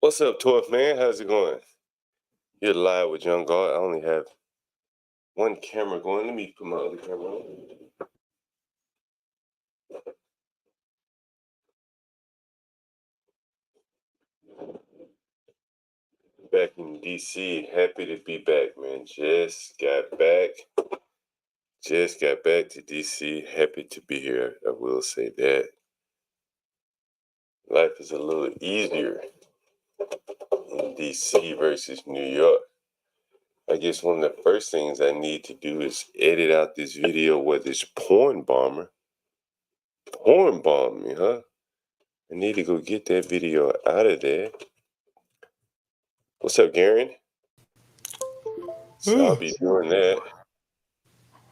What's up, Torf, man? How's it going? You're live with Young Galt. I only have one camera going. Let me put my other camera on. Back in DC. Happy to be back, man. Just got back to DC. Happy to be here. I will say that. Life is a little easier in DC versus New York. I guess one of the first things I need to do is edit out this video where this porn bomber bombed me, huh? I need to go get that video out of there. What's up, Garen? So I'll be doing that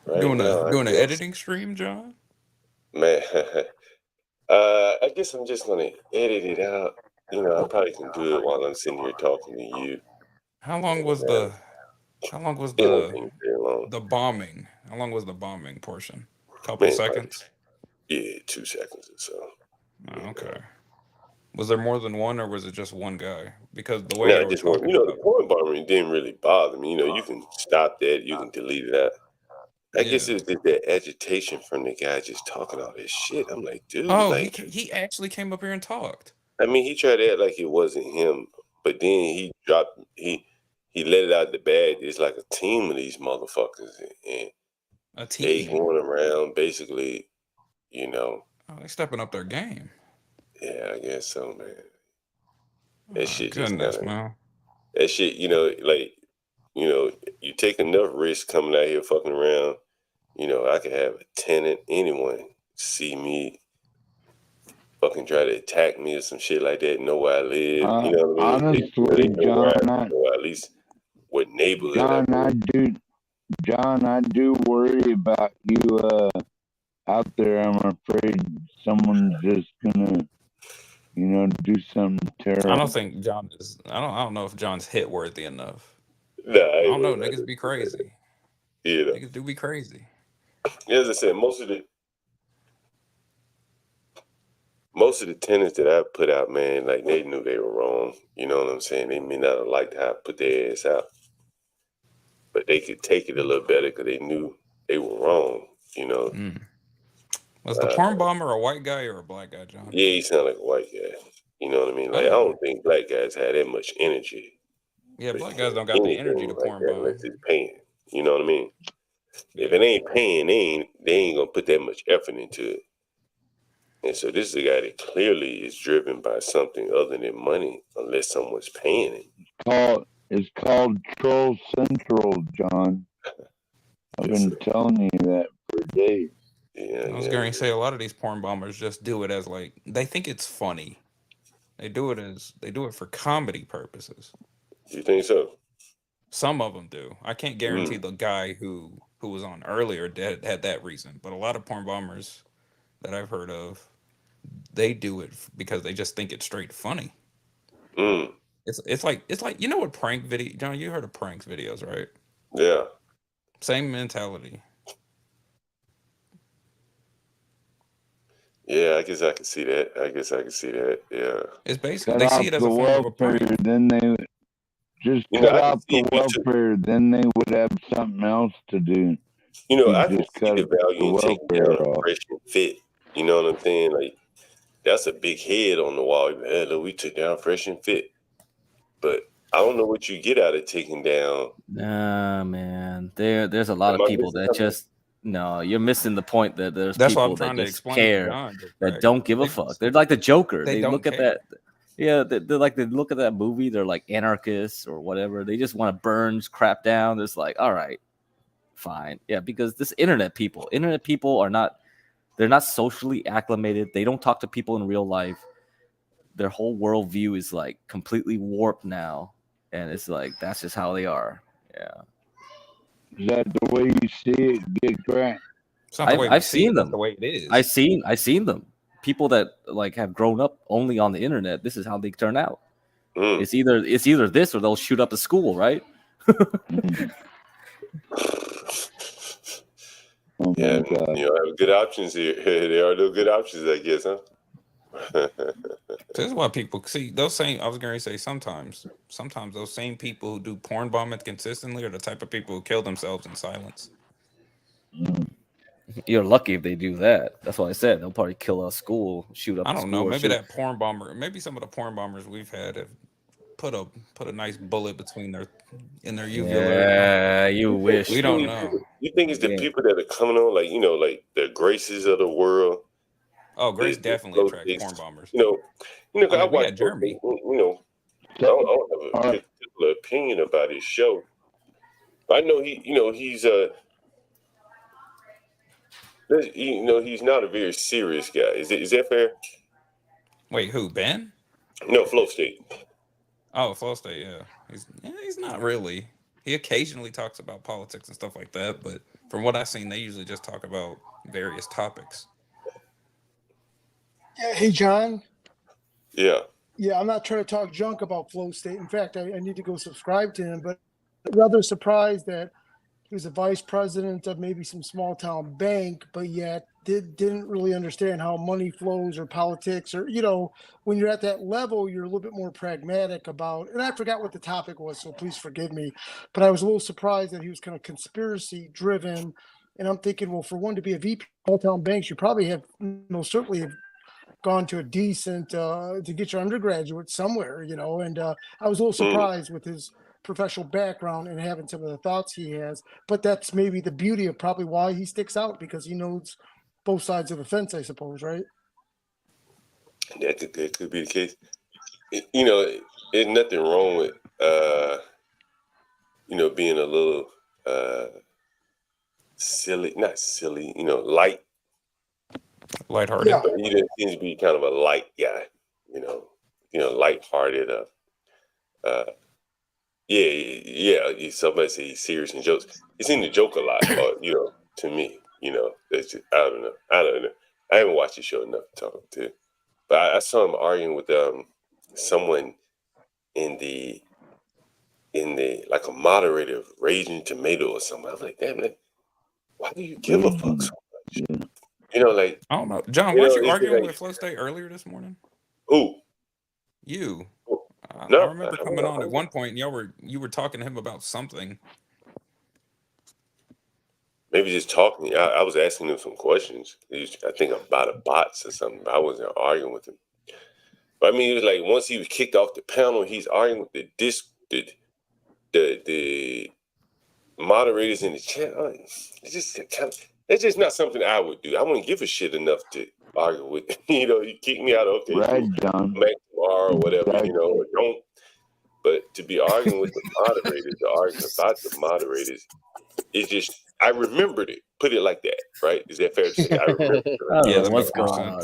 right now. Doing an editing stream, John? Man, I guess I'm just gonna edit it out. You know, I probably can do it while I'm sitting here talking to you. How long was the It won't take very long. bombing? How long was the bombing portion? Couple Man, seconds? Yeah, 2 seconds or so. Oh, okay. Was there more than one, or was it just one guy? Because the way No, you were just one. talking You know, about the porn bomber didn't really bother me. You know, you can stop that. You can delete it out. I guess it was just that agitation from the guy just talking all this shit. I'm like, dude. Oh, like, he actually came up here and talked. I mean, he tried to act like it wasn't him, but then he let it out the bag. It's like a team of these motherfuckers, and A they team. going around basically, you know. Oh, they're stepping up their game. Yeah, I guess so, man. That shit Goodness, just man. that shit, you know, like, you know, you take enough risk coming out here fucking around. You know, I could have a tenant, anyone see me fucking try to attack me or some shit like that, know where I live. You know what I mean? Honestly, John, or at least what neighborhood. John, I do worry about you out there. I'm afraid someone's just gonna, do something terrible. I don't think John is. I don't know if John's hit worthy enough. Nah, I don't know. Niggas be crazy. Yeah, niggas do be crazy. As I said, most of the tenants that I put out, man, like they knew they were wrong. You know what I'm saying? They may not have liked how I put their ass out, but they could take it a little better because they knew they were wrong. You know. Was the porn bomber a white guy or a black guy, John? Yeah, he sounded like a white guy. You know what I mean? Like, I don't think black guys had that much energy. Yeah, black guys don't got the energy to porn bomb. Unless it's paying. You know what I mean? If it ain't paying, they ain't gonna put that much effort into it. And so this is a guy that clearly is driven by something other than money, unless someone's paying him. It's called Troll Central, John. I've been telling you that for days. Yeah, I was going to say a lot of these porn bombers just do it as like they think it's funny. They do it for comedy purposes. You think so? Some of them do. I can't guarantee the guy who was on earlier had that reason, but a lot of porn bombers that I've heard of, they do it because they just think it's straight funny. It's like you know what prank video, John? You heard of pranks videos, right? Yeah. Same mentality. Yeah, I guess I can see that. Yeah. It's basically they see it as a form of a prank. Then they just cut off the welfare. Then they would have something else to do. You know, I can see the value in taking down a fresh and fit. You know what I'm saying? Like, that's a big head on the wall. Hey, look, we took down fresh and fit. But I don't know what you get out of taking down. Nah, man. There's a lot of people that just you're missing the point that there's people that just care, that don't give a fuck. They're like the Joker. They look at that. Yeah, they look at that movie. They're like anarchists or whatever. They just want to burn crap down. It's like, all right, fine. Yeah, because this internet people are not. They're not socially acclimated. They don't talk to people in real life. Their whole worldview is like completely warped now, and it's like that's just how they are. Yeah. Is that the way you see it? Get cracked. I've seen them. The way it is. I've seen them. People that like have grown up only on the internet. This is how they turn out. It's either this or they'll shoot up a school, right? Yeah, you know, good options here. There are no good options, I guess, huh? This is why people see those same. I was going to say sometimes those same people who do porn bombing consistently are the type of people who kill themselves in silence. You're lucky if they do that. That's what I said. They'll probably kill a school, shoot up. I don't school know. Maybe shoot. that porn bomber. Maybe some of the porn bombers we've had have put a nice bullet between their uvula. Yeah, you wish. We don't know. You think it's the people that are coming on, like like the Graces of the world? Oh, Grace definitely attracts porn bombers. I we had Jeremy. I don't have a particular opinion about his show. I know he's he's not a very serious guy. Is that fair? Wait, who? Ben? No, Flow State. Oh, Flow State. Yeah, he's not really. He occasionally talks about politics and stuff like that, but from what I've seen, they usually just talk about various topics. Hey, John. Yeah. Yeah, I'm not trying to talk junk about Flow State. In fact, I need to go subscribe to him, but I'm rather surprised that he was a vice president of maybe some small town bank, but yet didn't really understand how money flows or politics, or, when you're at that level, you're a little bit more pragmatic about, and I forgot what the topic was, so please forgive me, but I was a little surprised that he was kind of conspiracy driven. And I'm thinking, well, for one to be a VP of small town banks, you probably have certainly have gone to a decent to get your undergraduate somewhere, and I was a little surprised with his professional background and having some of the thoughts he has, but that's maybe the beauty of probably why he sticks out, because he knows both sides of the fence, I suppose, right? That could be the case. There's nothing wrong with being a little silly, not silly, lighthearted. Yeah. But he seems to be kind of a light guy, lighthearted. Somebody say he's serious and jokes. He seemed to joke a lot, to me, that's just, I don't know. I haven't watched the show enough to talk to, but I saw him arguing with someone in the like a moderator of Raging Tomato or something. I was like, damn it, why do you give a fuck so much? I don't know, John. Weren't you arguing with Flow State earlier this morning? Who? You. No, I remember coming on at one point, and you were talking to him about something. Maybe just talking. I was asking him some questions. I think about bots or something. I wasn't arguing with him. But I mean, it was like once he was kicked off the panel, he's arguing with the moderators in the chat. It's just not something I would do. I wouldn't give a shit enough to argue with. You kick me out. Okay, right, John. Back tomorrow or whatever. Or don't. But to be arguing with the moderators, arguing about the moderators, it's just. I remembered it. Put it like that, right? Is that fair to say? I remember it. Yeah, what's going on?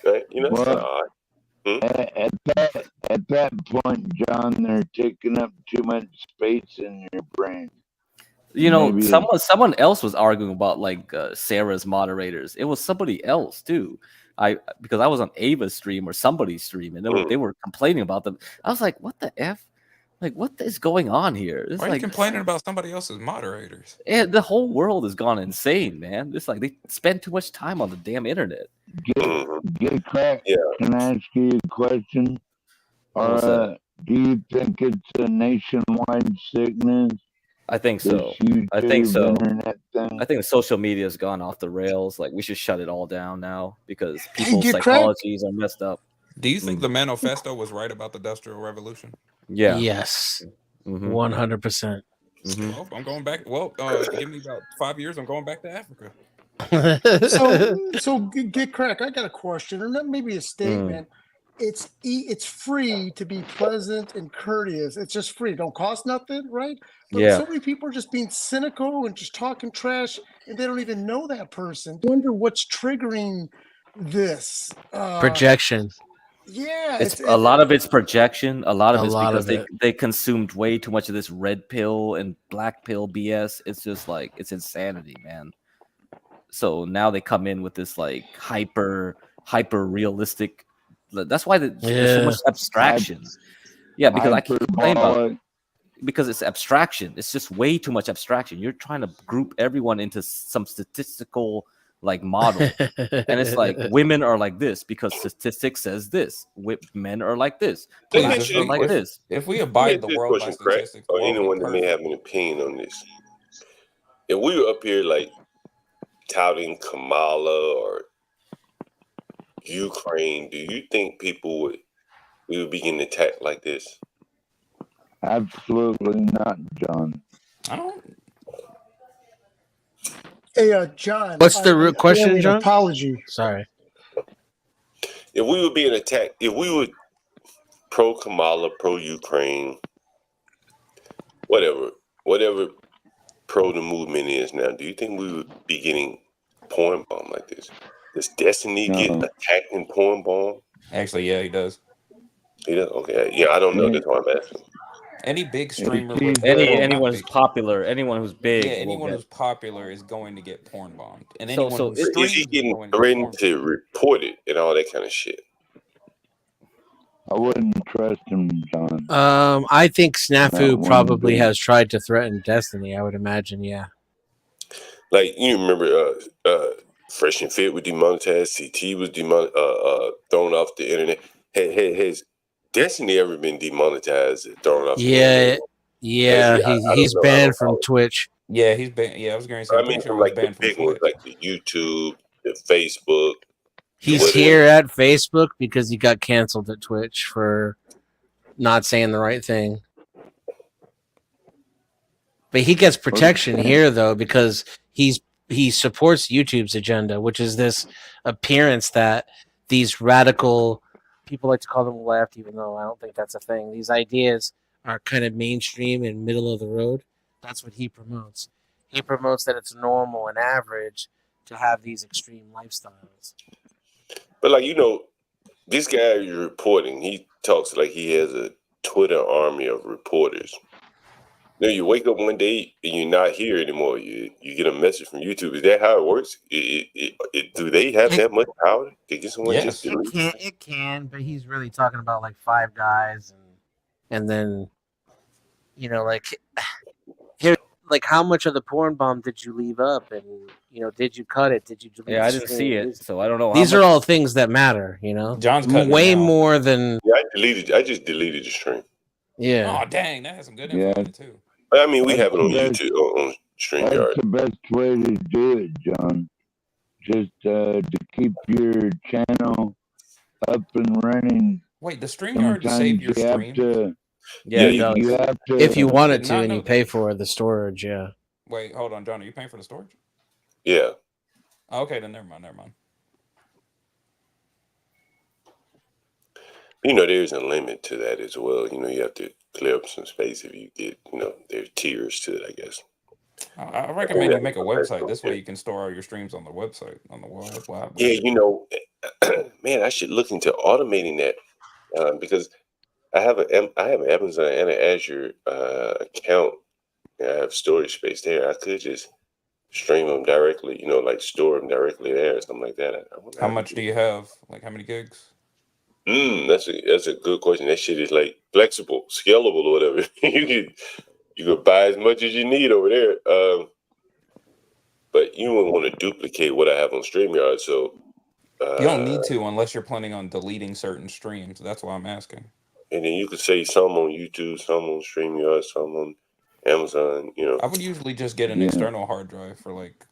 Right? It's kind of odd. At that point, John, they're taking up too much space in your brain. Maybe someone else was arguing about Sarah's moderators. It was somebody else too. Because I was on Ava's stream or somebody's stream, and they were complaining about them. I was like, what the F? Like, what is going on here? Why are you complaining about somebody else's moderators? And the whole world has gone insane, man. It's like they spend too much time on the damn internet. Get cracked. Yeah. Can I ask you a question? Do you think it's a nationwide sickness? I think so. I think the social media has gone off the rails. Like, we should shut it all down now because people's psychologies are messed up. Do you think the manifesto was right about the Industrial Revolution? Yeah. Yes. 100%. Well, I'm going back. Well, give me about 5 years. I'm going back to Africa. So get crack. I got a question, or maybe a statement. It's free to be pleasant and courteous. It's just free. Don't cost nothing, right? But so many people are just being cynical and just talking trash, and they don't even know that person. I wonder what's triggering this projection. Yeah, it's a lot of it's projection. A lot of it's because they consumed way too much of this red pill and black pill BS. It's just like, it's insanity, man. So now they come in with this like hyper realistic. That's why there's so much abstraction. Yeah, because I keep complaining about it. Because it's abstraction. It's just way too much abstraction. You're trying to group everyone into some statistical like model. And it's like women are like this because statistics says this. Men are like this. Please, Blacks are like this. If we abide the world by statistics, or anyone that may have an opinion on this, if we were up here like touting Kamala or Ukraine, do you think we would be getting attacked like this? Absolutely not, John. I don't. Hey, John. What's the question, John? Apology. Sorry. If we were being attacked, if we were pro Kamala, pro Ukraine, whatever pro the movement is now, do you think we would be getting porn bomb like this? Does Destiny get attacked and porn bomb? Actually, yeah, he does. He does? Okay. Yeah, I don't know. That's why I'm asking. Any big streamer, anyone who's popular, anyone who's big, anyone who's popular is going to get porn bombed. And is he getting threatened to report it and all that kind of shit? I wouldn't trust him, John. I think Snafu probably has tried to threaten Destiny. I would imagine, yeah. Like you remember, Fresh and Fit was demonetized. CT was thrown off the internet. Has Destiny ever been demonetized, thrown off? Yeah, he's banned from Twitch. Yeah, he's banned. Yeah, I was going to say. I mean, from like the big ones, like the YouTube, the Facebook. He's here at Facebook because he got canceled at Twitch for not saying the right thing. But he gets protection here though because he supports YouTube's agenda, which is this appearance that these radical people like to call them left, even though I don't think that's a thing. These ideas are kind of mainstream and middle of the road. That's what he promotes. He promotes that it's normal and average to have these extreme lifestyles. But like, this guy you're reporting, he talks like he has a Twitter army of reporters. You wake up one day and you're not here anymore. You get a message from YouTube. Is that how it works? Do they have that much power to get someone just delete? It can, but he's really talking about like Five Guys and then like how much of the porn bomb did you leave up, and did you cut it? Did you delete? Yeah, I didn't see it, so I don't know. These are all things that matter, John's cutting way more than. Yeah, I just deleted the stream. Yeah. Oh dang, that has some good info in it too. I mean, we have it on YouTube on StreamYard. That's the best way to do it, John. Just to keep your channel up and running. Wait, the StreamYard save your stream? Yeah, you have to. If you wanted to, and you pay for the storage, yeah. Wait, hold on, John. Are you paying for the storage? Yeah. Oh, okay, then never mind. There's a limit to that as well. You have to clear up some space if you get, there's tiers to it, I guess. I recommend you make a website. This way you can store all your streams on the website, on the web. Yeah, man, I should look into automating that because I have an Amazon and an Azure account. I have storage space there. I could just stream them directly, like store them directly there or something like that. How much do you have? Like how many gigs? That's a good question. That shit is like flexible, scalable, or whatever. you could buy as much as you need over there. But you wouldn't want to duplicate what I have on StreamYard, so you don't need to unless you're planning on deleting certain streams. That's why I'm asking. And then you could say some on YouTube, some on StreamYard, some on Amazon. I would usually just get an external hard drive for like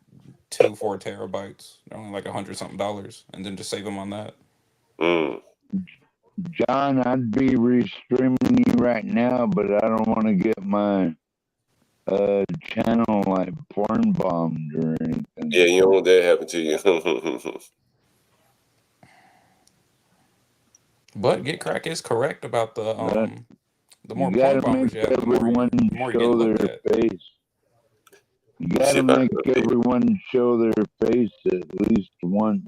2-4 terabytes. They're only like $100-something, and then just save them on that. John, I'd be restreaming you right now, but I don't want to get my channel like porn bombed or anything. Yeah, you don't want that to happen to you. But Get Crack is correct about the more porn bombers you have, the more you get looked at. Face. You gotta make everyone show their face at least once.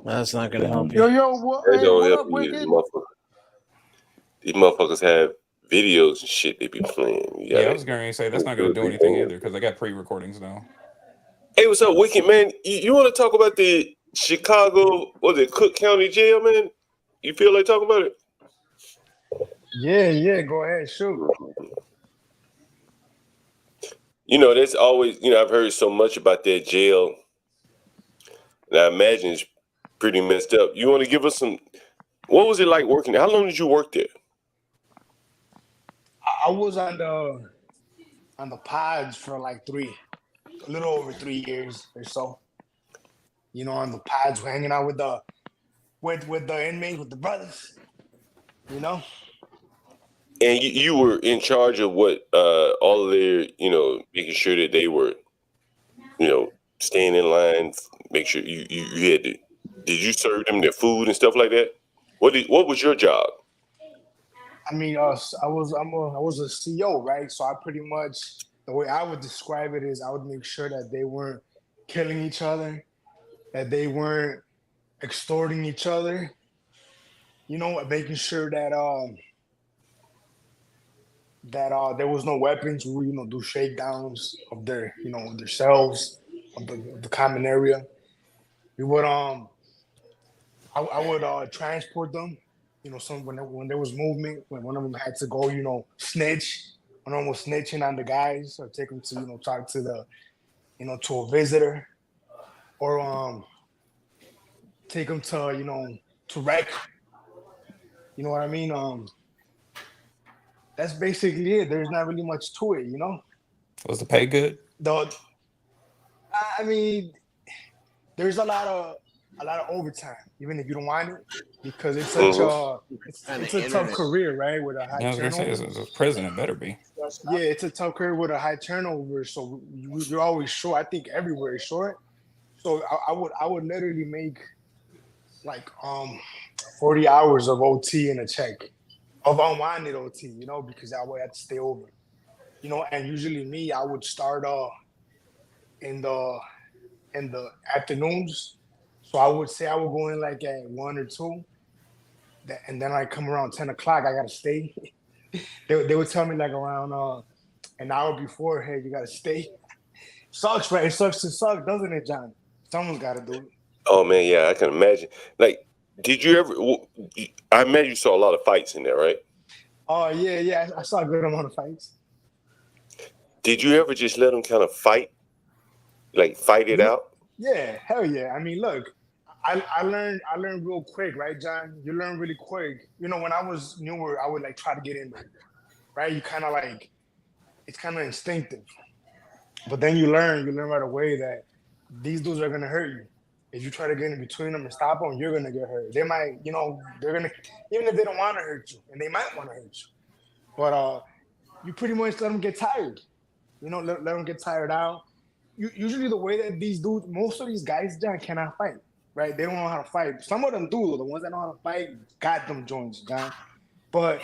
That's not gonna help you. What up, Wicked? These motherfuckers have videos and shit they be playing. Yeah, I was gonna say that's not gonna do anything either because they got pre-recordings now. Hey, what's up, Wicked man? You want to talk about the Chicago, Cook County Jail, man? You feel like talking about it? Yeah, go ahead, shoot. There's always, I've heard so much about that jail. And I imagine it's pretty messed up. You want to give us some? What was it like working there? How long did you work there? I was on the pods for like a little over 3 years or so. You know, on the pods, we're hanging out with the inmates, with the brothers. You know. And you were in charge of what? All of their, making sure that they were, staying in line. Make sure you had to. Did you serve them their food and stuff like that? What was your job? I mean, I was a CEO, right? So I pretty much, the way I would describe it is I would make sure that they weren't killing each other, that they weren't extorting each other. Making sure that there was no weapons. We would, do shakedowns of their cells, of the common area. We would I would transport them. When there was movement, when one of them had to go, snitch. One of them was snitching on the guys, or take them to talk to to a visitor, or take them to to rec. You know what I mean? That's basically it. There's not really much to it, Was the pay good? I mean, there's a lot of overtime, even if you don't want it, because it's such it's a tough career, right? With a high turnover. I was gonna say, it's a prison. It better be. Yeah, it's a tough career with a high turnover, so you're always short. I think everywhere is short. So I would literally make like 40 hours of OT in a check, of unwanted OT, because I would have to stay over. And usually me, I would start in the afternoons. So I would say I would go in like at 1 or 2, and then I come around 10 o'clock. I gotta stay. They would tell me like around an hour before, hey, you gotta stay. Sucks, right? It sucks to suck, doesn't it, John? Someone's gotta do it. Oh man, yeah, I can imagine. Like, did you ever? I imagine you saw a lot of fights in there, right? Oh yeah, I saw a good amount of fights. Did you ever just let them kind of fight, like fight it out? Yeah, hell yeah. I mean, look, I learned real quick, right, John? You learn really quick. When I was newer, I would like try to get in there, right? You kind of like, it's kind of instinctive, but then you learn right away that these dudes are gonna hurt you. If you try to get in between them and stop them, you're gonna get hurt. They might, they're gonna, even if they don't want to hurt you, and they might want to hurt you, but you pretty much let them get tired. Let them get tired out. Usually the way that these dudes, most of these guys, John, cannot fight, right? They don't know how to fight. Some of them do. The ones that know how to fight, got them joints, John. But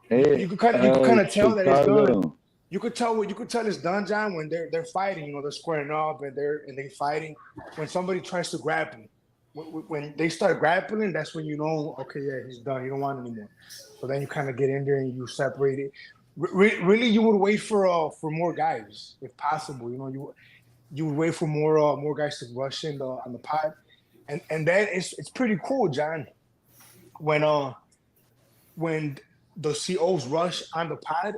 you could kind of tell that it's done. You could tell it's done, John, when they're fighting. They're squaring up and they're fighting. When somebody tries to grapple, when they start grappling, that's when you know, okay, yeah, he's done. You don't want it anymore. So then you kind of get in there and you separate it. Really, you would wait for more guys if possible. You would wait for more guys to rush in on the pod, and then it's pretty cool, John. When the COs rush on the pod,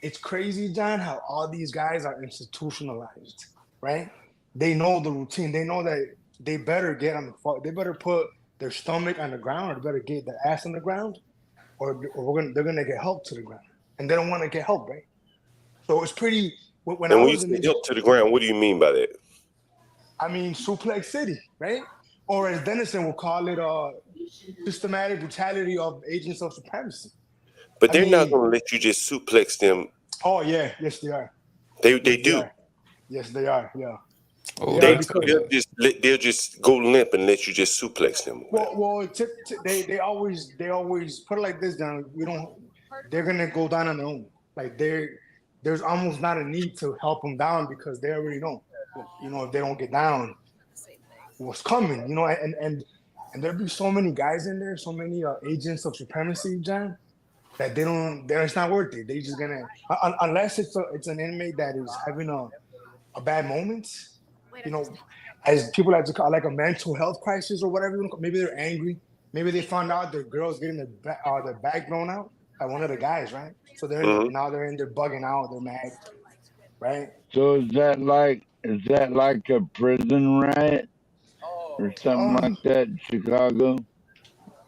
it's crazy, John, how all these guys are institutionalized, right? They know the routine. They know that they better get on the fuck. They better put their stomach on the ground, or they better get their ass on the ground, or they're gonna get help to the ground, and they don't want to get help, right? So it's pretty. When you say help to the ground, what do you mean by that? I mean suplex city, right? Or as Dennison will call it, systematic brutality of agents of supremacy. But they're not going to let you just suplex them. Oh yeah, yes they are. They do. Yes, they are. Yeah. Oh, they'll just go limp and let you just suplex them. Well, they always put it like this, John. They're gonna go down on their own. Like there's almost not a need to help them down because they already know. If they don't get down, what's coming? And there'd be so many guys in there, so many agents of supremacy, John, that it's not worth it. They just gonna unless it's an inmate that is having a bad moment. As people like to call like a mental health crisis or whatever. Maybe they're angry. Maybe they found out their girl's getting their back blown out by one of the guys, right? So now they're in there bugging out. They're mad, right? So is that like a prison riot? or something like that in Chicago?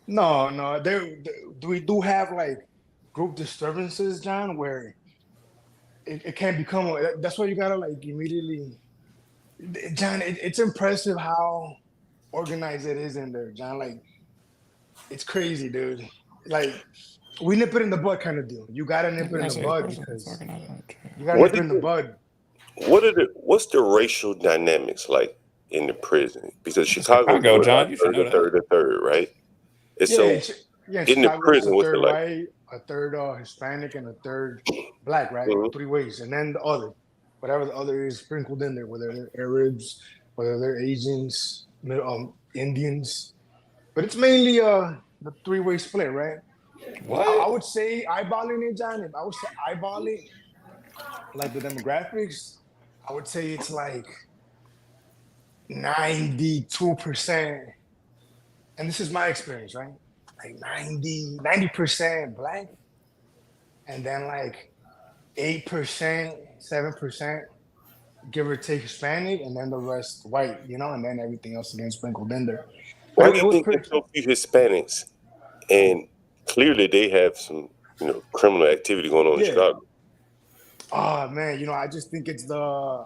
No. We do have like group disturbances, John, where it can become. That's why you gotta like immediately, John. It's impressive how organized it is in there, John. Like it's crazy, dude. Like we nip it in the bud kind of deal. You gotta nip it in the bud because you gotta nip it in the bud. What's the racial dynamics like in the prison? Because Chicago goes John, like you should know that. third, right? And so in Chicago, the prison, a what's it third like? white, a third Hispanic, and a third black, right? Mm-hmm. 3 ways, and then the other, whatever the other is sprinkled in there, whether they're Arabs, whether they're Asians, Indians, but it's mainly the 3-way split, right? What? I would say eyeballing it, John. If I would say eyeball it, like the demographics, I would say it's like 92%, and this is my experience, right? Like 90% black, and then like 8%, 7%, give or take Hispanic, and then the rest white, and then everything else again sprinkled in there. Why do you think there's so few Hispanics? And clearly they have some, criminal activity going on in Chicago. Oh man, I just think it's the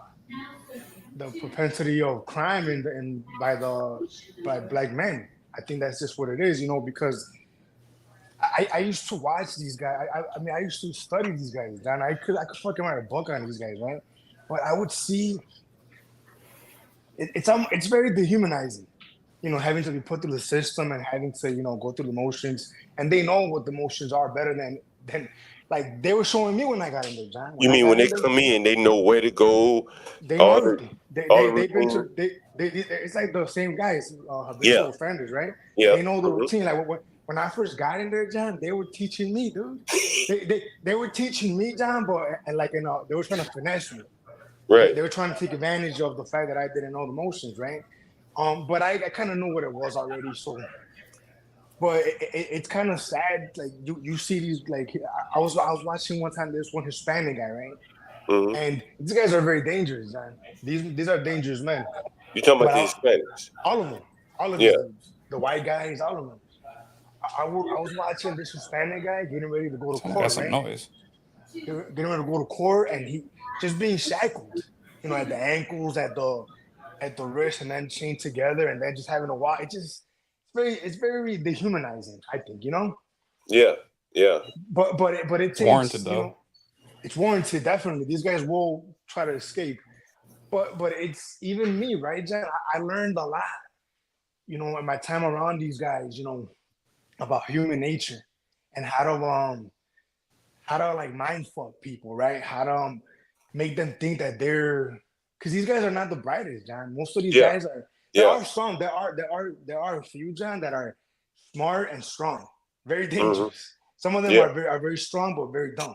propensity of crime by black men. I think that's just what it is, because I used to watch these guys. I mean, I used to study these guys, and I could fucking write a book on these guys, right? But I would see it's very dehumanizing, having to be put through the system and having to, go through the motions, and they know what the motions are better than like they were showing me when I got in there, John. You mean when they come in, they know where to go? They know everything. They've been to it's like the same guys, habitual offenders, right? Yeah. They know the routine. Like when I first got in there, John, they were teaching me, dude. they were teaching me, John, but they were trying to finesse me. Right. They were trying to take advantage of the fact that I didn't know the motions, right? But I kind of knew what it was already, so. But it's kind of sad. Like you see these, like I was watching one time this one Hispanic guy, right? Mm-hmm. And these guys are very dangerous, man. These are dangerous men. You talking about these Hispanics? All of them, these dudes, the white guys, all of them. I was watching this Hispanic guy getting ready to go to court, some right? noise. Getting ready to go to court, and he just being shackled, at the ankles, at the wrist, and then chained together, and then just having to walk. It's very dehumanizing, I think, Yeah. But it takes warranted though. It's warranted, definitely. These guys will try to escape, but it's even me, right, Jen? I learned a lot, in my time around these guys, about human nature and how to like mind fuck people, right? How to make them think that because these guys are not the brightest, John. Most of these guys are. There are some. There are a few, John, that are smart and strong, very dangerous. Mm-hmm. Some of them are very strong but very dumb.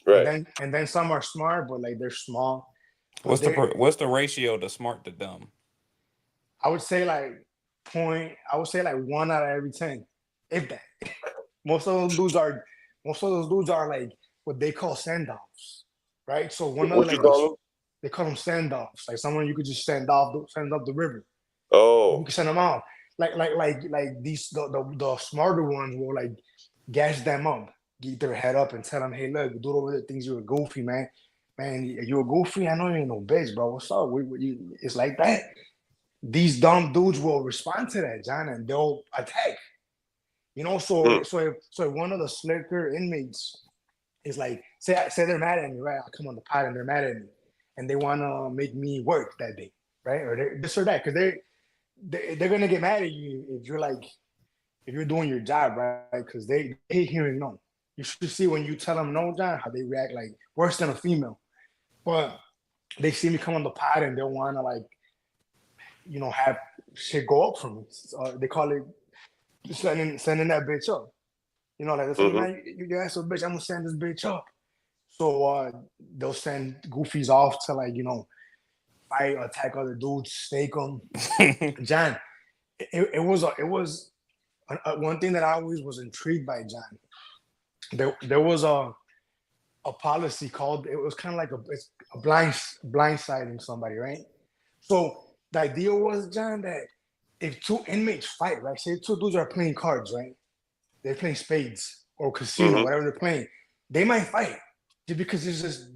Right. And then some are smart but like they're small. What's the ratio to smart to dumb? I would say like 1 out of every 10, if that. Most of those dudes are like what they call send-offs, right? So one of they call them send-offs, like someone you could just send up the river. Oh, you can send them out. Like these the smarter ones will like gas them up, get their head up, and tell them, hey, look, dude over there thinks you're a goofy, man. Man, you a goofy? I know you ain't no bitch, bro. What's up? It's like that. These dumb dudes will respond to that, John, and they'll attack. So if one of the slicker inmates is like, say they're mad at me, right? I come on the pod and they're mad at me, and they want to make me work that day, right? Or this or that, because they're gonna get mad at you if you're doing your job, right? Because they hate hearing no. You should see when you tell them no, John, how they react like worse than a female. But they see me come on the pod and they'll want to like, have shit go up for me. They call it sending that bitch up. Like they say, man, you ass a bitch, I'm gonna send this bitch up. So they'll send goofies off to like, fight, attack other dudes, stake them. John, it was one thing that I always was intrigued by, John. There was a policy called, it was kind of like a blindsiding somebody, right? So the idea was, John, that if two inmates fight, right? Say two dudes are playing cards, right? They're playing spades or casino, whatever they're playing. They might fight just because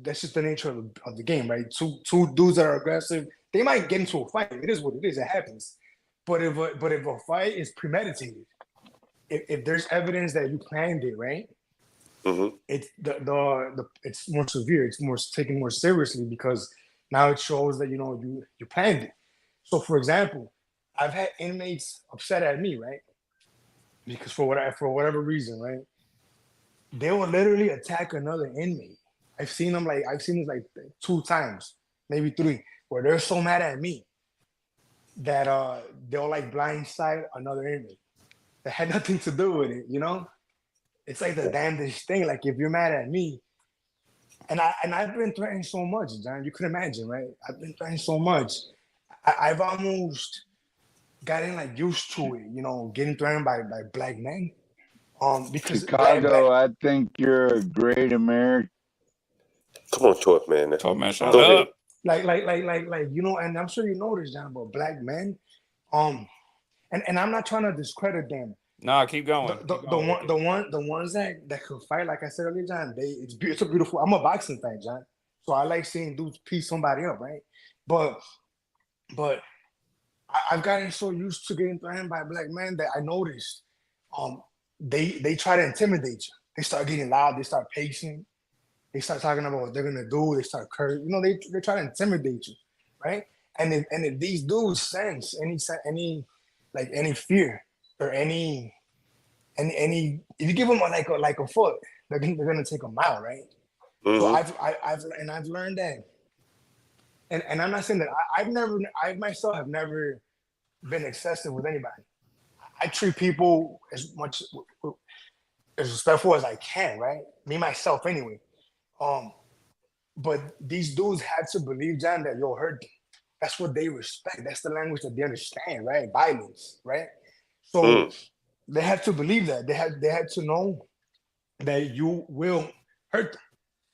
that's just the nature of the game, right? Two dudes that are aggressive, they might get into a fight. It is what it is. It happens. But if a fight is premeditated, if there's evidence that you planned it, right? It's it's more severe. It's more taken more seriously because now it shows that you planned it. So, for example, I've had inmates upset at me, right? Because for whatever reason, right? They will literally attack another inmate. I've seen this like 2 times, maybe 3, where they're so mad at me that they'll like blindside another inmate that had nothing to do with it, It's like the damnedest thing. Like if you're mad at me, and I've been threatened so much, John. You could imagine, right? I've been threatened so much. I've almost gotten like used to it, getting threatened by black men. Because Chicago, I think you're a great American. Come on, talk, man. Talk, man. Shut Go up. ahead. And I'm sure you noticed, John, about black men. And I'm not trying to discredit them. Nah, keep going. The ones that could fight, like I said earlier, John. It's a beautiful. I'm a boxing fan, John. So I like seeing dudes piece somebody up, right? But I've gotten so used to getting threatened by black men that I noticed, they try to intimidate you. They start getting loud. They start pacing. They start talking about what they're gonna do. They start cursing. They try to intimidate you, right? And if these dudes sense any fear or any if you give them like a foot, they're gonna take them out, right? So I've learned that, and I'm not saying that I myself have never been excessive with anybody. I treat people as much as respectful as I can, right? Me myself anyway. But these dudes had to believe, John, that you'll hurt them. That's what they respect. That's the language that they understand, right? Violence, right? So they had to believe that. They had to know that you will hurt them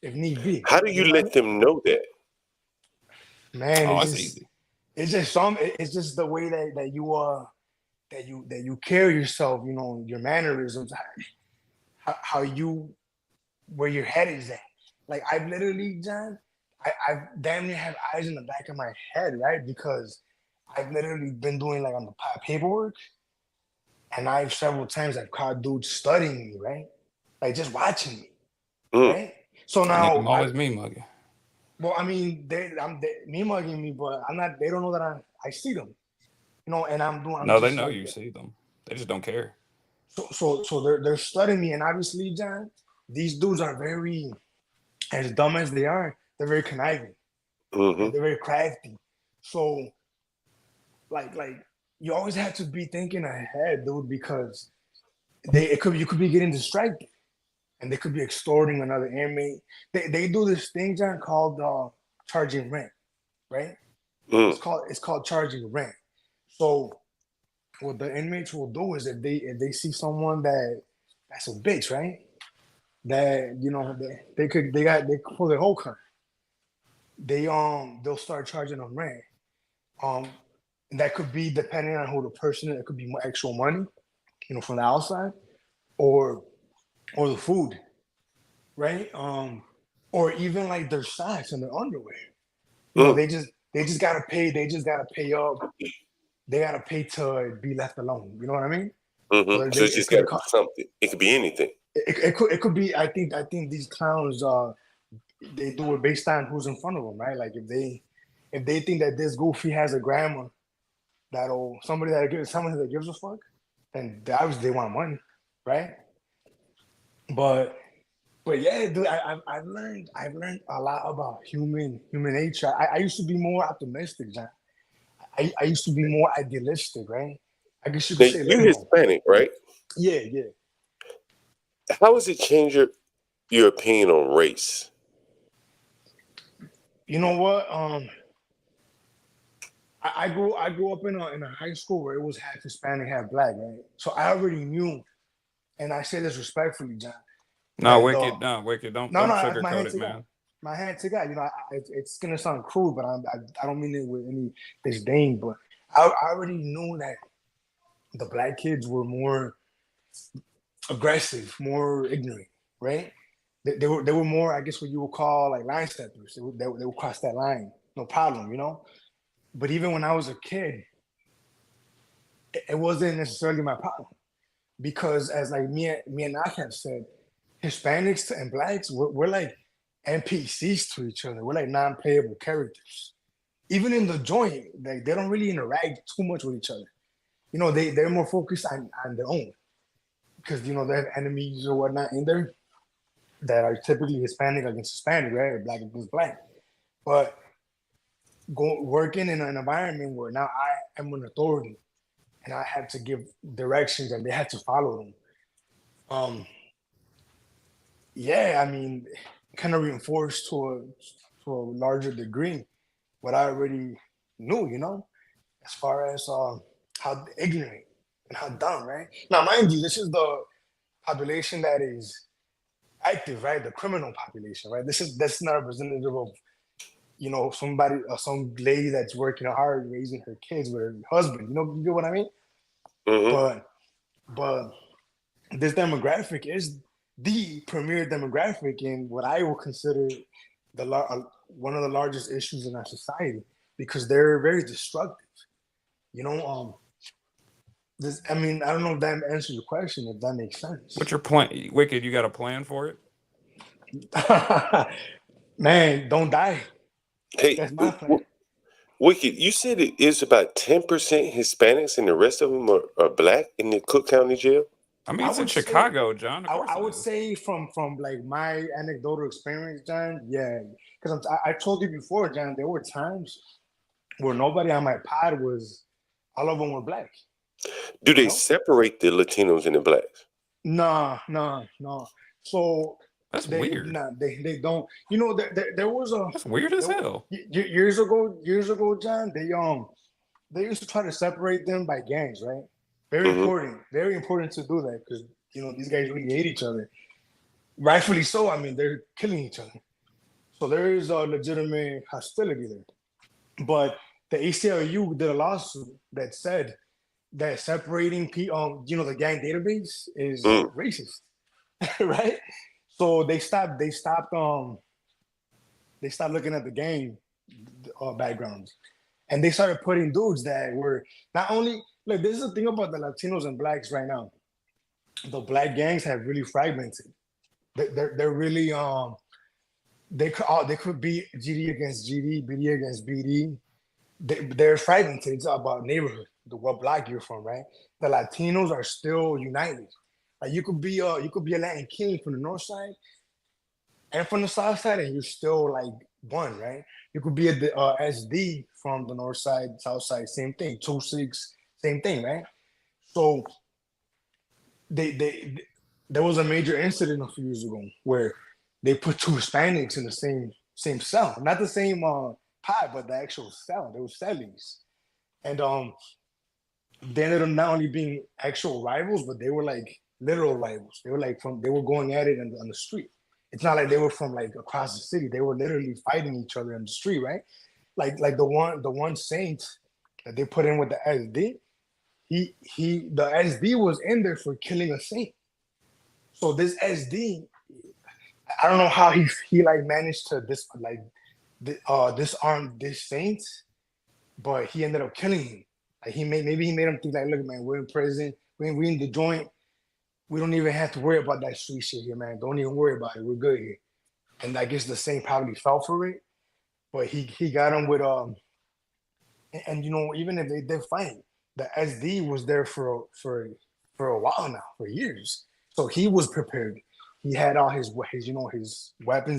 if need be. How do you let them know that? Man, easy. It's just the way that you carry yourself, your mannerisms, how you where your head is at. Like I've literally, John, I damn near have eyes in the back of my head, right? Because I've literally been doing like on the paperwork, and I've several times I've caught dudes studying me, right? Like just watching me, right? So now I'm always me mugging. Well, I mean, they me mugging me, but I'm not. They don't know that I see them, and I'm doing. No, they know you see them. They just don't care. So they're studying me, and obviously, John, these dudes are very, as dumb as they are, they're very conniving. They're very crafty. So, like you always have to be thinking ahead, dude, because you could be getting distracted, and they could be extorting another inmate. They do this thing, John, called charging rent, right? It's called charging rent. So what the inmates will do is if they see someone that's a bitch, right? That they pull their whole car. They'll start charging them rent. And that could be depending on who the person is. It could be actual money, from the outside, or the food, right? Or even like their socks and their underwear. They just gotta pay. They just gotta pay up. They gotta pay to be left alone. You know what I mean? So it's just gotta be something. It could be anything. It could be. I think these clowns they do it based on who's in front of them, right? Like if they think that this goofy has a grandma somebody that gives a fuck, then obviously they want money, right? But yeah, dude, I've learned a lot about human nature. I used to be more optimistic, John. I used to be more idealistic, right? I guess you could say you're Hispanic, right? Yeah. How has it changed your opinion on race? You know what? I grew up in a high school where it was half Hispanic, half black, right? So I already knew, and I say this respectfully, John. Wicked. Don't sugarcoat it, man. My hand to God, it's gonna sound cruel, but I don't mean it with any disdain. But I already knew that the black kids were more aggressive, more ignorant, right? They were more, I guess, what you would call like line steppers. They would cross that line, no problem, you know. But even when I was a kid, it wasn't necessarily my problem, because as like me and Ak have said, Hispanics and blacks, we're like NPCs to each other. We're like non-playable characters. Even in the joint, like they don't really interact too much with each other. You know, they're more focused on their own, because you know they have enemies or whatnot in there that are typically Hispanic against Hispanic, right? Or black against black. But working in an environment where now I am an authority and I had to give directions and they had to follow them. Yeah, I mean, kind of reinforced to a larger degree what I already knew, you know, as far as how ignorant and how dumb, right? Now, mind you, this is the population that is active, right? The criminal population, right? That's not representative of, you know, somebody, some lady that's working hard raising her kids with her husband. You know what I mean? Mm-hmm. But this demographic is the premier demographic in what I will consider one of the largest issues in our society, because they're very destructive. You know, I mean, I don't know if that answers your question, if that makes sense. What's your plan, Wicked? You got a plan for it? Man, don't die. Hey, that's my plan. Wicked, you said it is about 10% Hispanics and the rest of them are black in the Cook County jail? I mean, it's in Chicago, John. I would say from like my anecdotal experience, John, yeah. Because I told you before, John, there were times where nobody on my pod was, all of them were black. Do they separate the Latinos and the blacks? No. So that's weird. Nah, they don't. You know, there was a. That's weird as hell. Years ago, John, they used to try to separate them by gangs, right? Very important to do that, because you know these guys really hate each other. Rightfully so. I mean, they're killing each other. So there is a legitimate hostility there. But the ACLU did a lawsuit that said that separating you know, the gang database is racist, right? So they stopped looking at the gang backgrounds, and they started putting dudes that were not only, like, this is the thing about the Latinos and blacks right now. The black gangs have really fragmented. They're really they could be GD against GD, BD against BD. They're fragmented. It's about neighborhood, what block you're from, right? The Latinos are still united. Like you could be a Latin king from the north side and from the south side, and you're still like one, right? You could be a SD from the north side, south side, same thing. 2-6, same thing, right? So there was a major incident a few years ago where they put 2 Hispanics in the same cell, not the same pod, but the actual cell. They were cellies, and they ended up not only being actual rivals, but they were like literal rivals. They were like they were going at it on the street. It's not like they were from like across the city. They were literally fighting each other in the street, right? Like the one saint that they put in with the SD, the SD was in there for killing a saint. So this SD, I don't know how he like managed to disarm this saint, but he ended up killing him. Like maybe he made him think like, look, man, we're in prison, we in the joint. We don't even have to worry about that street shit here, man. Don't even worry about it. We're good here. And I guess the saint probably fell for it, but he got him with and you know, even if they did fight, the SD was there for a while now, for years. So he was prepared. He had all his weapons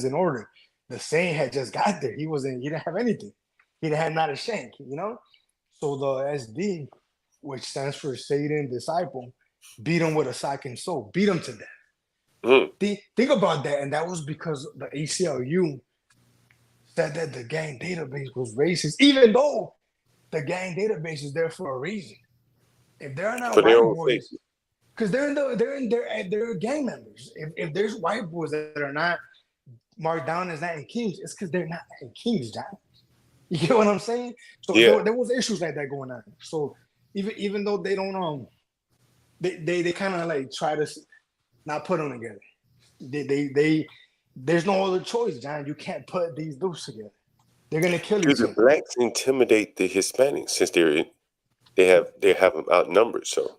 in order. The saint had just got there. He didn't have anything. He had not a shank, you know? So the SD, which stands for Satan Disciple, beat him with a sack and soul, beat him to death. Think about that. And that was because the ACLU said that the gang database was racist, even though the gang database is there for a reason. If they're not white boys, because they're gang members. If there's white boys that are not marked down as Latin kings, it's because they're not Latin kings, John. You get what I'm saying? So there was issues like that going on. So even though they don't they kind of like try to not put them together. They there's no other choice, John. You can't put these dudes together. They're gonna kill each other. Do the blacks intimidate the Hispanics since they have them outnumbered? So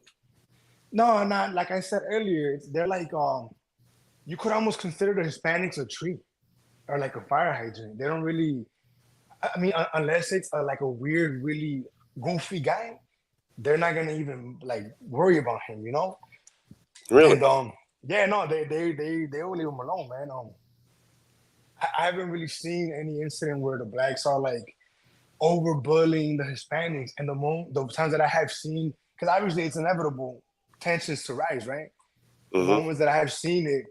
no, not like I said earlier. They're like you could almost consider the Hispanics a tree or like a fire hydrant. They don't really. I mean, unless it's like a weird, really goofy guy, they're not gonna even like worry about him, you know. Really? And yeah, no, they will leave him alone, man. I haven't really seen any incident where the blacks are like over bullying the Hispanics, and the times that I have seen, because obviously it's inevitable tensions to rise, right? The moments that I have seen it,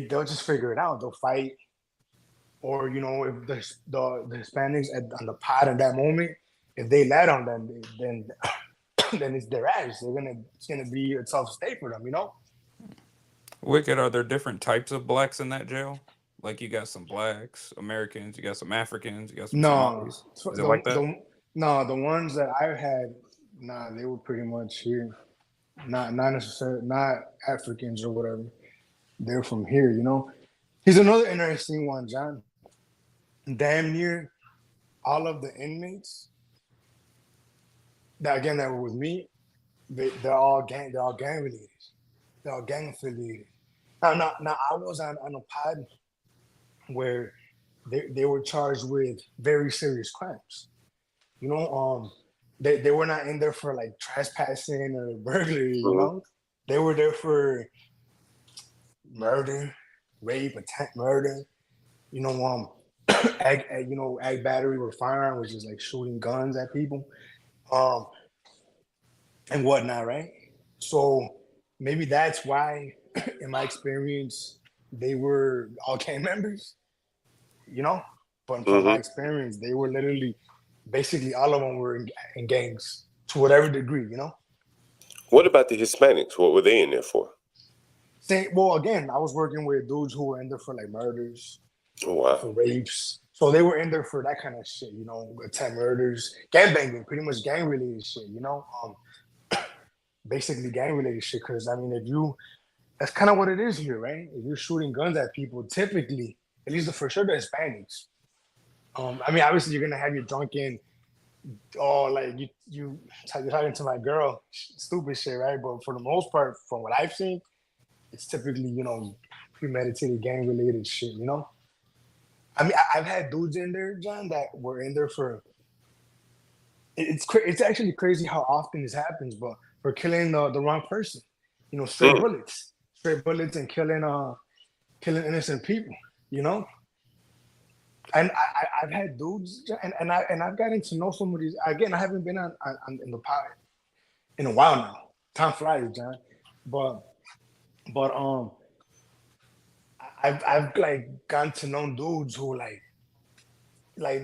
they'll just figure it out. They'll fight, or you know, if the Hispanics on the pod at that moment, if they let on them, then it's their ass. It's gonna be a tough stay for them, you know. Wicked, are there different types of blacks in that jail? Like you got some blacks, Americans, you got some Africans, you got some Somalis. Is it like that? No, the ones that I had, they were pretty much here. Not necessarily, not Africans or whatever. They're from here, you know. Here's another interesting one, John. Damn near all of the inmates that were with me, they're all gang related. They're all gang affiliated. Now I was on a pod where they were charged with very serious crimes. You know, they were not in there for like trespassing or burglary, you know? They were there for murder, rape, attempt murder, you know, ag battery with firearm, which is like shooting guns at people, and whatnot, right? So maybe that's why, in my experience, they were all gang members, you know? But from my experience, they were literally, basically all of them were in gangs to whatever degree, you know? What about the Hispanics? What were they in there for? Well, again, I was working with dudes who were in there for like murders, for rapes. So they were in there for that kind of shit, you know, attempt murders, gang banging, pretty much gang related shit, you know? Basically gang related shit, because I mean, that's kind of what it is here, right? If you're shooting guns at people, typically, at least for sure the Hispanics. I mean, obviously you're gonna have your drunken, like you're talking to my girl, stupid shit, right? But for the most part, from what I've seen, it's typically, you know, premeditated gang related shit, you know? I mean, I've had dudes in there, John, that were in there for, it's actually crazy how often this happens, but for killing the wrong person, you know, straight bullets and killing innocent people, you know? And I've had dudes, and I've gotten to know some of these. Again, I haven't been on in the pod in a while now. Time flies, John. But I've like gotten to know dudes who like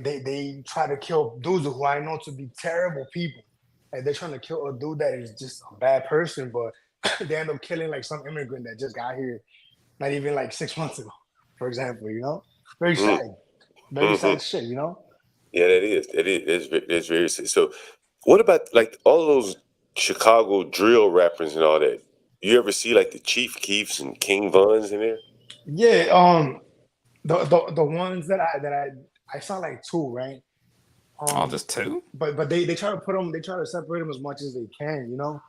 they try to kill dudes who I know to be terrible people. Like they're trying to kill a dude that is just a bad person, but they end up killing like some immigrant that just got here, not even like 6 months ago, for example. You know, very sad. Very sad shit, you know? Yeah, that is. It's very sad. So what about like all those Chicago drill rappers and all that? You ever see like the Chief Keefs and King Vons in there? Yeah, the ones that I saw like two, right? Just two? But they try to try to separate them as much as they can, you know?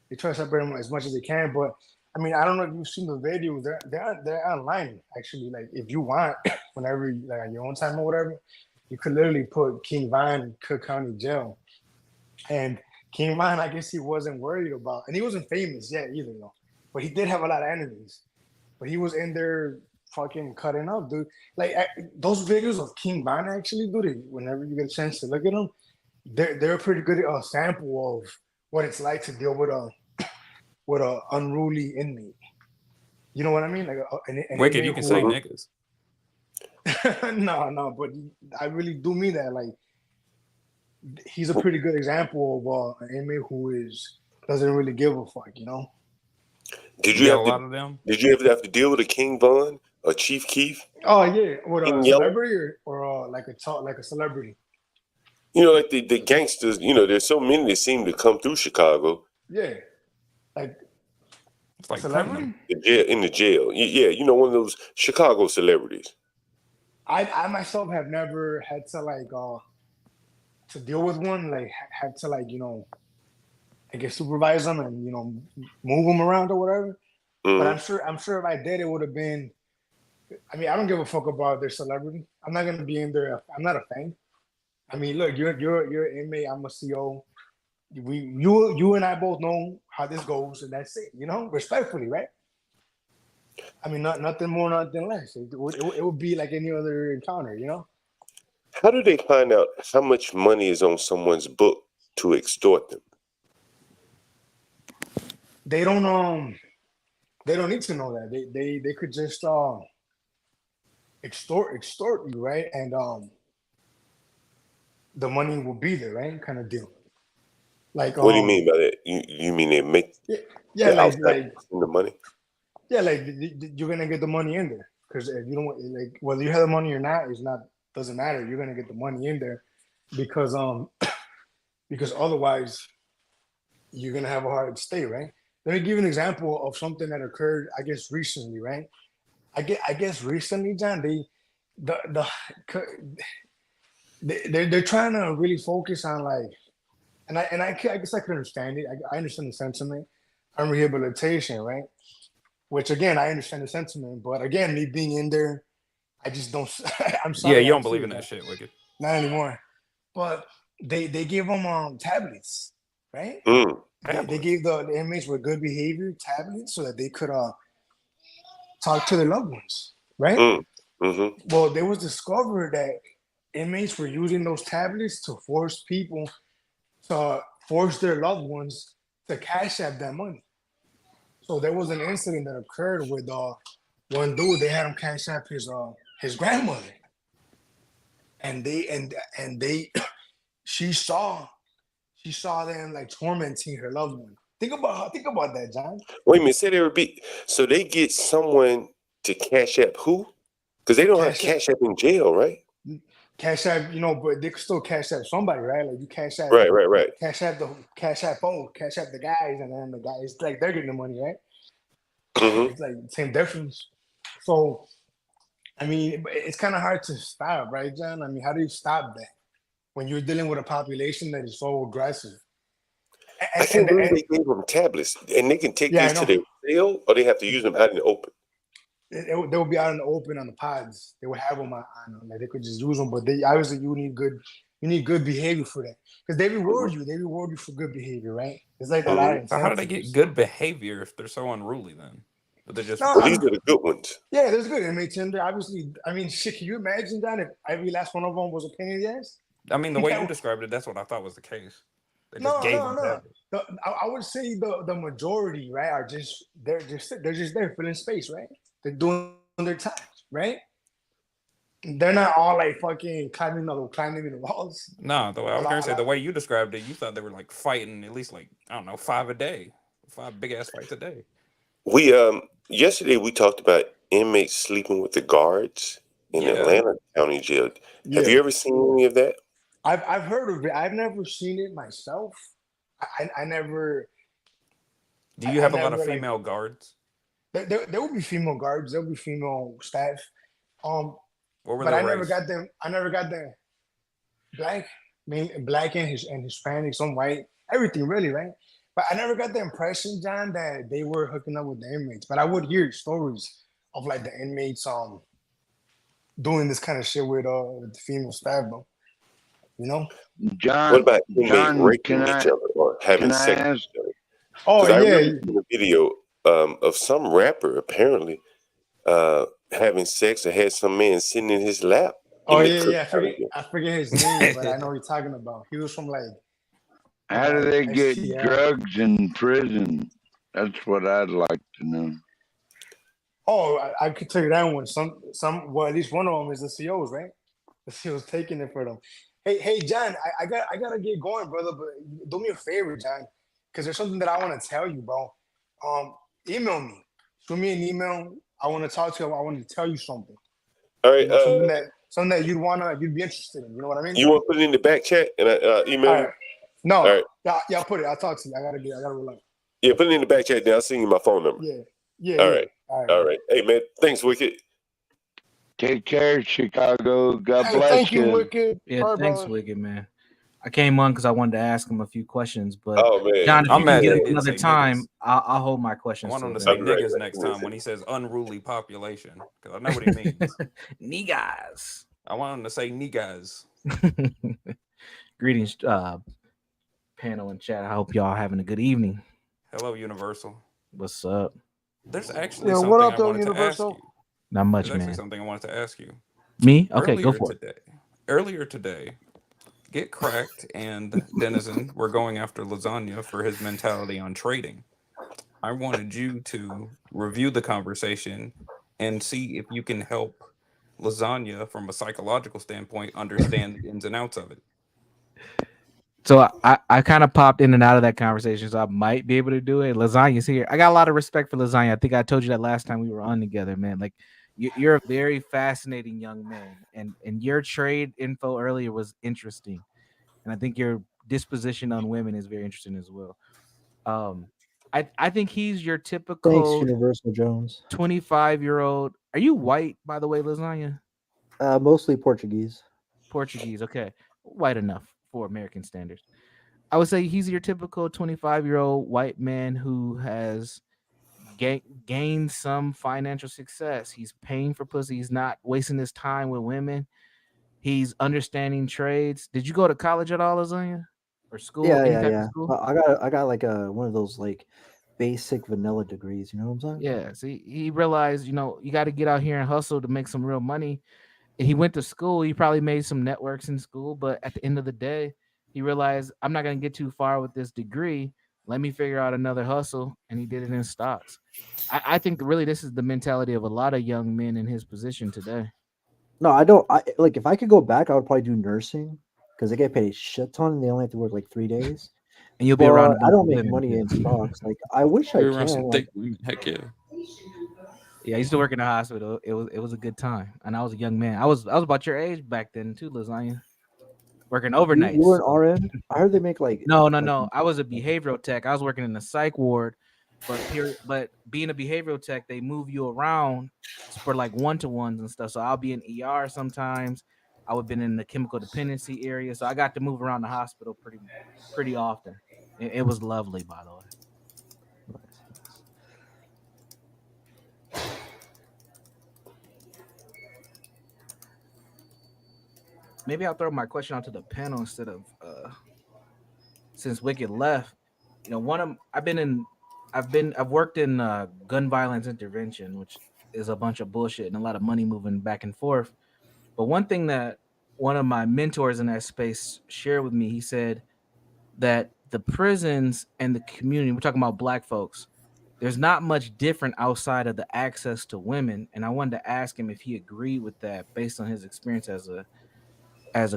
They try to separate them as much as they can, but I mean, I don't know if you've seen the videos. They're online actually. Like if you want, whenever like on your own time or whatever, you could literally put King Von in Cook County Jail. And King Von, I guess he wasn't worried about, and he wasn't famous yet either, though. But he did have a lot of enemies. But he was in there fucking cutting up, dude. Like those videos of King Von actually, dude. Whenever you get a chance to look at them, they're a pretty good sample of what it's like to deal with a unruly inmate. You know what I mean? Like an Wicked, you can say niggas. No, but I really do mean that. Like, he's a pretty good example of an inmate who doesn't really give a fuck. You know? Did you have a lot of them? Did you ever have to deal with a King Von or Chief Keef? Oh yeah, with a celebrity or like a celebrity. You know, like the gangsters. You know, there's so many that seem to come through Chicago. Yeah. Like it's like celebrity? In the jail. Yeah, you know, one of those Chicago celebrities. I myself have never had to like to deal with one, like had to like, you know, I guess supervise them and, you know, move them around or whatever. But I'm sure if I did, it would have been. I mean, I don't give a fuck about their celebrity. I'm not gonna be in there. I'm not a fan. I mean, look, you're an inmate. I'm a CO. You and I both know how this goes, and that's it. You know, respectfully, right? I mean, nothing more, nothing less. It would be like any other encounter, you know. How do they find out how much money is on someone's book to extort them? They don't need to know that. They could just extort you, right? And the money will be there, right? Kind of deal. Like what do you mean by that? You mean they make like the money? Yeah, like you're gonna get the money in there because if you don't like whether you have the money or not, doesn't matter. You're gonna get the money in there because because otherwise you're gonna have a hard stay, right? Let me give you an example of something that occurred, I guess, recently, right? I guess recently, John, they're trying to really focus on like, and I guess I could understand it. I understand the sentiment on rehabilitation, right? Which again, I understand the sentiment, but again, me being in there, I just don't. I'm sorry. Yeah, you don't believe in that shit, Wicked. Not anymore. But they give them tablets, right? They gave the inmates with good behavior tablets so that they could talk to their loved ones, right? Well, there was discovered that inmates were using those tablets to force people to force their loved ones to cash out that money. So there was an incident that occurred with one dude. They had him cash out his grandmother, and she saw them like tormenting her loved one. Think about that, John. Wait a minute, say they repeat. So they get someone to cash app who? Because they don't have cash app in jail, right? Cash app, you know, but they could still cash app somebody, right? Like you cash app, right. Cash app the guys, and then the guys like they're getting the money, right? It's like the same difference. So, I mean, it's kind of hard to stop, right, John? I mean, how do you stop that when you're dealing with a population that is so aggressive? I can't believe they gave them tablets, and they can take these to their cell, or they have to use them out in the open. They would be out in the open on the pods. They would have them on like they could just use them, but they obviously you need good behavior for that because they reward you. They reward you for good behavior, right? It's like a lot of So how do they get good behavior if they're so unruly then? But they're just these are the good ones. Yeah, there's good inmates in there. Obviously, I mean, shit. Can you imagine that if every last one of them was a pain in the ass? I mean, the way you described it, that's what I thought was the case. They just gave them I would say the majority, right, are they're just there filling space, right? They're doing their time, right? They're not all like fucking climbing the walls. No, I was gonna say the way you described it, you thought they were like fighting at least like I don't know 5 big ass fights a day. We yesterday we talked about inmates sleeping with the guards in Atlanta County Jail. Have you ever seen any of that? I've heard of it. I've never seen it myself. I never. Do you have a lot of female guards? There will be female guards. There will be female staff. But I never got them. I never got them. Black and Hispanic, some white, everything really, right? But I never got the impression, John, that they were hooking up with the inmates. But I would hear stories of like the inmates doing this kind of shit with the female staff, though. You know, John. What about inmates raping each other or having sex with each other? Oh yeah, I remember a video of some rapper apparently having sex or had some man sitting in his lap. Oh yeah. I forget his name, but I know what you're talking about. He was from like. How do they get drugs in prison? That's what I'd like to know. Oh, I could tell you that one. Well, at least one of them is the COs, right? The COs taking it for them. Hey, John, I gotta get going, brother. But do me a favor, John, because there's something that I want to tell you, bro. Email me. Shoot me an email. I want to talk to you. I want to tell you something. All right. Something that you'd be interested in. You know what I mean? You want to put it in the back chat and email you? No. All right. Yeah, I'll put it. I'll talk to you. I gotta relax. Yeah, put it in the back chat. Then I'll send you my phone number. Yeah. All right. Hey, man. Thanks, Wicked. Take care, Chicago. God Hey, bless thank you, you. Wicked. Yeah, Bye, thanks, brother. Wicked, man. I came on because I wanted to ask him a few questions, but Oh man, John, if I'm you can mad get they up didn't another say time, niggas. I'll hold my I questions. want him to till say then. right, niggas next time when he says unruly population, because I know what he means. Niggas. I want him to say niggas. Greetings, panel and chat. I hope y'all having a good evening. Hello, Universal. What's up? There's actually Yo, something what up, I though, wanted to ask Universal? you. Not much, There's actually man. something I wanted to ask you. Me? Okay, go for it. Earlier today, Get Cracked and Denizen were going after Lasagna for his mentality on trading. I wanted you to review the conversation and see if you can help Lasagna from a psychological standpoint understand the ins and outs of it. So I kind of popped in and out of that conversation, so I might be able to do it. Lasagna's here. I got a lot of respect for Lasagna. I think I told you that last time we were on together, man. Like you're a very fascinating young man, and your trade info earlier was interesting, and I think your disposition on women is very interesting as well. I think he's your typical Thanks, Universal Jones. 25-year-old. Are you white, by the way, Lasagna? Mostly Portuguese. Portuguese, okay, white enough for American standards. I would say he's your typical 25-year-old white man who has gained some financial success. He's paying for pussy. He's not wasting his time with women. He's understanding trades. Did you go to college at all, Lasagna? Or school? Yeah, Any yeah, type yeah. of school? I got like one of those like basic vanilla degrees. You know what I'm saying? Yeah. See, he realized, you got to get out here and hustle to make some real money. And he went to school. He probably made some networks in school, but at the end of the day, he realized I'm not going to get too far with this degree. Let me figure out another hustle, and he did it in stocks. I think really this is the mentality of a lot of young men in his position today. No, I don't. Like if I could go back, I would probably do nursing because they get paid a shit ton and they only have to work like 3 days. And you'll be around a bunch I don't of make women, money too. in stocks. Like I wish I around some can. thick women. Heck yeah. Yeah, I used to work in the hospital. It was a good time, and I was a young man. I was about your age back then too, Lasagna. Working overnight. You were an RN? I heard they make like no. I was a behavioral tech. I was working in the psych ward, but being a behavioral tech, they move you around for like one-to-ones and stuff. So I'll be in ER sometimes. I would have been in the chemical dependency area, so I got to move around the hospital pretty often. It was lovely, by the way. Maybe I'll throw my question onto the panel instead of since Wicked left. I've worked in gun violence intervention, which is a bunch of bullshit and a lot of money moving back and forth. But one thing that one of my mentors in that space shared with me, he said that the prisons and the community, we're talking about black folks, there's not much different outside of the access to women. And I wanted to ask him if he agreed with that based on his experience as a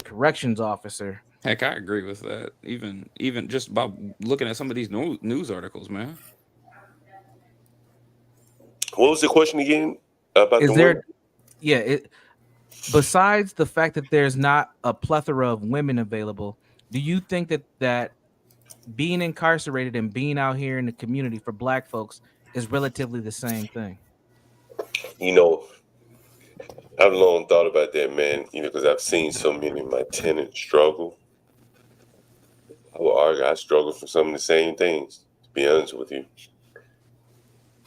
corrections officer. Heck, I agree with that. Even just by looking at some of these news articles, man. What was the question again about Is the there? women? Yeah. Besides the fact that there's not a plethora of women available, do you think that being incarcerated and being out here in the community for black folks is relatively the same thing? I've long thought about that, man, because I've seen so many of my tenants struggle. I will argue I struggle for some of the same things, to be honest with you.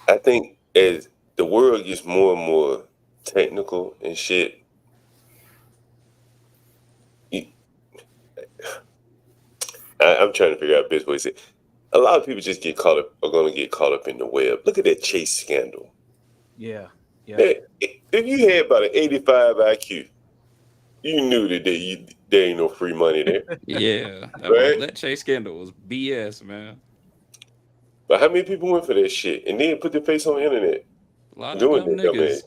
I think as the world gets more and more technical and shit, I'm trying to figure out the best way to say it. A lot of people just are going to get caught up in the web. Look at that Chase scandal. Yeah. Man, if you had about an 85 IQ, you knew that there ain't no free money there. Yeah. Right? That Chase scandal was BS, man. But how many people went for that shit and then put their face on the internet? A lot of dumb niggas.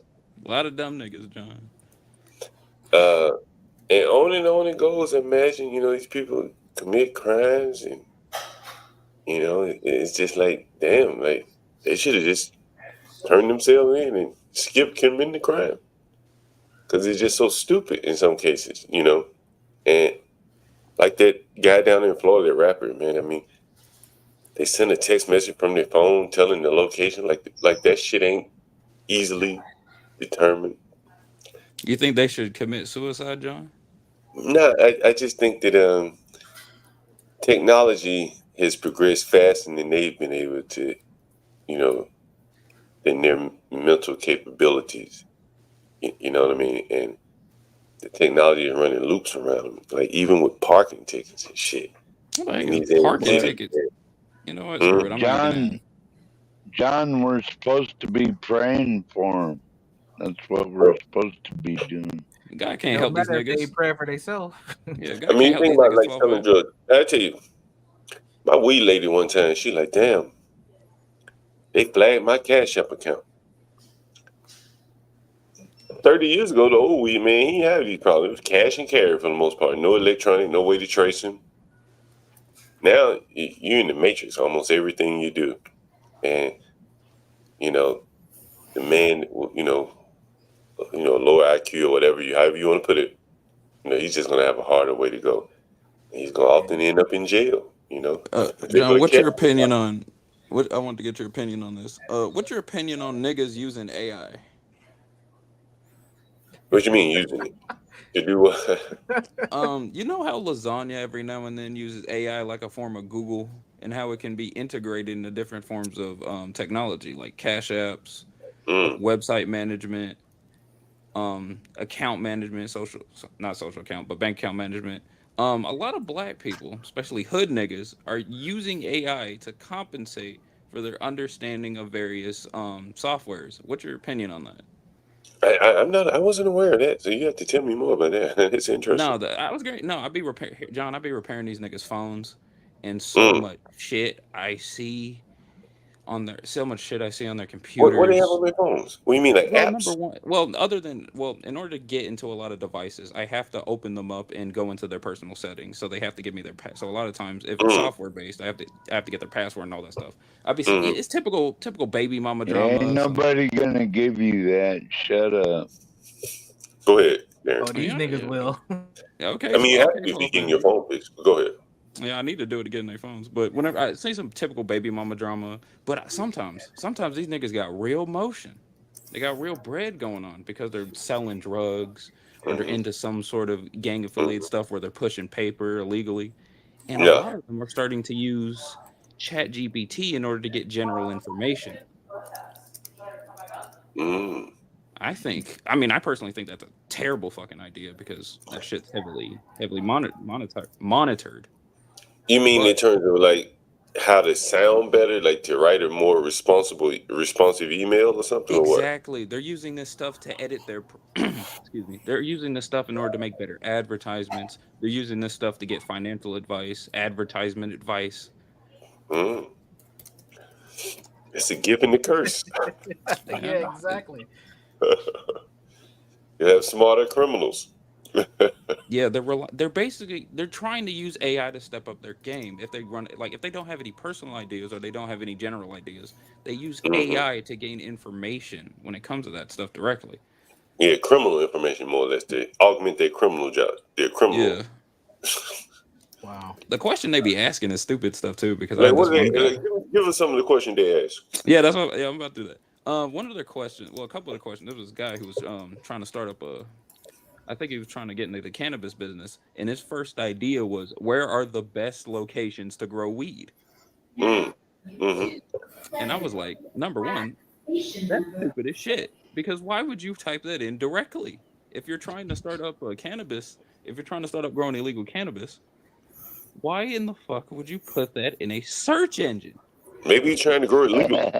A lot of dumb niggas, John. And on it goes. Imagine, these people commit crimes and, it's just like, damn, like they should have just turned themselves in and skipped committing the crime. Because it's just so stupid in some cases, And like that guy down in Florida, that rapper, man, I mean, they send a text message from their phone telling the location. Like that shit ain't easily determined. You think they should commit suicide, John? No, I just think that technology has progressed faster than they've been able to, than their mental capabilities. You know what I mean? And the technology is running loops around them, like even with parking tickets and shit. Parking tickets. You know what? Screw it. I'm not gonna. John, we're supposed to be praying for him. That's what we're supposed to be doing. God can't help these niggas. They pray for themselves. Yeah, God can't help think these about niggas. like selling drugs. I tell you, my weed lady one time, she like, damn, they flagged my Cash App account. 30 years ago, the old weed man, he had these problems. It was cash and carry for the most part. No electronic, no way to trace him. Now you're in the matrix, almost everything you do, and the man, lower IQ or whatever however you want to put it, he's just gonna have a harder way to go. And he's gonna often end up in jail. John, what's your opinion on? What I want to get your opinion on this. What's your opinion on niggas using AI? What you mean using it? To do what? You know how lasagna every now and then uses AI like a form of Google, and how it can be integrated into different forms of technology, like cash apps, website management, account management, not social account, but bank account management. A lot of black people, especially hood niggas, are using AI to compensate for their understanding of various softwares. What's your opinion on that? I wasn't aware of that, so you have to tell me more about that. It's interesting. No, I was great. No, I'd be repairing these niggas' phones, and so much shit I see on their computers. What do they have on their phones? What do you mean, like apps? Number one, in order to get into a lot of devices, I have to open them up and go into their personal settings. So they have to give me their so a lot of times, if it's software based, I have to get their password and all that stuff. It's typical baby mama drama. Ain't nobody gonna give you that. Shut up. Go ahead, Darren. Oh, these niggas will. Okay. I mean, you have to be getting your phone fixed. Go ahead. Yeah, I need to do it to get in their phones. But whenever I see some typical baby mama drama, but sometimes these niggas got real motion. They got real bread going on because they're selling drugs or they're into some sort of gang affiliated stuff where they're pushing paper illegally. And a lot of them are starting to use ChatGPT in order to get general information. I personally think that's a terrible fucking idea because that shit's heavily monitored. You mean in terms of like how to sound better, like to write a more responsive email or something? Exactly. Or what? They're using this stuff to edit their excuse me. They're using this stuff in order to make better advertisements. They're using this stuff to get financial advice, advertisement advice. It's a gift and a curse. Yeah, exactly. You have smarter criminals. Yeah, they're trying to use AI to step up their game. If they don't have any personal ideas or they don't have any general ideas, they use AI to gain information when it comes to that stuff directly. Yeah, criminal information more or less to augment their criminal job. Their criminal. Yeah. Wow. The question they be asking is stupid stuff too, because give us some of the questions they ask. Yeah, that's what. Yeah, I'm about to do that. One of their questions. Well, a couple of the questions. There was a guy who was trying to start up I think he was trying to get into the cannabis business, and his first idea was, where are the best locations to grow weed? And I was like, number one, that's stupid as shit. Because why would you type that in directly? If you're trying to start up growing illegal cannabis, why in the fuck would you put that in a search engine? Maybe he's trying to grow it legally.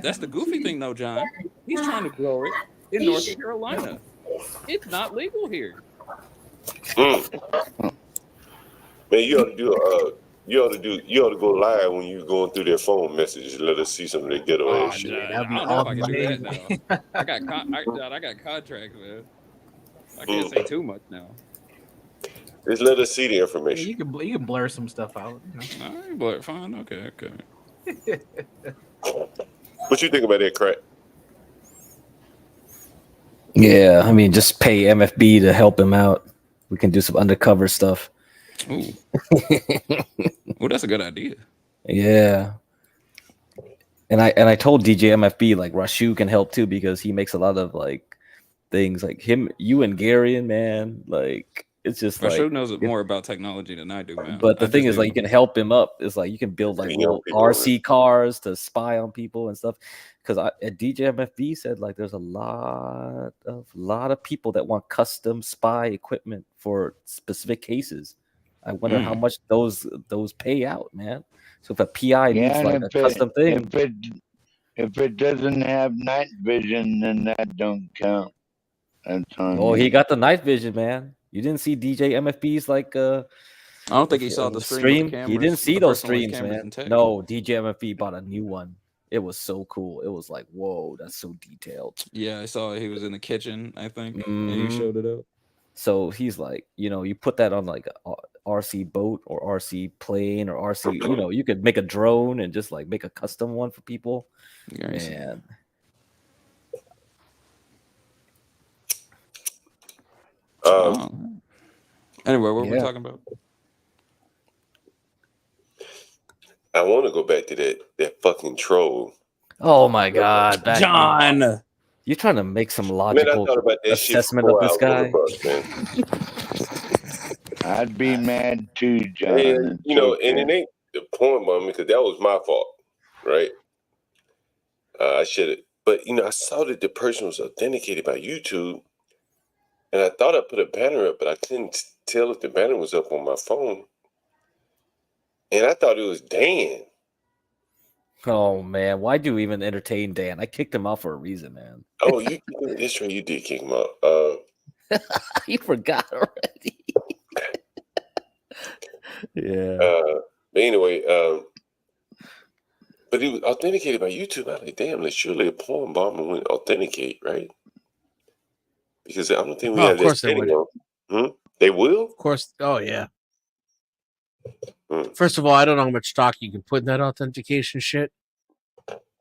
That's the goofy thing, though, John. He's trying to grow it in North Carolina. It's not legal here. Man, you ought to go live when you're going through their phone messages. Let us see some of their ghetto ass shit. I don't know if I can do that now. I got contracts, man. I can't say too much now. Just let us see the information. Yeah, you can blur some stuff out. All right, blur. Fine. Okay. What you think about that, Crack? Yeah, I mean, just pay MFB to help him out. We can do some undercover stuff. Ooh. Well, that's a good idea. Yeah. And I told DJ MFB like Rashu can help too because he makes a lot of like things like him, you and Garion, man. Like it's just Rashu like knows more about technology than I do, man. But the thing is, like, you can help him up. It's like you can build like little RC cars to spy on people and stuff. Because at DJ MFB said like there's a lot of people that want custom spy equipment for specific cases. I wonder how much those pay out, man. So if a PI needs like a custom thing, if it doesn't have night vision, then that don't count. He got the night vision, man. You didn't see DJ MFB's like I don't think he saw the stream. He didn't see those streams, man. No, DJ MFB bought a new one. It was so cool. It was like, whoa, that's so detailed. Yeah, I saw he was in the kitchen, I think, and he showed it up. So he's like, you put that on like a RC boat or RC plane or RC, you could make a drone and just like make a custom one for people. Man. Anyway, what were we talking about? I want to go back to that fucking troll. Oh my God, John! You're trying to make some logical assessment of this guy. I'd be mad too, John. And, and it ain't the point, Mom, because that was my fault, right? I should have, but I saw that the person was authenticated by YouTube, and I thought I put a banner up, but I couldn't tell if the banner was up on my phone, and I thought it was Dan. Oh man, why'd you even entertain Dan? I kicked him out for a reason, man. Oh, that's right, you did kick him out. You forgot already. Yeah. But anyway, but he was authenticated by YouTube. I was like, damn, surely a porn bomber wouldn't authenticate, right? Because I don't think we have that setting on. They will? Of course. Oh, yeah. First of all, I don't know how much stock you can put in that authentication shit.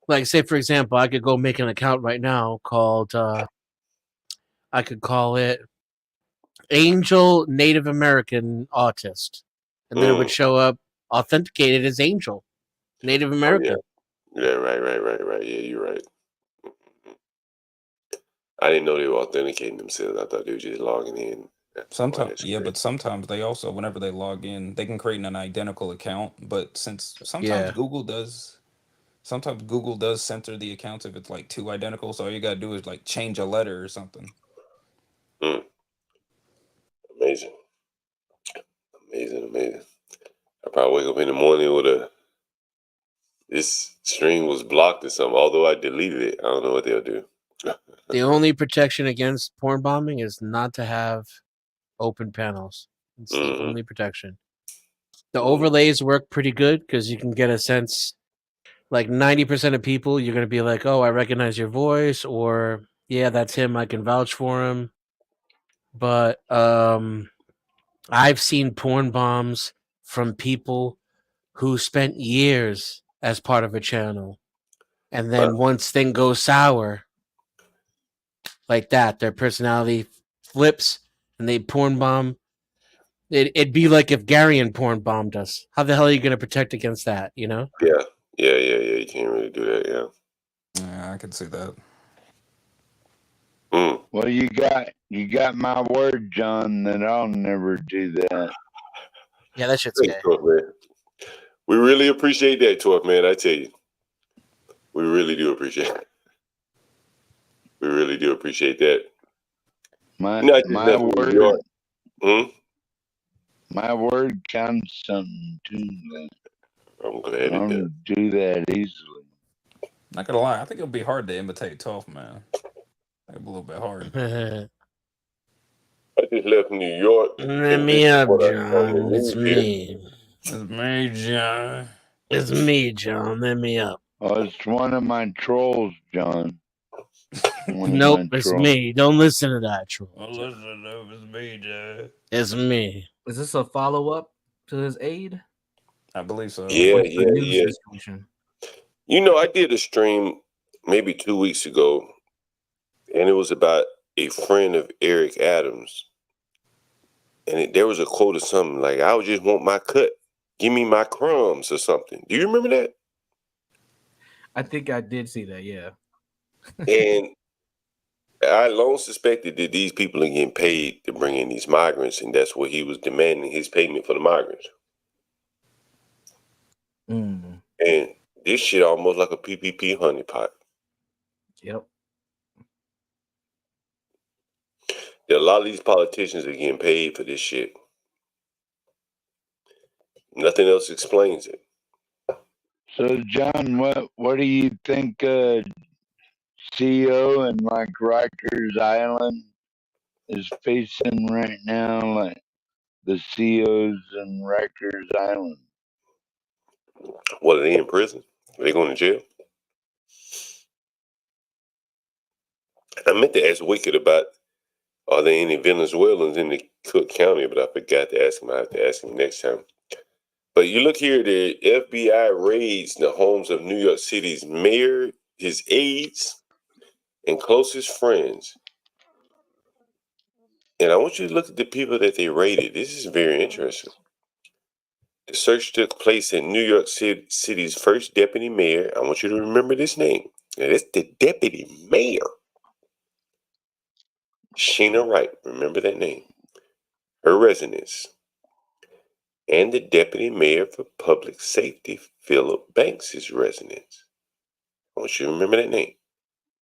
Like, say, for example, I could go make an account right now called, I could call it Angel Native American Autist. And then it would show up authenticated as Angel Native American. Oh, yeah, right. Yeah, you're right. I didn't know they were authenticating themselves. I thought they were just logging in. Sometimes, but sometimes they also, whenever they log in, they can create an identical account. But since sometimes Google does censor the accounts if it's like too identical. So all you gotta do is like change a letter or something. Amazing. I probably wake up in the morning with this stream was blocked or something. Although I deleted it, I don't know what they'll do. The only protection against porn bombing is not to have open panels. It's the only protection. The overlays work pretty good because you can get a sense. Like 90% of people, you're going to be like, oh, I recognize your voice, or yeah, that's him. I can vouch for him. But I've seen porn bombs from people who spent years as part of a channel. And then once things go sour like that, their personality flips and they porn bomb. It'd be like if Garion porn bombed us. How the hell are you going to protect against that, Yeah. You can't really do that, Yeah, I can see that. Well, you got my word, John, that I'll never do that. Yeah, that shit's gay. We really appreciate that, Torp, man. I tell you. We really do appreciate it. We really do appreciate that. My word. My word counts something too. I'm glad it does. Do that easily. Not gonna lie, I think it'll be hard to imitate Toph, man. It's a little bit hard. I just left New York. Let me up, John. It's me. It's me, John. It's me, John. Let me up. Oh, it's one of my trolls, John. Nope, it's me. Don't listen to that troll. Listen to it. It's me, John. It's me. Is this a follow-up to his aid? I believe so. Yeah. I did a stream maybe 2 weeks ago, and it was about a friend of Eric Adams. and there was a quote or something like, "I would just want my cut. Give me my crumbs," or something. Do you remember that? I think I did see that. Yeah. And I long suspected that these people are getting paid to bring in these migrants, and that's what he was demanding, his payment for the migrants. Mm. And this shit almost like a PPP honeypot. Yep. A lot of these politicians are getting paid for this shit. Nothing else explains it. So, John, what do you think CEO in like Rikers Island is facing right now? Like the CEOs in Rikers Island. What, are they in prison? Are they going to jail? I meant to ask Wicked about, are there any Venezuelans in the Cook County, but I forgot to ask him. I have to ask him next time. But you look here, the FBI raids the homes of New York City's mayor, his aides, and closest friends. And I want you to look at the people that they raided. This is very interesting. The search took place in New York City's first deputy mayor. I want you to remember this name. Now, that's the deputy mayor. Sheena Wright. Remember that name. Her residence. And the deputy mayor for public safety, Philip Banks' residence. I want you to remember that name.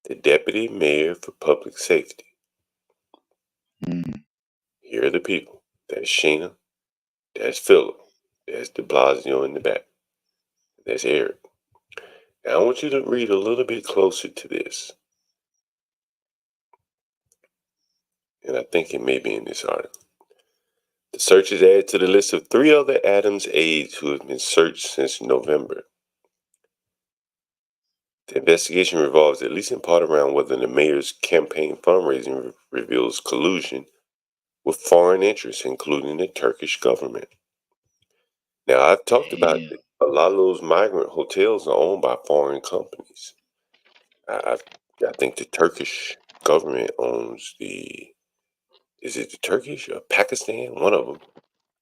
The deputy mayor for public safety. Here are the people. That's Sheena. That's Philip. That's de Blasio in the back. That's Eric. Now I want you to read a little bit closer to this. And I think it may be in this article. The search is added to the list of 3 other Adams aides who have been searched since November. The investigation revolves at least in part around whether the mayor's campaign fundraising reveals collusion with foreign interests, including the Turkish government. Now, I've talked about a lot of those migrant hotels are owned by foreign companies. I think the Turkish government owns is it the Turkish or Pakistan? One of them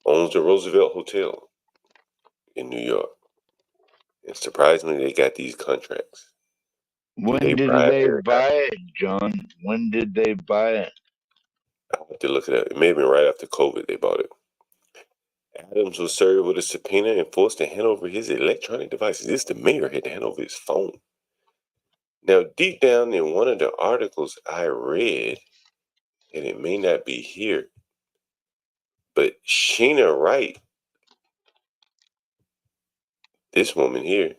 owns the Roosevelt Hotel in New York. And surprisingly, they got these contracts. When did they buy it, John? When did they buy it? I have to look it up. It may have been right after COVID they bought it. Adams was served with a subpoena and forced to hand over his electronic devices. This the mayor had to hand over his phone. Now, deep down in one of the articles I read, and it may not be here, but Sheena Wright, this woman here,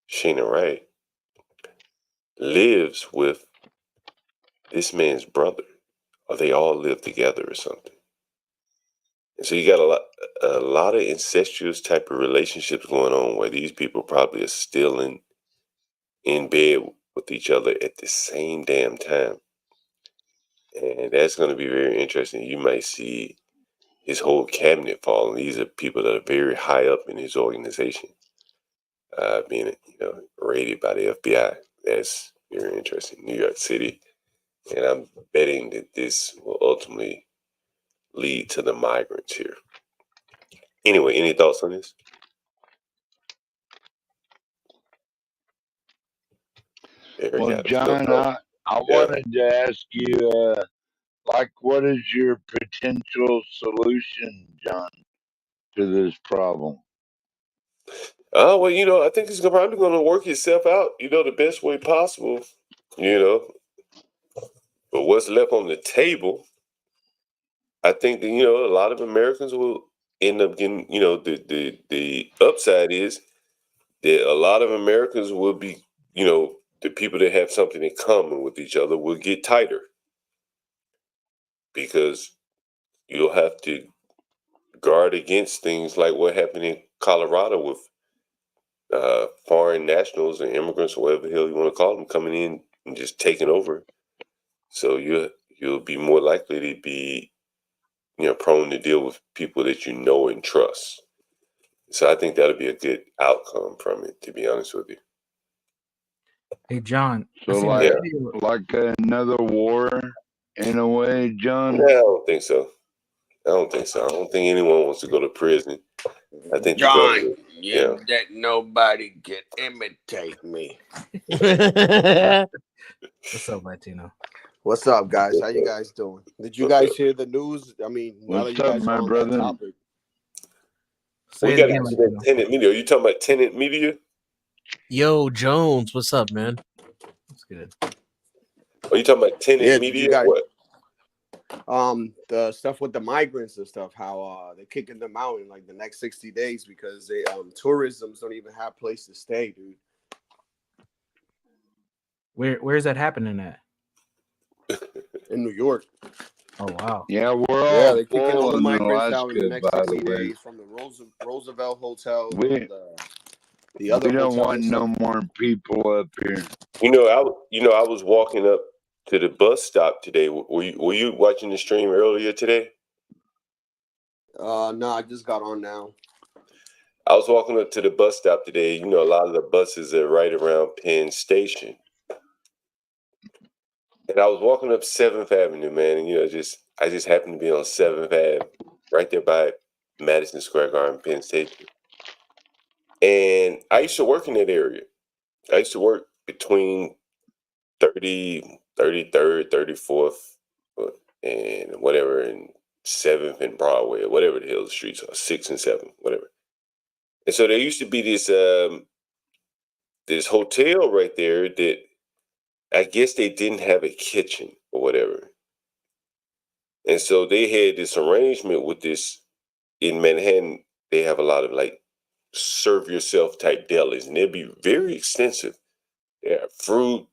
Sheena Wright, lives with this man's brother, or they all live together or something. And so you got a lot of incestuous type of relationships going on where these people probably are still in bed with each other at the same damn time. And that's going to be very interesting. You might see his whole cabinet fall. And these are people that are very high up in his organization, being raided by the FBI. That's very interesting. New York City. And I'm betting that this will ultimately lead to the migrants here. Anyway, any thoughts on this? Well, John, I wanted to ask you, what is your potential solution, John, to this problem? Oh, well, I think it's probably going to work itself out, the best way possible, But what's left on the table, I think that, a lot of Americans will end up getting, the upside is that a lot of Americans will be, the people that have something in common with each other will get tighter because you'll have to guard against things like what happened in Colorado with foreign nationals and immigrants, or whatever the hell you want to call them, coming in and just taking over. So you'll be more likely to be, prone to deal with people that you know and trust. So I think that'll be a good outcome from it, to be honest with you. Hey, John. So like another war in a way, John? No, I don't think so. I don't think so. I don't think anyone wants to go to prison. I think John, that nobody can imitate me. What's up, Latino? What's up, guys? How you guys doing? Did you guys hear the news? I mean, now that you guys are on that topic. We got to that tenant media. Are you talking about tenant media? Yo, Jones, what's up, man? That's good. Are you talking about tenant media? Guys, what? The stuff with the migrants and stuff, how they're kicking them out in like the next 60 days because they tourisms don't even have place to stay, dude. Where is that happening at? In New York. Oh wow. Yeah, we're all they're kicking all the migrants out in the next by 60 the way. days from the Roosevelt Hotel. We don't want no more people up here. I was walking up to the bus stop today. Were you watching the stream earlier today? No, I just got on now. I was walking up to the bus stop today. A lot of the buses are right around Penn Station. And I was walking up 7th Avenue, man, and I just happened to be on 7th Ave, right there by Madison Square Garden, Penn Station. And I used to work in that area. I used to work between 33rd, 34th, and whatever, and 7th and Broadway, or whatever the hell the streets are, 6th and 7th, whatever. And so there used to be this hotel right there that I guess they didn't have a kitchen or whatever. And so they had this arrangement with this in Manhattan. They have a lot of like serve yourself type delis, and they'd be very extensive. They have fruit,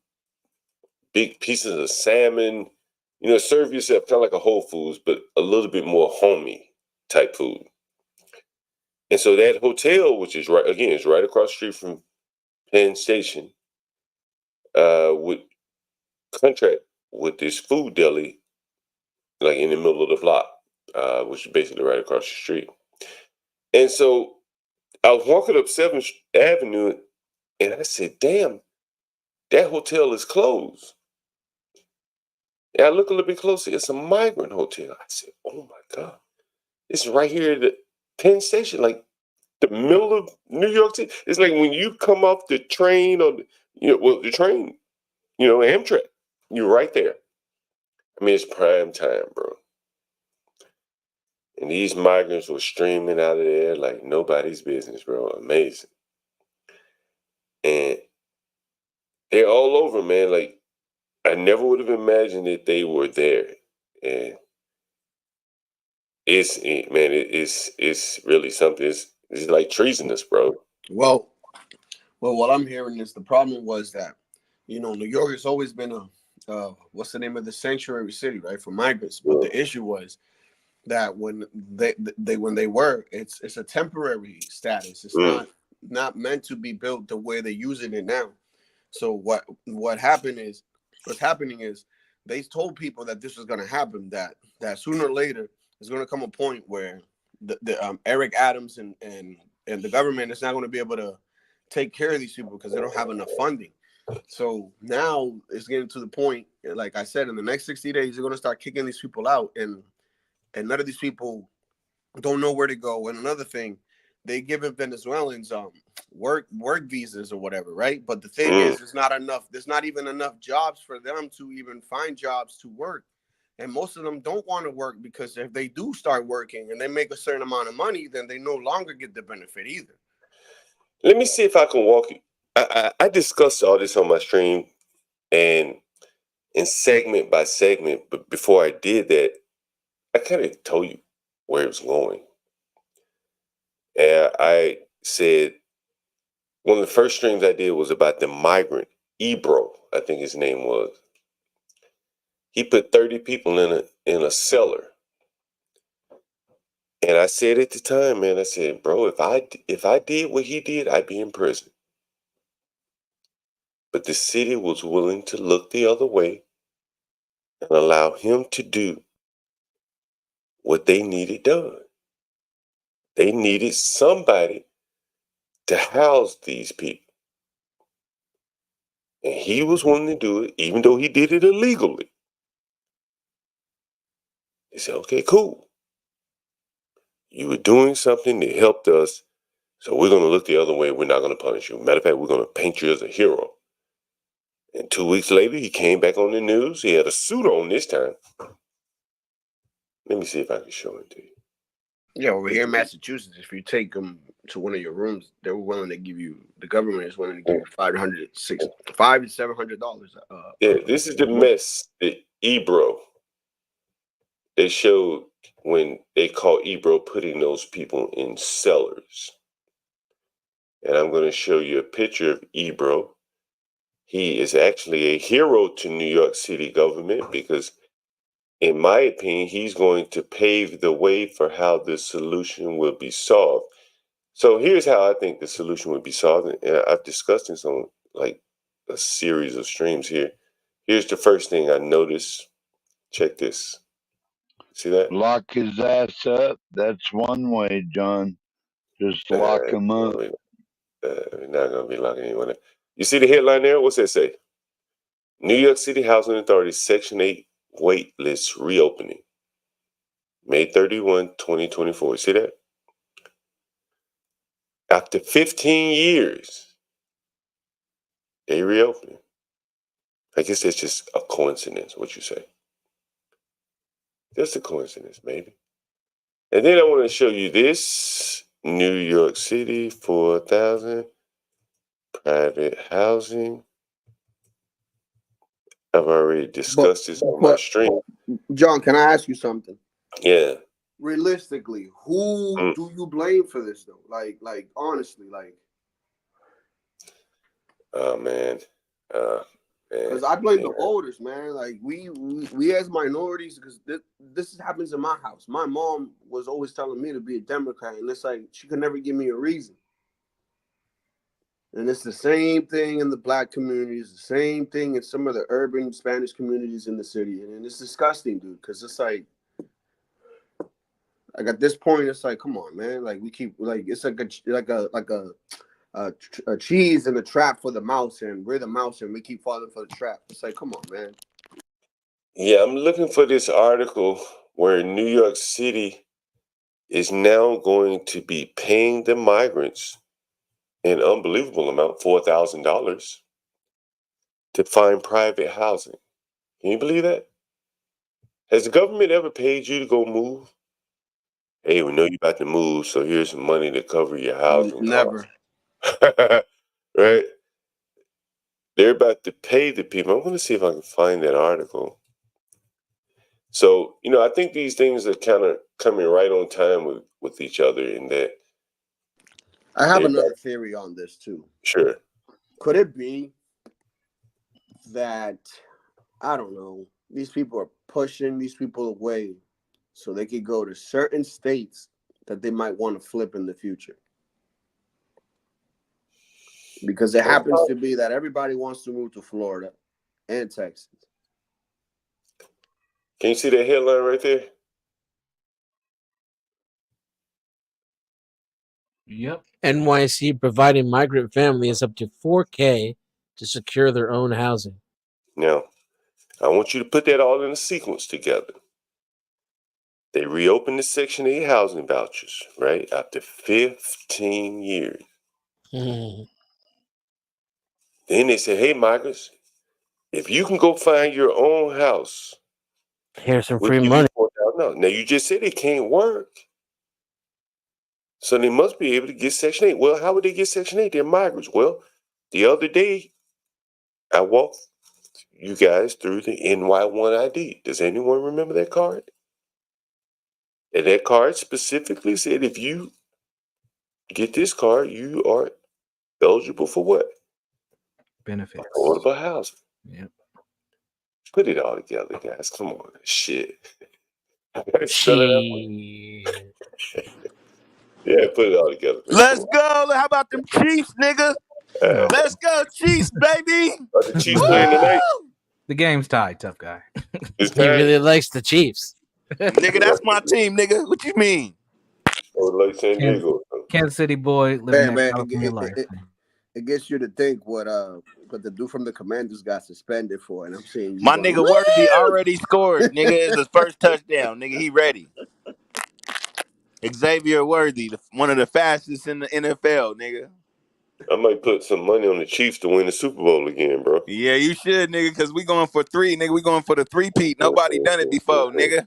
big pieces of salmon, serve yourself kind of like a Whole Foods, but a little bit more homey type food. And so that hotel, which is is right across the street from Penn Station, would contract with this food deli, like in the middle of the block, which is basically right across the street. And so I was walking up 7th Avenue, and I said, damn, that hotel is closed. And I look a little bit closer. It's a migrant hotel. I said, oh, my God. It's right here at the Penn Station, like the middle of New York City. It's like when you come off the train or, the train, Amtrak, you're right there. I mean, it's prime time, bro. And these migrants were streaming out of there like nobody's business, bro. Amazing. And they're all over, man. Like, I never would have imagined that they were there. And it's really something. It's like treasonous, bro. Well, what I'm hearing is the problem was that, New York has always been what's the name of the sanctuary city, right, for migrants. But the issue was that when they were, it's a temporary status. It's not meant to be built the way they're using it now. So what's happening is they told people that this was going to happen, that sooner or later there's going to come a point where the Eric Adams and the government is not going to be able to take care of these people because they don't have enough funding. So now it's getting to the point, like I said, in the next 60 days, they're going to start kicking these people out, and none of these people don't know where to go. And another thing, they give Venezuelans work visas or whatever, right? But the thing is, it's not enough. There's not even enough jobs for them to even find jobs to work. And most of them don't want to work because if they do start working and they make a certain amount of money, then they no longer get the benefit either. Let me see if I can walk you. I discussed all this on my stream and in segment by segment, but before I did that, I kind of told you where it was going. And I said one of the first streams I did was about the migrant, Ebro, I think his name was. He put 30 people in a cellar. And I said at the time, man, I said, bro, if I did what he did, I'd be in prison. But the city was willing to look the other way and allow him to do what they needed done. They needed somebody to house these people. And he was willing to do it, even though he did it illegally. He said, okay, cool. You were doing something that helped us, so we're going to look the other way. We're not going to punish you. Matter of fact, we're going to paint you as a hero. And 2 weeks later, he came back on the news. He had a suit on this time. Let me see if I can show it to you. Yeah, over here in Massachusetts, if you take them to one of your rooms, they're willing to give you. The government is willing to give you $500 to $700. Yeah, this is the mess that Ebro. They showed when they caught Ebro putting those people in cellars. And I'm going to show you a picture of Ebro. He is actually a hero to New York City government because, in my opinion, he's going to pave the way for how the solution will be solved. So here's how I think the solution would be solved. And I've discussed this on like a series of streams here. Here's the first thing I noticed. Check this. See that? Lock his ass up. That's one way, John. Just lock him up. We're not going to be locking anyone up. You see the headline there? What's that say? New York City Housing Authority Section 8 wait list reopening. May 31, 2024. See that? After 15 years, they reopening. I guess that's just a coincidence, what you say. Just a coincidence, maybe. And then I want to show you this. New York City, 4,000. Private housing. I've already discussed this on my stream. John, can I ask you something? Yeah. Realistically, who do you blame for this though? Like honestly, like. Oh man. Because I blame the voters, man. Like we as minorities, because this happens in my house. My mom was always telling me to be a Democrat, and it's like she could never give me a reason. And it's the same thing in the Black communities, the same thing in some of the urban Spanish communities in the city, and it's disgusting, dude. Because it's like at this point, it's like, come on, man. Like we keep it's like a cheese in a trap for the mouse, and we're the mouse, and we keep falling for the trap. It's like, come on, man. Yeah, I'm looking for this article where New York City is now going to be paying the migrants an unbelievable amount, $4,000, to find private housing. Can you believe that? Has the government ever paid you to go move? Hey, we know you're about to move, so here's some money to cover your housing. Never. Right? They're about to pay the people. I'm going to see if I can find that article. So, I think these things are kind of coming right on time with each other in that. I have another theory on this too. Sure. Could it be that, I don't know, these people are pushing these people away so they could go to certain states that they might want to flip in the future? Because it happens to be that everybody wants to move to Florida and Texas. Can you see that headline right there? Yep. NYC providing migrant families up to $4,000 to secure their own housing. Now, I want you to put that all in a sequence together. They reopened the Section 8 housing vouchers, right? After 15 years. Then they said, hey, migrants, if you can go find your own house, here's some free money. Now, you just said it can't work. So they must be able to get Section 8. Well, how would they get Section 8? They're migrants. Well, the other day, I walked you guys through the NY1 ID. Does anyone remember that card? And that card specifically said if you get this card, you are eligible for what? Benefits. Affordable housing. Yep. Put it all together, guys. Come on. Shit. Yeah, put it all together. Let's go. How about them Chiefs, nigga? Let's go, Chiefs, baby. Are the Chiefs playing tonight? The game's tied, tough guy. He really likes the Chiefs. Nigga, that's my team, nigga. What you mean? Like San Diego. Kansas City boy living that California life. It gets you to think what the dude from the Commanders got suspended for, and I'm saying my nigga Worthy already scored. Nigga, it's his first touchdown. Nigga, he ready. Xavier Worthy, one of the fastest in the NFL, nigga. I might put some money on the Chiefs to win the Super Bowl again, bro. Yeah, you should, nigga, because we going for 3, nigga. We going for the 3-peat. Nobody done it before, nigga.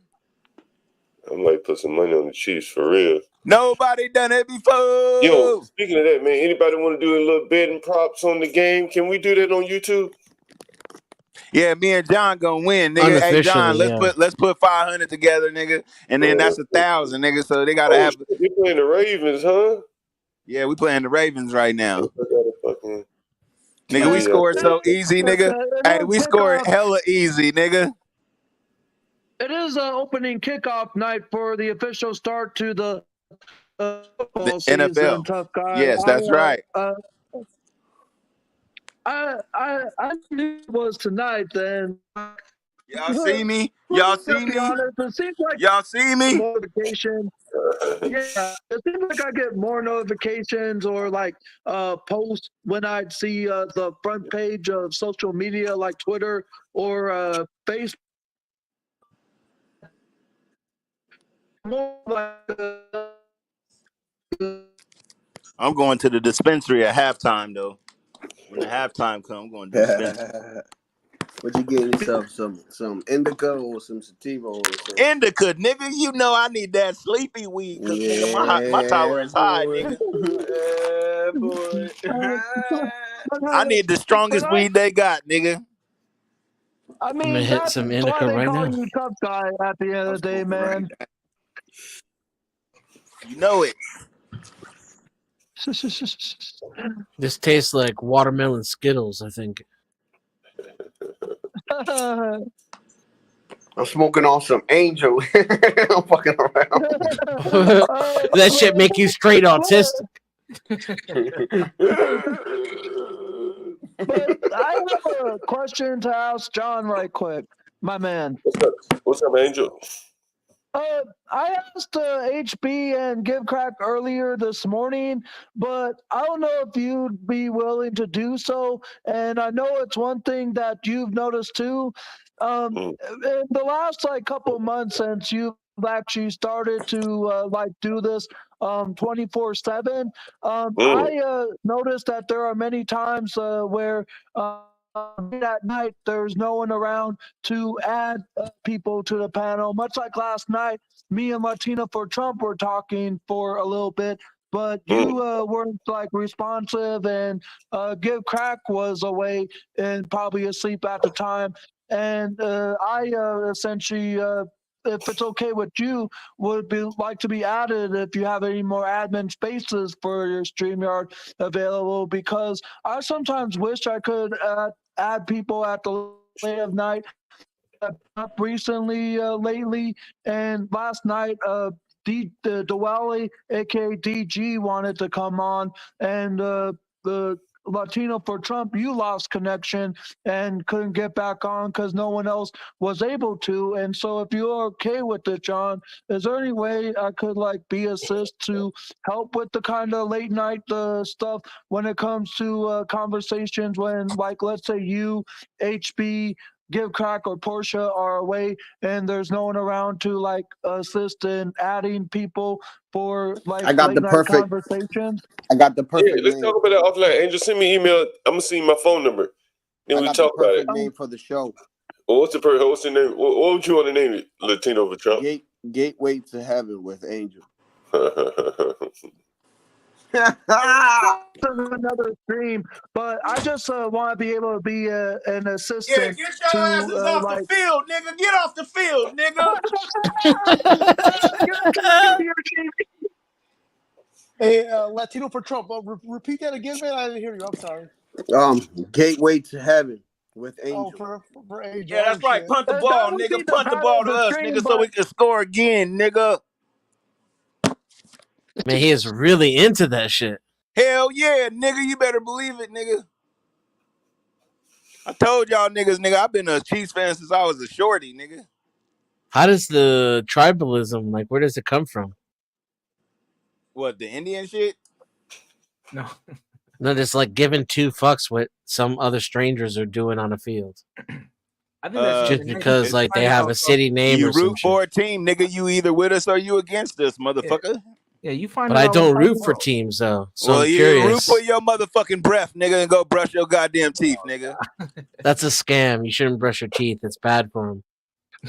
I might put some money on the Chiefs for real. Nobody done it before. Yo, speaking of that, man, anybody want to do a little betting props on the game? Can we do that on YouTube? Yeah, me and John gonna win, nigga. Hey, John, let's put 500 together, nigga, and then that's 1,000, nigga. So they gotta have. They playing the Ravens, huh? Yeah, we playing the Ravens right now. Nigga, we scored so easy, nigga. Hey, we scored hella easy, nigga. It is opening kickoff night for the official start to the football season. NFL. Tough guy. Yes, that's right. I knew it was tonight. Then y'all see me? Y'all see me? It seems like y'all see me? Notification. Yeah, it seems like I get more notifications or like posts when I see the front page of social media like Twitter or Facebook. More like, I'm going to the dispensary at halftime, though. When the halftime comes, I'm going to the dispensary. What you getting yourself? Some indica or some sativa or something? Indica, nigga. You know I need that sleepy weed because nigga, my tolerance high, nigga. I need the strongest weed they got, nigga. I mean, I'm gonna hit some indica right now. You tough guy at the end of the day, man. You know it. This tastes like watermelon Skittles, I think. I'm smoking on some Angel. I'm fucking around. That shit make you straight autistic. But I have a question to ask John right quick, my man. What's up, Angel? I asked HB and Give Crack earlier this morning, but I don't know if you'd be willing to do so. And I know it's one thing that you've noticed too. In the last couple months since you've actually started to do this 24/7, I noticed that there are many times where at night there's no one around to add people to the panel, much like last night me and Latina for Trump were talking for a little bit, but you weren't responsive, and Give Crack was away and probably asleep at the time, and I essentially if it's okay with you, would like to be added if you have any more admin spaces for your StreamYard available, because I sometimes wish I could add people at the late of night. Up recently, lately, and last night, Dwelly, aka DG, wanted to come on, and the Latino for Trump, you lost connection and couldn't get back on because no one else was able to. And so, if you're okay with it, John, is there any way I could be assist to help with the kind of late night stuff when it comes to conversations when, let's say you, HB, Give Crack, or Portia are away and there's no one around to assist in adding people for I got late the night perfect conversations? I got the perfect let's talk about that offline. Angel, send me an email. I'm gonna see my phone number. Then we talk about it. Name for the show. Well, what's the name? What would you want to name it? Latino for Trump? Gateway to Heaven with Angel. Another stream, but I just want to be able to be an assistant. Yeah, get your asses off the field, nigga. Get off the field, nigga. Hey, Latino for Trump. Repeat that again, man. I didn't hear you. I'm sorry. Gateway to Heaven with Angel. Oh, for Angel. Yeah, that's right. Punt the ball, nigga. Punt the ball to us, nigga, so we can score again, nigga. Man, he is really into that shit. Hell yeah, nigga. You better believe it, nigga. I told y'all niggas, nigga, I've been a Chiefs fan since I was a shorty, nigga. How does the tribalism, where does it come from? What, the Indian shit? No. No, just giving two fucks what some other strangers are doing on a field. I think that's just because like they have a city name you or some root for shit. a team, nigga. You either with us or you against us, motherfucker. Yeah, you find. But I don't root for teams though, so well, I'm you curious. root for your motherfucking breath, nigga, and go brush your goddamn teeth, nigga. That's a scam. You shouldn't brush your teeth. It's bad for them.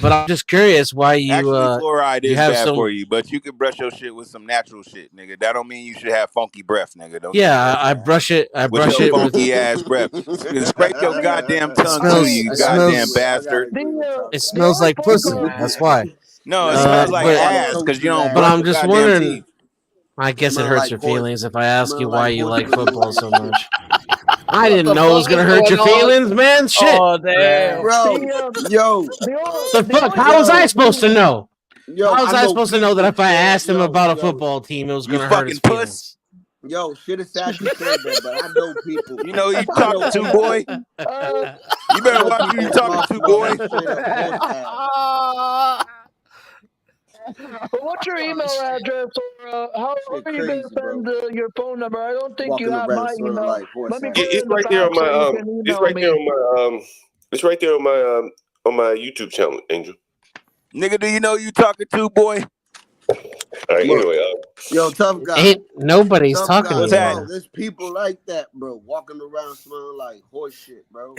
But I'm just curious why you actually fluoride you is have bad some... for you, but you can brush your shit with some natural shit, nigga. That don't mean you should have funky breath, nigga. Don't I brush it. I with brush your it funky with... ass breath. Scrape your goddamn tongue too, you it goddamn smells, bastard. It smells like pussy. That's why. No, it smells like ass because you don't brush I'm your just goddamn wondering. teeth. I guess it Smell hurts like your horse- feelings if I ask you smell why like you horse like manure. football so much. I didn't the know it was fuck gonna is hurt your going on? feelings, man. Shit. Oh damn, Bro, yo, The fuck? How was I supposed to know? yo, How was I know supposed to know that if I people asked him said- about a yo, football team, it was You gonna hurt his fucking feelings? Yo, shit is sad you said that, but I know people. You know who you talking to, boy? You better watch who you talking to, boy. What's your email address, or how are you going to send your phone number? I don't think you have my email. Let me put it It's in the right there on back so you my can it's email right me. there on my it's right there on my YouTube channel, Angel. Nigga, do you know who you talking to, boy? All right, anyway, yo, tough guy. Ain't nobody's Tough talking guy, to you. bro. There's people like that, bro, walking around smelling like horse shit, bro.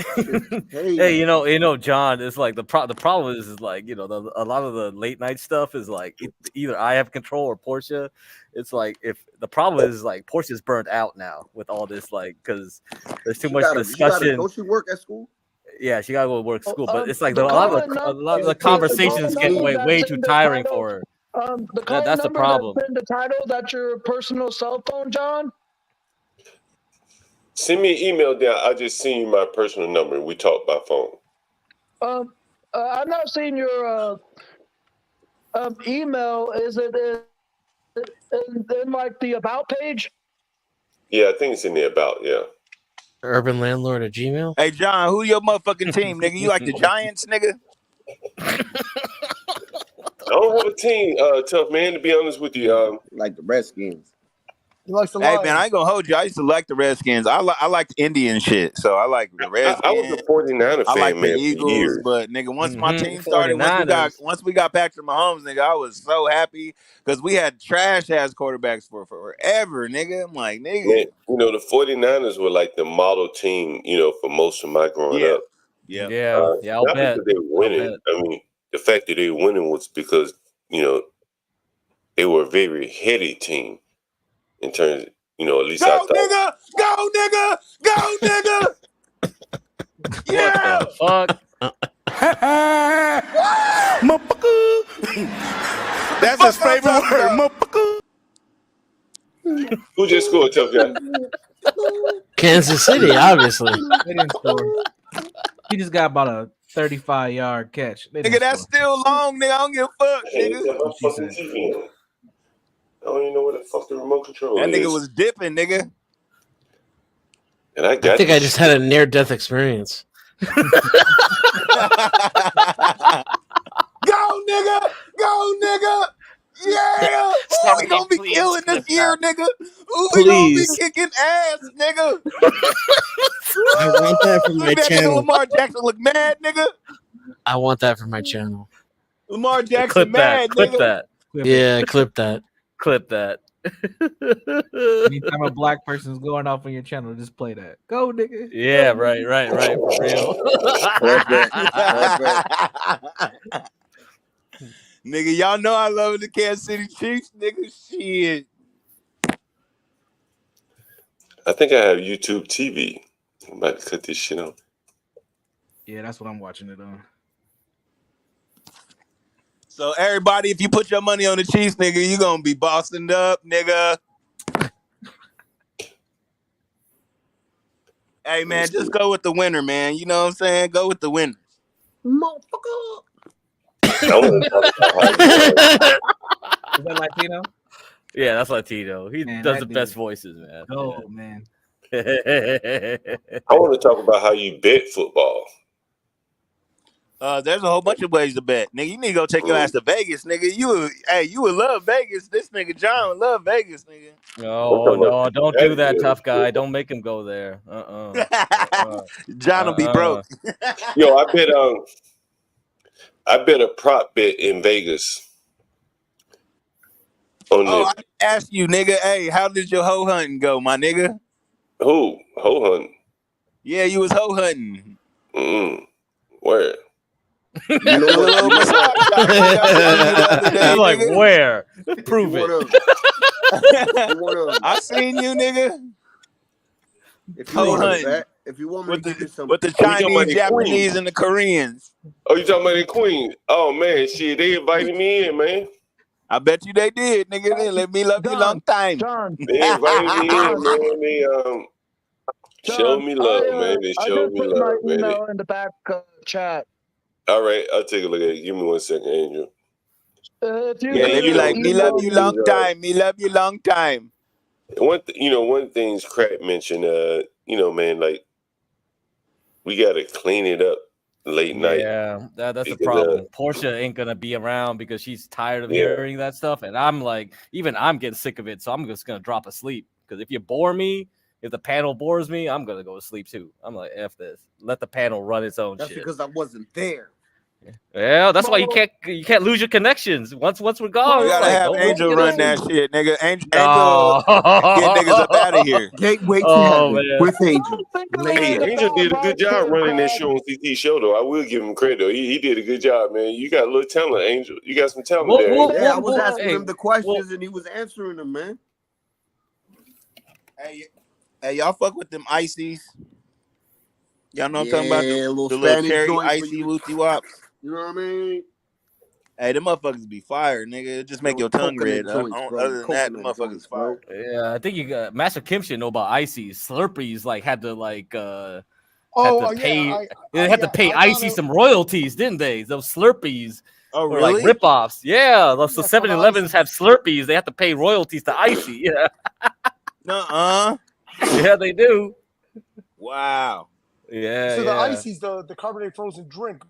Hey, you know, John. It's like the problem is like, you know, a lot of the late night stuff is like either I have control or Portia. It's like if the problem is like Portia's burnt out now with all this, like because there's too much discussion. Don't she work at school? Yeah, she gotta go to work school, but it's like a lot of the conversations get way too tiring for her. That's the problem. That's in the title. That's your personal cell phone, John. send me an email down. I just send you my personal number and we talk by phone. I'm not seeing your email. Is it in like the about page? Yeah, I think it's in there about, yeah. UrbanLandlord at Gmail. Hey, John, who your motherfucking team, nigga? You like the Giants, nigga? I don't have a team, tough man, to be honest with you. Like the Redskins. He likes the Hey, Lions. man, I ain't gonna hold you. I used to like the Redskins. I like Indian shit, so I like the Redskins. I was a 49er fan, I like the man, for Eagles, years. but nigga, once my team 49ers. started, once we got Patrick Mahomes, nigga, I was so happy because we had trash ass quarterbacks for forever, nigga. I'm like, nigga, Man, you know, the 49ers were like the model team, you know, for most of my growing up. Yeah. I'll not bet. because they were winning. I mean, the fact that they were winning was because, you know, they were a very heady team in terms of, you know, at least I thought. Go, nigga! Go, nigga! Yeah! What the fuck? That's his favorite word. Who just scored, tough guy? Kansas City, obviously. They didn't score. He just got about a 35-yard catch. Nigga, that's still long, nigga. I don't give a fuck, nigga. I don't even know what the fuck the remote control That is. nigga was dipping, nigga. And I think I just had a near-death experience. Go, nigga! Go, nigga! Yeah! Ooh, we gonna be killing this year, nigga. Ooh, we gonna be kicking ass, nigga. I want that for my Look at that nigga channel. Lamar Jackson look mad, nigga. I want that for my channel. Lamar Jackson mad, clip nigga. that. Yeah, clip that. Clip that. Anytime a black person's going off on your channel, just play that. Go, nigga. Yeah, right, for real. Nigga, y'all know I love the Kansas City Chiefs, nigga. Shit. I think I have YouTube TV. I'm about to cut this shit on. Yeah, that's what I'm watching it on. So everybody, if you put your money on the Chiefs, nigga, you gonna be bossing up, nigga. Hey man, just go with the winner, man. You know what I'm saying? Go with the winner. Motherfucker. Is that Latino? Yeah, that's Latino. He does the best voices, man. Oh man. I want to talk about how you bet football. There's a whole bunch of ways to bet, nigga. You need to go take your ass to Vegas, nigga. You would love Vegas. This nigga John would love Vegas, nigga. No, don't do that, tough guy. Don't make him go there. John will be broke. Yo, I bet a prop bet in Vegas. I asked you, nigga. Hey, how did your hoe hunting go, my nigga? Who? Hoe hunting? Yeah, you was hoe hunting. Where? You know what? Little massage shop the other day, I'm like, nigga. where? Prove it. I seen you, nigga. If you want to bet, if you want me to give you some, with the Chinese, Japanese, and the Koreans. Oh, you talking about the Queen? Oh man, shit, they invited me in, man. I bet you they did, nigga. They let me love you long time. John, they invited me in, man. They showed me love, man. They showed me love, man. Email in the back chat. All right, I'll take a look at it. Give me 1 second, Angel. They be like, me love you long time. Me love you long time. One thing's Crack mentioned. Man, like we gotta clean it up late night. Yeah, that's the problem. Portia ain't gonna be around because she's tired of hearing that stuff, and I'm like, even I'm getting sick of it, so I'm just gonna drop asleep. Because if you bore me, if the panel bores me, I'm gonna go to sleep too. I'm like, F this. Let the panel run its own shit. That's because I wasn't there. Yeah, that's why you can't lose your connections. Once we're gone, you gotta have Angel run that shit, nigga. Angel get niggas up out of here. Gateway to heaven with Angel. Hey, Angel did a good job running that show on CT Show, though. I will give him credit, though. He did a good job, man. You got a little talent, Angel. You got some talent there. Yeah, I was asking him the questions and he was answering them, man. Hey, y'all fuck with them ices? Y'all know what I'm talking about? The little cherry icy wooty wops. You know what I mean? Hey, them motherfuckers be fire, nigga. Just make your tongue red. Other than that, the motherfuckers fire. Yeah, I think you got Master Kim should know about ices. Slurpees had to pay Icy some royalties, didn't they? Those Slurpees. Oh, really? Like ripoffs. Yeah, those 7-Elevens have Slurpees. They have to pay royalties to Icy. Yeah. Yeah, they do. Wow. Yeah. So the Icy's the carbonated frozen drink.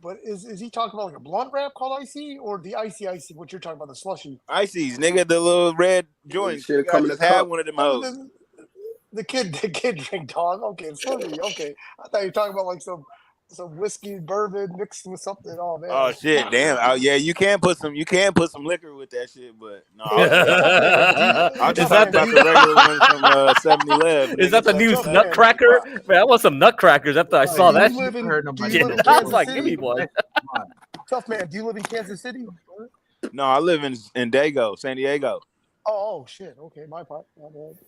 But is he talking about like a blunt wrap called Icy or the icy what you're talking about, the slushy? Icy's, nigga, the little red joints. Should come in the had cup. one of them hoes. The kid drink, dog. Okay, Slurpee. Okay, I thought you were talking about like some whiskey bourbon mixed with something. Oh man. Oh shit, damn. Oh yeah, you can put some liquor with that shit, but no. I'll just talk about the regular ones from 7-Eleven. Is that the new Nutcracker? Man, I want some Nutcrackers after I saw that. I was like, give me one. Tough man, do you live in Kansas City? No, I live in San Diego. Oh shit. Okay, my part. My bad.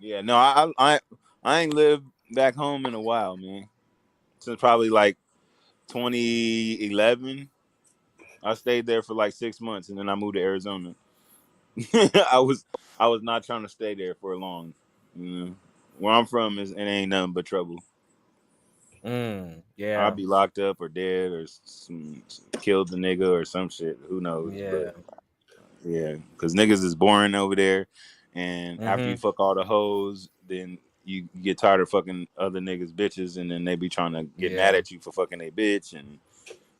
Yeah, no, I ain't lived back home in a while, man. Since probably like 2011. I stayed there for like 6 months and then I moved to Arizona. I was not trying to stay there for long. Where I'm from it ain't nothing but trouble. Yeah. I'll be locked up or dead or killed the nigga or some shit. Who knows? Yeah. But, yeah, because niggas is boring over there. And after you fuck all the hoes, then you get tired of fucking other niggas' bitches, and then they be trying to get mad at you for fucking a bitch, and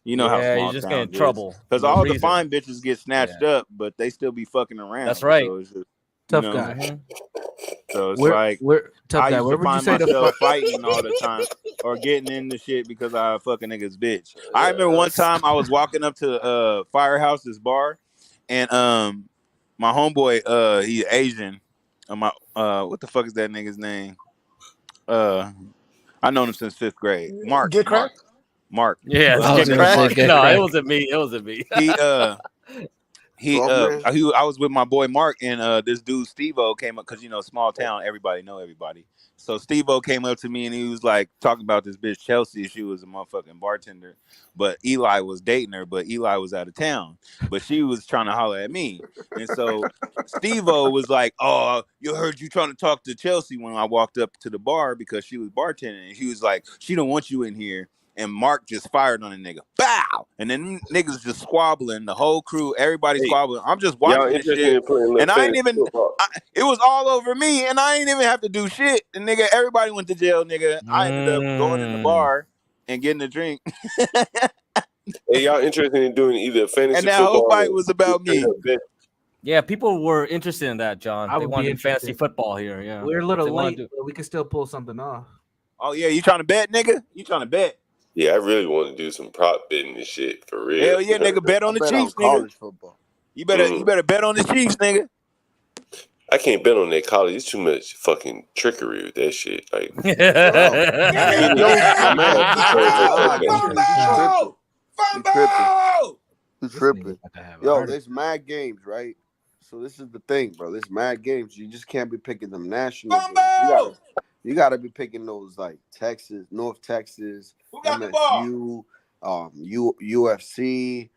you know how small you just town get in trouble because all the fine bitches get snatched up, but they still be fucking around. That's right. So it's just, tough guy. So it's I used to find myself fighting all the time or getting into shit because I fuck a nigga's bitch. I remember one time I was walking up to Firehouse, this bar, and my homeboy, he's Asian. What the fuck is that nigga's name? I known him since 5th grade. Mark. Get cracked? Mark. Yeah, Get cracked. No, it wasn't me. It wasn't me. I was with my boy Mark, and this dude Steve-O came up because small town, everybody know everybody. So Steve-O came up to me and he was like talking about this bitch Chelsea. She was a motherfucking bartender, but Eli was dating her, but Eli was out of town. But she was trying to holler at me, and so Steve-O was like, "Oh, you heard you trying to talk to Chelsea?" When I walked up to the bar because she was bartending, and he was like, "She don't want you in here." And Mark just fired on a nigga. Bow! And then niggas just squabbling. The whole crew, everybody squabbling. I'm just watching this shit. And I ain't even... it was all over me, and I ain't even have to do shit. And nigga, everybody went to jail, nigga. I ended up going in the bar and getting a drink. Hey, y'all interested in doing either fantasy And that football? whole fight was about me. Yeah, people were interested in that, John. I They would wanted be to do fantasy interested. football here. Yeah, We're a little They wanna late, do- but we can still pull something off. Oh yeah, you trying to bet, nigga? You trying to bet? Yeah, I really want to do some prop betting and shit for real. Hell yeah, nigga, bet on the Chiefs, nigga. College football. You better bet on the Chiefs, nigga. I can't bet on that college. It's too much fucking trickery with that shit. Like, He's tripping. Yo, there's mad games, right? So this is the thing, bro. There's mad games. You just can't be picking them national games. You gotta be picking those like Texas, North Texas, MSU, UFC,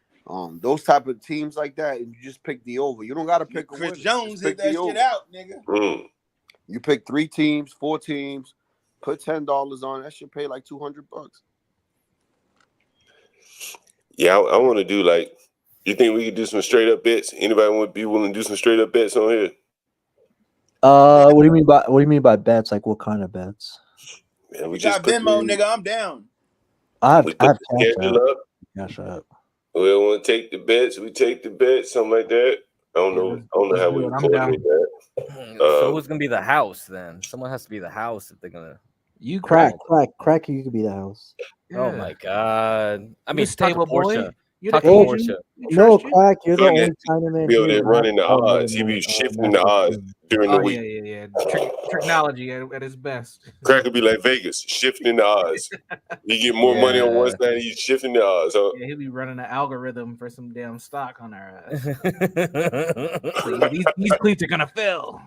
those type of teams like that, and you just pick the over. You don't gotta pick a Chris winner. Jones hit that shit out, nigga. You pick 3 teams, 4 teams, put $10 on. That should pay like $200. yeah, I want to do like. You think we could do some straight up bets? Anybody would be willing to do some straight up bets on here? What do you mean by bets? Like what kind of bets? Man, we got Venmo, nigga. I'm down. I have Cash up. Cash up. We don't want to take the bets. We take the bets, something like that. I don't know how we coordinate that. So who's gonna be the house then? Someone has to be the house if they're gonna. You crack. You could be the house. Yeah. Oh my god! I mean, stable boy. No, crack. You're the only Chinaman. Be able to run in the odds. He be shifting the odds during the week. Yeah. Technology at its best. Crack would be like Vegas, shifting the odds. You get more money on one side, he's shifting the odds. Huh? Yeah, he'll be running an algorithm for some damn stock on our ass. these cleats are gonna fail.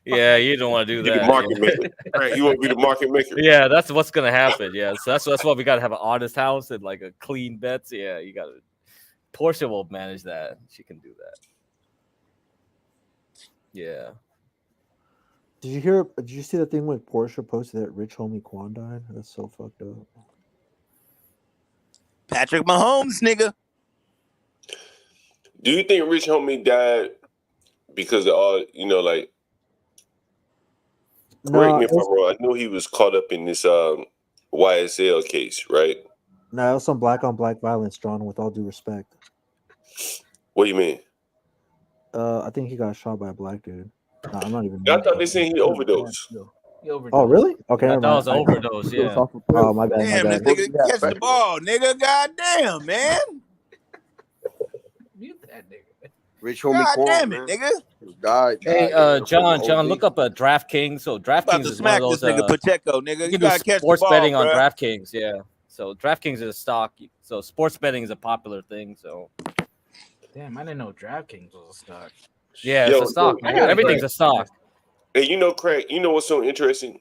Yeah, you don't want to do that. The market maker. Right, you want to be the market maker. Yeah, that's what's gonna happen. Yeah, so that's why we gotta have an honest house and like a clean bets. Yeah, you gotta. Portia will manage that. She can do that. Yeah. Did you see the thing when Portia posted that Rich Homie Quan died? That's so fucked up. Patrick Mahomes, nigga. Do you think Rich Homie died because of all, like, correct me if I'm wrong, I know he was caught up in this YSL case, right? No, it was some black on black violence, John, with all due respect. What do you mean? I think he got shot by a black dude. No, I'm not even. I thought they said he overdosed. Oh, really? Okay, that was an overdose, yeah. Oh, my bad. Damn, my this bad. nigga catch the ball, nigga. Goddamn, man. Mute that nigga. Rich Homie Quan, damn it, nigga. Died. Hey, John, look up DraftKings. So DraftKings is one of those. This nigga Pacheco, nigga. You can do sports betting on DraftKings, yeah. So DraftKings is a stock. So sports betting is a popular thing. So. Damn, I didn't know DraftKings was a stock. Yeah, it's a stock. Everything's a stock. Hey, Craig, what's so interesting?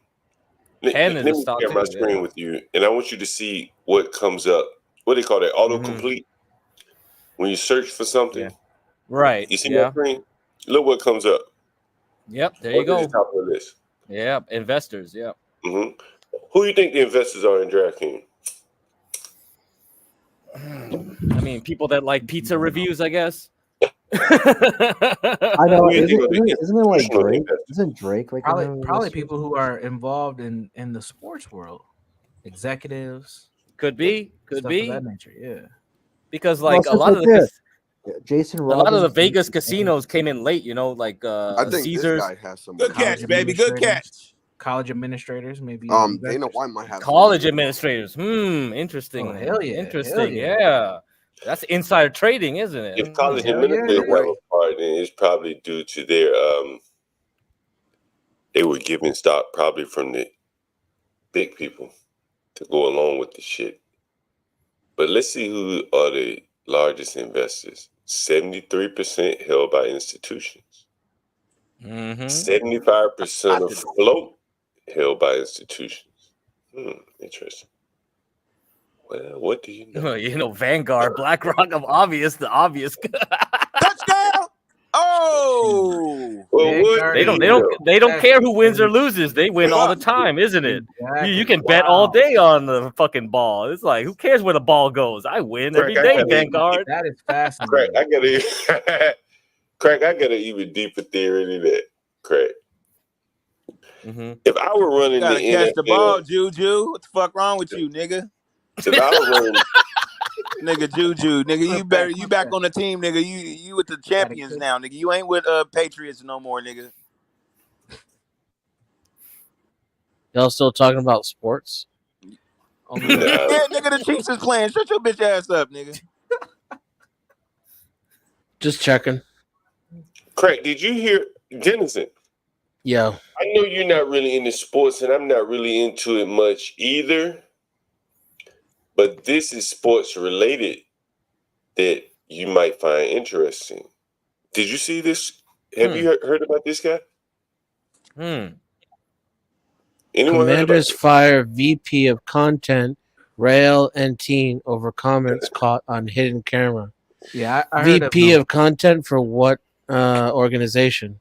Let me share my screen with you, and I want you to see what comes up. What do they call that? Autocomplete. When you search for something. Yeah. Right. You see my screen? Look what comes up. Yep, there you go. At the top of the list. Yeah, investors, yeah. Mm-hmm. Who do you think the investors are in DraftKings? I mean, people that like pizza reviews, I guess. I know. Isn't it like Drake? Isn't Drake like probably people who are involved in the sports world, executives? Could be of that nature, yeah. Because like a lot of the Jason Robbins, a lot of the Vegas casinos came in late. Like I think Caesars. This guy has some good catch, baby. Good catch. College administrators, maybe. Dana White might have college administrators. Interesting. Oh, hell yeah. Interesting. Yeah. That's insider trading, isn't it? If college administrators have a part, then it's probably due to their they were given stock probably from the big people to go along with the shit. But let's see who are the largest investors. 73% held by institutions. 75% of float held by institutions. Interesting. Well, what do you know? Vanguard, BlackRock, the obvious. Touchdown! Oh, well, they don't care who wins or loses. They win all the time, isn't it? Exactly. You can bet all day on the fucking ball. It's like, who cares where the ball goes? I win every day, Vanguard. That is fascinating. Craig, I got an even deeper theory than that, Craig. If I were running you gotta catch the ball, Juju. What the fuck wrong with you, nigga? Cause I was running. Nigga, Juju, nigga, you back on the team, nigga. You with the champions now, nigga. You ain't with Patriots no more, nigga. Y'all still talking about sports? Yeah, nigga, the Chiefs is playing. Shut your bitch ass up, nigga. Just checking. Craig, did you hear Jennison? Yeah. I know you're not really into sports, and I'm not really into it much either. But this is sports related that you might find interesting. Did you see this? Have you heard about this guy? Anyone Commanders fire VP of content, Rail and Teen over comments caught on hidden camera. Yeah, I VP heard of content for what organization?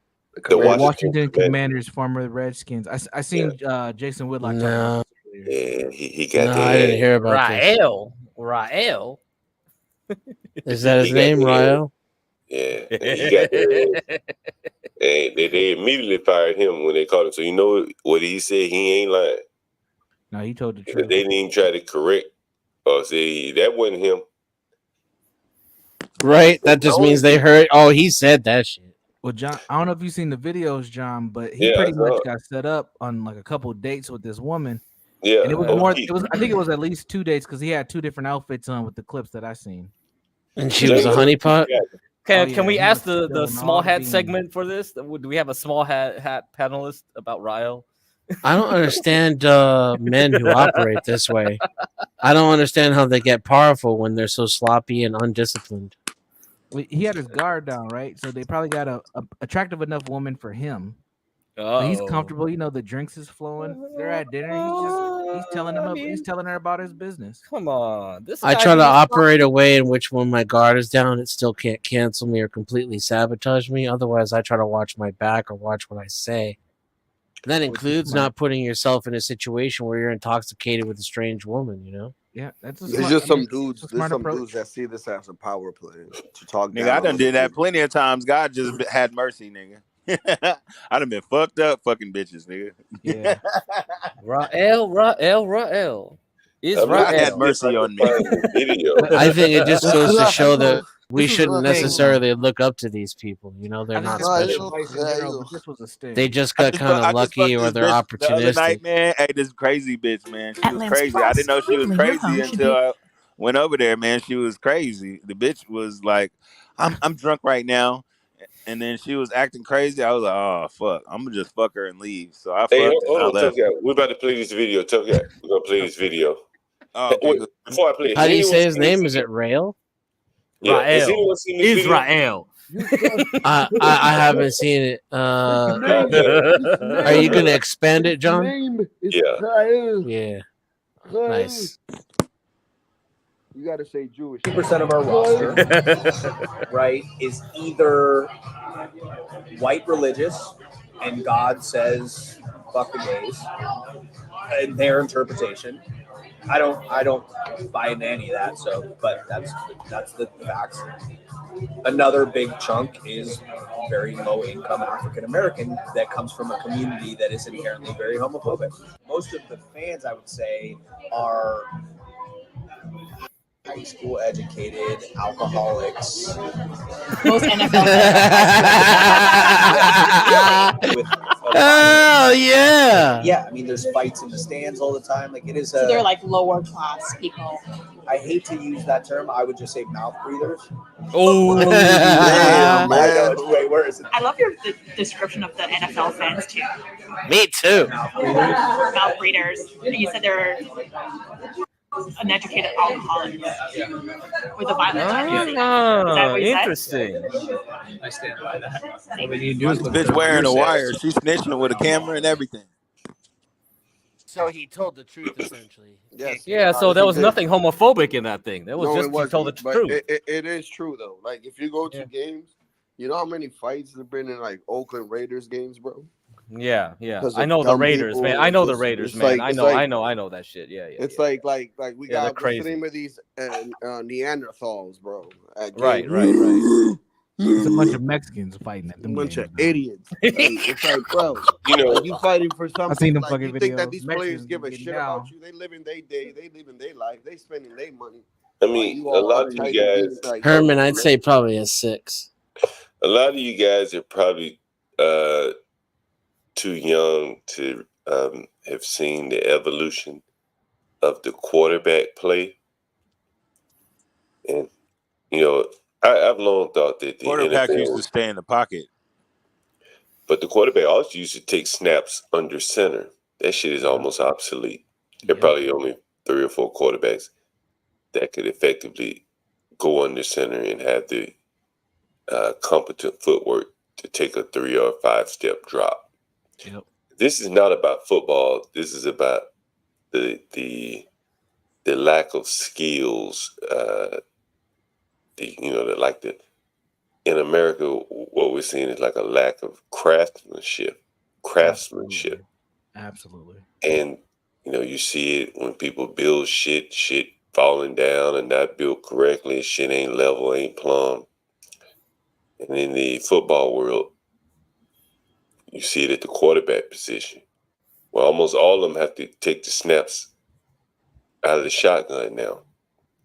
The Washington Commanders, former Redskins. I seen Jason Whitlock. No. Yeah, he got that. I didn't hear about Rael. Is that his name, Rael? Yeah, he got that. And they immediately fired him when they caught him. So you know what he said? He ain't lying. No, he told the truth. They didn't even try to correct or say that wasn't him. Right? That just means they heard. Oh, he said that shit. Well, John, I don't know if you've seen the videos, John, but he pretty much got set up on like a couple of dates with this woman. Yeah, and it was more. It was. I think it was at least 2 dates because he had 2 different outfits on with the clips that I seen. And she was a honeypot. Can we ask the small hat segment for this? Do we have a small hat panelist about Rael? I don't understand men who operate this way. I don't understand how they get powerful when they're so sloppy and undisciplined. He had his guard down, right? So they probably got a attractive enough woman for him. So he's comfortable. You know, the drinks is flowing. They're at dinner. He's telling him. He's telling her about his business. Come on, I try to operate a way in which when my guard is down, it still can't cancel me or completely sabotage me. Otherwise, I try to watch my back or watch what I say. That includes not putting yourself in a situation where you're intoxicated with a strange woman, you know? Yeah, that's there's just some dudes. There's some dudes that see this as a power play to talk. Nigga, I done did that plenty of times. God just had mercy, nigga. I done been fucked up, fucking bitches, nigga. Yeah. Rael. I had mercy on me. I think it just goes to show that we shouldn't necessarily look up to these people. You know, they're not special. They just got kind of lucky or they're opportunistic. The other night, man, hey, this crazy bitch, man. She was crazy. I didn't know she was crazy until I went over there, man. She was crazy. The bitch was like, I'm drunk right now. And then she was acting crazy. I was like, oh, fuck. I'm going to just fuck her and leave. So I fucked her and I left. We're about to play this video. Tough guy. We're going to play this video. Oh, okay. Wait, before I play it. How do you say his name? Is it Rael? Yeah. Rael. Israel. I haven't seen it. Are you going to expand it, John? Yeah. Nice. You got to say Jewish. 2% of our roster, right, is either white religious, and God says fuck the gays, in their interpretation. I don't buy into any of that. So, but that's the facts. Another big chunk is very low income African American that comes from a community that is inherently very homophobic. Most of the fans, I would say, are high school educated alcoholics. Most NFL Oh yeah. Yeah, I mean, there's fights in the stands all the time. Like it is. So they're like lower class people. I hate to use that term. I would just say mouth breathers. Oh, damn, man. Wait, where is it? I love your description of the NFL fans too. Me too. Mouth breeders. You said they're uneducated alcoholics with a violent Oh, interesting. I stand by that. This bitch wearing a wire. She's snitching with a camera and everything. So he told the truth, essentially. Yes. Yeah, so there was nothing homophobic in that thing. That was just he told the truth. It is true though. Like if you go to games, you know how many fights have been in like Oakland Raiders games, bro? Yeah. I know the Raiders, man. I know the Raiders, man. I know that shit. Yeah. It's like we got crazy. what's the name of these Neanderthals, bro. Right. It's a bunch of Mexicans fighting at them. A bunch games, of idiots. Like, it's like, bro, like, you fighting for something. I seen them like, fucking you think that videos. these Mexicans players give a getting shit down. about you? They live in their day. They live in their life. They spending their money. I mean, a lot of you guys, like, Herman, I'd say probably a 6. a lot of you guys are probably too young to have seen the evolution of the quarterback play. And, you know, I've long thought that the Quarterbacks NFL used to stay in the pocket. But the quarterback also used to take snaps under center. That shit is almost obsolete. There are probably only 3 or 4 quarterbacks that could effectively go under center and have the competent footwork to take a 3 or 5 step drop. Yep. This is not about football. This is about the lack of skills. In America, what we're seeing is like a lack of craftsmanship. Absolutely. And, you know, you see it when people build shit falling down and not built correctly. Shit ain't level, ain't plumb. And in the football world, you see it at the quarterback position. Well, almost all of them have to take the snaps out of the shotgun now.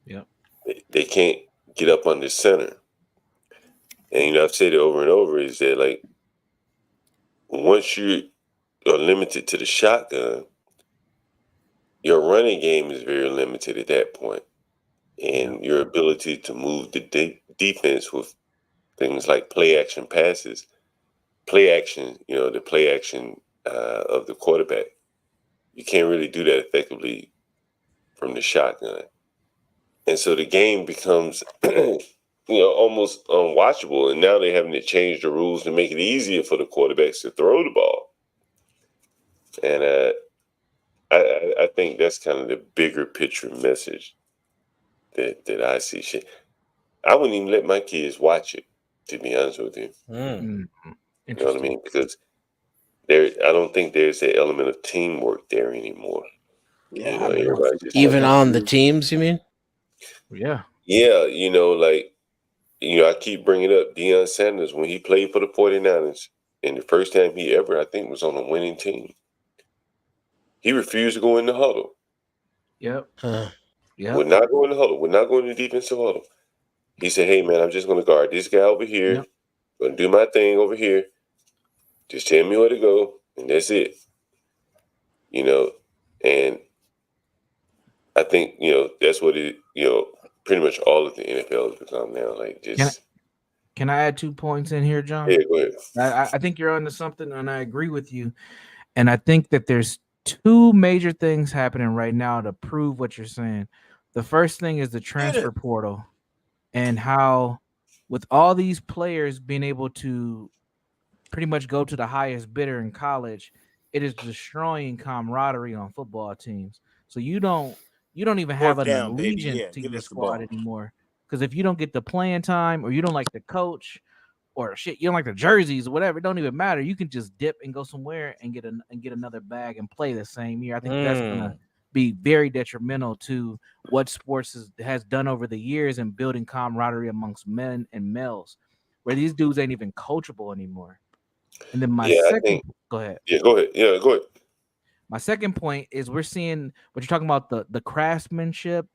Yep. They can't get up under center. And, you know, I've said it over and over, is that, like, once you are limited to the shotgun, your running game is very limited at that point. And your ability to move the defense with things like play action passes, the play action of the quarterback. You can't really do that effectively from the shotgun. And so the game becomes, almost unwatchable. And now they're having to change the rules to make it easier for the quarterbacks to throw the ball. And I think that's kind of the bigger picture message that I see. Shit, I wouldn't even let my kids watch it, to be honest with you. You know what I mean? Because I don't think there's an element of teamwork there anymore. Yeah, everybody just even on the teams, you mean? Yeah. Yeah, I keep bringing up Deion Sanders when he played for the 49ers, and the first time he ever, I think, was on a winning team. He refused to go in the huddle. Yep. Would not go in the huddle. Would not go in the defensive huddle. He said, "Hey, man, I'm just going to guard this guy over here. Yep. Going to do my thing over here. Just tell me where to go, and that's it." And I think, that's what it, pretty much all of the NFL has become now. Like, just... Can I add 2 points in here, John? Yeah, go ahead. I think you're onto something, and I agree with you. And I think that there's 2 major things happening right now to prove what you're saying. The first thing is the transfer portal, and how with all these players being able to pretty much go to the highest bidder in college, it is destroying camaraderie on football teams. So you don't even have an allegiance to your squad anymore. Because if you don't get the playing time, or you don't like the coach, or shit, you don't like the jerseys or whatever, it don't even matter. You can just dip and go somewhere and get another bag and play the same year. I think that's gonna be very detrimental to what sports has done over the years in building camaraderie amongst men and males, where these dudes ain't even coachable anymore. And then go ahead. Yeah, go ahead. Yeah, go ahead. My second point is we're seeing what you're talking about, the craftsmanship,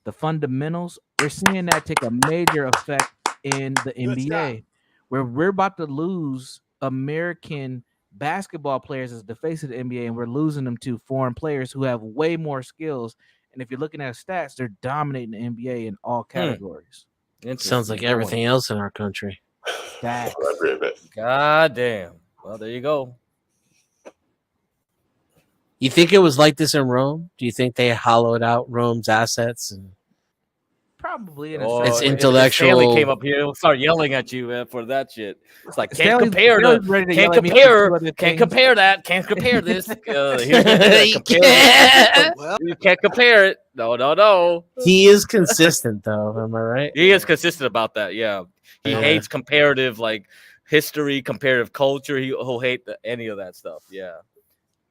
the fundamentals. We're seeing that take a major effect in the NBA, where we're about to lose American basketball players as the face of the NBA, and we're losing them to foreign players who have way more skills. And if you're looking at stats, they're dominating the NBA in all categories. It sounds like everything else in our country. Facts. God damn. Well, there you go. You think it was like this in Rome? Do you think they hollowed out Rome's assets? And probably it's intellectual. Stanley came up here and started yelling at you for that shit. It's like can't compare that. Can't compare this. You can't compare it. No. He is consistent, though. Am I right? He is consistent about that. Yeah, he hates comparative history, comparative culture. He'll hate any of that stuff. Yeah.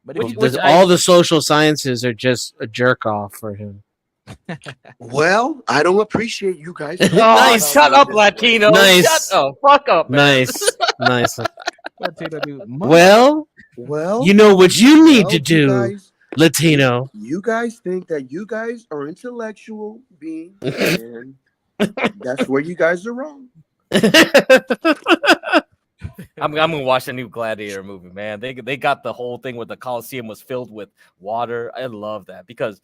But all the social sciences are just a jerk off for him. Well, I don't appreciate you guys. Nice. Shut up, Latino. Nice. Shut the fuck up, man. Nice. Latino dude. Well, you know what you need to do, guys, Latino. You guys think that you guys are intellectual beings, and that's where you guys are wrong. I'm gonna watch the new Gladiator movie, man. They got the whole thing where the Coliseum was filled with water. I love that because,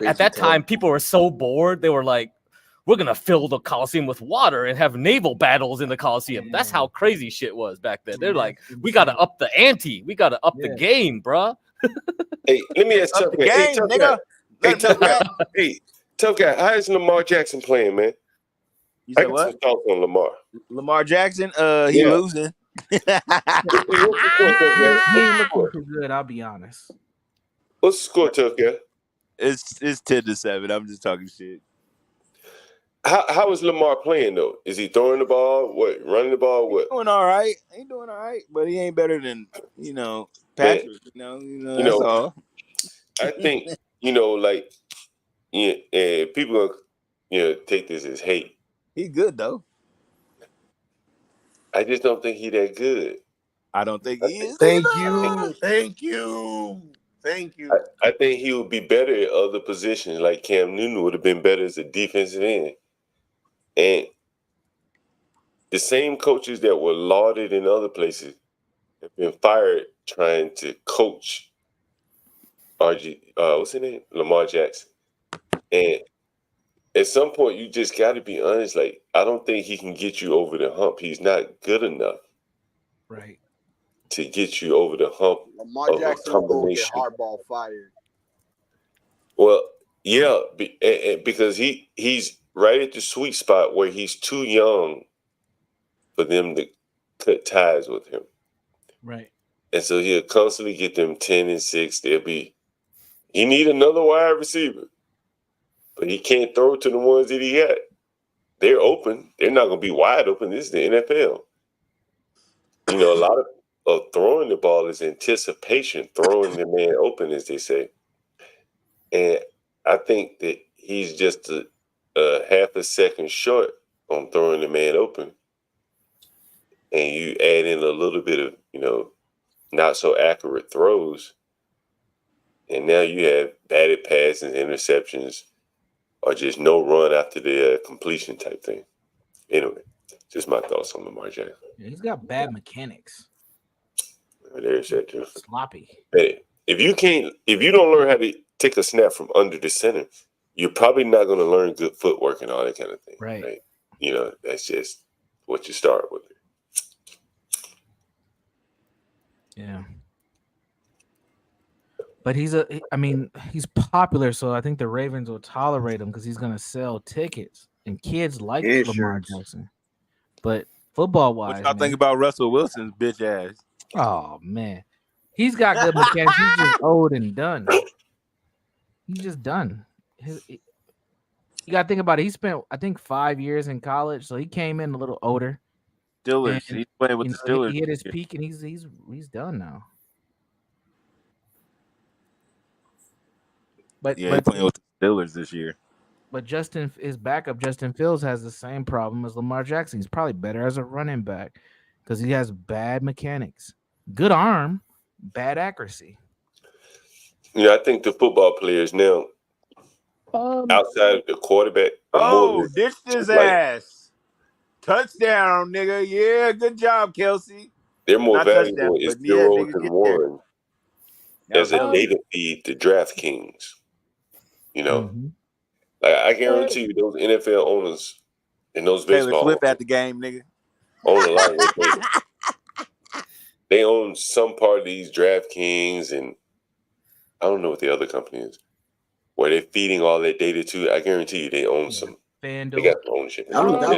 at that time people were so bored. They were like, "We're gonna fill the Coliseum with water and have naval battles in the Coliseum." That's how crazy shit was back then. They're like, "We gotta up the ante. We gotta up the game, bruh." Hey, let me ask Tough Guy. Hey, Tough Guy. Hey, Tough Guy. How is Lamar Jackson playing, man? You said what? Some thoughts on Lamar. Lamar Jackson, he losing. He ain't looking too good, I'll be honest. What's the score, Tough Guy? It's 10-7. I'm just talking shit. How is Lamar playing though? Is he throwing the ball? What, running the ball? What? Doing all right. He doing all right, but he ain't better than Patrick. That's all. I think people take this as hate. He's good though. I just don't think he that good. I don't think he is. Thank you. I think he would be better at other positions. Like Cam Newton would have been better as a defensive end. And the same coaches that were lauded in other places have been fired trying to coach what's his name? Lamar Jackson. And at some point, you just got to be honest. Like, I don't think he can get you over the hump. He's not good enough, right, to get you over the hump. Lamar Jackson will go get hardball fired. Well, yeah, because he's right at the sweet spot where he's too young for them to cut ties with him. Right. And so he'll constantly get them 10 and 6. He need another wide receiver. But he can't throw to the ones that he got. They're open. They're not going to be wide open. This is the NFL. A lot of throwing the ball is anticipation, throwing the man open, as they say. And I think that he's just a half a second short on throwing the man open. And you add in a little bit of, not so accurate throws. And now you have batted passes, interceptions, or just no run after the completion type thing. Anyway, just my thoughts on Lamar Jackson. Yeah, he's got bad mechanics. There's that too. Sloppy. Hey, if you don't learn how to take a snap from under the center, you're probably not going to learn good footwork and all that kind of thing. Right. That's just what you start with. Yeah. But he's popular, so I think the Ravens will tolerate him because he's going to sell tickets, and kids like Lamar Jackson. But football-wise, what y'all think about Russell Wilson's bitch ass? Oh man, he's got good mechanics. He's just old and done. He's just done. You got to think about it. He spent, I think, 5 years in college, so he came in a little older. Steelers. He's playing with the Steelers. He hit his peak, and he's done now. But he's playing with the Steelers this year. But his backup, Justin Fields, has the same problem as Lamar Jackson. He's probably better as a running back because he has bad mechanics. Good arm, bad accuracy. I think the football players now, outside of the quarterback, ditched his ass. Touchdown, nigga. Yeah, good job, Kelsey. They're more valuable as zeros and ones as a data feed to DraftKings. Mm-hmm. Like I guarantee you, those NFL owners and those Taylor baseball Swift at the game, nigga. Own a lot of those data. They own some part of these DraftKings, and I don't know what the other company is, where they're feeding all that data to. I guarantee you, they own some. FanDuel. They got some ownership. I remember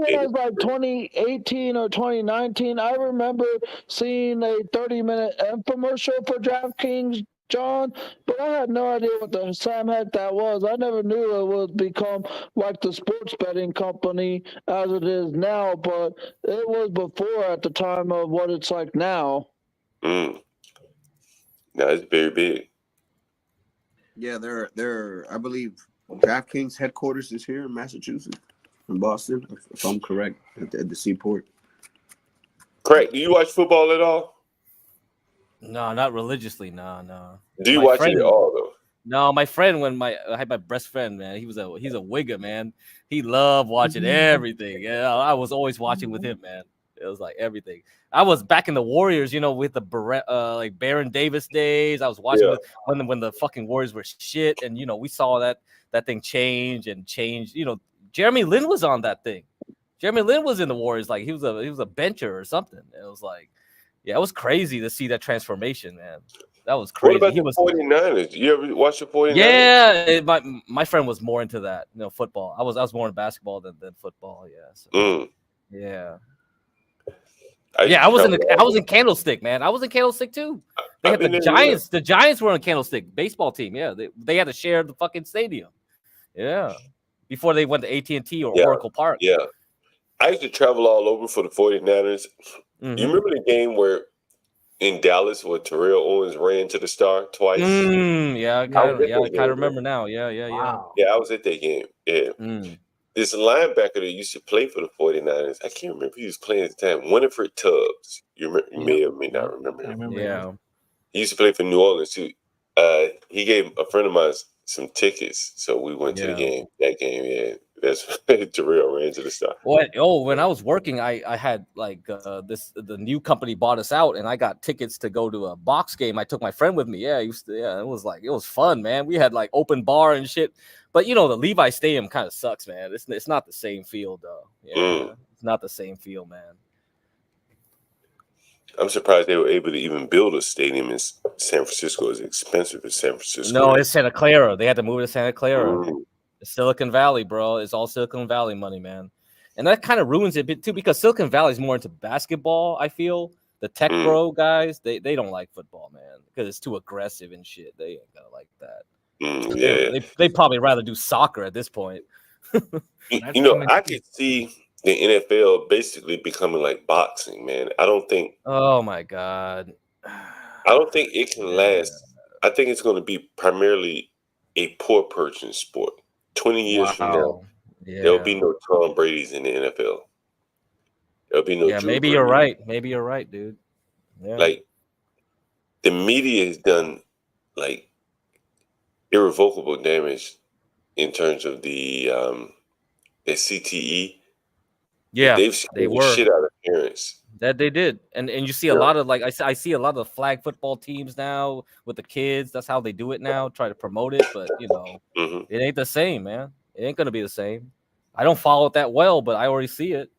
it was like 2018 or 2019. I remember seeing a 30-minute infomercial for DraftKings, John, but I had no idea what the Sam heck that was. I never knew it would become like the sports betting company as it is now, but it was before at the time of what it's like now. Now it's very big. Yeah, they're I believe DraftKings headquarters is here in Massachusetts, in Boston, if I'm correct, at the Seaport. Craig, do you watch football at all? No, not religiously. No. Do you watch it at all though? No, my friend, I had my best friend, man, he's a wigger, man. He loved watching everything. Yeah, I was always watching with him, man. It was like everything. I was back in the Warriors, with the like Baron Davis days. I was watching with when the fucking Warriors were shit, and we saw that thing change. Jeremy Lin was on that thing. Jeremy Lin was in the Warriors, like he was a bencher or something. It was like, yeah, it was crazy to see that transformation, man. That was crazy. What about the 49ers? You ever watch the 49ers? Yeah, my friend was more into that, football. I was more into basketball than football. Yeah. So, yeah. I was in Candlestick, man. I was in Candlestick too. They had the Giants. The Giants were on Candlestick baseball team. Yeah, they had to share the fucking stadium. Yeah, before they went to AT&T or Oracle Park. Yeah, I used to travel all over for the 49ers. Mm-hmm. You remember the game where in Dallas where Terrell Owens ran to the star twice? Yeah, I kind of remember now. Yeah. Wow. Yeah, I was at that game. Yeah. This linebacker that used to play for the 49ers, I can't remember who he was playing at the time. Winifred Tubbs. You may or may not remember him. Yeah. He used to play for New Orleans too. He gave a friend of mine some tickets, so we went to the game. That game, yeah. That's Terrell ran to the star. When I was working, I had like the new company bought us out, and I got tickets to go to a box game. I took my friend with me. Yeah, it was fun, man. We had like open bar and shit. But the Levi Stadium kind of sucks, man. It's not the same feel, though. Yeah, It's not the same feel, man. I'm surprised they were able to even build a stadium in San Francisco. It's expensive in San Francisco. No, it's Santa Clara. They had to move to Santa Clara. Silicon Valley, bro. It's all Silicon Valley money, man. And that kind of ruins it a bit too, because Silicon Valley is more into basketball. I feel the tech bro guys, they don't like football, man, because it's too aggressive and shit. They ain't gonna like that. They probably rather do soccer at this point. I could see the NFL basically becoming like boxing, man. I don't think. Oh my god. I don't think it can last. I think it's going to be primarily a poor person sport. 20 years from now, there'll be no Tom Brady's in the NFL. There'll be no. Yeah, maybe you're right. Maybe you're right, dude. Yeah. Like the media has done like irrevocable damage in terms of the CTE. Yeah, they were shit out of parents. That they did, and you see a lot of like I see a lot of flag football teams now with the kids. That's how they do it now. Try to promote it, but it ain't the same, man. It ain't gonna be the same. I don't follow it that well, but I already see it.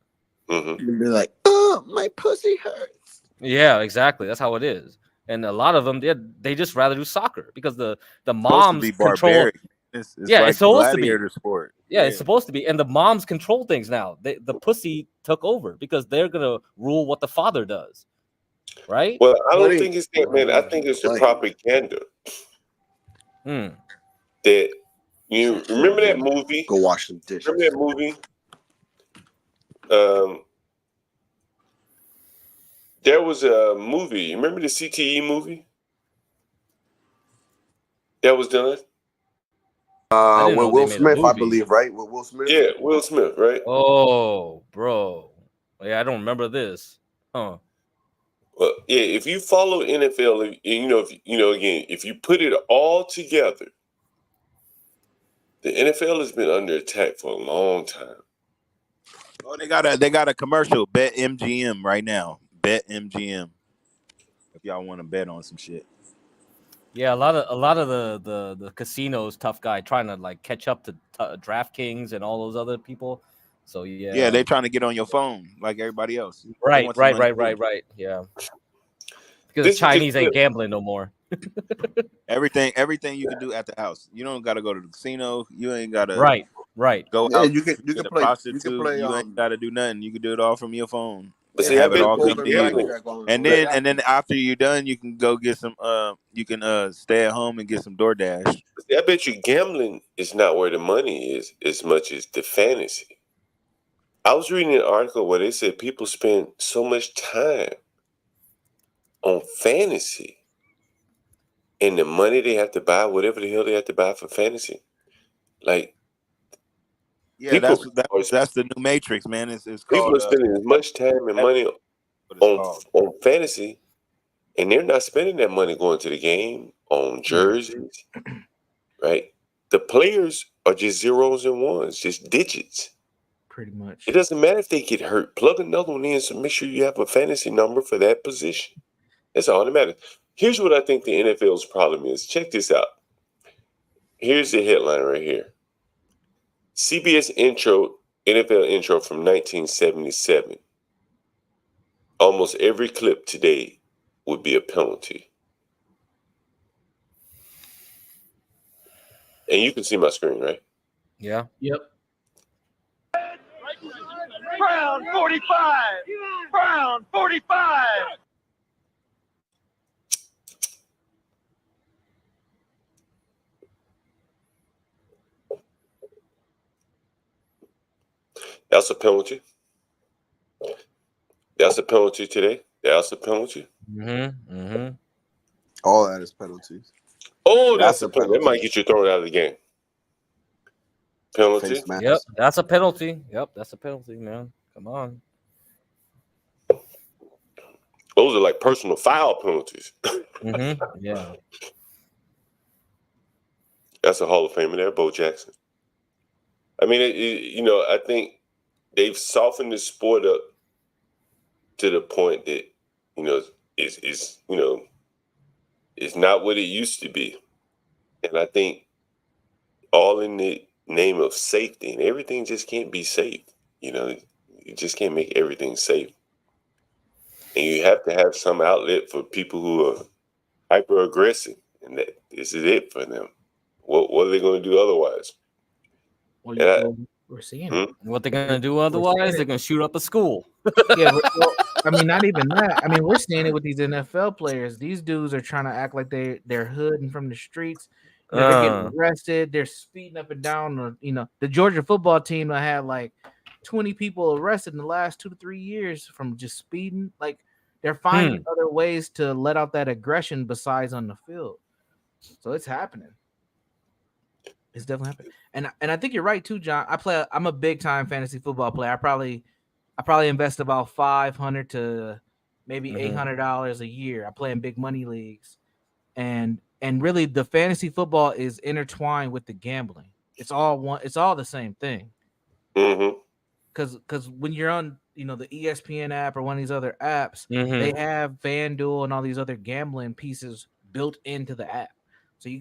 You'd be like, "Oh, my pussy hurts." Yeah, exactly. That's how it is. And a lot of them, they just rather do soccer because the moms control. It's supposed to be sport. Yeah, it's supposed to be, and the moms control things now. The pussy took over because they're gonna rule what the father does, right? Well, I don't think it's that, man. I think it's the propaganda. That you remember that movie? Go wash some dishes. Remember that movie? There was a movie. You remember the CTE movie that was done? With Will Smith, I believe, right? With Will Smith? Yeah, Will Smith, right? Oh, bro. Yeah, I don't remember this. Huh. Well, yeah, if you follow NFL, if you put it all together, the NFL has been under attack for a long time. Oh, they got a commercial, Bet MGM right now. Bet MGM. If y'all want to bet on some shit. Yeah, a lot of the casinos, tough guy trying to like catch up to DraftKings and all those other people. So yeah, they're trying to get on your phone like everybody else. Right. Yeah, because the Chinese ain't gambling no more. Everything you can do at the house. You don't got to go to the casino. You ain't got to right. Go out. You can play. You can play. You ain't got to do nothing. You can do it all from your phone. But see, have it all come to you. And then after you're done, you can go get some. You can stay at home and get some DoorDash. See, I bet you gambling is not where the money is as much as the fantasy. I was reading an article where they said people spend so much time on fantasy, and the money they have to buy, whatever the hell they have to buy for fantasy, like yeah, that's the new Matrix, man. It's called. People are spending as much time and money on fantasy, and they're not spending that money going to the game on jerseys, right? The players are just zeros and ones, just digits. Pretty much. It doesn't matter if they get hurt. Plug another one in, so make sure you have a fantasy number for that position. That's all that matters. Here's what I think the NFL's problem is. Check this out. Here's the headline right here. CBS NFL intro from 1977. Almost every clip today would be a penalty. And you can see my screen, right? Yeah. Yep. Brown 45. Brown 45. That's a penalty. That's a penalty today. That's a penalty. All that is penalties. Oh, that's a penalty. That might get you thrown out of the game. Penalty. Yep, that's a penalty. Yep, that's a penalty, man. Come on. Those are like personal foul penalties. Yeah. That's a Hall of Famer there, Bo Jackson. I mean, I think they've softened the sport up to the point that, it's not what it used to be. And I think all in the name of safety, and everything just can't be safe. You just can't make everything safe. And you have to have some outlet for people who are hyper aggressive, and that this is it for them. What are they going to do otherwise? Well, we're seeing it. What they're going to do otherwise? They're going to shoot up a school. Yeah, I mean, not even that. I mean, we're seeing it with these NFL players. These dudes are trying to act like they're hood and from the streets. They're getting arrested. They're speeding up and down. The Georgia football team I had like 20 people arrested in the last 2 to 3 years from just speeding. Like they're finding other ways to let out that aggression besides on the field. So it's happening. It's definitely happening. And I think you're right too, John. I'm a big time fantasy football player. I probably invest about $500 to maybe $800 a year. I play in big money leagues, and really the fantasy football is intertwined with the gambling. It's all one. It's all the same thing. Because when you're on the ESPN app or one of these other apps, they have FanDuel and all these other gambling pieces built into the app, so you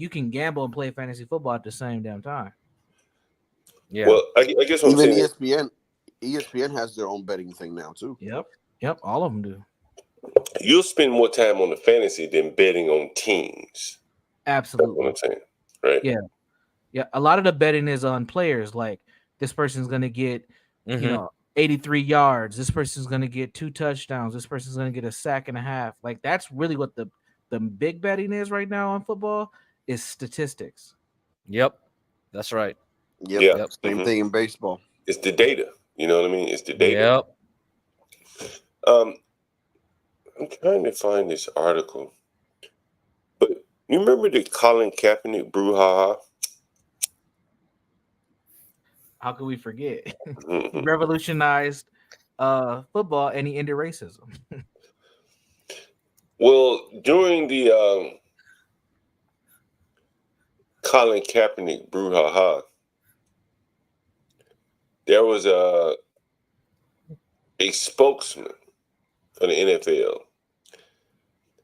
can gamble and play fantasy football at the same damn time. Yeah. Well, I guess what even I'm saying ESPN has their own betting thing now too. Yep, all of them do. You'll spend more time on the fantasy than betting on teams. Absolutely. That's what I'm saying, right? Yeah. A lot of the betting is on players. Like this person's going to get, 83 yards. This person's going to get 2 touchdowns. This person's going to get a sack and a half. Like that's really what the big betting is right now on football is statistics. Yep, that's right. Yep. Same thing in baseball. It's the data. You know what I mean? It's the data. Yep. I'm trying to find this article, but you remember the Colin Kaepernick brouhaha? How can we forget? He revolutionized football and he ended racism. Well, during the Colin Kaepernick brouhaha, there was a spokesman for the NFL.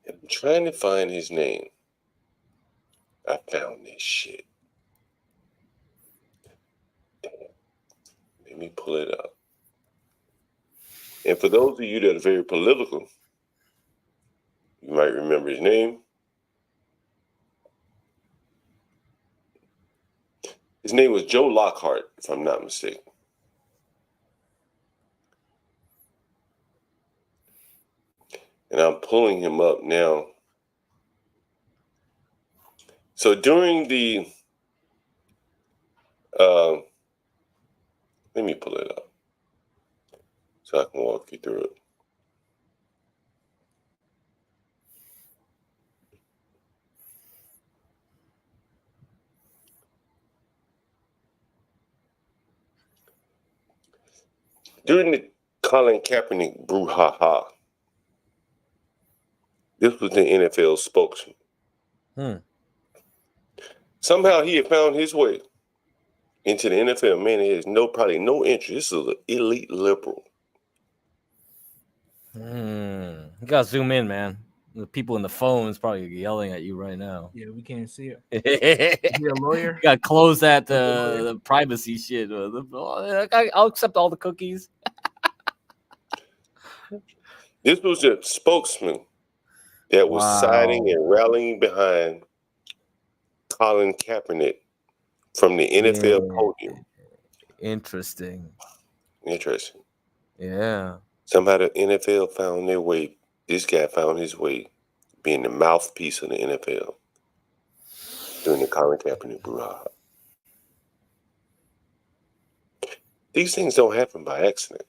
And I'm trying to find his name. I found this shit. Damn. Let me pull it up. And for those of you that are very political, you might remember his name. His name was Joe Lockhart, if I'm not mistaken. And I'm pulling him up now. So during the, let me pull it up so I can walk you through it. During the Colin Kaepernick brouhaha, this was the NFL spokesman. Somehow he had found his way into the NFL. Man, he has probably no interest. This is an elite liberal. You gotta zoom in, man. The people in the phones probably yelling at you right now. Yeah, we can't see it. Is he a lawyer? You gotta close that the privacy shit. I'll accept all the cookies. This was a spokesman that was siding and rallying behind Colin Kaepernick from the NFL podium. Interesting. Yeah. Somehow the NFL found their way. This guy found his way being the mouthpiece of the NFL during the Colin Kaepernick brouhaha. These things don't happen by accident.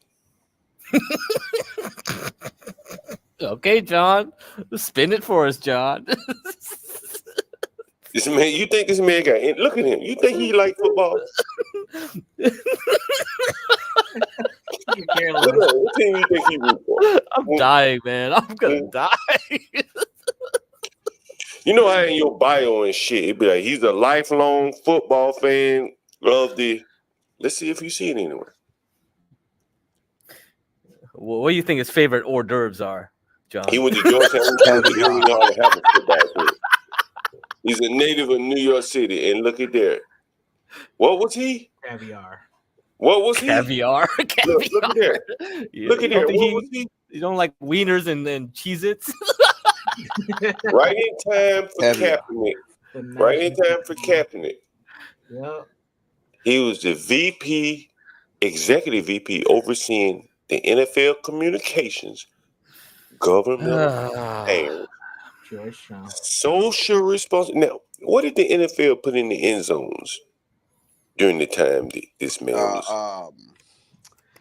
Okay, John. Spin it for us, John. This man, you think this man got in? Look at him. You think he like football? What team you think he root for? I'm dying, man. I'm gonna die. You know how in your bio and shit, it'd be like, he's a lifelong football fan of the... Let's see if you see it anywhere. Well, what do you think his favorite hors d'oeuvres are, John? He went to Georgetown. He didn't know how to have a football team. He's a native of New York City, and look at there. What was he? Caviar. What was he? Caviar. Look at there. Look at there. What was he? You don't like wieners and Cheez-Its? Right in time for Kaepernick. Right in time for Kaepernick. Yep. He was the VP, executive VP, overseeing the NFL communications, government affairs, social responsibility. Now, what did the NFL put in the end zones during the time that this man was? All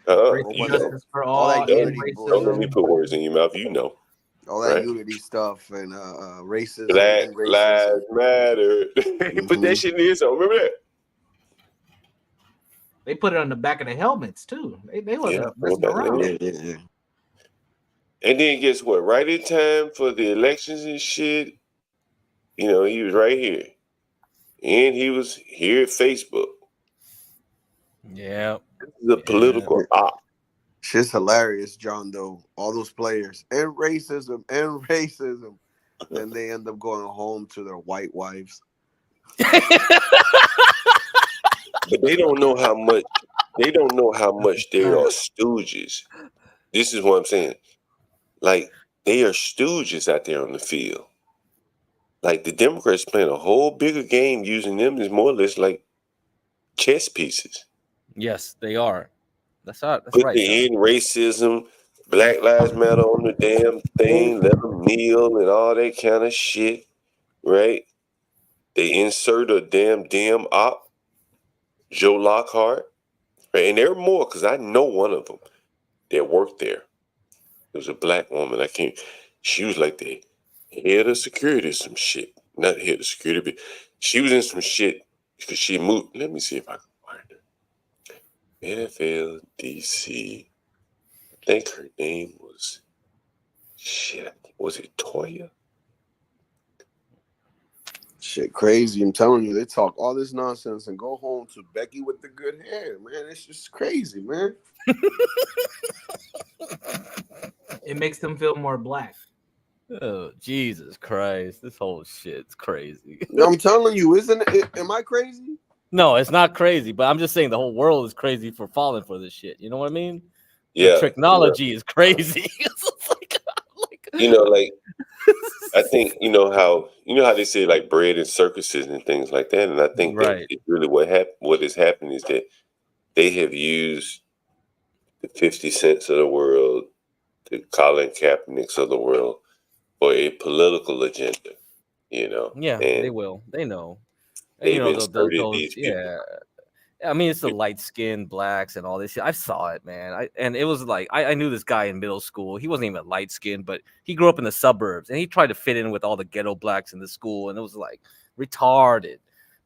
that unity bullshit. Don't let me put words in your mouth. You know. All that unity stuff and racism. Black and racism. Lives Matter. Put that shit in the end zone. Remember that? They put it on the back of the helmets too. They wasn't messing around. Yeah. And then guess what? Right in time for the elections and shit, you know, he was right here. And he was here at Facebook. Yeah. This is a political op. Shit's hilarious, John, though. All those players and racism. And they end up going home to their white wives. But they don't know how much they are stooges. This is what I'm saying. Like, they are stooges out there on the field. Like, the Democrats playing a whole bigger game using them is more or less like chess pieces. Yes, they are. That's right. Put the end racism, Black Lives Matter on the damn thing, let them kneel and all that kind of shit, right? They insert a damn op, Joe Lockhart, right? And there are more because I know one of them that worked there. It was a black woman. She was like the head of security, some shit. Not head of security, but she was in some shit because she moved. Let me see if I can find her. NFL DC. I think her name was was it Toya? Shit, crazy. I'm telling you, they talk all this nonsense and go home to Becky with the good hair, man. It's just crazy, man. It makes them feel more black. Oh, Jesus Christ. This whole shit's crazy. I'm telling you, isn't it? Am I crazy? No, it's not crazy, but I'm just saying the whole world is crazy for falling for this shit. You know what I mean? Yeah. The technology is crazy. Like I think how they say like bread and circuses and things like that, and I think that it's really what has happened is that they have used the 50 Cents of the world, the Colin Kaepernicks of the world for a political agenda. Yeah, and they will. They know. They've inserted these people. Yeah. I mean, it's the light-skinned blacks and all this shit. I saw it, man. And it was like I knew this guy in middle school. He wasn't even light-skinned, but he grew up in the suburbs, and he tried to fit in with all the ghetto blacks in the school, and it was like retarded.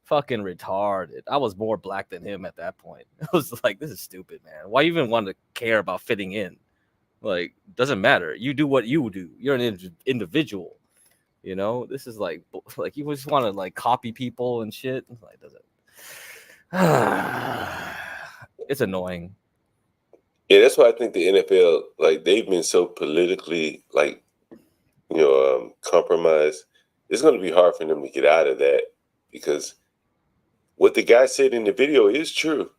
Fucking retarded. I was more black than him at that point. I was like, this is stupid, man. Why even want to care about fitting in? Like, doesn't matter. You do what you do. You're an individual. You know, this is like you just want to like copy people and shit. It's like, it's annoying. Yeah, that's why I think the NFL, like, they've been so politically, like, compromised. It's going to be hard for them to get out of that, because what the guy said in the video is true.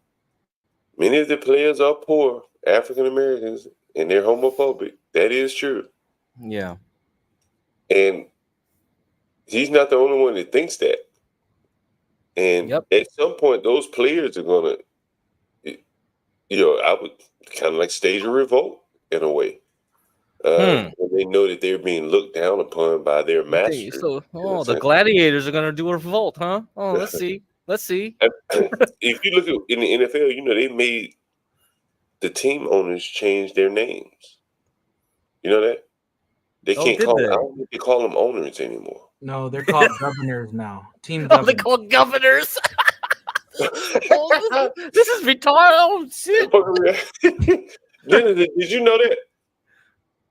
Many of the players are poor African Americans, and they're homophobic. That is true. Yeah. And he's not the only one that thinks that. And at some point, those players are going to, I would kind of like stage a revolt in a way. When they know that they're being looked down upon by their masters. So, the gladiators are going to do a revolt, huh? Oh, let's see. If you look at in the NFL, they made the team owners change their names. You know that? They can't call them, I don't think they call them owners anymore. No, they're called governors now. Team governors. governors. They call governors. This is retarded. Oh, shit. Did you know that?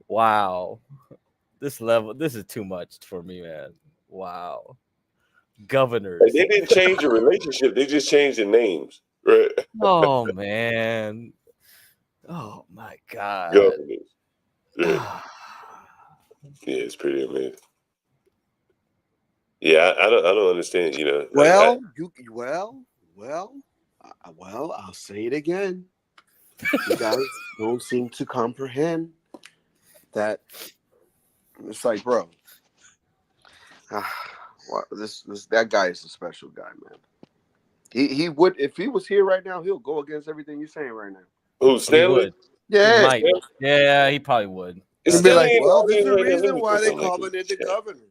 Wow. This is too much for me, man. Wow. Governors. They didn't change the relationship. They just changed the names. Right? Oh, man. Oh, my God. Governors. Yeah. Yeah, it's pretty amazing. Yeah, I don't understand. Well, I'll say it again. You guys don't seem to comprehend that. It's like, bro, that guy is a special guy, man. He would, if he was here right now, he'll go against everything you're saying right now. Who, Stanley? Yeah, yeah, he probably would. He'd be like, well, there's a reason why they calling it the governors.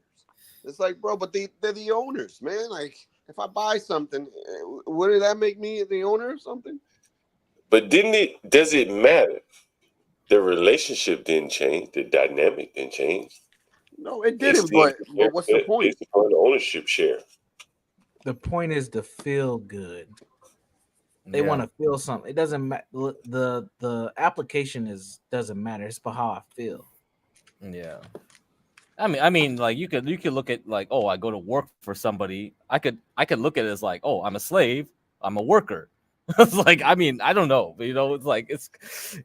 It's like, bro, but they're the owners, man. Like, if I buy something, wouldn't that make me the owner of something? But does it matter? The relationship didn't change. The dynamic didn't change. No, it didn't. But what's the point? It's on the ownership share. The point is to feel good. They want to feel something. It doesn't matter. The application doesn't matter. It's about how I feel. Yeah. I mean, like you could look at like, oh, I go to work for somebody. I could look at it as like, oh, I'm a slave. I'm a worker. It's like, I mean, I don't know, but it's like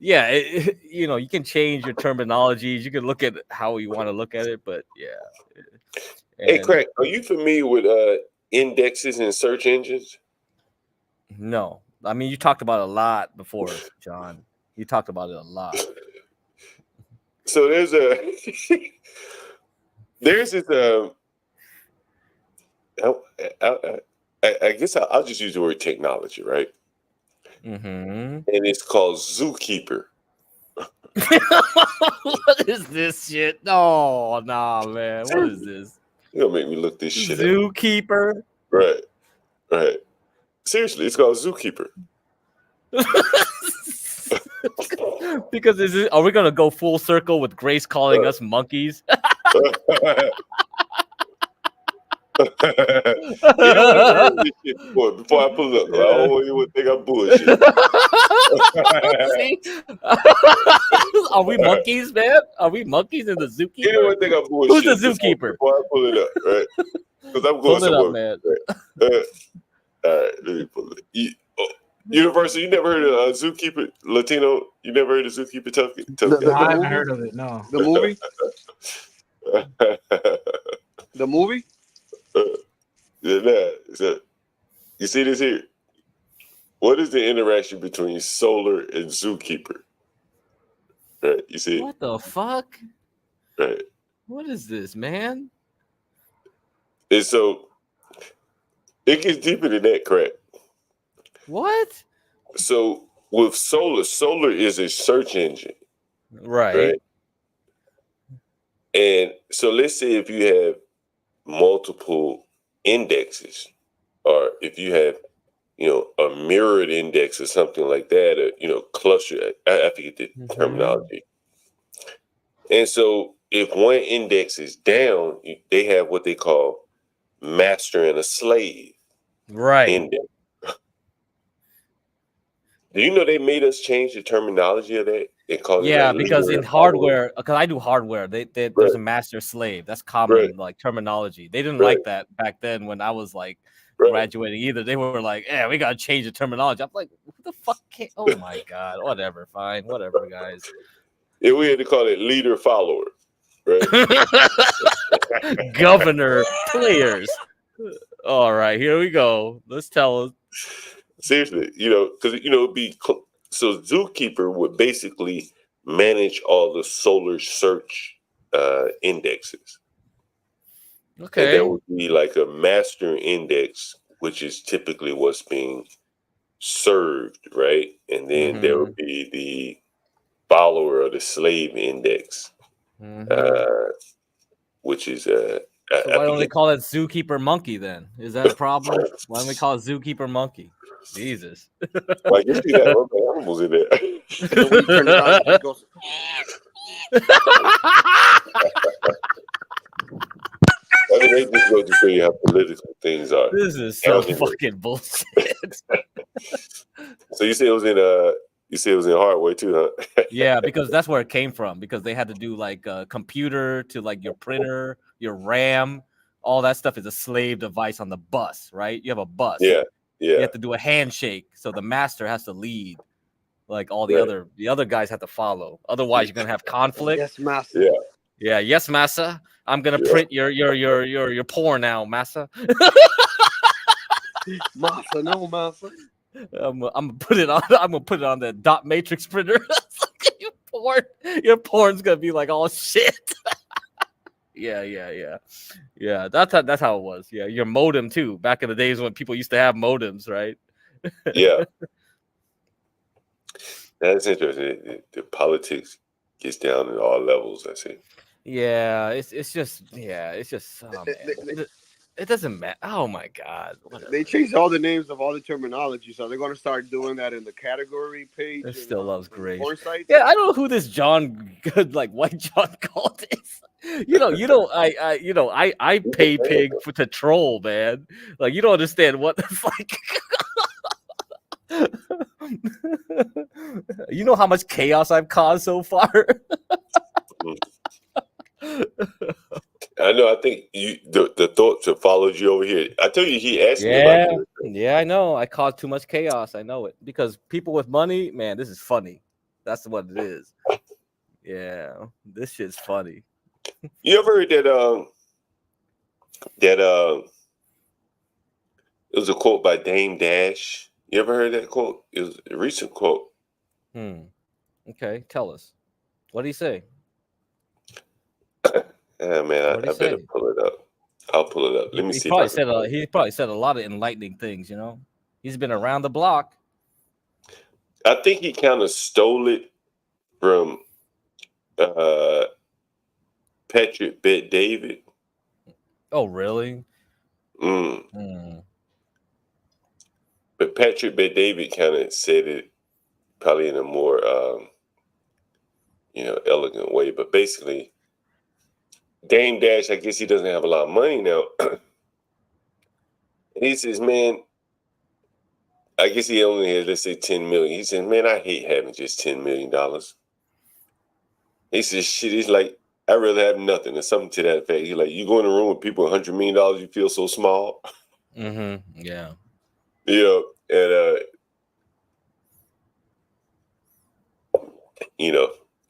you can change your terminologies. You can look at how you want to look at it, but yeah. Hey, Craig, are you familiar with indexes and search engines? No, I mean, you talked about it a lot before, John. You talked about it a lot. So there's this. I guess I'll just use the word technology, right? Mm-hmm. And it's called Zookeeper. What is this shit? No, nah, man. What is this? You're gonna make me look this shit up. Zookeeper? Right. Seriously, it's called Zookeeper. Because are we gonna go full circle with Grace calling us monkeys? Before I pull up, I don't want you to think I'm bullshit. Are we monkeys, man? Are we monkeys in the zookeeper? Anyone think I'm bullshit? Who's the zookeeper? Before I pull it up, right? Because I'm going pull somewhere. It up, man. Right. All right, let me pull it. Universal, you never heard of Zookeeper Latino? You never heard of Zookeeper Tough Guy? I haven't heard of it. No. The movie. The movie. So, you see this here? What is the interaction between Solar and Zookeeper? Right, you see? What the fuck? Right. What is this, man? And so it gets deeper than that crap. What? So with Solar is a search engine. Right. And so let's say if you have multiple indexes, or if you have, a mirrored index or something like that, or, cluster, I forget the terminology. And so if one index is down, they have what they call master and a slave. Right. index. Do you know they made us change the terminology of that? They call it like because in hardware, because I do hardware, there's a master slave. That's common like terminology. They didn't like that back then when I was like graduating either. They were like, "Yeah, we gotta change the terminology." I'm like, "Who the fuck can't?" Oh my god, whatever, fine, whatever, guys. Yeah, we had to call it leader follower, right? Governor players. All right, here we go. Let's tell us. Seriously, because it'd be so Zookeeper would basically manage all the solar search indexes. Okay. And there would be like a master index, which is typically what's being served, right? And then there would be the follower of the slave index, which is so why don't they call it Zookeeper Monkey then? Is that a problem? Why don't we call it Zookeeper Monkey? Jesus. Well, I guess you got other animals in there. So when you turn it on, it just goes. I mean, they just go to show you how political things are. This is so fucking bullshit. So you say it was in hardware too, huh? Yeah, because that's where it came from. Because they had to do like a computer to like your printer, your RAM, all that stuff is a slave device on the bus, right? You have a bus. Yeah. You have to do a handshake, so the master has to lead. Like all the other guys have to follow. Otherwise, you're gonna have conflict. Yes, master. Yeah. Yeah. Yes, massa. I'm gonna print your porn now, massa. Massa, no massa. I'm gonna put it on. I'm gonna put it on the dot matrix printer. Your porn's gonna be like all shit. Yeah. That's how it was. Yeah, your modem too. Back in the days when people used to have modems, right? Yeah. That's interesting. The politics gets down at all levels, I see. Yeah, it's just oh, man. It doesn't matter. Oh my god. Whatever. They changed all the names of all the terminology, so they're gonna start doing that in the category page. It still loves Grace. Yeah, I don't know who this John good like white John Galt is. I pay pig to troll, man. Like you don't understand what it's like. You know how much chaos I've caused so far? I know. I think the thoughts have followed you over here. I tell you, he asked me about this. Yeah, I know. I caused too much chaos. I know it because people with money, man, this is funny. That's what it is. Yeah, this shit's funny. You ever heard that it was a quote by Dame Dash? You ever heard that quote? It was a recent quote. Okay, tell us. What did he say? Man, I better pull it up. I'll pull it up. Let me see. He probably said a lot of enlightening things. He's been around the block. I think he kind of stole it from Patrick Bet David. Oh, really? But Patrick Bet David kind of said it probably in a more elegant way. But basically, Dame Dash, I guess he doesn't have a lot of money now. And he says, man, I guess he only has, let's say, 10 million. He says, man, I hate having just $10 million. He says, shit, he's like, I'd rather have nothing or something to that effect. He's like, you go in a room with people with $100 million, you feel so small. Yeah. And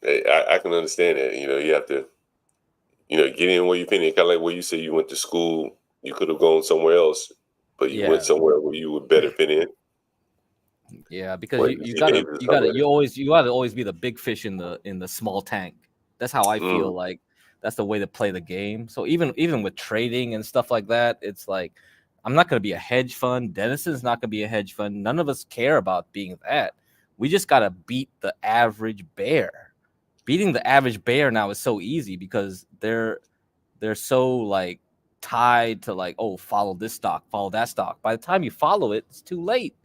I can understand that. You have to, get in where you fit in. Kind of like where you say you went to school, you could have gone somewhere else, but you went somewhere where you would better fit in. Yeah, because you gotta always be the big fish in the small tank. That's how I feel like that's the way to play the game. So even with trading and stuff like that, it's like I'm not gonna be a hedge fund. Denison's not gonna be a hedge fund. None of us care about being that. We just gotta beat the average bear. Beating the average bear now is so easy because they're so like tied to like, oh, follow this stock, follow that stock. By the time you follow it, it's too late.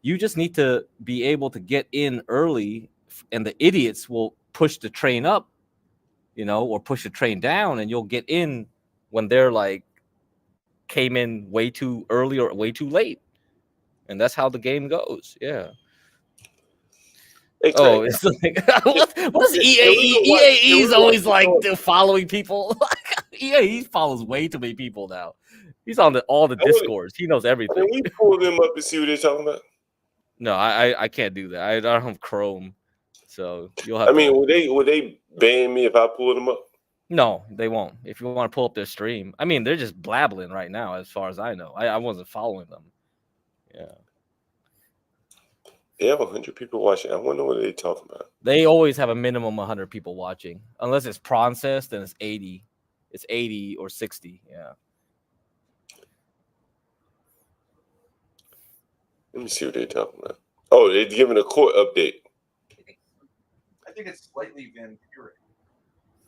You just need to be able to get in early, and the idiots will push the train up, or push the train down, and you'll get in when they're like came in way too early or way too late, and that's how the game goes. Yeah. Hey, oh, it's like what's EAE? EAE is always like following people. EAE follows way too many people now. He's on all the Discords. He knows everything. Can we pull them up and see what they're talking about? No, I can't do that. I don't have Chrome, so you'll have. I mean, would they ban me if I pull them up? No, they won't. If you want to pull up their stream, I mean, they're just blabbling right now, as far as I know. I wasn't following them. Yeah. They have 100 people watching. I wonder what they're talking about. They always have a minimum 100 people watching, unless it's Process, then it's 80. It's 80 or 60. Yeah. Let me see what they're talking about. Oh, they're giving a court update. I think it's slightly vampiric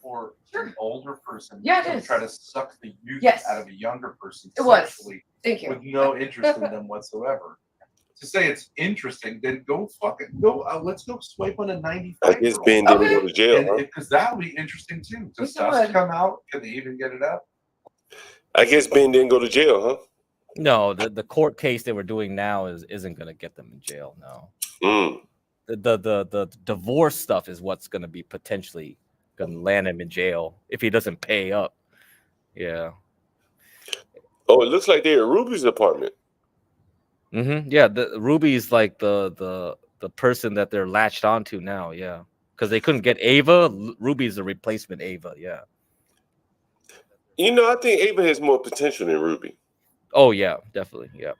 for an older person to try to suck the youth out of a younger person sexually with no interest in them whatsoever. To say it's interesting, then go fucking go. Let's go swipe on a 95. I guess Ben didn't go to jail, because that'll be interesting too. Does dust come out? Can they even get it out? I guess Ben didn't go to jail, huh? No, the court case they were doing now isn't going to get them in jail. No. The divorce stuff is what's going to be potentially going to land him in jail if he doesn't pay up. Yeah. Oh, it looks like they're at Ruby's apartment. Mm-hmm. Yeah, the Ruby's like the person that they're latched onto now. Yeah, because they couldn't get Ava. Ruby's the replacement Ava. Yeah. You know, I think Ava has more potential than Ruby. Oh yeah, definitely. Yeah.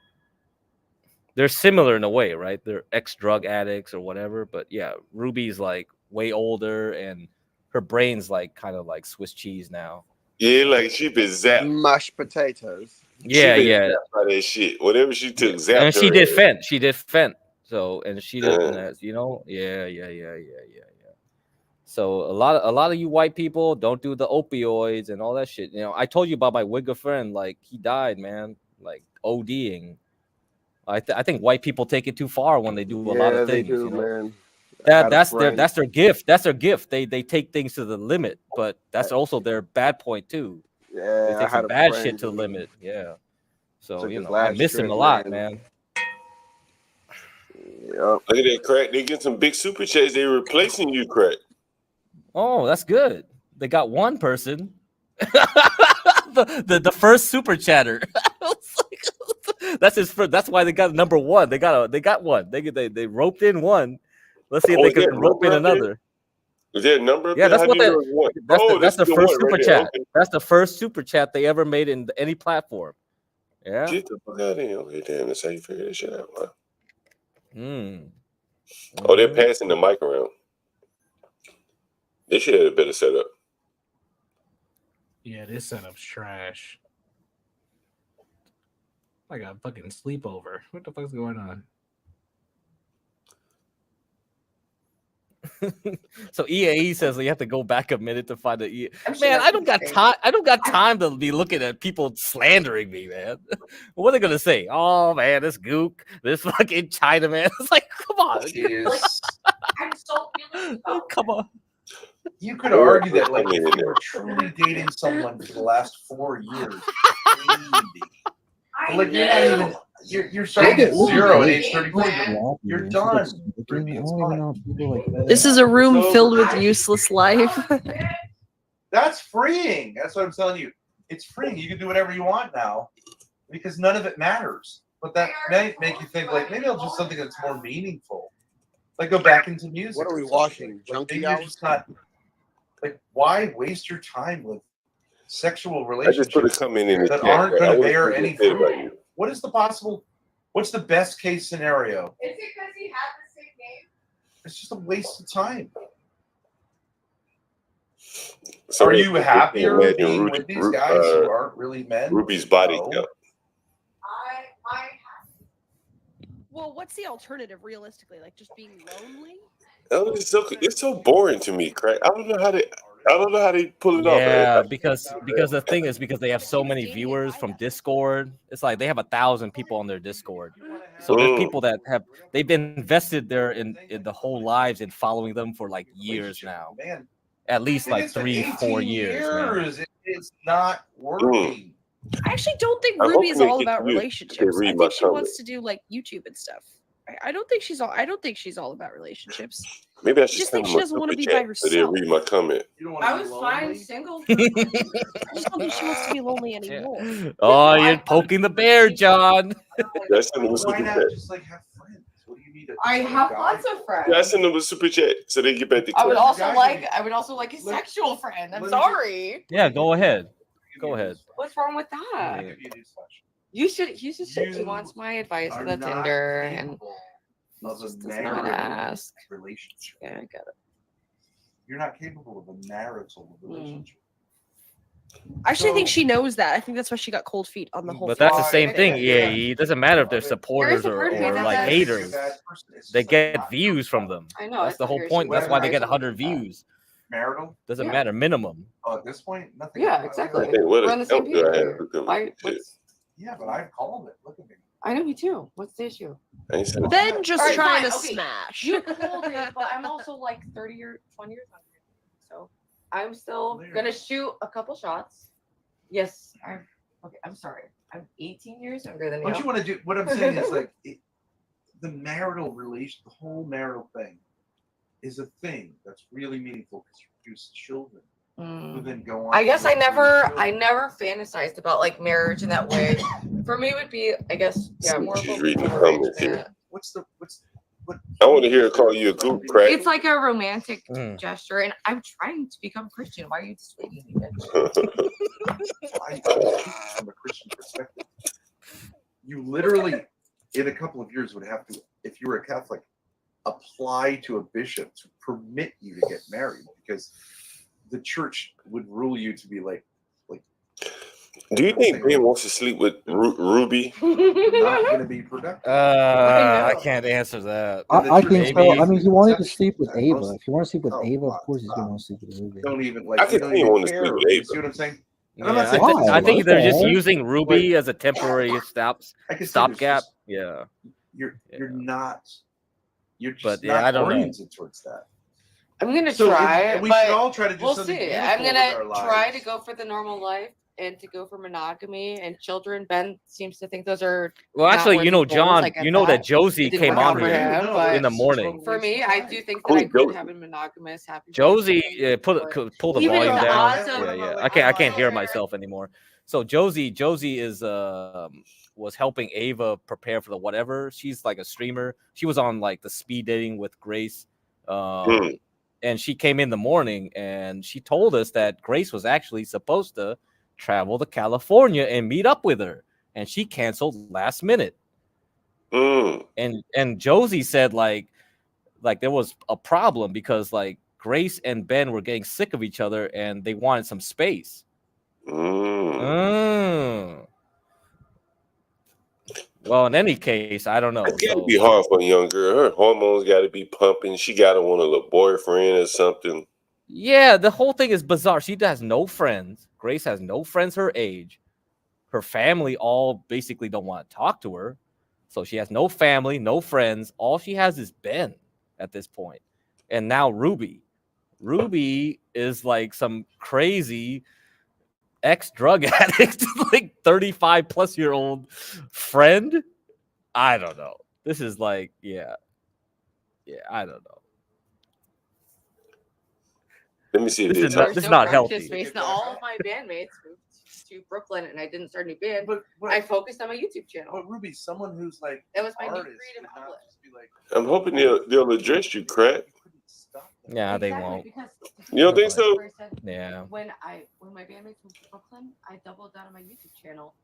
They're similar in a way, right? They're ex-drug addicts or whatever. But yeah, Ruby's like way older, and her brain's like kind of like Swiss cheese now. Yeah, like she been zapped. Mashed potatoes. Yeah, yeah. By that shit. Whatever she took, zapped. And she did fent. She did fent. So, and she didn't, you know, yeah. So a lot of you white people don't do the opioids and all that shit. You know, I told you about my Wigga friend. Like he died, man. Like ODing. I think white people take it too far when they do a lot of things. They do, you know? man. That's their gift. That's their gift. They take things to the limit, but that's also their bad point too. Yeah, they take some bad shit to the limit. Yeah. So you know, I miss him a lot, man. Yep. Look at that, Crack. They get some big super chats. They're replacing you, Crack. Oh, that's good. They got one person. the first super chatter. That's his first. That's why they got number one. They got one. They roped in one. Let's see if they can rope in another. Is there a number? Yeah, that's what that's the first super chat. Okay. That's the first super chat they ever made in any platform. Yeah. Get the fuck out of here. Okay, damn, that's how you figure this shit out. Wow. Oh, they're passing the mic around. They should have a better setup. Yeah, this setup's trash. Like a fucking sleepover. What the fuck's going on? So EAE says you have to go back a minute to find the Man, I don't got time. I don't got time to be looking at people slandering me, man. What are they gonna say? Oh man, this gook, this fucking Chinaman. It's like, come on. I'm so feeling come on. You could argue that, like, if you were truly dating someone for the last 4 years, maybe. Like, you're not even. You're starting at 0 at age 34. You're done. This is a room filled with useless life. That's freeing. That's what I'm telling you. It's freeing. You can do whatever you want now because none of it matters. But that may make you think, like, maybe I'll do something that's more meaningful. Like, go back into music. What are we watching? Junkie Hours? Just not, like, why waste your time with sexual relationships that aren't going to bear any fruit? What is the possible? What's the best case scenario? Is it because he had the same name? It's just a waste of time. So are you happier being with these guys who aren't really men? Ruby's body count. Well, what's the alternative realistically? Like just being lonely? Oh, it's so boring to me, Craig. I don't know how they pull it off. Yeah, because the thing is because they have so many viewers from Discord. It's like they have 1,000 people on their Discord. So there's people that they've been invested there in the whole lives in following them for like years now. Man, at least like 3-4 years. It's not working. I actually don't think I'm Ruby is hoping they all get about you to relationships. read I my think she comment. wants to do like YouTube and stuff. I don't think she's all. I don't think she's all about relationships. Maybe I I should just send think them she a doesn't want to super be by chat so they'll herself. read my comment. I was fine single. I just don't think she wants to be lonely anymore. Oh, you're poking the bear, John. Yeah, I send them a Why super not chat. just like have friends? What do you need? I have lots of friends. Yeah, I send them a super chat so they get back to I would class. also like a sexual friend. I'm sorry. Yeah, go ahead. Go ahead. What's wrong with that? You should. He wants my advice for the Tinder, and he just does not ask. Relationship. Yeah, I get it. You're not capable of a marital relationship. I actually think she knows that. I think that's why she got cold feet on the whole. But that's the same thing. Yeah, it doesn't matter if they're supporters or like haters. They get views from them. I know. That's the whole point. That's why they get 100 views. Marital? Doesn't matter. Minimum. Oh, at this point, nothing. Yeah, exactly. Okay, what We're a on the same hell page do I have here. to do Why? with shit? Yeah, but I've called it. Look at me. I know, me too. What's the issue? I ain't said Ben just All right, trying fine, to okay. smash. You called it, but I'm also like 30 or 20 years younger. So I'm still gonna shoot a couple shots. Yes, I'm sorry. I'm 18 years younger than you. What you want to do? What I'm saying is like the marital relation, the whole marital thing, is a thing that's really meaningful because you produce children who then go on. I guess I never fantasized about like marriage in that way. For me, it would be, I guess, yeah, more of She's a reading the marriage comments than here. What? I want to hear her call you a goop crack. It's like a romantic gesture, and I'm trying to become Christian. Why are you dissuading me, bitch? From a Christian perspective, you literally, in a couple of years, would have to, if you were a Catholic, apply to a bishop to permit you to get married because the church would rule you to be like. Do you think Ben wants to sleep with Ruby? Not going to be productive. I can't answer that. I think so. I mean, he wanted to Accept sleep with Ava. If he wanted to sleep with Oh, Ava, of course he's going to want to sleep with Ruby. Don't even like. I could see him want to sleep with You Ava. see what I'm saying? And Yeah, I'm not saying I think What they're the just heck? using Ruby as a temporary I can see there's stopgap. just- Yeah. You're not. You're just But, yeah, not I don't know. oriented towards that. I'm gonna So try, and we but should all try to do we'll something see. beautiful I'm with gonna our try lives. to go for the normal life and to go for monogamy and children. Ben seems to think those are. Well, not actually, worthy goals. John, I get you know that Josie It didn't came work out on for here him, but in the morning. For me, I do think that Who's I could Josie? have a monogamous happy. Josie, relationship, pull but the even volume the down. odds of- Yeah. I can't hear myself anymore. So Josie is was helping Ava prepare for the whatever. She's like a streamer. She was on like the speed dating with Grace. And she came in the morning and she told us that Grace was actually supposed to travel to California and meet up with her, and she canceled last minute. And Josie said like there was a problem because like Grace and Ben were getting sick of each other and they wanted some space. Well, in any case, I don't know. It's got to be hard for a young girl. Her hormones got to be pumping. She got to want a little boyfriend or something. Yeah, the whole thing is bizarre. She has no friends. Grace has no friends her age. Her family all basically don't want to talk to her. So she has no family, no friends. All she has is Ben at this point. And now Ruby. Ruby is like some crazy ex-drug addict, like 35-plus-year-old friend. I don't know. This is like, yeah, I don't know. Let me see if this is not healthy. Now, all of my bandmates moved to Brooklyn, and I didn't start a new band. But I focused on my YouTube channel. But Ruby, someone who's like that was my new artist, creative outlet. I'm hoping they'll address you, crack. Yeah, they won't. You don't think so? Yeah. When my bandmates moved to Brooklyn, I doubled down on my YouTube channel,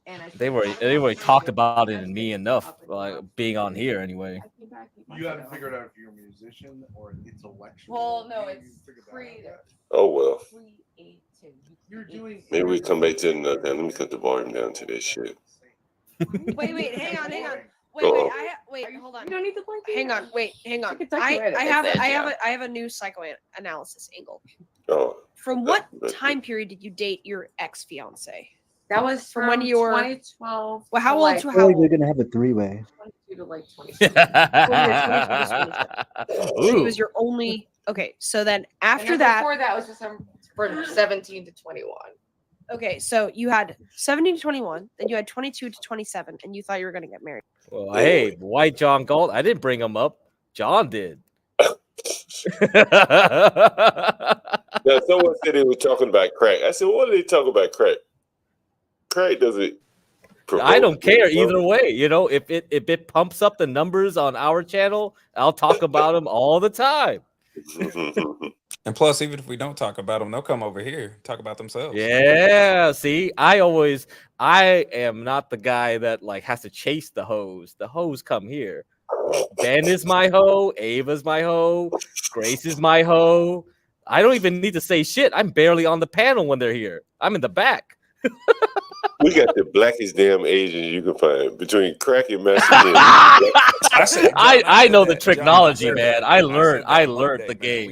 and They were talked about it and me enough, like being on here anyway. You haven't figured out if you're a musician or an intellectual. Well, no, it's creative. Oh well. You're doing. Maybe we come back to another time. Let me cut the volume down to this shit. Wait, hang on. Wait, hold on. You don't need to play. Hang on. can tuck you in if I have a new psychoanalysis angle. Oh. From what time period did you date your ex-fiance? That was from when you were 2012. Well, how old? I feel like they're gonna have a three-way. 22 to like 26. He was your only. Okay, so then after that, before that was from 17 to 21. Okay, so you had 17 to 21, then you had 22 to 27, and you thought you were gonna get married. Well, hey, White John Galt, I didn't bring him up. John did. Now, someone said they were talking about crack. I said, what are they talking about crack? Crack doesn't. I don't care either way. You know, if it pumps up the numbers on our channel, I'll talk about them all the time. And plus, even if we don't talk about them, they'll come over here talk about themselves. Yeah, see, I am not the guy that like has to chase the hoes. The hoes come here. Ben is my hoe. Ava's my hoe. Grace is my hoe. I don't even need to say shit. I'm barely on the panel when they're here. I'm in the back. We got the blackest damn Asians you can find between crack and Mexican. I know the technology, man. I learned the game.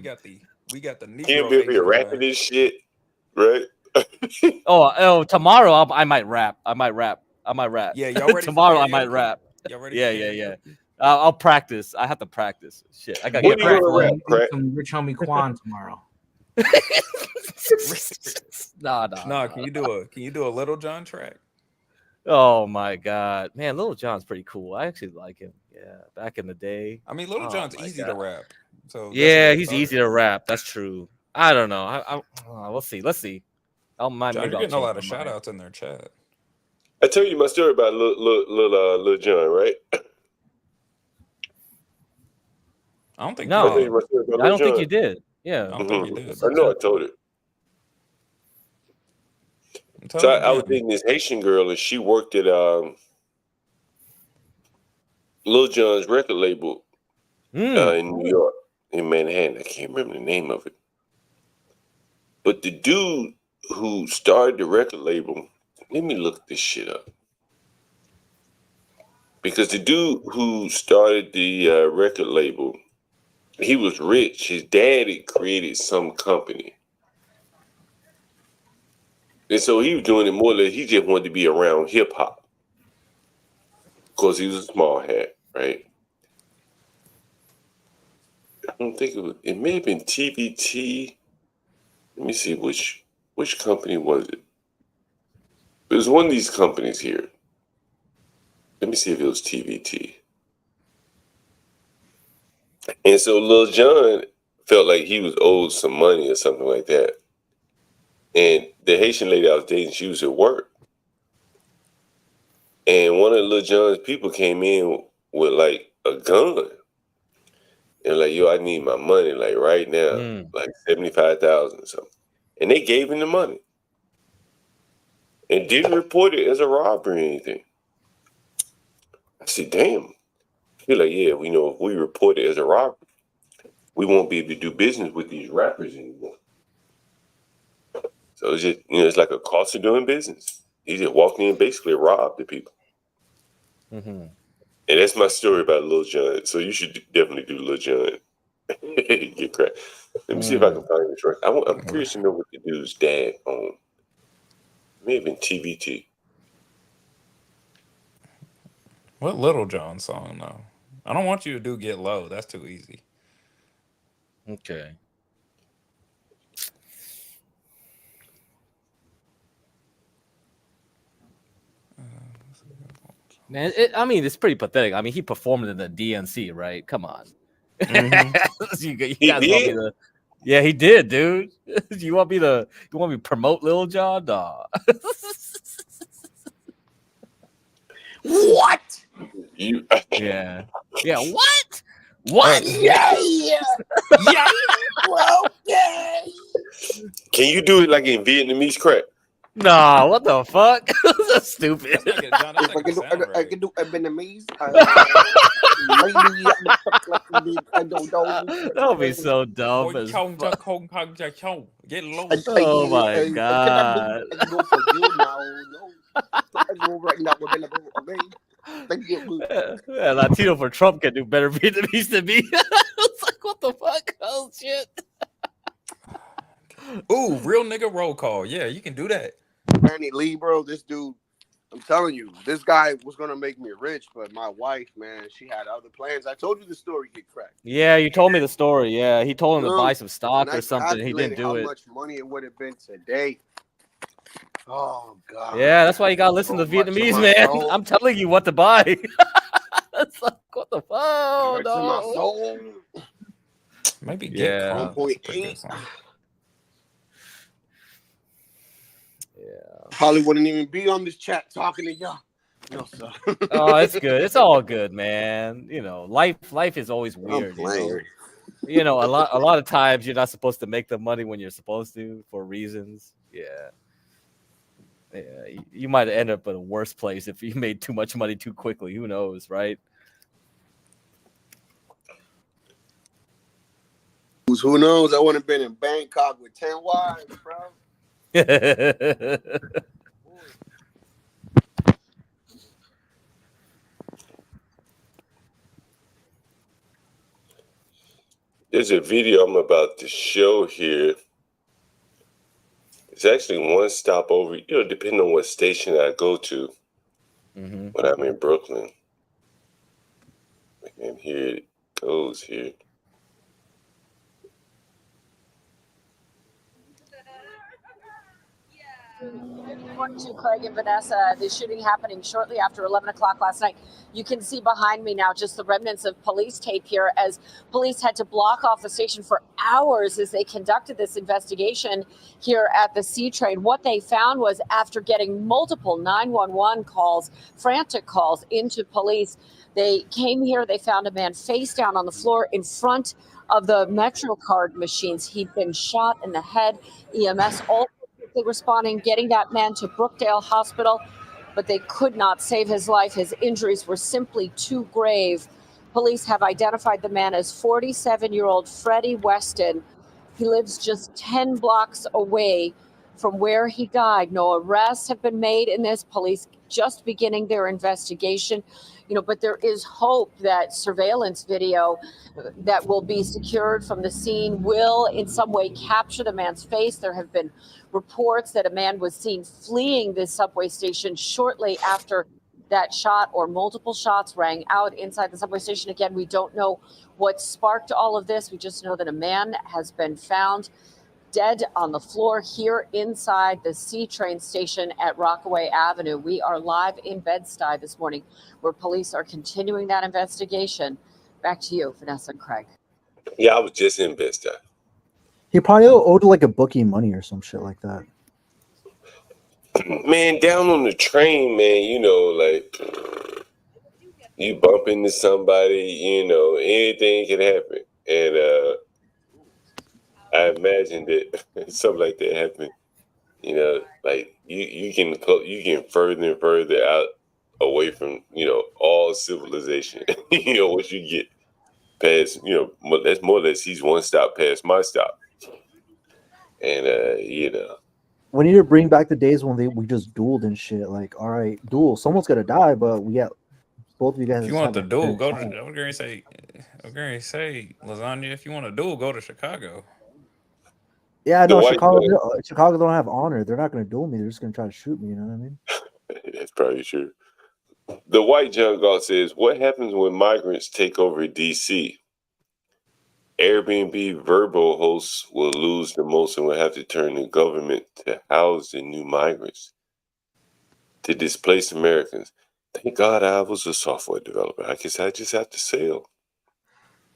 We got the Negro. Can't be here rapping this shit, right? Tomorrow I might rap. Yeah, y'all ready? Tomorrow I might rap. Y'all ready? Yeah. I'll practice. I have to practice. Shit, I gotta get practice. Some Rich Homie Quan tomorrow. Nah. Can you do a Little John track? Oh my god, man, Little John's pretty cool. I actually like him. Yeah, back in the day. I mean, Little John's easy to rap. So yeah, he's easy to rap. That's true. I don't know. We'll see. Let's see. John, you're getting a lot of shout outs in their chat. I tell you my story about Lil John, right? I don't think. No, I don't think you did. Yeah, I don't think you did. I know I told it. So I was dating this Haitian girl, and she worked at Lil Jon's record label in New York, in Manhattan. I can't remember the name of it. But the dude who started the record label, let me look this shit up. Because the dude who started the record label, he was rich. His daddy created some company. And so he was doing it more than he just wanted to be around hip hop. Of course, he was a small hat, right? I don't think it may have been TBT. Let me see which company was it. It was one of these companies here. Let me see if it was TBT. And so Lil Jon felt like he was owed some money or something like that. And the Haitian lady I was dating, she was at work. And one of Lil Jon's people came in with like a gun. And like, yo, I need my money like right now, like $75,000 or something. And they gave him the money. And didn't report it as a robbery or anything. I said, damn. He's like, yeah, we know if we report it as a robbery, we won't be able to do business with these rappers anymore. So it's just, it's like a cost of doing business. He just walked in and basically robbed the people. Mm-hmm. And that's my story about Lil Jon. So you should definitely do Lil Jon. Get crack. Let me see if I can find this right. I'm curious to know what the dude's dad owned. Maybe in TBT. What Little John song though? I don't want you to do Get Low. That's too easy. Okay. Man, I mean, it's pretty pathetic. I mean, he performed in the DNC, right? Come on. Mm-hmm. you guys want me to... Yeah, he did, dude. You want me to promote Lil Jon? Nah. What? Yeah. What? What? Yeah. Okay. Can you do it like in Vietnamese crack? Nah, what the fuck? That's stupid. I can do Vietnamese. That would be so dumb. As Get low. Oh my god. I go for you now. Right now. Yeah, Latino for Trump can do better Vietnamese than me. It's like, what the fuck? Oh shit. Ooh, real nigga roll call. Yeah, you can do that. Danny Lee, bro, this dude, I'm telling you, this guy was gonna make me rich, but my wife, man, she had other plans. I told you the story, Get Cracked. Yeah, you told me the story. Yeah, he told him to buy some stock or something. He didn't do it. How much money it would have been today? Oh God. Yeah, that's why you gotta listen to Vietnamese, man. Soul. I'm telling you what to buy. It's like, what the fuck? Oh, Hurts in my no. soul. Maybe get Chrome. That's a pretty 1.8. good song. Yeah. Probably wouldn't even be on this chat talking to y'all. No, sir. Oh, it's good. It's all good, man. You know, life is always weird. You know, a lot of times you're not supposed to make the money when you're supposed to for reasons. Yeah. Yeah, you might end up in a worse place if you made too much money too quickly. Who knows, right? Who knows? I wouldn't have been in Bangkok with 10 wives, bro. There's a video I'm about to show here. It's actually one stop over, depending on what station I go to when I'm in Brooklyn. And here it goes here. According to Craig and Vanessa, the shooting happening shortly after 11 o'clock last night. You can see behind me now just the remnants of police tape here as police had to block off the station for hours as they conducted this investigation here at the C train. What they found was after getting multiple 911 calls, frantic calls into police, they came here, they found a man face down on the floor in front of the MetroCard machines. He'd been shot in the head. EMS also responding, getting that man to Brookdale Hospital, but they could not save his life. His injuries were simply too grave. Police have identified the man as 47-year-old Freddie Weston. He lives just 10 blocks away from where he died. No arrests have been made in this. Police just beginning their investigation. But there is hope that surveillance video that will be secured from the scene will in some way capture the man's face. There have been reports that a man was seen fleeing this subway station shortly after that shot or multiple shots rang out inside the subway station. Again, we don't know what sparked all of this. We just know that a man has been found dead on the floor here inside the C train station at Rockaway Avenue. We are live in Bed-Stuy this morning where police are continuing that investigation. Back to you, Vanessa and Craig. Yeah, I was just in Bed-Stuy. He probably owed like a bookie money or some shit like that. Man, down on the train, man, like you bump into somebody, anything can happen. And I imagine that something like that happened. Like you can further and further out away from all civilization. Once you get past, that's more or less he's one stop past my stop. And we need to bring back the days when we just dueled and shit. Like, all right, duel. Someone's gonna die, but we got both of you guys. If you want the duel, go to. I'm gonna say, lasagna. If you want a duel, go to Chicago. Yeah, no, Chicago don't have honor. They're not gonna duel me. They're just gonna try to shoot me. You know what I mean? That's probably true. The white John Galt says, "What happens when migrants take over DC? Airbnb Verbo hosts will lose the most and will have to turn to government to house the new migrants, to displace Americans. Thank God I was a software developer. I guess I just have to sell."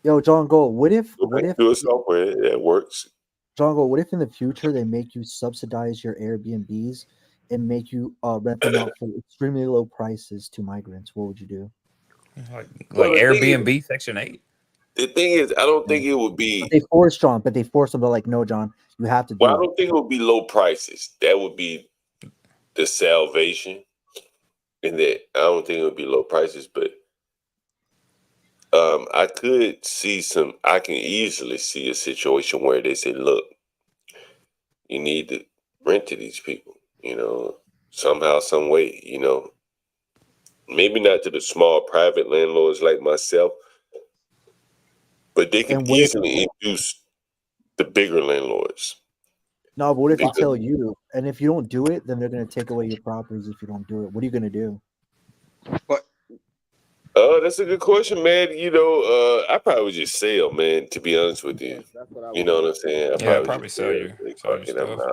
Yo, John Gold, what if do a software that works? John Gold, what if in the future they make you subsidize your Airbnbs and make you rent them out for extremely low prices to migrants? What would you do? Like Airbnb Section 8? The thing is, I don't think it would be. But they force them to like, no, John, you have to do I don't think it would be low prices. That would be the salvation. And that I don't think it would be low prices, but I can easily see a situation where they say, look, you need to rent to these people, somehow, some way, maybe not to the small private landlords like myself, but they can easily induce the bigger landlords. No, but what if they tell you, and if you don't do it, then they're going to take away your properties if you don't do it? What are you going to do? But That's a good question, man. I probably would just sell, man. To be honest with you, you know what I'm saying. Yeah, probably sell your stuff.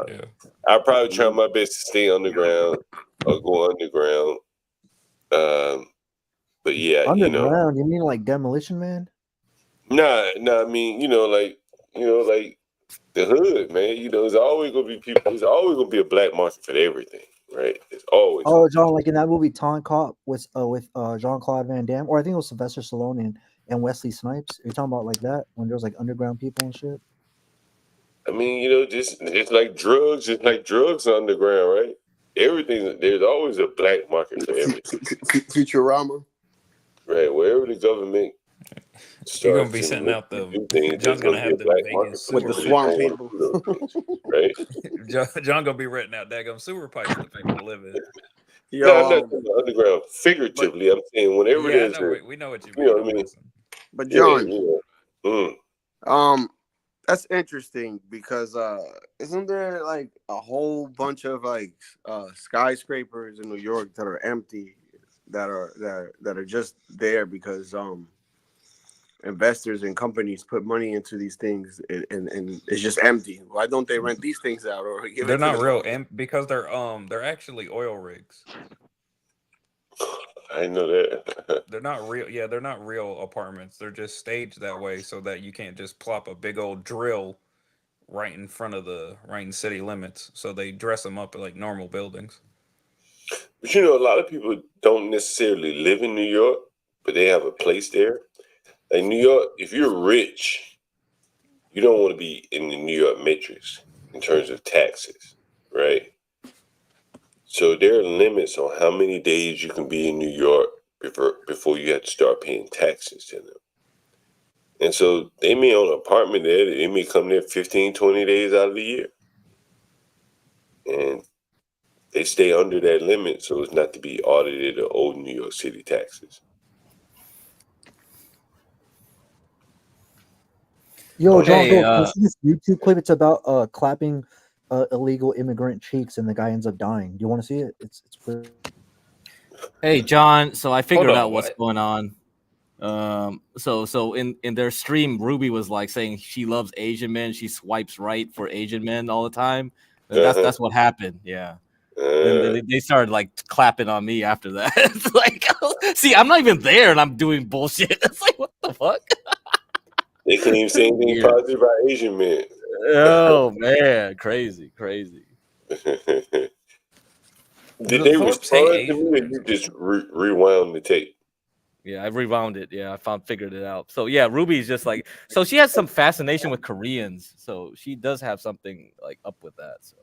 Yeah. I probably try my best to stay underground or go underground. But yeah, Underground? You mean like Demolition Man? Nah. I mean, like the hood, man. There's always gonna be people. There's always gonna be a black market for everything, right? It's always. Oh, John, like in that movie Time Cop with Jean-Claude Van Damme, or I think it was Sylvester Stallone and Wesley Snipes. Are you talking about like that when there was like underground people and shit? I mean, just like drugs, underground, right? Everything. There's always a black market for everything. Futurama. Right, wherever the government you're gonna be sending out the John's gonna have the Vegas with the swamp people, right? John gonna be renting out daggum sewer pipes for people to live in. No, I'm not saying underground figuratively. I'm saying whenever there's we know what you mean. You know what I mean? But John, that's interesting because isn't there like a whole bunch of like skyscrapers in New York that are empty, that are just there because investors and companies put money into these things and it's just empty? Why don't they rent these things out or give they're it to not them? real because they're actually oil rigs. I know that. They're not real. Yeah, they're not real apartments. They're just staged that way so that you can't just plop a big old drill right in city limits. So they dress them up like normal buildings. But a lot of people don't necessarily live in New York, but they have a place there. Like New York, if you're rich, you don't want to be in the New York matrix in terms of taxes, right? So there are limits on how many days you can be in New York before you have to start paying taxes to them. And so they may own an apartment there. They may come there 15, 20 days out of the year. And they stay under that limit so as not to be audited or owed New York City taxes. Yo, John, you see this YouTube clip? It's about clapping illegal immigrant cheeks, and the guy ends up dying. Do you want to see it? It's pretty. Hey, John. So I figured out what's going on. So in their stream, Ruby was like saying she loves Asian men. She swipes right for Asian men all the time. That's what happened. Yeah. And they started like clapping on me after that. It's like, see, I'm not even there, and I'm doing bullshit. It's like, what the fuck? They can't even say anything positive about Asian men. Oh man, crazy. Did they respond to me, or you just rewound the tape? Yeah, I rewound it. Yeah, figured it out. So yeah, Ruby's just like, so she has some fascination with Koreans. So she does have something like up with that. So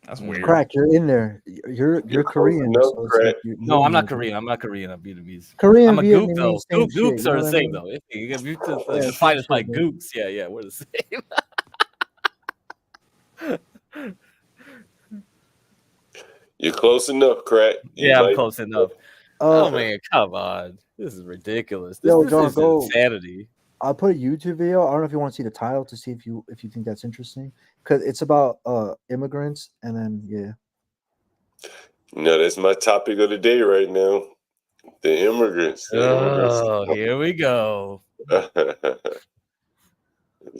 that's weird. Crack, you're in there. You're Korean. So like no, I'm not Korean. I'm Vietnamese. Korean, I'm a Vietnamese, gook though. Gooks shit, are the same though. If you define us like gooks, yeah, we're the same. You're close enough, Crack. I'm close enough. Oh man, come on. This is ridiculous. This is insanity. I'll put a YouTube video. I don't know if you want to see the title to see if you think that's interesting, because it's about immigrants, and then that's my topic of the day right now. The immigrants. Here we go. Let's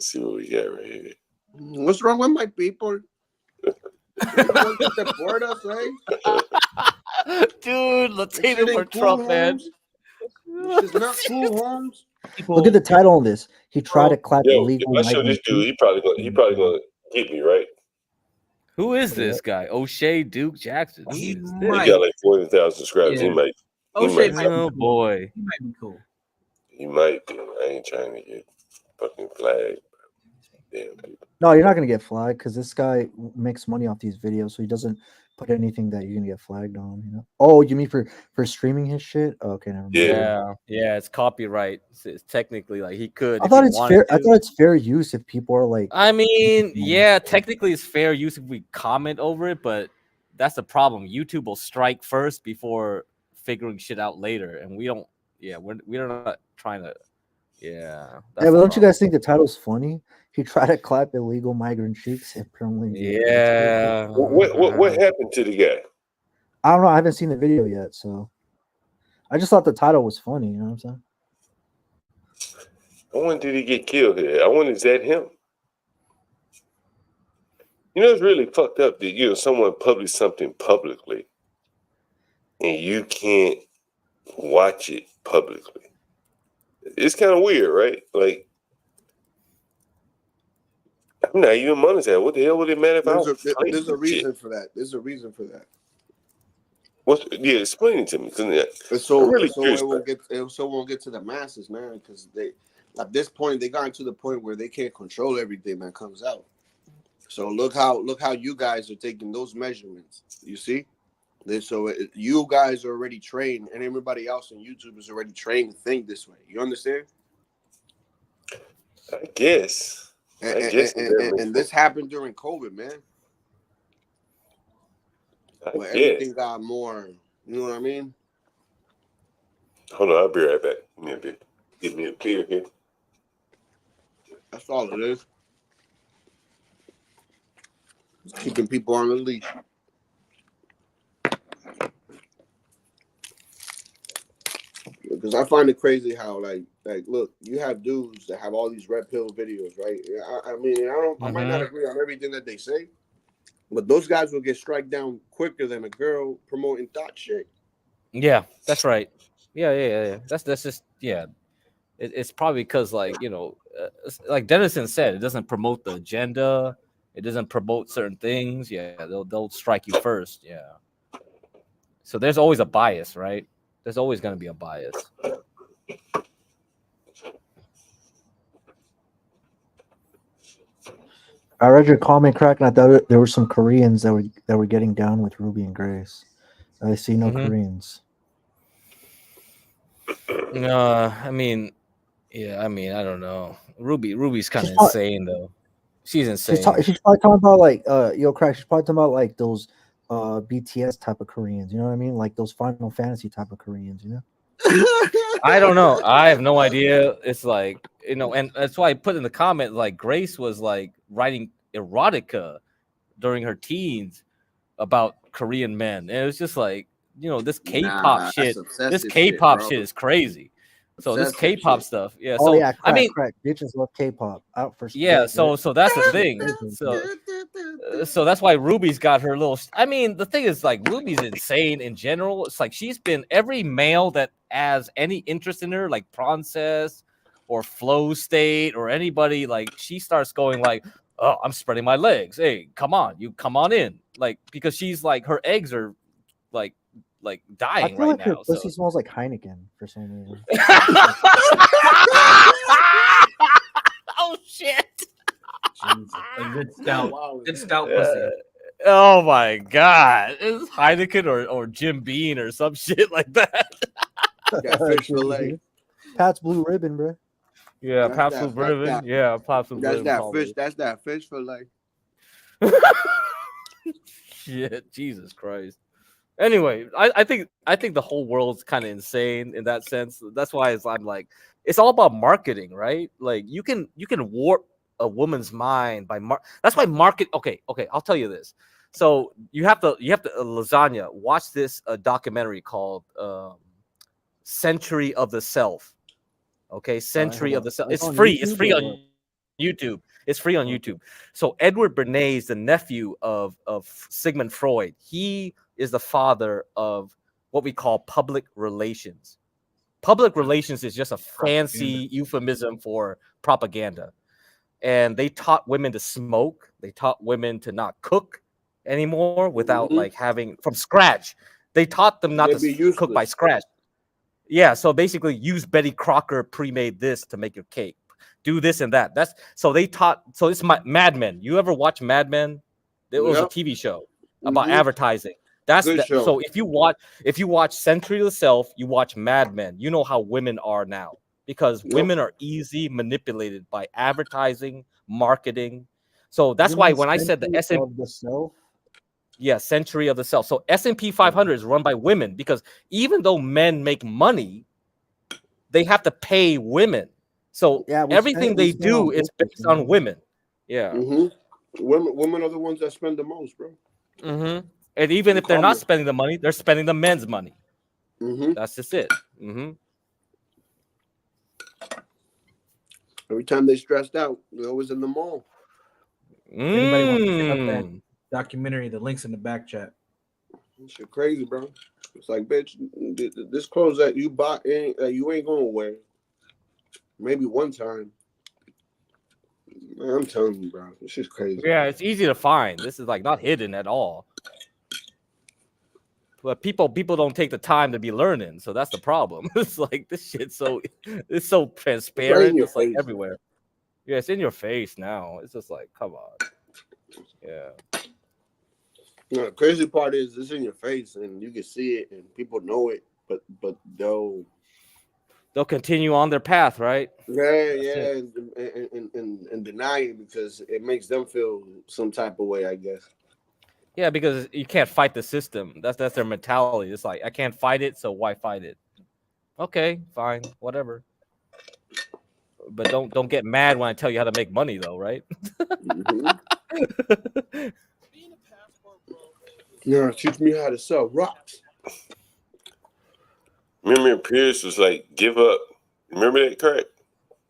see what we got right here. What's wrong with my people? You want to deport us, eh? Dude, let's hate him for Trump, man. It's not cool, Holmes. Look at the title on this. He tried to clap illegal. If I show this dude, he probably gonna get me, right? Who is this guy? O'Shea Duke Jackson. He got like 40,000 subscribers. Yeah. Oh boy. He might be cool. He might be. I ain't trying to get fucking flagged. Damn people. No, you're not gonna get flagged because this guy makes money off these videos, so he doesn't put anything that you're gonna get flagged on. Oh, you mean for streaming his shit? Oh, okay, never mind. Yeah, it's copyright. It's technically like he could. I thought it's fair. I thought it's fair use if people are like. I mean, yeah, technically it's fair use if we comment over it, but that's the problem. YouTube will strike first before figuring shit out later, and we don't. Yeah, we're not trying to. Yeah. But don't you guys think the title's funny? He tried to clap illegal migrant cheeks and permanently. Yeah. What happened to the guy? I don't know. I haven't seen the video yet, so I just thought the title was funny. You know what I'm saying? I wonder, did he get killed here? I wonder, is that him? You know, it's really fucked up that, someone published something publicly and you can't watch it publicly. It's kind of weird, right? Like, I'm not even monetized. What the hell would it matter if I was playing There's a reason shit? for that. There's a reason for that. Explain it to me. So I'm really it curious. won't get to the masses, man, because they at this point they got to the point where they can't control everything that comes out. So look how you guys are taking those measurements. You see, you guys are already trained, and everybody else on YouTube is already trained to think this way. You understand? I guess. And this happened during COVID, man. Where everything got more, you know what I mean? Hold on, I'll be right back. Give me a beer here. That's all it is. Keeping people on the leash. Because I find it crazy how like look, you have dudes that have all these red pill videos, right? I mean, I might not agree on everything that they say, but those guys will get struck down quicker than a girl promoting thought shit. Yeah, that's right. Yeah. That's just It's probably because like like Dennison said, it doesn't promote the agenda. It doesn't promote certain things. Yeah, they'll strike you first. Yeah. So there's always a bias, right? There's always going to be a bias. I read your comment, Crack, and I thought there were some Koreans that were getting down with Ruby and Grace. I see no Koreans. I mean, I don't know. Ruby's kind of insane though. She's insane. She's probably talking about like Crack. She's probably talking about like those BTS type of Koreans. You know what I mean? Like those Final Fantasy type of Koreans. You know? I don't know. I have no idea. It's like, and that's why I put in the comment like Grace was like writing erotica during her teens about Korean men, and it was just like, this K-pop shit. This K-pop shit is crazy. So this K-pop stuff, yeah. So yeah, I mean, bitches love K-pop out for yeah. So that's the thing. So that's why Ruby's got her little. I mean, the thing is, like, Ruby's insane in general. It's like she's been every male that has any interest in her, like Princess or Flow State or anybody, like she starts going like, "Oh, I'm spreading my legs. Hey, come on, you come on in." Like, because she's like, her eggs are like dying I feel right like her now. pussy smells like Heineken for some reason. Oh shit! A good stout pussy. Oh my god, it's Heineken or Jim Beam or some shit like that. Fish fillet. Pat's Blue Ribbon, bro. Yeah, Pat's Blue Ribbon. Yeah, Pat's Blue Ribbon. That's that fish fillet. Shit, Jesus Christ. Anyway, I think the whole world's kind of insane in that sense. That's why I'm like, it's all about marketing, right? Like you can warp a woman's mind by that's why market. Okay, I'll tell you this. So you have to Lasagna watch this documentary called Century of the Self. Okay, Century of the Self. It's free. It's free on YouTube. It's free on YouTube. So Edward Bernays, the nephew of Sigmund Freud, he is the father of what we call public relations. Public relations is just a fancy euphemism for propaganda. And they taught women to smoke. They taught women to not cook anymore without like having from scratch. They taught them not to cook by scratch. Yeah, so basically use Betty Crocker pre-made this to make your cake. Do this and that. That's so they taught. So it's Mad Men. You ever watch Mad Men? It was a TV show about advertising. That's so if you watch Century of the Self, you watch Mad Men. You know how women are now because women are easy manipulated by advertising, marketing. So that's why when I said the S&P of the Self. Yeah, Century of the Self. So S&P 500 is run by women because even though men make money, they have to pay women. So everything they do is based on women. Yeah. Women are the ones that spend the most, bro. And even if they're not spending the money, they're spending the men's money. That's just it. Every time they stressed out, they're always in the mall. If anybody wants to pick up that documentary, the link's in the back chat. Shit crazy, bro. It's like, bitch, this clothes that you bought you ain't gonna wear. Maybe one time. Man, I'm telling you, bro. This is crazy. Yeah, it's easy to find. This is like not hidden at all. But people don't take the time to be learning, so that's the problem. It's like this shit's so transparent. It's like everywhere. Yeah, it's in your face now. It's just like, come on. Yeah. The crazy part is it's in your face and you can see it and people know it, but they'll continue on their path, right? Yeah, and deny it because it makes them feel some type of way, I guess. Yeah, because you can't fight the system. That's their mentality. It's like, I can't fight it, so why fight it? Okay, fine, whatever. But don't get mad when I tell you how to make money, though, right? Yeah, teach me how to sell rocks. Remember, Pierce was like, "Give up." Remember that, correct?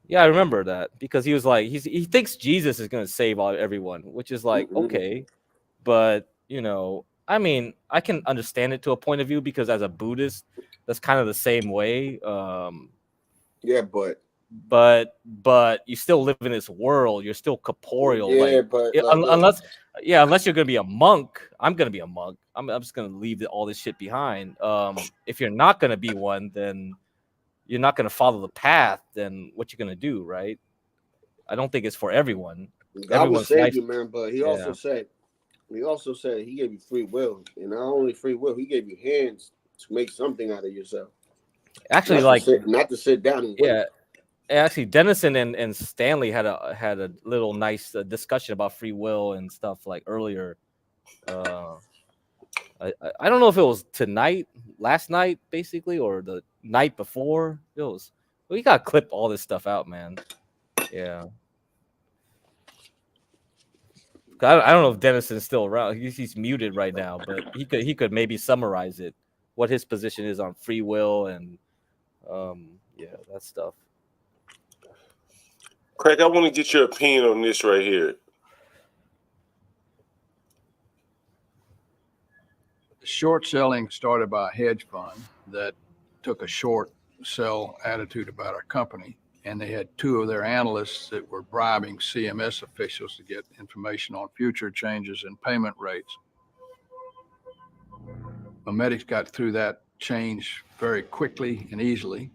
Yeah, I remember that because he was like, he thinks Jesus is gonna save everyone, which is like, okay, but I mean, I can understand it to a point of view because as a Buddhist, that's kind of the same way. Yeah, but you still live in this world. You're still corporeal. Yeah, unless you're gonna be a monk. I'm gonna be a monk. I'm just gonna leave all this shit behind. If you're not gonna be one, then you're not gonna follow the path. Then what you gonna do, right? I don't think it's for everyone. God will save you, man. But he also said he gave you free will, and not only free will, he gave you hands to make something out of yourself. Actually, not to sit down and wait. Yeah. Actually, Dennison and Stanley had a little nice discussion about free will and stuff like earlier. I don't know if it was last night, basically, or the night before. We gotta clip all this stuff out, man. Yeah. I don't know if Dennison's still around. He's muted right now, but he could maybe summarize it, what his position is on free will and that stuff. Craig, I want to get your opinion on this right here. Short selling started by a hedge fund that took a short sell attitude about our company. And they had two of their analysts that were bribing CMS officials to get information on future changes in payment rates. Memetics got through that change very quickly and easily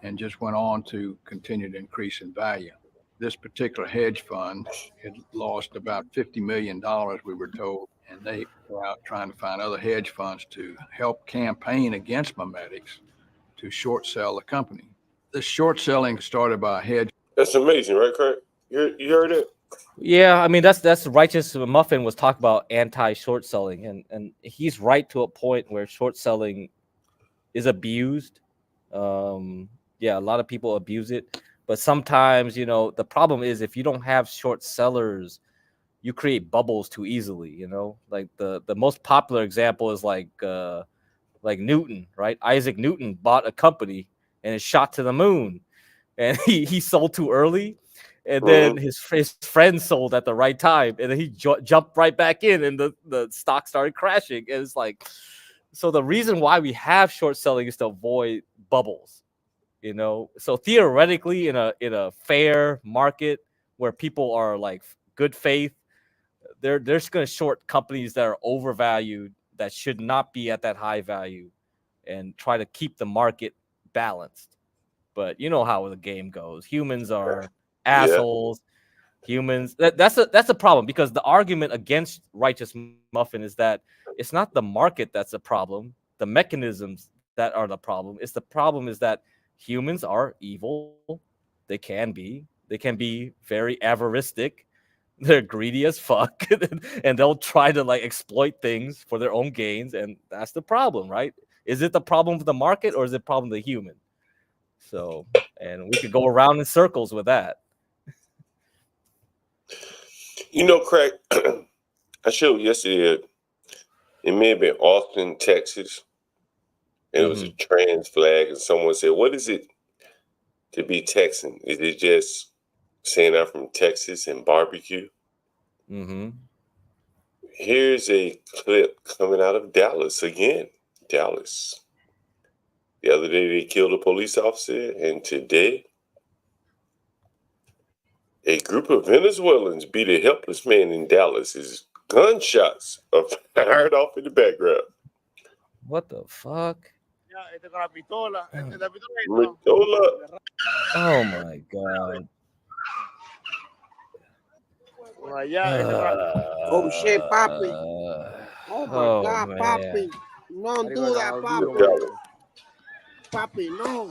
and just went on to continue to increase in value. This particular hedge fund had lost about $50 million, we were told, and they were out trying to find other hedge funds to help campaign against Memetics to short sell the company. The short selling started by a hedge. That's amazing, right, Craig? You heard it? Yeah, I mean that's Righteous Muffin was talking about anti-short selling, and he's right to a point where short selling is abused. A lot of people abuse it, but sometimes the problem is if you don't have short sellers, you create bubbles too easily. Like the most popular example is like Newton, right? Isaac Newton bought a company and it shot to the moon, and he sold too early. And then his friend sold at the right time, and then he jumped right back in, and the stock started crashing. And it's like, so the reason why we have short selling is to avoid bubbles, So theoretically, in a fair market where people are like good faith, they're just going to short companies that are overvalued, that should not be at that high value, and try to keep the market balanced. But you know how the game goes. Humans are assholes. Humans. That's a problem, because the argument against Righteous Muffin is that it's not the market that's a problem. The mechanisms that are the problem. The problem is that humans are evil. They can be very avaristic. They're greedy as fuck, and they'll try to exploit things for their own gains, and that's the problem, right? Is it the problem of the market, or is it the problem of the human? So, and we could go around in circles with that. Craig, I showed yesterday, it may have been Austin, Texas, and it was a trans flag, and someone said, "What is it to be Texan? Is it just saying I'm from Texas and barbecue?" Mm-hmm. Here's a clip coming out of Dallas again. Dallas. The other day they killed a police officer, and today a group of Venezuelans beat a helpless man in Dallas. His gunshots are fired off in the background. What the fuck? Pistola. Oh my god. Oh shit, Poppy. Oh my god, man. Poppy. Don't do that, Poppy. Poppy, no.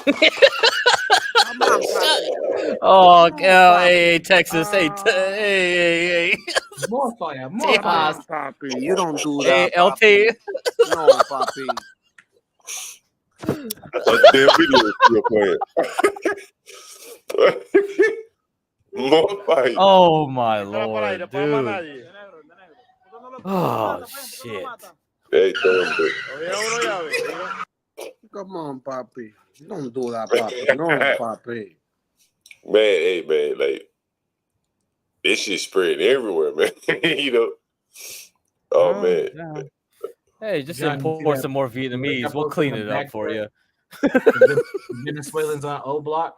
Come on, Poppy. Oh, hey, Texas. Hey. More fire, more fire. Poppy, you don't do that, Hey, LT. Poppy. No, Poppy. Damn video still playing. More fire. Oh my lord, dude. Oh shit. Hey, come on, Poppy. Don't do that, Poppy. No, Poppy. Man, like this shit spread everywhere, man. You know. Oh man. Yeah. Hey, just import some more Vietnamese. We'll clean it up for you. Venezuelans on O Block.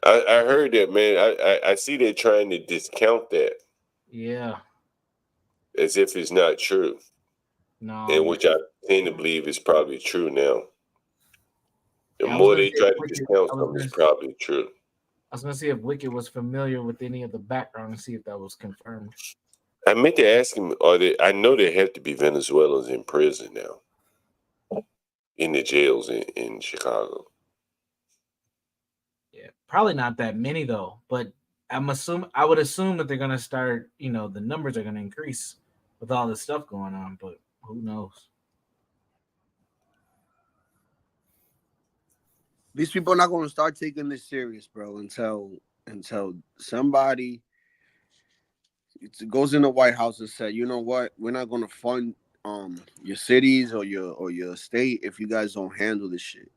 I heard that, man. I see they're trying to discount that. Yeah. As if it's not true. No. And which I tend to believe is probably true now. The more they try to discount something, it's probably true. I was gonna see if Wicked was familiar with any of the background and see if that was confirmed. I meant to ask him, I know there have to be Venezuelans in prison now. In the jails in Chicago. Yeah, probably not that many though, but I would assume that they're gonna start, the numbers are gonna increase with all this stuff going on, but who knows? These people are not going to start taking this serious, bro, until somebody goes in the White House and said, you know what, we're not going to fund your cities or your state if you guys don't handle this shit.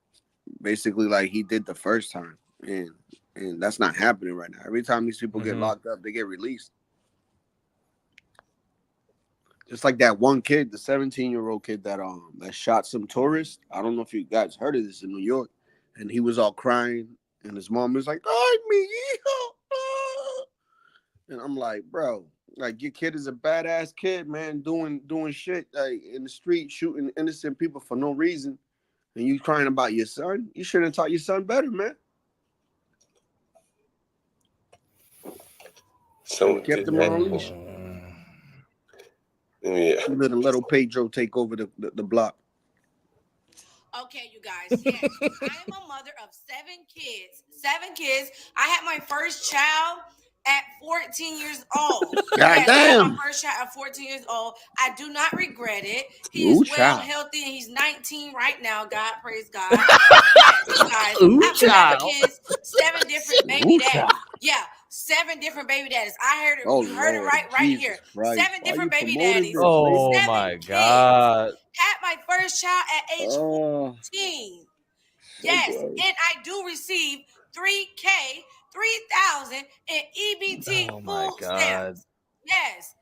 Basically, like he did the first time, and that's not happening right now. Every time these people get locked up, they get released. Just like that one kid, the 17-year-old kid that shot some tourists. I don't know if you guys heard of this in New York. And he was all crying, and his mom was like, "Oh, me, and I'm like, bro, like your kid is a badass kid, man, doing shit like in the street, shooting innocent people for no reason, and you crying about your son. You should have taught your son better, man. So kept him on a leash. Yeah. Let little Pedro take over the block. Okay, you guys. Yes, I am a mother of 7 kids. 7 kids. I had my first child at 14 years old. God damn. I had my first child at 14 years old. I do not regret it. He's healthy, and he's 19 right now. God, praise God. Yes, guys. I have 7 kids, 7 different baby daddies. Yeah. 7 different baby daddies. I heard it. You heard it right here. Christ. 7 different baby daddies. Oh 7 my kids. god. Had my first child at age 14. Yes, and I do receive $3,000 in EBT full stamps. Yes.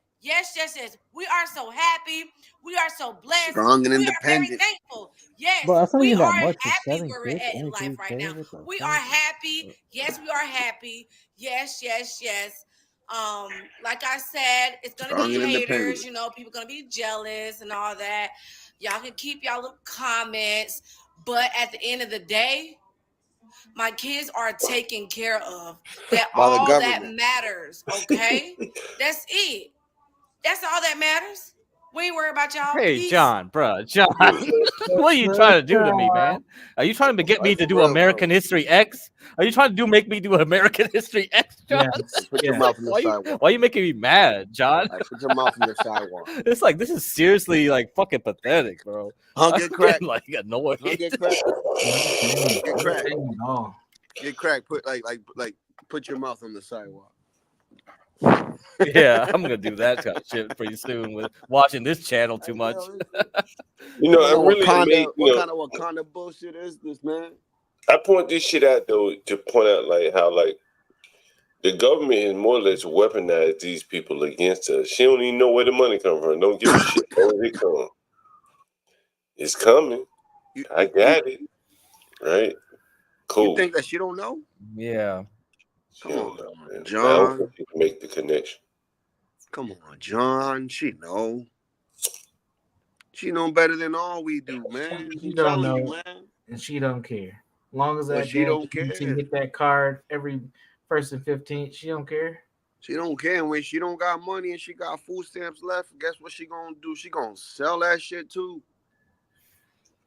We are so happy. We are so blessed. Strong and we independent. are very thankful. Yes, Bro, that's not we even that are much for happy 7 where we're kids. at in life right now. We are happy. Yes, we are happy. Yes. Like I said, it's gonna be haters. People gonna be jealous and all that. Y'all can keep y'all little comments, but at the end of the day, my kids are taken care of. That all that matters. Okay, that's it. That's all that matters. We ain't worried about y'all. Hey, Peace. John. What are you trying to do to me, man? Are you trying to get me to do American History X? Are you trying to make me do American History X, John? Put your mouth on the sidewalk. Why are you making me mad, John? Put your mouth on the sidewalk. It's like this is seriously like fucking pathetic, bro. I'll get cracked. Like annoyed. Get cracked. Get cracked. Put put your mouth on the sidewalk. Yeah, I'm gonna do that kind of shit pretty soon with watching this channel too much. You know, I'm really Wakanda, amazed. what kind of Wakanda bullshit is this, man? I point this shit out though to point out like how like the government has more or less weaponized these people against us. She don't even know where the money come from. Don't give a shit where it come. It's coming. I got it. Right? Cool. You think that she don't know? Yeah. Come on, man. John. I don't think you can make the connection. Come on, John. She know. She know better than all we do, man. She I'm don't telling you, know, man. and she don't care. Long as But that she damn don't care. she get that card every 1st and 15th, she don't care. She don't care. When she don't got money and she got food stamps left, guess what she gonna do? She gonna sell that shit too.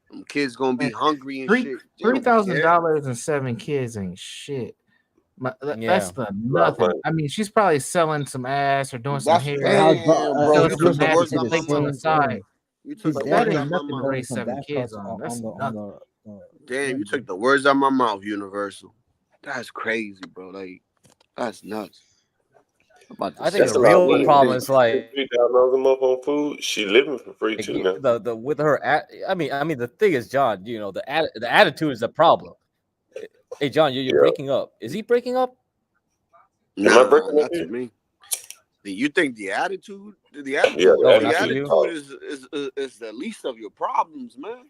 Them kids gonna be hungry and shit. $3,000 and 7 kids ain't shit. That's the nothing. I mean, she's probably selling some ass or doing some hair. Bro, you took the words out my on the mouth. side. You took the But that words ain't out my nothing to mouth. raise 7 kids on. That's nothing. Damn, you took the words out my mouth, Universal. That's crazy, bro. Like, that's nuts. I think the real problem is like $3,000 a month on food. She living for free too now. the with her. I mean, the thing is, John. You know, the attitude is the problem. Hey, John, you're breaking up. Is he breaking up? Nah, not to me. You think the attitude? The attitude is the least of your problems, man.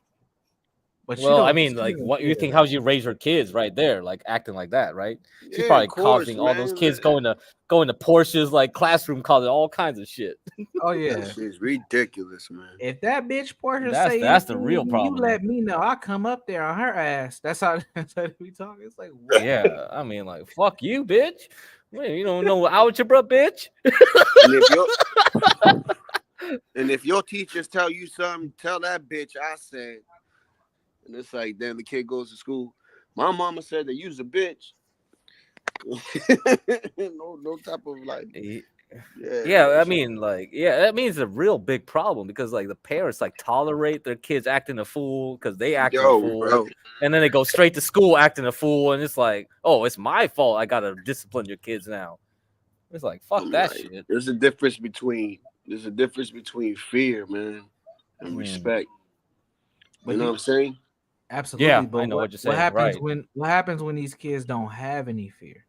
But well, I mean, like, what you think? How you raise her kids, right there, like acting like that, right? She's probably causing all those kids going to Porsche's, like classroom, causing all kinds of shit. Oh yeah, that shit's ridiculous, man. If that bitch Porsche that's the real problem. You let me know. I'll come up there on her ass. That's how we talk. It's like, what? Yeah, I mean, like, fuck you, bitch. Man, you don't know algebra, bitch. And if your teachers tell you something, tell that bitch I said. And it's like, then the kid goes to school. My mama said that you's a bitch. no type of like. Yeah, I mean, like, that means a real big problem because, like, the parents like tolerate their kids acting a fool because they act a fool, bro. And then they go straight to school acting a fool, and it's like, oh, it's my fault. I gotta discipline your kids now. It's like, fuck that shit. There's a difference between fear, man, and respect. You know what I'm saying? Absolutely. Yeah, but I know what you're saying. What happens when these kids don't have any fear?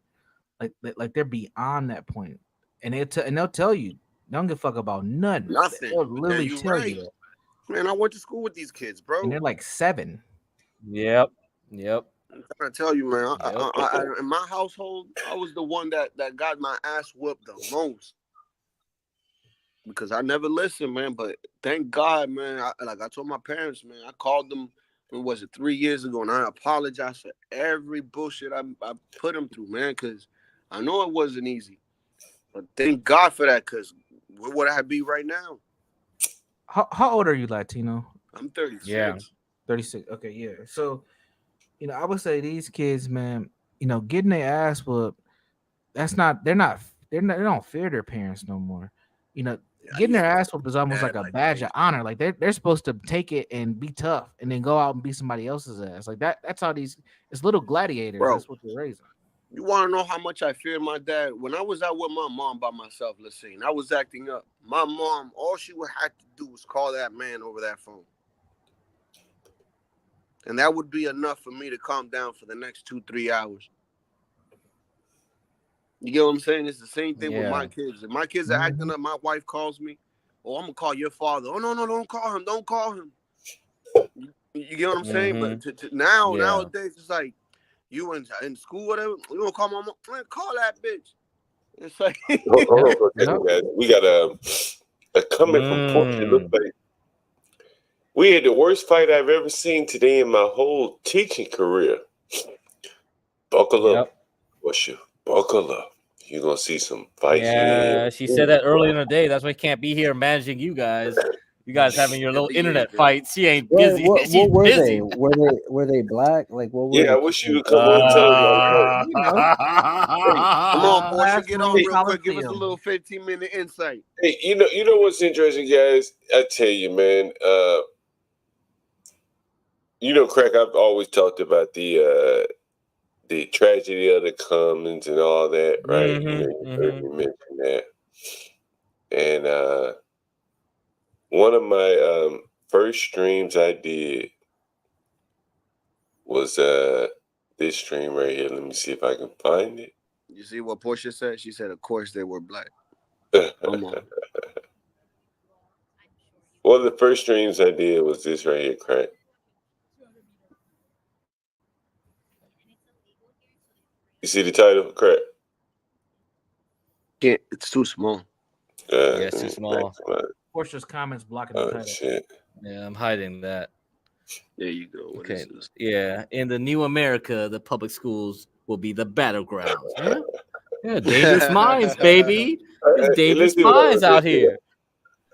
Like they're beyond that point, and they'll tell you, don't give a fuck about nothing. Nothing. They'll literally tell you that. Man, I went to school with these kids, bro. And they're like 7. Yep. I'm trying to tell you, man. I, in my household, I was the one that got my ass whooped the most because I never listened, man. But thank God, man. I told my parents, man. I called them. When was it 3 years ago? And I apologize for every bullshit I put them through, man. Because I know it wasn't easy, but thank God for that. Because where would I be right now? How old are you, Latino? I'm 36. Yeah, 36. Okay, yeah. So, I would say these kids, man, getting their ass whooped. They don't fear their parents no more. Getting their ass whooped is almost like a badge of honor. Like they're supposed to take it and be tough, and then go out and beat somebody else's ass. Like that. That's how it's little gladiators. Bro, that's what they're raising. You want to know how much I feared my dad? When I was out with my mom by myself, let's see, and I was acting up. My mom, all she would have to do was call that man over that phone, and that would be enough for me to calm down for the next 2-3 hours. You get what I'm saying? It's the same thing with my kids. If my kids are acting up, my wife calls me, "Oh, I'm gonna call your father." "Oh, no, don't call him. Don't call him." You get what I'm saying? But nowadays, it's like you in school, whatever. You gonna call my mom? Man, call that bitch. It's like hold on for a second, guys. We got a comment from Portia. Look like we had the worst fight I've ever seen today in my whole teaching career. Buckle up, Portia. Buckle up. You're gonna see some fights. Yeah, she said that earlier in the day. That's why I can't be here managing you guys. You guys having your little internet fights. She ain't busy. She's were busy. they? Were they black? Like what? Were I wish you would come on and tell me. Come on, Portia, get on real quick. Give us a little 15-minute insight. Hey, you know what's interesting, guys? I tell you, man. Crack. I've always talked about the the tragedy of the commons and all that, right? You know, you heard me mention that. And one of my first streams I did was this stream right here. Let me see if I can find it. You see what Portia said? She said, of course they were black. Come on. One of the first streams I did was this right here, Crack. You see the title, Crack? Yeah, it's too small. Yeah, it's too small. Portia's comments blocking the title. Shit. Yeah, I'm hiding that. There you go. What Okay. is this? Yeah, in the new America, the public schools will be the battlegrounds. Yeah, yeah, dangerous minds, baby. There's dangerous minds out here.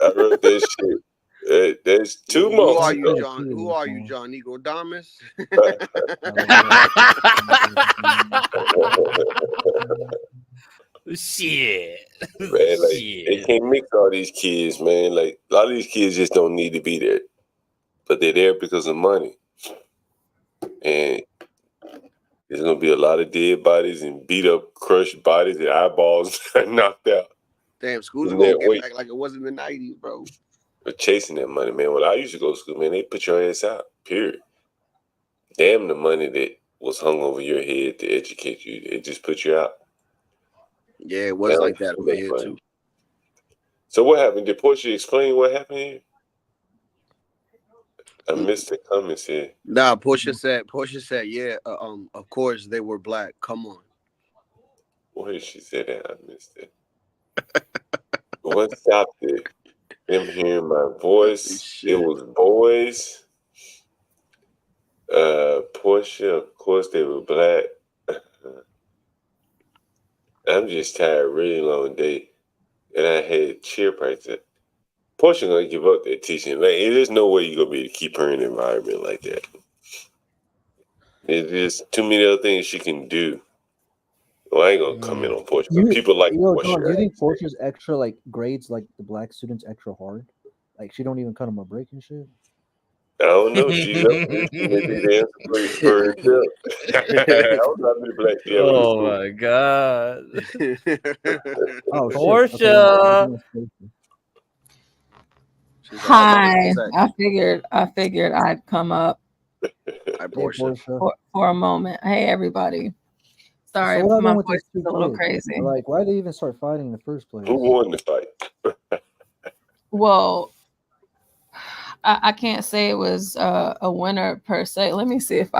I wrote this shit. There's two more. Who are you, John? Who are you, John Nicodamus? Shit. Man, like, they can't mix all these kids, man. Like, a lot of these kids just don't need to be there. But they're there because of money. And there's going to be a lot of dead bodies and beat up, crushed bodies and eyeballs knocked out. Damn, schools are going to get back like it was in the 90s, bro. They're chasing that money, man. When I used to go to school, man, they put your ass out, period. Damn the money that was hung over your head to educate you. It just put you out. Yeah, it was like that over here, too. So what happened? Did Portia explain what happened here? I missed the comments here. Nah, Portia said, yeah, of course they were black. Come on. Where did she say that? I missed it. What stopped it? Them hearing my voice. It was boys. Portia, of course they were black. I'm just tired, really long day. And I had cheer practice. Portia gonna give up that teaching. Like, there's no way you're gonna be able to keep her in an environment like that. There's too many other things she can do. Well, I ain't gonna comment on Portia. People like Portia. John, do you think Portia's extra like grades like the black students extra hard? Like she don't even cut them a break and shit. I don't know. She's up there. She may be the answer for herself. I don't know how many black people. Oh my god. Oh, Portia. Hi. I figured I'd come up Hi, Portia. for a moment. Hey everybody. Sorry, So my voice is a little crazy. Like, why did they even start fighting in the first place? Who won the fight? Well, I can't say it was a winner per se. Let me see if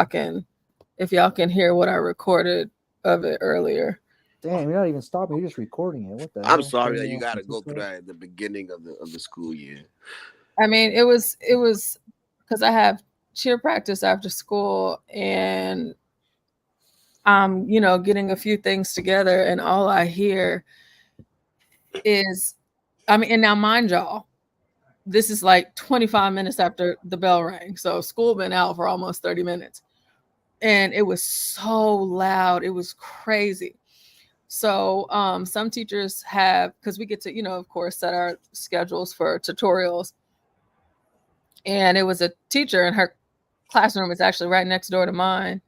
y'all can hear what I recorded of it earlier. Damn, you're not even stopping. You're just recording it. What the hell? I'm sorry that you got to go through that at the beginning of the school year. I mean, it was because I have cheer practice after school, and I'm getting a few things together, and all I hear is, and now mind y'all, this is like 25 minutes after the bell rang. So school been out for almost 30 minutes. And it was so loud. It was crazy. So some teachers have, because we get to, of course, set our schedules for tutorials. And it was a teacher in her classroom. It's actually right next door to mine.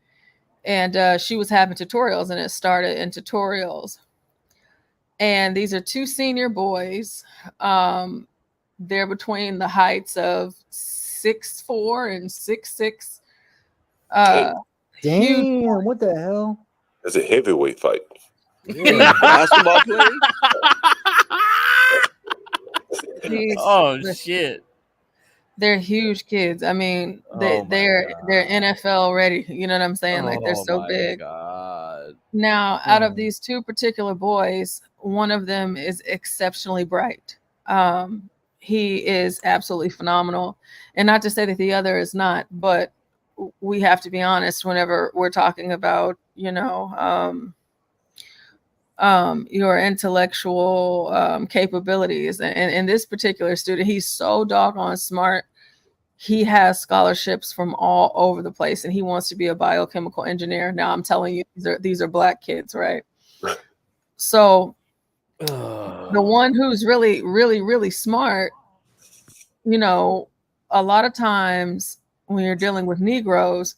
And she was having tutorials, and it started in tutorials. And these are two senior boys. They're between the heights of 6'4" and 6'6". Damn, what the hell? It's a heavyweight fight. Yeah, basketball players. Shit. They're huge kids. I mean, they're NFL ready. You know what I'm saying? Like, they're so big. God. Now, out of these two particular boys, one of them is exceptionally bright. He is absolutely phenomenal. And not to say that the other is not, but we have to be honest whenever we're talking about, your intellectual capabilities. And this particular student, he's so doggone smart. He has scholarships from all over the place, and he wants to be a biochemical engineer. Now, I'm telling you, these are black kids, right? So the one who's really, really, really smart, a lot of times when you're dealing with Negroes,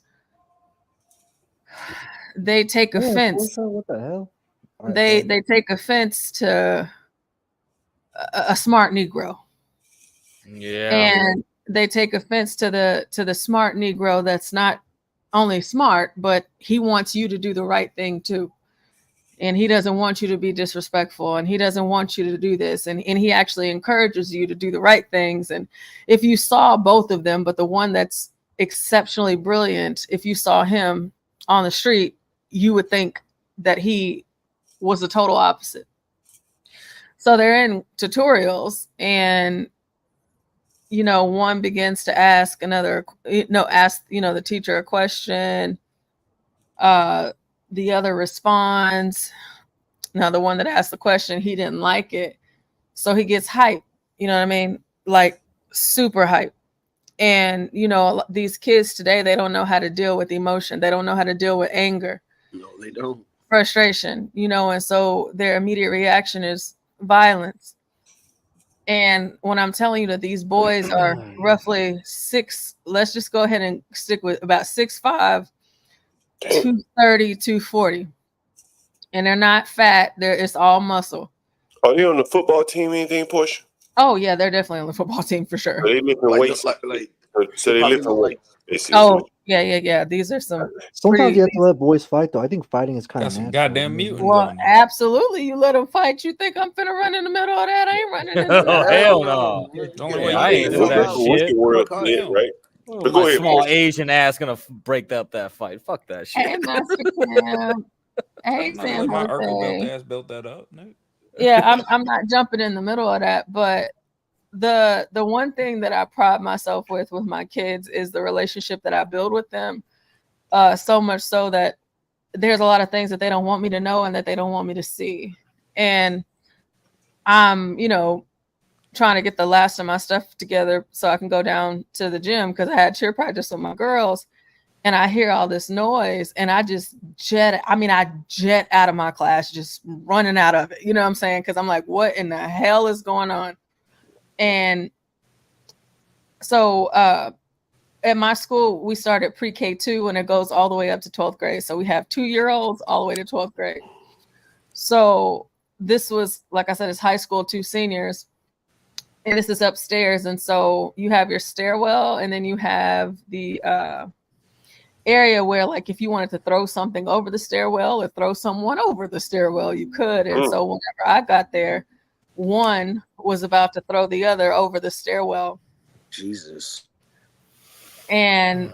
they take offense. What the hell? They take offense to a smart Negro. Yeah. And they take offense to the smart Negro that's not only smart, but he wants you to do the right thing too. And he doesn't want you to be disrespectful, and he doesn't want you to do this, and he actually encourages you to do the right things. And if you saw both of them, but the one that's exceptionally brilliant, if you saw him on the street, you would think that he was the total opposite. So they're in tutorials, and one begins to ask the teacher a question. The other responds. Now, the one that asked the question, he didn't like it. So he gets hype. You know what I mean? Like super hype. And, these kids today, they don't know how to deal with emotion. They don't know how to deal with anger. No, they don't. Frustration, and so their immediate reaction is violence. And when I'm telling you that these boys are roughly 6, let's just go ahead and stick with about 6'5", 230, 240. And they're not fat. It's all muscle. Are they on the football team or anything, Porsche? Oh, yeah, they're definitely on the football team for sure. Are they lifting weights? So they lifting weights. Oh, yeah. These are some. Sometimes you have to let boys fight, though. I think fighting is kind of natural. Goddamn mutant. Well, absolutely. You let them fight. You think I'm finna run in the middle of that? I ain't running in the middle. Oh, hell no. I ain't doing that shit. Right? But my small Asian ass gonna break up that fight. Fuck that shit. Hey, Master Cam. Hey, Sam. My Urkel built ass built that up. No. Yeah, I'm not jumping in the middle of that, but the one thing that I pride myself with my kids is the relationship that I build with them. So much so that there's a lot of things that they don't want me to know and that they don't want me to see. And I'm, trying to get the last of my stuff together so I can go down to the gym because I had cheer practice with my girls. And I hear all this noise and I just jet out of my class, just running out of it. You know what I'm saying? Because I'm like, what in the hell is going on? And so at my school, we started pre-K2 and it goes all the way up to 12th grade. So we have 2-year-olds all the way to 12th grade. So this was, like I said, it's high school, 2 seniors. And this is upstairs. And so you have your stairwell and then you have the area where, like, if you wanted to throw something over the stairwell or throw someone over the stairwell, you could. And so whenever I got there, one was about to throw the other over the stairwell. Jesus. And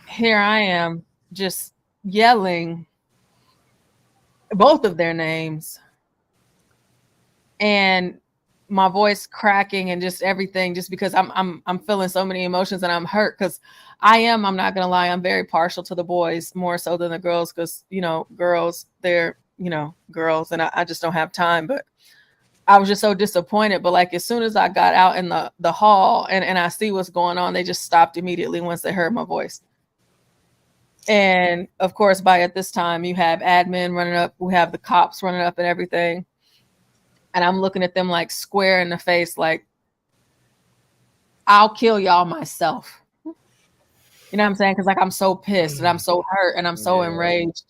here I am just yelling both of their names and my voice cracking and just everything, just because I'm feeling so many emotions and I'm hurt because I'm not gonna lie, I'm very partial to the boys more so than the girls because girls, they're girls and I just don't have time. But I was just so disappointed. But like as soon as I got out in the hall and I see what's going on, they just stopped immediately once they heard my voice. And of course, at this time, you have admin running up, we have the cops running up and everything. And I'm looking at them like square in the face, like, I'll kill y'all myself. You know what I'm saying? Because like I'm so pissed and I'm so hurt and I'm so enraged.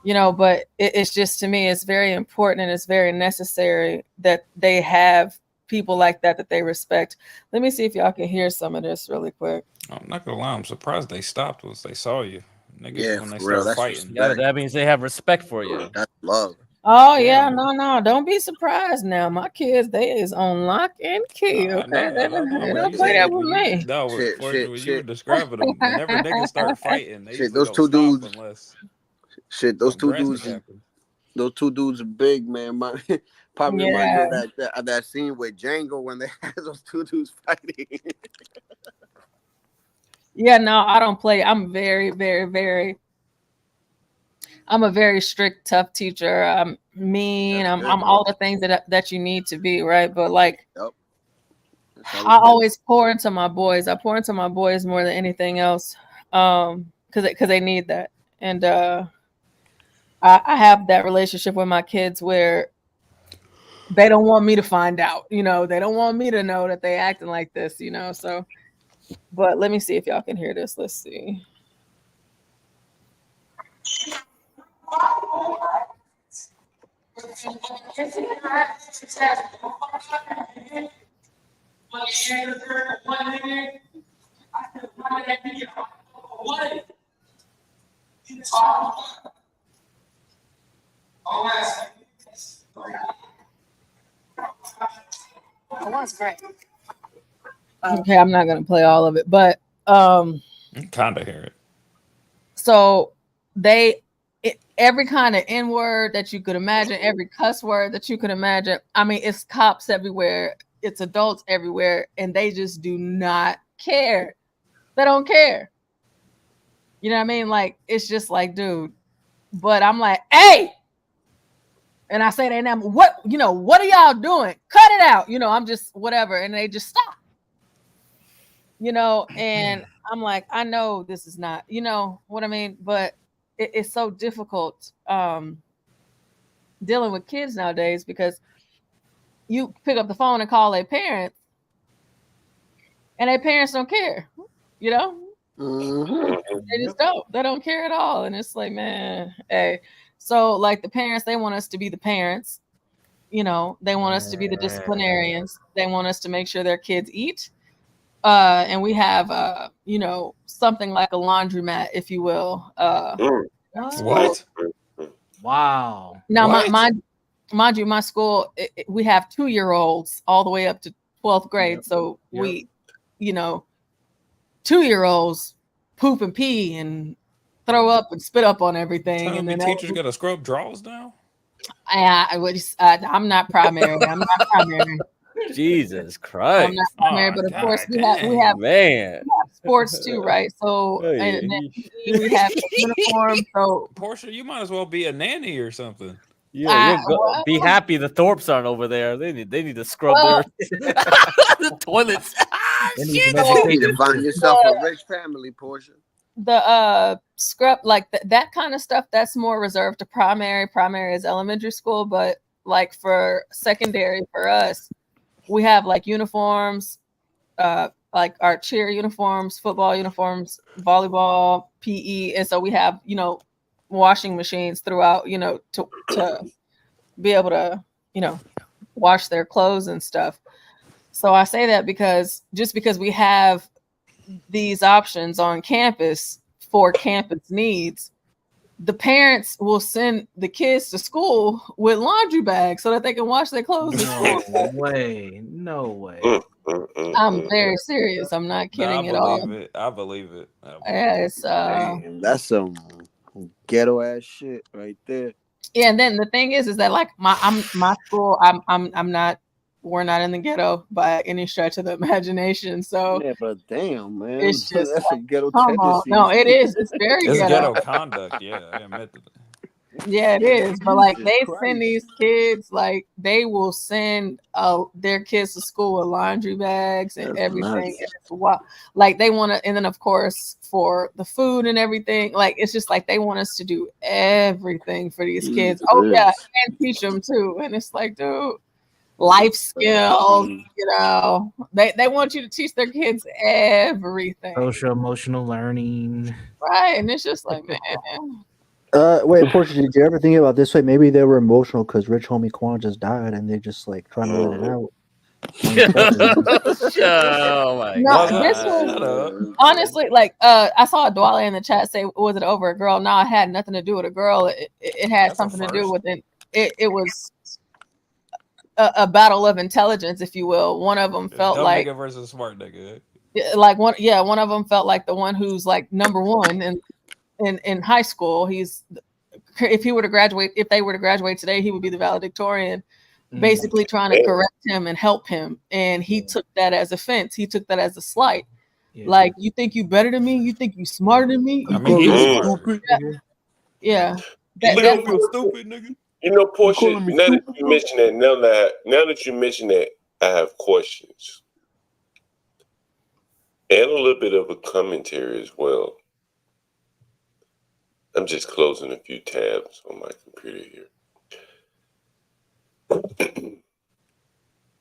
But it's just, to me, it's very important and it's very necessary that they have people like that they respect. Let me see if y'all can hear some of this really quick. I'm not gonna lie, I'm surprised they stopped once they saw you. Niggas, when they start fighting. That means they have respect for you. That's love. Oh yeah, no, don't be surprised now. My kids, they is on lock and key. Okay, they don't play that with me. No, when you were describing them, whenever niggas start fighting, they those two dudes. Those two dudes are big, man. Probably reminds me of that scene with Django when they had those two dudes fighting. Yeah, no, I don't play. I'm very, very, very. I'm a very strict, tough teacher. I'm mean. I'm all the things that you need to be, right? But like, I always pour into my boys. I pour into my boys more than anything else, because they need that. And I have that relationship with my kids where they don't want me to find out. They don't want me to know that they acting like this. So. But let me see if y'all can hear this. Let's see. Okay, I'm not gonna play all of it, but kind of hear it. So every kind of N word that you could imagine, every cuss word that you could imagine. I mean, it's cops everywhere, it's adults everywhere, and they just do not care. They don't care. You know what I mean? Like, it's just like, dude. But I'm like, hey, and I say to them, what are y'all doing? Cut it out. I'm just whatever, and they just stop. And I'm like, I know this is not, what I mean, but it's so difficult dealing with kids nowadays because you pick up the phone and call their parents, and their parents don't care, They just don't. They don't care at all, and it's like, man, hey. So like the parents, they want us to be the parents, they want us to be the disciplinarians. They want us to make sure their kids eat. And we have something like a laundromat, if you will. What? Wow. Now, mind you, my school, we have 2-year-olds all the way up to 12th grade. So we, 2-year-olds poop and pee and throw up and spit up on everything. And then teachers got to scrub drawers now. I'm not primary. Jesus Christ! I'm not primary, but of course we have man. We have sports too, right? So and then we have uniform. So Portia, you might as well be a nanny or something. Yeah, be happy the Thorpes aren't over there. They need to scrub their the toilets. You need to find yourself a rich family, Portia. The scrub, like that kind of stuff, that's more reserved to primary. Primary is elementary school, but like for secondary, for us, we have like uniforms, like our cheer uniforms, football uniforms, volleyball, PE, and so we have washing machines throughout, to be able to wash their clothes and stuff. So I say that because we have these options on campus for campus needs, the parents will send the kids to school with laundry bags so that they can wash their clothes. No way. I'm very serious. I'm not kidding at all. I believe it. Yes. Damn, that's some ghetto ass shit right there. Yeah, and then the thing is that like my school, we're not in the ghetto by any stretch of the imagination. So yeah, but damn, man, it's just that's like, a ghetto tendency. No, it is. It's very ghetto conduct. Yeah, I admit it. Yeah, it is. But like they send these kids, like they will send their kids to school with laundry bags and everything. And it's like they want to, and then of course for the food and everything, like it's just like they want us to do everything for these kids. Oh yeah, and teach them too. And it's like, dude, life skills, they want you to teach their kids everything. Social emotional learning. Right. And it's just like, man. Wait, Portia, did you ever think about this way? Maybe they were emotional because Rich Homie Quan just died, and they just like trying to let it out. Oh my God! This was honestly like I saw a Dwale in the chat say, "Was it over a girl?" No, it had nothing to do with a girl. It had something to do with it. It was a battle of intelligence, if you will. One of them felt dumb like nigga versus smart nigga. Like one of them felt like the one who's like number one in high school. If they were to graduate today, he would be the valedictorian, basically trying to correct him and help him. And he took that as offense. He took that as a slight. Yeah. Like, you think you better than me? You think you smarter than me? I mean, he's smart. Yeah. That's stupid, nigga. Portia, now that you mention that, I have questions. And a little bit of a commentary as well. I'm just closing a few tabs on my computer here.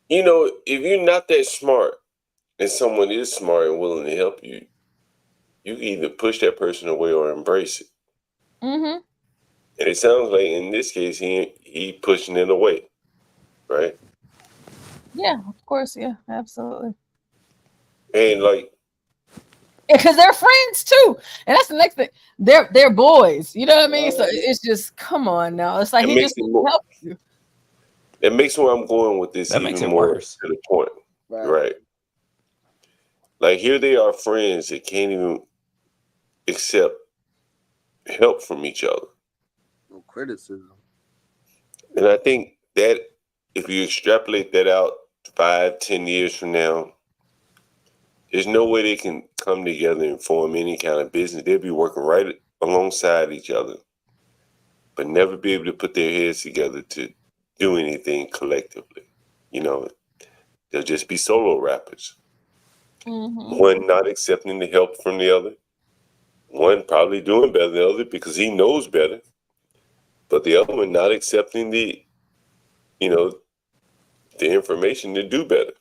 If you're not that smart and someone is smart and willing to help you, you can either push that person away or embrace it. Mm-hmm. And it sounds like in this case, he he pushing it away, right? Yeah, of course. Yeah, absolutely. And like, because they're friends too, and that's the next thing. They're boys. You know what I mean? So it's just come on now. It's like he just helps you. It makes where I'm going with this That makes even it more worse. to the point, right? Like here they are friends that can't even accept help from each other. No criticism. And I think that if you extrapolate that out 5-10 years from now, there's no way they can come together and form any kind of business. They'll be working right alongside each other, but never be able to put their heads together to do anything collectively. You know, they'll just be solo rappers. Mm-hmm. One not accepting the help from the other. One probably doing better than the other because he knows better. But the other one not accepting the, you know, the information to do better.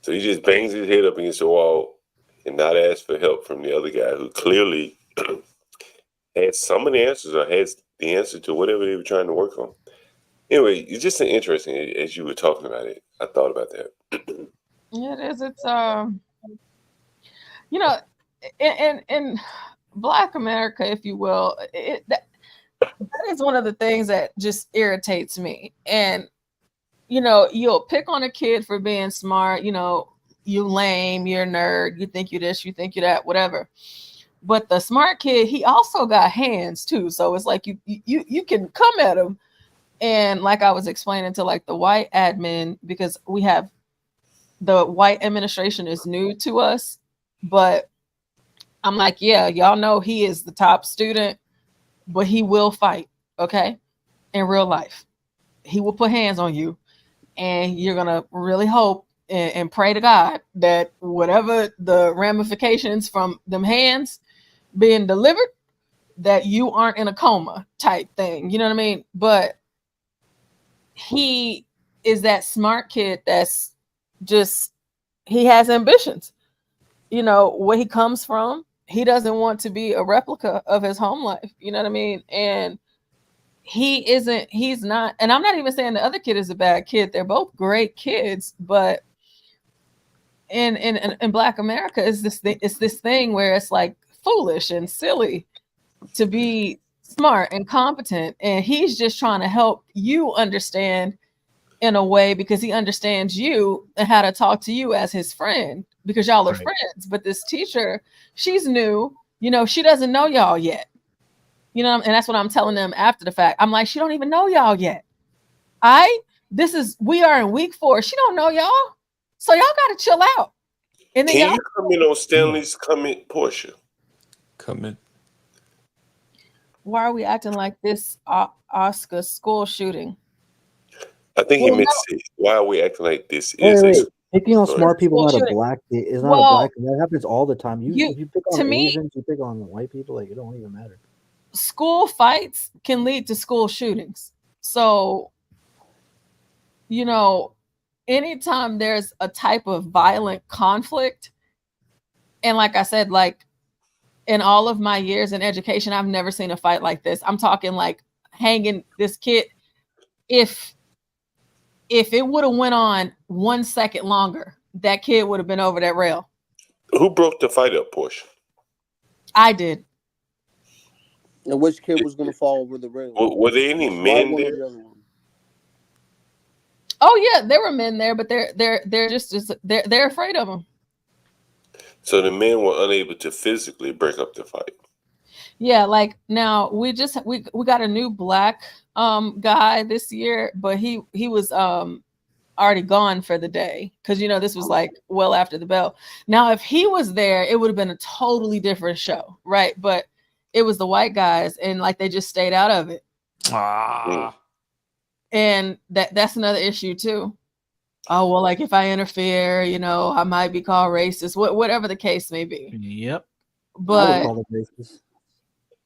So he just bangs his head up against the wall and not ask for help from the other guy who clearly had some of the answers or has the answer to whatever they were trying to work on. Anyway, it's just an interesting, as you were talking about it, I thought about that. Yeah, it is. It's you know, in Black America, if you will, that is one of the things that just irritates me. And you know, you'll pick on a kid for being smart. You know, you lame, you're a nerd, you think you this, you think you that, whatever. But the smart kid, he also got hands too. So it's like you can come at him. And like I was explaining to like the white admin, because we have the white administration is new to us, but I'm like, yeah, y'all know he is the top student, but he will fight, okay? In real life. He will put hands on you, and you're gonna really hope and pray to God that whatever the ramifications from them hands being delivered, that you aren't in a coma type thing. You know what I mean? But he is that smart kid that's just, he has ambitions. You know, where he comes from, he doesn't want to be a replica of his home life. You know what I mean? And he's not, and I'm not even saying the other kid is a bad kid. They're both great kids, but in Black America, it's this thing where it's like foolish and silly to be smart and competent, and he's just trying to help you understand in a way because he understands you and how to talk to you as his friend because y'all are friends. But this teacher, she's new, you know, she doesn't know y'all yet, you know, and that's what I'm telling them after the fact. I'm like, she don't even know y'all yet. We are in week 4. She don't know y'all, so y'all got to chill out. And then Can you comment on Stanley's comment, Portia? Comment. Why are we acting like this Oscar school shooting? I think he meant to say, why are we acting like this is wait. Picking on smart people not a black is not a black. That happens all the time. If you pick on Asians, you pick on white people, like it don't even matter. School fights can lead to school shootings. So, you know, anytime there's a type of violent conflict, and like I said, like in all of my years in education, I've never seen a fight like this. I'm talking like hanging this kid. If it would have went on 1 second longer, that kid would have been over that rail. Who broke the fight up, Portia? I did. And which kid was going to fall over the rail? Were there any men there? Oh yeah, there were men there, but they're just they're afraid of them. So the men were unable to physically break up the fight. Yeah, like now we got a new black guy this year, but he was already gone for the day because you know this was like well after the bell. Now if he was there, it would have been a totally different show, right? But it was the white guys, and like they just stayed out of it. And that's another issue too. Oh well, like if I interfere, you know, I might be called racist. Whatever the case may be. Yep. But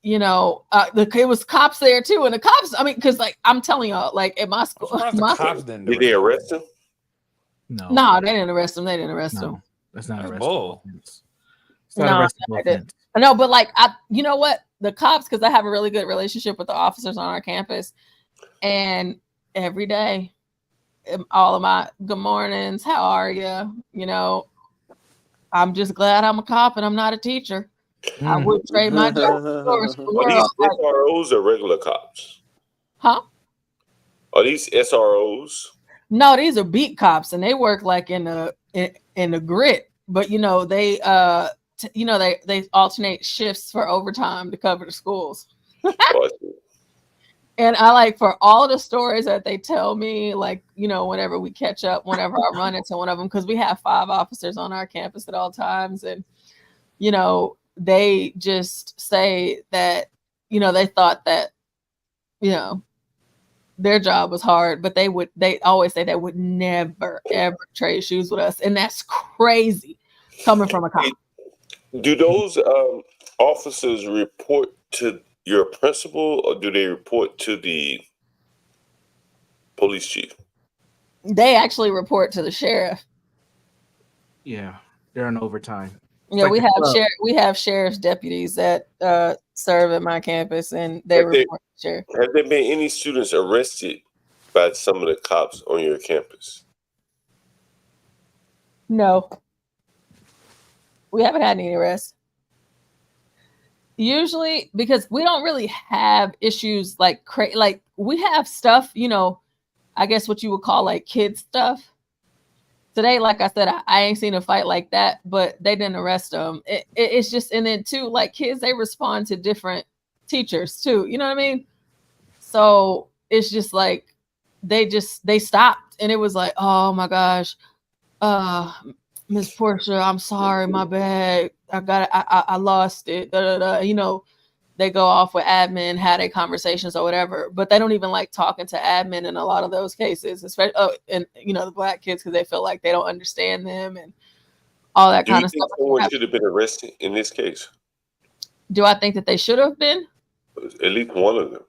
you know, it was cops there too, and the cops. I mean, because like I'm telling y'all, like at my school, Did they arrest him? No, they didn't arrest him. They didn't arrest him. That's not arrestable. No, but like you know what? The cops, because I have a really good relationship with the officers on our campus. And every day, all of my good mornings, how are you? You know, I'm just glad I'm a cop and I'm not a teacher. I would trade my job for the Are these world. SROs or regular cops? Huh? Are these SROs? No, these are beat cops, and they work like in the grit. But you know, they they alternate shifts for overtime to cover the schools. And I like, for all the stories that they tell me, like, you know, whenever we catch up, whenever I run into one of them, because we have 5 officers on our campus at all times, and you know, they just say that, you know, they thought that, you know, their job was hard, but they always say they would never ever trade shoes with us, and that's crazy coming from a cop. Do those officers report to your principal, or do they report to the police chief? They actually report to the sheriff. Yeah, they're on overtime. Yeah, we have sheriff's deputies that serve at my campus, and they report to the sheriff. Have there been any students arrested by some of the cops on your campus? No, we haven't had any arrests. Usually, because we don't really have issues like we have stuff, you know, I guess what you would call like kid stuff. Today, like I said, I ain't seen a fight like that, but they didn't arrest them. It's just, and then too, like kids, they respond to different teachers too. You know what I mean? So it's just like they stopped, and it was like, oh my gosh, Miss Portia, I'm sorry, my bad. I lost it. Da, da, da. You know, they go off with admin, had their conversations or whatever, but they don't even like talking to admin in a lot of those cases, especially and you know, the black kids, because they feel like they don't understand them and all that kind of stuff. Someone should have been arrested in this case? Do I think that they should have been? At least one of them.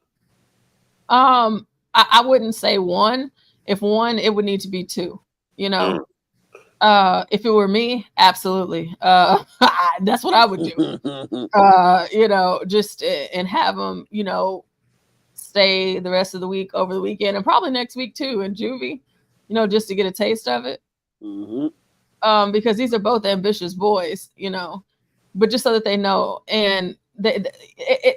I wouldn't say one. If one, it would need to be 2. You know. If it were me, absolutely. That's what I would do. You know, just and have them, you know, stay the rest of the week, over the weekend, and probably next week too in juvie, you know, just to get a taste of it. Because these are both ambitious boys, you know, but just so that they know. And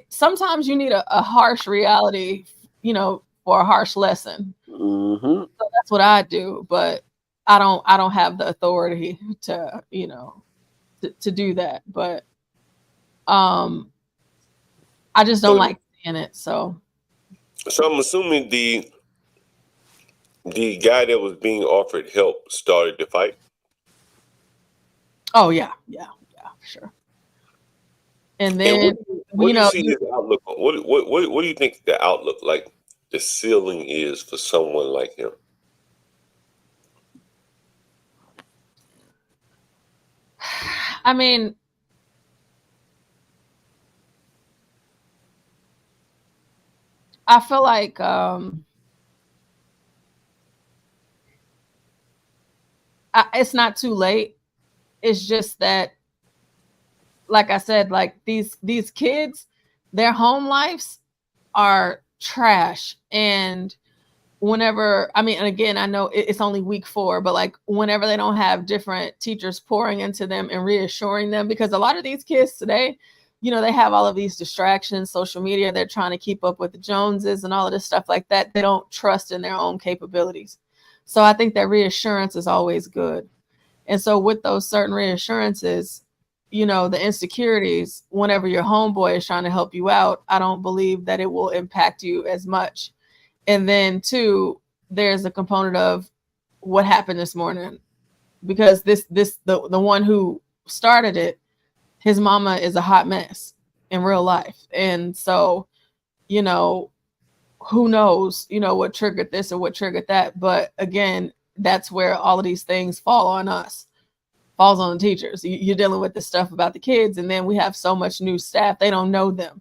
sometimes you need a harsh reality, you know, for a harsh lesson. So that's what I do, but I don't have the authority to, you know, to do that. But I just don't like seeing it. So I'm assuming the guy that was being offered help started the fight. Oh yeah, for sure. And then what do you see his outlook? What do you think the outlook, like the ceiling, is for someone like him? I mean, I feel like it's not too late. It's just that, like I said, like these kids, their home lives are trash. And whenever, I mean, and again, I know it's only week 4, but like whenever they don't have different teachers pouring into them and reassuring them, because a lot of these kids today, you know, they have all of these distractions, social media, they're trying to keep up with the Joneses and all of this stuff like that. They don't trust in their own capabilities. So I think that reassurance is always good. And so with those certain reassurances, you know, the insecurities, whenever your homeboy is trying to help you out, I don't believe that it will impact you as much. And then 2, there's a component of what happened this morning, because the one who started it, his mama is a hot mess in real life. And so, you know, who knows, you know, what triggered this or what triggered that. But again, that's where all of these things fall on us, falls on the teachers. You're dealing with this stuff about the kids, and then we have so much new staff, they don't know them.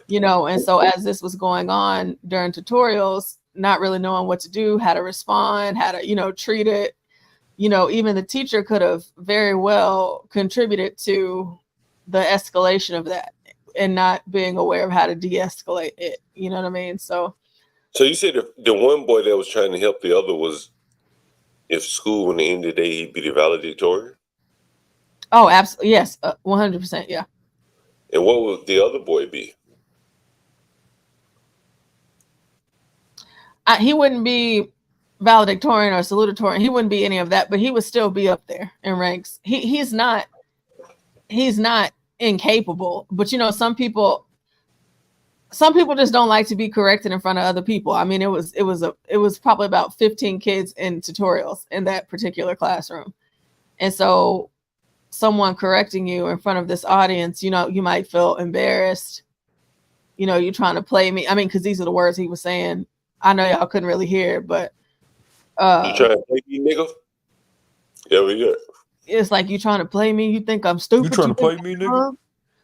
You know, and so as this was going on during tutorials, not really knowing what to do, how to respond, how to, you know, treat it, you know, even the teacher could have very well contributed to the escalation of that and not being aware of how to de-escalate it. You know what I mean? So So you said the one boy that was trying to help the other was, if school, in the end of the day, he'd be the valedictorian? Oh, absolutely. Yes. 100%. Yeah. And what would the other boy be? He wouldn't be valedictorian or salutatorian. He wouldn't be any of that, but he would still be up there in ranks. He's not incapable, but you know, some people just don't like to be corrected in front of other people. I mean, it was probably about 15 kids in tutorials in that particular classroom. And so someone correcting you in front of this audience, you know, you might feel embarrassed. You know, you're trying to play me. I mean, because these are the words he was saying. I know y'all couldn't really hear, but you trying to play me, nigga? Yeah, we good. It's like, you trying to play me? You think I'm stupid? You trying to play me, nigga?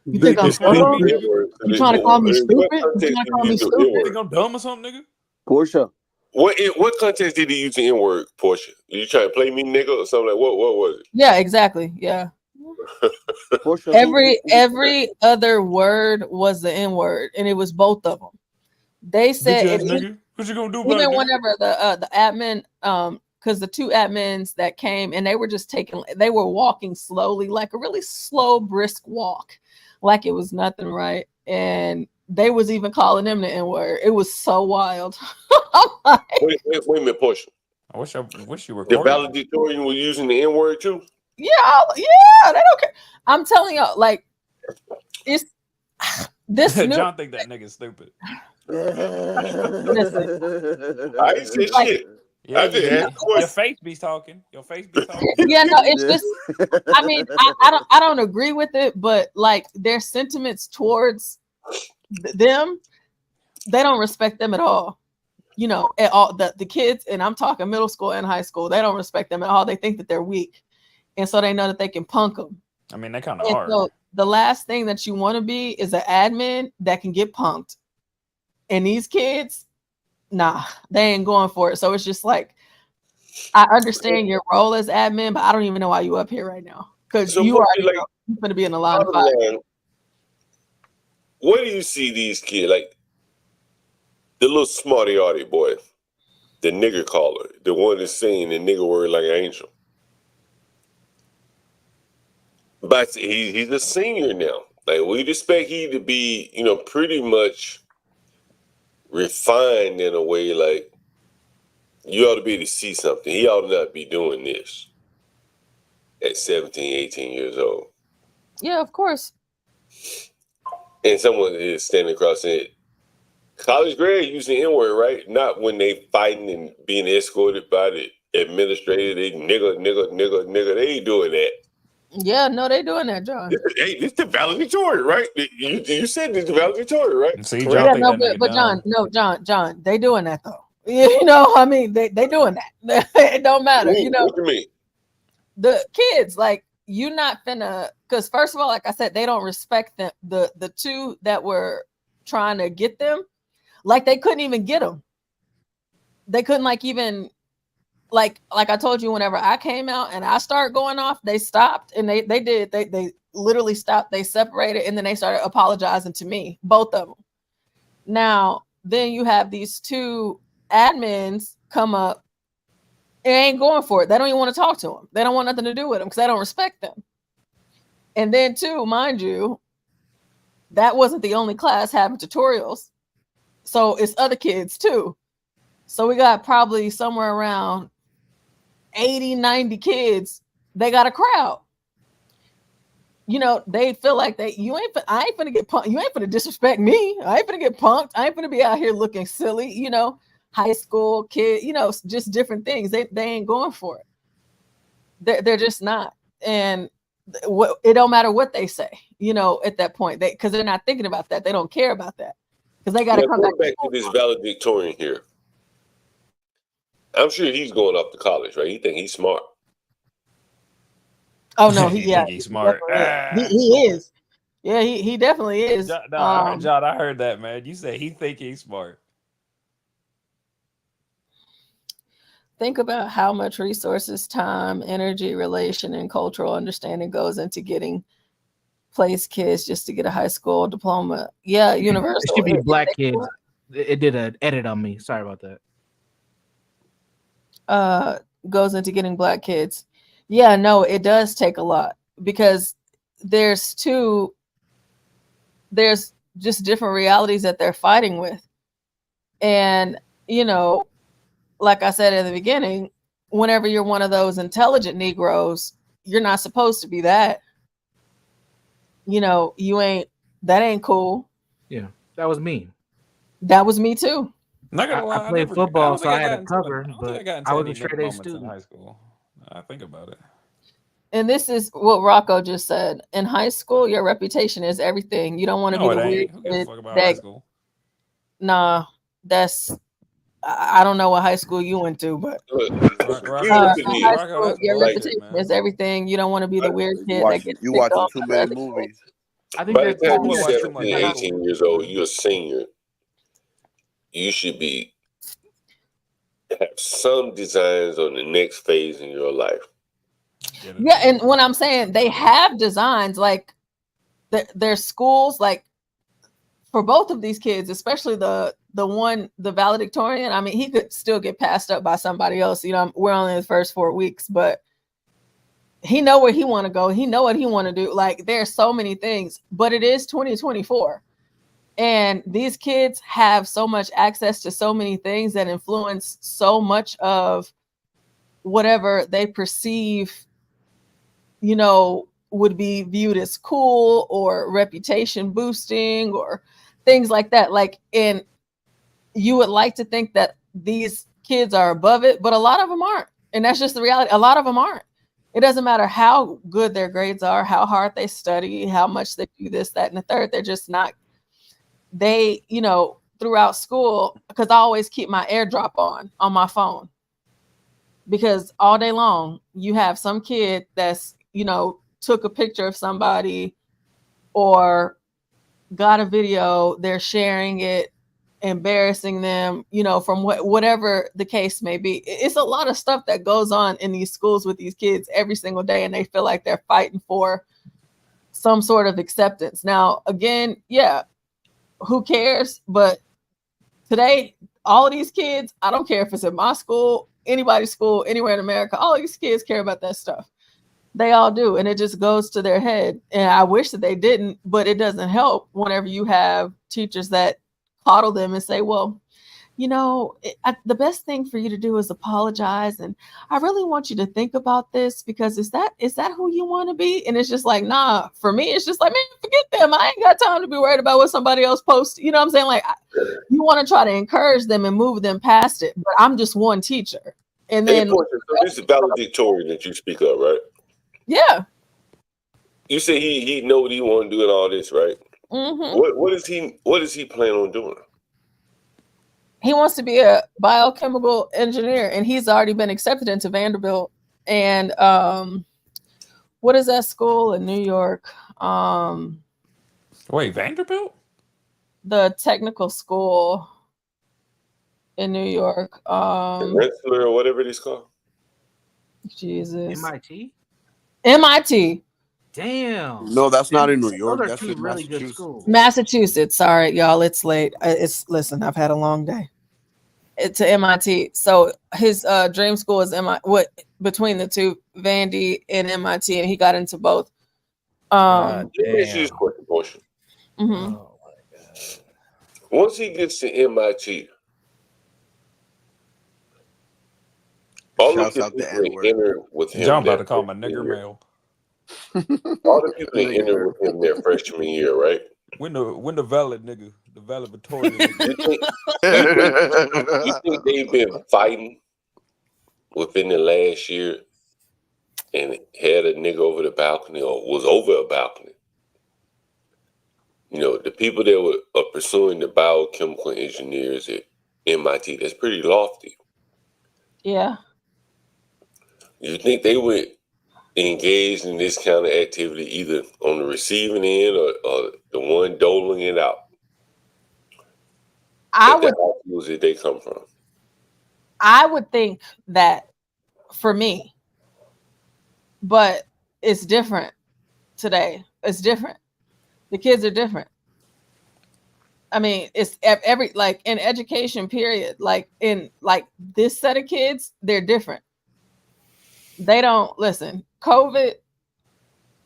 You think I'm dumb? You trying to call me stupid? You trying to call me stupid? You think I'm dumb or something, nigga? Portia. What context did he use the N-word, Portia? You trying to play me, nigga, or something like what was it? Yeah, exactly. Yeah. Portia, every other word was the N-word, and it was both of them. They said, nigga, what you gonna do about even it? Whenever the admin, because the two admins that came and they were walking slowly, like a really slow, brisk walk, like it was nothing, right? And they was even calling them the N-word. It was so wild. Wait a minute, Portia. I wish you were. The valedictorian was using the N-word too? Yeah, they don't care. I'm telling y'all, like, it's this. John think that nigga's stupid. I ain't say shit. Yeah, your face be talking. Your face be talking. Yeah, no, it's just. I mean, I don't agree with it, but like their sentiments towards them, they don't respect them at all. You know, at all the kids, and I'm talking middle school and high school, they don't respect them at all. They think that they're weak, and so they know that they can punk them. I mean, they kind of are. So the last thing that you want to be is an admin that can get punked. And these kids, nah, they ain't going for it. So it's just like, I understand your role as admin, but I don't even know why you up here right now. Because you are going to be in a lot of fire. Where do you see these kids, like the little smarty-arty boy, the nigger caller, the one that's saying the nigger word like an angel? But he's a senior now. Like, we'd expect he to be, you know, pretty much refined in a way, like you ought to be able to see something. He ought to not be doing this at 17, 18 years old. Yeah, of course. And someone is standing across saying, college grad using the N-word, right? Not when they fighting and being escorted by the administrator. They nigga. They ain't doing that. Yeah, no, they doing that, John. Hey, it's the valedictorian, right? You said it's the valedictorian, right? See, John, John, they doing that though. You know, I mean, they doing that. It don't matter. You know, what you mean? The kids, like, you not finna, because first of all, like I said, they don't respect them. The two that were trying to get them, like they couldn't even get them. They couldn't even. Like I told you, whenever I came out and I started going off, they stopped and they literally stopped. They separated and then they started apologizing to me, both of them. Now, then you have these two admins come up and ain't going for it. They don't even want to talk to them. They don't want nothing to do with them because they don't respect them. And then too, mind you, that wasn't the only class having tutorials. So it's other kids too. So we got probably somewhere around 80, 90 kids. They got a crowd. You know, they feel like I ain't gonna get punked. You ain't gonna disrespect me. I ain't gonna get punked. I ain't gonna be out here looking silly, you know, high school kid, you know, just different things. They ain't going for it. They're just not. And it don't matter what they say, you know, at that point, because they're not thinking about that. They don't care about that because they got to come back to this valedictorian here. I'm sure he's going off to college, right? He think he's smart. Oh no, he's smart. He is. Yeah, he definitely is. John, I heard that, man. You said he think he's smart. Think about how much resources, time, energy, relation, and cultural understanding goes into getting place kids just to get a high school diploma. Yeah, universal. It should be black kids. It did an edit on me. Sorry about that. Goes into getting black kids. Yeah, no, it does take a lot because there's just different realities that they're fighting with. And, you know, like I said in the beginning, whenever you're one of those intelligent Negroes, you're not supposed to be that. You know, that ain't cool. Yeah, that was me. That was me too. Not gonna lie, I played football, so I had a cover, but I was a straight A student. In high school. I think about it. And this is what Rocco just said. In high school, your reputation is everything. You don't want to be the weird Who gives a fuck about high school? Nah, I don't know what high school you went to, but high school, your reputation is everything. You don't want to be the weird kid that gets you watching too many movies. I think by the time you're 17, 18 years old, you're a senior. You should have some designs on the next phase in your life. Yeah, and when I'm saying they have designs, like their schools, like for both of these kids, especially the valedictorian. I mean, he could still get passed up by somebody else. You know, we're only in the first 4 weeks, but he know where he want to go. He know what he want to do. Like there's so many things, but it is 2024. And these kids have so much access to so many things that influence so much of whatever they perceive, you know, would be viewed as cool or reputation boosting or things like that. Like, and you would like to think that these kids are above it, but a lot of them aren't. And that's just the reality. A lot of them aren't. It doesn't matter how good their grades are, how hard they study, how much they do this, that, and the third. They're just not. They, you know, throughout school, because I always keep my AirDrop on my phone, because all day long you have some kid that's, you know, took a picture of somebody or got a video, they're sharing it, embarrassing them, you know, from whatever the case may be. It's a lot of stuff that goes on in these schools with these kids every single day, and they feel like they're fighting for some sort of acceptance. Now, again, yeah, who cares? But today, all of these kids, I don't care if it's in my school, anybody's school, anywhere in America, all these kids care about that stuff. They all do. And it just goes to their head. And I wish that they didn't, but it doesn't help whenever you have teachers that coddle them and say, well, you know, the best thing for you to do is apologize. And I really want you to think about this, because is that who you want to be? And it's just like, nah, for me, it's just like, man, forget them. I ain't got time to be worried about what somebody else posts. You know what I'm saying? Like, you want to try to encourage them and move them past it. But I'm just one teacher. And then so this is valedictorian that you speak of, right? Yeah. You say he know what he want to do and all this, right? Mm-hmm. What is he planning on doing? He wants to be a biochemical engineer, and he's already been accepted into Vanderbilt. And what is that school in New York? Wait, Vanderbilt? The technical school in New York. Rensselaer or whatever it is called. Jesus. MIT. MIT. Damn. No, that's not in New York. Those are That's two in really good Massachusetts. schools. Massachusetts. Sorry, y'all. It's late. Listen, I've had a long day. It's to MIT. So his dream school is between the two, Vandy and MIT, and he got into both. Let me ask you this question, Portia. Mm-hmm. Oh my God. Once he gets to MIT, all the people that enter with him. John about to call him a nigger male. All the people that enter with him their freshman year, right? When the valid nigga, the valedictorian nigga. You think they've been fighting within the last year and had a nigga over the balcony or was over a balcony? You know, the people that are pursuing the biochemical engineers at MIT, that's pretty lofty. Yeah. You think they would engage in this kind of activity either on the receiving end or the one doling it out? Where did they come from? I would think that for me, but it's different today. It's different. The kids are different. I mean, it's every like in education period, like in like this set of kids, they're different. They don't listen. COVID,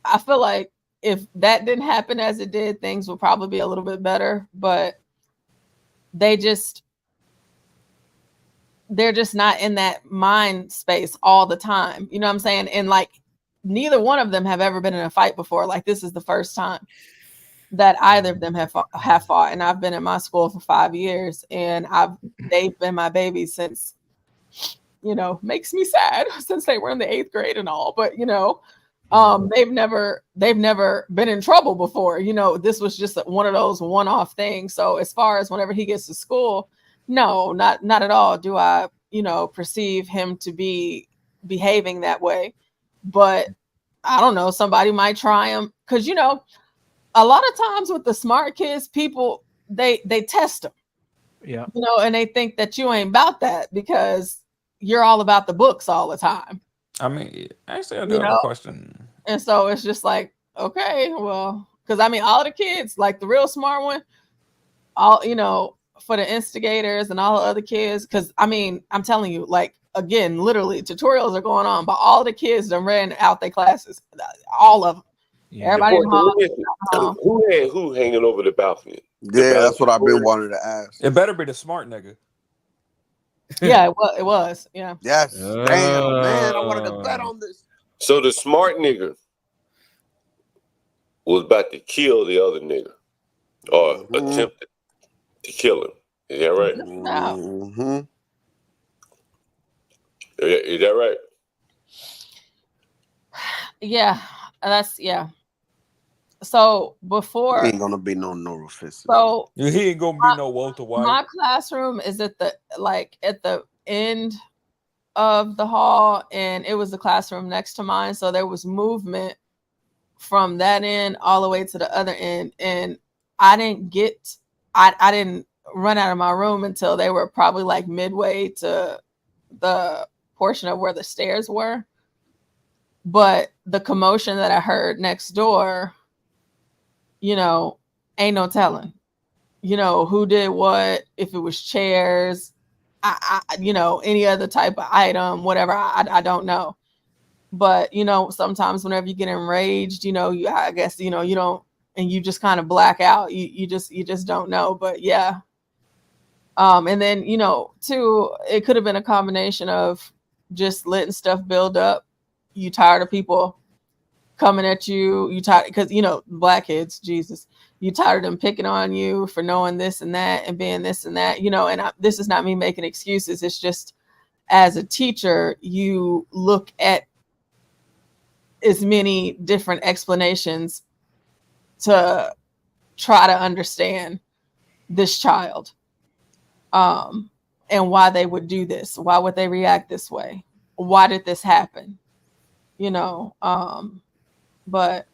I feel like if that didn't happen as it did, things would probably be a little bit better, but they're just not in that mind space all the time. You know what I'm saying? And like neither one of them have ever been in a fight before. Like this is the first time that either of them have fought. And I've been in my school for 5 years, and they've been my babies since, you know, makes me sad since they were in the 8th grade and all. But you know, they've never been in trouble before. You know, this was just one of those one-off things. So as far as whenever he gets to school, no, not at all do I, you know, perceive him to be behaving that way. But I don't know, somebody might try him, because you know, a lot of times with the smart kids, people they test them. Yeah. You know, and they think that you ain't about that because you're all about the books all the time. I mean, actually, I do have a question. And so it's just like, okay, well, because I mean, all the kids, like the real smart one, all, you know, for the instigators and all the other kids, because I mean, I'm telling you, like, again, literally tutorials are going on, but all the kids done ran out their classes, all of them. Yeah. Everybody who hanging over the balcony? That's what I've been wanting to ask. It better be the smart nigga. Yeah, it was. Yeah. Yes. Damn, man, I wanted to bet on this. So the smart nigga was about to kill the other nigga, or attempted to kill him. Is that right? Mm-hmm. Is that right? Yeah, yeah. So before, he ain't gonna be no neurophysicist. So he ain't gonna be no Walter White. My classroom is at the end of the hall, and it was the classroom next to mine. So there was movement from that end all the way to the other end, and I didn't run out of my room until they were probably like midway to the portion of where the stairs were. But the commotion that I heard next door, you know, ain't no telling, you know, who did what, if it was chairs, you know, any other type of item, whatever, I don't know. But, you know, sometimes whenever you get enraged, you know, I guess, you know, you don't, and you just kind of black out. You just don't know. But yeah. And then, you know, too, it could have been a combination of just letting stuff build up. You tired of people coming at you. You tired, because, you know, black kids, Jesus, you tired of them picking on you for knowing this and that and being this and that, you know, and this is not me making excuses. It's just, as a teacher, you look at as many different explanations to try to understand this child, and why they would do this. Why would they react this way? Why did this happen? You know, but,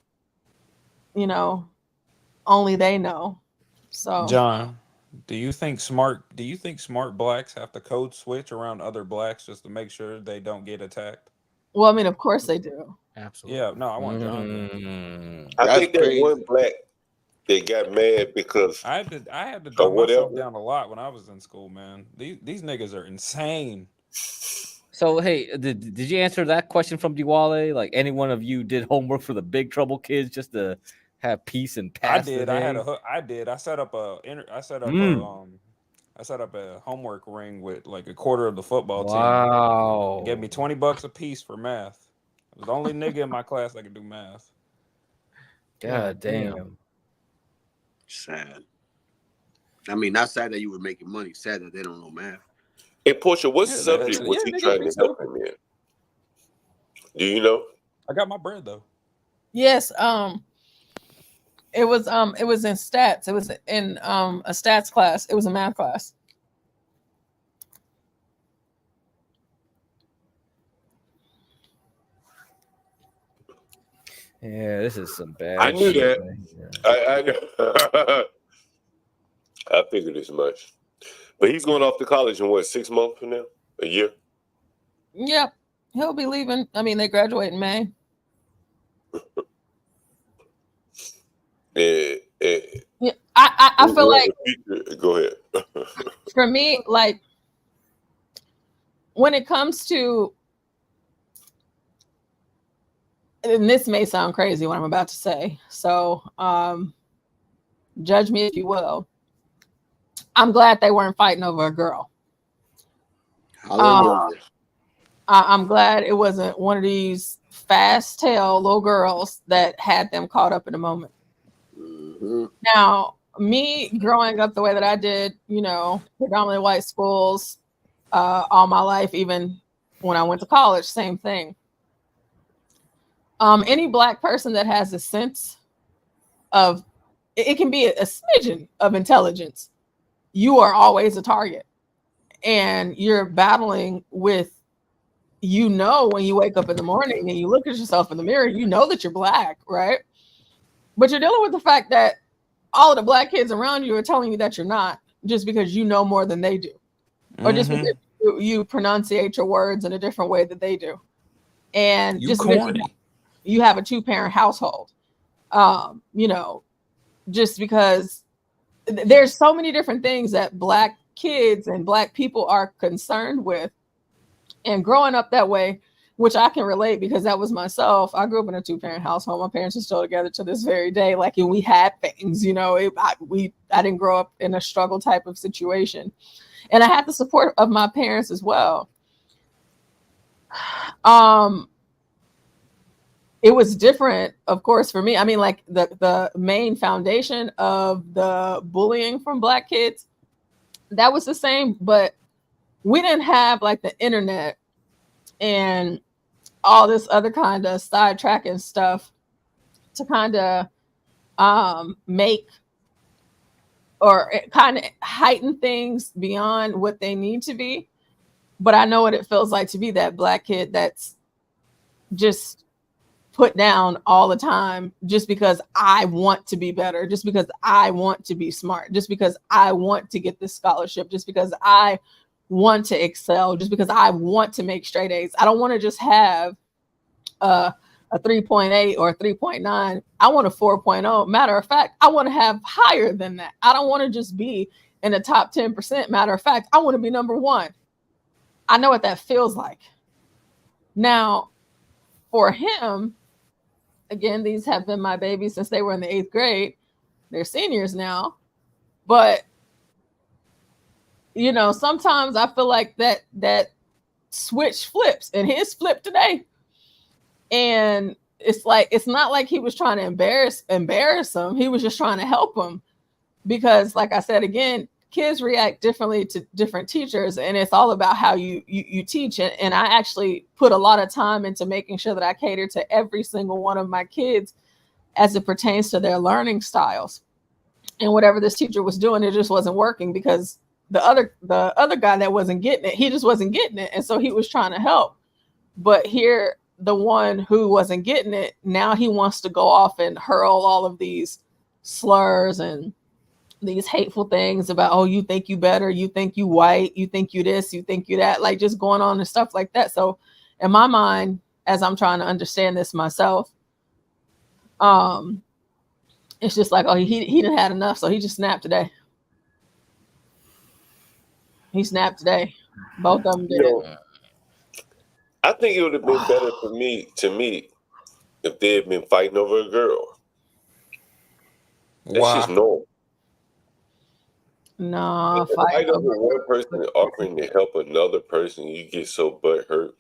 you know, only they know. So, John, do you think smart blacks have to code switch around other blacks just to make sure they don't get attacked? Well, I mean, of course they do. Absolutely. Yeah, no, I want John. I think that one black, they got mad because I had to dumb myself down a lot when I was in school, man. These niggas are insane. So hey, did you answer that question from Diwale? Like, any one of you did homework for the Big Trouble kids just to have peace and pass? I did. I set up a homework ring with like a quarter of the football team. Wow. It gave me $20 a piece for math. I was the only nigga in my class that could do math. God damn. Sad. I mean, not sad that you were making money. Sad that they don't know math. Hey, Portia, what subject was he trying to help him in? Do you know? I got my bread though. Yes. It was in stats. It was in a stats class. It was a math class. Yeah, this is some bad. I knew that. I know. I figured as much. But he's going off to college in what, 6 months from now? A year? Yeah, he'll be leaving. I mean, they graduate in May. Yeah, I feel like go ahead. For me, like when it comes to, and this may sound crazy what I'm about to say, so judge me if you will. I'm glad they weren't fighting over a girl. I'm glad it wasn't one of these fast tail little girls that had them caught up in a moment. Mm-hmm. Now, me growing up the way that I did, predominantly white schools all my life, even when I went to college, same thing. Any black person that has a sense of, it can be a smidgen of intelligence, you are always a target. And you're battling with, when you wake up in the morning and you look at yourself in the mirror, you know that you're black, right? But you're dealing with the fact that all of the black kids around you are telling you that you're not, just because you know more than they do. Or just because you pronunciate your words in a different way that they do. And just because you have a 2-parent household, just because there's so many different things that black kids and black people are concerned with. And growing up that way, which I can relate because that was myself. I grew up in a 2-parent household. My parents are still together to this very day. Like, and we had things, I didn't grow up in a struggle type of situation. And I had the support of my parents as well. It was different, of course, for me. I mean, like the main foundation of the bullying from black kids, that was the same, but we didn't have like the internet and all this other kind of sidetracking stuff to kind of make or kind of heighten things beyond what they need to be. But I know what it feels like to be that black kid that's just put down all the time just because I want to be better, just because I want to be smart, just because I want to get this scholarship, just because I want to excel, just because I want to make straight A's. I don't want to just have a 3.8 or a 3.9. I want a 4.0. Matter of fact, I want to have higher than that. I don't want to just be in the top 10%. Matter of fact, I want to be number 1. I know what that feels like. Now, for him, again, these have been my babies since they were in the 8th grade. They're seniors now. But, sometimes I feel like that switch flips, and his flipped today. And it's not like he was trying to embarrass him. He was just trying to help him, because, like I said, again, kids react differently to different teachers, and it's all about how you teach. And I actually put a lot of time into making sure that I cater to every single one of my kids as it pertains to their learning styles. And whatever this teacher was doing, it just wasn't working, because the other guy that wasn't getting it, he just wasn't getting it. And so he was trying to help. But here, the one who wasn't getting it, now he wants to go off and hurl all of these slurs and these hateful things about, oh, you think you better, you think you white, you think you this, you think you that, like just going on and stuff like that. So in my mind, as I'm trying to understand this myself, it's just like, oh, he didn't had enough, so he just snapped today. He snapped today. Both of them did. I think it would have been better to me, if they had been fighting over a girl. That's just normal. No, fight over one person offering to help another person, you get so butthurt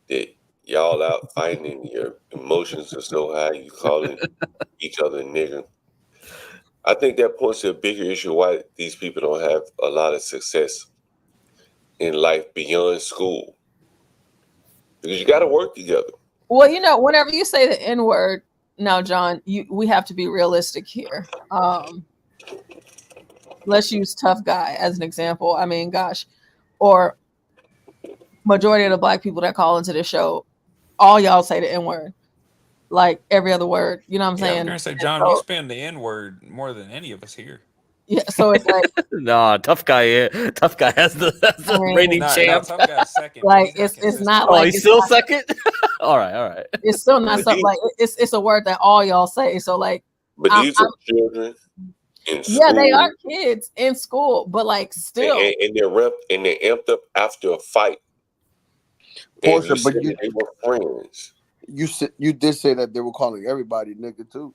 that y'all out fighting and your emotions are so high, you calling each other nigger. I think that points to a bigger issue why these people don't have a lot of success in life beyond school. Because you got to work together. Well, whenever you say the N-word, now, John, we have to be realistic here. Let's use tough guy as an example. I mean, gosh, or majority of the black people that call into this show, all y'all say the N-word, like every other word. You know what I'm saying? I'm gonna say, John, you spend the N-word more than any of us here. Yeah, so it's like no, tough guy has the reigning champ. Tough guy's second. Like it's not like he's still second. all right. It's still not something like it's a word that all y'all say. So like, but these are children. in school. Yeah, they are kids in school, but like still, and they're amped up after a fight. Portia, and you but said that they were friends. You did say that they were calling everybody nigga too.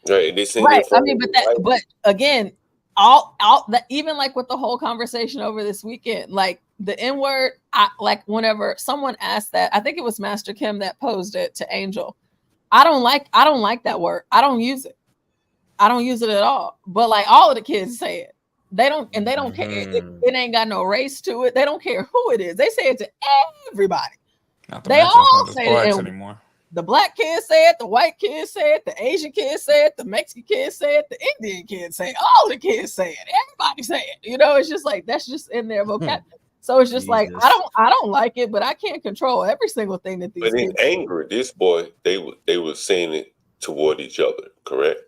Right, they saying right. they're I mean, friends, but again, all that even like with the whole conversation over this weekend, like the N-word, like whenever someone asked that, I think it was Master Kim that posed it to Angel. I don't like that word. I don't use it. I don't use it at all. But like all of the kids say it. They don't care. It ain't got no race to it. They don't care who it is. They say it to everybody. They all say it anymore. The black kids say it, the white kids say it, the Asian kids say it, the Mexican kids say it, the Indian kids say it, all the kids say it, everybody say it. You know, it's just like that's just in their vocabulary. So it's just like I don't like it, but I can't control every single thing that these kids. But in anger, this boy, they were saying it toward each other, correct?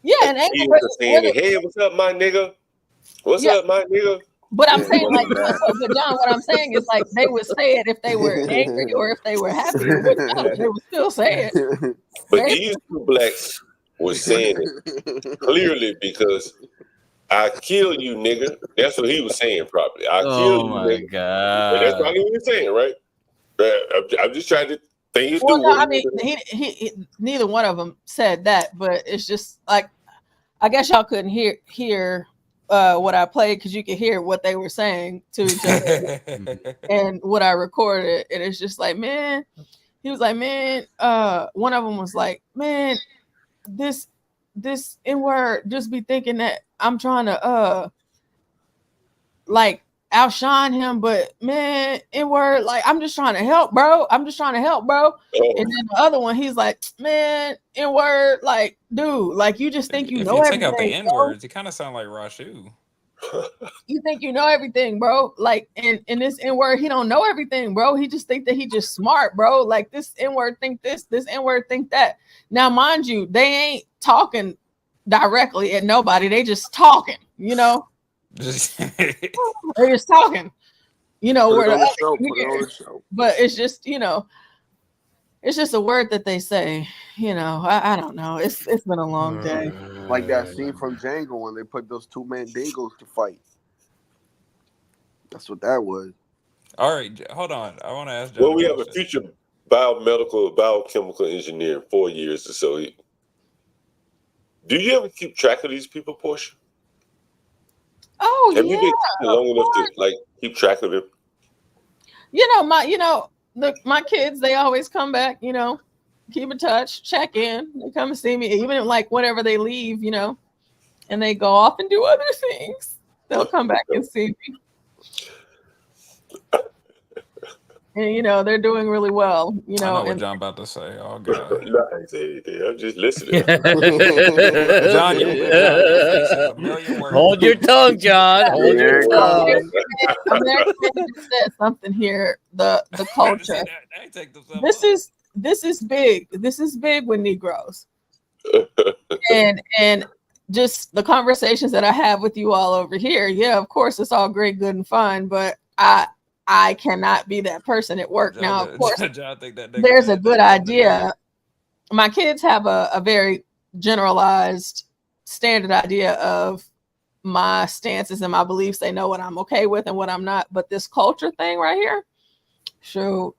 Yeah, like and anger. Saying, "Hey, what's up, my nigga? What's up, my nigga?" But I'm saying, like, but John, what I'm saying is, like, they would say it if they were angry or if they were happy. They would still say it. But these two blacks were saying it clearly because I kill you, nigga. That's what he was saying, probably. I kill you, nigga. God. And that's probably what he was saying, right? I'm just trying to think it through. No, I mean, he neither one of them said that, but it's just like, I guess y'all couldn't hear what I played because you could hear what they were saying to each other and what I recorded. And it's just like, man, he was like, man, one of them was like, man, this N-word just be thinking that I'm trying to like outshine him, but man, N-word, like I'm just trying to help, bro. I'm just trying to help, bro. And then the other one, he's like, man, N-word, like, dude, like you just think you know everything. If you take out the N-words, you kind of sound like Rashu. You think you know everything, bro. Like, and this N-word, he don't know everything, bro. He just think that he just smart, bro. Like this N-word think this N-word think that. Now, mind you, they ain't talking directly at nobody. They just talking, you know. They're just talking, you know. Where but it's just, you know, it's just a word that they say, you know. I don't know. It's been a long day. Like that scene from Django when they put those two Mandingos to fight. That's what that was. All right, hold on. I want to ask John. Well, we have a future biochemical engineer in 4 years or so. Do you ever keep track of these people, Portia? Oh, have you been long enough to like keep track of them? You know, my kids, they always come back, you know, keep in touch, check in, they come and see me, even like whenever they leave, you know, and they go off and do other things. They'll come back and see me. And you know, they're doing really well, you know. I know what John about to say. Oh God. No, I ain't saying anything. I'm just listening. John, you hold your tongue, John. Hold your tongue. American just said something here. The culture. This is big. This is big with Negroes. and just the conversations that I have with you all over here. Yeah, of course, it's all great, good, and fun, but I cannot be that person at work. Now, of course, there's a good idea. My kids have a very generalized standard idea of my stances and my beliefs. They know what I'm okay with and what I'm not. But this culture thing right here, shoot,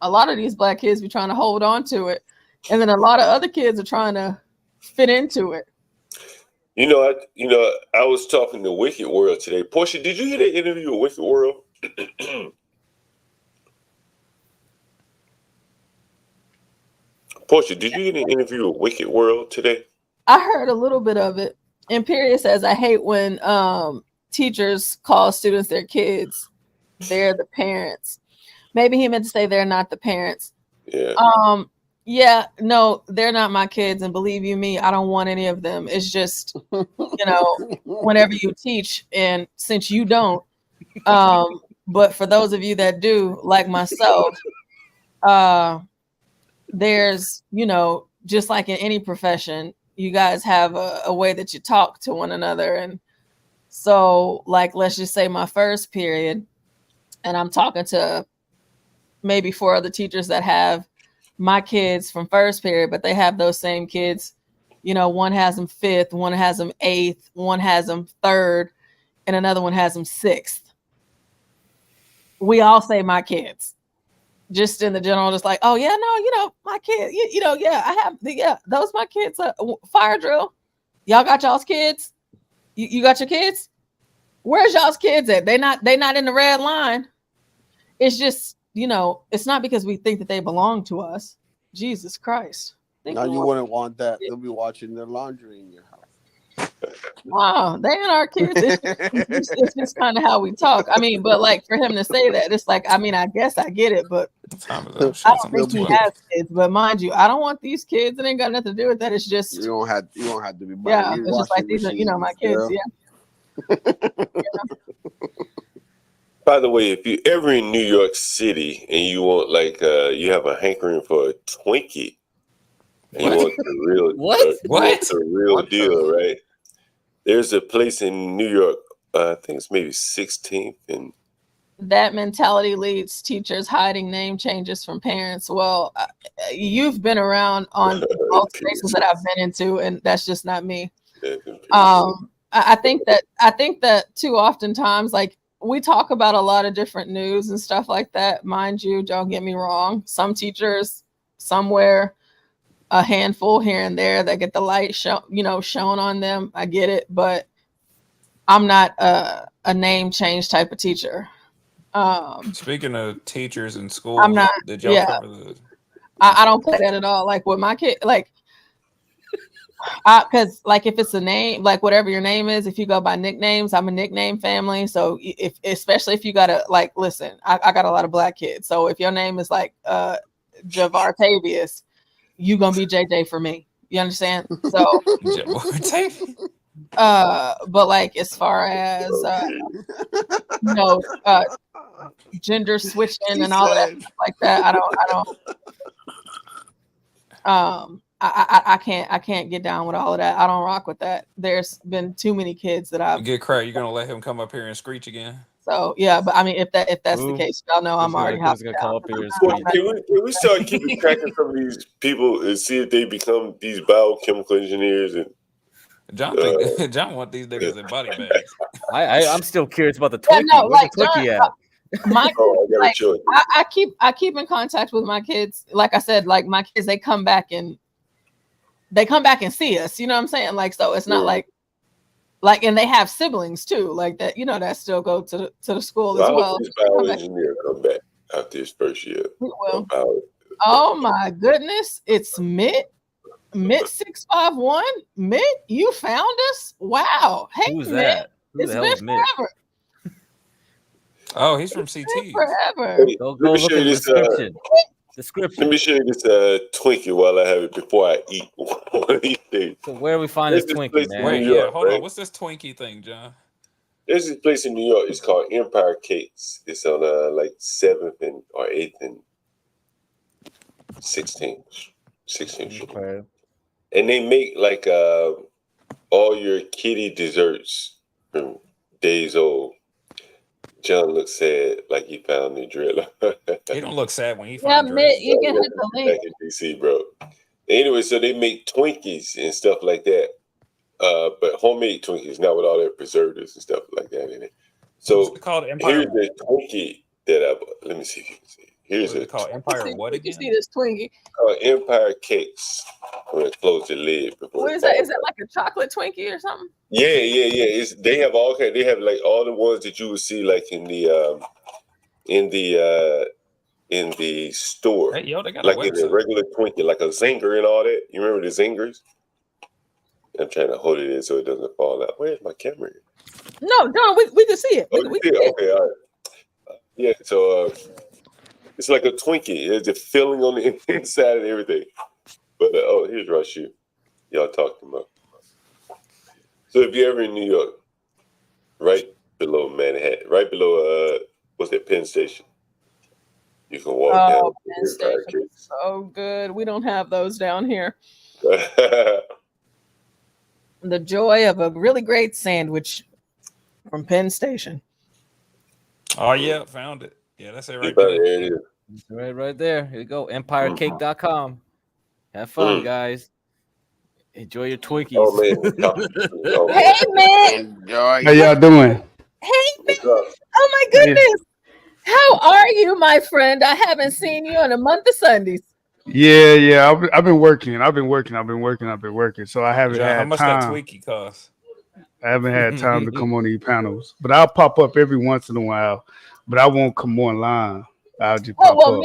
a lot of these black kids be trying to hold on to it. And then a lot of other kids are trying to fit into it. I was talking to Wicked World today. Portia, did you hear that interview with Wicked World? Portia, did you get an interview with Wicked World today? I heard a little bit of it. Imperius says, I hate when teachers call students their kids. They're the parents. Maybe he meant to say they're not the parents. Yeah. Yeah, no, they're not my kids. And believe you me, I don't want any of them. It's just, whenever you teach, and since you don't, but for those of you that do, like myself, there's, just like in any profession, you guys have a way that you talk to one another. And so, like, let's just say my first period, and I'm talking to maybe 4 other teachers that have my kids from first period, but they have those same kids, one has them 5th, one has them 8th, one has them 3rd, and another one has them 6th. We all say my kids, just in the general, just like, oh yeah, no, my kid, yeah, I have those my kids. Fire drill, y'all got y'all's kids. You got your kids. Where's y'all's kids at? They not in the red line. It's just, it's not because we think that they belong to us. Jesus Christ. Now you wouldn't want that. They'll be watching their laundry in your house. Wow, they ain't our kids. It's just kind of how we talk. I mean, but like for him to say that, it's like, I mean, I guess I get it, but I don't think he has kids. But mind you, I don't want these kids. It ain't got nothing to do with that. It's just you don't have to be buying. Yeah, it's just like these are, my kids. Yeah. By the way, if you're ever in New York City and you want you have a hankering for a Twinkie, and you want the real the real deal, right? There's a place in New York, I think it's maybe 16th and that mentality leads teachers hiding name changes from parents. Well, you've been around on all spaces that I've been into, and that's just not me. I think that too oftentimes, like, we talk about a lot of different news and stuff like that. Mind you, don't get me wrong. Some teachers somewhere, a handful here and there that get the light shown on them. I get it, but I'm not a name change type of teacher. Speaking of teachers in school, I'm not. Did y'all cover the? I don't play that at all. Like with my kid, like, because like if it's a name, like whatever your name is, if you go by nicknames, I'm a nickname family. So especially if you gotta listen, I got a lot of black kids. So if your name is like Javartavius, you gonna be JJ for me. You understand? So but like as far as gender switching and all that stuff like that, I can't get down with all of that. I don't rock with that. There's been too many kids that I've get cracked. You're gonna let him come up here and screech again? So yeah, but I mean, if that's the case, y'all know I'm already hopping down. Can we start keeping track of some of these people and see if they become these biochemical engineers? And John want these niggas in body bags. I'm still curious about the Twinkie. Where's the Twinkie at? My kids, I keep in contact with my kids. Like I said, like my kids, they come back and see us. You know what I'm saying? Like, so it's not like, and they have siblings too, like that. That still go to the school as well. This bioengineer come back after his first year. Oh my goodness! It's Mitt 651. Mitt, you found us! Wow. Hey, who's Mitt. that? Who it's been forever. Oh, he's from CT. Forever. Go look at the description. Let me show you this Twinkie while I have it before I eat one of these things. So where we find this Twinkie, man? Wait, York, hold on. What's this Twinkie thing, John? There's this place in New York. It's called Empire Cakes. It's on 7th or 8th and 16th Street. Okay. And they make all your kiddie desserts from days old. John looks sad, like he found the drill. He don't look sad when he found Mitt, you can hit the link. Back in DC, bro. Anyway, so they make Twinkies and stuff like that. But homemade Twinkies, not with all that preservatives and stuff like that in it. So here's the Twinkie that let me see if you can see it. Here's it called Empire what again? You see this Twinkie? Empire Cakes. I'm gonna close the lid before. What is that? Is that like a chocolate Twinkie or something? Yeah. They have all the ones that you would see like in the store. Hey, yo, they got like in a regular Twinkie, like a zinger and all that. You remember the zingers? I'm trying to hold it in so it doesn't fall out. Where's my camera? No, we can see it. We can see it. Okay, all right. Yeah, so it's like a Twinkie. There's a filling on the inside and everything. But here's Rashu. Y'all talking about. So if you're ever in New York, right below Manhattan, right below what's that, Penn Station? You can walk down. Penn Station. So good. We don't have those down here. The joy of a really great sandwich from Penn Station. Oh yeah, found it. Yeah, that's it right there. Right there. Here you go. EmpireCake.com. Have fun, guys. Enjoy your Twinkies. Oh man. Hey man. Enjoy. How y'all doing? Hey man. Oh my goodness. How are you, my friend? I haven't seen you in a month of Sundays. Yeah. I've been working. So I haven't John, how had much time. that Twinkie cost? I haven't had time to come on these panels, but I'll pop up every once in a while. But I won't come online. I'll just pop up.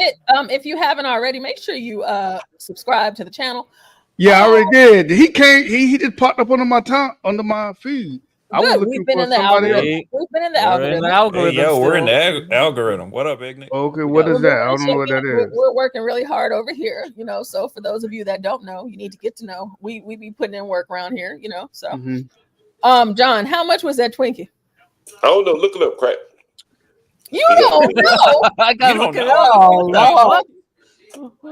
If you haven't already, make sure you subscribe to the channel. Yeah, I already did. He came. He just popped up under my feed. I was looking We've been for in the somebody algorithm. else. We've been in the algorithm. Hey, yo, we're in the algorithm. What up, Ignic? Okay, what is that? I don't know what that is. We're working really hard over here, so for those of you that don't know, you need to get to know. We be putting in work around here, so John, how much was that Twinkie? I don't know. Look it up, crap. You don't know. I gotta look it up. Oh, Lord.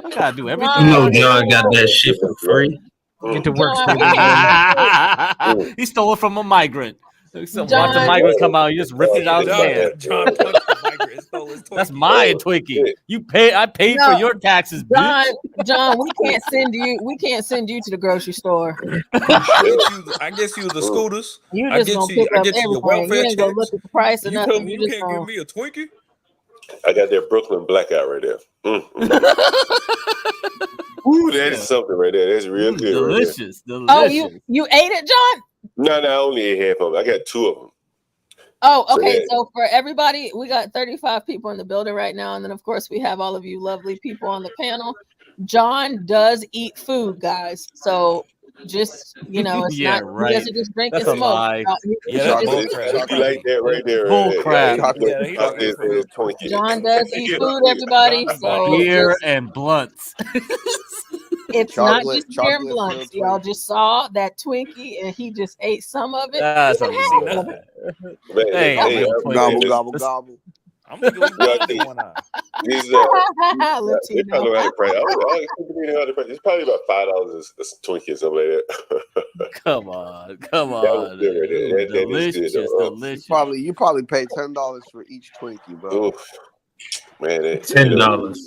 I gotta do everything. You know John got that shit for free. Get to work. He stole it from a migrant. Watch a migrant come out, you just ripped it out of his hand. John punched the migrant, stole his Twinkie. That's my Twinkie. I paid for your taxes, bitch. John, we can't send you to the grocery store. I guess you the scooters. You just gonna pick up everything. You ain't gonna look at the price or nothing. Tell me you can't give me a Twinkie? I got that Brooklyn blackout right there. Ooh, that is something right there. That's real good. Delicious. Oh, you ate it, John? No, I only ate half of it. I got 2 of them. Oh, okay. So for everybody, we got 35 people in the building right now, and then of course we have all of you lovely people on the panel. John does eat food, guys. So just it's not he doesn't just drink and smoke. Yeah, bull crap. Like that right there. Bull crap. John does eat food, everybody. So beer and blunts. It's not just beer and blunts. Y'all just saw that Twinkie, and he just ate some of it. That's Hey, gobble, gobble. I'm gonna go eat one eye. It's probably about $5 a Twinkie or something like that. Come on. That was good right there. That is good, delicious. You probably pay $10 for each Twinkie, bro. Oof. Man, $10.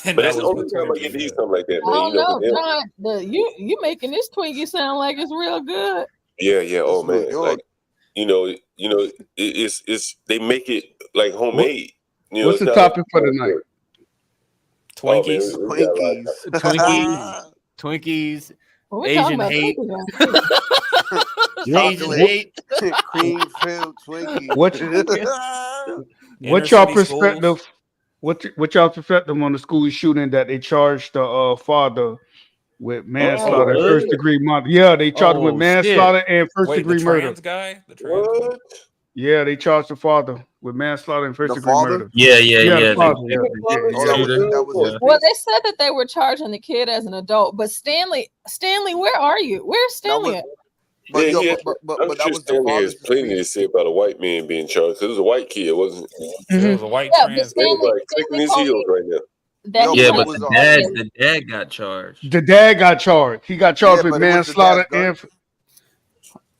But that's the only time I get to eat something like that, man. Oh no, John, you making this Twinkie sound like it's real good. Yeah. Oh man, like it's they make it like homemade. What's the topic for tonight? Twinkies. Twinkies. Asian hate. Asian hate. Cream filled Twinkies. What's y'all perspective? What y'all perspective on the school shooting that they charged the father with manslaughter and first degree murder? Yeah, they charged him with manslaughter and first degree murder. Guy? What? Yeah, they charged the father with manslaughter and first degree murder. Yeah. Well, they said that they were charging the kid as an adult, but Stanley, where are you? Where's Stanley at? But that was Stanley has plenty to say about a white man being charged because it was a white kid, wasn't it? It was a white trans. Stanley clicking his heels right now. But the dad got charged. The dad got charged. He got charged with manslaughter and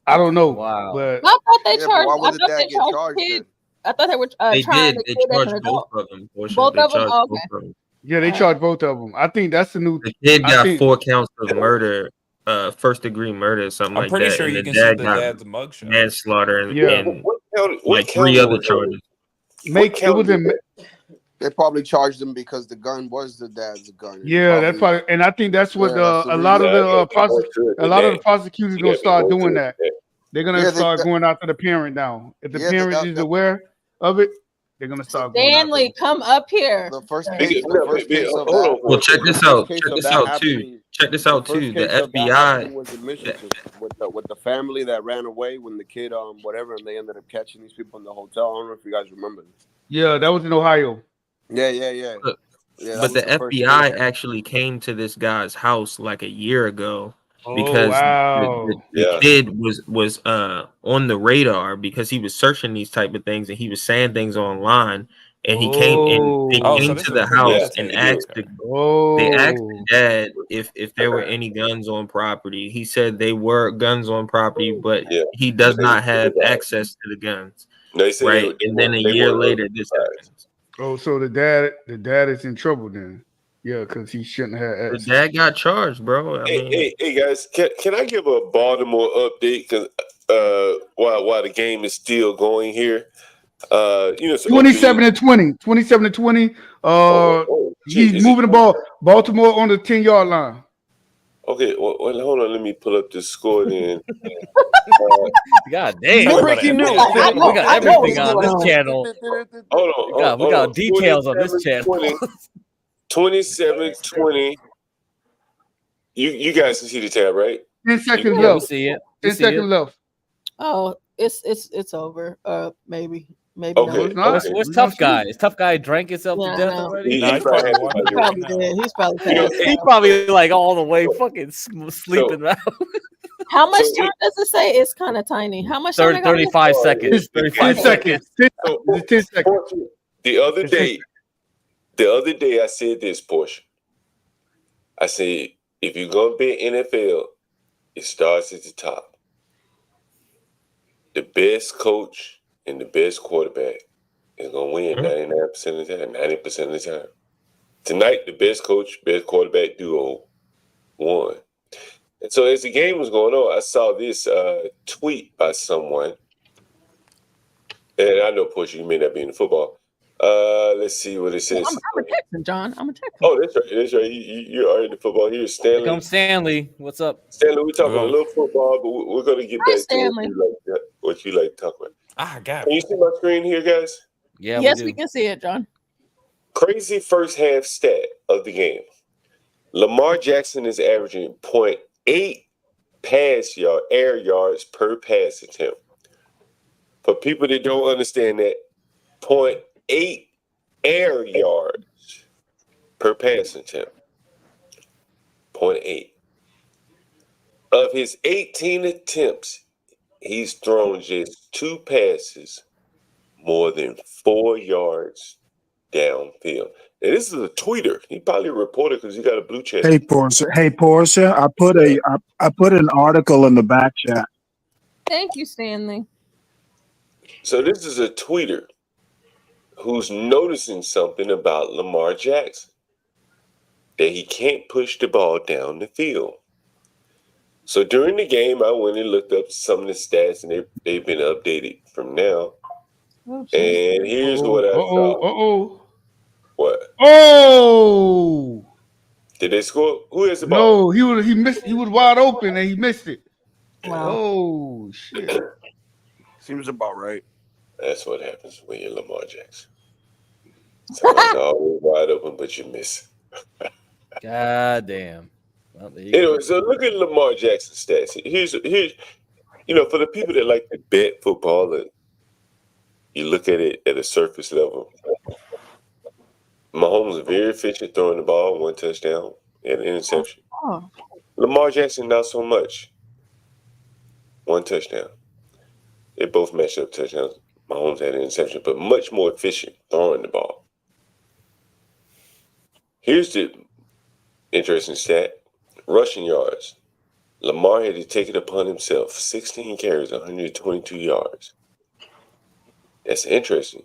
I don't know. Wow. But I thought they charged. I thought they charged kids. I thought they were trying to They kid as an charged adult. both of them. Both of them. Okay. Yeah, they charged both of them. I think that's the new. The kid got 4 counts of murder, first degree murder, something like that. I'm pretty sure you can see the dad's mugshot. Manslaughter and what 3 other charges. They probably charged him because the gun was the dad's gun. Yeah, that's probably, and I think that's what a lot of the prosecutors gonna start doing that. They're gonna start going after the parent now. If the parent is aware of it, they're gonna start. Stanley, come up here. The first case of that. Well, check this out. Check this out too. The FBI was in Michigan with the family that ran away when the kid whatever, and they ended up catching these people in the hotel. I don't know if you guys remember this. Yeah, that was in Ohio. Yeah. But the FBI actually came to this guy's house like a year ago because the kid was on the radar because he was searching these type of things and he was saying things online, and he came to the house and asked they asked the dad if there were any guns on property. He said they were guns on property, but he does not have access to the guns. And then a year later this happens. Oh, so the dad is in trouble then. Yeah, because he shouldn't have The asked. dad got charged, bro. I mean, Hey guys, can I give a Baltimore update? Because while the game is still going here, 27-20. 27-20. He's moving the ball. Baltimore on the 10-yard line. Okay, well, hold on. Let me pull up the score then. God damn! Breaking news. We got everything on this channel. Hold on. We got details on this channel. 27-20. You guys can see the tab, right? 10 seconds Yeah, left. we see it. 10 seconds left. Oh, it's over. Maybe Okay. not. Where's Tough Guy? Is Tough Guy drank himself to death already? He's probably dead. He's probably passed He's probably like all the way fucking sleeping out. How much time does it say? It's kind of tiny. How much time? 35 seconds. 10 seconds. 10 seconds. The other day, I said this, Portia. I said, if you're gonna be NFL, it starts at the top. The best coach and the best quarterback is gonna win 99% of the time, 90% of the time. Tonight, the best coach, best quarterback duo won. And so as the game was going on, I saw this tweet by someone. And I know, Portia, you may not be in football. Let's see what it says. I'm a Texan, John. I'm a Texan. Oh, that's right. You are in the football. Here's Stanley. Here comes Stanley. What's up? Stanley, we're talking a little football, but we're going to get back Stanley. to what you like to talk about. I got it. Can you see my screen here, guys? Yeah. Yes, we can see it, John. Crazy first half stat of the game. Lamar Jackson is averaging 0.8 air yards per pass attempt. For people that don't understand that, 0.8 air yards per pass attempt. 0.8. Of his 18 attempts, he's thrown just 2 passes more than 4 yards downfield. And this is a tweeter. He probably a reporter because he got a blue check. Hey Portia, I put an article in the back chat. Thank you, Stanley. So this is a tweeter who's noticing something about Lamar Jackson, that he can't push the ball down the field. So during the game, I went and looked up some of the stats, and they've been updated from now. And here's what I saw. What? Oh! Did they score? Who has the ball? No, he missed. He was wide open and he missed it. Wow. Oh shit! Seems about right. That's what happens when you're Lamar Jackson. Sometimes always wide open, but you miss. God damn. Well, there you go. Anyway, so look at Lamar Jackson's stats. Here's for the people that like to bet football, and you look at it at a surface level. Mahomes is very efficient throwing the ball, 1 touchdown and an interception. Oh. Lamar Jackson, not so much. 1 touchdown. They both matched up touchdowns. Mahomes had an interception, but much more efficient throwing the ball. Here's the interesting stat. Rushing yards. Lamar had to take it upon himself. 16 carries, 122 yards. That's interesting.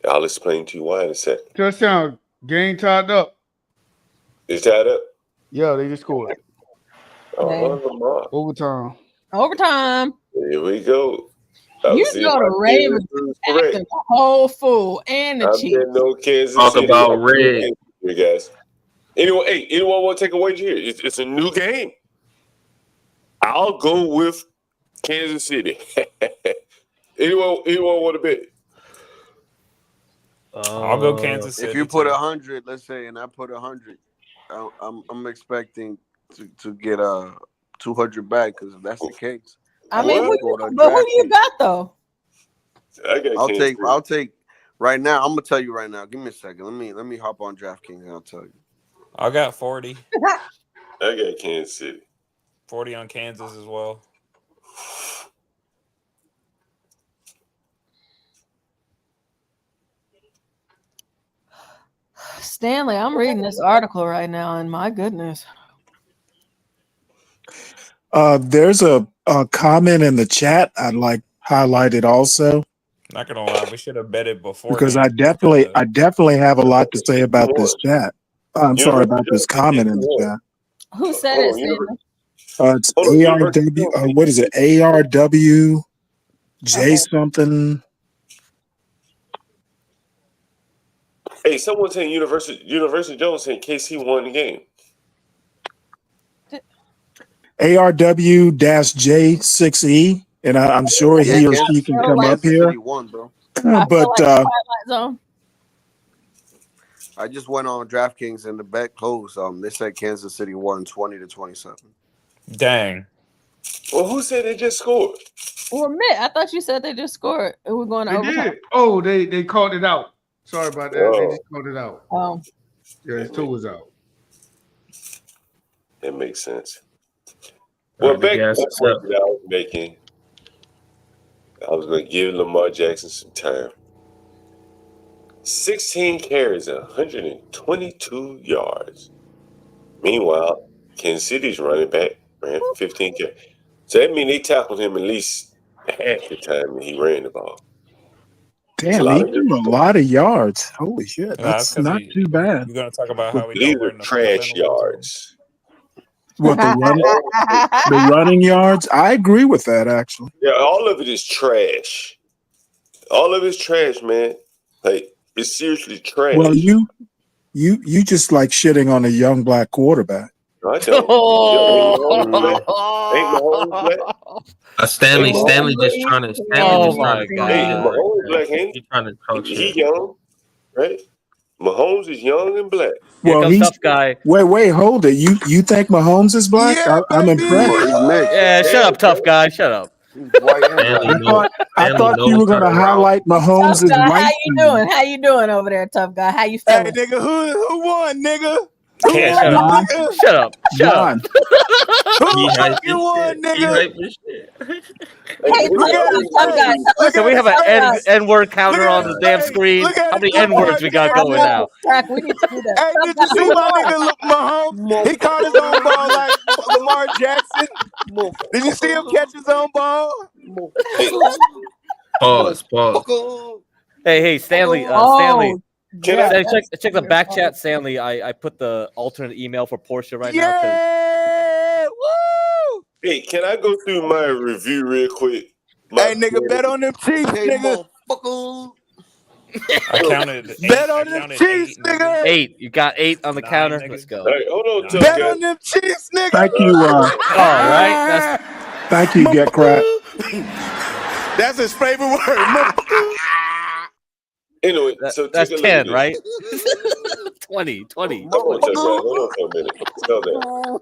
I'll explain to you why in a second. Touchdown. Game tied up. It's tied up? Yeah, they just scored. Lamar. Overtime. Overtime. Here we go. You know the Ravens acting a whole fool and the Chiefs. No Kansas Talk City. about red. You guys. Anyone want to take a wager here? It's a new game. I'll go with Kansas City. anyone want to bet? I'll go Kansas City. If you put 100, let's say, and I put 100, I'm expecting to get 200 back, because if that's the case, I mean, who you got though? I'll take right now. I'm gonna tell you right now. Give me a second. Let me hop on DraftKings and I'll tell you. I got 40. I got Kansas City. 40 on Kansas as well. Stanley, I'm reading this article right now, and my goodness. There's a comment in the chat I'd like highlighted also. Not gonna lie, we should have bet it before. Because I definitely have a lot to say about this chat. I'm sorry about this comment in the chat. Who said it, Stephen? It's ARW. What is it? ARW J something. Hey, someone saying University Jones saying KC won the game. ARW-J6E, and I'm sure he or she can come up here. Won, bro. But I just went on DraftKings and the bet closed. They said Kansas City won 20-27. Dang. Well, who said they just scored? Well, Mitt, I thought you said they just scored. We're going to overtime. Did. Oh, they called it out. Sorry about that. They just called it out. Oh. Yeah, his toe was out. That makes sense. Well, back to the point that I was making, I was going to give Lamar Jackson some time. 16 carries, 122 yards. Meanwhile, Kansas City's running back ran 15 carries. So that means they tackled him at least half the time that he ran the ball. Damn, he threw a lot of yards. Holy shit, that's not too bad. You're gonna talk about how these are trash yards. What the running yards? I agree with that actually. Yeah, all of it is trash. All of it's trash, man. Like it's seriously trash. Well, you just like shitting on a young black quarterback. I don't. Ain't Mahomes black? Stanley just trying to. Oh my God! Hey, Mahomes black, ain't he? Trying to talk He shit. young, right? Mahomes is young and black. Well, he's tough guy. Wait, hold it. You think Mahomes is black? Yeah, I'm impressed. Yeah, shut up, tough guy. Shut up. I thought you were gonna highlight Mahomes' Tough guy, white. How you doing over there, tough guy? How you feeling? Hey, nigga, who won, nigga? Yeah, shut up. Shut up. Shut up. Who fucking won, nigga? Hey, tough guy. Listen, we have an N-word counter on the damn screen. How many N-words we got going now? We need to do that. Hey, did you see my nigga Mahomes? He caught his own ball like Lamar Jackson. Did you see him catch his own ball? Pause. Hey, Stanley. Stanley. Check the back chat, Stanley. I put the alternate email for Portia right now. Woo! Hey, can I go through my review real quick? Hey, nigga, bet on them Chiefs, nigga. I counted. Bet on them Chiefs, nigga. 8. You got 8 on the counter. Let's go. Hey, hold on, bet on them Chiefs, nigga. Thank you. All right. Thank you, Get Crap. That's his favorite word. Anyway, so that's 10, right? 20. Hold on for a minute. Tell that.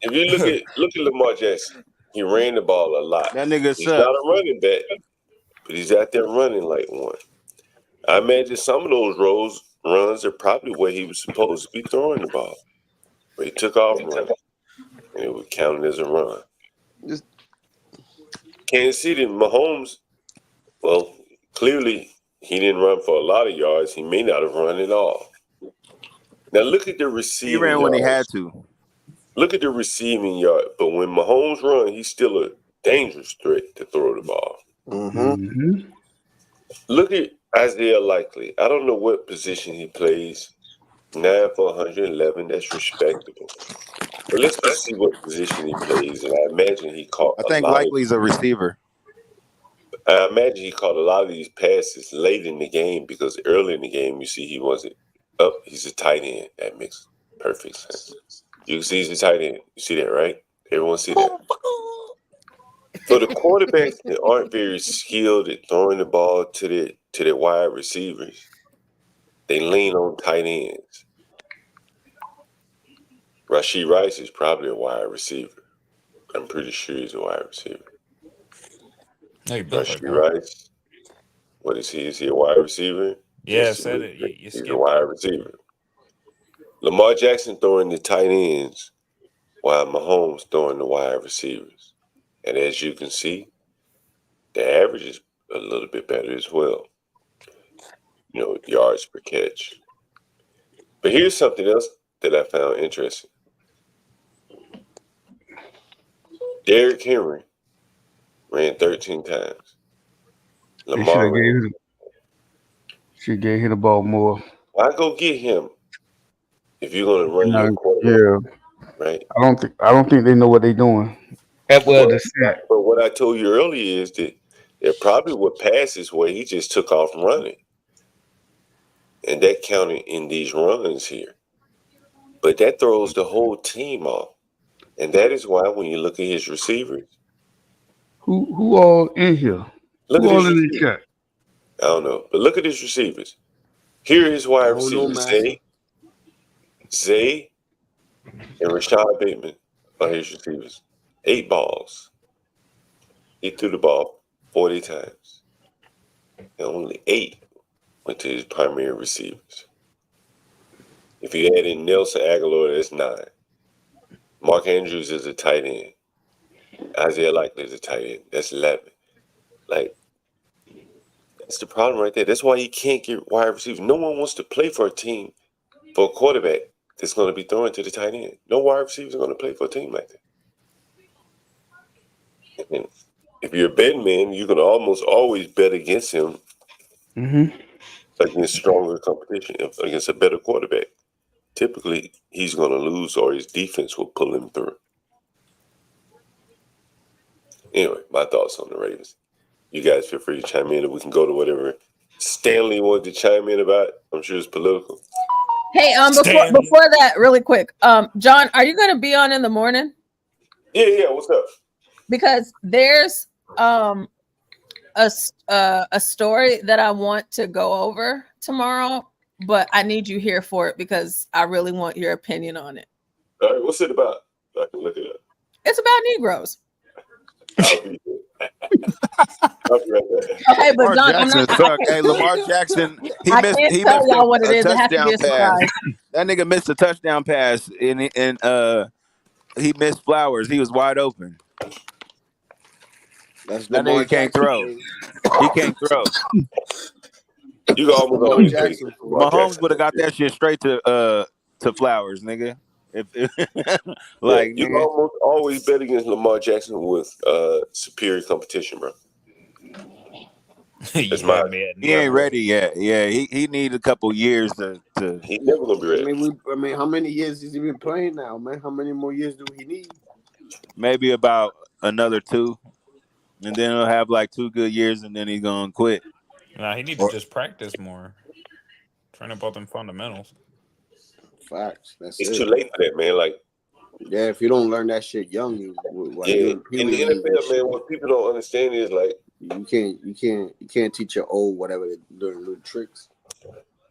If you look at Lamar Jackson, he ran the ball a lot. That nigga he's not a running back, but he's out there running like one. I imagine some of those runs are probably where he was supposed to be throwing the ball. But he took off running, and it was counted as a run. Kansas City, Mahomes, well, clearly he didn't run for a lot of yards. He may not have run at all. Now look at the receiving He ran when yards. he had to. Look at the receiving yard. But when Mahomes runs, he's still a dangerous threat to throw the ball. Mm-hmm. Look at Isaiah Likely. I don't know what position he plays. 9 for 111. That's respectable. But let's just see what position he plays. And I imagine he caught. I think Likely's a receiver. I imagine he caught a lot of these passes late in the game because early in the game, you see he wasn't up. He's a tight end. That makes perfect sense. You can see he's a tight end. You see that, right? Everyone see that? So the quarterbacks that aren't very skilled at throwing the ball to their wide receivers, they lean on tight ends. Rashee Rice is probably a wide receiver. I'm pretty sure he's a wide receiver. Hey, Rashee Rice. What is he? Is he a wide receiver? Yeah, Yes, said it. You he's a wide receiver. Lamar Jackson throwing the tight ends while Mahomes throwing the wide receivers. And as you can see, the average is a little bit better as well. You know, yards per catch. But here's something else that I found interesting. Derrick Henry ran 13 times. Lamar should get hit the ball more. Why go get him? If you're going to run your quarterback, right? I don't think they know what they're doing. But what I told you earlier is that there probably were passes where he just took off running, and that counted in these runs here. But that throws the whole team off, and that is why when you look at his receivers, who all in here? Look who at all his in this chat? I don't know, but look at his receivers. Here is wide receivers: Zay, and Rashad Bateman are his receivers. 8 balls. He threw the ball 40 times, and only 8 went to his primary receivers. If you add in Nelson Aguilar, that's 9. Mark Andrews is a tight end. Isaiah Likely is a tight end. That's 11. Like, that's the problem right there. That's why he can't get wide receivers. No one wants to play for a team, for a quarterback that's going to be throwing to the tight end. No wide receivers are going to play for a team like that. And if you're a betting man, you can almost always bet against him against stronger competition, against a better quarterback. Typically, he's going to lose or his defense will pull him through. Anyway, my thoughts on the Ravens. You guys feel free to chime in, and we can go to whatever Stanley wanted to chime in about. I'm sure it's political. Hey, before that, really quick, John, are you going to be on in the morning? Yeah. What's up? Because there's a story that I want to go over tomorrow, but I need you here for it because I really want your opinion on it. All right, what's it about? I can look it up. It's about Negroes. I'll be right there. Okay, but Lamar John, Jackson sucked. Hey, Lamar Jackson, he I missed. can't He tell missed y'all what it a is. It has to be touchdown a surprise. pass. That nigga missed a touchdown pass, and he missed Flowers. He was wide open. That's That Lamar nigga can't Jackson, throw. baby. He can't throw. You almost Lamar always Jackson. Mahomes would have got that shit straight to Flowers, nigga. If like, you nigga. almost always bet against Lamar Jackson with superior competition, bro. That's He ain't ready yet. Yeah, he need a couple years to. He's never gonna be ready. I mean, how many years has he been playing now, man? How many more years do he need? Maybe about another 2, and then he'll have like 2 good years, and then he's gonna quit. Nah, he needs to just practice more. Train up all them fundamentals. Facts. That's it's it. too late for that, man. Like, yeah, if you don't learn that shit young, in the NFL, man, what people don't understand is like you can't teach your old whatever they're doing little tricks.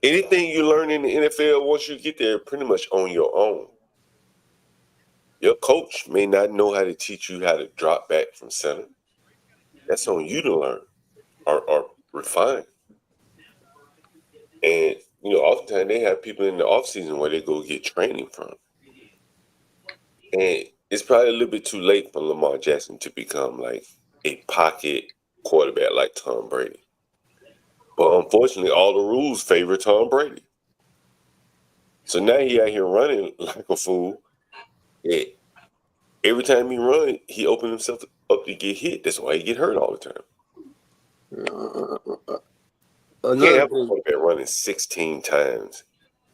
Anything you learn in the NFL, once you get there, pretty much on your own. Your coach may not know how to teach you how to drop back from center. That's on you to learn or refine. And, oftentimes they have people in the offseason where they go get training from. And it's probably a little bit too late for Lamar Jackson to become like a pocket quarterback like Tom Brady. But unfortunately, all the rules favor Tom Brady. So now he out here running like a fool. Yeah. Every time he run, he opens himself up to get hit. That's why he get hurt all the time. You can't have a quarterback running 16 times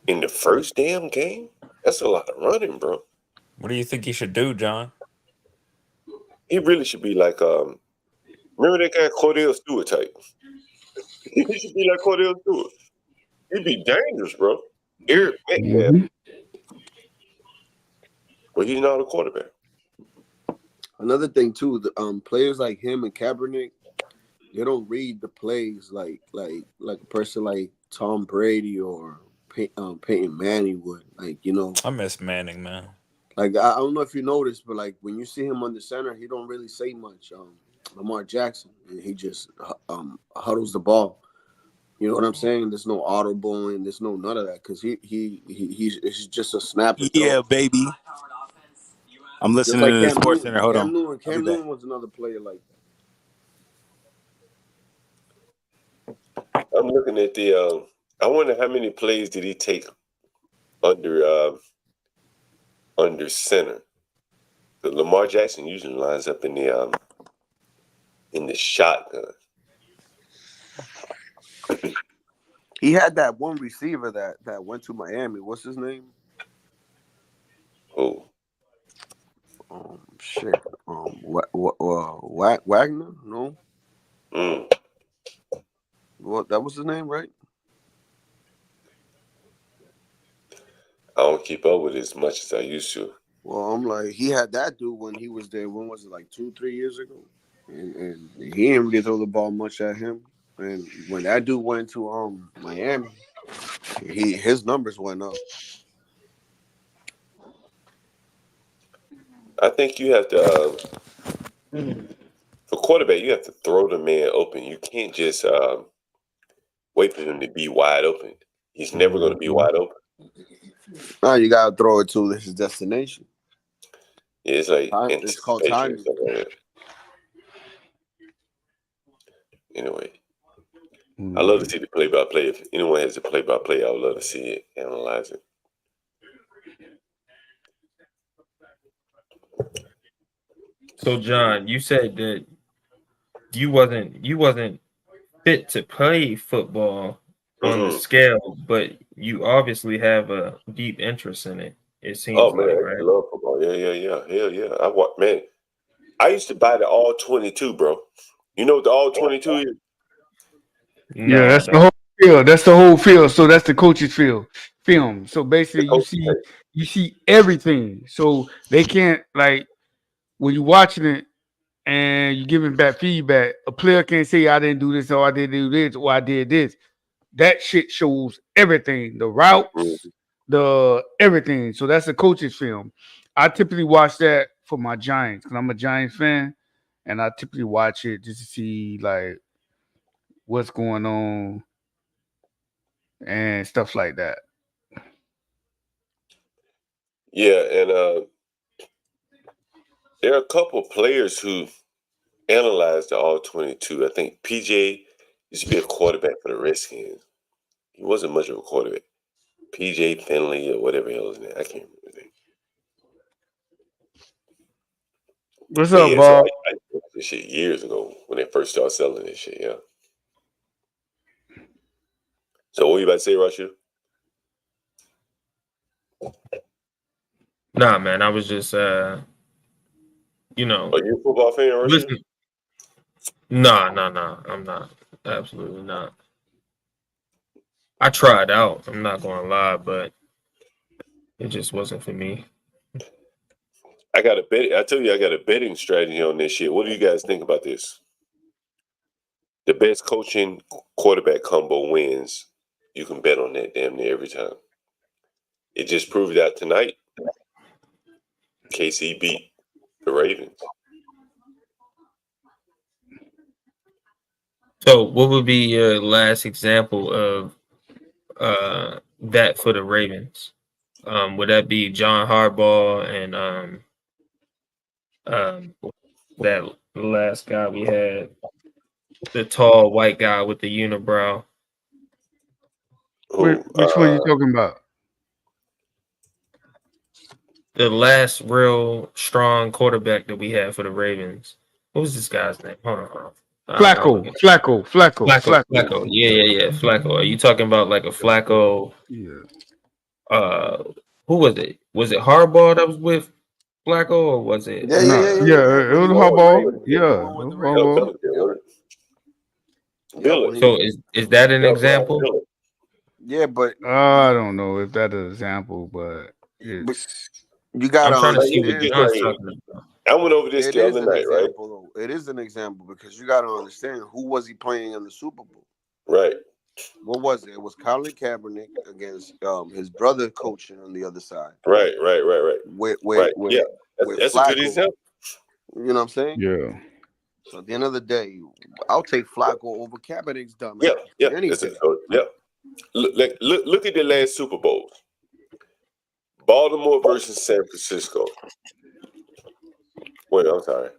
in the first damn game. That's a lot of running, bro. What do you think he should do, John? He really should be like, remember that guy Cordell Stewart type? He should be like Cordell Stewart. He'd be dangerous, bro. Eric Metcalf. But he's not a quarterback. Another thing too, the players like him and Kaepernick, they don't read the plays like a person like Tom Brady or Peyton Manning would. Like, I miss Manning, man. Like, I don't know if you noticed, but like when you see him under center, he don't really say much. Lamar Jackson, and he just huddles the ball. You know what I'm saying? There's no audible and there's no none of that because he's just a snapper. Yeah, baby. I'm listening to the Sports Center. Hold on. Cam Newton was another player like that. I'm looking at the. I wonder how many plays did he take under center. But Lamar Jackson usually lines up in the shotgun. He had that one receiver that went to Miami. What's his name? Who? Shit. Wagner? No. What? That was his name, right? I don't keep up with it as much as I used to. Well, I'm like, he had that dude when he was there. When was it? Like 2-3 years ago, and he didn't really throw the ball much at him. And when that dude went to Miami, his numbers went up. I think you have to, for quarterback, you have to throw the man open. You can't just wait for him to be wide open. He's never going to be wide open. Now you gotta throw it to his destination. Yeah, it's like it's called timing. Anyway, I love to see the play-by-play. If anyone has a play-by-play, I would love to see it, analyze it. So, John, you said that you wasn't fit to play football on the scale, but you obviously have a deep interest in it. It seems man, like, I right? love football. Yeah. Hell yeah. I used to buy the all 22, bro. You know what the all 22 is? Yeah, that's the whole field. That's the whole field. So that's the coach's film. So basically, you see everything. So they can't, like, when you're watching it and you're giving back feedback, a player can't say I didn't do this or I didn't do this or I did this. That shit shows everything. The routes, the everything. So that's a coach's film. I typically watch that for my Giants because I'm a Giants fan, and I typically watch it just to see like what's going on and stuff like that. Yeah, and there are a couple players who analyzed the all 22. I think PJ used to be a quarterback for the Redskins. He wasn't much of a quarterback. PJ Finley or whatever hell his name. I can't remember his name. What's up, Bob? So I did this shit years ago when they first started selling this shit, yeah. So what you about to say, Rashu? Nah, man, I was just Are you a football fan, Rashu? Listen, nah, I'm not. Absolutely not. I tried out. I'm not gonna lie, but it just wasn't for me. I got a betting strategy on this shit. What do you guys think about this? The best coaching quarterback combo wins. You can bet on that damn near every time. It just proved out tonight. KC beat the Ravens. So, what would be your last example of that for the Ravens? Would that be John Harbaugh and that last guy we had, the tall white guy with the unibrow? Which one are you talking about? The last real strong quarterback that we had for the Ravens. What was this guy's name? Hold on. Flacco. Yeah. Flacco. Are you talking about like a Flacco? Yeah. Who was it? Was it Harbaugh that was with Flacco, or was it? Yeah. It was Harbaugh. Yeah. So is that an example? Yeah, but I don't know if that's an example, but it's. You got. I'm trying to see what John's talking about. I went over this the other night, right? It is an example because you got to understand who was he playing in the Super Bowl? Right. What was it? It was Colin Kaepernick against his brother coaching on the other side. Right. That's Flacco, a good example. You know what I'm saying? Yeah. So at the end of the day, I'll take Flacco over Kaepernick's dumb. Yeah. Anything. Look at the last Super Bowls. Baltimore versus San Francisco. Wait, I'm sorry.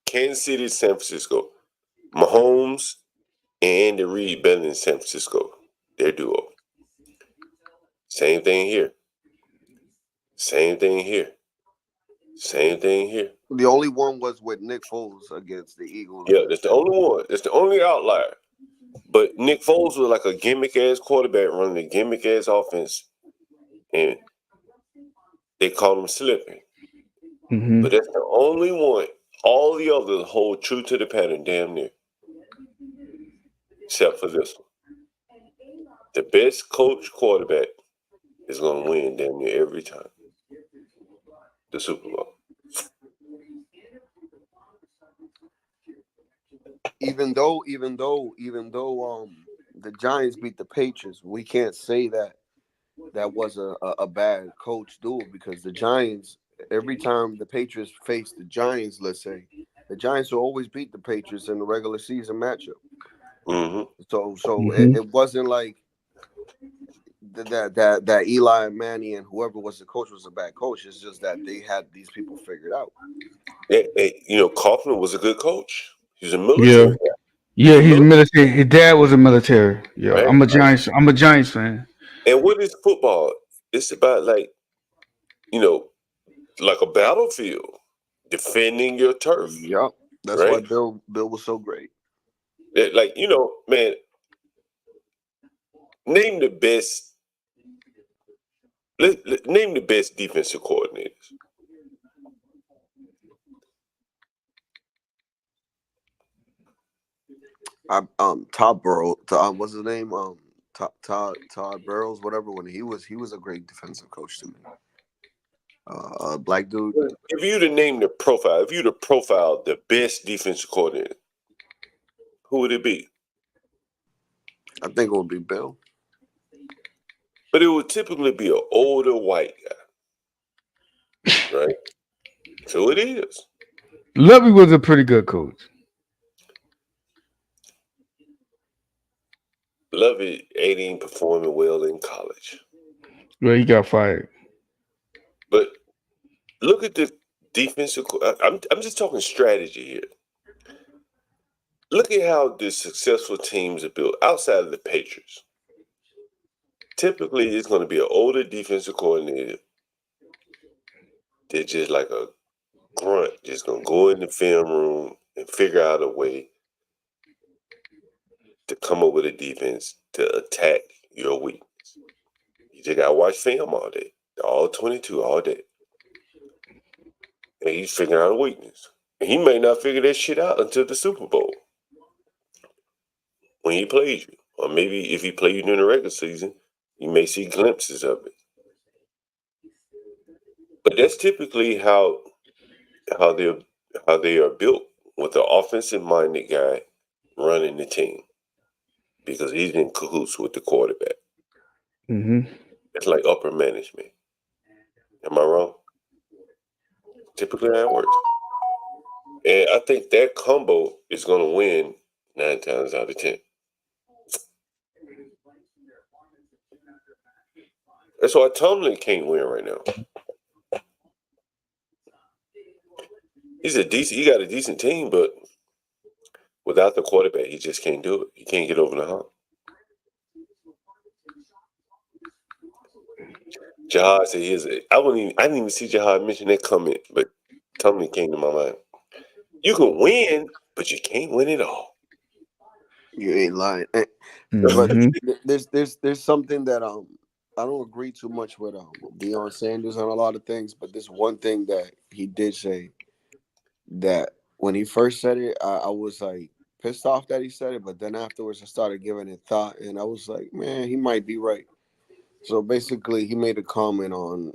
Kansas City, San Francisco. Mahomes and Andy Reid better than San Francisco. Their duo. Same thing here. The only one was with Nick Foles against the Eagles. Yeah, that's the only one. It's the only outlier. But Nick Foles was like a gimmick-ass quarterback running a gimmick-ass offense. And they call him slipping. Mm-hmm. But that's the only one. All the others hold true to the pattern damn near. Except for this one. The best coach quarterback is going to win damn near every time. The Super Bowl. Even though the Giants beat the Patriots, we can't say that was a bad coach duel, because the Giants, every time the Patriots face the Giants, let's say, the Giants will always beat the Patriots in the regular season matchup. Mm-hmm. So it wasn't like that Eli Manning and whoever was the coach was a bad coach. It's just that they had these people figured out. Kaufman was a good coach. He's a military guy. Yeah, he's military. His dad was a military. Yeah, right? I'm a Giants fan. And what is football? It's about like a battlefield, defending your turf. Yep, that's right? why Bill was so great. Man, name the best. Name the best defensive coordinators. Todd Burrow. What's his name? Todd Burrows, whatever. When he was a great defensive coach to me. Black dude. If you to name the profile, the best defensive coordinator, who would it be? I think it would be Bill. But it would typically be an older white guy, right? So it is. Lovey was a pretty good coach. Lovey ain't performing well in college. Well, he got fired. But look at the defensive. I'm just talking strategy here. Look at how the successful teams are built outside of the Patriots. Typically, it's going to be an older defensive coordinator. They're just like a grunt, just going to go in the film room and figure out a way to come up with a defense to attack your weakness. You just got to watch film all day, all 22 all day. And he's figuring out a weakness. And he may not figure that shit out until the Super Bowl when he plays you. Or maybe if he plays you during the regular season, you may see glimpses of it. But that's typically how they are built, with the offensive-minded guy running the team, because he's in cahoots with the quarterback. Mm-hmm. It's like upper management. Am I wrong? Typically that works. And I think that combo is going to win 9 times out of 10. That's why Tomlin can't win right now. He got a decent team, but without the quarterback, he just can't do it. He can't get over the hump. Jahad said I didn't even see Jahad mention that comment, but Tomlin came to my mind. You can win, but you can't win it all. You ain't lying. Mm-hmm. But there's something that I don't agree too much with Deion Sanders on a lot of things, but this one thing that he did say, that when he first said it, I was like pissed off that he said it, but then afterwards I started giving it thought, and I was like, man, he might be right. So basically, he made a comment on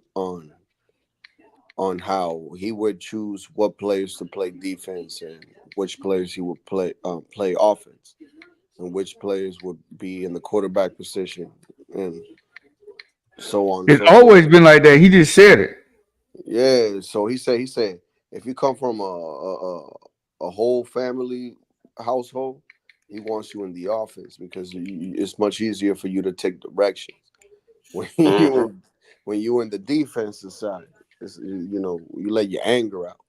how he would choose what players to play defense and which players he would play offense, and which players would be in the quarterback position, and so on. It's always been like that. He just said it. Yeah. So he said if you come from a whole family household, he wants you in the offense because it's much easier for you to take directions. When you in the defensive side, you let your anger out.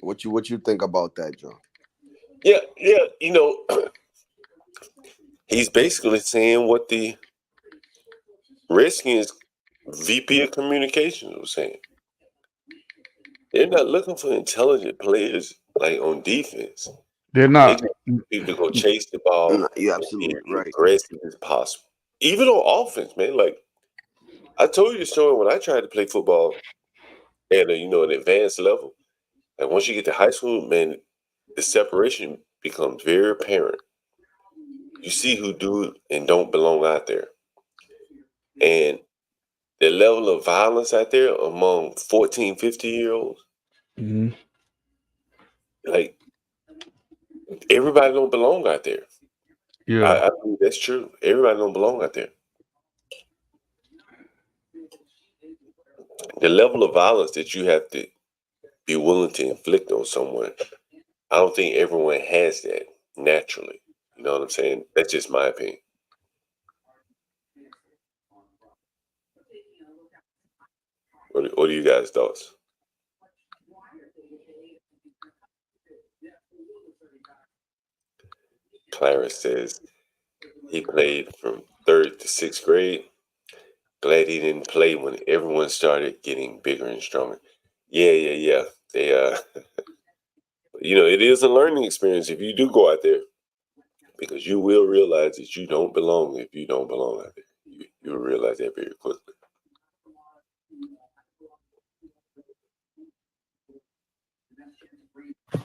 What you think about that, John? Yeah. He's basically saying what the Redskins VP of Communications was saying. They're not looking for intelligent players like on defense. They're not. They just need to go chase the ball. You're absolutely right. Aggressive as possible. Even on offense, man. Like I told you the story when I tried to play football at an advanced level. And once you get to high school, man, the separation becomes very apparent. You see who do and don't belong out there. And the level of violence out there among 14, 15-year-olds, like, everybody don't belong out there. Yeah. I think that's true. Everybody don't belong out there. The level of violence that you have to be willing to inflict on someone, I don't think everyone has that naturally. You know what I'm saying? That's just my opinion. What are you guys' thoughts? Clarence says he played from 3rd to 6th grade. Glad he didn't play when everyone started getting bigger and stronger. Yeah. They it is a learning experience if you do go out there, because you will realize that you don't belong if you don't belong out there. You'll realize that very quickly.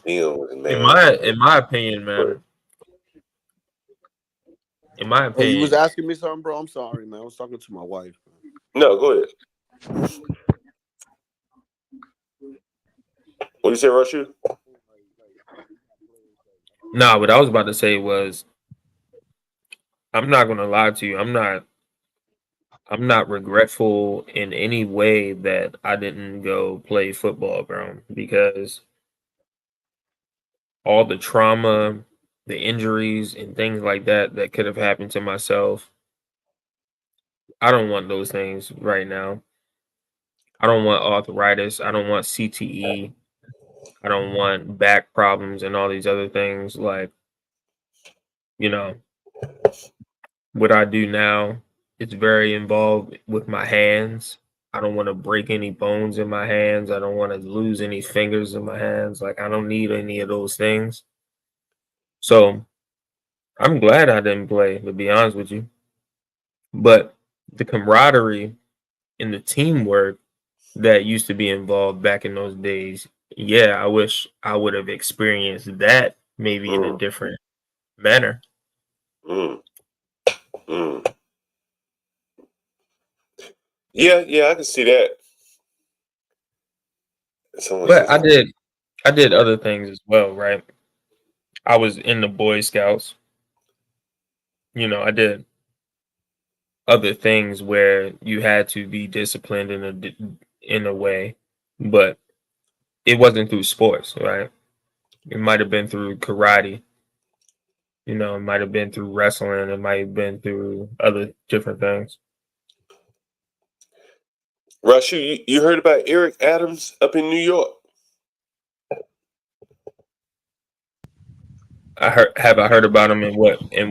In my opinion, man. In my opinion, you was asking me something, bro. I'm sorry, man. I was talking to my wife. No, go ahead. What do you say, Rashu? No, what I was about to say was, I'm not gonna lie to you. I'm not regretful in any way that I didn't go play football, bro, because all the trauma, the injuries, and things like that could have happened to myself. I don't want those things right now. I don't want arthritis. I don't want CTE. I don't want back problems and all these other things. Like, what I do now, it's very involved with my hands. I don't want to break any bones in my hands. I don't want to lose any fingers in my hands. Like, I don't need any of those things. So I'm glad I didn't play, to be honest with you. But the camaraderie and the teamwork that used to be involved back in those days, yeah, I wish I would have experienced that maybe in a different manner. Yeah, I can see that. But I did other things as well, right? I was in the Boy Scouts. I did other things where you had to be disciplined in a way, but it wasn't through sports, right? It might have been through karate. It might have been through wrestling. It might have been through other different things. Rashu, you heard about Eric Adams up in New York? Have I heard about him in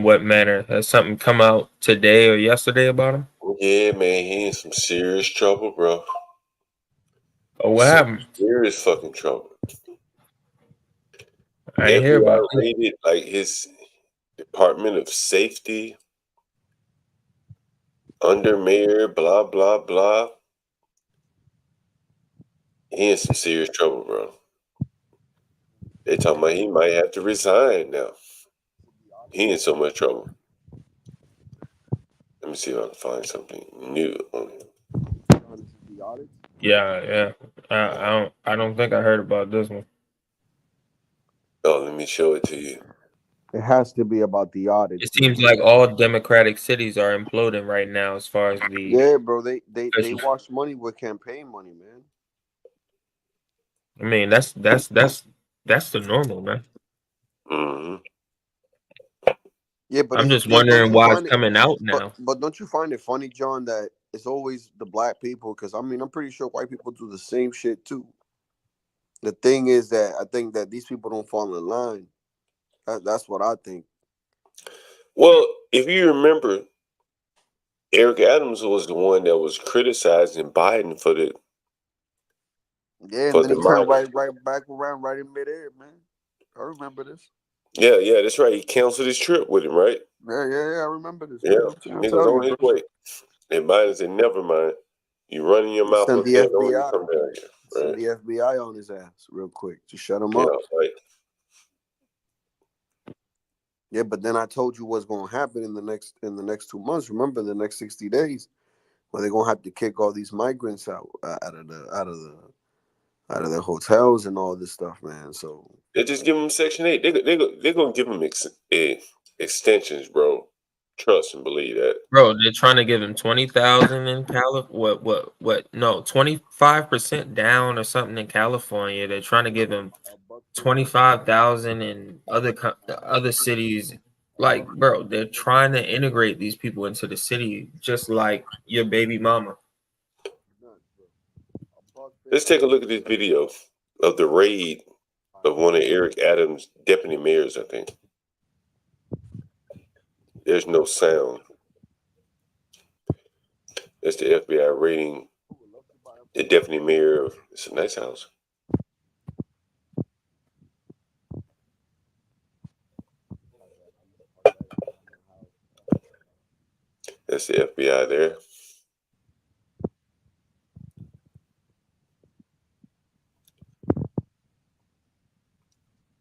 what manner? Has something come out today or yesterday about him? Yeah, man, he in some serious trouble, bro. Oh, what happened? Serious fucking trouble. I ain't hear about it. Raided, like, his Department of Safety, under mayor, blah blah blah. He in some serious trouble, bro. They talking about he might have to resign now. He in so much trouble. Let me see if I can find something new on him. Yeah. I don't think I heard about this one. Oh, let me show it to you. It has to be about the audit. It seems like all democratic cities are imploding right now as far as the bro. They wash money with campaign money, man. I mean, that's the normal, man. Yeah, but I'm just wondering why it's coming out now. But don't you find it funny, John, that it's always the black people? Because I mean, I'm pretty sure white people do the same shit too. The thing is that I think that these people don't fall in line. That's what I think. Well, if you remember, Eric Adams was the one that was criticizing Biden for the and then he turned right back around right in midair, man. I remember this. Yeah, that's right. He canceled his trip with him, right? Yeah, I remember this. Yeah, he was on his way. And Biden said, never mind. You running your mouth Send up the there, don't FBI. come down here. Send Right? the FBI on his ass real quick to shut him Yeah, up. right. Yeah, but then I told you what's going to happen in the next 2 months. Remember, the next 60 days, where they're going to have to kick all these migrants out of the hotels and all this stuff, man. So they just give them Section 8. They're gonna give them extensions, bro. Trust and believe that, bro. They're trying to give him 20,000 in California. What? No, 25% down or something in California. They're trying to give him 25,000 in other cities. Like, bro, they're trying to integrate these people into the city, just like your baby mama. let's take a look at this video of the raid of one of Eric Adams' deputy mayors. I think there's no sound. That's the FBI raiding the deputy mayor of. It's a nice house. That's the FBI there.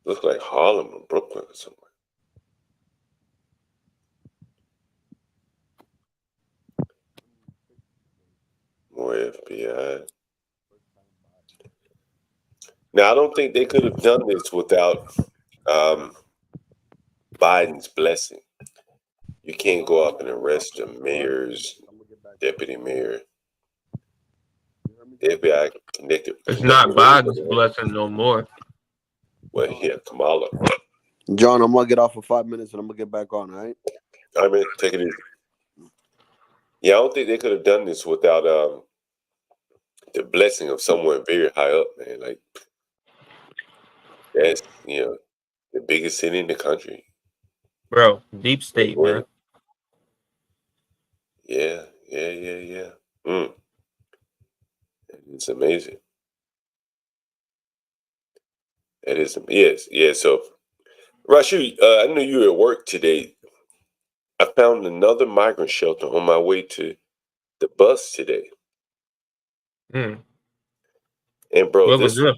Looks like Harlem or Brooklyn or somewhere. More FBI. Now, I don't think they could have done this without Biden's blessing. You can't go up and arrest the mayor's deputy mayor. The FBI connected. It's not Biden's blessing no more. Well, yeah, Kamala. John, I'm gonna get off for 5 minutes and I'm gonna get back on. All right. I mean, take it easy. Yeah, I don't think they could have done this without the blessing of someone very high up, man. Like that's the biggest city in the country, bro. Deep state, man. Yeah. It's amazing. It is. Yes. So, Rashu, I knew you were at work today. I found another migrant shelter on my way to the bus today. And bro, what was it?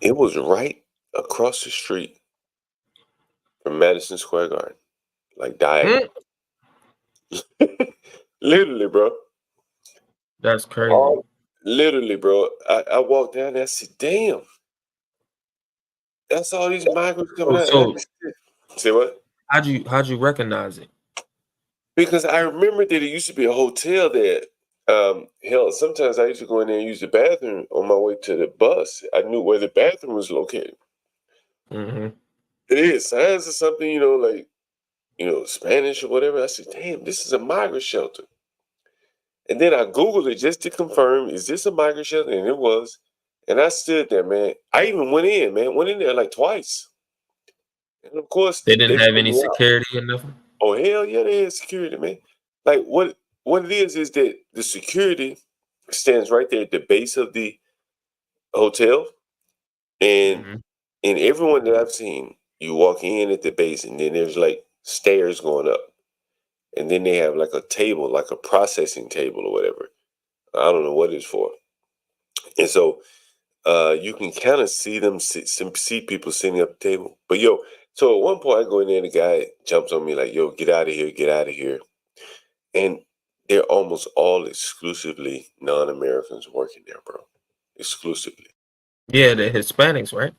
It was right across the street from Madison Square Garden, like diagonal. Literally, bro. That's crazy. Literally, bro. I walked down there. I said, "Damn, that's all these migrants coming out." So, say what? How'd you recognize it? Because I remember that it used to be a hotel there. Hell, sometimes I used to go in there and use the bathroom on my way to the bus. I knew where the bathroom was located. Mm-hmm. It is signs or something, like Spanish or whatever. I said, "Damn, this is a migrant shelter." And then I Googled it just to confirm, is this a migrant shelter? And it was. And I stood there, man. I even went in there like twice. And of course, they didn't have any security or nothing. Oh, hell yeah, they had security, man. Like what it is that the security stands right there at the base of the hotel. And in everyone that I've seen, you walk in at the base and then there's like stairs going up. And then they have like a table, like a processing table or whatever. I don't know what it's for. And so you can kind of see them, see people sitting at the table. But so at one point I go in there and the guy jumps on me like, "Yo, get out of here." And they're almost all exclusively non-Americans working there, bro. Exclusively. Yeah, the Hispanics, right?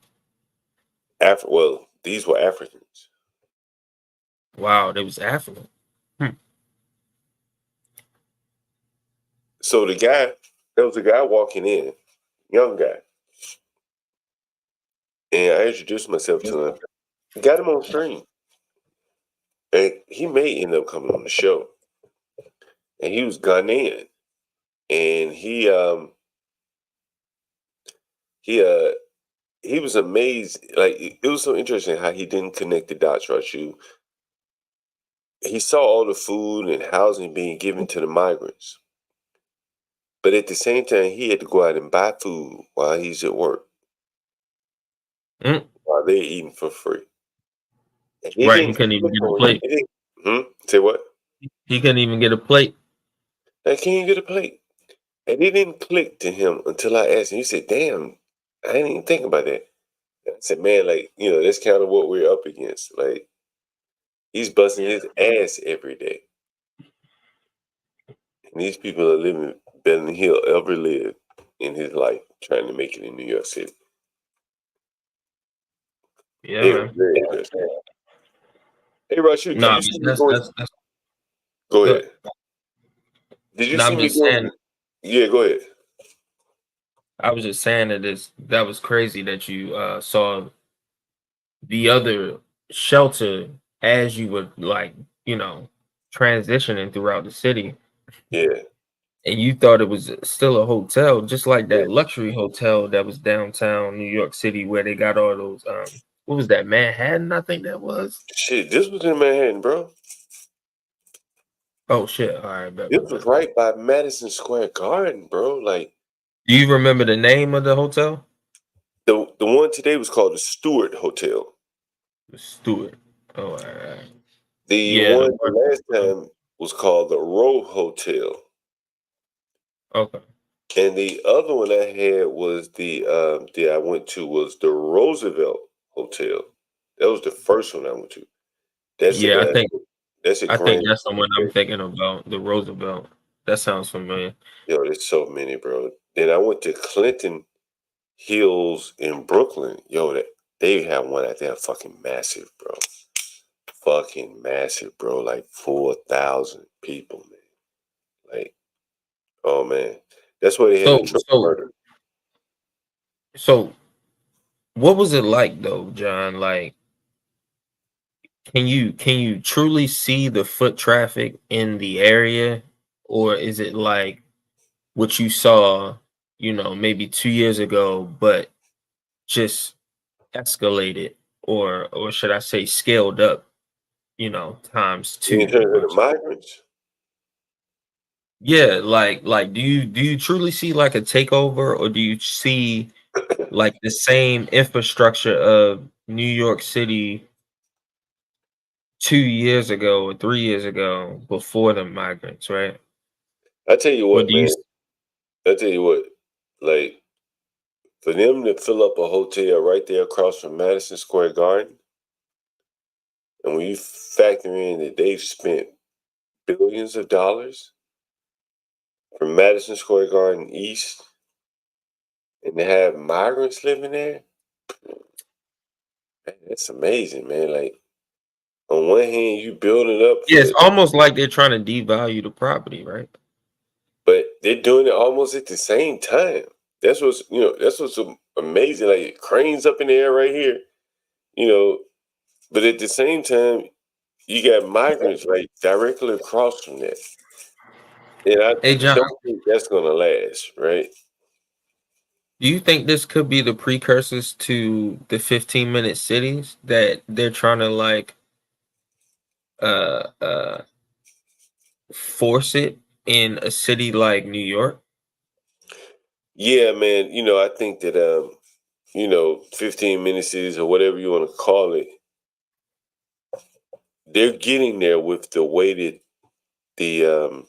Well, these were Africans. Wow, they was African. So there was a guy walking in, young guy. And I introduced myself to him. Got him on stream. And he may end up coming on the show. And he was Ghanaian. And he was amazed. Like, it was so interesting how he didn't connect the dots, Rashu. He saw all the food and housing being given to the migrants. But at the same time, he had to go out and buy food while he's at work. While they're eating for free. He couldn't even get a plate. Say what? He couldn't even get a plate. They can't get a plate. And it didn't click to him until I asked him. He said, "Damn, I didn't even think about that." And I said, "Man, like, that's kind of what we're up against. Like, he's busting his ass every day. And these people are living better than he'll ever live in his life, trying to make it in New York City." Yeah, man. Very good. Hey, Rashid, No, did you see me going? Go ahead. Did you see me going? Yeah, go ahead. I was just saying that was crazy that you saw the other shelter as you were like, transitioning throughout the city. Yeah. And you thought it was still a hotel, just like that luxury hotel that was downtown New York City where they got all those what was that, Manhattan, I think that was? Shit, this was in Manhattan, bro. Oh shit. All right, bet. It was right by Madison Square Garden, bro. Like, do you remember the name of the hotel? The one today was called the Stewart Hotel. The Stewart. Oh, all right. The one last time was called the Row Hotel. Okay. And the other one I had was I went to was the Roosevelt Hotel. That was the first one I went to. That's I think that's the one I'm thinking about, the Roosevelt. That sounds familiar. Yo, there's so many, bro. Then I went to Clinton Hills in Brooklyn. Yo, they have one out there fucking massive, bro. Fucking massive, bro. Like 4,000 people, man. Like, oh man. That's where they had a triple murder. So what was it like though, John? Like, can you truly see the foot traffic in the area? Or is it like what you saw, maybe 2 years ago, but just escalated, or should I say scaled up, times 2? In terms of the migrants? Yeah, like do you truly see like a takeover, or do you see like the same infrastructure of New York City 2 years ago or 3 years ago before the migrants, right? I tell you what, man. I tell you what, like, for them to fill up a hotel right there across from Madison Square Garden, and when you factor in that they've spent billions of dollars from Madison Square Garden east, and to have migrants living there, man, that's amazing, man. Like, on one hand, you build it up. Yeah, it's almost like they're trying to devalue the property, right? But they're doing it almost at the same time. That's what's amazing. Like, cranes up in the air right here, but at the same time, you got migrants right directly across from that. And I don't think that's gonna last, right? Do you think this could be the precursors to the 15-minute cities that they're trying to like force it in a city like New York? Yeah, man. I think that 15-minute cities or whatever you want to call it, they're getting there with the way that the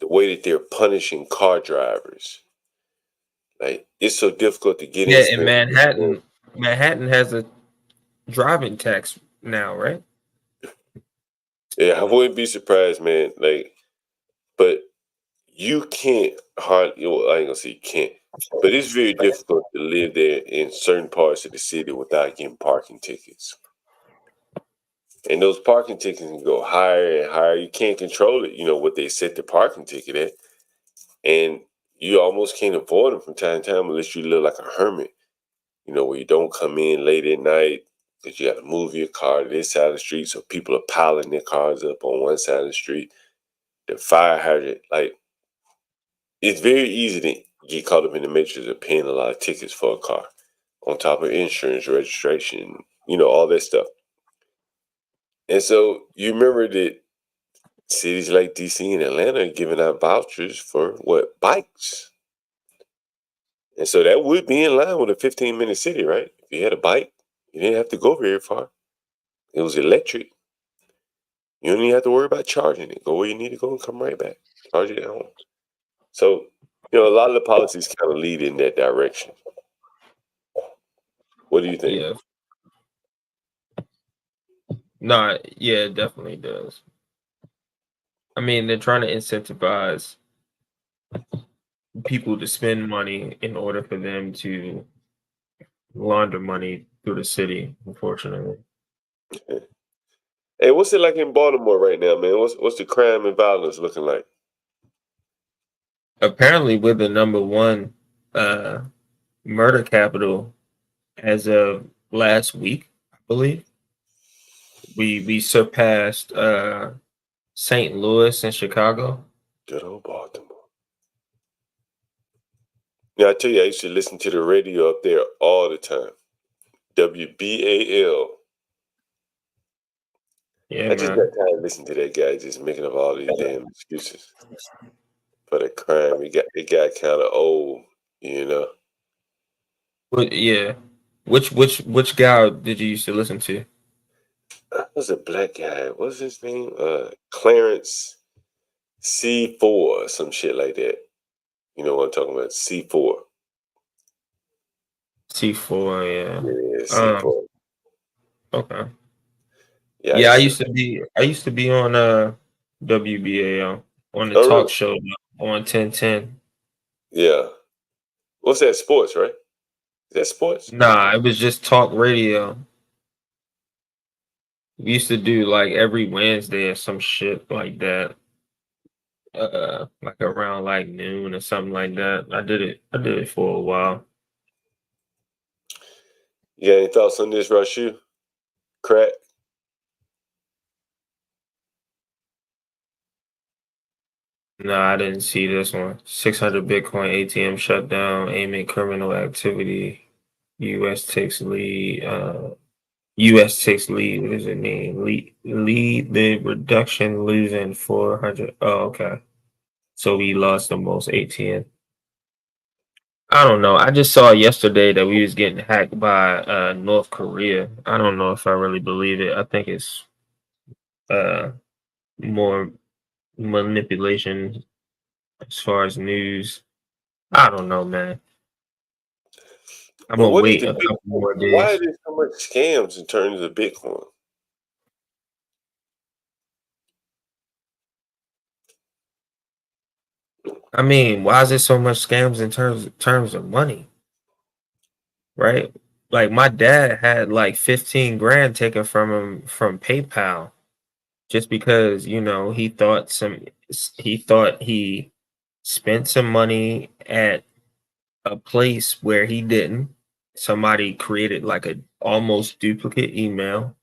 way that they're punishing car drivers. Like, it's so difficult to get in. Yeah, in Manhattan has a driving tax now, right? Yeah, I wouldn't be surprised, man. Like, but you can't hardly. Well, I ain't gonna say you can't, but it's very difficult to live there in certain parts of the city without getting parking tickets. And those parking tickets can go higher and higher. You can't control it. What they set the parking ticket at, and you almost can't avoid them from time to time unless you live like a hermit. Where you don't come in late at night because you got to move your car to this side of the street, so people are piling their cars up on one side of the street. The fire hydrant, like, it's very easy to get caught up in the matrix of paying a lot of tickets for a car, on top of insurance, registration, all that stuff. And so you remember that cities like DC and Atlanta are giving out vouchers for what? Bikes. And so that would be in line with a 15-minute city, right? If you had a bike, you didn't have to go very far. It was electric. You don't even have to worry about charging it. Go where you need to go and come right back. Charge it at home. So, a lot of the policies kind of lead in that direction. What do you think? Yeah. No, yeah, it definitely does. I mean, they're trying to incentivize people to spend money in order for them to launder money through the city, unfortunately. Hey, what's it like in Baltimore right now, man? What's the crime and violence looking like? Apparently, we're the #1 murder capital as of last week, I believe. We surpassed St. Louis and Chicago. Good old Baltimore. Yeah, I tell you, I used to listen to the radio up there all the time. WBAL. Yeah, I just got tired of listening to that guy just making up all these damn excuses for the crime. It got kind of old, But yeah, which guy did you used to listen to? That was a black guy. What's his name? Clarence C4 or some shit like that. You know what I'm talking about? C4. C4, yeah. Yeah, C4. Okay. Yeah, I used to be on WBAL on the talk show on 1010. Yeah. What's that? Sports, right? Is that sports? Nah, it was just talk radio. We used to do like every Wednesday or some shit like that. Like around like noon or something like that. I did it for a while. You got any thoughts on this, Rashu? Crack? No, I didn't see this one. 600 Bitcoin ATM shutdown, aiming criminal activity. U.S. takes lead. U.S. takes lead. What does it mean? Lead the reduction, losing 400. Oh, okay. So we lost the most ATM. I don't know. I just saw yesterday that we was getting hacked by North Korea. I don't know if I really believe it. I think it's more manipulation as far as news. I don't know, man. I'm gonna wait a couple more days. Why are there so much scams in terms of Bitcoin? I mean, why is there so much scams in terms of money? Right? Like my dad had like 15 grand taken from him from PayPal just because, he thought he spent some money at a place where he didn't. Somebody created like a almost duplicate email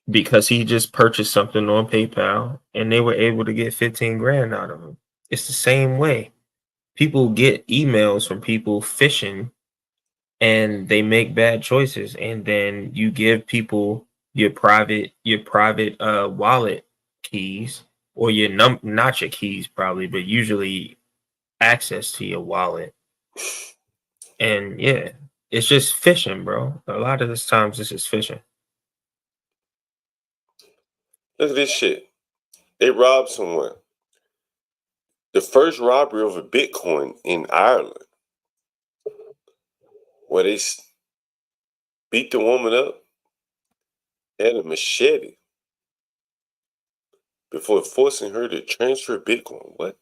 because he just purchased something on PayPal and they were able to get 15 grand out of him. It's the same way. People get emails from people phishing and they make bad choices, and then you give people your private wallet keys, or your not your keys probably, but usually access to your wallet. And yeah, it's just phishing, bro. A lot of this times this is phishing. Look at this shit. They robbed someone. The first robbery of a Bitcoin in Ireland, where they beat the woman up, had a machete before forcing her to transfer Bitcoin. What?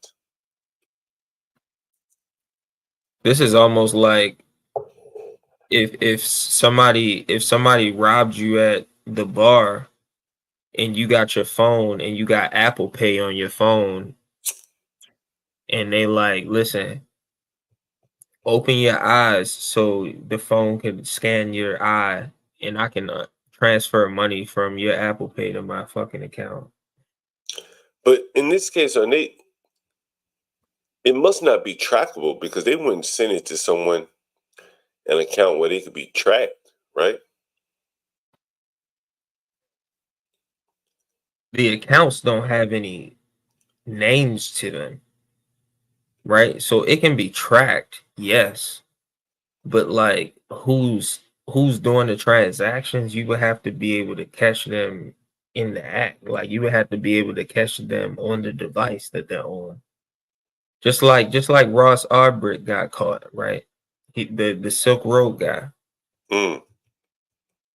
This is almost like if somebody robbed you at the bar and you got your phone and you got Apple Pay on your phone, and they like, listen, open your eyes so the phone can scan your eye and I can transfer money from your Apple Pay to my fucking account. But in this case, it must not be trackable because they wouldn't send it to someone, an account where they could be tracked, right? The accounts don't have any names to them, right? So it can be tracked, yes, but like who's doing the transactions, you would have to be able to catch them in the act. Like you would have to be able to catch them on the device that they're on Just like Ross Ulbricht got caught, right? The Silk Road guy.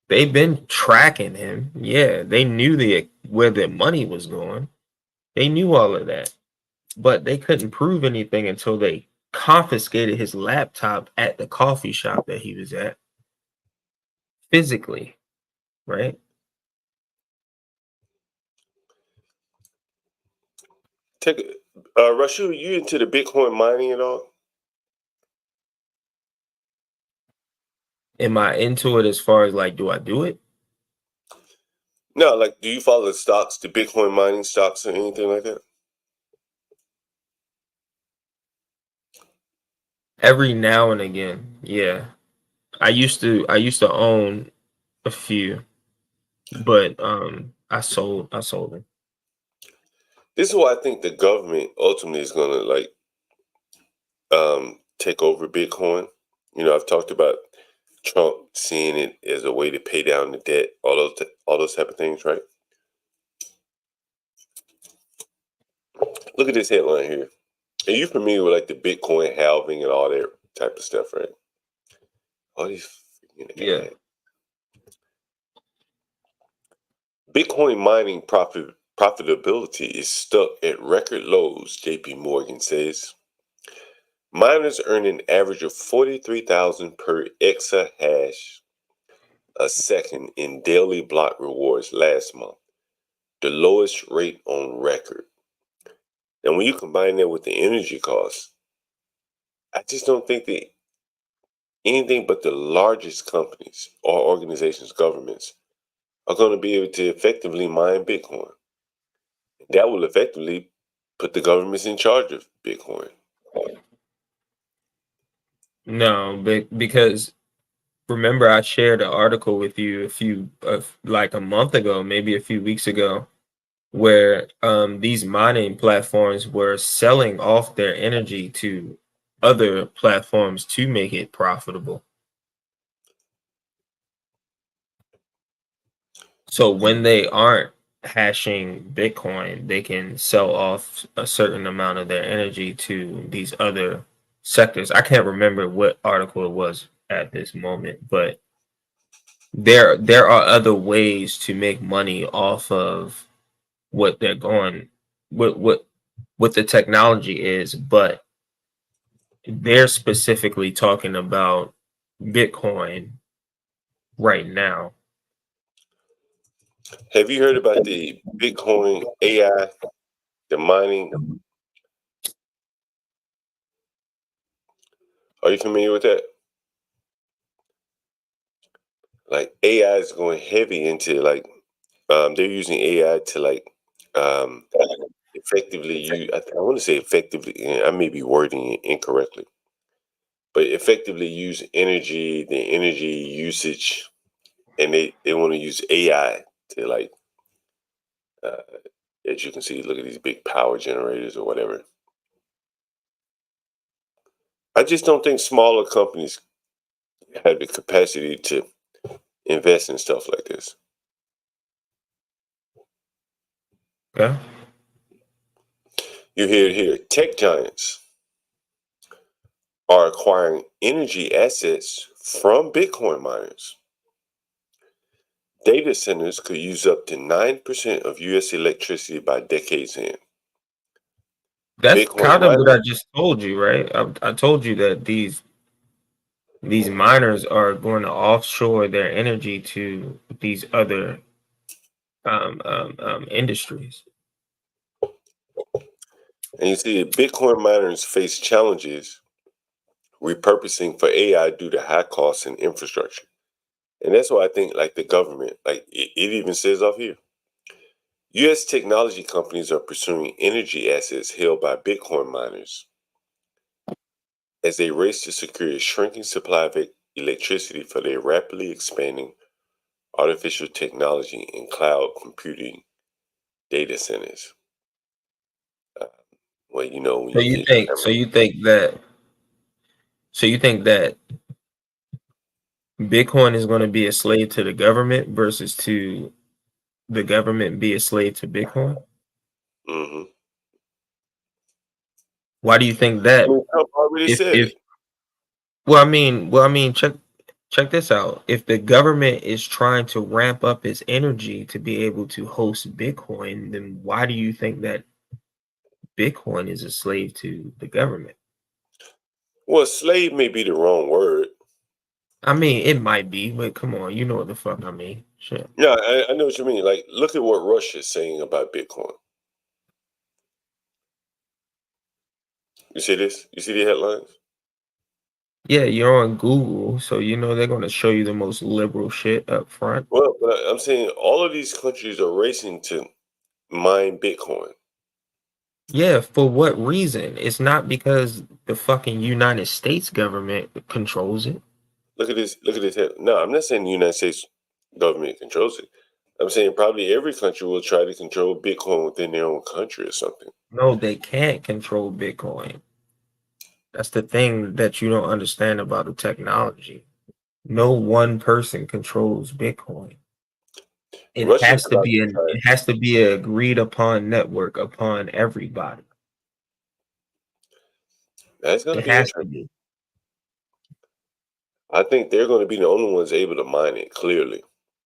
They've been tracking him. Yeah, they knew where their money was going. They knew all of that, but they couldn't prove anything until they confiscated his laptop at the coffee shop that he was at physically, right? Rashu, you into the Bitcoin mining at all? Am I into it as far as like, do I do it? No, like, do you follow the stocks, the Bitcoin mining stocks, or anything like that? Every now and again, yeah. I used to own a few, but I sold them. This is why I think the government ultimately is gonna like take over Bitcoin. You know, I've talked about Trump seeing it as a way to pay down the debt, all those type of things, right? Look at this headline here. Are you familiar with like the Bitcoin halving and all that type of stuff, right? All these ads. Bitcoin mining profitability is stuck at record lows, JP Morgan says. Miners earn an average of 43,000 per exahash a second in daily block rewards last month, the lowest rate on record. And when you combine that with the energy costs, I just don't think that anything but the largest companies or organizations, governments, are going to be able to effectively mine Bitcoin. That will effectively put the governments in charge of Bitcoin. No, because remember I shared an article with you like a month ago, maybe a few weeks ago, where these mining platforms were selling off their energy to other platforms to make it profitable. So when they aren't hashing Bitcoin, they can sell off a certain amount of their energy to these other sectors. I can't remember what article it was at this moment, but there are other ways to make money off of what they're going what the technology is, but they're specifically talking about Bitcoin right now. Have you heard about the Bitcoin AI, the mining? Are you familiar with that? Like AI is going heavy into like they're using AI to like effectively use. I want to say effectively. I may be wording it incorrectly, but effectively use energy, the energy usage, and they want to use AI to like, as you can see, look at these big power generators or whatever. I just don't think smaller companies have the capacity to invest in stuff like this. Okay. You hear it here. Tech giants are acquiring energy assets from Bitcoin miners. Data centers could use up to 9% of U.S. electricity by decade's end. That's kind of what I just told you, right? I told you that these miners are going to offshore their energy to these other industries. And you see, Bitcoin miners face challenges repurposing for AI due to high costs and infrastructure. And that's why I think, like the government, like it even says off here, U.S. technology companies are pursuing energy assets held by Bitcoin miners as they race to secure a shrinking supply of electricity for their rapidly expanding artificial technology and cloud computing data centers. Well, you know, when So you think that Bitcoin is going to be a slave to the government versus to the government be a slave to Bitcoin? Mm-hmm. Why do you think that? Trump already said it. Well, I mean, check this out. If the government is trying to ramp up its energy to be able to host Bitcoin, then why do you think that Bitcoin is a slave to the government? Well, slave may be the wrong word. I mean, it might be, but come on, you know what the fuck I mean. Shit. Yeah, I know what you mean. Like, look at what Russia's saying about Bitcoin. You see this? You see the headlines? Yeah, you're on Google, so you know they're going to show you the most liberal shit up front. Well, but I'm saying all of these countries are racing to mine Bitcoin. Yeah, for what reason? It's not because the fucking United States government controls it. Look at this. Look at this. No, I'm not saying the United States government controls it. I'm saying probably every country will try to control Bitcoin within their own country or something. No, they can't control Bitcoin. That's the thing that you don't understand about the technology. No one person controls Bitcoin. It has to be it has to be an agreed upon network upon everybody. That's going to be interesting. I think they're going to be the only ones able to mine it. Clearly,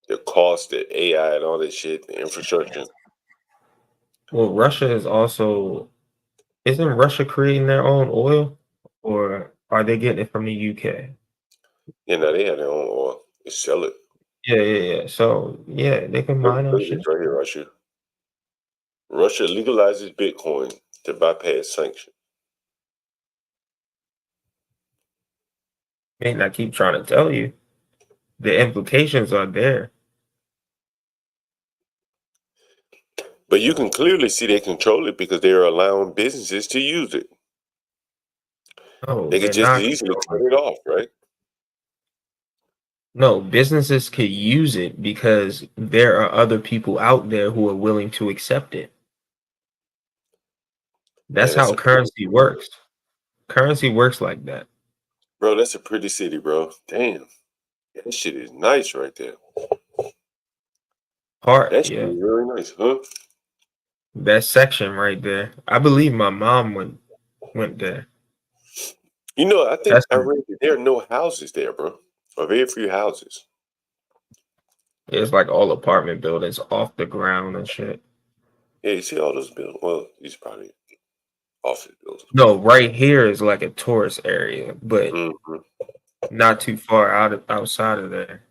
the cost, the AI, and all that shit, the infrastructure. Well, Russia is also. Isn't Russia creating their own oil, or are they getting it from the UK? Yeah, no, they have their own oil. They sell it. Yeah. So yeah, they can mine our shit. Right here, Russia. Russia legalizes Bitcoin to bypass sanctions. Man, I keep trying to tell you, the implications are there. But you can clearly see they control it because they are allowing businesses to use it. Oh, they could just as easily turn it off, right? No, businesses could use it because there are other people out there who are willing to accept it. That's how currency works. Currency works like that. Bro, that's a pretty city, bro. Damn. That shit is nice right there. That shit is really nice, huh? That section right there. I believe my mom went there. You know, I think I read that there are no houses there, bro. Or very few houses. It's like all apartment buildings off the ground and shit. Yeah, you see all those buildings. Well, these probably office buildings. No, right here is like a tourist area, but not too far outside of there.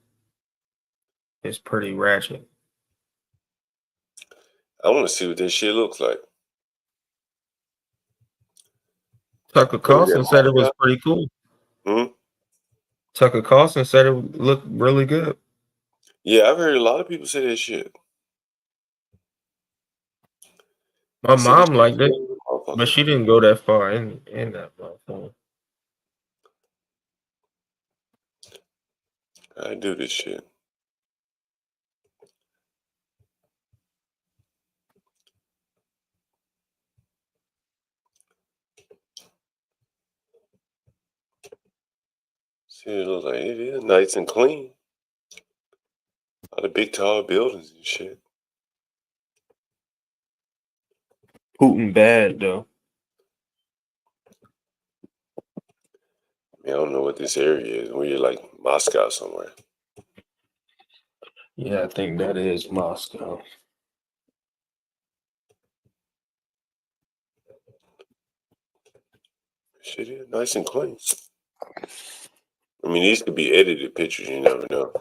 It's pretty ratchet. I want to see what this shit looks like. Tucker Carlson said it was pretty cool. Tucker Carlson said it looked really good. Yeah, I've heard a lot of people say that shit. My mom liked it, but she didn't go that far in that phone. I do this shit. See, it looks like it is nice and clean. A lot of big, tall buildings and shit. Putin bad though. I don't know what this area is. We're like Moscow somewhere. Yeah, I think that is Moscow. Shit is nice and clean. I mean, these could be edited pictures. You never know.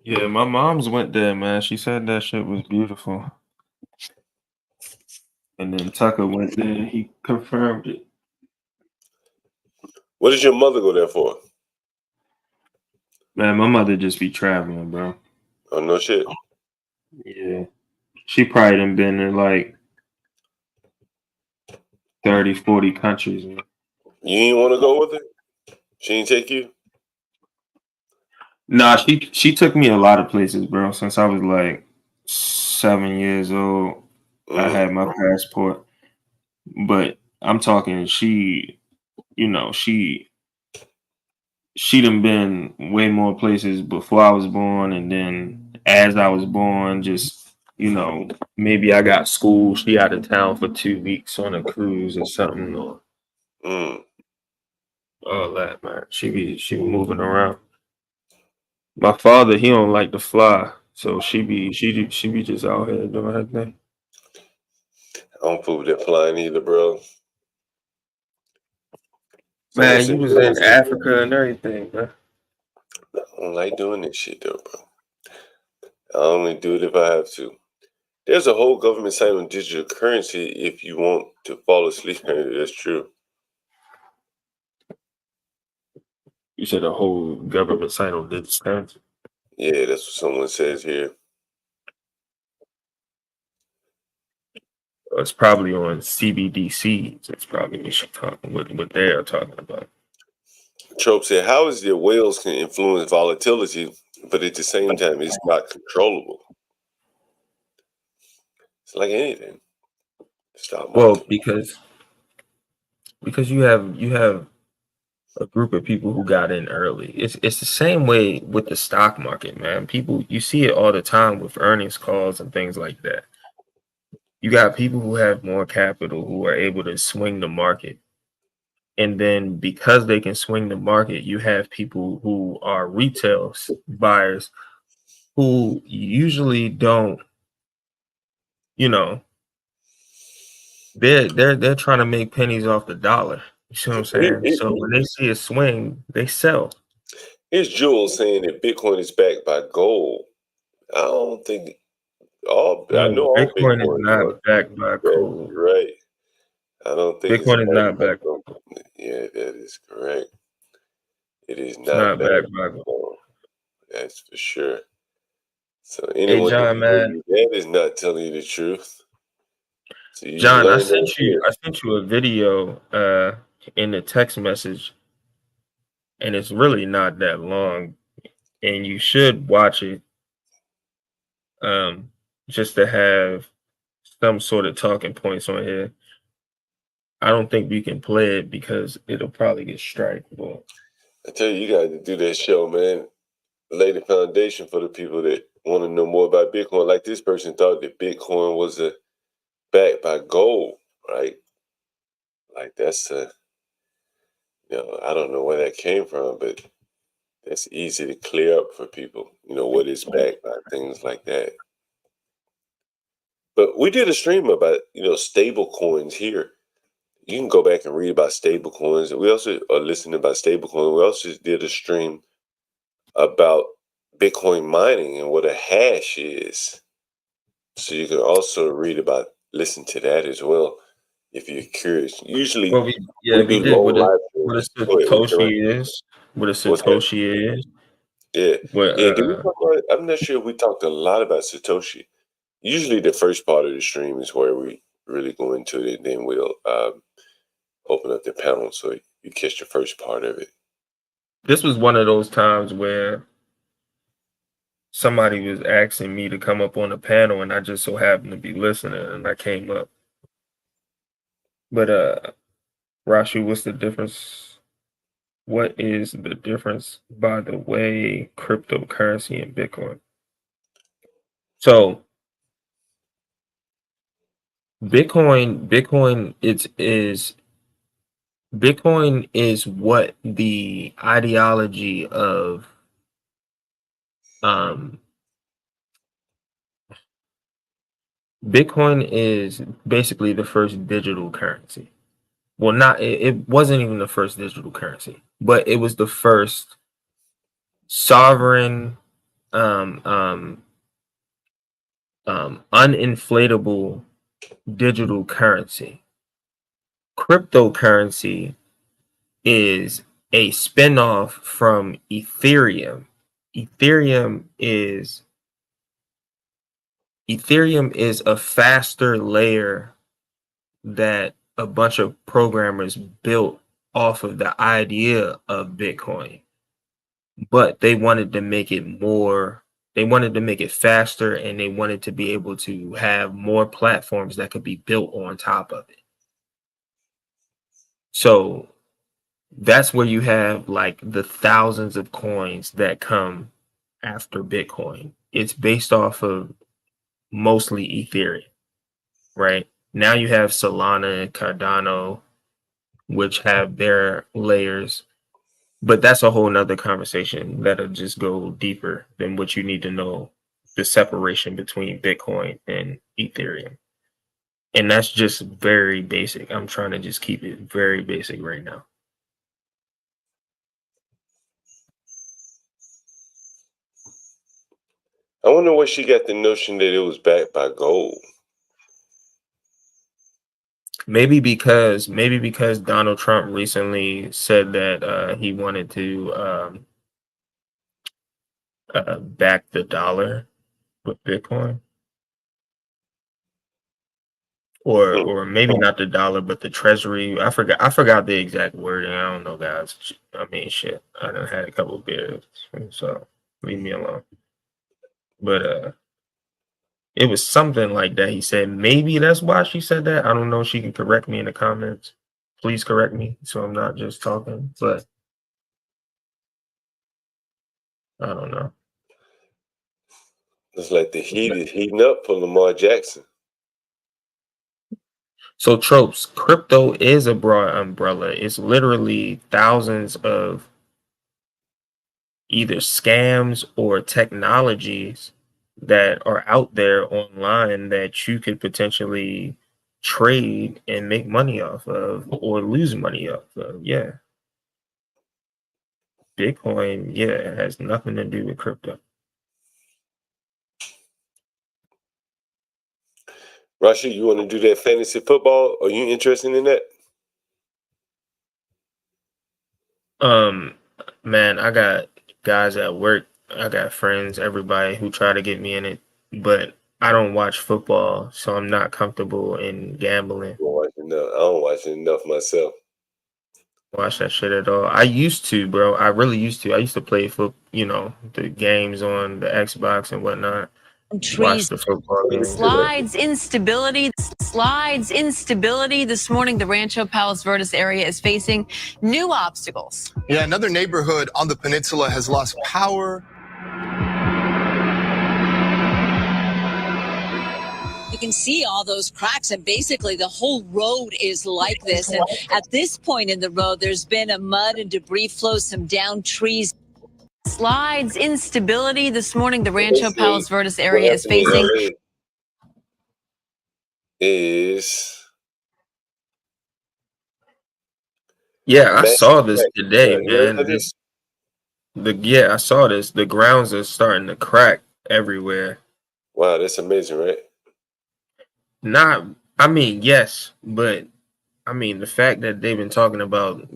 Yeah, my mom's went there, man. She said that shit was beautiful. And then Tucker went there and he confirmed it. What did your mother go there for? Man, my mother just be traveling, bro. Oh, no shit. Yeah. She probably done been in like 30, 40 countries. Man. You ain't want to go with her? She ain't take you? Nah, she took me a lot of places, bro. Since I was like 7 years old, I had my passport. But I'm talking, she done been way more places before I was born, and then as I was born, just maybe I got school, she out of town for 2 weeks on a cruise or something, or all that, man. She be moving around. My father, he don't like to fly, so she be just out here doing her thing. I don't fool with that flying either, bro. Man, you was in Africa and everything, man. I don't like doing this shit though, bro. I only do it if I have to. There's a whole government site on digital currency if you want to fall asleep. That's true. You said a whole government site on digital currency? Yeah, that's what someone says here. It's probably on CBDC. It's probably what they are talking about. Trope said, how is it that whales can influence volatility, but at the same time, it's not controllable? It's like anything. Well, because you have a group of people who got in early. It's the same way with the stock market, man. People, you see it all the time with earnings calls and things like that. You got people who have more capital who are able to swing the market. And then because they can swing the market, you have people who are retail buyers who usually don't, they're trying to make pennies off the dollar. You see what I'm saying? So when they see a swing, they sell. Here's Jules saying that Bitcoin is backed by gold. I don't think I know all Bitcoin is not backed by gold. Right. I don't think Bitcoin is not backed. Yeah, that is correct. It is not backed by gold. That's for sure. So anyone John, man, that is not telling you the truth. So John, I sent you a video in the text message, and it's really not that long, and you should watch it just to have some sort of talking points on here. I don't think we can play it because it'll probably get strikeable. I tell you, you got to do that show, man. Lay the foundation for the people that want to know more about Bitcoin. Like this person thought that Bitcoin was backed by gold, right? Like that's I don't know where that came from, but that's easy to clear up for people. What is backed by things like that. But we did a stream about stable coins here. You can go back and read about stable coins. We also are listening about stable coins. We also did a stream about Bitcoin mining and what a hash is. So you can also listen to that as well if you're curious. Usually, we did what a Satoshi is. What a Satoshi is. Yeah. I'm not sure if we talked a lot about Satoshi. Usually the first part of the stream is where we really go into it, and then we'll open up the panel so you catch the first part of it. This was one of those times where somebody was asking me to come up on the panel, and I just so happened to be listening, and I came up. But Rashu, what's the difference? What is the difference, by the way, cryptocurrency and Bitcoin? So Bitcoin is what the ideology of Bitcoin is basically the first digital currency. Well, it wasn't even the first digital currency, but it was the first sovereign uninflatable digital currency. Cryptocurrency is a spinoff from Ethereum. Ethereum is a faster layer that a bunch of programmers built off of the idea of Bitcoin, but they wanted to make it faster, and they wanted to be able to have more platforms that could be built on top of it. So that's where you have like the thousands of coins that come after Bitcoin. It's based off of mostly Ethereum, right? Now you have Solana and Cardano, which have their layers, but that's a whole nother conversation that'll just go deeper than what you need to know the separation between Bitcoin and Ethereum. And that's just very basic. I'm trying to just keep it very basic right now. I wonder where she got the notion that it was backed by gold. Maybe because Donald Trump recently said that he wanted to back the dollar with Bitcoin, or maybe not the dollar, but the treasury. I forgot the exact wording. I don't know, guys. I mean, shit. I done had a couple of beers, so leave me alone. But it was something like that. He said maybe that's why she said that. I don't know. She can correct me in the comments. Please correct me, so I'm not just talking. But I don't know. It's like the heat is heating up for Lamar Jackson. So tropes, crypto is a broad umbrella. It's literally thousands of either scams or technologies that are out there online that you could potentially trade and make money off of or lose money off of. Yeah. Bitcoin, yeah, it has nothing to do with crypto. Rashid, you want to do that fantasy football? Are you interested in that? Man, I got guys at work, I got friends, everybody who try to get me in it, but I don't watch football, so I'm not comfortable in gambling. I don't watch enough myself. Watch that shit at all. I used to, bro. I really used to. I used to play the games on the Xbox and whatnot. Watch the football games. Slides instability this morning. The Rancho Palos Verdes area is facing new obstacles. Yeah, another neighborhood on the peninsula has lost power. You can see all those cracks, and basically the whole road is like this. And at this point in the road, there's been a mud and debris flow, some downed trees. Slides instability this morning. The Rancho Palos Verdes area is facing. Yeah, I saw this today, man. I saw this. The grounds are starting to crack everywhere. Wow, that's amazing, right? Yes, but the fact that they've been talking about,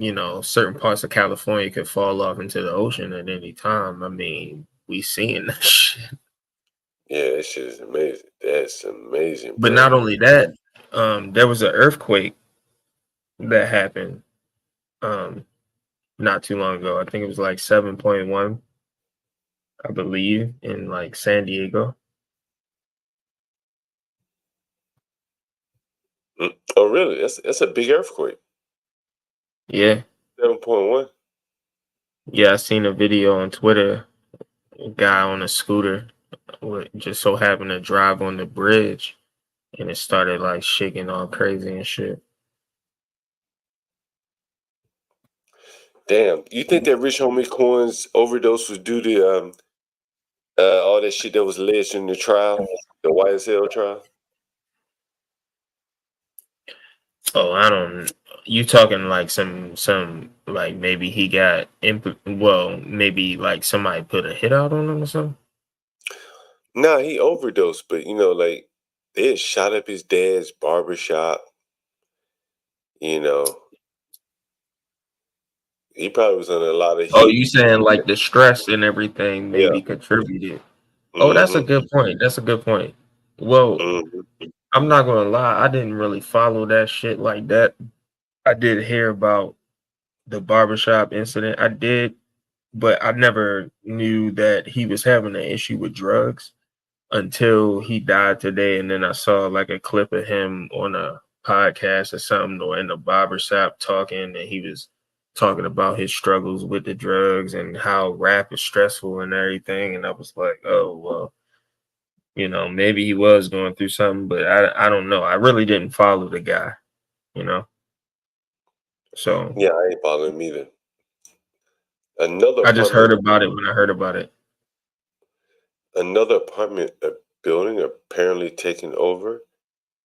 certain parts of California could fall off into the ocean at any time. We seeing that shit. Yeah, that shit is amazing. That's amazing. But not only that, there was an earthquake that happened not too long ago. I think it was like 7.1, I believe, in like San Diego. Oh, really? That's a big earthquake. Yeah. 7.1. Yeah, I seen a video on Twitter. A guy on a scooter just so happened to drive on the bridge, and it started like shaking all crazy and shit. Damn, you think that Rich Homie Coin's overdose was due to all that shit that was alleged in the trial, the YSL trial? Oh, I don't. You talking like some like maybe he got maybe like somebody put a hit out on him or something. Nah, he overdosed, but like they had shot up his dad's barbershop. He probably was under a lot of heat. Oh, you saying like the stress and everything maybe contributed? Oh, that's a good point. That's a good point. Well, I'm not gonna lie, I didn't really follow that shit like that. I did hear about the barbershop incident. I did, but I never knew that he was having an issue with drugs until he died today. And then I saw like a clip of him on a podcast or something, or in the barbershop talking, and he was talking about his struggles with the drugs and how rap is stressful and everything. And I was like, oh, well, You know, maybe he was going through something, but I don't know. I really didn't follow the guy, you know. So yeah, I ain't following him either. Another I just heard about it when I heard about it. Another apartment building apparently taken over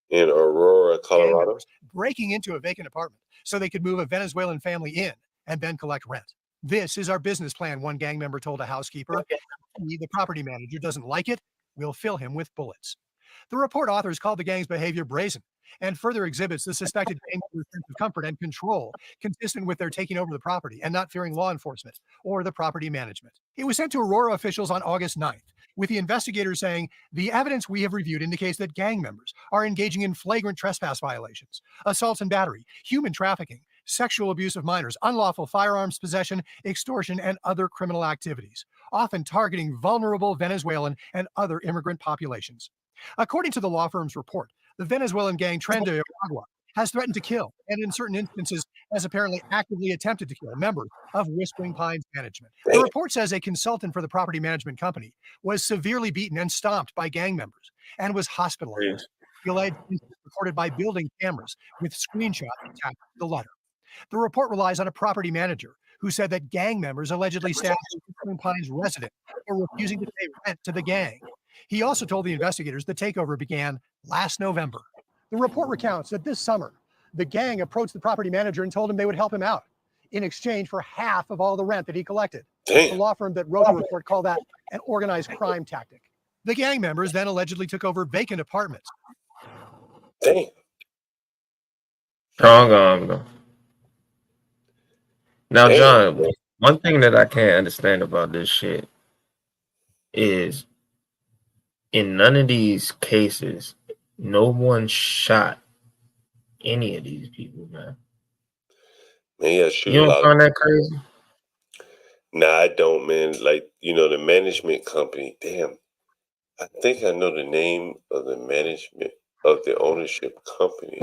in Aurora, Colorado. Breaking into a vacant apartment so they could move a Venezuelan family in and then collect rent. This is our business plan, one gang member told a housekeeper. He, the property manager, doesn't like it, we'll fill him with bullets. The report authors called the gang's behavior brazen and further exhibits the suspected gang's sense of comfort and control, consistent with their taking over the property and not fearing law enforcement or the property management. It was sent to Aurora officials on August 9th, with the investigators saying, the evidence we have reviewed indicates that gang members are engaging in flagrant trespass violations, assaults and battery, human trafficking, sexual abuse of minors, unlawful firearms possession, extortion, and other criminal activities, often targeting vulnerable Venezuelan and other immigrant populations. According to the law firm's report, the Venezuelan gang Tren de Aragua has threatened to kill, and in certain instances has apparently actively attempted to kill members of Whispering Pines management. The report says a consultant for the property management company was severely beaten and stomped by gang members and was hospitalized. The alleged incident reported by building cameras with screenshots attached to the letter. The report relies on a property manager who said that gang members allegedly stabbed a Whispering Pines resident for refusing to pay rent to the gang. He also told the investigators the takeover began last November. The report recounts that this summer, the gang approached the property manager and told him they would help him out in exchange for half of all the rent that he collected. The law firm that wrote the report called that an organized crime tactic. The gang members then allegedly took over vacant apartments. Damn. Now, John, one thing that I can't understand about this shit is in none of these cases, no one shot any of these people, man. Man, yeah, shoot You a don't lot find of that crazy? Nah, I don't, man. Like, you know, the management company, damn. I think I know the name of the management of the ownership company.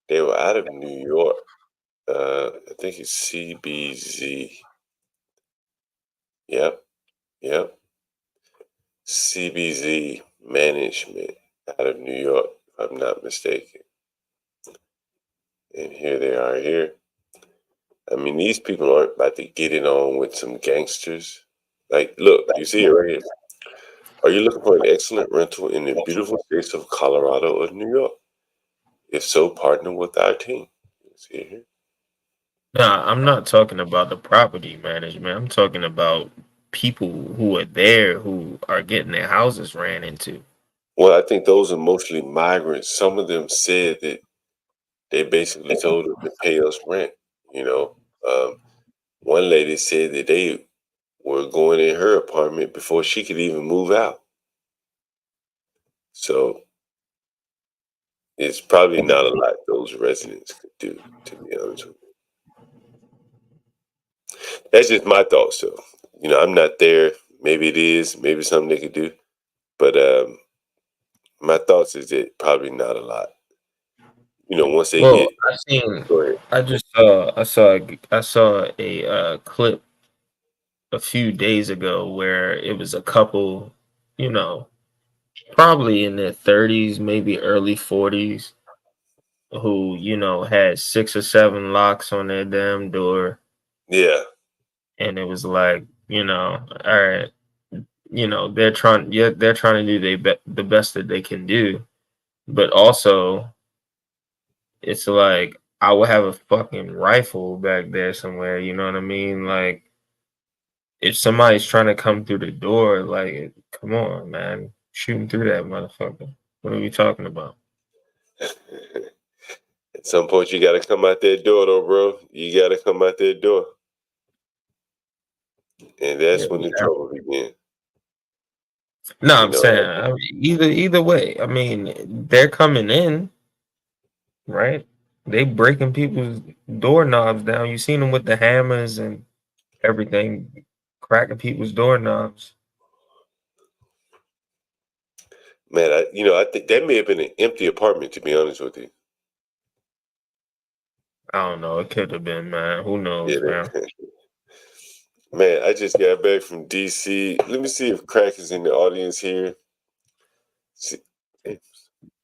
They were out of New York. I think it's CBZ. Yep. CBZ Management out of New York, if I'm not mistaken. And here they are here. I mean, these people aren't about to get it on with some gangsters. Like, look, you see it right here. Are you looking for an excellent rental in the beautiful states of Colorado or New York? If so, partner with our team. See it here. Nah, I'm not talking about the property management. I'm talking about people who are there who are getting their houses ran into. Well, I think those are mostly migrants. Some of them said that they basically told them to pay us rent. You know, one lady said that they were going in her apartment before she could even move out. So it's probably not a lot those residents could do, to be honest with you. That's just my thoughts, though. You know, I'm not there. Maybe it is. Maybe something they could do. But my thoughts is that probably not a lot. You know, once they get. I saw a clip a few days ago where it was a couple, you know, probably in their 30s, maybe early 40s, who, you know, had 6 or 7 locks on their damn door. Yeah. And it was like, you know, all right, you know, they're trying to do the best that they can do. But also, it's like, I would have a fucking rifle back there somewhere, you know what I mean? Like, if somebody's trying to come through the door, like, come on, man, shooting through that motherfucker. What are we talking about? At some point, you got to come out that door, though, bro. You got to come out that door. And that's when the trouble begins. No, I'm saying, I mean, either way, I mean, they're coming in, right? They breaking people's doorknobs down. You seen them with the hammers and everything, cracking people's doorknobs. Man, I think that may have been an empty apartment, to be honest with you. I don't know. It could have been, man. Who knows, man? Man, I just got back from DC. Let me see if Crack is in the audience here.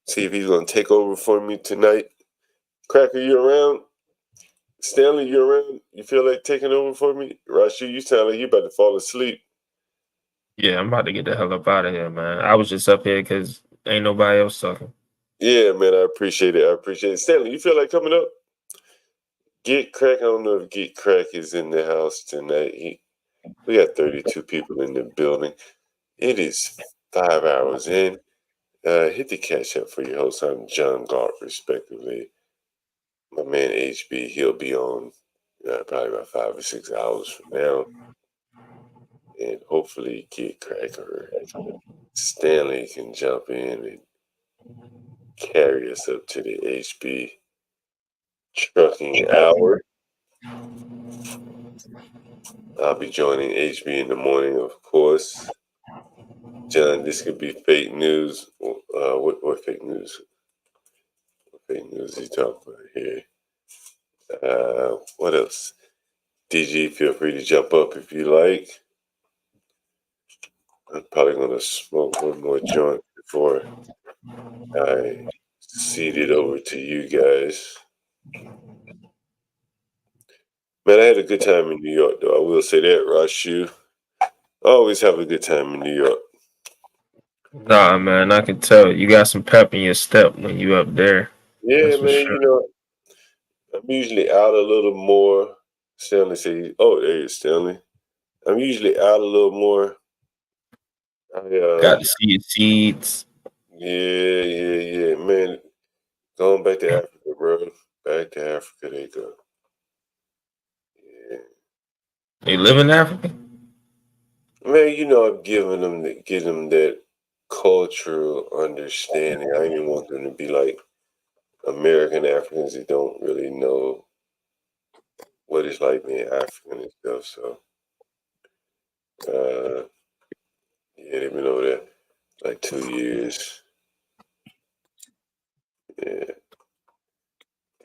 See if he's gonna take over for me tonight. Cracker, you around? Stanley, you around? You feel like taking over for me? Rashi, you sound like you about to fall asleep. Yeah, I'm about to get the hell up out of here, man. I was just up here because ain't nobody else talking. Yeah, man, I appreciate it. I appreciate it. Stanley, you feel like coming up? Get Crack. I don't know if Get Crack is in the house tonight. We got 32 people in the building. It is 5 hours in. Hit the catch up for your host. I'm John Galt, respectively. My man HB, he'll be on probably about 5 or 6 hours from now. And hopefully Get Crack or Stanley can jump in and carry us up to the HB trucking hour. I'll be joining HB in the morning, of course. John, this could be fake news. What fake news? What fake news are you talking about here? What else? DG, feel free to jump up if you like. I'm probably going to smoke one more joint before I cede it over to you guys. Man, I had a good time in New York, though. I will say that, Rashu. I always have a good time in New York. Nah, man, I can tell you got some pep in your step when you up there. Yeah, man, sure. You know, I'm usually out a little more. Stanley said, "Oh, there is Stanley." I'm usually out a little more. Got to see your seeds. Yeah, man. Going back to Africa, bro. Back to Africa, they go. Yeah. They live in Africa? Man, you know, I'm giving them that cultural understanding. I didn't want them to be like American Africans that don't really know what it's like being African and stuff. So, yeah, they've been over there like 2 years. Yeah.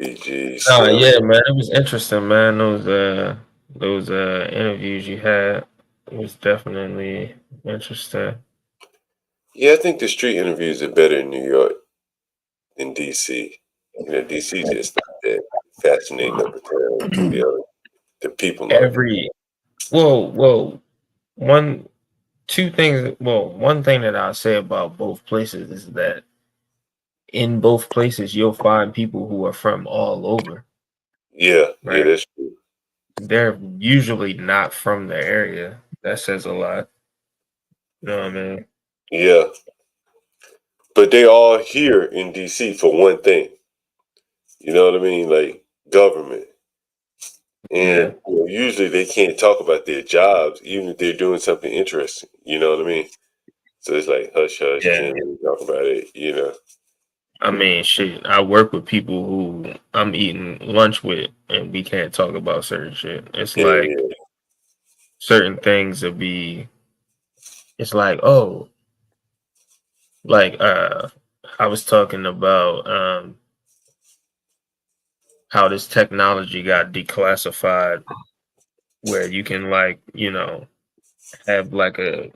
DG. Oh yeah, man, it was interesting, man. Those interviews you had, it was definitely interesting. Yeah, I think the street interviews are better in New York than DC. You know, DC just not that fascinating of a town, to be honest. The people are. One thing that I'll say about both places is that in both places you'll find people who are from all over. Yeah, right? Yeah, that's true. They're usually not from the area. That says a lot. You know what I mean? Yeah. But they all here in DC for one thing. You know what I mean? Like government. And you know, usually they can't talk about their jobs, even if they're doing something interesting. You know what I mean? So it's like hush hush, can't really talk about it, you know. I mean, shit. I work with people who I'm eating lunch with, and we can't talk about certain shit. It's like certain things will be. It's like, oh, like I was talking about how this technology got declassified, where you can have like a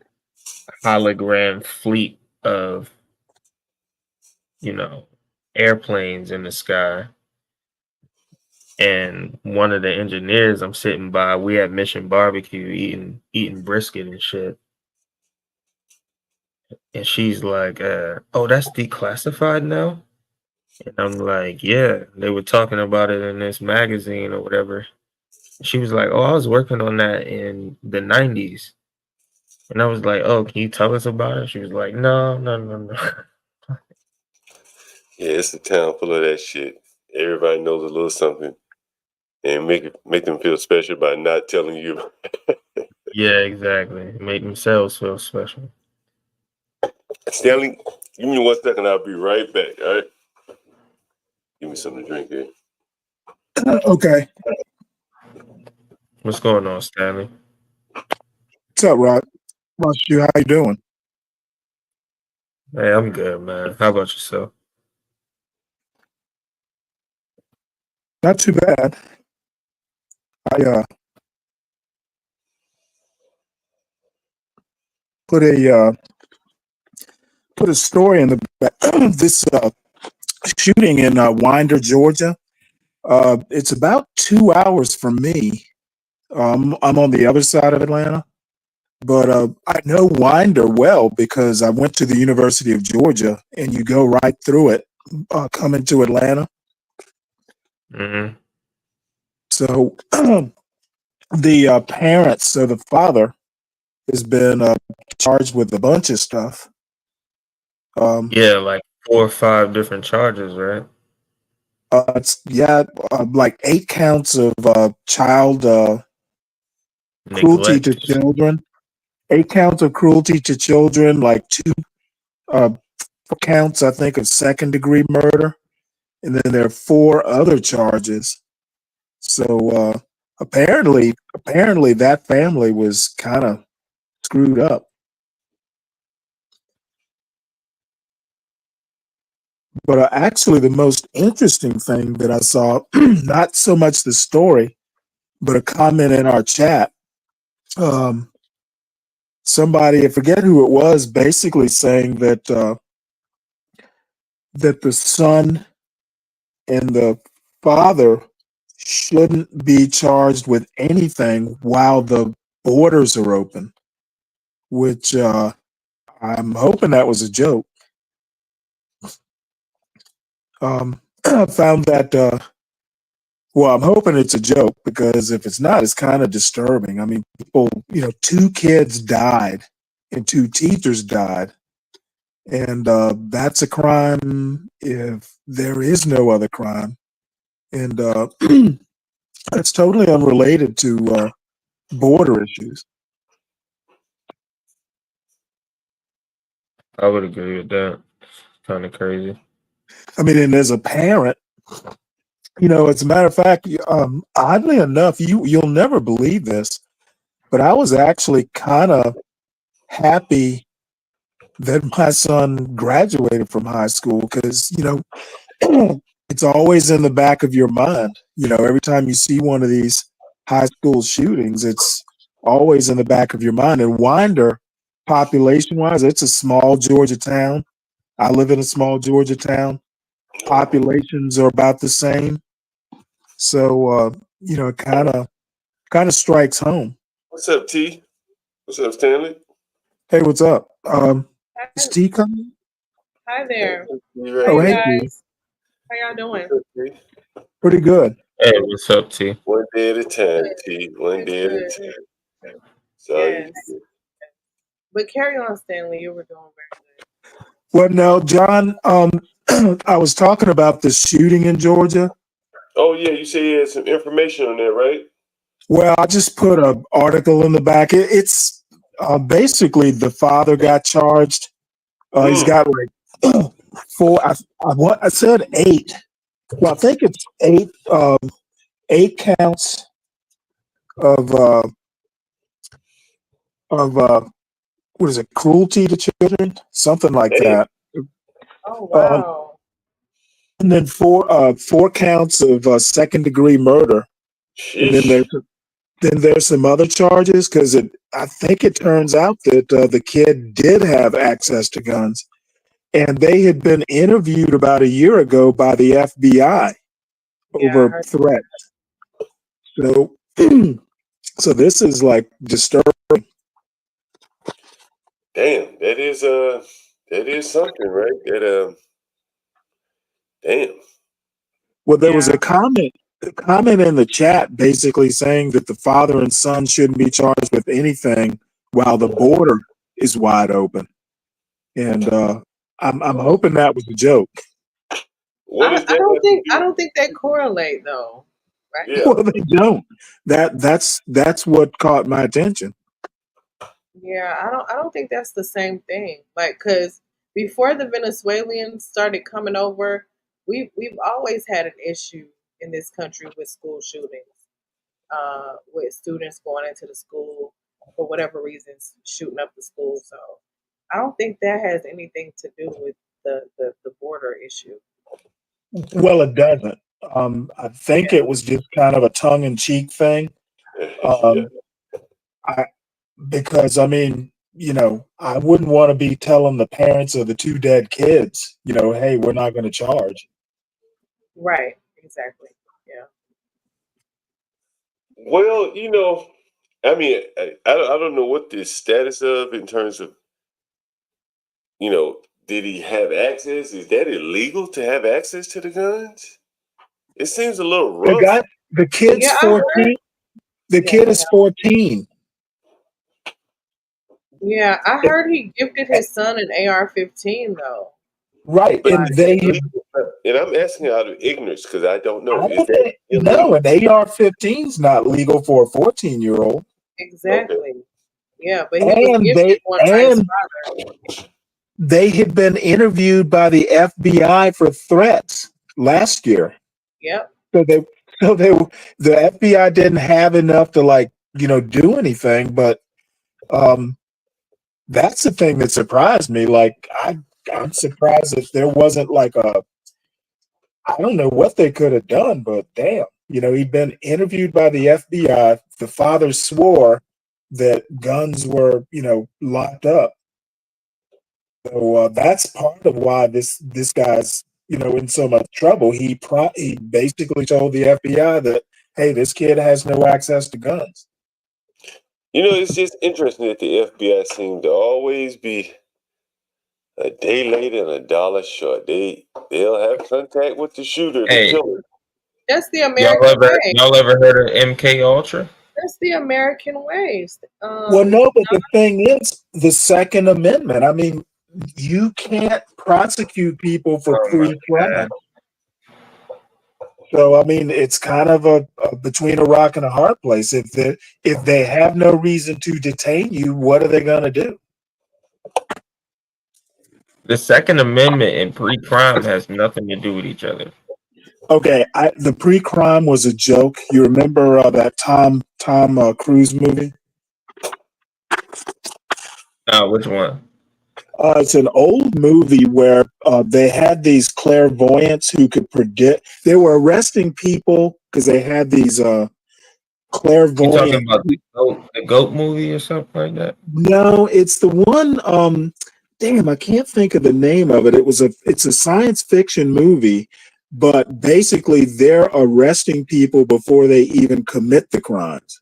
hologram fleet of airplanes in the sky. And one of the engineers I'm sitting by, we at Mission Barbecue eating brisket and shit. And she's like, oh, that's declassified now? And I'm like, yeah, they were talking about it in this magazine or whatever. She was like, oh, I was working on that in the 90s. And I was like, oh, can you tell us about it? She was like, no. Yeah, it's a town full of that shit. Everybody knows a little something. And make them feel special by not telling you. Yeah, exactly. Make themselves feel special. Stanley, give me 1 second. I'll be right back. All right. Give me something to drink here. Okay. What's going on, Stanley? What's up, Rod? How you doing? Hey, I'm good, man. How about yourself? Not too bad. I put a put a story in the back. This shooting in Winder, Georgia. It's about 2 hours from me. I'm on the other side of Atlanta, but I know Winder well because I went to the University of Georgia, and you go right through it coming to Atlanta. Mm-hmm. So the parents, so the father has been charged with a bunch of stuff. Yeah, like 4 or 5 different charges, right? It's like 8 counts of child cruelty to Neglect. children. 8 counts of cruelty to children, like 2 counts, I think, of second-degree murder, and then there are 4 other charges. So apparently that family was kind of screwed up. But actually, the most interesting thing that I saw, not so much the story, but a comment in our chat. Somebody, I forget who it was, basically saying that that the son and the father shouldn't be charged with anything while the borders are open, which I'm hoping that was a joke. I found that, well, I'm hoping it's a joke, because if it's not, it's kind of disturbing. I mean, people, 2 kids died and 2 teachers died. And that's a crime if there is no other crime. And it's totally unrelated to border issues. I would agree with that. Kind of crazy. I mean, and as a parent, as a matter of fact, oddly enough, you'll never believe this, but I was actually kind of happy that my son graduated from high school, because it's always in the back of your mind. Every time you see one of these high school shootings, it's always in the back of your mind. And Winder, population-wise, it's a small Georgia town. I live in a small Georgia town. Populations are about the same. So, it kind of strikes home. What's up, T? What's up, Stanley? Hey, what's up? Is T coming? Hi there. Oh, hey, guys. How y'all doing? Pretty good. Hey, what's up, T? One day at a time, T. One day at a time. Yes. But carry on, Stanley. You were doing very good. Well, no, John, I was talking about the shooting in Georgia. Oh, yeah, you say you had some information on that, right? Well, I just put an article in the back. It's basically the father got charged. He's got like 4. I said 8. Well, I think it's 8 counts of what is it? Cruelty to children, something like that. Oh wow! And then 4 counts of second-degree murder. And then there's some other charges, because I think it turns out that the kid did have access to guns, and they had been interviewed about a year ago by the FBI over threats. So, so this is like disturbing. Damn, that is something, right? That damn. Well, there was a comment in the chat basically saying that the father and son shouldn't be charged with anything while the border is wide open, and I'm hoping that was a joke. I don't think they correlate though, right? Yeah. Well, they don't. That's what caught my attention. Yeah, I don't think that's the same thing. Like, because before the Venezuelans started coming over, we've always had an issue in this country with school shootings, with students going into the school for whatever reasons, shooting up the school. So I don't think that has anything to do with the border issue. Well, it doesn't. I think it was just kind of a tongue-in-cheek thing. Because I mean, I wouldn't want to be telling the parents of the 2 dead kids, hey, we're not going to charge. Right. Exactly. Yeah. Well, I mean, I don't know what the status of in terms of, did he have access? Is that illegal to have access to the guns? It seems a little rough. The kid's Yeah, I 14. heard. The kid is 14. Yeah, I heard he gifted his son an AR-15 though. Right, But and and I'm asking out of ignorance because I don't know. Is that no, illegal? an AR-15 is not legal for a Exactly.14-year-old. Yeah, but he was gifted one by his father. They had been interviewed by the FBI for threats last year. Yep. So the FBI didn't have enough to do anything, but that's the thing that surprised me. I'm surprised that there wasn't I don't know what they could have done, but damn, he'd been interviewed by the FBI. The father swore that guns were, locked up. So that's part of why this guy's, in so much trouble. He basically told the FBI that, hey, this kid has no access to guns. It's just interesting that the FBI seemed to always be a day late and a dollar short. They'll have contact with the shooter, the killer. That's the American way. Y'all ever heard of MK Ultra? That's the American way. Well, no, but the thing is, the Second Amendment. I mean, you can't prosecute people for pre-crime. So, I mean, it's kind of a between a rock and a hard place. If they have no reason to detain you, what are they going to do? The Second Amendment and pre-crime has nothing to do with each other. Okay, the pre-crime was a joke. You remember that Tom Cruise movie? Which one? It's an old movie where they had these clairvoyants who could predict. They were arresting people because they had these clairvoyants. You talking about the Goat movie or something like that? No, it's the one. Damn, I can't think of the name of it. It's a science fiction movie, but basically they're arresting people before they even commit the crimes.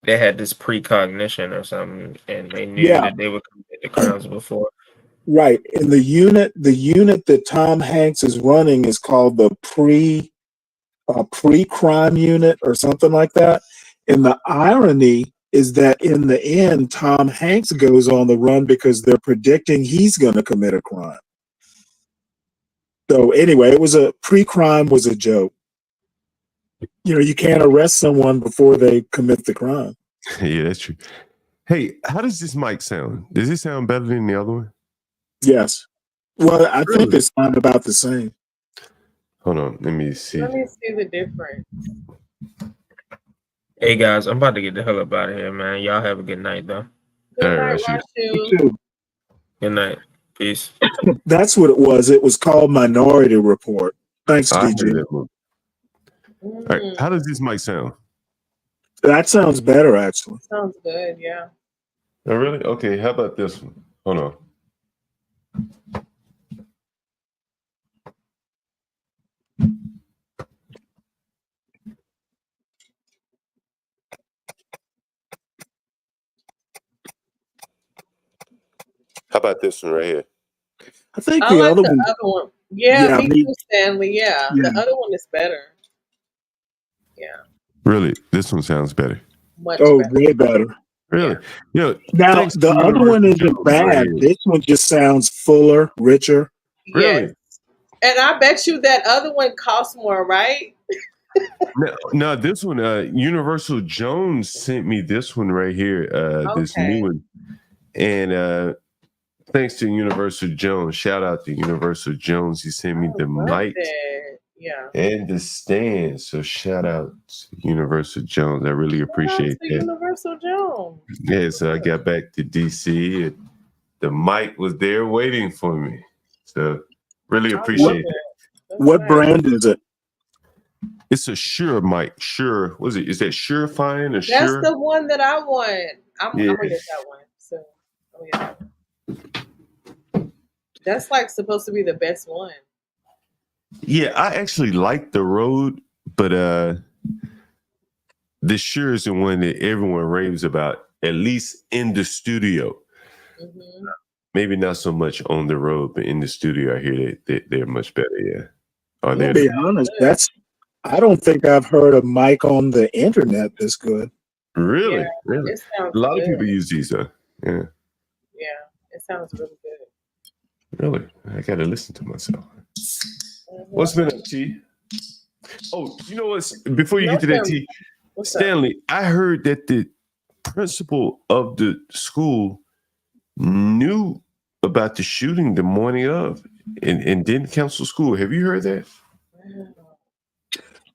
They had this precognition or something, and they knew that they would commit the crimes before. Right, and the unit that Tom Hanks is running is called the pre-crime unit or something like that. And the irony is that in the end, Tom Hanks goes on the run because they're predicting he's going to commit a crime. So anyway, pre-crime was a joke. You can't arrest someone before they commit the crime. Yeah, that's true. Hey, how does this mic sound? Does it sound better than the other one? Yes. Well, I think they sound about the same. Hold on, let me see. Let me see the difference. Hey guys, I'm about to get the hell up out of here, man. Y'all have a good night, though. Good night, Rashu. You too. Good night. Peace. That's what it was. It was called Minority Report. Thanks, DJ. All right, how does this mic sound? That sounds better, actually. Sounds good, yeah. Oh, really? Okay, how about this one? Hold on. How about this one right here? I think I like the other one. Yeah, me too, Stanley. Yeah, the other one is better. Yeah. Really? This one sounds better. Much better. Way better. Really? Now, the other one isn't bad. This one just sounds fuller, richer. Yes. And I bet you that other one costs more, right? No, this one, Universal Jones sent me this one right here, this new one. And thanks to Universal Jones, shout out to Universal Jones. He sent me the mic and the stand. So shout out to Universal Jones. I really appreciate that. Universal Jones. Yeah, so I got back to DC and the mic was there waiting for me. So really appreciate it. What brand is it? It's a Shure mic. Shure, what is it? Is that Surefine or That's Shure? the one that I want. I'm gonna get that one. So I'm gonna get that one. That's like supposed to be the best one. Yeah, I actually like the road, but the Sure is the one that everyone raves about, at least in the studio. Mm-hmm. Maybe not so much on the road, but in the studio, I hear that they're much better. Yeah. Are To be honest, I don't think I've heard a mic on the internet this good. Really? Yeah, Really? it sounds A lot good. of people use these, though. Yeah. Yeah, it sounds really good. Really? I got to listen to myself. Mm-hmm. What's been up, T? Oh, you know what? Before you get to that, T, Stanley, I heard that the principal of the school knew about the shooting the morning of and didn't cancel school. Have you heard that?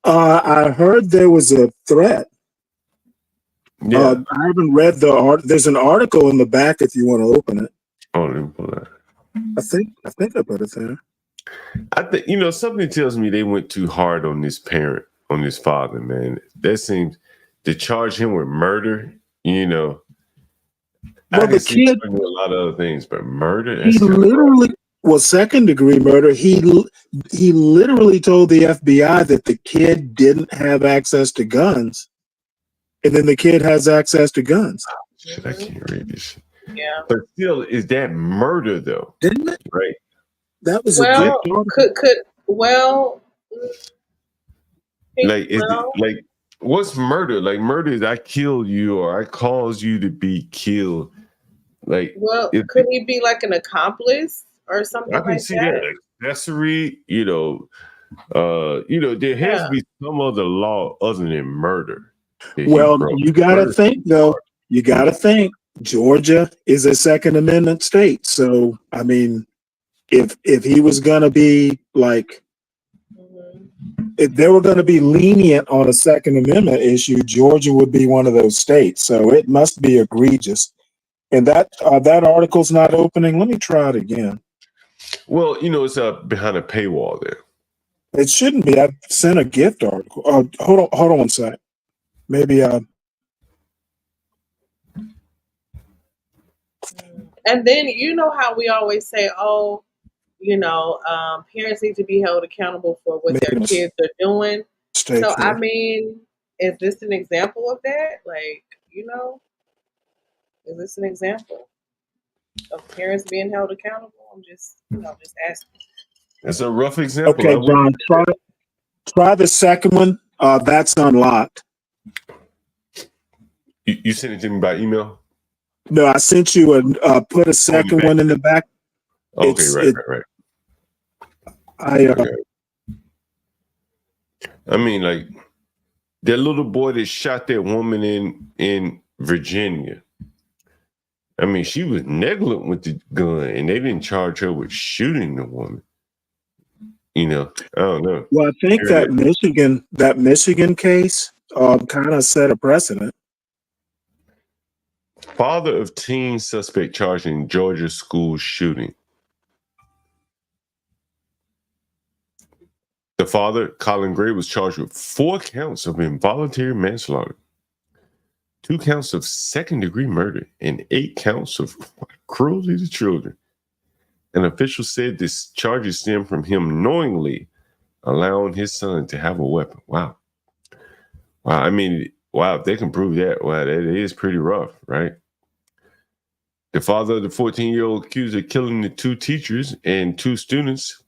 I heard there was a threat. Yeah. I haven't read the art. There's an article in the back if you want to open it. Oh, let me pull that. I think I put it there. I think something tells me they went too hard on this parent, on this father, man. That seems to charge him with murder. Well, the kid a lot of other things, but murder. He literally was second-degree murder. He literally told the FBI that the kid didn't have access to guns, and then the kid has access to guns. Oh, shit, I can't read this. Yeah, but still, is that murder though? Didn't it? Right. That was like what's murder? Like murder is I killed you or I caused you to be killed. Like, could he be like an accomplice or something I can like see that? accessory. There has to be some other law other than murder. Well, you got to think though. You got to think Georgia is a Second Amendment state. So I mean, if he was gonna be like, if they were gonna be lenient on a Second Amendment issue, Georgia would be one of those states. So it must be egregious. And that article's not opening. Let me try it again. Well, it's behind a paywall there. It shouldn't be. I sent a gift article. Hold on one sec. Maybe And then you know how we always say, parents need to be held accountable for what their kids are doing. So I mean, is this an example of that? Like, is this an example of parents being held accountable? I'm just asking. It's a rough example. Okay, John, try the second one. That's unlocked. You sent it to me by email? No, I sent you put a second one in the back. Okay, right. I mean, like that little boy that shot that woman in Virginia. I mean, she was negligent with the gun, and they didn't charge her with shooting the woman. I don't know. Well, I think that Michigan case kind of set a precedent. Father of teen suspect charged in Georgia school shooting. The father, Colin Gray, was charged with 4 counts of involuntary manslaughter, 2 counts of second-degree murder, and 8 counts of cruelty to children. An official said this charges stem from him knowingly allowing his son to have a weapon. Wow. I mean, if they can prove that, that is pretty rough, right? The father of the 14-year-old accused of killing the 2 teachers and 2 students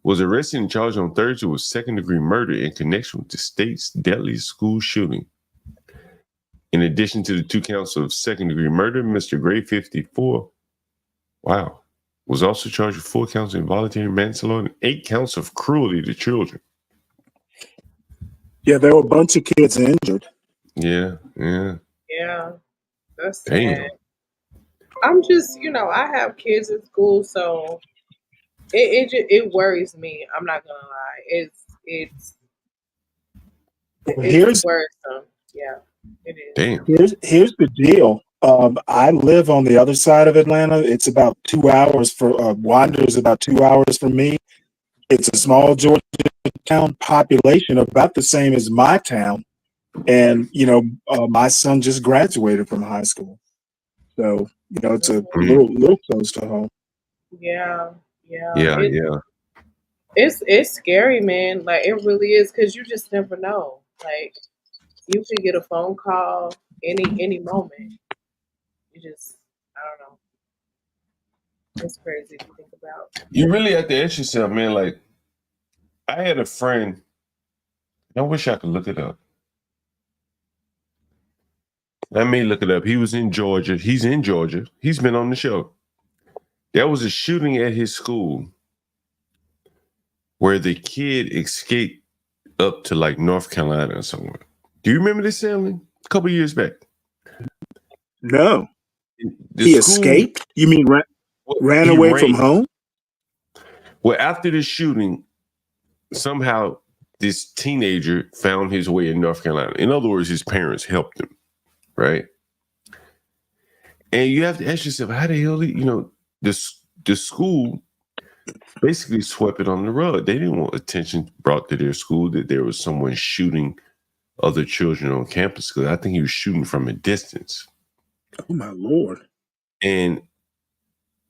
was arrested and charged on Thursday with second-degree murder in connection with the state's deadliest school shooting. In addition to the 2 counts of second-degree murder, Mr. Gray, 54, was also charged with 4 counts of involuntary manslaughter and 8 counts of cruelty to children. Yeah, there were a bunch of kids injured. Yeah. Yeah, that's sad. I'm just, I have kids in school, so it worries me. I'm not gonna lie. It's worrisome. Yeah, it is. Damn. Here's the deal. I live on the other side of Atlanta. It's about 2 hours Wander's about 2 hours from me. It's a small Georgia town, population about the same as my town. And my son just graduated from high school, so it's a little close to home. Yeah. Yeah. It's scary, man. Like it really is, because you just never know. Like you could get a phone call any moment. You just, I don't know. It's crazy to think about. You really have to ask yourself, man. Like, I had a friend. I wish I could look it up. I may look it up. He was in Georgia. He's in Georgia. He's been on the show. There was a shooting at his school where the kid escaped up to like North Carolina or somewhere. Do you remember this, Stanley? A couple years back. No. He escaped? You mean ran away from home? Well, after the shooting, somehow this teenager found his way in North Carolina. In other words, his parents helped him, right? And you have to ask yourself, how the hell, the school basically swept it on the rug. They didn't want attention brought to their school that there was someone shooting other children on campus, because I think he was shooting from a distance. Oh, my Lord. And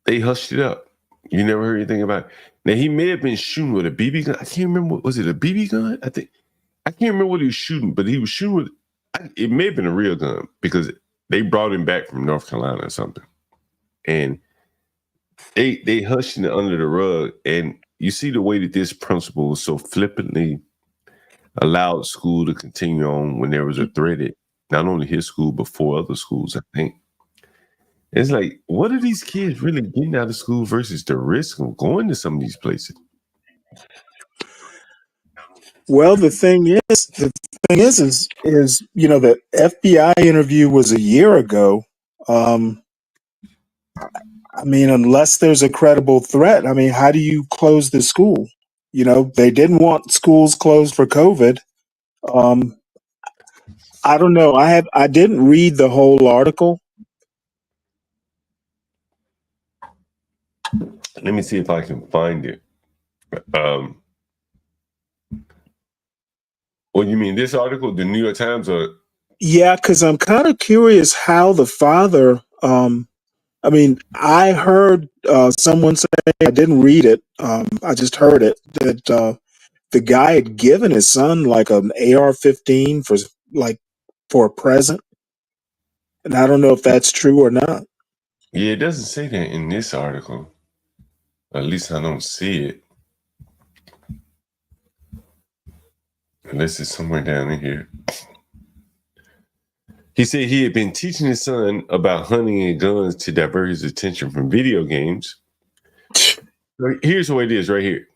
they hushed it up. You never heard anything about it. Now, he may have been shooting with a BB gun. I can't remember. Was it a BB gun? I can't remember what he was shooting, but he was shooting with, it may have been a real gun, because they brought him back from North Carolina or something. And they hushed it under the rug. And you see the way that this principal so flippantly allowed school to continue on when there was a threat at not only his school, but 4 other schools, I think. It's like, what are these kids really getting out of school versus the risk of going to some of these places? Well, the thing is, the FBI interview was a year ago. I mean, unless there's a credible threat, I mean, how do you close the school? They didn't want schools closed for COVID. I don't know. I didn't read the whole article. Let me see if I can find it. Well, you mean this article, the New York Times, or? Yeah, because I'm kind of curious how the father. I mean, I heard someone say, I didn't read it. I just heard it, that the guy had given his son like an AR-15 for a present, and I don't know if that's true or not. Yeah, it doesn't say that in this article. At least I don't see it. Unless it's somewhere down in here. He said he had been teaching his son about hunting and guns to divert his attention from video games. Here's what it is right here.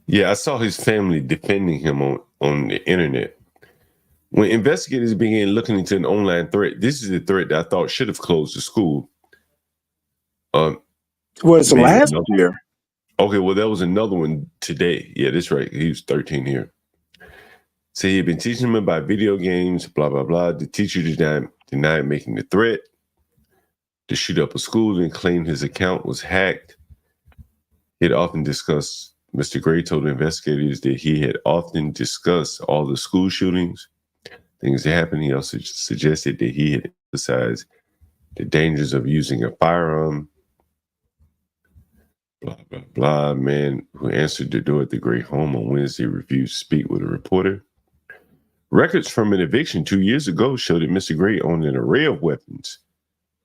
Yeah, I saw his family defending him on the internet. When investigators began looking into an online threat, this is a threat that I thought should have closed the school. Was last year. Okay, well, there was another one today. Yeah, that's right. He was 13 here. So he had been teaching him about video games, blah, blah, blah. The teacher denied making the threat to shoot up a school and claimed his account was hacked. He had often discussed, Mr. Gray told investigators that he had often discussed all the school shootings, things that happened. He also suggested that he had emphasized the dangers of using a firearm. Blah, blah, blah. Man who answered the door at the Gray home on Wednesday refused to speak with a reporter. Records from an eviction 2 years ago showed that Mr. Gray owned an array of weapons.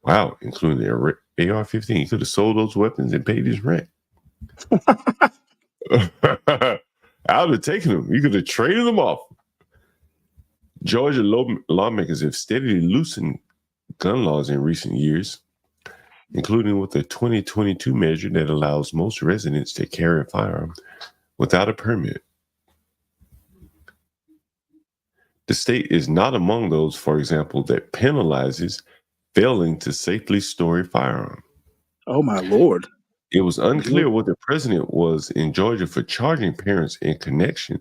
Wow, including the AR-15. He could have sold those weapons and paid his rent. I would have taken them. You could have traded them off. Georgia lawmakers have steadily loosened gun laws in recent years, including with a 2022 measure that allows most residents to carry a firearm without a permit. The state is not among those, for example, that penalizes failing to safely store a firearm. Oh, my Lord. It was unclear what the president was in Georgia for charging parents in connection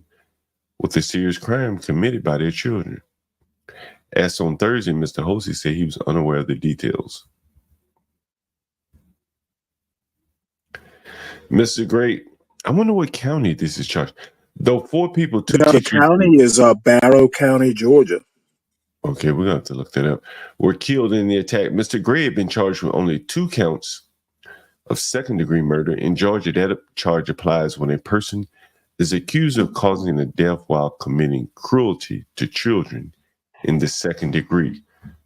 with a serious crime committed by their children. As on Thursday, Mr. Hosey said he was unaware of the details. Mr. Gray I wonder what county this is charged. Though 4 people, 2 The teachers. county is Barrow County, Georgia. Okay, we're gonna have to look that up. Were killed in the attack. Mr. Gray had been charged with only 2 counts of second-degree murder. In Georgia, that charge applies when a person is accused of causing a death while committing cruelty to children in the second degree,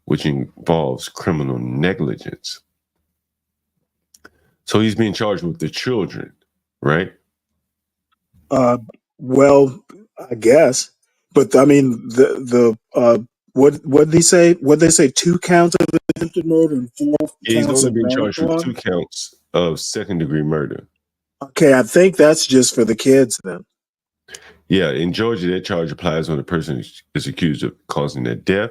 which involves criminal negligence. So he's being charged with the children, right? Well, I guess, but I mean what did he say? What they say? 2 counts of attempted murder and 4 He's counts only of been charged with manslaughter. 2 counts of second-degree murder. Okay, I think that's just for the kids then. Yeah, in Georgia, that charge applies when a person is accused of causing a death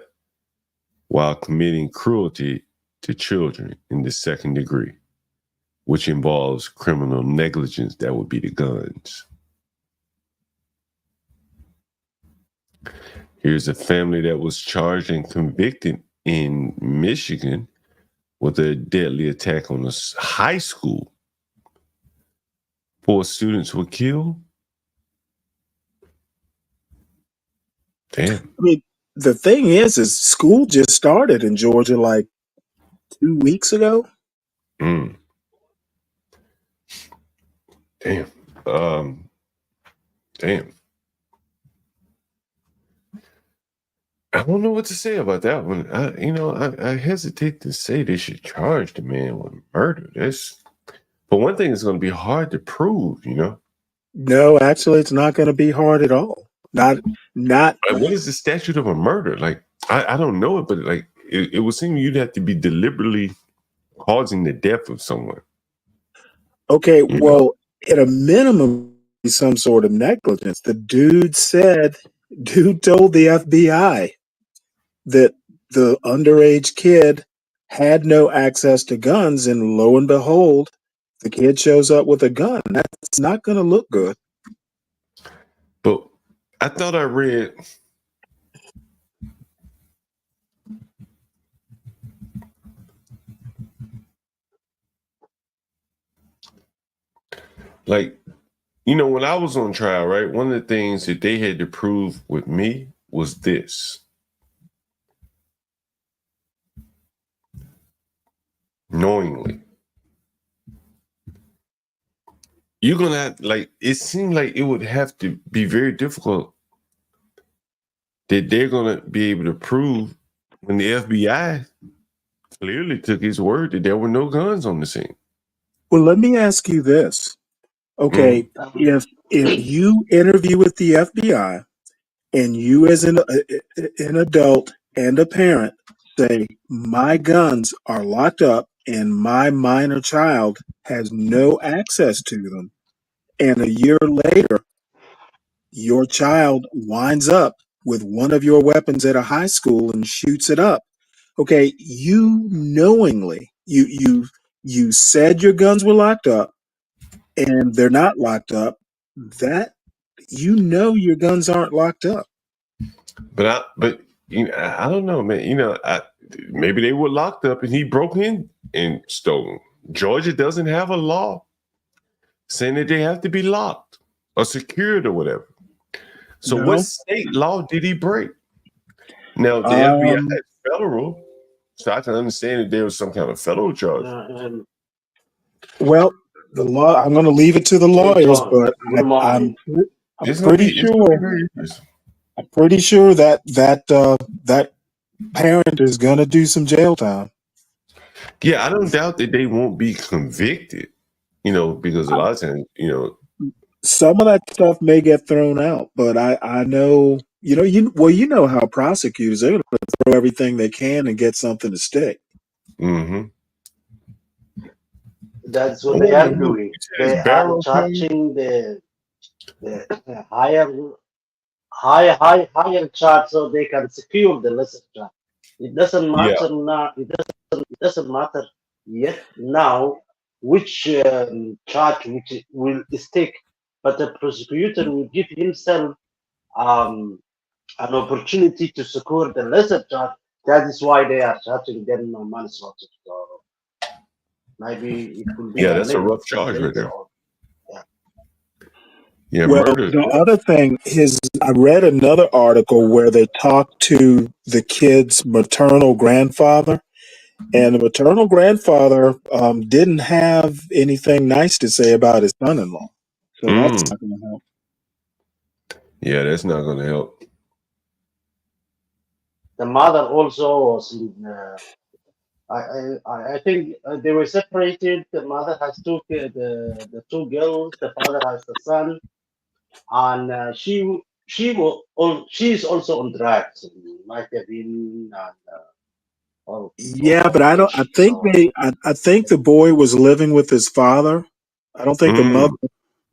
while committing cruelty to children in the second degree, which involves criminal negligence. That would be the guns. Here's a family that was charged and convicted in Michigan with a deadly attack on a high school. 4 students were killed. Damn. I mean, the thing is school just started in Georgia like 2 weeks ago. Damn. Damn. I don't know what to say about that one. I hesitate to say they should charge the man with murder. But one thing is going to be hard to prove, No, actually, it's not going to be hard at all. Not. Like, what is the statute of a murder? Like, I don't know it, but like, it would seem you'd have to be deliberately causing the death of someone. Okay, well, at a minimum, some sort of negligence. The dude told the FBI that the underage kid had no access to guns, and lo and behold, the kid shows up with a gun. That's not going to look good. But I thought I read when I was on trial, right? One of the things that they had to prove with me was this. Knowingly. You're going to have, it seemed like it would have to be very difficult that they're going to be able to prove when the FBI clearly took his word that there were no guns on the scene. Well, let me ask you this. Okay, if you interview with the FBI and you as an adult and a parent say, my guns are locked up and my minor child has no access to them, and a year later, your child winds up with one of your weapons at a high school and shoots it up. Okay, you knowingly, you said your guns were locked up and they're not locked up. That your guns aren't locked up. But I don't know, man. Maybe they were locked up and he broke in and stole them. Georgia doesn't have a law saying that they have to be locked or secured or whatever. So what state law did he break? Now, the FBI is federal, so I can understand that there was some kind of federal charge. Well, the law, I'm going to leave it to the lawyers, but I'm pretty sure that parent is going to do some jail time. Yeah, I don't doubt that they won't be convicted, because a lot of times, some of that stuff may get thrown out, but I know, you know how prosecutors are going to throw everything they can and get something to stick. Mm-hmm. That's what they are doing. They are charging the higher charge so they can secure the lesser charge. It doesn't matter now. It doesn't matter yet now which charge which will stick, but the prosecutor will give himself an opportunity to secure the lesser charge. That is why they are charging them manslaughter. So maybe it will be that's a rough charge right there. Yeah, Well, murder. the other thing is, I read another article where they talked to the kid's maternal grandfather, and the maternal grandfather didn't have anything nice to say about his son-in-law. So that's not going to help. Yeah, that's not going to help. The mother also was in. I think they were separated. The mother has the two girls. The father has the son, and she's also on drugs, like been Yeah, but all I don't. I bullshit. think So I think the boy was living with his father. I don't think the mother.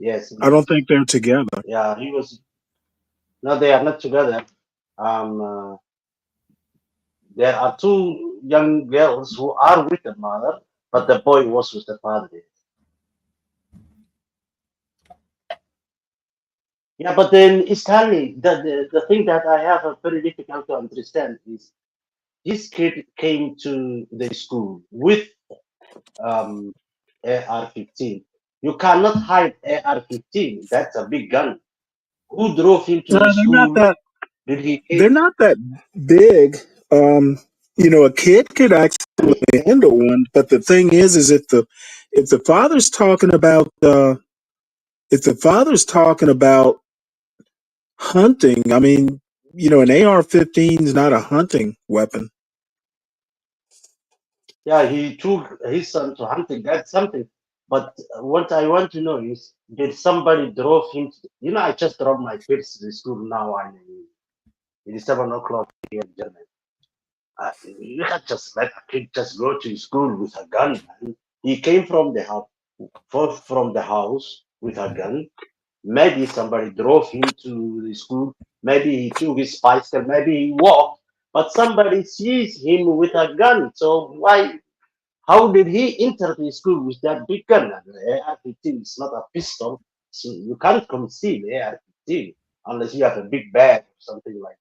yes, I don't think they're together. yeah, he was. No, they are not together. Um, there are two young girls who are with the mother, but the boy was with the father. Yeah, but then Stanley, the thing that I have a very difficult to understand is this kid came to the school with um, AR-15. You cannot hide AR-15. That's a big gun. Who drove him to No, the they're not school? that. Did he? They're not that big. A kid could actually handle one, but the thing is if the father's talking about hunting, I mean, an AR-15 is not a hunting weapon. Yeah, he took his son to hunting. That's something. But what I want to know is, did somebody drove him? I just dropped my kids to the school now, and it is 7 o'clock here in Germany. You can't just let a kid just go to school with a gun, man. He came from the house, from the house with a gun. Maybe somebody drove him to the school. Maybe he took his bicycle. Maybe he walked. But somebody sees him with a gun. So why? How did he enter the school with that big gun? AR-15 is not a pistol, so you can't conceal AR-15 unless you have a big bag or something like.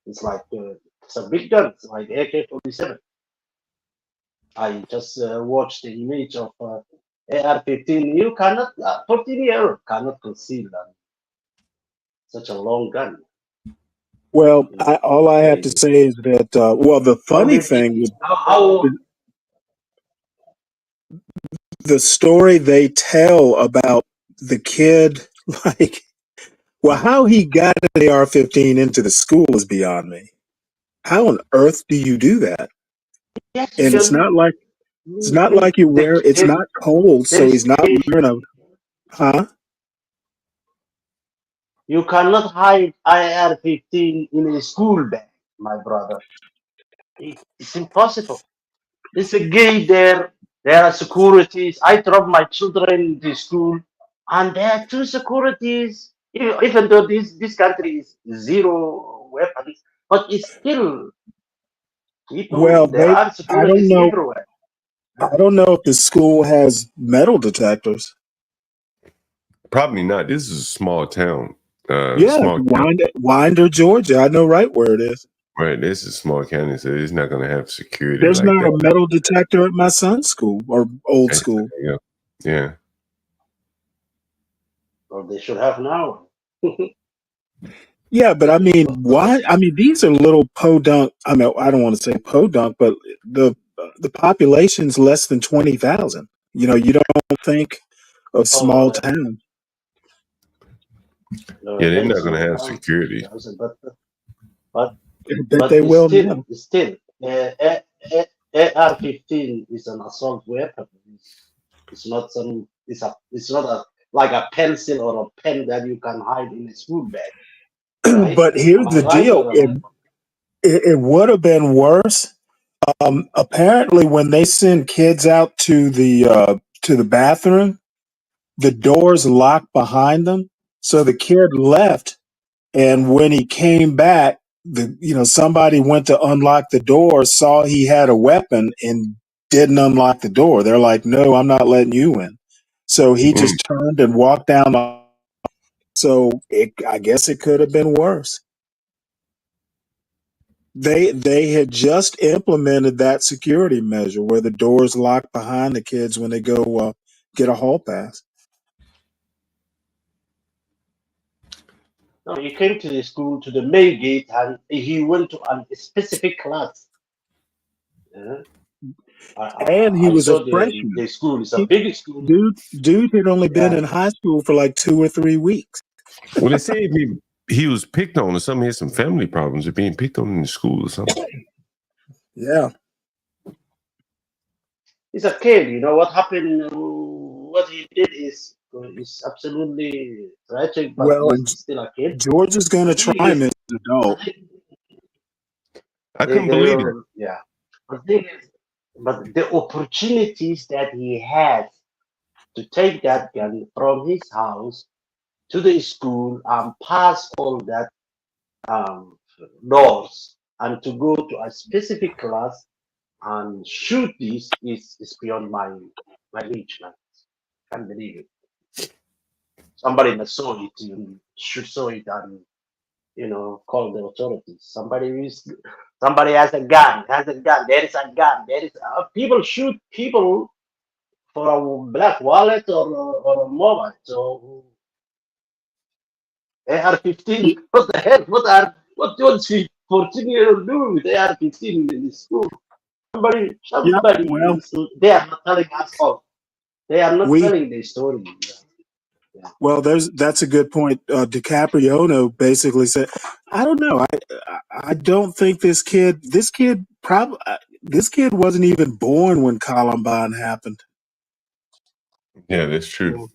It's like it's a big gun. It's like AK-47. I just watched the image of AR-15. You cannot, 14-year-old cannot conceal such a long gun. Well, all I have to say is that, the funny thing is the story they tell about the kid, like, how he got an AR-15 into the school is beyond me. How on earth do you do that? Yes, And it's not like it's not cold, so he's not wearing a, huh? You cannot hide IR-15 in a school bag, my brother. It's impossible. It's a gate there. There are securities. I drop my children to school, and there are two securities. Even though this country is zero weapons, but it's still people. Well, There are I don't securities know. everywhere. I don't know if the school has metal detectors. Probably not. This is a small town. Winder, Georgia. I know right where it is. Right, this is a small county, so it's not going to have security There's like not that. a metal detector at my son's school or old school. Yeah. Well, they should have now. Yeah, but I mean, why? I mean, these are little podunk. I mean, I don't want to say podunk, but the population's less than 20,000. You don't think of small town. No, Yeah, they're there not is going no to have security. But they will still, now. AR-15 is an assault weapon. It's not some. It's not like a pencil or a pen that you can hide in a school bag. Right? But here's Am I the right deal: or am it would have been worse. Apparently, when they send kids out to the bathroom, the doors locked behind them. So the kid left, and when he came back, somebody went to unlock the door, saw he had a weapon, and didn't unlock the door. They're like, "No, I'm not letting you in." So he just turned and walked down. So I guess it could have been worse. They had just implemented that security measure where the doors lock behind the kids when they go get a hall pass. No, he came to the school, to the main gate, and he went to a specific class. Yeah. And he I was a saw the freshman. school. It's a big school. Dude had only been Yeah. in high school for like 2 or 3 weeks. Well, they say he was picked on or something. He had some family problems of being picked on in the school or something. Yeah. He's a kid. You know what happened? What he did is absolutely tragic, but Well, he's and still a kid. George is going to try him as an adult. I couldn't believe it. Yeah. But the opportunities that he had to take that gun from his house to the school and pass all that doors and to go to a specific class and shoot this is beyond my reach, man. Can't believe it. Somebody must saw it, should saw it and call the authorities. Somebody has a gun, there is a gun, people shoot people for a black wallet or a mobile. So AR-15, what the hell? What do 14-year-old do with AR-15 in the school? Somebody well, they are not telling us all. They are not telling the story. Yeah. Well, that's a good point. DiCaprio basically said, "I don't know. I don't think this kid wasn't even born when Columbine happened." Yeah, that's true.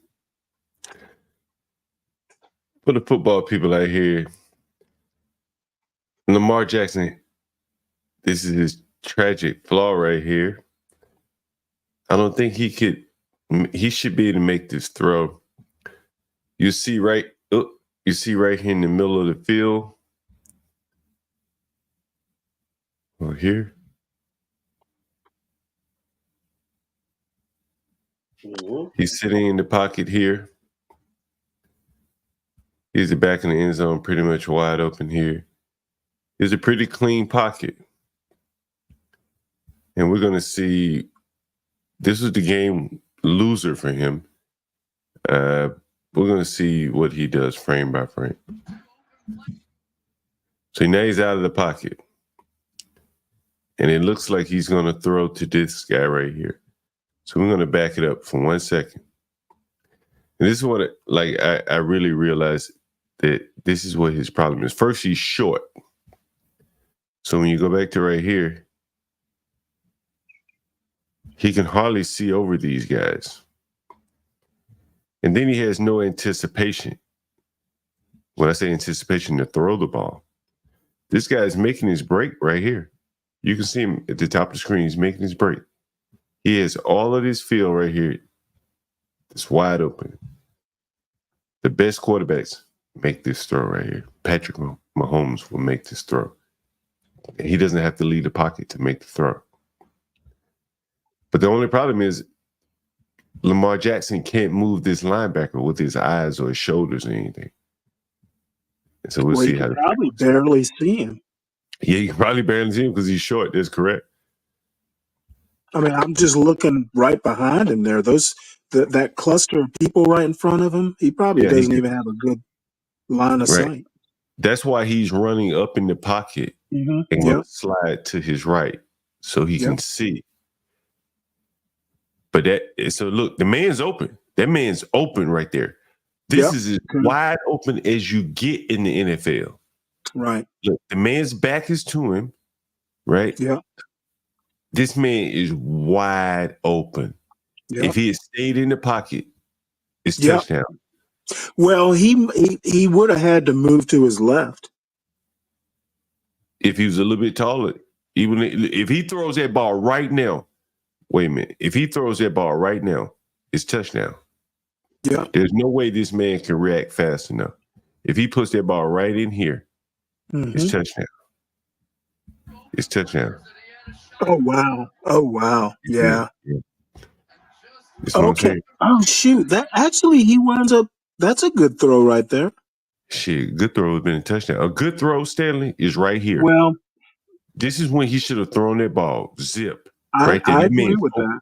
For the football people out here, Lamar Jackson, this is his tragic flaw right here. I don't think he should be able to make this throw. You see right here in the middle of the field. Over here. He's sitting in the pocket here. He's the back in the end zone, pretty much wide open here. It's a pretty clean pocket. And we're going to see, this was the game loser for him. We're going to see what he does frame by frame. So now he's out of the pocket. And it looks like he's going to throw to this guy right here. So we're going to back it up for 1 second. And this is what I really realized that this is what his problem is. First, he's short. So when you go back to right here, he can hardly see over these guys. And then he has no anticipation. When I say anticipation, to throw the ball. This guy is making his break right here. You can see him at the top of the screen. He's making his break. He has all of this field right here. It's wide open. The best quarterbacks make this throw right here. Patrick Mahomes will make this throw. And he doesn't have to leave the pocket to make the throw. But the only problem is Lamar Jackson can't move this linebacker with his eyes or his shoulders or anything. And so we'll see how. Probably barely see him. Yeah, you can probably barely see him because he's short. That's correct. I mean, I'm just looking right behind him there. That cluster of people right in front of him, he probably doesn't even have a good line of sight. That's why he's running up in the pocket and going to slide to his right so he can see. But so look, the man's open. That man's open right there. This is as wide open as you get in the NFL. Right. Look, the man's back is to him, right? Yeah. This man is wide open. Yep. If he had stayed in the pocket, it's touchdown. Well, he would have had to move to his left. If he was a little bit taller, even if he throws that ball right now, wait a minute. If he throws that ball right now, it's touchdown. Yeah. There's no way this man can react fast enough. If he puts that ball right in here, it's touchdown. It's touchdown. Oh, wow. Oh, wow. Yeah. Okay. Oh, shoot. That actually, he winds up, that's a good throw right there. Shit, good throw would have been a touchdown. A good throw, Stanley, is right here. Well, this is when he should have thrown that ball. Zip. Right there. I agree with that.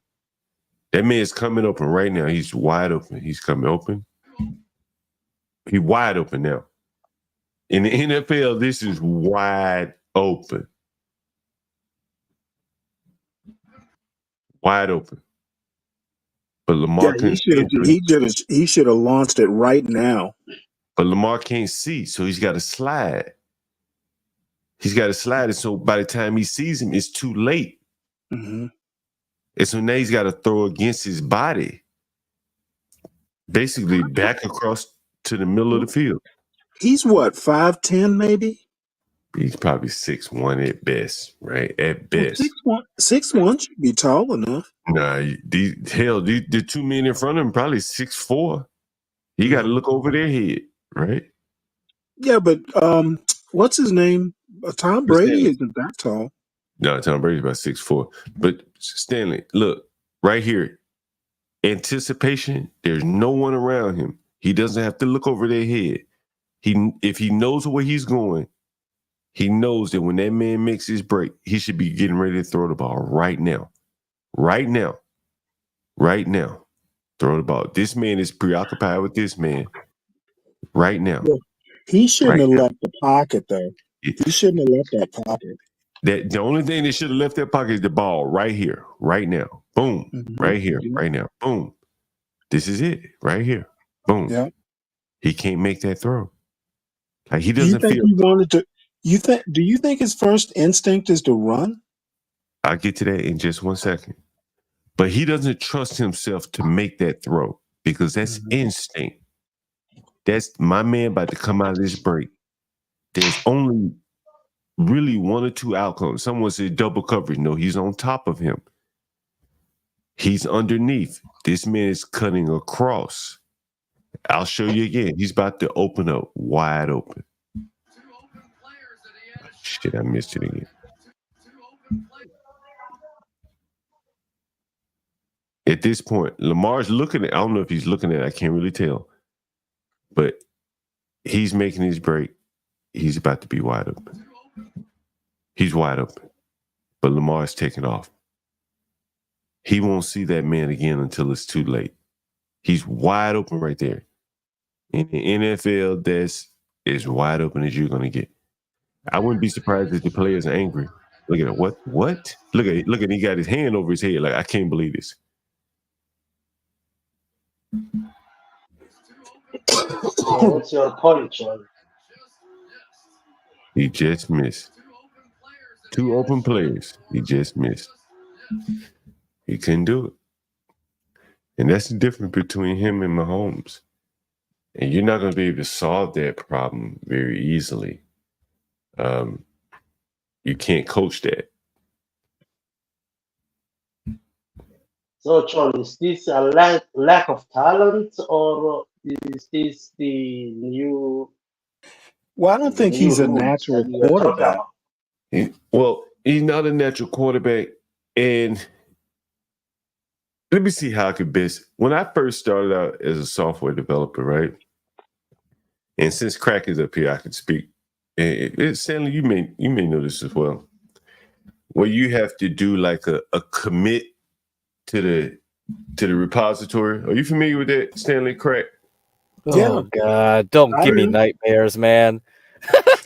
That man's coming open right now. He's wide open. He's coming open. He's wide open now. In the NFL, this is wide open. Wide open. But Lamar he should have launched it right now. But Lamar can't see, so he's got to slide. He's got to slide it, so by the time he sees him, it's too late. Mm-hmm. And so now he's got to throw against his body. Basically back across to the middle of the field. He's what, 5'10" maybe? He's probably 6'1" at best, right? At best. 6'1" should be tall enough. Nah, the two men in front of him probably 6'4". He got to look over their head, right? Yeah, but what's his name? Tom Brady isn't that tall. No, Tom Brady's about 6'4". But Stanley, look, right here. Anticipation, there's no one around him. He doesn't have to look over their head. If he knows where he's going, he knows that when that man makes his break, he should be getting ready to throw the ball right now. Right now. Right now. Throw the ball. This man is preoccupied with this man right now. Well, he shouldn't have left the pocket, though. He shouldn't have left that pocket. The only thing that should have left that pocket is the ball right here, right now. Boom. Mm-hmm. Right here, right now. Boom. This is it, right here. Boom. Yeah. He can't make that throw. Like he doesn't feel. He wanted to. Do you think his first instinct is to run? I'll get to that in just 1 second. But he doesn't trust himself to make that throw because that's instinct. That's my man about to come out of this break. There's only really one or two outcomes. Someone said double coverage. No, he's on top of him. He's underneath. This man is cutting across. I'll show you again. He's about to open up wide open. Shit, I missed it again. At this point, Lamar's looking at, I don't know if he's looking at it, I can't really tell. But he's making his break. He's about to be wide open. He's wide open. But Lamar's taking off. He won't see that man again until it's too late. He's wide open right there. In the NFL, that's as wide open as you're going to get. I wouldn't be surprised if the player's angry. Look at it. What? Look at he got his hand over his head. Like, I can't believe this. What's your point, John? He just missed. 2 open players. He just missed. He couldn't do it. And that's the difference between him and Mahomes. And you're not going to be able to solve that problem very easily. You can't coach that. So, John, is this a lack of talent, or is this the new? Well, I don't think he's a natural quarterback. He's not a natural quarterback. And let me see how I could best. When I first started out as a software developer, right? And since Crack is up here, I can speak. And Stanley, you may know this as well. Where you have to do like a commit to the repository. Are you familiar with that, Stanley? Crack? Oh God! Don't give me nightmares, man.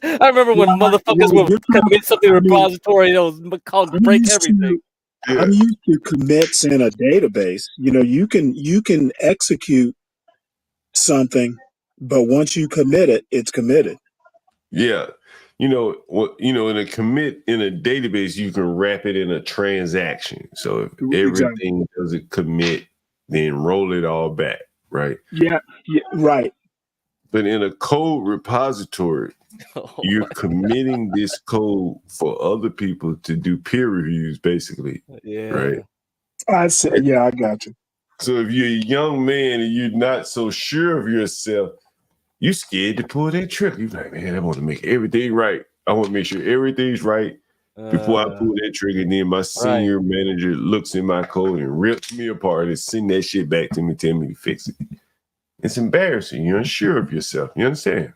I remember when motherfuckers would commit something to the repository, it was called break everything. I'm used to commits in a database. You can execute something, but once you commit it, it's committed. Yeah. In a commit in a database, you can wrap it in a transaction. So if everything doesn't commit, then roll it all back, right? Yeah, right. But in a code repository, you're committing this code for other people to do peer reviews, basically. Yeah. Right? I said, I got you. So if you're a young man and you're not so sure of yourself, you're scared to pull that trigger. You're like, man, I want to make everything right. I want to make sure everything's right before I pull that trigger. And then my senior manager looks in my code and rips me apart and send that shit back to me, tell me to fix it. It's embarrassing. You're unsure of yourself. You understand?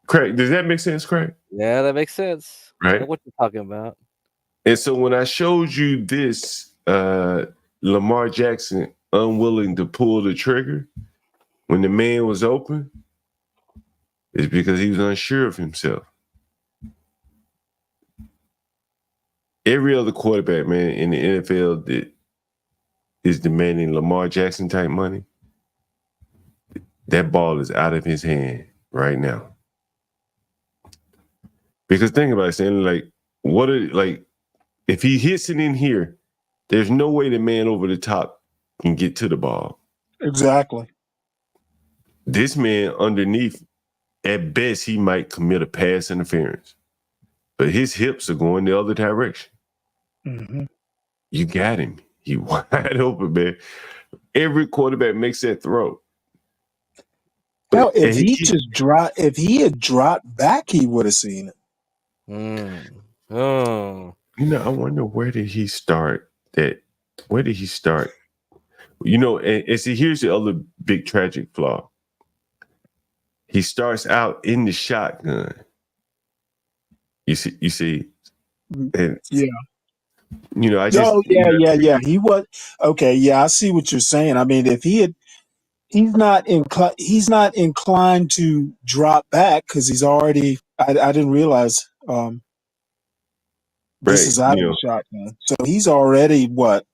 Craig, does that make sense, Craig? Yeah, that makes sense. Right? I know what you're talking about. And so when I showed you this, Lamar Jackson unwilling to pull the trigger when the man was open, It's because he was unsure of himself. Every other quarterback, man, in the NFL that is demanding Lamar Jackson type money, that ball is out of his hand right now. Because think about it, Stanley, if he hits it in here, there's no way the man over the top can get to the ball. Exactly. This man underneath, at best, he might commit a pass interference. But his hips are going the other direction. Mm-hmm. You got him. He wide open, man. Every quarterback makes that throw. Hell, if he had dropped back, he would have seen it. Oh. I wonder where did he start that? Where did he start? And see, here's the other big tragic flaw. He starts out in the shotgun. You see, and yeah. I just. Yeah. He was okay. Yeah, I see what you're saying. I mean, if he's not inclined to drop back because he's already. I didn't realize this is out of the shotgun, so he's already what,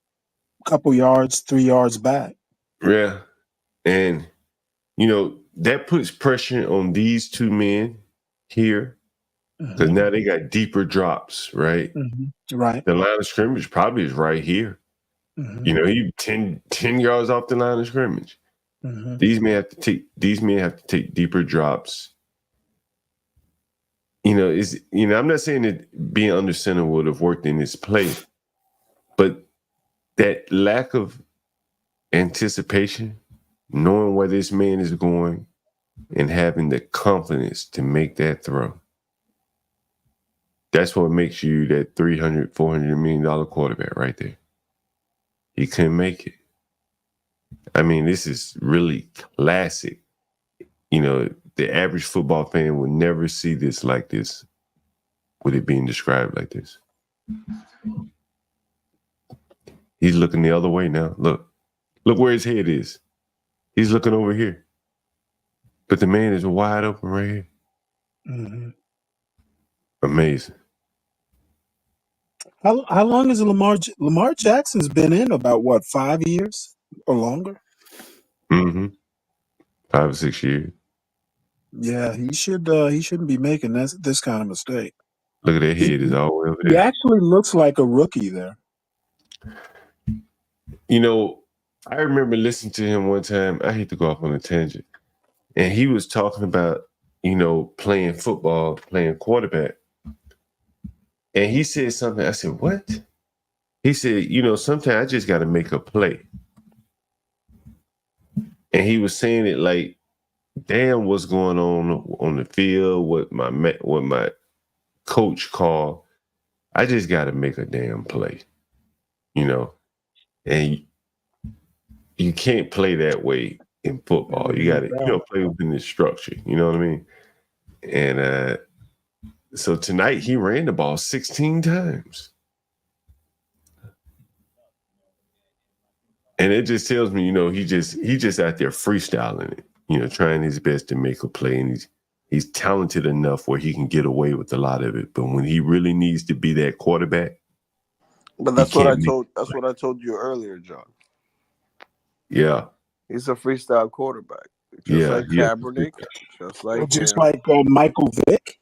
a couple yards, 3 yards back. Yeah, and that puts pressure on these two men here because now they got deeper drops, right? Mm-hmm. Right. The line of scrimmage probably is right here. Mm-hmm. He 10 yards off the line of scrimmage. Mm-hmm. These men have to take deeper drops. I'm not saying that being under center would have worked in this play, but that lack of anticipation, knowing where this man is going, and having the confidence to make that throw. That's what makes you that $300, $400 million quarterback right there. He couldn't make it. I mean, this is really classic. The average football fan would never see this like this, with it being described like this. He's looking the other way now. Look where his head is. He's looking over here. But the man is wide open right here. Mm-hmm. Amazing. How long has Lamar Jackson's been in? About what, 5 years or longer? Mm-hmm. 5 or 6 years. Yeah, he shouldn't be making this kind of mistake. Look at that head is all the way over there. He actually looks like a rookie there. I remember listening to him one time. I hate to go off on a tangent. And he was talking about, playing football, playing quarterback. And he said something. I said, what? He said, sometimes I just got to make a play. And he was saying it like, damn, what's going on the field, what my coach called. I just got to make a damn play, and you can't play that way in football. You got to play within the structure. You know what I mean? And so tonight he ran the ball 16 times. And it just tells me, he just out there freestyling it, trying his best to make a play. And he's talented enough where he can get away with a lot of it. But when he really needs to be that quarterback. But that's what I told you earlier, John. Yeah. He's a freestyle quarterback. Just like Kaepernick, just like Michael Vick.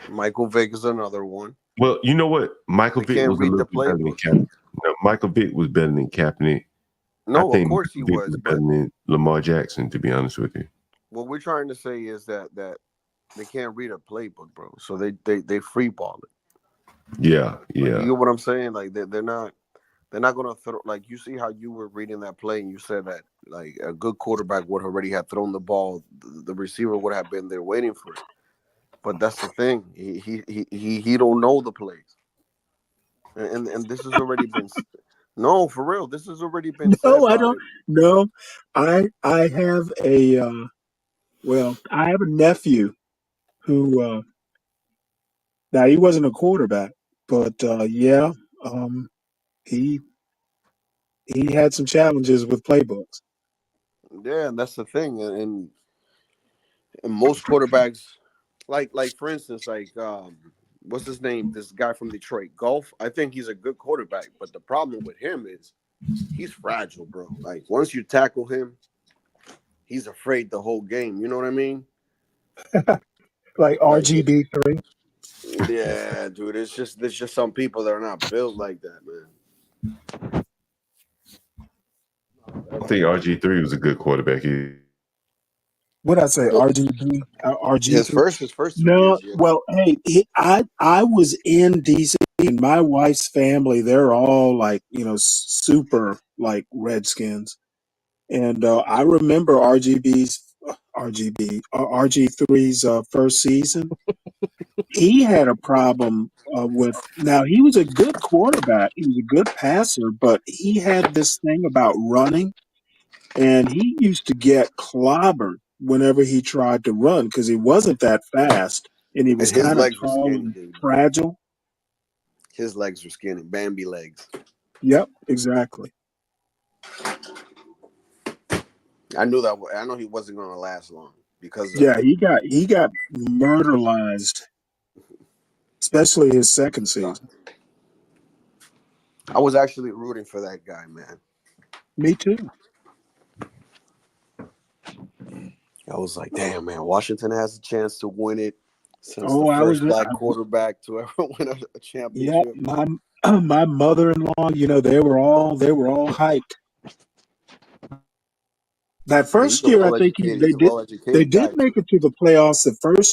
Michael Vick is another one. Well, you know what? Michael Vick was a little bit better than Kaepernick. No, Michael Vick was better than Kaepernick. No, I think of course he Vick was better than Lamar Jackson, to be honest with you. What we're trying to say is that they can't read a playbook, bro. So they free ball it. Yeah. You get what I'm saying? Like they're not gonna throw. Like, you see how you were reading that play and you said that like a good quarterback would already have thrown the ball. The receiver would have been there waiting for it. But that's the thing. He don't know the plays. And this has already been. No, for real. This has already been said. No, I don't. No, I have a I have a nephew who now he wasn't a quarterback, but he had some challenges with playbooks. Yeah, and that's the thing, and And most quarterbacks, like for instance, what's his name? This guy from Detroit, Galt. I think he's a good quarterback, but the problem with him is he's fragile, bro. Like once you tackle him, he's afraid the whole game. You know what I mean? Like RGB3. Yeah, dude. There's just some people that are not built like that, man. I don't think RG3 was a good quarterback. What I say, RGB, RG3? His first 2 no, years. Yeah. Well, hey, I was in DC, and my wife's family, they're all like, super like Redskins, and I remember RG3's first season. He had a problem with. Now he was a good quarterback, he was a good passer, but he had this thing about running. And he used to get clobbered whenever he tried to run because he wasn't that fast and he was And his kind of legs were tall skinny, and dude. fragile. His legs were skinny, Bambi legs. Yep, exactly. I knew that. I know he wasn't going to last long because he got murderized, especially his second season. I was actually rooting for that guy, man. Me too. I was like, damn, man, Washington has a chance to win it since Oh, the first black quarterback to ever win a championship. Yep, my mother-in-law, they were all hyped. That first year, I think they did make it to the playoffs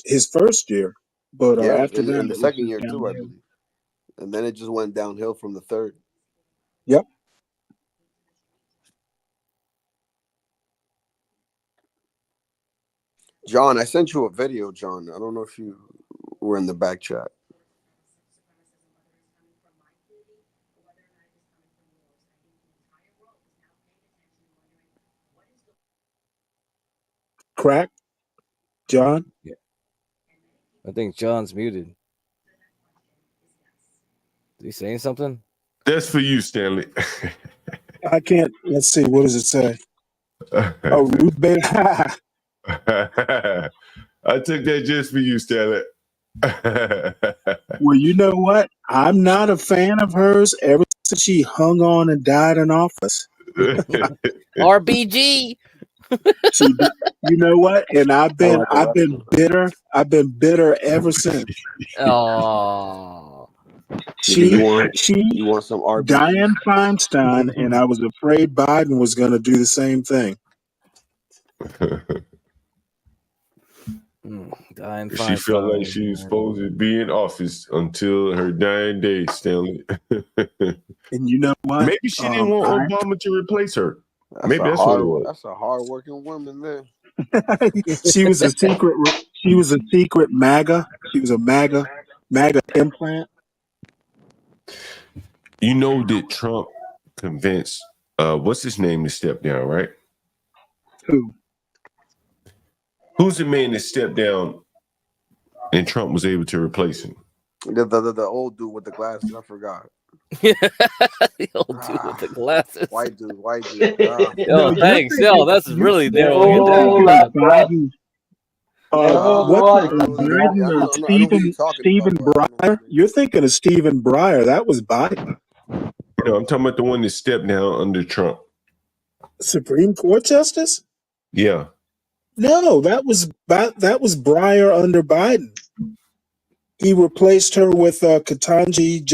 his first year, but after that, and the second year too, I believe. And then it just went downhill from the third. Yep. John, I sent you a video, John. I don't know if you were in the back chat. Crack, John? Yeah. I think John's muted. Is he saying something? That's for you, Stanley. I can't. Let's see. What does it say? Oh, Ruth Bader. I took that just for you, Stanley. Well, you know what? I'm not a fan of hers ever since she hung on and died in office. RBG. You know what? And I've been bitter. I've been bitter ever since. Oh. You want some RBG? Dianne Feinstein, and I was afraid Biden was going to do the same thing. She felt like she was supposed to be in office until her dying day, Stanley. And you know what? Maybe she didn't want Obama to replace her. Maybe that's what it was. That's a hard-working woman there. She was a secret. She was a secret MAGA. She was a MAGA implant. You know that Trump convinced what's his name to step down, right? Who? Who's the man that stepped down and Trump was able to replace him? The old dude with the glasses. I forgot. The old dude with the glasses. White dude. Yo, thanks. Yo, that's really narrowing it down. Stephen Breyer. You're thinking of Stephen Breyer. That was Biden. No, I'm talking about the one that stepped down under Trump. Supreme Court Justice? Yeah. No, that was Breyer under Biden. He replaced her with Ketanji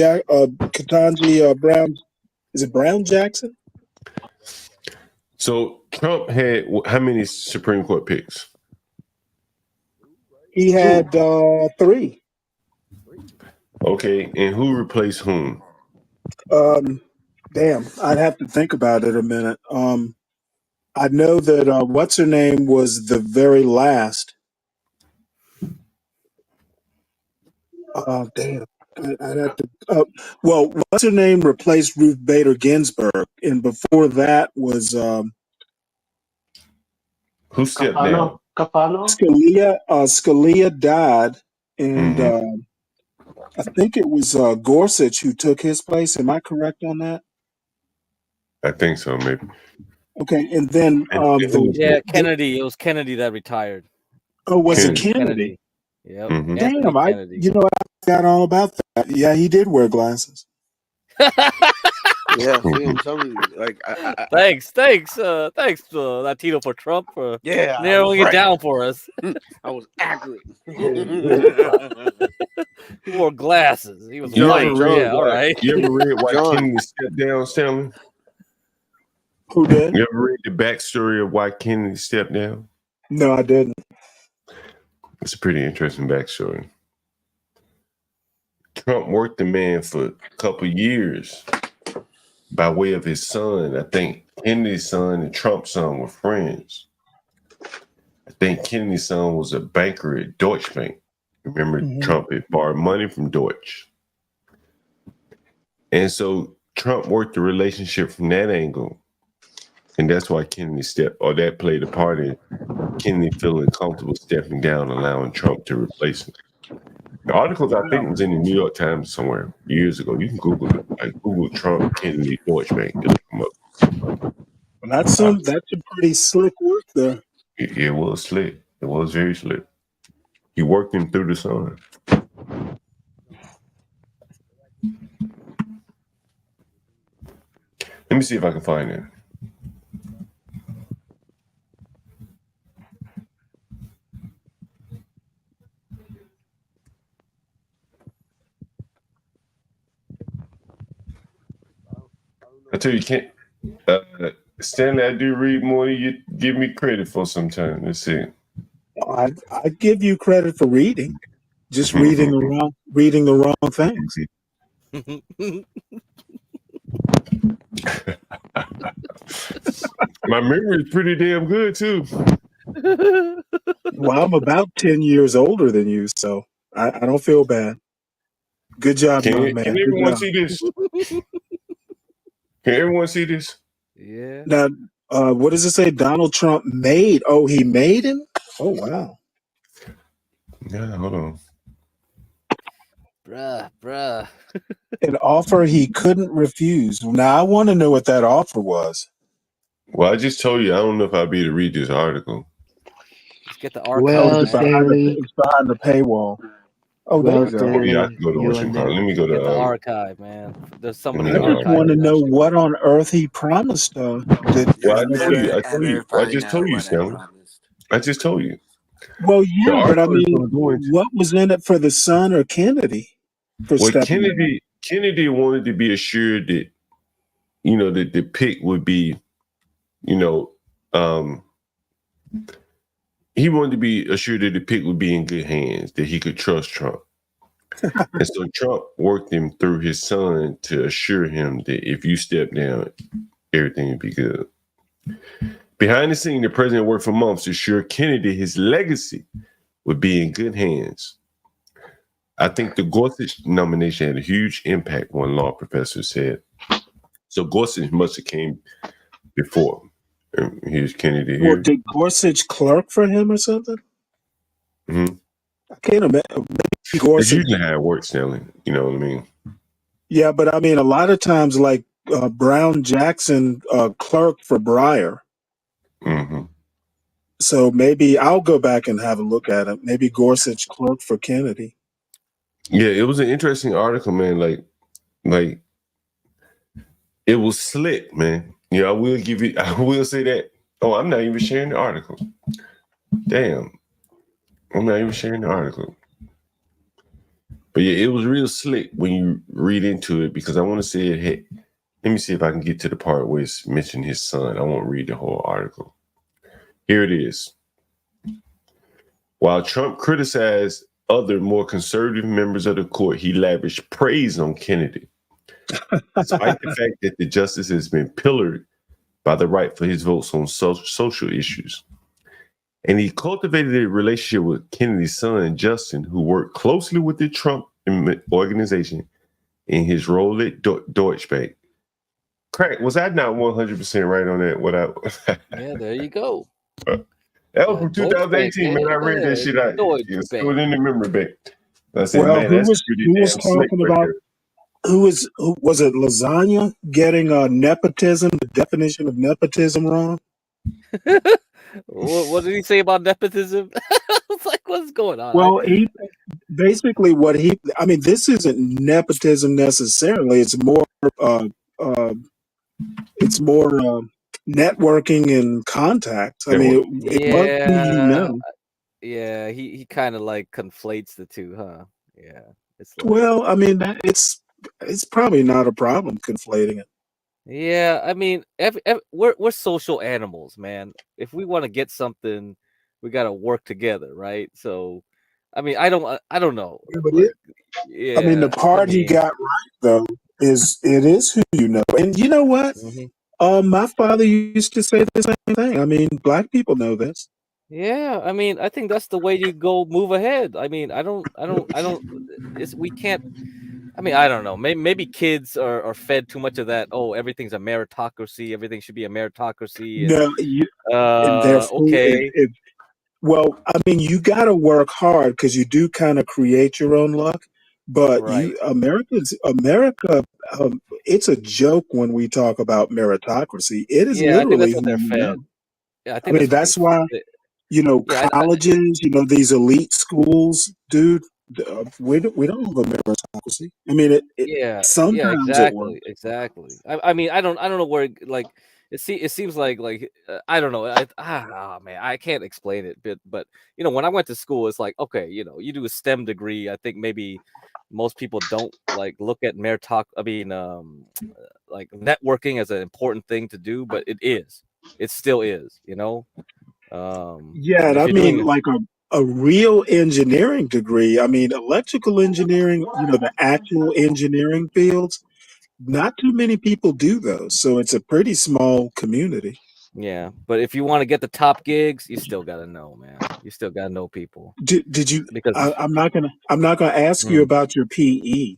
Brown. Is it Brown Jackson? So Trump had how many Supreme Court picks? He had 3. Okay, and who replaced whom? Damn, I'd have to think about it a minute. I know that what's her name was the very last. Damn, I'd have to. Well, what's her name replaced Ruth Bader Ginsburg, and before that was who stepped down? Scalia. Scalia died, and I think it was Gorsuch who took his place. Am I correct on that? I think so, maybe. Okay, and then Kennedy. It was Kennedy that retired. Oh, was it Kennedy? Yep. Mm-hmm. Damn, Kennedy. I forgot all about that. Yeah, he did wear glasses. Yeah, see, I'm telling you, like, thanks, Latino for Trump for narrowing it down for us. I was accurate. He wore glasses. He was John, white. Yeah, all right. You ever read why John. Kennedy stepped down, Stanley? Who did? You ever read the backstory of why Kennedy stepped down? No, I didn't. It's a pretty interesting backstory. Trump worked the man for a couple years by way of his son. I think Kennedy's son and Trump's son were friends. I think Kennedy's son was a banker at Deutsche Bank. Remember, Trump had borrowed money from Deutsche. And so Trump worked the relationship from that angle. And that's why Kennedy that played a part in Kennedy feeling comfortable stepping down, allowing Trump to replace him. The articles, I think, was in the New York Times somewhere years ago. You can Google it. Like Google Trump, Kennedy, Deutsche Bank. It'll come up. Well, that's some pretty slick work there. It was slick. It was very slick. He worked him through the sun. Let me see if I can find it. I tell you, can't Stanley, I do read more than you give me credit for sometimes. Let's see. I give you credit for reading, just reading the wrong things. My memory is pretty damn good too. Well, I'm about 10 years older than you, so I don't feel bad. Good job, young man. Can everyone see this? Can everyone see this? Yeah. Now, what does it say? Donald Trump made? Oh, he made him? Oh, wow. Yeah, hold on. Bruh. An offer he couldn't refuse. Now, I want to know what that offer was. Well, I just told you, I don't know if I'll be able to read this article. Let's get the archive. Well, it's behind the paywall. Oh, there you go. Yeah, I can go to Washington. Let me go to the archive, man. There's so many. I just want to know what on earth he promised. Well, I just told you, Stanley. I just told you. Well, yeah, but I mean, what was in it for the son or Kennedy? Kennedy wanted to be assured that, that the pick would be, he wanted to be assured that the pick would be in good hands, that he could trust Trump. And so Trump worked him through his son to assure him that if you step down, everything would be good. Behind the scene, the president worked for months to assure Kennedy his legacy would be in good hands. I think the Gorsuch nomination had a huge impact, one law professor said. So Gorsuch must have came before. And here's Kennedy here. Well, did Gorsuch clerk for him or something? Mm-hmm. I can't imagine. It's usually how it works, Stanley. You know what I mean? Yeah, but I mean, a lot of times, like Brown Jackson clerked for Breyer. Mm-hmm. So maybe I'll go back and have a look at it. Maybe Gorsuch clerked for Kennedy. Yeah, it was an interesting article, man. Like it was slick, man. I will say that. Oh, I'm not even sharing the article. Damn. I'm not even sharing the article. But yeah, it was real slick when you read into it, because I want to say it. Hey, let me see if I can get to the part where it's mentioned his son. I won't read the whole article. Here it is. While Trump criticized other more conservative members of the court, he lavished praise on Kennedy. Despite the fact that the justice has been pillared by the right for his votes on social issues. And he cultivated a relationship with Kennedy's son, Justin, who worked closely with the Trump organization in his role at Deutsche Bank. Crack, was I not 100% right on that? Yeah, there you go. That was from 2018, man. I read that shit out. It's still in the memory bank. I said, well, man, who that's was talking about? Right, who was it? Lasagna getting nepotism? The definition of nepotism wrong. What did he say about nepotism? was like, what's going on? Well, he basically I mean, this isn't nepotism necessarily. It's more uh, networking and contacts. I mean, it was who you know. Yeah, he kind of like conflates the two, huh? Yeah, it's like, Well, I mean, it's probably not a problem conflating it. yeah, I mean, we're social animals, man. If we want to get something, we got to work together, right? So, I mean, I don't know. Yeah, but Like, I mean, the yeah, part he got right though is it is who you know, and you know what? My father used to say the same thing. I mean, black people know this. yeah, I mean, I think that's the way you go move ahead. I mean, I don't. We can't. I mean, I don't know. Maybe kids are fed too much of that. Oh, everything's a meritocracy. Everything should be a meritocracy. And No, and therefore, okay. well, I mean, you got to work hard because you do kind of create your own luck. But Right. America, it's a joke when we talk about meritocracy. It is Yeah, I think literally that's what who they're you know. fed. Yeah, I I think mean, that's what that's why yeah, colleges, these elite schools, dude. We don't have a meritocracy. I mean, it yeah, sometimes it works. exactly. I mean, I don't know where like it seems like I don't know. Man, I can't explain it, but when I went to school, it's like, okay, you do a STEM degree. I think maybe most people don't like look at like networking as an important thing to do, but it still is, Yeah, and and if I you're mean, doing like a real engineering degree. I mean, electrical engineering, the actual engineering fields, not too many people do those. So it's a pretty small community. yeah, but if you want to get the top gigs, you still got to know, man. You still got to know people. Did you? Because I'm not gonna ask you about your PE.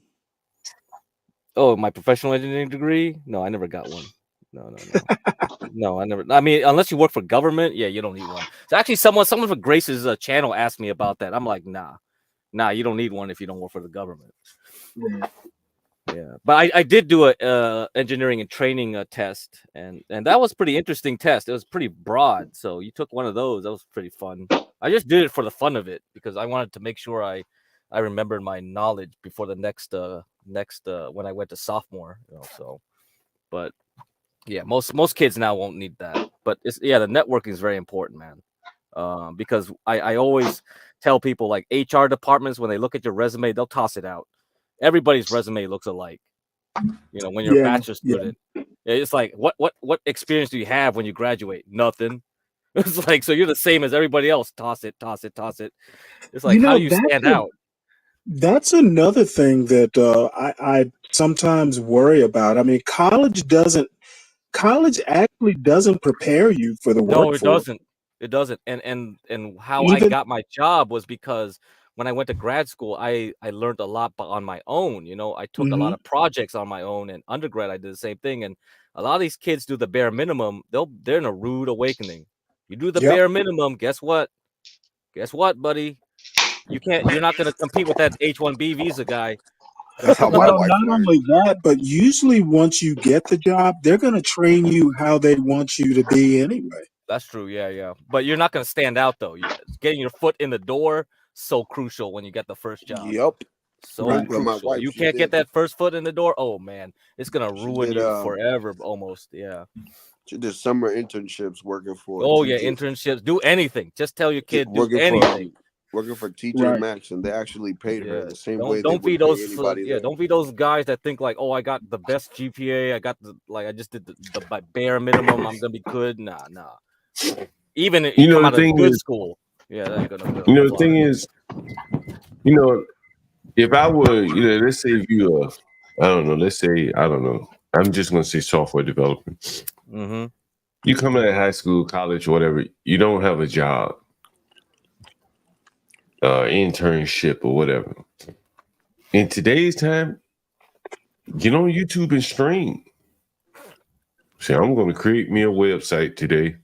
Oh, my professional engineering degree? No, I never got one. No. No, I never. I mean, unless you work for government, yeah, you don't need one. So actually, someone for Grace's channel asked me about that. I'm like, nah, you don't need one if you don't work for the government. Yeah, but I did do a engineering and training test, and that was pretty interesting test. It was pretty broad, so you took one of those. That was pretty fun. I just did it for the fun of it because I wanted to make sure I remembered my knowledge before the next when I went to sophomore. So, but yeah, most kids now won't need that. But the networking is very important, man. Because I always tell people, like, HR departments, when they look at your resume, they'll toss it out. Everybody's resume looks alike. When you're a bachelor student, it's like, what experience do you have when you graduate? Nothing. It's like, so you're the same as everybody else. Toss it. It's like, how do you stand out? That's another thing that I sometimes worry about. I mean, college actually doesn't prepare you for the No, workforce. It doesn't. And how I got my job was because when I went to grad school, I learned a lot on my own. I took a lot of projects on my own, and undergrad I did the same thing. And a lot of these kids do the bare minimum. They're in a rude awakening. You do the bare minimum, guess what? Guess what, buddy? You're not gonna compete with that H-1B visa guy. Well, not only that, but usually once you get the job, they're going to train you how they want you to be anyway. That's true. Yeah. But you're not going to stand out, though. Getting your foot in the door, so crucial when you get the first job. Yep. So crucial. You can't get that first foot in the door. Oh, man. It's going to ruin you forever, almost. Yeah. She did summer internships working for. Oh, yeah. Internships. Do anything. Just tell your kid, do anything. Working for TJ Maxx, and they actually paid her the same way don't they be would those pay anybody there. Don't be those guys that think like, oh, I got the best GPA, I just did the bare minimum, I'm gonna be good. Nah. Even if you come out of good school, that ain't gonna the thing is, if I were, let's say if you I'm just gonna say software development. You come out of high school, college, whatever, you don't have a job. Internship or whatever. In today's time, get on YouTube and stream. Say, I'm going to create me a website today,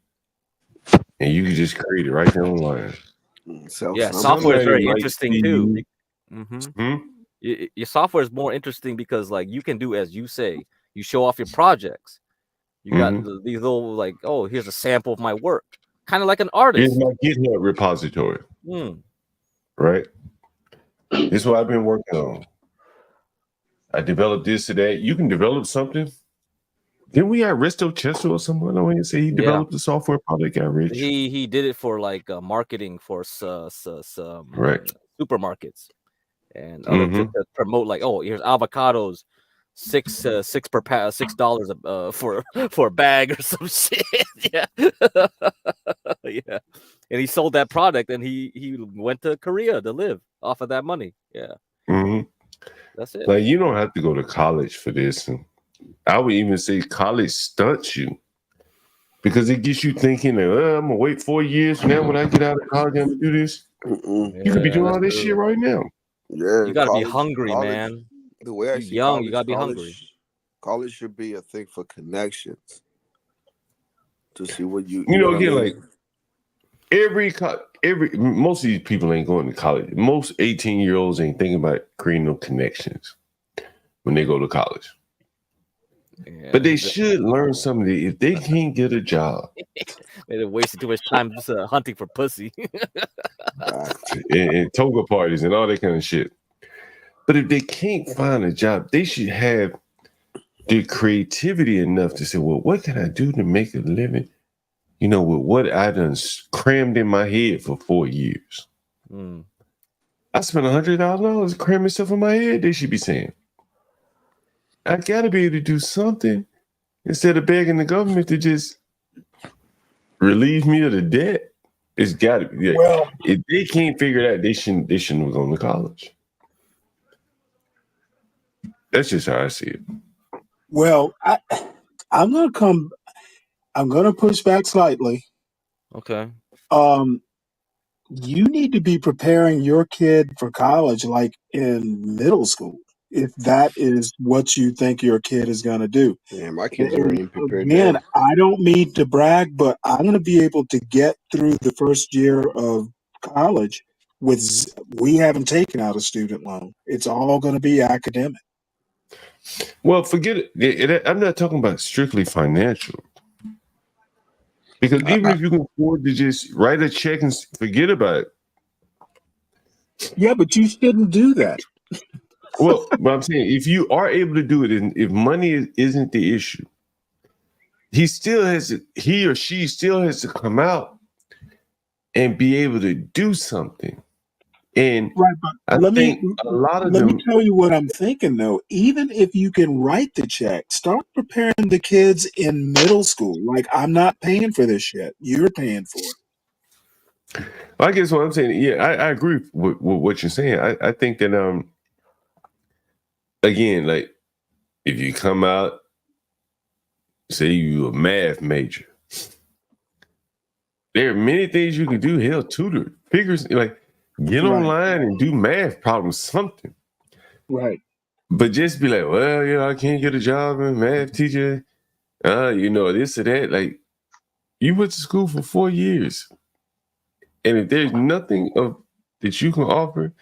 and you can just create it right there online. Yeah, software is very interesting too. Your software is more interesting because, like, you can do as you say. You show off your projects. You got these little, like, oh, here's a sample of my work, kind of like an artist. Here's my GitHub repository. Right? This is what I've been working on. I developed this or that. You can develop something. Didn't we have Risto Chester or someone? I want to say he developed the software, probably got rich. He did it for like marketing for supermarkets and other to promote like, oh, here's avocados, $6 for a bag or some shit. Yeah. Yeah. And he sold that product and he went to Korea to live off of that money. Yeah. That's it. Like, you don't have to go to college for this. And I would even say college stunts you because it gets you thinking that I'm gonna wait 4 years from now when I get out of college I'm gonna do this. You could be doing all this shit right now. Yeah, you gotta be hungry, man. The way I see young, you gotta be hungry. College should be a thing for connections to see what you. You know, again, like every most of these people ain't going to college. Most 18-year-olds ain't thinking about creating no connections when they go to college. Yeah, but they should learn something if they can't get a job. They're wasting too much time just hunting for pussy. and toga parties and all that kind of shit. But if they can't find a job, they should have the creativity enough to say, well, what can I do to make a living? You know, with what I done crammed in my head for 4 years. I spent $100,000 cramming stuff in my head, they should be saying. I gotta be able to do something instead of begging the government to just relieve me of the debt. It's gotta be. Well, if they can't figure it out, they shouldn't have gone to college. That's just how I see it. Well, I'm gonna push back slightly. Okay. You need to be preparing your kid for college like in middle school, if that is what you think your kid is going to do. Yeah, my kids are already prepared. Again, I don't mean to brag, but I'm going to be able to get through the first year of college we haven't taken out a student loan. It's all going to be academic. Well, forget it. I'm not talking about strictly financial. Because even if you can afford to just write a check and forget about it. Yeah, but you shouldn't do that. Well, but I'm saying if you are able to do it, and if money isn't the issue, he or she still has to come out and be able to do something. And let me tell you what I'm thinking though. Even if you can write the check, start preparing the kids in middle school. Like, I'm not paying for this shit. You're paying for it. I guess what I'm saying, yeah, I agree with what you're saying. I think that again, like if you come out, say you a math major, there are many things you can do. Hell, tutor, figures, like get online and do math problems, something. Right. But just be like, well, you know, I can't get a job as a math teacher. You know, this or that. Like, you went to school for 4 years. And if there's nothing that you can offer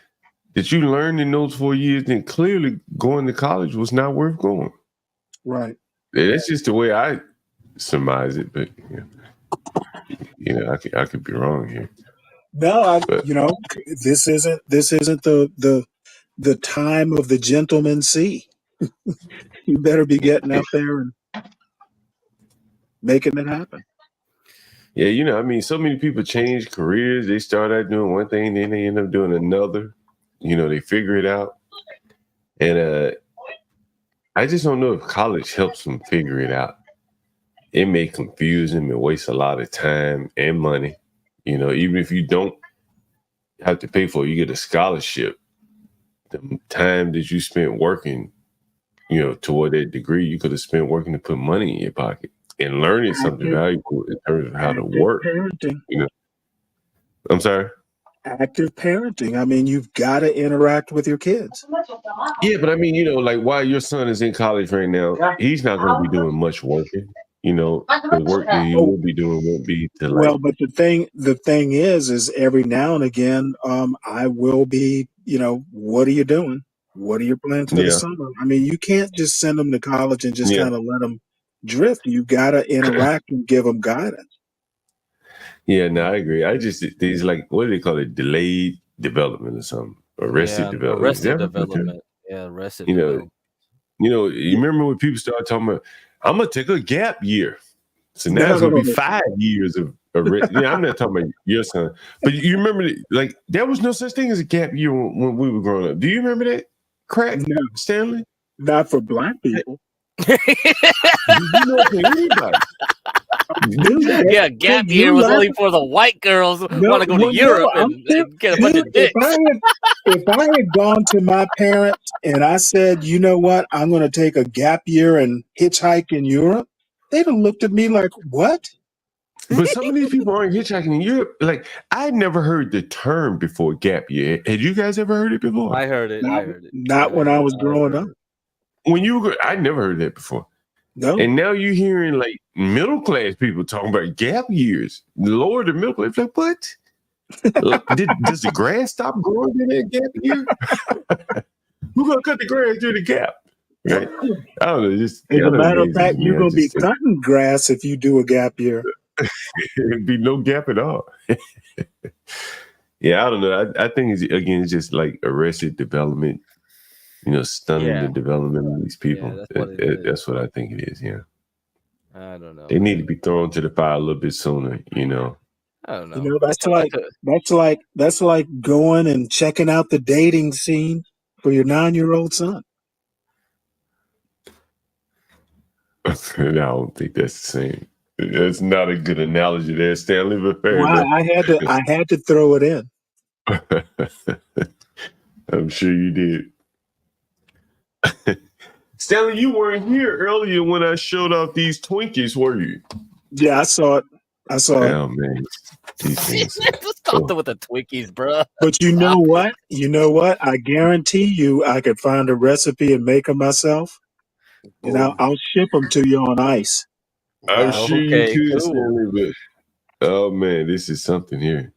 that you learned in those 4 years, then clearly going to college was not worth going. Right. That's just the way I surmise it. But, you know, I could be wrong here. No, you know, this isn't the time of the gentleman sea. You better be getting out there and making it happen. Yeah, you know, I mean, so many people change careers. They start out doing one thing, then they end up doing another. You know, they figure it out. And I just don't know if college helps them figure it out. It may confuse them and waste a lot of time and money. You know, even if you don't have to pay for it, you get a scholarship. The time that you spent working, you know, toward that degree, you could have spent working to put money in your pocket and learning something valuable in terms of how to work. Parenting. You know, I'm sorry. Active parenting. I mean, you've got to interact with your kids. Yeah, but I mean, you know, like while your son is in college right now, he's not going to be doing much working. You know, the work that he will be doing won't be to like. Well, but the thing is every now and again, I will be, you know, what are you doing? What are your plans for the summer? I mean, you can't just send them to college and just kind of let them drift. You got to interact and give them guidance. Yeah, no, I agree. I just these like what do they call it? Delayed development or something. Arrested development. Arrested development. Yeah, arrested development. You remember when people started talking about, I'm gonna take a gap year. So now it's gonna be 5 years of I'm not talking about your son, but you remember like there was no such thing as a gap year when we were growing up. Do you remember that? Crack, No, Stanley? not for black people. You know, for anybody. Yeah, gap year was only for the white girls who want to go to Europe and get a bunch of dicks. If I had gone to my parents and I said, you know what, I'm going to take a gap year and hitchhike in Europe, they'd have looked at me like, what? But some of these people aren't hitchhiking in Europe. Like, I never heard the term before gap year. Had you guys ever heard it before? I heard it. Not when I was growing up. When you were, I never heard that before. No. And now you're hearing like middle class people talking about gap years. Lower the middle class. Like, what? Does the grass stop growing in that gap year? We're gonna cut the grass through the gap. Right? I don't know. Just as a matter of fact, you're gonna be cutting grass if you do a gap year. It'd be no gap at all. Yeah, I don't know. I think it's just like arrested development. Stunning the development of these people. Yeah, that's what I think it is. Yeah. I don't know. They need to be thrown to the fire a little bit sooner. I don't know. That's like going and checking out the dating scene for your 9-year-old son. I don't think that's the same. That's not a good analogy there, Stanley. But fair enough. I had to throw it in. I'm sure you did. Stanley, you weren't here earlier when I showed off these Twinkies, were you? Yeah, I saw it. Oh, man. Stop with the Twinkies, bro. But you know what? I guarantee you I could find a recipe and make them myself. And I'll ship them to you on ice. I'm sure you could, Stanley, but oh, man, this is something here.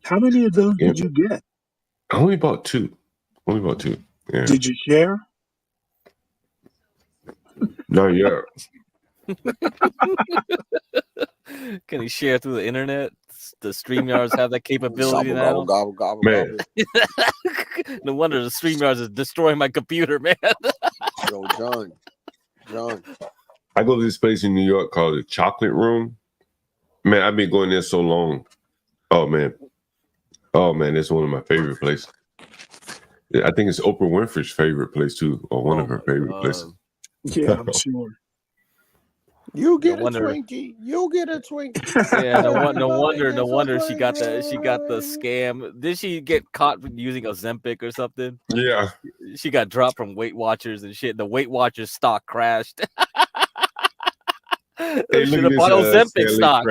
How many of those did you get? I only bought two. Yeah. Did you share? No, yeah. Can he share through the internet? The StreamYards have that capability now. Gobble. No wonder the StreamYards is destroying my computer, man. Yo, John. I go to this place in New York called the Chocolate Room. Man, I've been going there so long. Oh man, it's one of my favorite places. I think it's Oprah Winfrey's favorite place too, or one of her favorite places. Yeah, I'm sure. You get a Twinkie. Yeah, no wonder she got the scam. Did she get caught using Ozempic or something? Yeah. She got dropped from Weight Watchers and shit. The Weight Watchers stock crashed. Hey, should have bought Ozempic stock.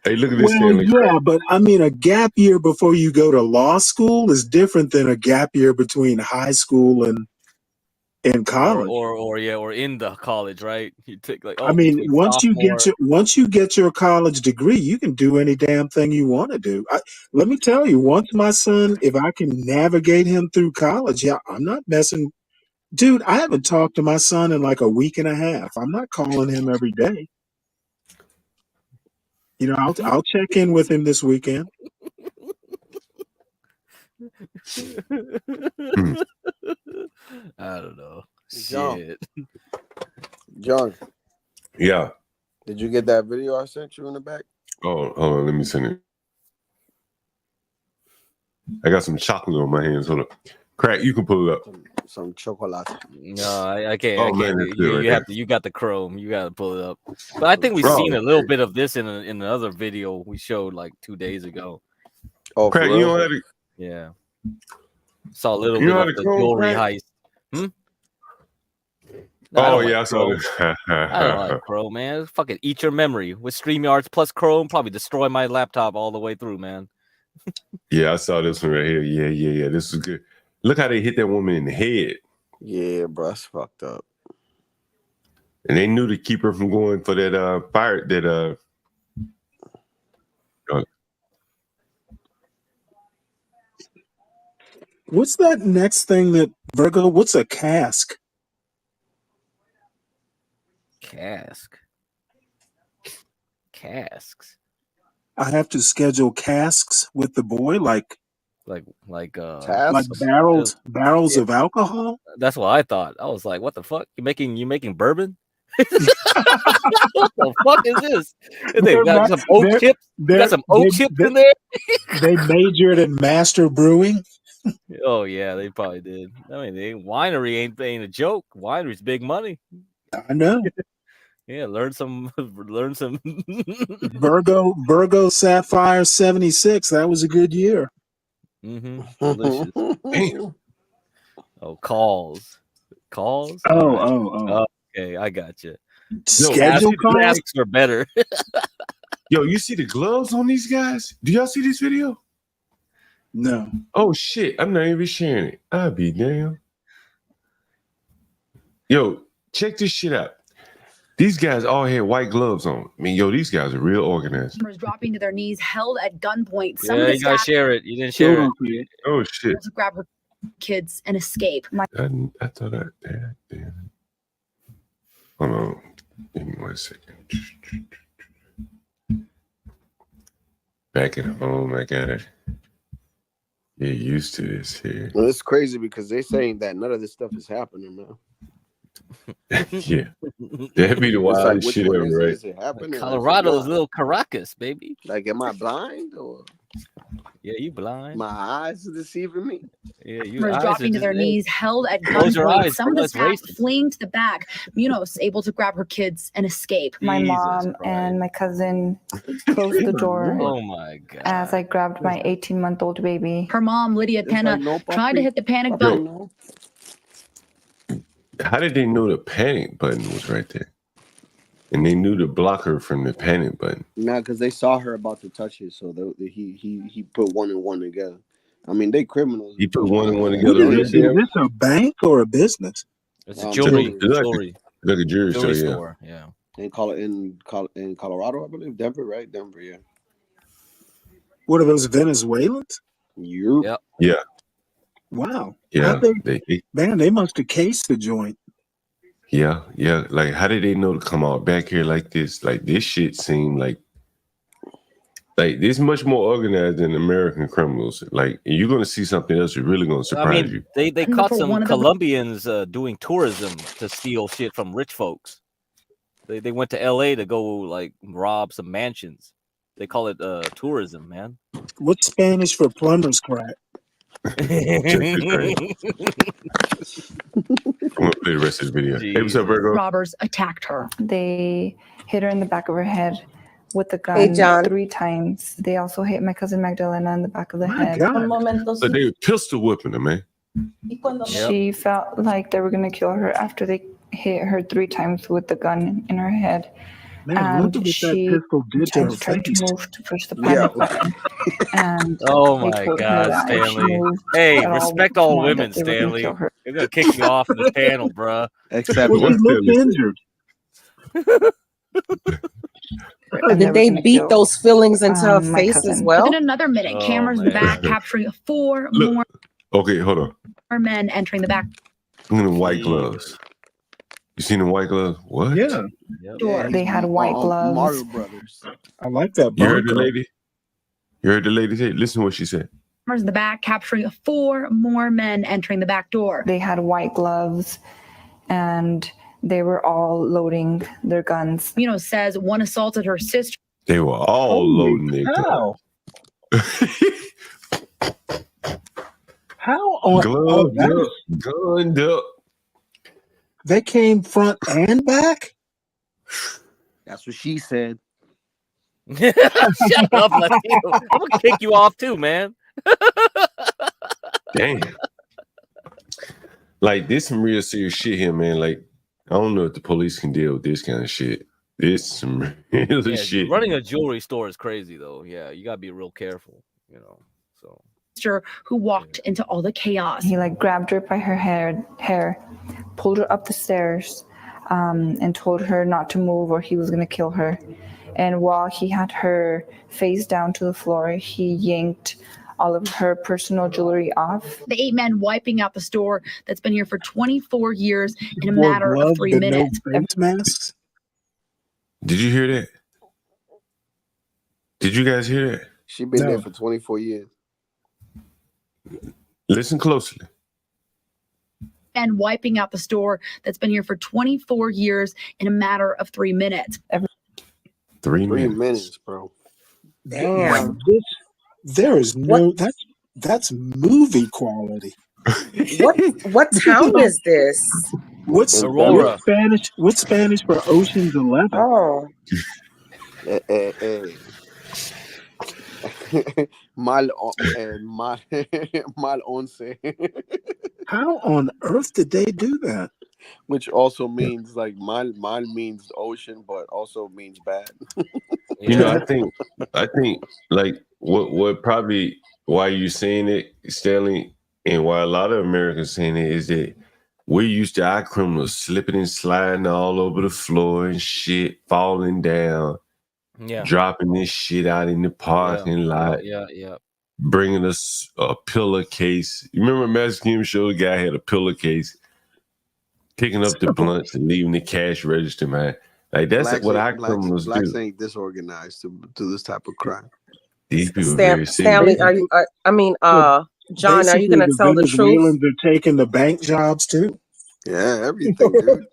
Hey, look at this. Yeah, but I mean, a gap year before you go to law school is different than a gap year between high school and college, or in the college, right? You take once you get your college degree, you can do any damn thing you want to do. Let me tell you, once my son, if I can navigate him through college, I'm not messing. Dude, I haven't talked to my son in like a week and a half. I'm not calling him every day. I'll check in with him this weekend. I don't know. John. Yeah. Did you get that video I sent you in the back? Oh, hold on. Let me send it. I got some chocolate on my hands. Hold up. Crack, you can pull it up. Some chocolate. No, I can't. Oh, I can't. Man, you got the Chrome. You got to pull it up. But I think we've seen a little bit of this in another video we showed like 2 days ago. Oh, Crack, you know how to... Yeah. Saw a little bit of the jewelry heist. No, I saw this. I don't like Chrome, man. Fucking eat your memory. With StreamYards plus Chrome, probably destroy my laptop all the way through, man. Yeah, I saw this one right here. Yeah. This is good. Look how they hit that woman in the head. Yeah, bro, that's fucked up. And they knew to keep her from going for that fire. What's that next thing that Virgo? What's a cask? Casks. I have to schedule casks with the boy, like tasks. barrels of alcohol. That's what I thought. I was like, "What the fuck? You making bourbon? What the fuck is this? And they got some oak chips. Got some oak chips in there. They majored in master brewing. Oh yeah, they probably did. I mean, winery ain't a joke. Winery's big money. I know. Yeah, learn some. Virgo Sapphire 76. That was a good year. Delicious. Damn. Oh, calls. Oh. Okay, I got you. Schedule calls asks are better. Yo, you see the gloves on these guys? Do y'all see this video? No. Oh shit! I'm not even sharing it. I'll be damn. Yo, check this shit out. These guys all had white gloves on. I mean, yo, these guys are real organized. Dropping to their knees, held at gunpoint. Some of the you gotta share it. You didn't share it. Oh shit! To grab her kids and escape. I thought I damn. Hold on. Give me 1 second. Back at home, I got it. Get used to this here. Well, it's crazy because they're saying that none of this stuff is happening now. Yeah, that'd be the wildest shit ever, right? Is it happening? Colorado's little Caracas, baby. Like, am I blind or? Yeah, you blind. My eyes are deceiving me. Yeah, you dropping to their knees, held at gunpoint. Some of the staff fleeing to the back. Munoz able to grab her kids and escape. My mom and my cousin closed the door. Oh my god! As I grabbed my 18-month-old baby. Her mom, Lydia Pena, tried to hit the panic button. How did they know the panic button was right there? And they knew to block her from the panic button. Nah, because they saw her about to touch it, so he put one and one together. I mean, they criminals. He put one and one together. Is this a bank or a business? It's a jewelry. Like a jewelry store. Yeah. In Colorado, I believe. Denver, right? Denver, yeah. What are those Venezuelans? Yep. Yeah. Wow. Yeah. They must have cased the joint. Yeah. Like, how did they know to come out back here like this? Like, this shit seemed like this much more organized than American criminals. Like, you're gonna see something else that's really gonna surprise you. They caught some Colombians doing tourism to steal shit from rich folks. They went to LA to go like rob some mansions. They call it tourism, man. What's Spanish for plumber's crack? I'm gonna play the rest of this video. Hey, what's up, Virgo? Robbers attacked her. They hit her in the back of her head with the gun 3 times. They also hit my cousin Magdalena in the back of the head. So they were pistol whipping her, man. She felt like they were gonna kill her after they hit her 3 times with the gun in her head. Man, look at what that pistol did to her tried to face. move to push the panic button. And Oh they my told her God, that if she Stanley! moved Hey, at all respect all more, women, that they were gonna Stanley. kill her. They're gonna kick you off this panel, bruh. Except Well, she looked injured. Did they beat those feelings into her face as well? Within another minute, cameras in the back capturing 4 more Okay, hold on. men entering the back Look at the white gloves. You seen the white gloves? What? Yeah. door. They had white gloves. Mario Brothers. I like that. You heard the Bronco. lady? You heard the lady say? Listen to what she said. Cameras in the back capturing 4 more men entering the back door. They had white gloves, and they were all loading their guns. Munoz says one assaulted her sister. They were all loading their How? How on Gloved up, gunned up. They came front and back? That's what she said. Shut up, Latino. I'm gonna kick you off too, man. Damn. Like, this some real serious shit here, man. Like, I don't know if the police can deal with this kind of shit. This some real shit. Running a jewelry store is crazy, though. Yeah, you gotta be real careful, you know. So, who walked into all the chaos. He grabbed her by her hair, pulled her up the stairs, and told her not to move or he was gonna kill her. And while he had her face down to the floor, he yanked all of her personal jewelry off. The 8 men wiping out the store that's been here for 24 years in a matter of 3 minutes. No face masks? Did you hear that? Did you guys hear that? She been there for 24 years. Listen closely. And wiping out the store that's been here for 24 years in a matter of 3 minutes. 3 minutes, bro. Damn. There is no that's movie quality. What town is this? What's Aurora? What's Spanish for Ocean's 11? Oh. Mal once. How on earth did they do that? Which also means like mal means ocean, but also means bad. You know, I think like what probably why you saying it, Stanley, and why a lot of Americans saying it is that we're used to our criminals slipping and sliding all over the floor and shit, falling down, dropping this shit out in the parking lot, bringing us a pillow-case. You remember Magic Game Show? The guy had a pillow-case, picking up the blunts and leaving the cash register, man. Like that's what our criminals blacks do. ain't disorganized to this type of crime. These people are very Stanley, serious. John, are you going to tell the truth? Venezuelans are taking the bank jobs too. Yeah, everything, dude.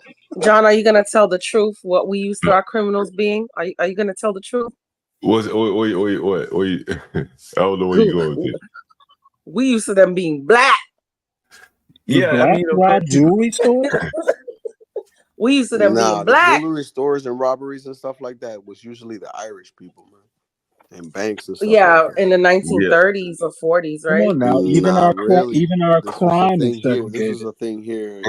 John, are you going to tell the truth? What we used to our criminals being? Are you going to tell the truth? Wait, I don't know where you're going with this. We used to them being black. Yeah, I mean, rob jewelry stores. We used to them being black. The jewelry stores and robberies and stuff like that was usually the Irish people, man. And banks and stuff. Yeah, like in the 1930s or 40s, right? Come on now, even our crime is segregated. This is a thing here.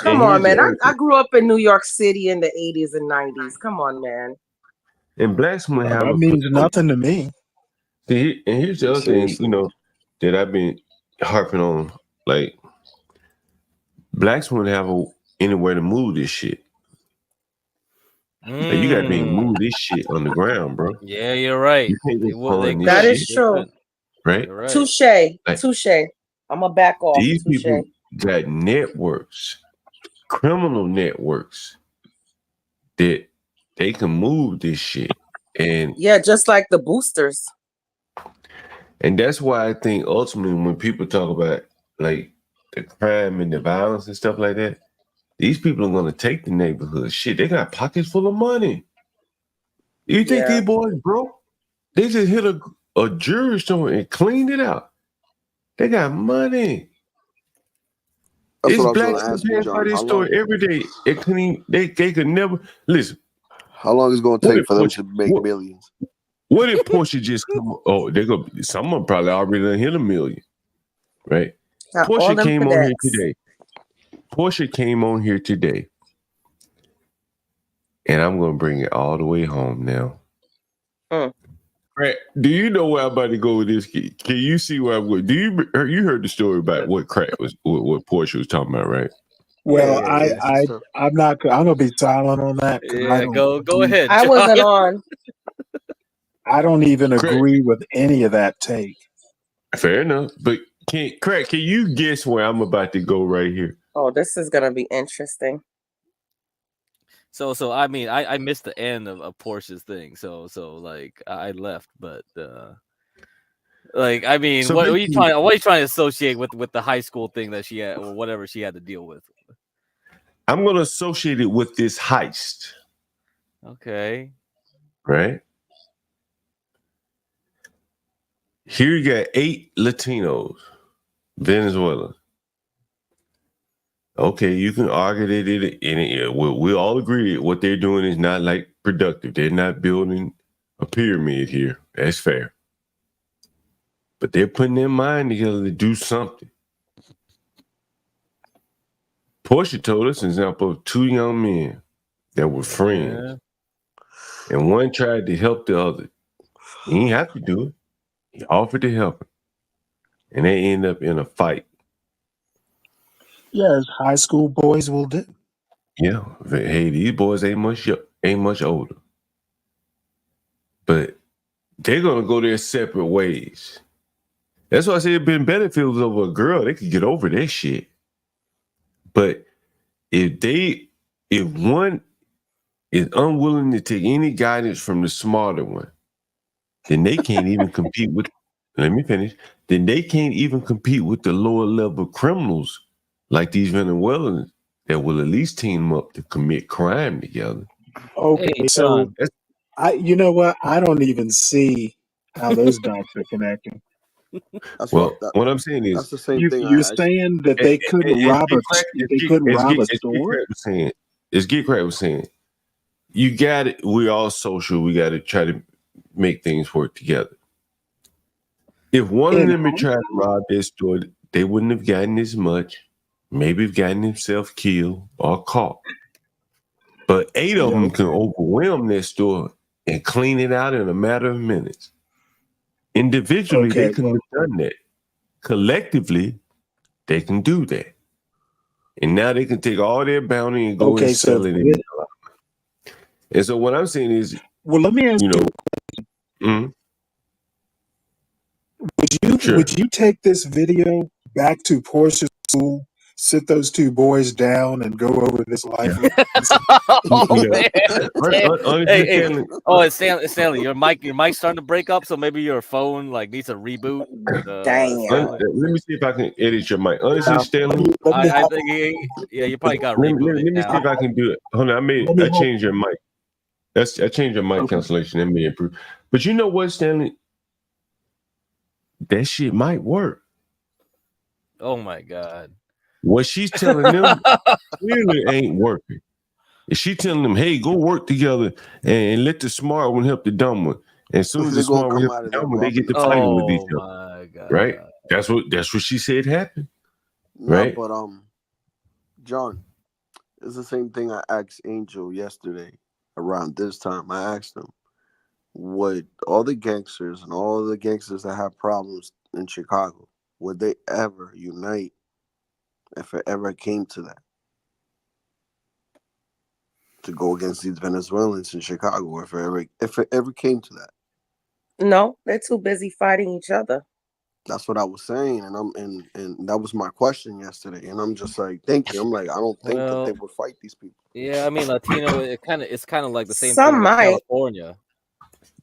Come on, man. I grew up in New York City in the 80s and 90s. Come on, man. And blacks would have that means nothing to me. See, and here's the other thing, that I've been harping on. Like, blacks wouldn't have anywhere to move this shit. Like, you gotta be move this shit on the ground, bro. Yeah, you're right. That is true. Right? Touche. Touche. I'm gonna back off. These people got networks, criminal networks, that they can move this shit. And yeah, just like the boosters. And that's why I think ultimately when people talk about like the crime and the violence and stuff like that, these people are going to take the neighborhood. Shit, they got pockets full of money. You think these boys broke? They just hit a jewelry store and cleaned it out. They got money. It's blacks that by this store every day. They could never listen. How long is it going to take for them to make millions? What if Porsche just come? Oh, they're gonna. Someone probably already done hit $1 million, right? Porsche came on here today. Porsche came on here today, and I'm gonna bring it all the way home now. Right? Do you know where I'm about to go with this? Can you see where I'm going? You heard the story about what crack was, what Porsche was talking about, right? Well, I'm not. I'm gonna be silent on that. Yeah, go ahead. I wasn't on. I don't even agree with any of that take. Fair enough, but can you guess where I'm about to go right here? Oh, this is gonna be interesting. So I mean, I missed the end of Porsche's thing. So like I left, but like I mean, what are you trying to associate with the high school thing that she had or whatever she had to deal with? I'm gonna associate it with this heist. Okay. Right. Here you got 8 Latinos, Venezuela. Okay, you can argue that we all agree what they're doing is not like productive. They're not building a pyramid here. That's fair. But they're putting their mind together to do something. Porsche told us an example of 2 young men that were friends. Yeah. And one tried to help the other. He didn't have to do it. He offered to help him. And they end up in a fight. Yeah, as high school boys will do. Yeah. Hey, these boys ain't much older. But they're gonna go their separate ways. That's why I say it'd been better if it was over a girl. They could get over that shit. But if one is unwilling to take any guidance from the smarter one, then they can't even compete with. Let me finish. Then they can't even compete with the lower level criminals like these Venezuelans that will at least team up to commit crime together. Okay, Hey, so John. you know what? I don't even see how those dots are connecting. Well, what I'm saying is, that's the same thing. You're saying that they couldn't rob a store? As Get Crack was saying, you got it. We're all social. We got to try to make things work together. If one of them had tried to rob their store, they wouldn't have gotten as much. Maybe have gotten themselves killed or caught. But 8 of them can overwhelm their store and clean it out in a matter of minutes. Individually, they couldn't have done that. Collectively, they can do that. And now they can take all their bounty and go and sell it. And so what I'm saying is, well, let me ask would you take this video back to Portia's school, sit those two boys down, and go over this life? Man. It's Stanley. Your mic's starting to break up, so maybe your phone needs a reboot. Let me see if I can edit your mic. Honestly, Stanley, I think you probably got rebooted. Let me see if I can do it. Hold on, I changed your mic. I changed your mic cancellation. That may improve. But you know what, Stanley? That shit might work. Oh my God. What she's telling them clearly ain't working. If she telling them, hey, go work together and let the smart one help the dumb one. And as soon as the smart one help the dumb one, they get to fighting with each other. God. Right? That's what she said happened. No, right? But John, it's the same thing I asked Angel yesterday around this time. I asked him, would all the gangsters and all the gangsters that have problems in Chicago, would they ever unite if it ever came to that? To go against these Venezuelans in Chicago, if it ever came to that? No, they're too busy fighting each other. That's what I was saying, and that was my question yesterday. And I'm just like thinking, I'm like, I don't think that they would fight these people. Yeah, I mean, Latino, it's kind of like the same Some thing might. with California.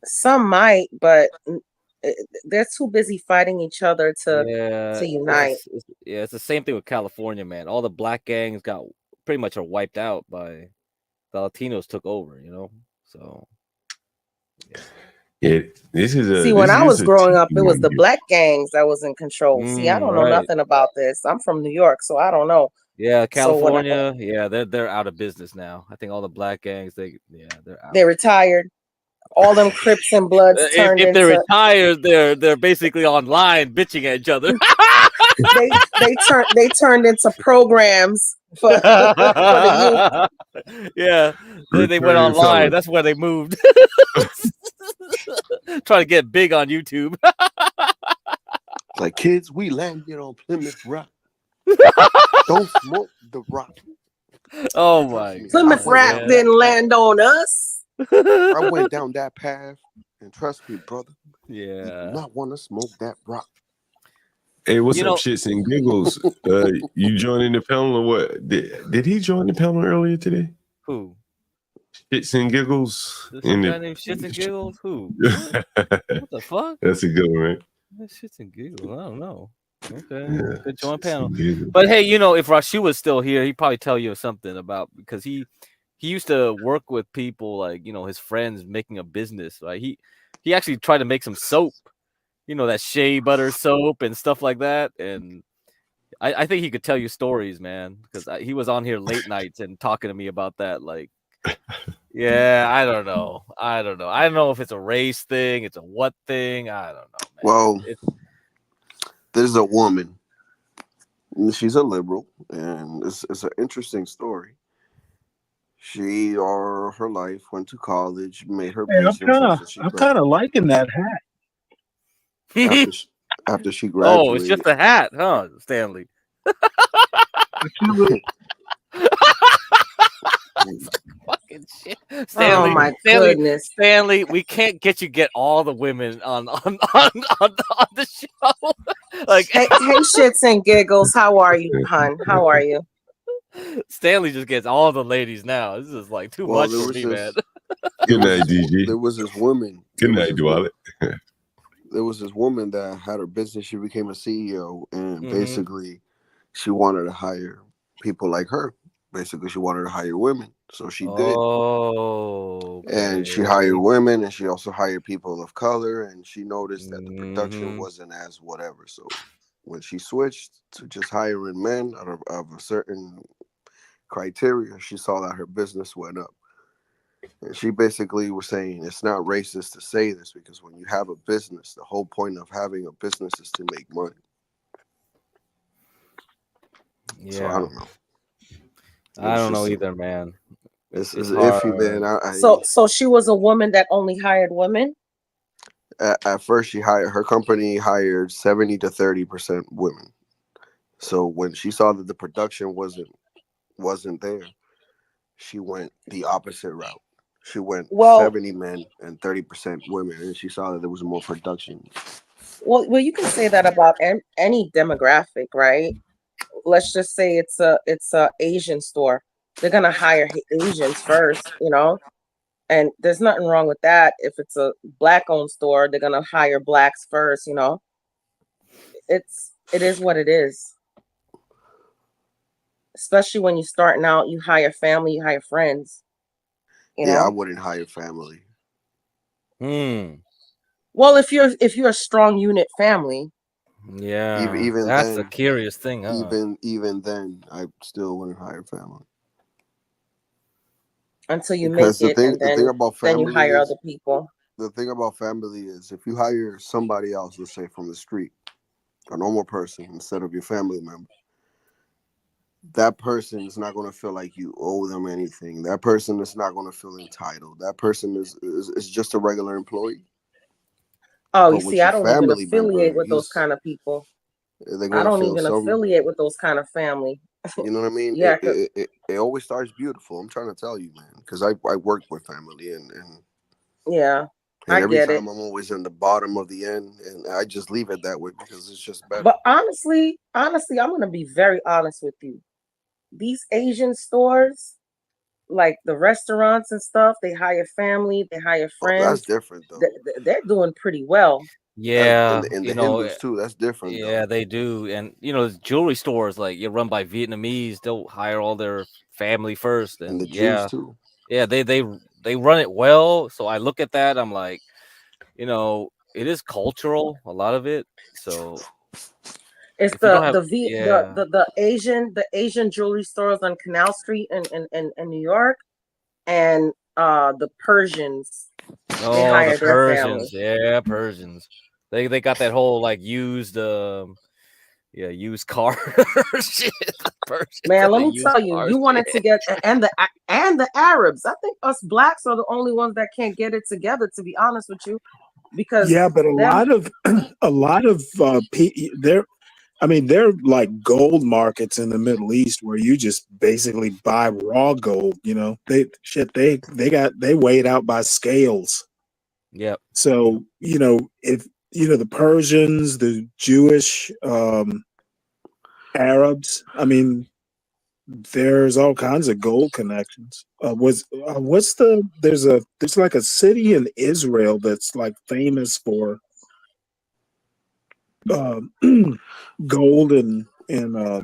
Some might, but they're too busy fighting each other to unite. It's the same thing with California, man. All the black gangs got pretty much are wiped out by the Latinos took over, So this is See, when I was growing up, it was the black gangs that was in control. See, I don't know nothing about this. I'm from New York, so I don't know. Yeah, California, they're out of business now. I think all the black gangs, they're out. They're retired. All them Crips and Bloods turned if they're into retired, they're basically online bitching at each other. they turned into programs for the youth. Yeah, they went online. That's where they moved. Trying to get big on YouTube. Like, kids, we landed on Plymouth Rock. Don't smoke the rock. Oh my God. Plymouth Rock didn't land on us. I went down that path, and trust me, brother. Yeah. You do not want to smoke that rock. Hey, what's up, shits and giggles? You joining the panel or what? Did he join the panel earlier today? Who? Shits and giggles. There's some guy named Shits and Giggles? Who? What the fuck? That's a good one, right? Shits and Giggles. I don't know. Okay. Good joint panel. But hey, if Rashu was still here, he'd probably tell you something about, because he used to work with people like, his friends making a business. Right? He actually tried to make some soap, that shea butter soap and stuff like that. And I think he could tell you stories, man, because he was on here late nights and talking to me about that. Like, yeah, I don't know. I don't know if it's a race thing, it's a what thing. I don't know, man. Well, there's a woman. She's a liberal, and it's an interesting story. She, all her life, went to college, made her business. I'm kind of liking that hat. After she graduated. Oh, it's just a hat, huh, Stanley? Fucking shit. Stanley, oh my goodness, Stanley, we can't get all the women on the show. Like, hey, shits and giggles, how are you, hon? How are you? Stanley just gets all the ladies now. This is like too much for me, man. Good night, DG. There was this woman. Good night, Duale. There was this woman that had her business. She became a CEO, and basically, she wanted to hire people like her. Basically, she wanted to hire women, so she did. And she hired women, and she also hired people of color. And she noticed that the production wasn't as whatever. So when she switched to just hiring men out of a certain criteria, she saw that her business went up. And she basically was saying it's not racist to say this because when you have a business, the whole point of having a business is to make money. Yeah. So I don't know. I don't know either, man. It's iffy, man. So she was a woman that only hired women? At first, her company hired 70 to 30% women. So when she saw that the production wasn't there, she went the opposite route. She went 70 men and 30% women, and she saw that there was more production. Well, you can say that about any demographic, right? Let's just say it's a Asian store. They're gonna hire Asians first, and there's nothing wrong with that. If it's a Black-owned store, they're gonna hire Blacks first, It is what it is. Especially when you're starting out, you hire family, you hire friends. I wouldn't hire family. Well, if you're a strong unit family, even that's then, a curious thing, huh? Even then, I still wouldn't hire family until you make it, and then you hire other people. The thing about family is if you hire somebody else, let's say from the street, a normal person instead of your family member, that person is not going to feel like you owe them anything. That person is not going to feel entitled. That person is just a regular employee. Oh, you see, I don't even affiliate with those kind of people. I don't even affiliate with those kind of family. You know what I mean? Yeah. It always starts beautiful. I'm trying to tell you, man, because I work with family and yeah. And every time I'm always in the bottom of the end, and I just leave it that way because it's just better. But honestly, I'm gonna be very honest with you. These Asian stores, like the restaurants and stuff, they hire family, they hire friends. That's different though. They're doing pretty well. Yeah, and the Hindus too. That's different. Yeah, though. they do, and jewelry stores like you're run by Vietnamese. They'll hire all their family first, and the Jews too. Yeah, they run it well. So I look at that, I'm like, it is cultural, a lot of it. So it's the Asian jewelry stores on Canal Street in New York, and the Persians. They hire the Persians. Yeah, Persians. They got that whole like used used car shit. Man, let me tell you, you wanted to get and the Arabs. I think us blacks are the only ones that can't get it together, to be honest with you. Because but a lot of they're like gold markets in the Middle East where you just basically buy raw gold. They weigh it out by scales. Yep. So if the Persians, the Jewish, Arabs, there's all kinds of gold connections. There's like a city in Israel that's like famous for gold and I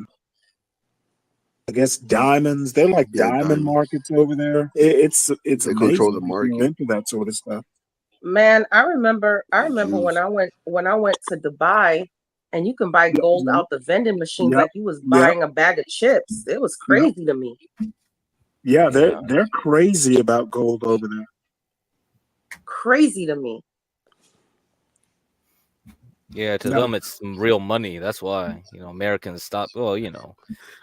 guess diamonds. They're like diamond markets over there. It's they amazing control the market. You're into that sort of stuff. Man, I remember when I went to Dubai, and you can buy gold out the vending machines like you was buying a bag of chips. It was crazy to me. Yeah, they're crazy about gold over there. Crazy to me. Yeah, to them it's some real money. That's why Americans stopped. Well,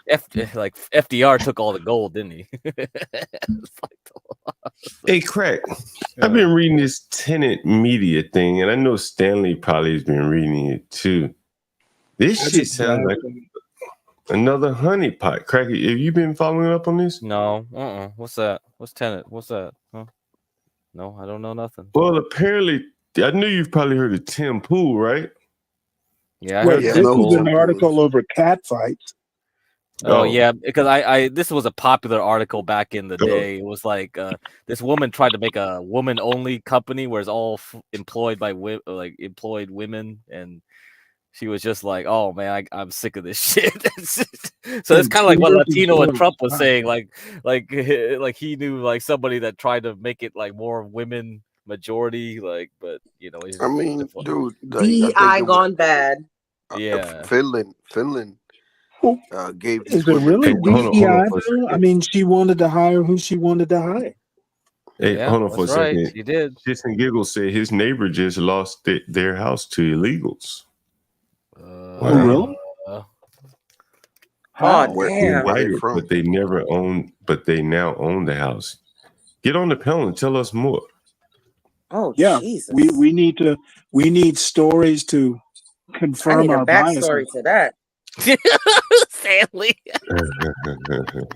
FDR took all the gold, didn't he? Hey, Crack. I've been reading this tenant media thing, and I know Stanley probably has been reading it too. This shit sounds like another honeypot. Crack, have you been following up on this? No. What's that? What's tenant? What's that? Huh? No, I don't know nothing. Well, apparently, I knew you've probably heard of Tim Pool, right? Yeah, I heard this is an article over cat fights. Oh yeah, because I this was a popular article back in the day. It was like this woman tried to make a woman-only company where it's all employed by employed women, and she was just like, "Oh man, I'm sick of this shit." So it's kind of like what Latino and Trump was saying, like he knew like somebody that tried to make it like more women majority, like, but you know, I mean, dude, DEI gone bad. Yeah, Finland gave Is it really DEI though? I mean, she wanted to hire who she wanted to hire. Hey, hold on for a second. Right, she did. Shits and Giggles said his neighbor just lost their house to illegals. Oh, really? How? Damn. Where they from? But they never owned. But they now own the house. Get on the panel and tell us more. Oh, yeah, Jesus. we need stories to confirm I need a our backstory biases. to that. Sadly.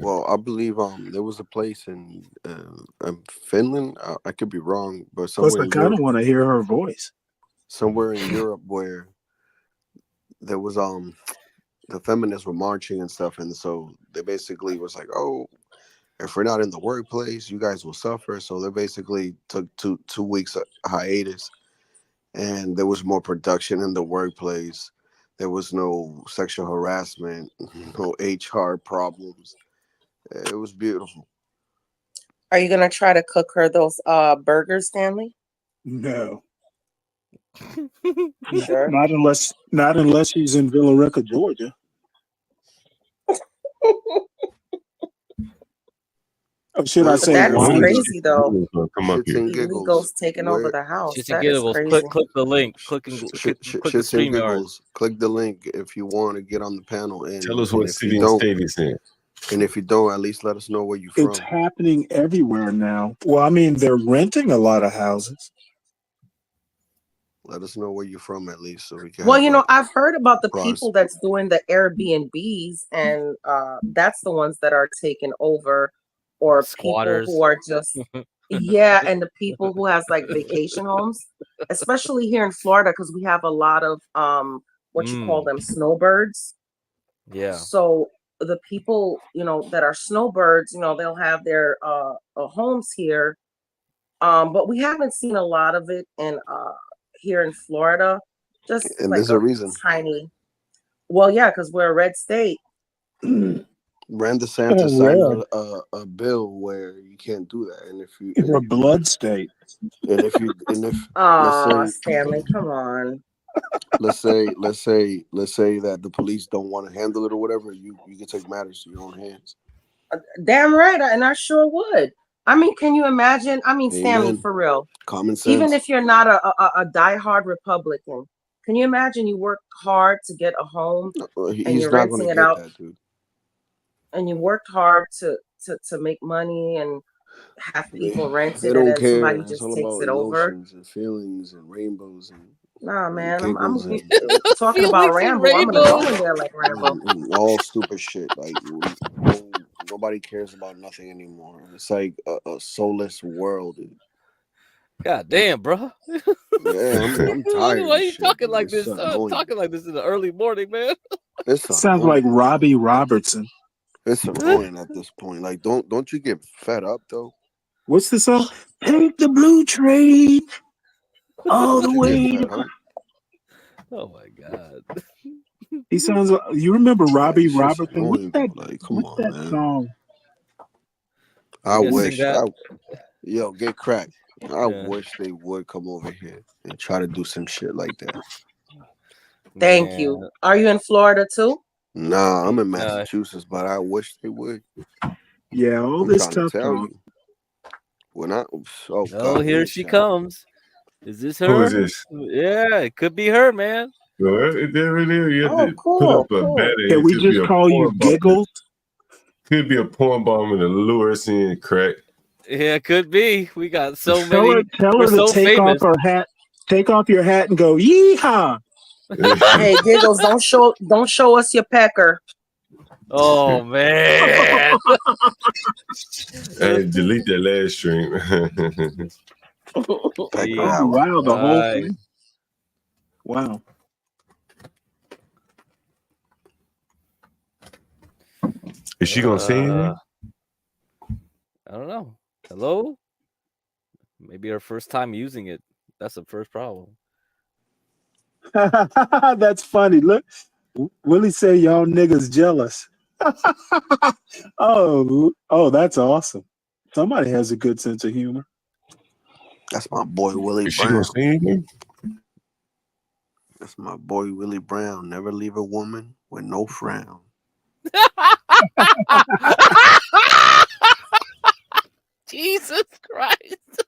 Well, I believe there was a place in Finland. I could be wrong, but Plus, somewhere I in kind of Europe, want to hear her voice. somewhere in Europe where there was the feminists were marching and stuff, and so they basically was like, oh, if we're not in the workplace, you guys will suffer. So they basically took two weeks hiatus, and there was more production in the workplace. There was no sexual harassment, no HR problems. It was beautiful. Are you gonna try to cook her those burgers, Stanley? No. Sure. Not unless she's in Villa Rica, Georgia. Or should I say that is Wanda? crazy though. Come up here. Illegals taking over the house. Shits and That is Giggles. crazy. Click the link. Click the StreamYard. Click the link if you want to get on the panel. And tell us what if city you and don't, state it's in. And if you don't, at least let us know where you're from. It's happening everywhere now. Well, I mean, they're renting a lot of houses. Let us know where you're from at least, so we can. Well, you know, I've heard about the people that's doing the Airbnbs, and that's the ones that are taking over, or squatters people who are just yeah, and the people who has like vacation homes, especially here in Florida, because we have a lot of what you call them, snowbirds. Yeah. So the people, you know, that are snowbirds, you know, they'll have their homes here, but we haven't seen a lot of it in here in Florida. Just and like there's a reason. Tiny. Well, yeah, because we're a red state. Ran DeSantis signed a bill where you can't do that, and if you we're a blood state, and if Stanley, come on. Let's say that the police don't want to handle it or whatever, you can take matters to your own hands. Damn right, and I sure would. I mean, can you imagine? I mean, Stanley, for real. Common sense. Even if you're not a diehard Republican, can you imagine you worked hard to get a home and you're renting it out, that, dude. And you worked hard to make money and have people rent it, don't and then care. somebody It's just all takes about it over. emotions and feelings and rainbows and nah, man, I'm and talking about Rambo. I'm gonna go in there like Rambo. And all stupid shit. Like nobody cares about nothing anymore. It's like a soulless world. God damn, bro. Yeah, I'm tired. Why are you talking like this? Talking like this in the early morning, man. Sounds like Robbie Robertson. It's annoying at this point. Like, don't you get fed up though? What's the song? Take the blue train all the way. Oh my god. He sounds like, you remember Robbie Robertson? What's that? Like, come what's on, that man. song? I wish. Yo, get cracked. I wish they would come over here and try to do some shit like that. Thank you. Are you in Florida too? Nah, I'm in Massachusetts, but I wish they would. Yeah, all this tough talk. When I here she comes. Is this her? Who is this? Yeah, it could be her, man. There it is. You have to cool, put up cool. a banner. Can we just call you Giggles? Could be a porn bomb and a lure us in, crack. Yeah, it could be. We got so many. Tell her to take off her hat. Take off your hat and go yeehaw. Hey, Giggles, don't show us your pecker. Oh man. Hey, delete that last stream. Oh wow, the whole thing. Wow. Is she gonna say anything? I don't know. Hello? Maybe her first time using it. That's the first problem. That's funny. Look, Willie say y'all niggas jealous. Oh, that's awesome. Somebody has a good sense of humor. That's my boy Willie Is she Brown. gonna say anything? That's my boy Willie Brown. Never leave a woman with no frown. Jesus Christ.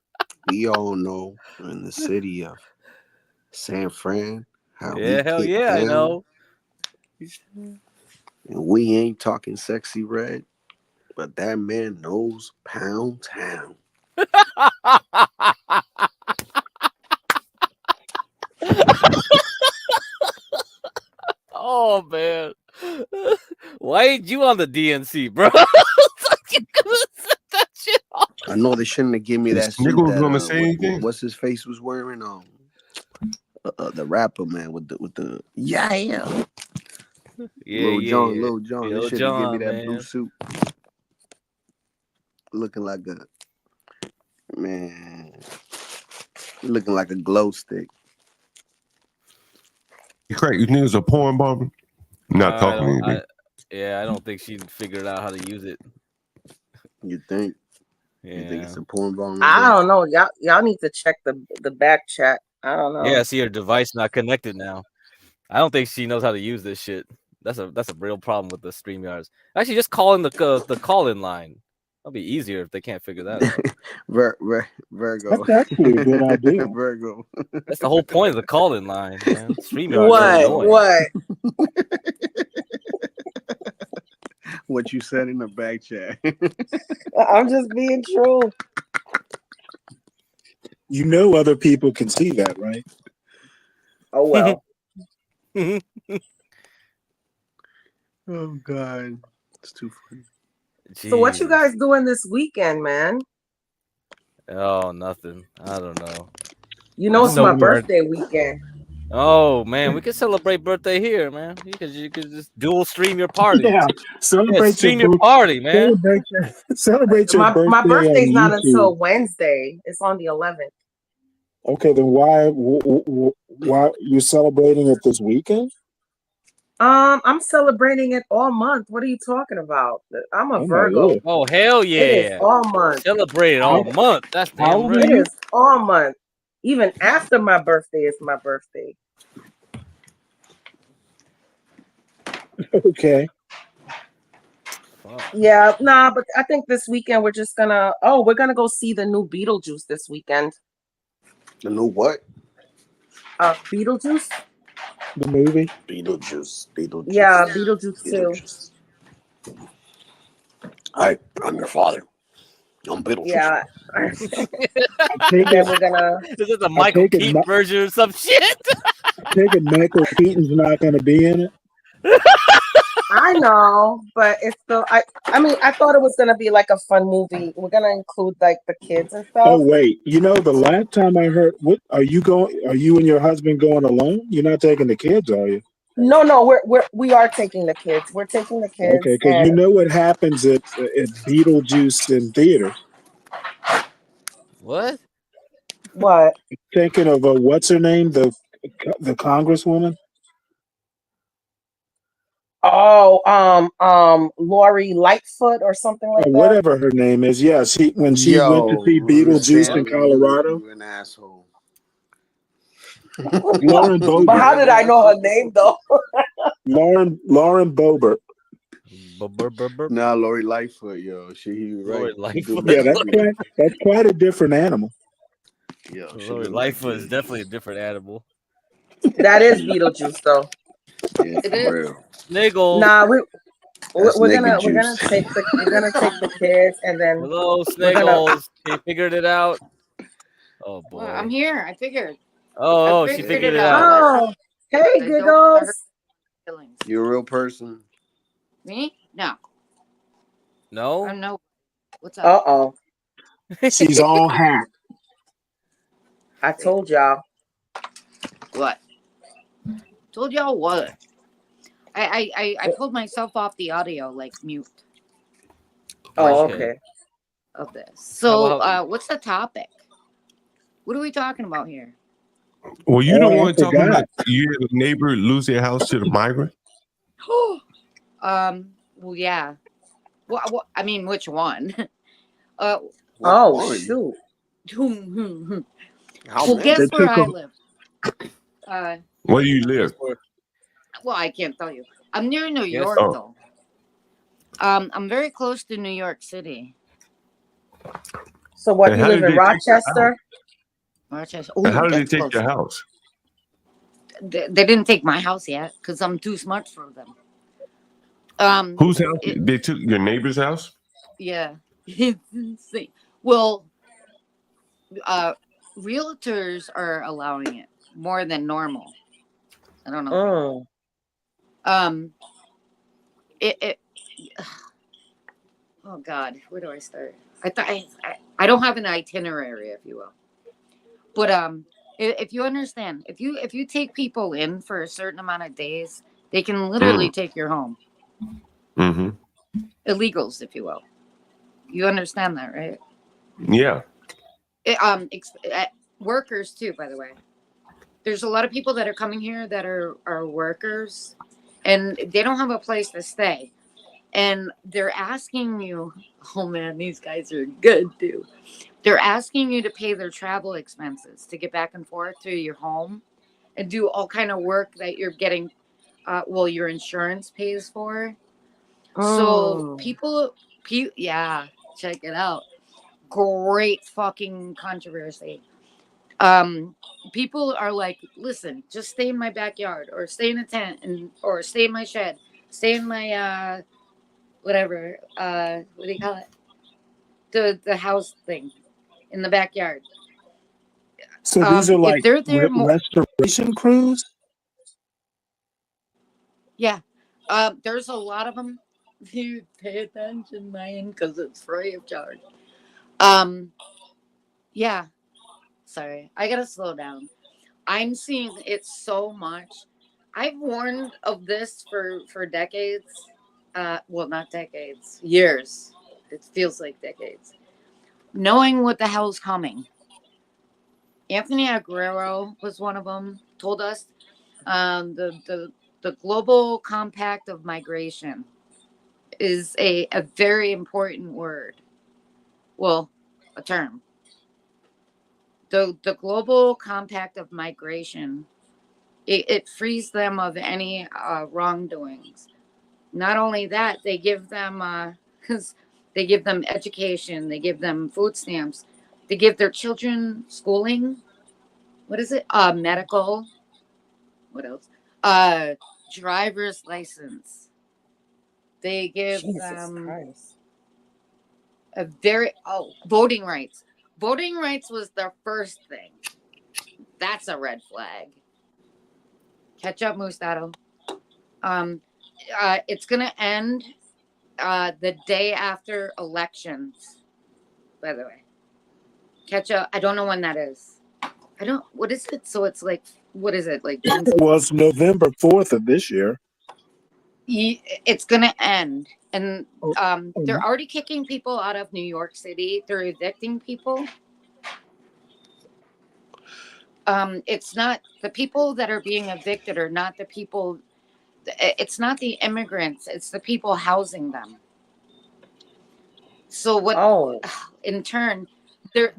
We all know in the city of San Fran how we Yeah, hell get yeah, down. I know. And we ain't talking sexy red, but that man knows Pound Town. Oh man. Why ain't you on the DNC, bro? That shit off. I know they shouldn't have given me Is that suit Sniggles that gonna say anything? what's his face was wearing. The rapper man with the yeah. Lil Jon. They Lil should have given me Jon, that man. blue suit. Looking like a glow stick. You crack, you niggas a porn bomber? I'm not talking anything. I don't think she figured out how to use it. You think? Yeah. You think it's a porn bomber? I don't know. Y'all need to check the back chat. I don't know. Yeah, I see her device not connected now. I don't think she knows how to use this shit. That's a real problem with the StreamYards. Actually, just call in the call-in line. That'll be easier if they can't figure that out. Virgo. That's actually a good idea. Virgo. That's the whole point of the call-in line, man. StreamYards are annoying. What? What you said in the back chat. I'm just being true. You know other people can see that, right? Oh well. Oh God, it's too funny. So what you guys doing this weekend, man? Oh, nothing. I don't know. You know it's my birthday weekend. Oh man, we can celebrate birthday here, man. You could just dual stream your party. Yeah, celebrate stream your your party, man. Celebrate your birthday. My birthday's on not YouTube. until Wednesday. It's on the 11th. Okay, then why you're celebrating it this weekend? I'm celebrating it all month. What are you talking about? I'm a Virgo. Oh hell yeah! It is all month. Celebrate it all month. That's damn right. It is all month. Even after my birthday is my birthday. Okay. Yeah, but I think this weekend we're gonna go see the new Beetlejuice this weekend. The new what? Beetlejuice. The movie? Beetlejuice. Yeah, Beetlejuice 2. Hi, I'm your father. I'm Beetlejuice. Yeah. Then we're gonna. Is it the Michael Keaton version or some shit? I take it Michael Keaton's not going to be in it. I know, but it's still. I mean, I thought it was gonna be like a fun movie. We're gonna include like the kids and stuff. Oh wait, the last time I heard, are you and your husband going alone? You're not taking the kids, are you? No, we are taking the kids. We're taking the kids. Okay, because you know what happens at Beetlejuice in theaters. What? What? Thinking of what's her name, the congresswoman. Oh, Lori Lightfoot or something like that. Whatever her name is. Yeah, when she went to see Beetlejuice in Colorado. You're an asshole. Lauren Boebert. But how did I know her name though? Lauren Boebert. Nah, Lori Lightfoot, yo. She right. Lightfoot. Yeah, that's quite a different animal. Yo, Lori Lightfoot is definitely a different animal. That is Beetlejuice though. Yeah, for real. Sniggle. Nah, we're gonna take the kids and then. Hello, Sniggles. You figured it out? Oh boy. Well, I'm here. I figured. Oh, she figured it out. Oh, hey, Giggles. You're a real person. Me? No. No. I'm no. What's up? Uh-oh. She's all hacked. I told y'all. What? Told y'all what? I pulled myself off the audio like mute. Oh, okay. Of this. So, what's the topic? What are we talking about here? Well, you don't want to talk forgot. about you had a neighbor lose their house to the migrant. Well, yeah. Well, I mean, which one? Shoot. Well, guess where I live? Where do you live? Well, I can't tell you. I'm near New York, though. I'm very close to New York City. So what, you live in Rochester? Rochester. And how did they take your house? They didn't take my house yet because I'm too smart for them. Whose house? They took your neighbor's house? Yeah. It's insane. Well, realtors are allowing it more than normal. I don't know. Oh God, where do I start? I don't have an itinerary, if you will. But if you understand, if you take people in for a certain amount of days, they can literally take your home. Mm-hmm. Illegals, if you will. You understand that, right? Yeah. Workers too, by the way. There's a lot of people that are coming here that are workers, and they don't have a place to stay. And they're asking you, oh man, these guys are good too. They're asking you to pay their travel expenses to get back and forth to your home and do all kind of work that you're getting, your insurance pays for. So yeah, check it out. Great fucking controversy. People are like, listen, just stay in my backyard or stay in a tent or stay in my shed, stay in my, whatever, what do you call it? The house thing in the backyard. So these are like restoration crews? Yeah. There's a lot of them. Dude, pay attention, man, because it's free of charge. Yeah. Sorry. I gotta slow down. I'm seeing it so much. I've warned of this for decades. Well, not decades, years. It feels like decades. Knowing what the hell's coming. Anthony Aguero was one of them. Told us the global compact of migration is a very important word. Well, a term. The global compact of migration, it frees them of any wrongdoings. Not only that, they give them they give them education, they give them food stamps, they give their children schooling. What is it? Medical. What else? Driver's license. They give them a voting rights. Voting rights was their first thing. That's a red flag. Catch up, Mustato. It's gonna end the day after elections. By the way, catch up. I don't know when that is. What is it? So it's like, what is it like? Well, it's November 4th of this year. It's gonna end, and they're already kicking people out of New York City. They're evicting people. It's not the people that are being evicted are not the people. It's not the immigrants. It's the people housing them. So what? In turn, they're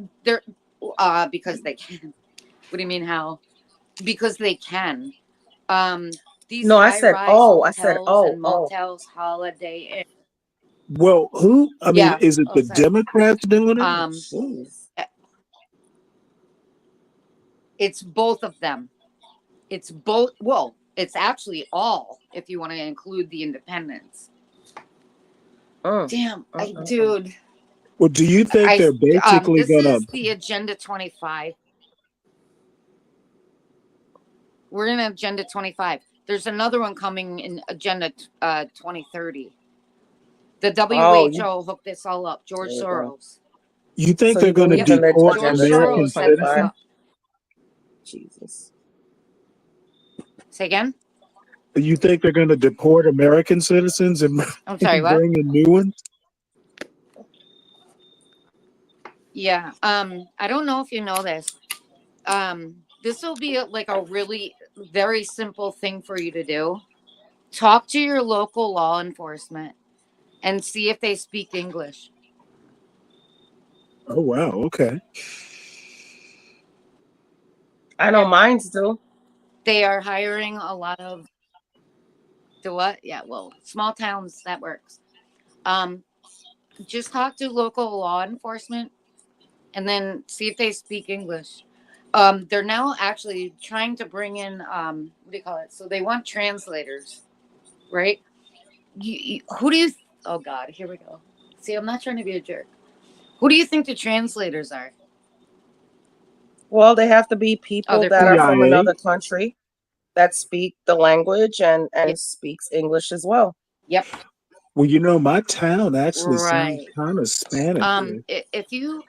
because they can. What do you mean how? Because they can. These hotels and motels, Holiday Inn. Well, who? I mean, is it the Democrats doing it? It's both of them. It's both. Well, it's actually all, if you want to include the independents. Damn, dude. Well, do you think they're basically this is the Agenda 25. We're in Agenda 25. There's another one coming in Agenda 2030. The WHO hooked this all up. George Soros. You think they're going to deport American citizens? Jesus. Say again? You think they're going to deport American citizens and I'm sorry, what? bring in new ones? Yeah. I don't know if you know this. This will be like a really very simple thing for you to do. Talk to your local law enforcement and see if they speak English. Oh wow, okay. I know mine's do. They are hiring a lot of what? Yeah, well, small towns that works. Just talk to local law enforcement and then see if they speak English. They're now actually trying to bring in what do you call it? So they want translators, right? Who do you? Oh God, here we go. See, I'm not trying to be a jerk. Who do you think the translators are? Well, they have to be people that are from CIA. another country that speak the language and speaks English as well. Yep. Well, you know, my town actually sounds Right. kind of Spanish. If you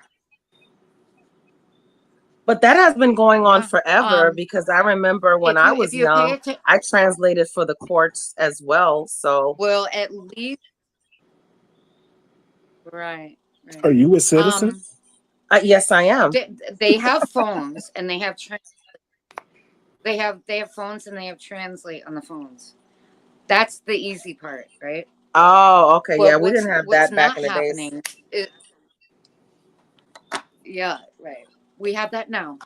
But that has been going on Yeah, forever because I remember when I was young, I translated for the courts as well. So, well, at least right. Are you a citizen? Yes, I am. They have phones and they have they have phones and they have translate on the phones. That's the easy part, right? Oh, okay. But Yeah, we didn't have that back in the days. happening is, yeah, right. We have that now.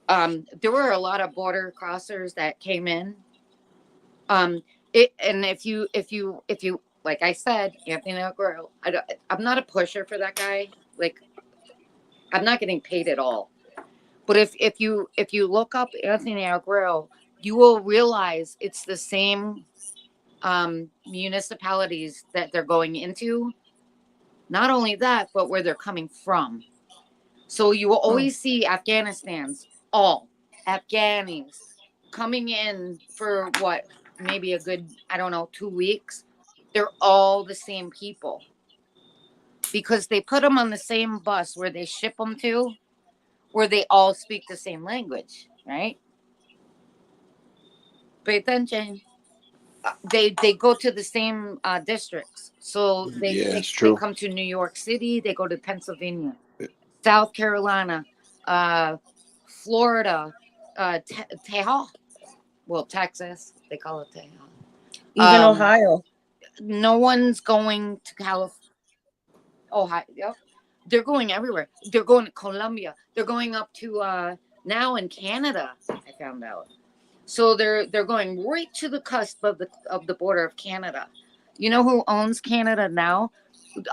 There were a lot of border crossers that came in. And if you like I said, Anthony Aguero, I'm not a pusher for that guy. Like, I'm not getting paid at all. But if you look up Anthony Aguero, you will realize it's the same municipalities that they're going into. Not only that, but where they're coming from. So you will always see Afghanistan's all Afghanis coming in for what, maybe a good, I don't know, 2 weeks. They're all the same people because they put them on the same bus where they ship them to, where they all speak the same language, right? Pay attention. They go to the same districts. So they come to New York City, they go to Pennsylvania, South Carolina, Florida, Tejas. Well, Texas, they call it Tejas. Even Ohio. No one's going to California. Ohio, yep. They're going everywhere. They're going to Colombia. They're going up to now in Canada, I found out. So they're going right to the cusp of the border of Canada. You know who owns Canada now?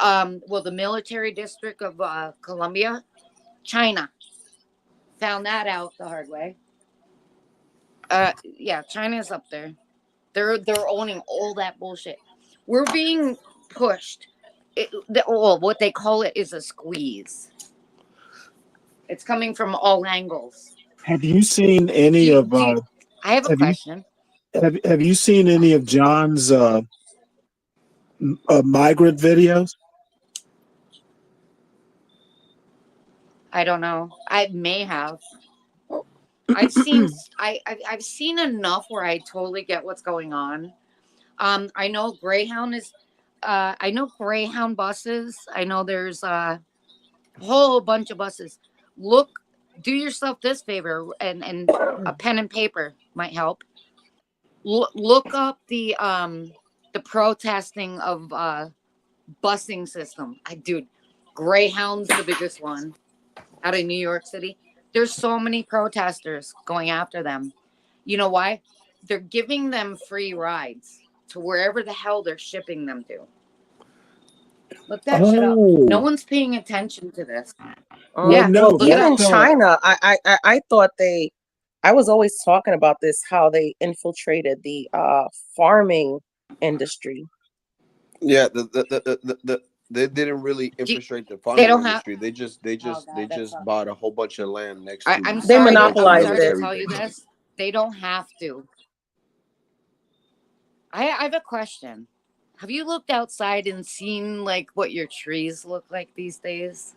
Well, the military district of Colombia, China. Found that out the hard way. Yeah, China's up there. They're owning all that bullshit. We're being pushed. What they call it is a squeeze. It's coming from all angles. Have you seen any of? I have a question. Have you seen any of John's migrant videos? I don't know. I may have. I've seen I've seen enough where I totally get what's going on. I know Greyhound is. I know Greyhound buses. I know there's a whole bunch of buses. Do yourself this favor, and a pen and paper might help. Look up the protesting of busing system. Dude, Greyhound's the biggest one out of New York City. There's so many protesters going after them. You know why? They're giving them free rides to wherever the hell they're shipping them to. Look that shit up. No one's paying attention to this. Yeah, well, even China, I thought I was always talking about this, how they infiltrated the farming industry. Yeah, they didn't really infiltrate the farming industry. They just bought a whole bunch of land next to. They monopolized it. To tell you this, they don't have to. I have a question. Have you looked outside and seen like what your trees look like these days?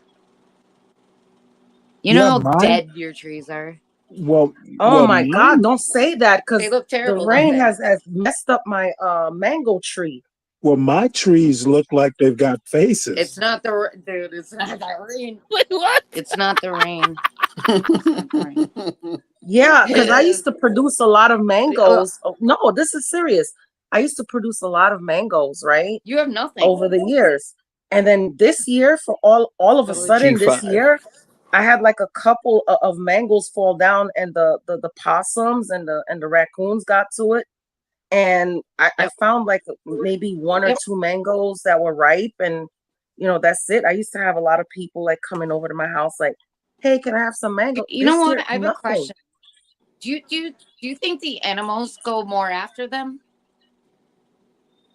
You know how dead your trees are. Well, my God! Don't say that because they look terrible. The rain has messed up my mango tree. Well, my trees look like they've got faces. It's not the dude. It's not the rain. Wait, what? It's not the rain. Yeah, because I used to produce a lot of mangoes. Oh, no, this is serious. I used to produce a lot of mangoes, right? You have nothing over the years. And then this year, for all of a sudden, this year, I had like a couple of mangoes fall down, and the possums and the raccoons got to it. And I found like maybe one or two mangoes that were ripe, and that's it. I used to have a lot of people like coming over to my house, like, "Hey, can I have some mango?" You know what? I have a question. Do you think the animals go more after them?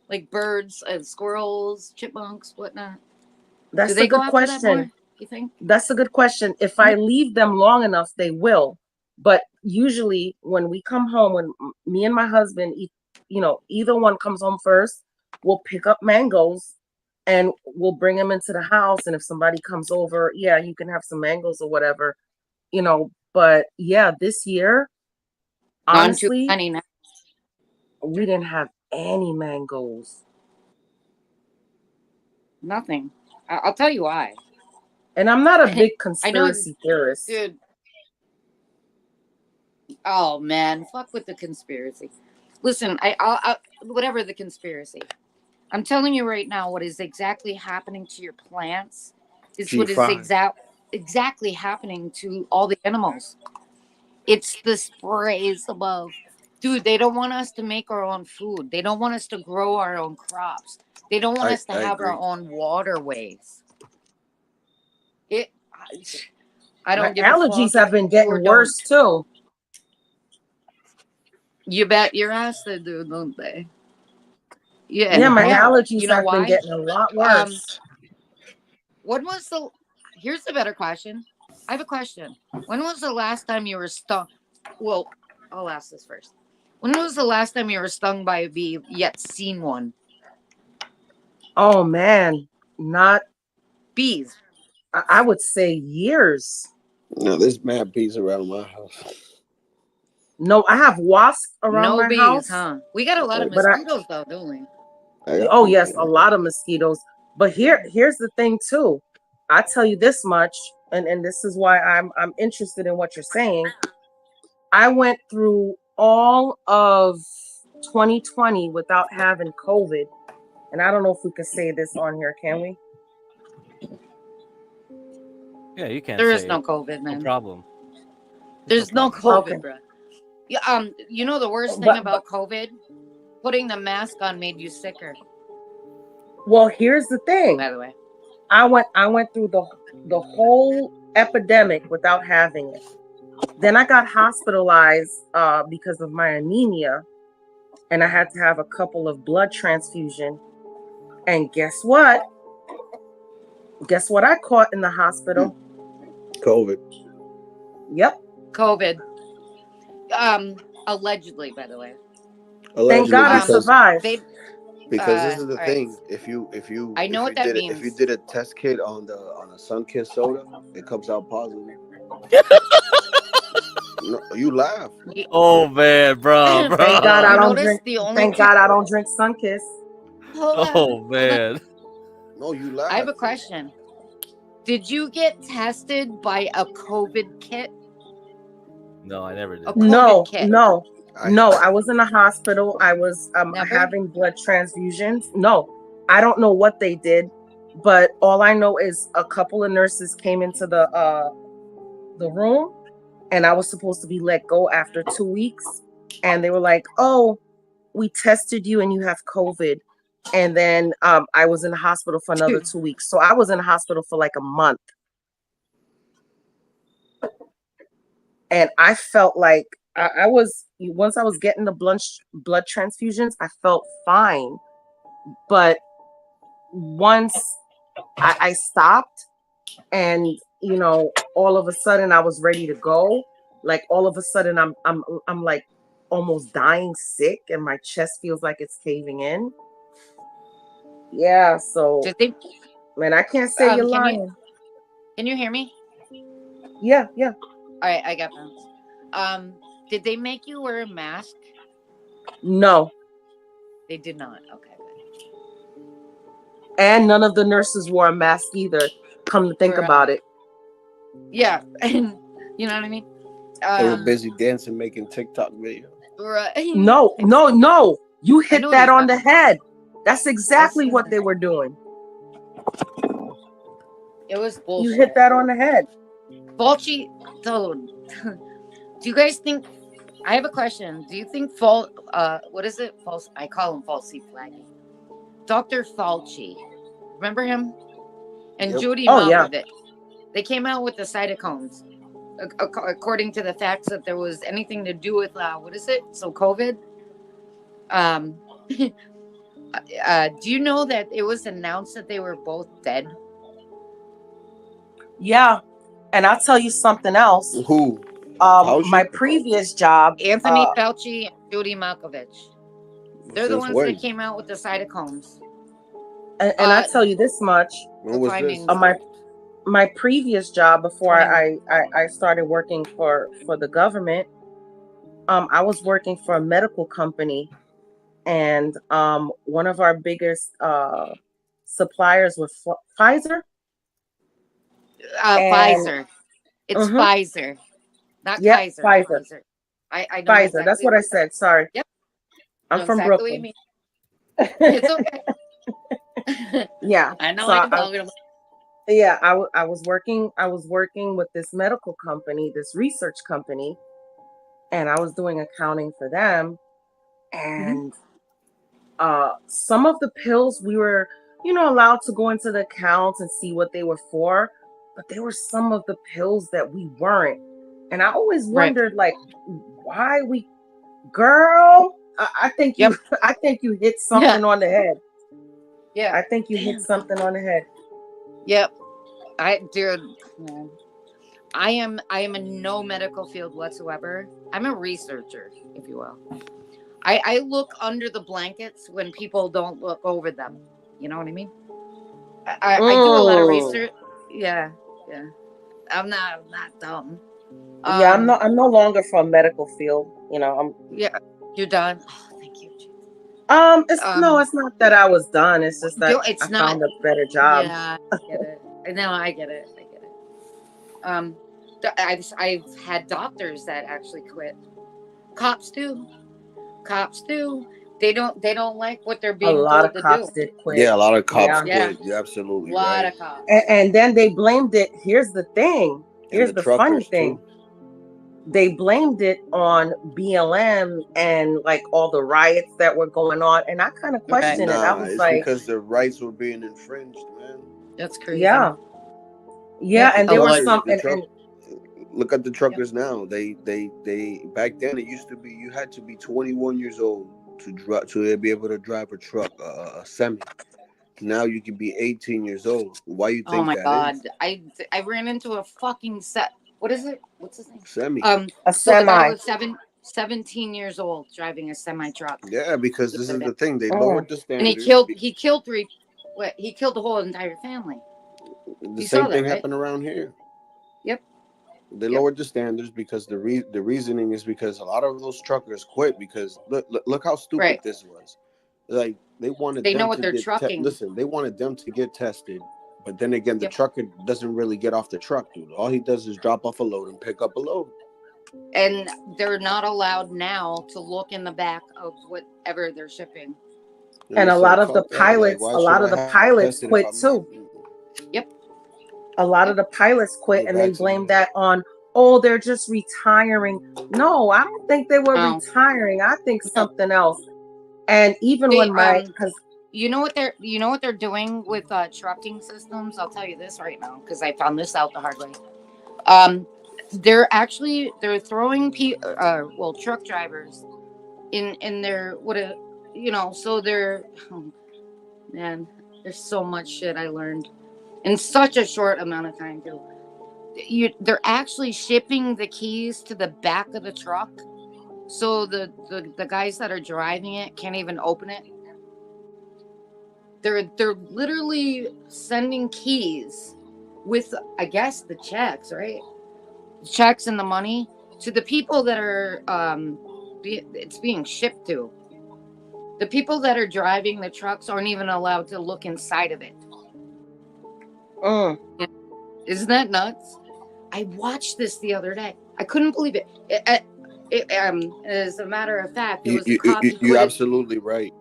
Like birds, squirrels, chipmunks, whatnot. That's a good question. You think? That's a good question. If I leave them long enough, they will. But usually, when we come home, when me and my husband, either one comes home first, we'll pick up mangoes and we'll bring them into the house. And if somebody comes over, yeah, you can have some mangoes or whatever, But yeah, this year, honestly, we didn't have any mangoes. Nothing. I'll tell you why. And I'm not a big conspiracy theorist. Dude. Oh man, fuck with the conspiracy. Listen, I'll whatever the conspiracy. I'm telling you right now, what is exactly happening to your plants is what is exactly happening to all the animals. It's the sprays above. Dude, they don't want us to make our own food. They don't want us to grow our own crops. They don't want us to have our own waterways. I don't give allergies have been getting worse too. You bet your ass they do, don't they? Yeah, my allergies have been getting a lot worse. Here's a better question. I have a question. When was the last time you were stung? Well, I'll ask this first. When was the last time you were stung by a bee yet seen one? Oh man, not bees. I would say years. No, there's mad bees around my house. No, I have wasps around my bees, house. Huh? We got a lot of mosquitoes though, don't we? Oh yes, a lot of mosquitoes. But here's the thing too. I tell you this much, and this is why I'm interested in what you're saying. I went through all of 2020 without having COVID. And I don't know if we can say this on here, can we? Yeah, you can. There is no COVID, man. No problem. There's no COVID, bro. Yeah, you know the worst thing about COVID? Putting the mask on made you sicker. Well, here's the thing. By the way, I went through the whole epidemic without having it. Then I got hospitalized because of my anemia, and I had to have a couple of blood transfusions. And guess what? Guess what I caught in the hospital? COVID. Yep. COVID. Allegedly, by the way. Thank God I survived. Because this is the thing. If you I know what that means. If you did a test kit on a Sunkist soda, it comes out positive. No, you laugh. Oh man, bro. Thank God I don't drink. Thank God I don't drink Sunkist. Oh man. No, you laugh. I have a question. Did you get tested by a COVID kit? No, I never did. No. I was in the hospital. I was having blood transfusions. No, I don't know what they did, but all I know is a couple of nurses came into the room, and I was supposed to be let go after 2 weeks, and they were like, "Oh, we tested you and you have COVID." And then I was in the hospital for another 2 weeks. So I was in the hospital for like a month. And I felt like once I was getting the blood transfusions, I felt fine. But once I stopped and, all of a sudden I was ready to go, like all of a sudden I'm like almost dying sick and my chest feels like it's caving in. Yeah, so man, I can't say you're lying. Can you hear me? Yeah. All right, I got that. Did they make you wear a mask? No. They did not. Okay. And none of the nurses wore a mask either. Come to think about it. Yeah, and you know what I mean. They were busy dancing, making TikTok videos. Right. No. You hit that on the head. That's exactly what they were doing. It was bullshit. You hit that on the head. Fauci, do you guys think? I have a question. Do you think what is it? False. I call him falsely flagging. Dr. Fauci, remember him? And Judy Malkovich. Yeah. They came out with the cytotoxins, according to the facts that there was anything to do with what is it? So COVID. Do you know that it was announced that they were both dead? Yeah, and I'll tell you something else. Who? My previous job, Anthony Fauci and Judy Malkovich. They're the ones that came out with the cytotoxins. And I tell you this much. When was this? My previous job before I started working for the government, I was working for a medical company, and one of our biggest suppliers was Pfizer. Pfizer. It's Pfizer, not Kaiser. Pfizer. I know Pfizer. exactly That's what I said. Sorry. Yep. I'm from Brooklyn. It's okay. Yeah. I know. So I was working with this medical company, this research company, and I was doing accounting for them. And some of the pills we were, allowed to go into the accounts and see what they were for, but there were some of the pills that we weren't. And I always wondered, like, why we, girl, I think you hit something on the head. Yeah. I think you hit something on the head. Yep. I am in no medical field whatsoever. I'm a researcher, if you will. I look under the blankets when people don't look over them. You know what I mean? I do a lot of research. Yeah. I'm not dumb. Yeah, I'm no longer from medical field. Yeah, you're done. Oh, thank you. It's not that I was done. It's just that I found a better job. Yeah, I get it. No, I get it. I've had doctors that actually quit. Cops do. They don't like what they're being told to do. A lot of cops did quit. Yeah, a lot of cops quit. You're absolutely right. A lot of cops. And then they blamed it. Here's the thing. Here's the funny thing. Too. They blamed it on BLM and like all the riots that were going on. And I kind of questioned it. I was like, because their rights were being infringed, man. That's crazy. Yeah. And there were some. Look at the truckers now. They back then it used to be you had to be 21 years old to be able to drive a truck, a semi. Now you can be 18 years old. Why you think that? Oh my God! I ran into a fucking set. What is it? What's his name? Semi. A semi. Was 17 years old driving a semi truck. Yeah, because this is the thing. They lowered the standard. And he killed three. He killed the whole entire family. The same thing happened around here. Yep. They lowered the standards because the reasoning is because a lot of those truckers quit because look how stupid this was. Like they wanted. They know what they're trucking. Listen, they wanted them to get tested, but then again, the trucker doesn't really get off the truck, dude. All he does is drop off a load and pick up a load. And they're not allowed now to look in the back of whatever they're shipping. And a lot of the pilots, quit too. Yep. A lot of the pilots quit, and they blame that on, they're just retiring. No, I don't think they were retiring. I think something else. And even because you know what they're doing with trucking systems. I'll tell you this right now because I found this out the hard way. They're throwing truck drivers in their so they're man, there's so much shit I learned in such a short amount of time too. They're actually shipping the keys to the back of the truck, so the guys that are driving it can't even open it. They're literally sending keys with, I guess, the checks, right? Checks and the money to the people that are it's being shipped to. The people that are driving the trucks aren't even allowed to look inside of it. Isn't that nuts? I watched this the other day. I couldn't believe it. As a matter of fact, it was a cop. You're absolutely right.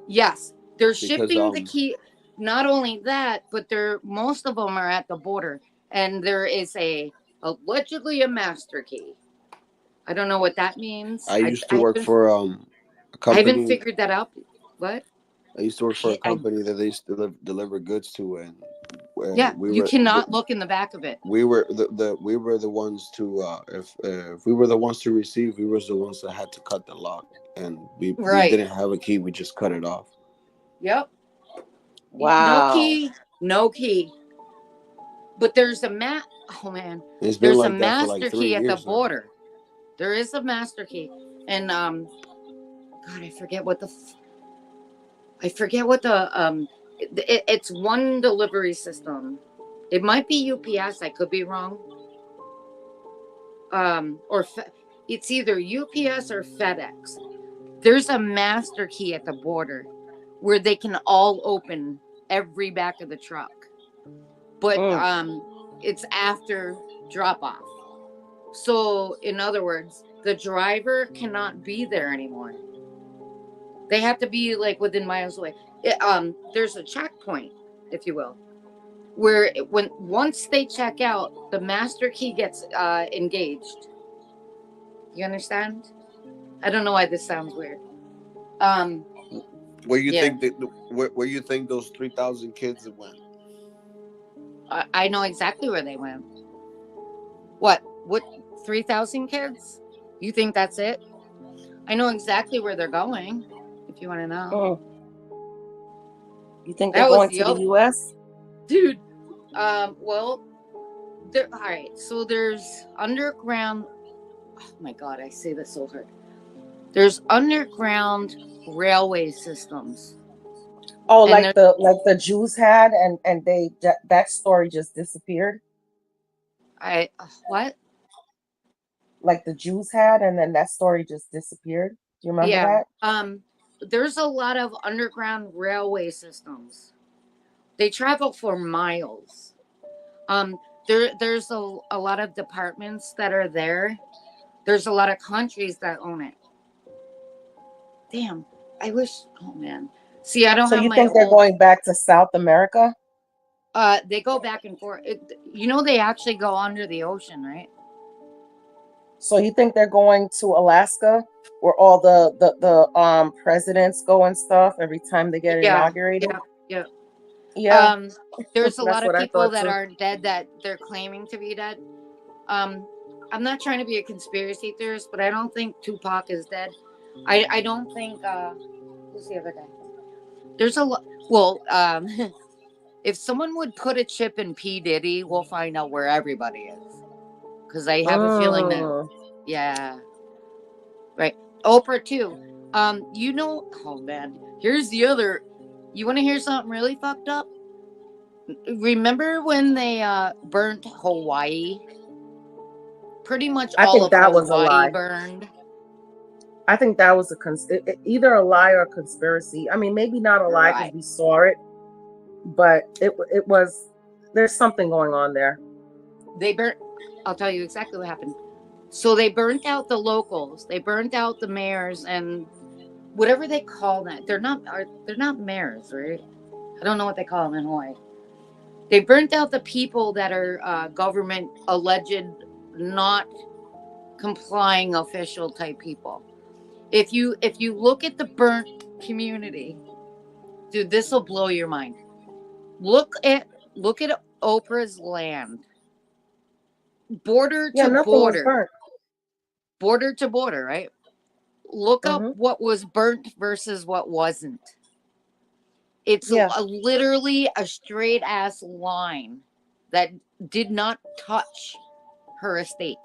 Yes, they're shipping the key. Not only that, but most of them are at the border, and there is allegedly a master key. I don't know what that means. I used to work for a company. I haven't figured that out. What? I used to work for a company that they used to deliver goods to, and yeah, you cannot look in the back of it. We were the ones to if we were the ones to receive, we were the ones that had to cut the lock, and we didn't have a key. We just cut it off. Yep. Wow. No key. But there's a oh man, it's been there's like a that for master like 3 key at the years border. Now. There is a master key, and God, I forget what the it's one delivery system. It might be UPS. I could be wrong. It's either UPS or FedEx. There's a master key at the border where they can all open every back of the truck. But it's after drop off. So in other words, the driver cannot be there anymore. They have to be like within miles away. There's a checkpoint, if you will, where once they check out, the master key gets engaged. You understand? I don't know why this sounds weird. Where you think those 3,000 kids went? I know exactly where they went. What 3,000 kids? You think that's it? I know exactly where they're going. If you want to know. You think they're going to the U.S.? Dude, well, all right. So there's underground. Oh my God, I say this so hard. There's underground railway systems. Oh, like the Jews had, and that story just disappeared. What? Like the Jews had, and then that story just disappeared. Do you remember that? There's a lot of underground railway systems. They travel for miles. There's a lot of departments that are there. There's a lot of countries that own it. Damn, I wish. Oh man, see, I don't. So you think they're going back to South America? They go back and forth. They actually go under the ocean, right? So you think they're going to Alaska, where all the presidents go and stuff every time they get inaugurated? Yeah. There's a lot of people that are dead that they're claiming to be dead. I'm not trying to be a conspiracy theorist, but I don't think Tupac is dead. I don't think. Who's the other guy? There's a lot. Well, if someone would put a chip in P. Diddy, we'll find out where everybody is. Because I have a feeling that, yeah, right. Oprah too. Oh man, here's the other. You want to hear something really fucked up? Remember when they burnt Hawaii? Pretty much all of Hawaii burned. I think that was either a lie or a conspiracy. I mean, maybe not a lie because we saw it, but it was. There's something going on there. They burnt. I'll tell you exactly what happened. So they burnt out the locals. They burnt out the mayors and whatever they call that. They're not mayors, right? I don't know what they call them in Hawaii. They burnt out the people that are government alleged not complying official type people. If you look at the burnt community, dude, this will blow your mind. Look at Oprah's land. Border to border. Border to border, right? Look up what was burnt versus what wasn't. It's literally a straight ass line that did not touch her estate.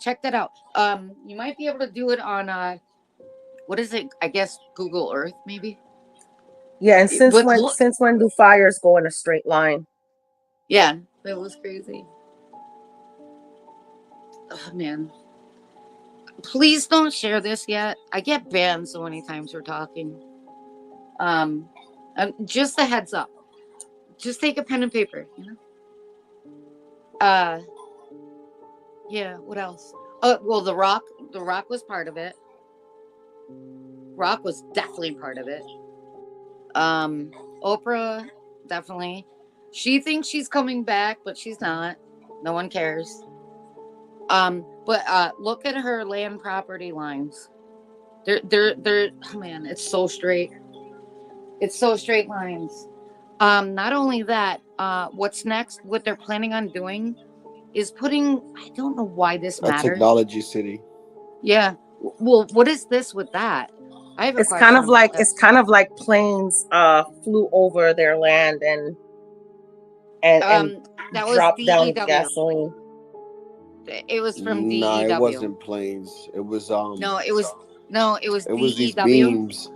Check that out. You might be able to do it on what is it? I guess Google Earth, maybe. Yeah, and since when do fires go in a straight line? Yeah, that was crazy. Oh man, Please don't share this yet. I get banned so many times for talking. Just a heads up. Just take a pen and paper, you know? Yeah, what else? Well, The Rock was part of it. Rock was definitely part of it. Oprah, definitely. She thinks she's coming back, but she's not. No one cares. But look at her land property lines. They're oh man, it's so straight. It's so straight lines. Not only that, what's next, what they're planning on doing is putting, I don't know why this matters. A technology city. Yeah. Well, what is this with that? I have a it's question. Kind of like planes flew over their land and that was dropped down DEW. gasoline. It was from DEW. No, it wasn't planes. It was it was It was these DEW. beams.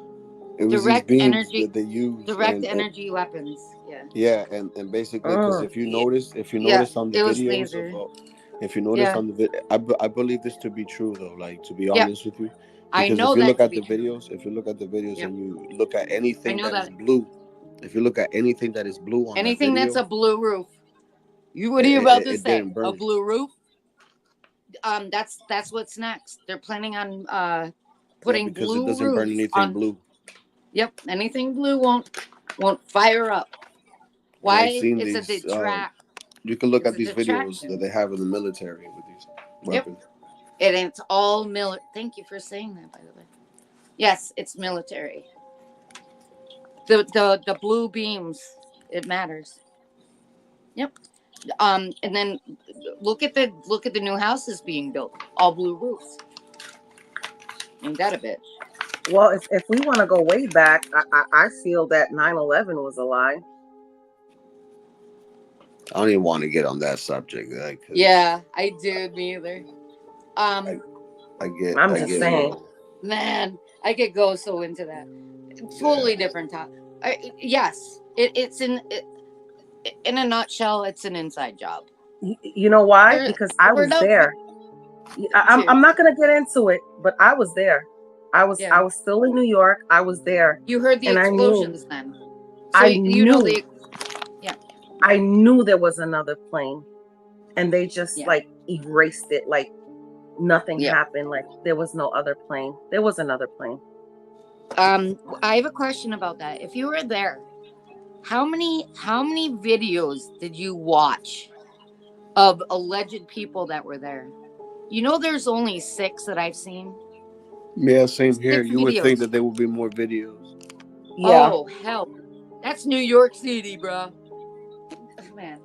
It was direct these beams energy that they used. direct energy weapons. Yeah. Yeah, and basically, because if you notice on the videos on the I believe this to be true though. Like, to be honest with you, because if you look at the videos, and you look at anything that is blue, if you look at anything that is blue on anything that video, that's a blue roof, what are you about to say? Didn't burn. A blue roof? That's what's next. They're planning on putting because blue it doesn't roofs burn anything blue. Yep, anything blue won't fire up. Why? It's a detract. You can look at these videos that they have in the military with these weapons. Yep. And it's all military. Thank you for saying that, by the way. Yes, it's military. The blue beams, it matters. Yep. And then look at the new houses being built, all blue roofs. Ain't that a bitch? Well, if we want to go way back, I feel that 9/11 was a lie. I don't even want to get on that subject. Yeah, I do. Me either. I'm just saying. Man, I could go so into that. Totally different topic. Yes, it's in a nutshell. It's an inside job. You know why? Because I was there. I'm not gonna get into it, but I was there. I was still in New York. I was there. You heard the explosions then. So I knew. Yeah. I knew there was another plane, and they just like erased it, like nothing happened, like there was no other plane. There was another plane. I have a question about that. If you were there, how many videos did you watch of alleged people that were there? You know, there's only 6 that I've seen. Yeah, same here. You would think that there would be more videos. Yeah. Oh hell, that's New York City, bro. Man,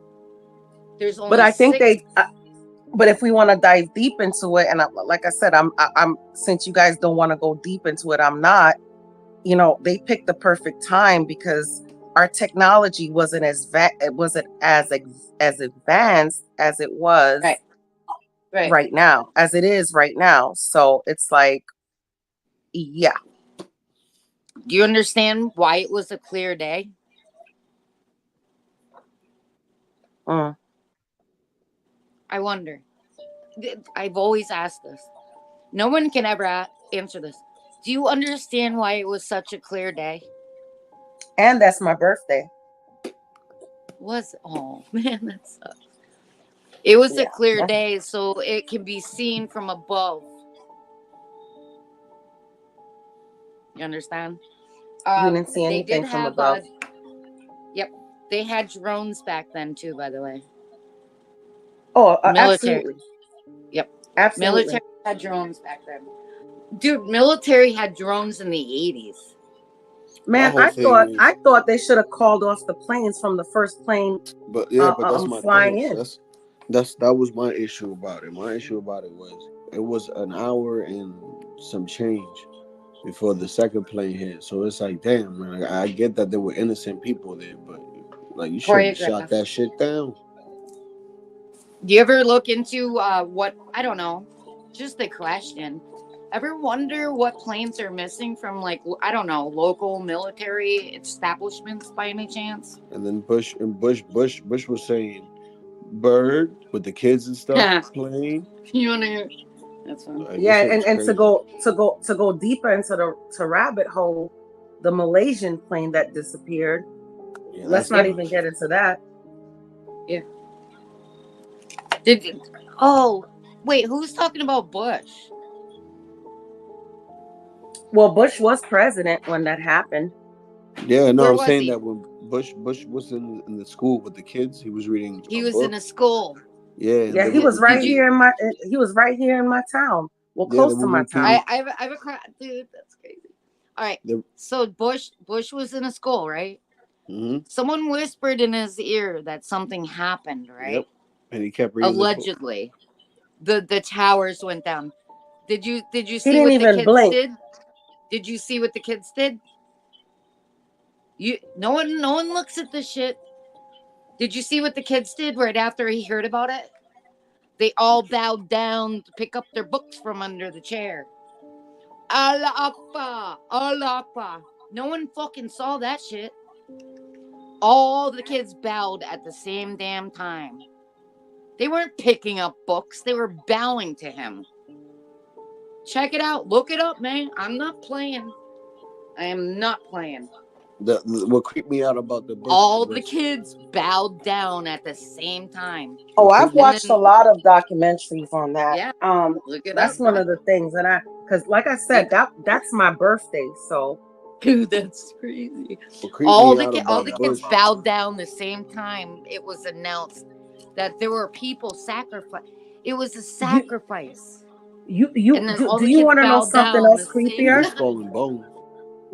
there's only. But I think 6. But if we want to dive deep into it, and like I said, I'm since you guys don't want to go deep into it, I'm not. You know, they picked the perfect time because our technology wasn't as advanced as it was right now, as it is right now. So it's like, yeah. Do you understand why it was a clear day? I wonder. I've always asked this. No one can ever answer this. Do you understand why it was such a clear day? And that's my birthday. Oh man, that sucks. It was a clear day, so it can be seen from above. You understand? You didn't see anything from above. Yep, they had drones back then too, by the way. Oh, military. Absolutely. Yep, absolutely. Military had drones back then. Dude, military had drones in the 80s. Man, I thought they should have called off the planes from the first plane. But that's my flying thing. in. That was my issue about it. My issue about it was an hour and some change before the second plane hit. So it's like, damn, man. I get that there were innocent people there, but like, you should have shot that shit down. Do you ever look into what, I don't know, just a question. Ever wonder what planes are missing from, like, I don't know, local military establishments by any chance? And then Bush was saying bird with the kids and stuff playing. You want to That's fine. Yeah, and to go deeper into the rabbit hole, the Malaysian plane that disappeared. Yeah, let's not even get into that. Yeah. Wait, who's talking about Bush? Well, Bush was president when that happened. Yeah, no, Where I'm was saying he? that when Bush was in the school with the kids, he was reading He a was book. in a school. Yeah, Yeah, he was right here in my. He was right here in my town. Well, close to my town. I have a dude. That's crazy. All right. So Bush was in a school, right? Mm-hmm. Someone whispered in his ear that something happened, right? Yep. And he kept reading allegedly. The towers went down. Did you see didn't what the even kids blink. did? Did you see what the kids did? No one looks at this shit. Did you see what the kids did right after he heard about it? They all bowed down to pick up their books from under the chair. Allah Akbar, Allah Akbar. No one fucking saw that shit. All the kids bowed at the same damn time. They weren't picking up books. They were bowing to him. Check it out. Look it up, man. I'm not playing. I am not playing. What creeped me out about the Bush all the kids bowed down at the same time. Oh, I've watched a lot of documentaries on that. Yeah, look it that's up, one bro. of the things that because like I said, that's my birthday. So, dude, that's crazy. All the kids bowed down the same time. It was announced that there were people sacrificed. It was a sacrifice. Do you want to know something else creepier?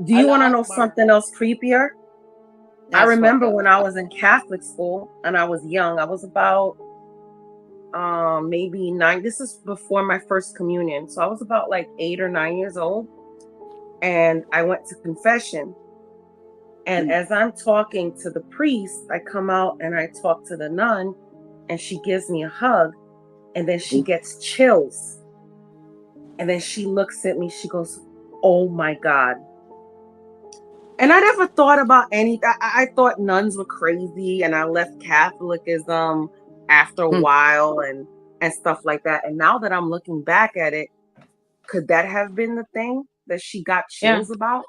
Do you want to know something else creepier? I remember when I was in Catholic school and I was young. I was about maybe 9. This is before my first communion. So I was about like 8 or 9 years old. And I went to confession. And as I'm talking to the priest, I come out and I talk to the nun and she gives me a hug. And then she gets chills. And then she looks at me. She goes, "Oh my God." And I never thought about anything. I thought nuns were crazy, and I left Catholicism after a while and stuff like that. And now that I'm looking back at it, could that have been the thing that she got chills about?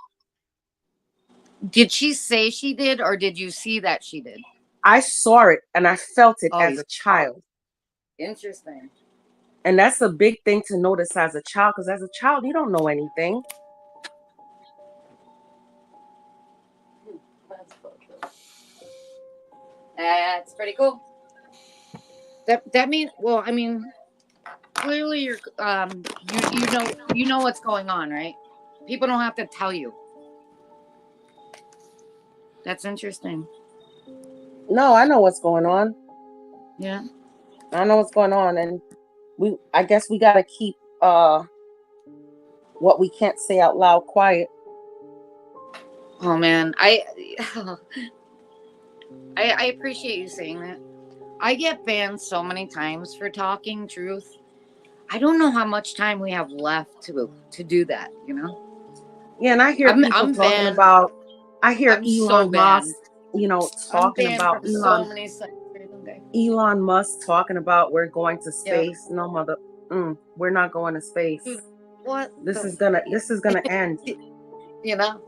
Did she say she did, or did you see that she did? I saw it and I felt it as a child. Interesting. And that's a big thing to notice as a child, because as a child, you don't know anything. That's pretty cool. That means, well, I mean, clearly you're you know what's going on, right? People don't have to tell you. That's interesting. No, I know what's going on. Yeah, I know what's going on, and I guess we gotta keep what we can't say out loud quiet. Oh man, I appreciate you saying that. I get banned so many times for talking truth. I don't know how much time we have left to do that, you know? Yeah, and I hear people talking banned. about. I hear I'm Elon Musk, talking I'm about from so many sites. Elon Musk talking about we're going to space. Yeah. No, we're not going to space. Dude, what? This is gonna end. You know,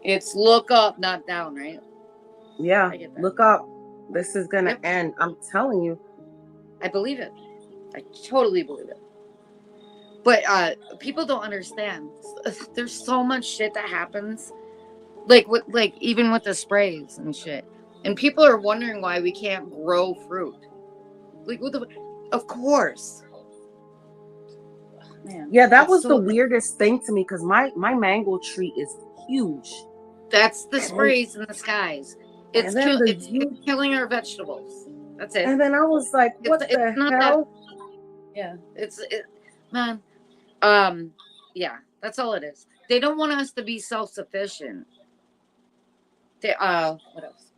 it's look up, not down, right? Yeah, look up. This is gonna end. I'm telling you. I believe it. I totally believe it. But people don't understand. There's so much shit that happens, even with the sprays and shit. And people are wondering why we can't grow fruit. Of course. Man, yeah, that was the weirdest thing to me because my mango tree is huge. That's the sprays in the skies. It's killing our vegetables. That's it. And then I was like, "What the hell?" Yeah, man. Yeah, that's all it is. They don't want us to be self-sufficient. What else?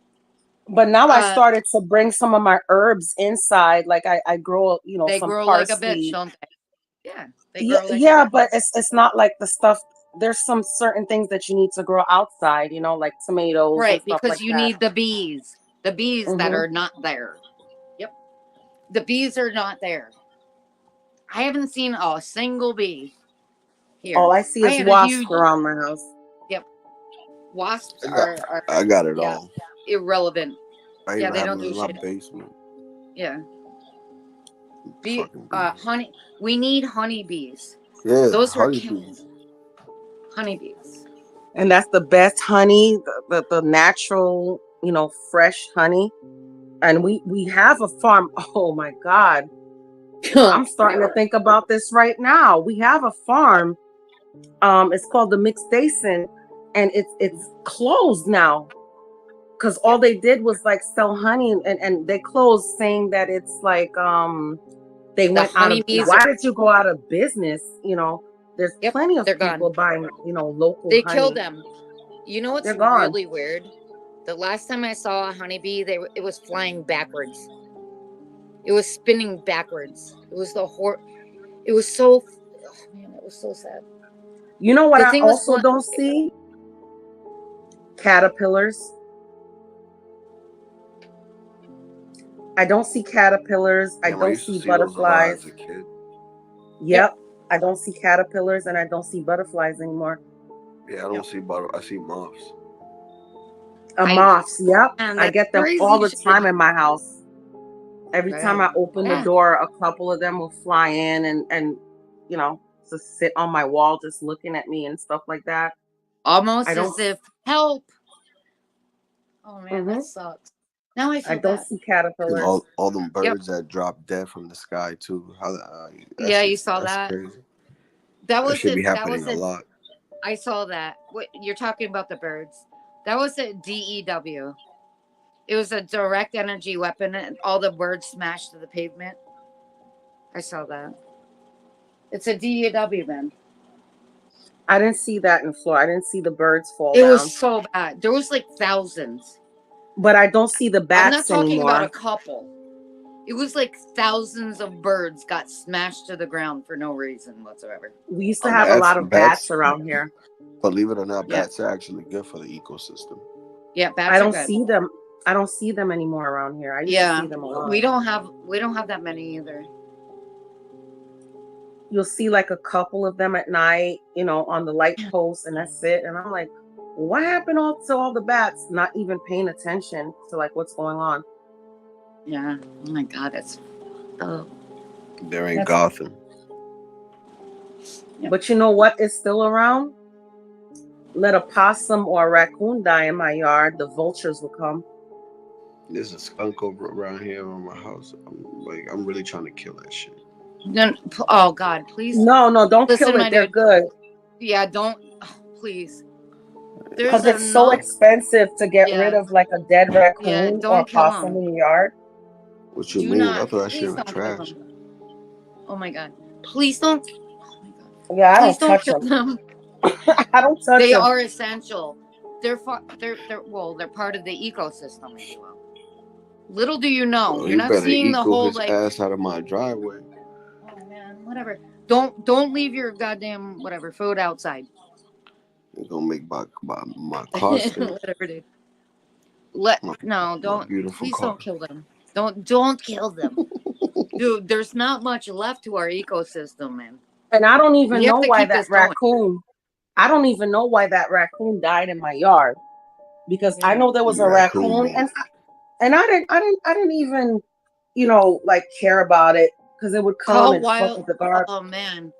But now I started to bring some of my herbs inside. Like I grow, they some grow parsley. like a bitch, don't they? Yeah, but it's not like the stuff. There's some certain things that you need to grow outside, like tomatoes. Right, and stuff because like you need the bees. The bees that are not there. Yep. The bees are not there. I haven't seen a single bee here. All I see is wasps around my house. Yep. Wasps are I got it all. Irrelevant. I Yeah, even they have don't them do in my shit. basement. Yeah. Honey. We need honeybees. Yeah, those are honeybees. Honeybees. And that's the best honey, the natural, fresh honey. And we have a farm. Oh my God. I'm starting to think about this right now. We have a farm. It's called the Mixed Basin, and it's closed now. Because all they did was like sell honey, and they closed, saying that it's like they went out of. Why did you go out of business? There's plenty of people buying local. They honey. killed them. You know what's really weird? The last time I saw a honeybee, it was flying backwards. It was spinning backwards. It was It was so. Oh man, it was so sad. You know what I also don't see? Caterpillars. I don't see caterpillars. I don't see butterflies. As a kid. Yep. I don't see caterpillars, and I don't see butterflies anymore. Yeah, I don't see I see moths. Moths. Yep. I get them all the time in my house. Every time I open the door, a couple of them will fly in and just sit on my wall, just looking at me and stuff like that. Almost as if help. Oh man, that sucks. Now I feel don't see caterpillars. And all them birds that drop dead from the sky too. You saw that. Crazy. That should be happening a lot. I saw that. What you're talking about, the birds? That was a DEW. It was a direct energy weapon, and all the birds smashed to the pavement. I saw that. It's a DEW, man. I didn't see that in Florida. I didn't see the birds fall down. It was so bad. There was like thousands. But I don't see the bats anymore. I'm not talking anymore. about a couple. It was like thousands of birds got smashed to the ground for no reason whatsoever. We used to have a lot of bats around here. Believe it or not, bats are actually good for the ecosystem. Yeah, bats I don't are good. see them. I don't see them anymore around here. I used to see them a lot. We don't have that many either. You'll see like a couple of them at night, on the light post, and that's it. And I'm like, what happened to all the bats? Not even paying attention to like what's going on. Yeah. Oh my God, that's. There ain't Gotham. Yeah. But you know what is still around? Let a possum or a raccoon die in my yard, the vultures will come. There's a skunk over around here on my house. I'm really trying to kill that shit. Oh God, please. No, don't kill it. They're good. Yeah, don't. Oh, please. Because it's so expensive to get rid of like a dead raccoon or possum in the yard. What you mean? I thought that shit was trash. Oh my God! Please don't. Oh my God. Yeah, I don't touch them. I don't touch them. They are essential. They're part of the ecosystem as well. Little do you know, Well, you're not seeing the whole his ass out of my driveway. Oh man, whatever. Don't leave your goddamn food outside. You're gonna make my car stink. Whatever, dude. Please don't kill them. Don't kill them. Dude, there's not much left to our ecosystem, man. And I don't even know why that raccoon. I don't even know why that raccoon died in my yard, because I know there was a raccoon, and I didn't even, care about it, because it would come and fuck with the guard. Oh man,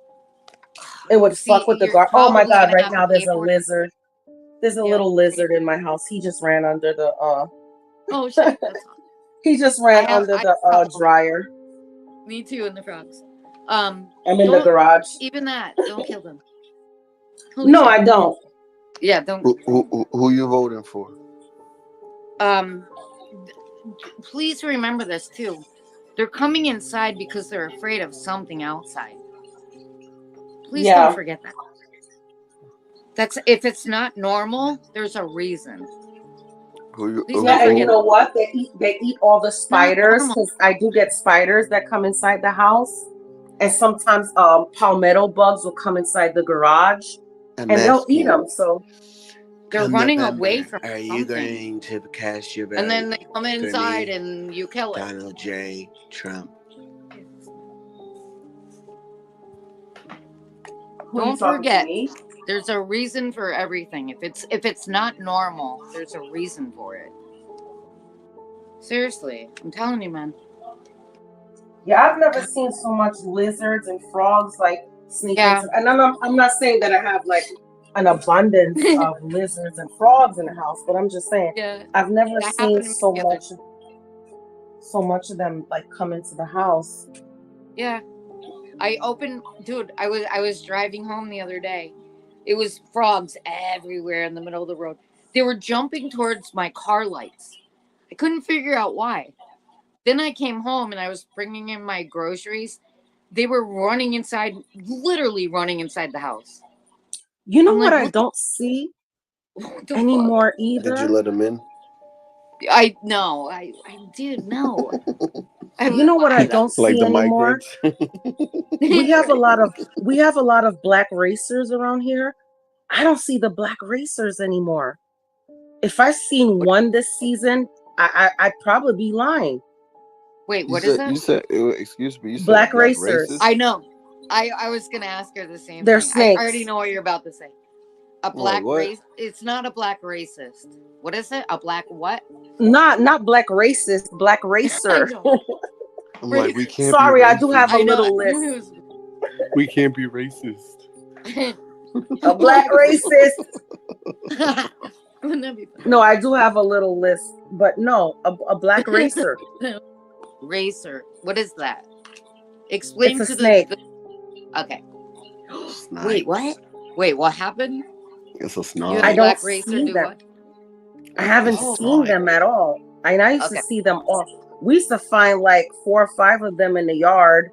it would fuck with the guard. Oh my God! Right now there's a lizard. There's a little lizard in my house. He just ran under the. Oh shit! He just ran under the dryer. Me too, in the frogs. I'm in the garage. Even that, don't kill them. No, I don't. Yeah, don't. Who you voting for? Please remember this too. They're coming inside because they're afraid of something outside. Please don't forget that. If it's not normal, there's a reason. And you know what? They eat all the spiders, because I do get spiders that come inside the house, and sometimes palmetto bugs will come inside the garage, and they'll eat them. So they're running away from something. Are you going to cast your vote? And then they come inside and you kill it. Donald J. Trump. Don't forget, there's a reason for everything. If it's not normal, there's a reason for it. Seriously, I'm telling you, man. Yeah, I've never seen so much lizards and frogs like sneak into. And I'm not saying that I have like an abundance of lizards and frogs in the house, but I'm just saying I've never seen so much of them like come into the house. Yeah, I was driving home the other day. It was frogs everywhere in the middle of the road. They were jumping towards my car lights. I couldn't figure out why. Then I came home and I was bringing in my groceries. They were running inside, literally running inside the house. You know what I don't see anymore either? Did you let them in? I did no. You know what I don't see anymore? we have a lot of black racers around here. I don't see the black racers anymore. If I seen one this season, I'd probably be lying. Wait, what is that? You said, excuse me, you said black racers. I know. I was gonna ask her the same They're thing. snakes. I already know what you're about to say. A black race. It's not a black racist. What is it? A black what? Not black racist. Black racer. I'm like, we can't. Sorry, be I do have a little list. We can't be racist. A black racist. No, I do have a little list, but no, a black racer. Racer. What is that? Explain it's a to snake. Okay. Wait, what? Wait, what happened? It's a snake. I don't see them. I haven't seen them at all. I used to see them all. We used to find like 4 or 5 of them in the yard,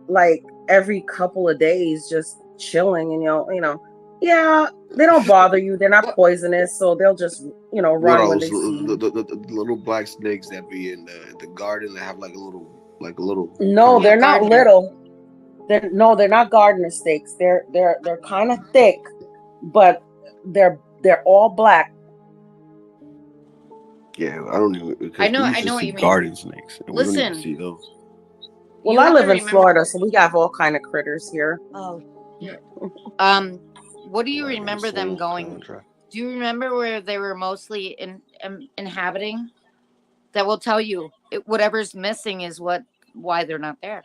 like every couple of days, just chilling. And you know, yeah, they don't bother you. They're not poisonous, so they'll just run when they see you. The little black snakes that be in the garden that have like a little. No, they're not little. They're not gardener snakes. They're kind of thick, but they're all black. Yeah, I don't even. I know what you mean. Garden snakes. And listen, we don't even see those. Well, I live in Florida, so we got all kind of critters here. Oh, yeah. What do you remember them going? Do you remember where they were mostly inhabiting? That will tell you whatever's missing is why they're not there.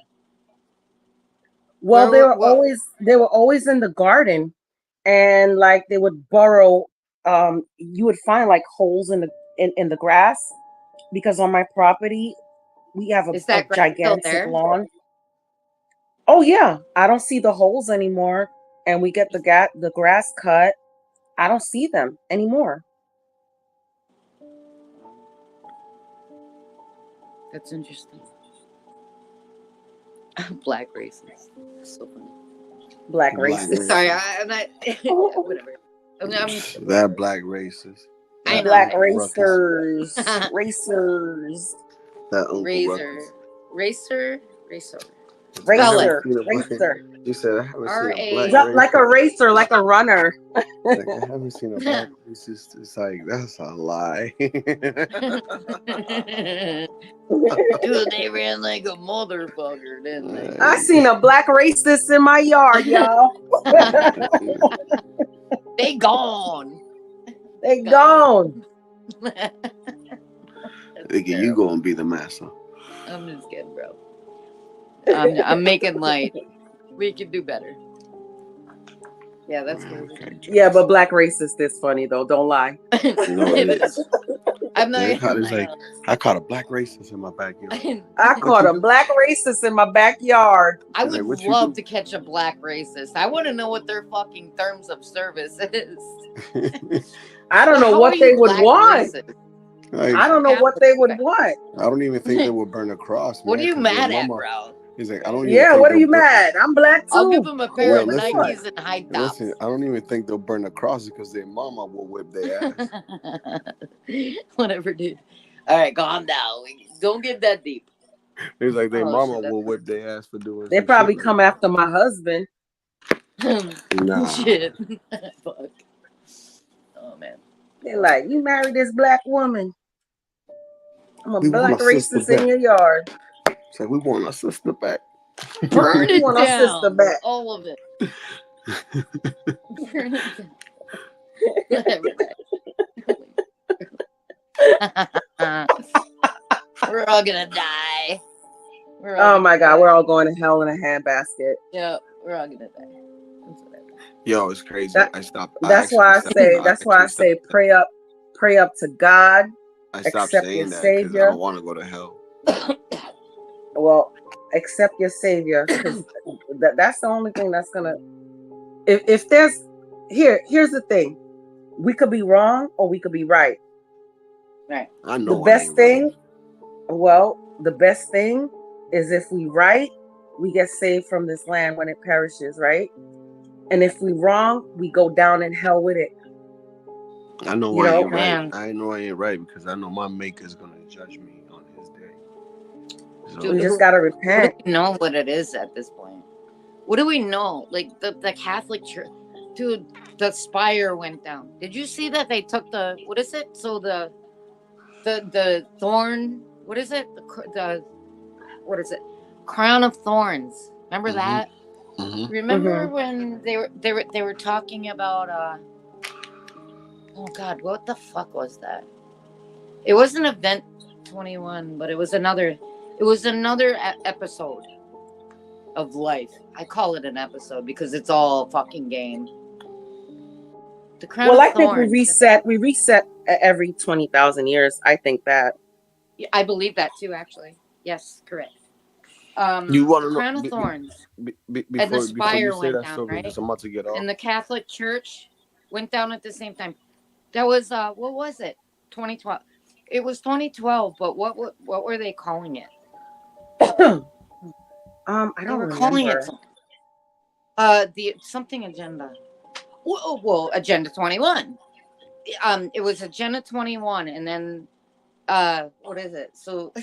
Well, they were always in the garden, and like they would burrow. You would find like holes in the grass, because on my property we have a gigantic lawn. Oh yeah, I don't see the holes anymore, and we get the grass cut. I don't see them anymore. That's interesting. Black races. So funny. Black racist. Sorry, I'm not. Whatever. That black racist. Black racers. Racers. That Racer. You said I haven't seen a black like a racer, like a runner. Like, I haven't seen a black racist. It's like, that's a lie. Dude, they ran like a motherfucker, didn't they? I seen a black racist in my yard, y'all. They gone. They gone. Thinking you gonna be the master. I'm just kidding, bro. I'm making light. We can do better. Yeah, that's cool. Yeah, but black racist is funny though. Don't lie. No, it is. I'm not. It's like, I caught a black racist in my backyard. I caught a black racist in my backyard. I would love to catch a black racist. I want to know what their fucking terms of service is. I don't know what they would want. Like, I don't know what they would want. I don't even think they would burn a cross. What are you mad at, bro? He's like, I don't. Yeah, what are you mad? I'm black too. I'll give them a pair of Nikes and high tops. Listen, I don't even think they'll burn the crosses because their mama will whip their ass. Whatever, dude. All right, calm down. Don't get that deep. He's like, their mama will whip their ass for doing. They probably come after my husband. Nah. Shit. Fuck. Oh man. They're like, you married this black woman. I'm a black racist in your yard. It's like, we want our sister back. Burn it down. Our sister back. All of it. We're all gonna die. Oh my God, we're all going to hell in a handbasket. Yeah, we're all gonna die. Yo, it's crazy. That's why I say pray up to God. I stopped accept saying your that because I Savior. don't want to go to hell. Well, accept your Savior, because that's the only thing that's gonna. If there's here's the thing, we could be wrong or we could be right. Right. I know The best thing, right. the best thing is if we right, we get saved from this land when it perishes, right? And if we wrong, we go down in hell with it. I know I ain't right. I know I ain't right because I know my maker's gonna judge me on his day. So, Dude, we just gotta repent. We know what it is at this point. What do we know? Like the Catholic Church, dude. The spire went down. Did you see that they took the what is it? So the thorn. What is it? The what is it? Crown of Thorns. Remember that? Mm-hmm. Remember when they were talking about oh God, what the fuck was that? It wasn't Event 21, but it was another episode of life. I call it an episode because it's all fucking game. The Crown of I think Thorns. we reset every 20,000 years. I think that. Yeah, I believe that too, actually. Yes, correct. You want the to Crown know of Thorns before and the you spire say went that down, stuff, right? because I'm about to get off. And the Catholic Church went down at the same time. That was what was it? 2012. It was 2012, but what were they calling it? I don't remember. Calling it the something agenda. Well, Agenda 21. It was Agenda 21, and then what is it? So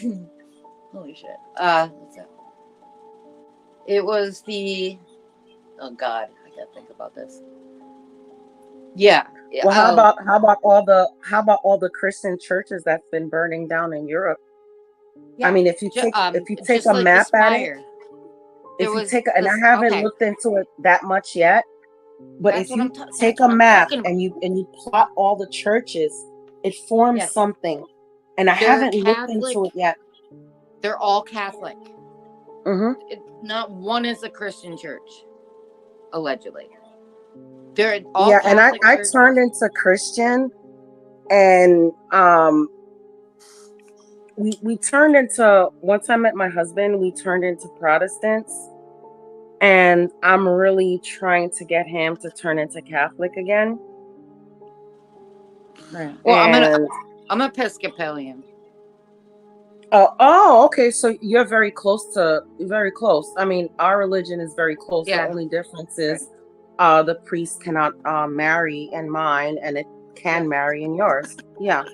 holy shit. What's that? It was the oh God, I gotta think about this. Yeah. Well, how about all the Christian churches that's been burning down in Europe? Yeah. I mean, if you take a map at it, and I haven't looked into it that much yet, but if you take a map and you plot all the churches, it forms something, and I haven't looked into it yet. They're all Catholic. Mm-hmm. Not one is a Christian church, allegedly. They're all Catholic and I churches. turned into Christian, and we turned into, once I met my husband, we turned into Protestants, and I'm really trying to get him to turn into Catholic again. Right. Well, I'm Episcopalian. Oh, okay. So you're very close. I mean, our religion is very close. Yeah. The only difference is the priest cannot marry in mine, and it can marry in yours. Yeah.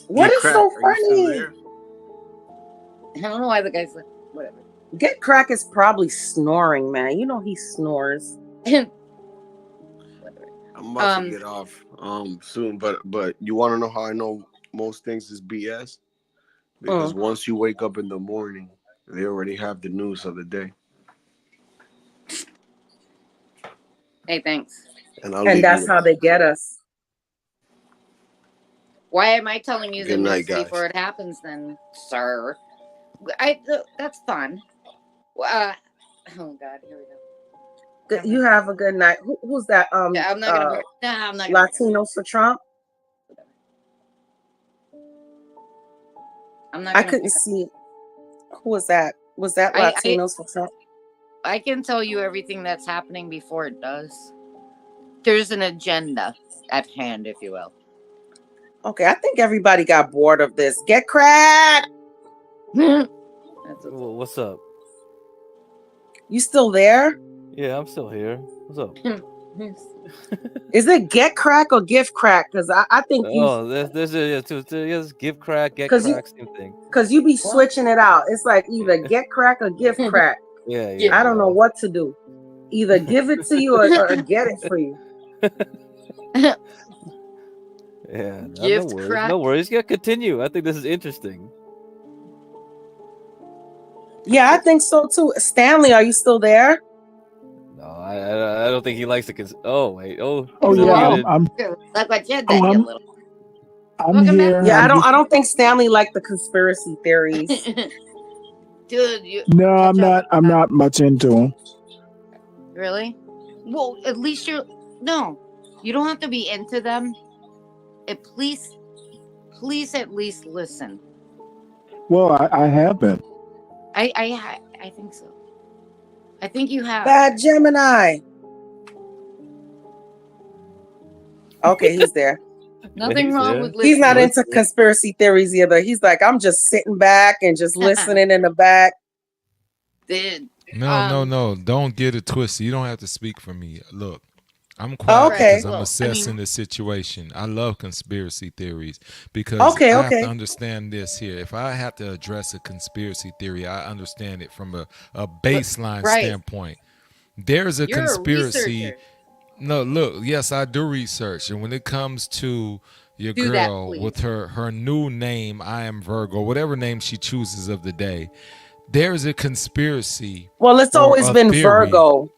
What is so funny? I don't know why the guy's like, whatever. Get Crack is probably snoring, man. You know he snores. I'm about to get off soon, but you want to know how I know most things is BS? Because once you wake up in the morning, they already have the news of the day. Hey, thanks. And that's how they get us. Why am I telling you the news guys. before it happens then, sir? That's fun. Oh God, here we go. You have a good night. Who's that? Yeah, I'm not gonna. I'm not gonna. Latinos for Trump. I'm not. I couldn't see. Who was that? Was that Latinos for Trump? I can tell you everything that's happening before it does. There's an agenda at hand, if you will. Okay, I think everybody got bored of this. Get Crack. What's up? You still there? Yeah, I'm still here. What's up? Is it Get Crack or Give Crack? Because I think you. Oh, there's Give Crack, Get Crack, same thing. Because you be switching it out. It's like either Get Crack or Give Crack. Yeah. I don't know what to do. Either give it to you or get it for you. Yeah, no worries. Yeah, continue. I think this is interesting. Yeah, I think so too. Stanley, are you still there? No, I don't think he likes the. Oh wait. Oh yeah. I'm Like what you did, you little. I'm here. Yeah, I'm I don't think Stanley liked the conspiracy theories. Dude, you No, catch I'm up. not. I'm not much into them. Really? Well, at least you're. No, you don't have to be into them. Please at least listen. Well, I have been. I think so. I think you have. Bad Gemini. Okay, he's there. Nothing wrong with listening. He's not into conspiracy theories either. He's like, I'm just sitting back and just listening in the back. Dude. No. Don't get it twisted. You don't have to speak for me. Look, I'm quiet because I'm assessing the situation. I love conspiracy theories because I have to understand this here. If I have to address a conspiracy theory, I understand it from a baseline standpoint. There's a conspiracy. No, look, yes, I do research. And when it comes to your girl with her new name, I am Virgo, whatever name she chooses of the day, there's a conspiracy. Well, it's always been Virgo.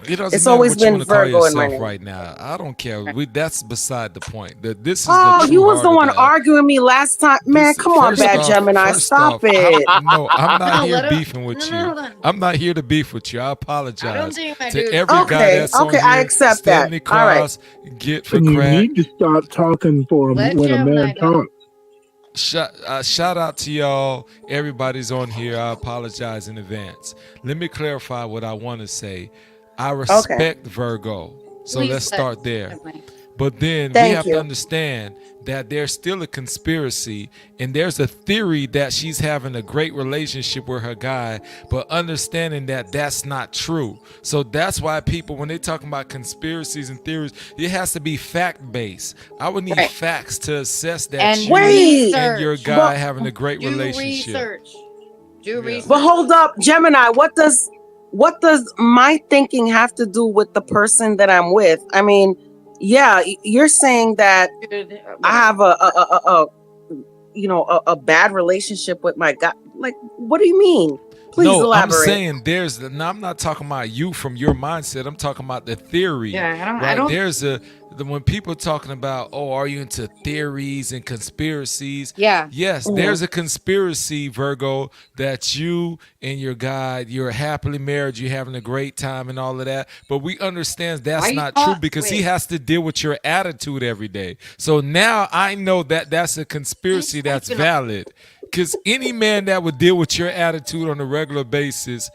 It's always been Virgo in my name. Right now, I don't care. That's beside the point. This is you was the one arguing me last time, man. Come on, Bad Gemini, stop it. I'm not here beefing with you. I'm not here to beef with you. I apologize to every guy that's on here. I accept that. All right. Get for you crack. need to start talking for when a man talks. Shout out to y'all. Everybody's on here. I apologize in advance. Let me clarify what I want to say. I respect Virgo. So let's start there. But then we have to understand that there's still a conspiracy and there's a theory that she's having a great relationship with her guy, but understanding that that's not true. So that's why people, when they talking about conspiracies and theories, it has to be fact-based. I would need facts to assess that you and your guy having a great relationship. Do research. But hold up, Gemini, what does my thinking have to do with the person that I'm with? I mean, yeah, you're saying that I have a bad relationship with my guy. Like, what do you mean? Please elaborate. I'm saying I'm not talking about you from your mindset. I'm talking about the theory. Yeah, I don't. When people are talking about, oh, are you into theories and conspiracies? Yeah. Yes, there's a conspiracy, Virgo, that you and your guy, you're happily married, you're having a great time and all of that. But we understand that's not true because he has to deal with your attitude every day. So now I know that that's a conspiracy that's valid. Because any man that would deal with your attitude on a regular basis,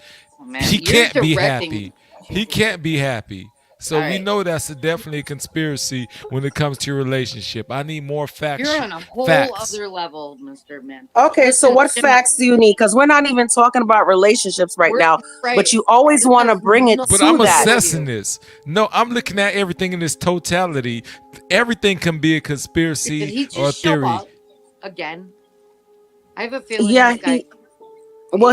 he can't be happy. He can't be happy. So we know that's definitely a conspiracy when it comes to your relationship. I need more facts. You're on a whole other level, Mr. Man. Okay, so what facts do you need? Because we're not even talking about relationships right now, but you always want to bring it to that. But I'm assessing this. No, I'm looking at everything in its totality. Everything can be a conspiracy Did he just or a theory. Show up again? I have a feeling this guy...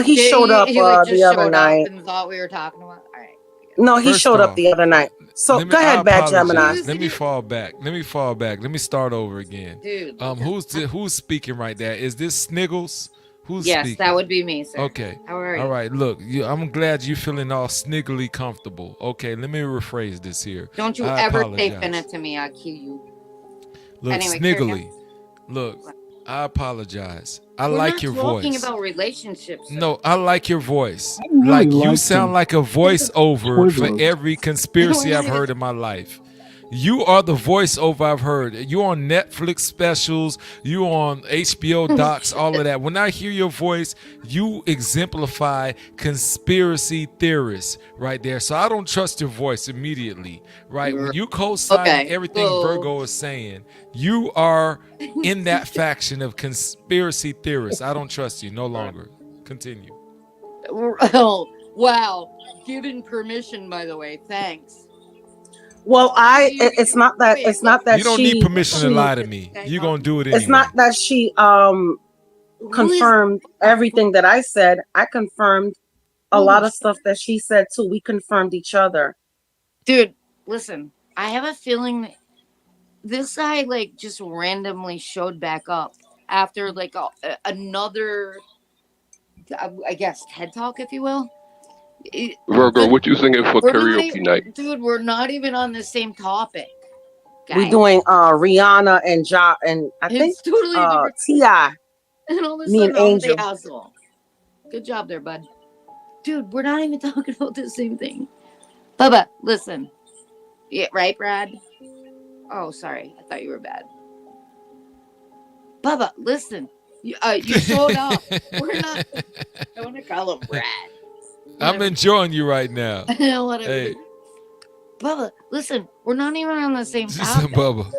he showed up the other night. And thought we were talking about. All right. No, he showed up the other night. So go ahead, Bad Gemini. Let me fall back. Let me start over again. Dude. Who's speaking right there? Is this Sniggles? Who's yes, speaking? That would be me, sir. Okay. How are you? All right. Look, I'm glad you're feeling all sniggly comfortable. Okay, let me rephrase this here. Don't you ever say finna to me. I'll kill you. Look, anyway, sniggly. Look, I apologize. I like your voice. We're not talking about relationships. Sir. No, I like your voice. Like you sound like a voiceover for every conspiracy I've heard in my life. You are the voiceover I've heard. You on Netflix specials, you on HBO docs, all of that. When I hear your voice, you exemplify conspiracy theorists right there. So I don't trust your voice immediately, right? When you co-sign everything Virgo is saying, you are in that faction of conspiracy theorists. I don't trust you no longer. Continue. Oh, wow. Given permission, by the way. Thanks. Well, it's not that you don't need permission to lie to me. You're gonna do it anyway. It's not that she confirmed everything that I said. I confirmed a lot of stuff that she said too. We confirmed each other. Dude, listen, I have a feeling this guy just randomly showed back up after another I guess TED Talk, if you will. Virgo, what you singing for karaoke night? Dude, we're not even on the same topic. We're doing Rihanna and and I think totally different. T.I. And all of a Me sudden, and Angel. Asshole. Good job there, bud. Dude, we're not even talking about the same thing. Bubba, listen. Yeah, right, Brad? Oh, sorry. I thought you were bad. Bubba, listen. You showed up. We're not. I want to call him Brad. I'm enjoying you right now. Whatever. Hey. Bubba, listen. We're not even on the same Listen, topic. Bubba.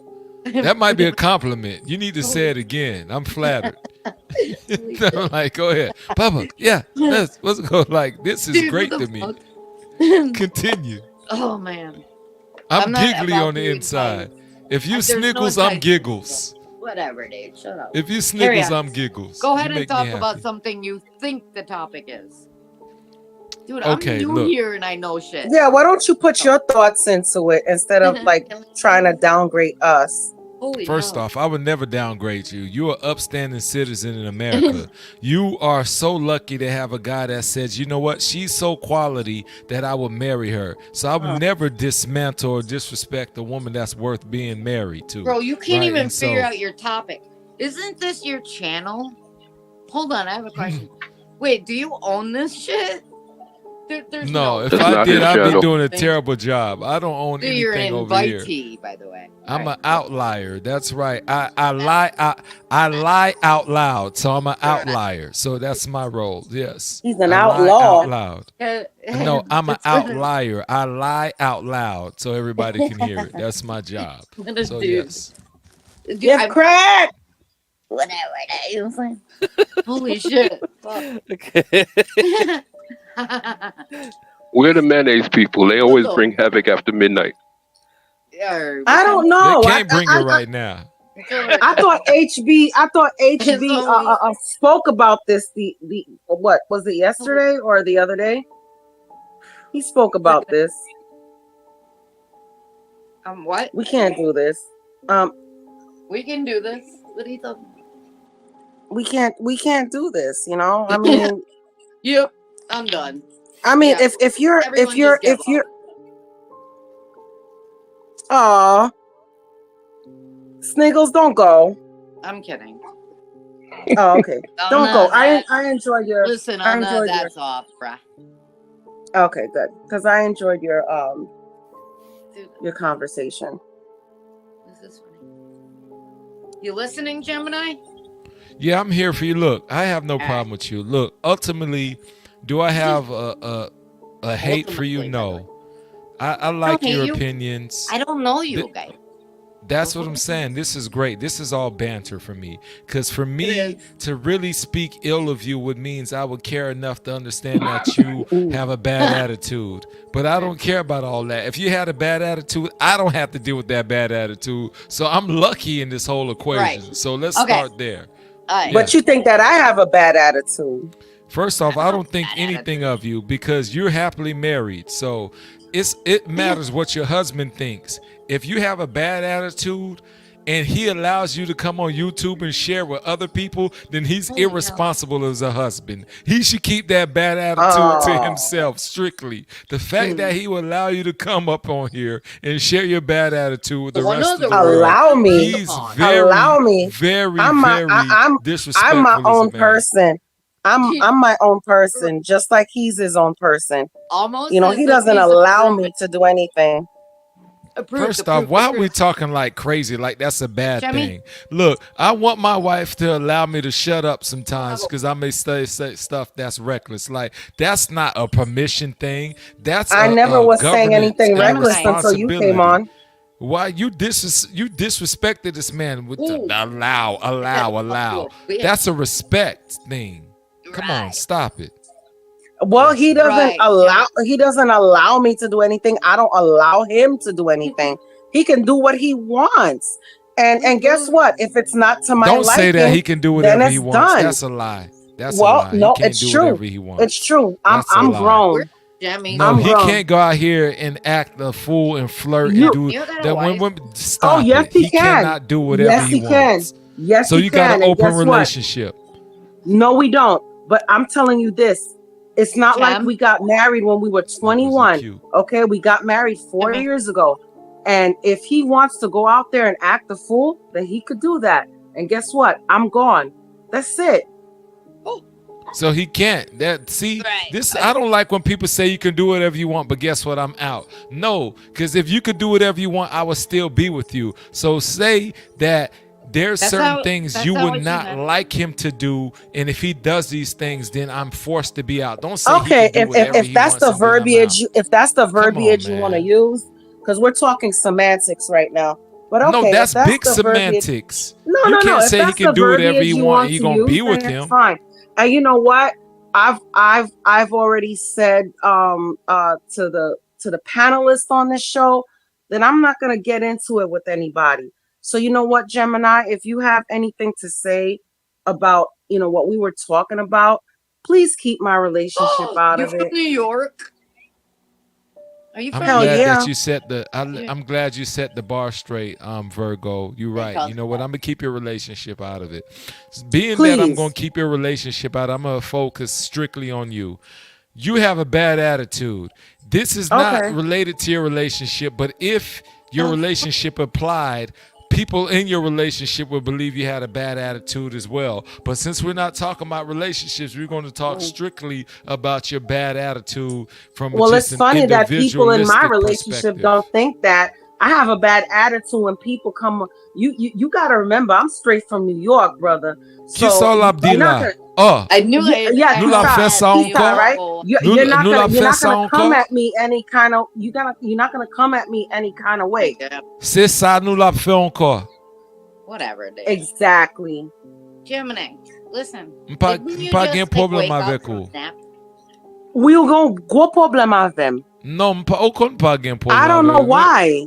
That might be a compliment. You need to say it again. I'm flattered. I'm like, go ahead. Bubba, yeah. Let's go. Like, this is great to me. Continue. Oh, man. I'm giggly on the inside. If you sniggles, I'm giggles. Whatever, dude. Shut up. If you sniggles, I'm giggles. Go ahead and talk about something you think the topic is. Dude, I'm new here and I know shit. Yeah, why don't you put your thoughts into it instead of like trying to downgrade us? First off, I would never downgrade you. You're an upstanding citizen in America. You are so lucky to have a guy that says, you know what, she's so quality that I will marry her. So I would never dismantle or disrespect a woman that's worth being married to. Bro, you can't even figure out your topic. Isn't this your channel? Hold on, I have a question. Wait, do you own this shit? There's no, if I did, I'd be doing a terrible job. I don't own anything over here. You're an invitee, by the way. I'm an outlier. That's right. I lie out loud, so I'm an outlier. So that's my role. Yes. He's an outlaw. Out loud. No, I'm an outlier. I lie out loud so everybody can hear it. That's my job. So yes. Get crack. Whatever that you saying. Holy shit. Okay. We're the mayonnaise people. They always bring havoc after midnight. I don't know. They can't bring it right now. I thought HB spoke about this the what was it, yesterday or the other day? He spoke about this. What? We can't do this. We can do this. What are you talking about? We can't do this, you know? I mean Yep, I'm done. I mean, yeah. if you're aw, Sniggles, don't go. I'm kidding. Oh, okay. Don't go. I enjoy your. Listen, that's off, bruh. Okay, good. Because I enjoyed your conversation. This is funny. You listening, Gemini? Yeah, I'm here for you. Look, I have no problem with you. Look, ultimately, do I have a hate for you? No. I like your opinions. I don't know you, guys. That's what I'm saying. This is great. This is all banter for me. Because for me to really speak ill of you would means I would care enough to understand that you have a bad attitude. But I don't care about all that. If you had a bad attitude, I don't have to deal with that bad attitude. So I'm lucky in this whole equation. Right. So let's start there. But you think that I have a bad attitude? First off, I don't think anything of you because you're happily married. So it matters what your husband thinks. If you have a bad attitude and he allows you to come on YouTube and share with other people, then he's irresponsible as a husband. He should keep that bad attitude to himself strictly. The fact that he will allow you to come up on here and share your bad attitude with the rest of the world. Allow me. He's very disrespectful. I'm my own person. I'm my own person, just like he's his own person. Almost. You know, he doesn't allow me to do anything. First off, why are we talking like crazy? Like that's a bad thing. Look, I want my wife to allow me to shut up sometimes because I may say stuff that's reckless. Like that's not a permission thing. I never was saying anything reckless until you came on. Why you disrespected this man with the allow. That's a respect thing. Come on, stop it. Well, he doesn't allow me to do anything. I don't allow him to do anything. He can do what he wants. And guess what? If it's not to my liking, don't say that he can do whatever he wants. Done. That's a lie. That's a lie. No, it's true. It's true. I'm grown. No, he can't go out here and act a fool and flirt and do that. When stop yes, he cannot do whatever he wants. Yes, so you got an open relationship. No, we don't. But I'm telling you this. It's not like we got married when we were 21. Okay, we got married 4 years ago. And if he wants to go out there and act a fool, then he could do that. And guess what? I'm gone. That's it. So he can't. This I don't like when people say you can do whatever you want, but guess what? I'm out. No, because if you could do whatever you want, I would still be with you. So say that there's certain things you would not like him to do, and if he does these things, then I'm forced to be out. Don't say okay. If that's the verbiage, you want to use, because we're talking semantics right now. But okay, no, that's big semantics. No, you can't say he can do whatever he wants. You're gonna be with him. Fine. And you know what? I've already said to the panelists on this show that I'm not gonna get into it with anybody. So you know what, Gemini, if you have anything to say about what we were talking about, please keep my relationship out of it. You're from New York. Are you from I'm glad that you set the. I'm glad you set the bar straight, Virgo. You're right. You know what? I'm gonna keep your relationship out of it. Being that I'm gonna keep your relationship out, I'm gonna focus strictly on you. You have a bad attitude. This is not related to your relationship, but if your relationship applied, people in your relationship will believe you had a bad attitude as well. But since we're not talking about relationships, we're going to talk strictly about your bad attitude from just it's funny that people in my relationship don't think that I have a bad attitude when people come. You got to remember, I'm straight from New York, brother. So I knew it. Yeah, nous l'a fait ça encore. Right? You're not gonna come at me any kind of. You're not gonna come at me any kind of way. C'est ça, nous l'a fait encore. Whatever it is. Exactly. Gemini, listen. Pas gain problème avec vous. We're gonna go problem avec them. Non, aucun pas gain problème. I don't know why.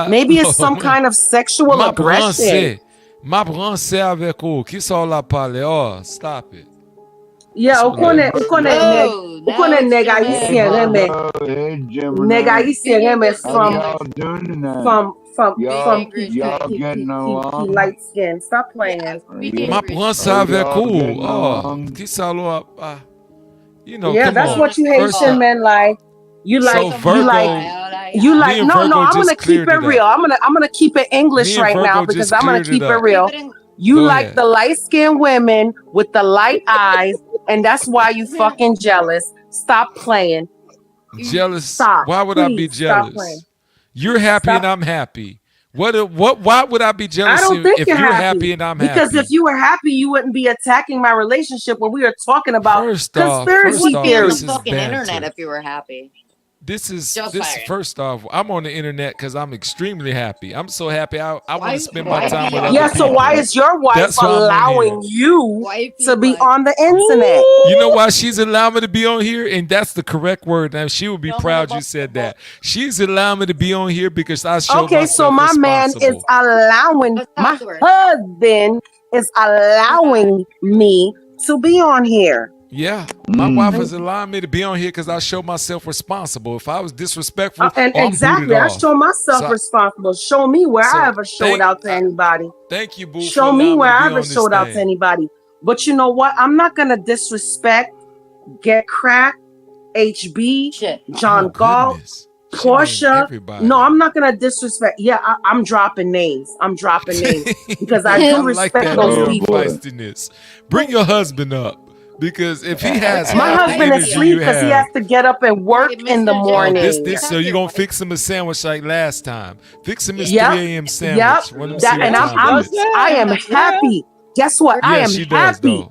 Maybe it's some kind of sexual aggression. Ma branche avec vous. Qui sont là parler? Oh, stop it. Yeah, on connaît nègre haïtien remè. Nègre haïtien remè from he light skin. Stop playing. Ma branche avec vous. Oh, qui sont là? Yeah, that's what you Haitian men like. You like. No, I'm gonna keep it real. I'm gonna keep it English right now because I'm gonna keep it real. You like the light-skinned women with the light eyes, and that's why you fucking jealous. Stop playing. Jealous? Stop. Why would I be jealous? You're happy and I'm happy. Why would I be jealous if you're happy and I'm happy? Because if you were happy, you wouldn't be attacking my relationship when we were talking about conspiracy theories. You'd be on the fucking internet if you were happy. This first off, I'm on the internet because I'm extremely happy. I'm so happy. I want to spend my time with other people. So why is your wife allowing you to be on the internet? You know why she's allowing me to be on here? And that's the correct word. Now she would be proud you said that. She's allowing me to be on here because I showed myself so my man is allowing, my husband is allowing me to be on here. Yeah, my wife is allowing me to be on here because I show myself responsible. If I was disrespectful, exactly, I show myself responsible. Show me where I ever showed out to anybody. Thank you, boo. Show me where I ever showed out to anybody. But you know what? I'm not gonna disrespect Get Crack, HB, John Galt, Portia. No, I'm not gonna disrespect. Yeah, I'm dropping names. Because I do respect those people. Bring your husband up. Because if he has my husband is asleep because he has to get up and work in the morning. So you're gonna fix him a sandwich like last time. Fix him his 3 a.m. sandwich. I am happy. Guess what? I am happy.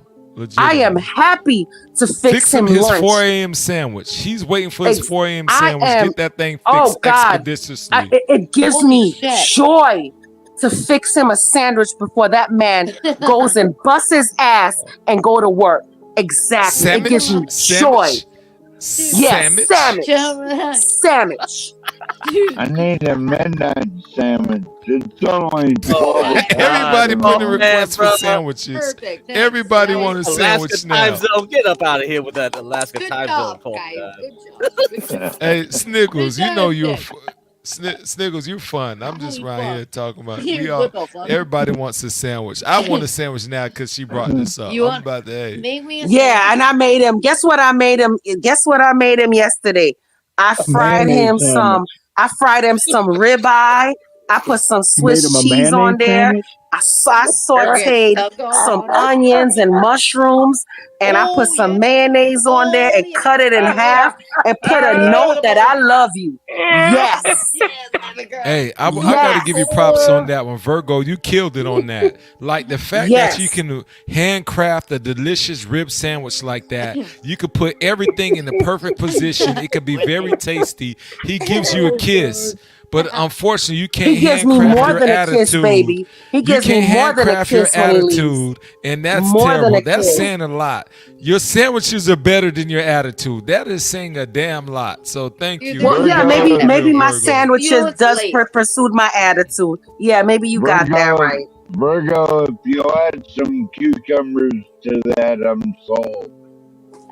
I am happy to fix him his lunch. 4 a.m. sandwich. He's waiting for his 4 a.m. sandwich. Get that thing fixed expeditiously. It gives me joy to fix him a sandwich before that man goes and busts his ass and go to work. Exactly. It gives me joy. Yes, sandwich. I need a midnight sandwich. It's only everybody putting requests for sandwiches. Perfect. Everybody wants a sandwich now. Time zone. Get up out of here with that Alaska time zone talk. Hey, Sniggles, you know you're Sniggles, you're fun. I'm just right here talking about everybody wants a sandwich. I want a sandwich now because she brought this up. I'm about to make me a Yeah, and I made him. Guess what I made him? Guess what I made him yesterday? I fried him some ribeye. I put some Swiss cheese on there. I sauteed some onions and mushrooms, and I put some mayonnaise on there and cut it in half and put a note that I love you. Yes. Hey, I got to give you props on that one, Virgo. You killed it on that. Like the fact that you can handcraft a delicious rib sandwich like that. You could put everything in the perfect position. It could be very tasty. He gives you a kiss. But unfortunately, you can't handcraft your attitude. Baby. He gives me more than a kiss when he leaves. And that's terrible. That's saying a lot. Your sandwiches are better than your attitude. That is saying a damn lot. So thank you. Well, yeah, maybe my sandwiches does pursue my attitude. Yeah, maybe you got that right. Virgo, if you add some cucumbers to that, I'm sold.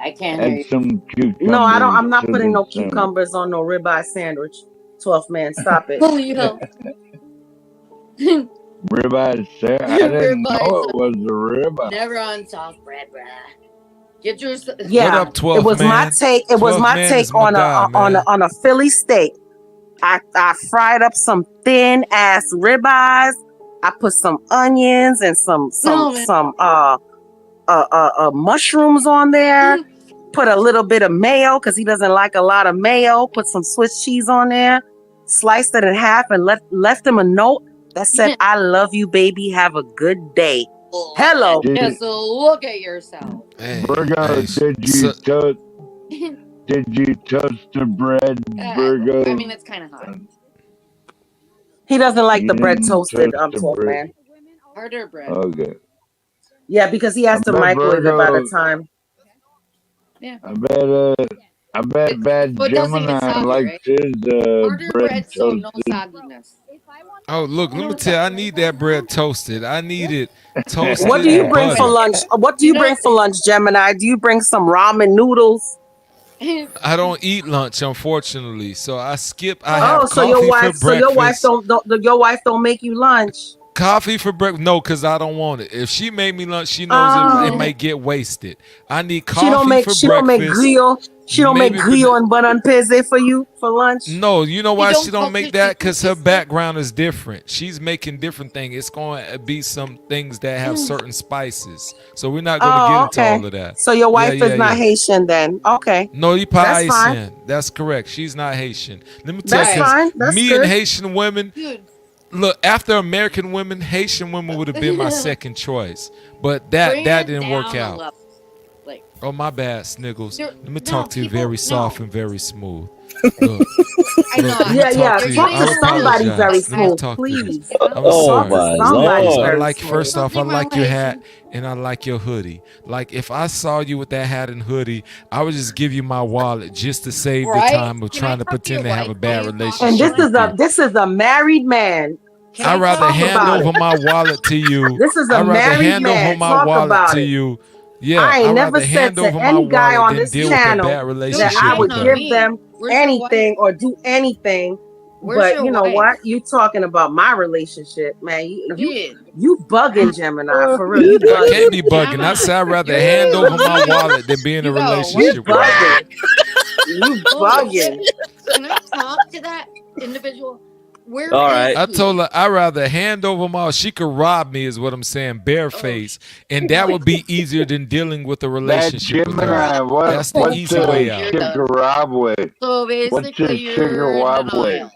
I can't hear you. Some cucumbers. No, I don't. I'm not putting no cucumbers on no ribeye sandwich. 12th man, stop it. Holy hell. Ribeye sandwich. I didn't know it was a ribeye. Never on soft bread, bruh. Get your What up, 12th It was man? My take. It was my take on a Philly steak. I fried up some thin ass ribeyes. I put some onions and some mushrooms on there. Put a little bit of mayo because he doesn't like a lot of mayo. Put some Swiss cheese on there. Sliced it in half and left him a note that said, "I love you, baby. Have a good day." Hello. Yeah, so look at yourself. Virgo, did you toast the bread, Virgo? I mean, it's kind of hot. He doesn't like the bread toasted. I'm told, man. Harder bread. Okay. Yeah, because he has to microwave it by the time. Yeah. I bet Bad Gemini likes his bread toasted. So no sogginess. Oh, look, let me tell you, I need that bread toasted. I need it toasted. What do you bring for lunch? What do you bring for lunch, Gemini? Do you bring some ramen noodles? I don't eat lunch, unfortunately, so I skip. I have coffee so your wife, for breakfast. your wife don't make you lunch. Coffee for breakfast? No, because I don't want it. If she made me lunch, she knows it might get wasted. I need coffee for breakfast. She don't make grilled. She don't make grilled and bun peze for you for lunch. No, you know why she don't make that? Because her background is different. She's making different things. It's going to be some things that have certain spices. So we're not going to get into all of that. So your wife is not Haitian then? Okay. No, you probably Haitian. That's correct. She's not Haitian. Let me tell you, because me and Haitian women. Look, after American women, Haitian women would have been my second choice, but that didn't work out. Oh, my bad, Sniggles. Let me talk to you very soft and very smooth. Look, talk to somebody very smooth, please. Oh my Lord! First off, I like your hat and I like your hoodie. Like if I saw you with that hat and hoodie, I would just give you my wallet just to save the time of trying to pretend to have a bad relationship. And this is a married man. I'd rather hand over my wallet to you. This is a married man. Talk about it. You. Yeah, I ain't never said to any guy on this channel that I would give them anything or do anything. But you know what? You talking about my relationship, man. You bugging, Gemini, for real. You I can't be bugging. I said I'd rather hand over my wallet than be in a relationship with you. You bugging. Can I talk to that individual? All right. I told her I'd rather hand over my. She could rob me, is what I'm saying, barefaced, and that would be easier than dealing with a relationship with her. That's the easy way out. So basically, you're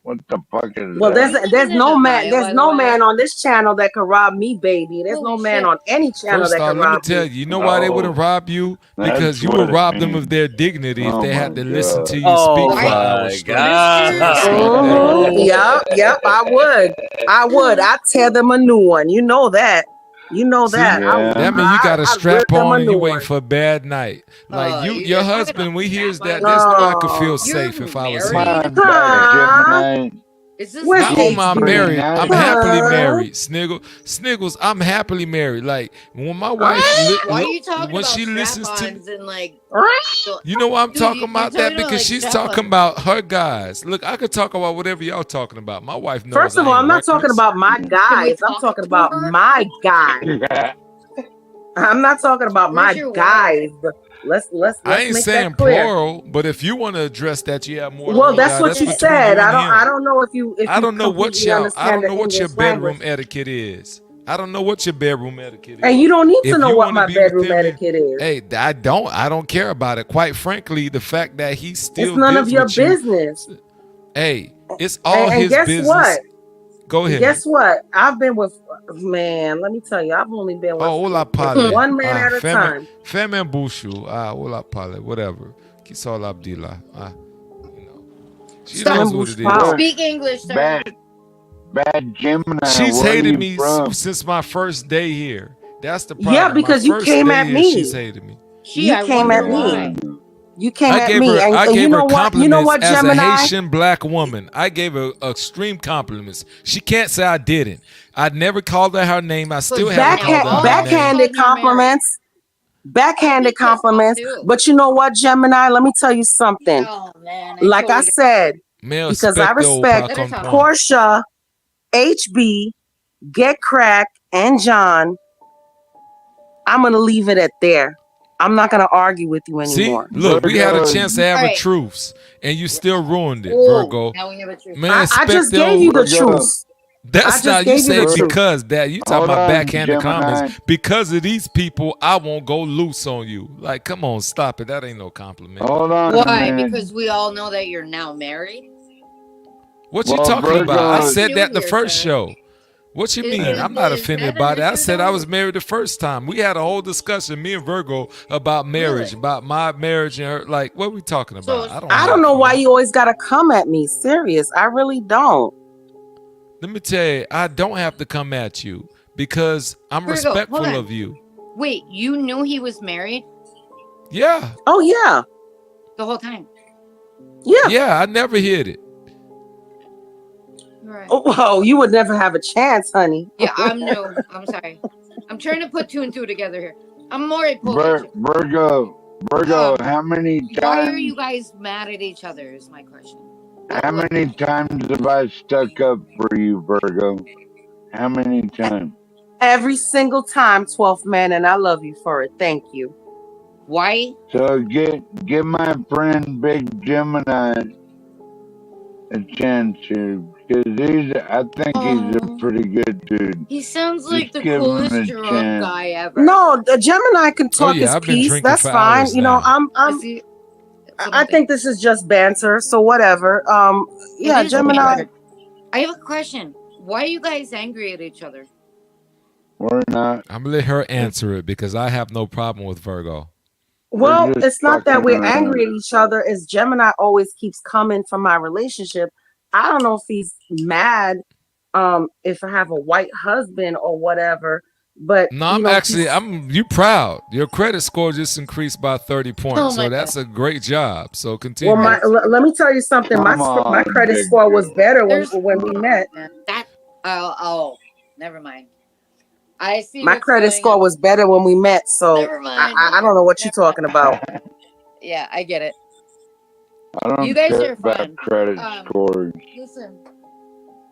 What the fuck is well, that? there's no man on this channel that can rob me, baby. There's no man on any channel that can rob me. Let me tell you, you know why they wouldn't rob you? Because you would rob them of their dignity if they had to listen to you speak for hours straight. Yep, I would. I'd tear them a new one. You know that. You know that. That means you got a strap on and you waiting for a bad night. Like your husband, when he hears that, there's no way I could feel safe if I was him. Is this Where's Not only am I HB? married, I'm happily Huh? married. Sniggles, I'm happily married. Like when my wife, Why are you talking when about she listens to, strap-ons and like? you know why I'm Dude, talking you're about talking that? about, Because like, she's strap-ons. talking about her guys. Look, I could talk about whatever y'all talking about. My wife knows. First of all, I'm not talking about my guys. I'm talking about my guy. I'm not talking about Where's my your guys. Let's I ain't make saying that clear. plural, but if you want to address that, you have more than Well, one that's guy. what That's you between said. you and I him. don't know if you I don't know what completely I understand don't know the what your English bedroom language. etiquette is. I don't know what your bedroom etiquette is. And you don't need If to know you what want to my be with bedroom him, etiquette is. hey, I don't care about it. Quite frankly, the fact that he It's still none of deals your with you, business. hey, it's all And his guess business. what? Go ahead. Guess what? I've been with man. Let me tell you, I've only been with Olá, Pale. one man at a time. Femme bucho. Olá, Pale. Whatever. Que só Abdila. She knows what it is. Speak English, sir. Bad Gemini. She's where hated you me from? since my first day here. That's the problem. Yeah, because my you first came day at here, me. she's hated me. You came at me. You came I at gave me, her, and I you gave know her what? compliments You know what, as a Gemini? Haitian black woman. I gave her extreme compliments. She can't say I didn't. I never called her name. I still haven't called her name. Backhanded compliments. Backhanded compliments. But you know what, Gemini? Let me tell you something. Oh man, Like I said, Male because I spectre respect pas comprendre. Portia, HB, Get Crack, and John, I'm gonna leave it at there. I'm not gonna argue with you See, anymore. look, we had a chance to have a truce, and you still ruined it, Virgo. Now we have a truce. Man, I just gave you the truth. That's not you say because that you talking Hold about on, backhanded Gemini. comments. Because of these people, I won't go loose on you. Like, come on, stop it. That ain't no compliment. Hold on Why? a minute. Because we all know that you're now married. What you Well, talking about? I Virgo- said that the here, first sir. show. What you mean? Is I'm not that offended an by that. I issue, said I though? was married the first time. We had a whole discussion, me and Virgo, about marriage, about my marriage and her. Like, what are we talking about? I don't know why you always gotta come at me. Serious. I really don't. Let me tell you, I don't have to come at you because I'm Virgo, hold respectful on. of you. Wait, you knew he was married Yeah. Oh yeah. the whole time. Yeah. Yeah, I never hid it. Right. Oh, whoa, you would never have a chance, honey. Yeah, I'm new. I'm sorry. I'm trying to put two and two together here. I'm more a Polish. Virgo, how many Why are times? you guys mad at each other? Is my question. How many times have I stuck up for you, Virgo? How many times? Every single time, 12th man, and I love you for it. Thank you. Why? So give my friend Big Gemini a chance here, because I think he's a pretty good dude. He sounds like Just the give him coolest a drunk chance. guy ever. No, the Gemini can talk yeah, his I've been piece. drinking That's for fine. hours You know, now. I think this is just banter, so whatever. Yeah, It is Gemini. banter. I have a question. Why are you guys angry at each other? We're not. I'm gonna let her answer it because I have no problem with Virgo. Well, just it's not that fucking we're around. angry at each other. It's Gemini always keeps coming for my relationship. I don't know if he's mad, if I have a white husband or whatever. But No, you proud. Your credit score just increased by 30 points. Oh, so my that's a great job. So continue. well, let me tell you something. My on, credit big score was better when There's- we met. That never mind. I see My what's credit going score on. was better when we met. So Never mind. I don't know what you're talking about. Yeah, I get it. I don't You guys care are about fun. credit scores. Listen,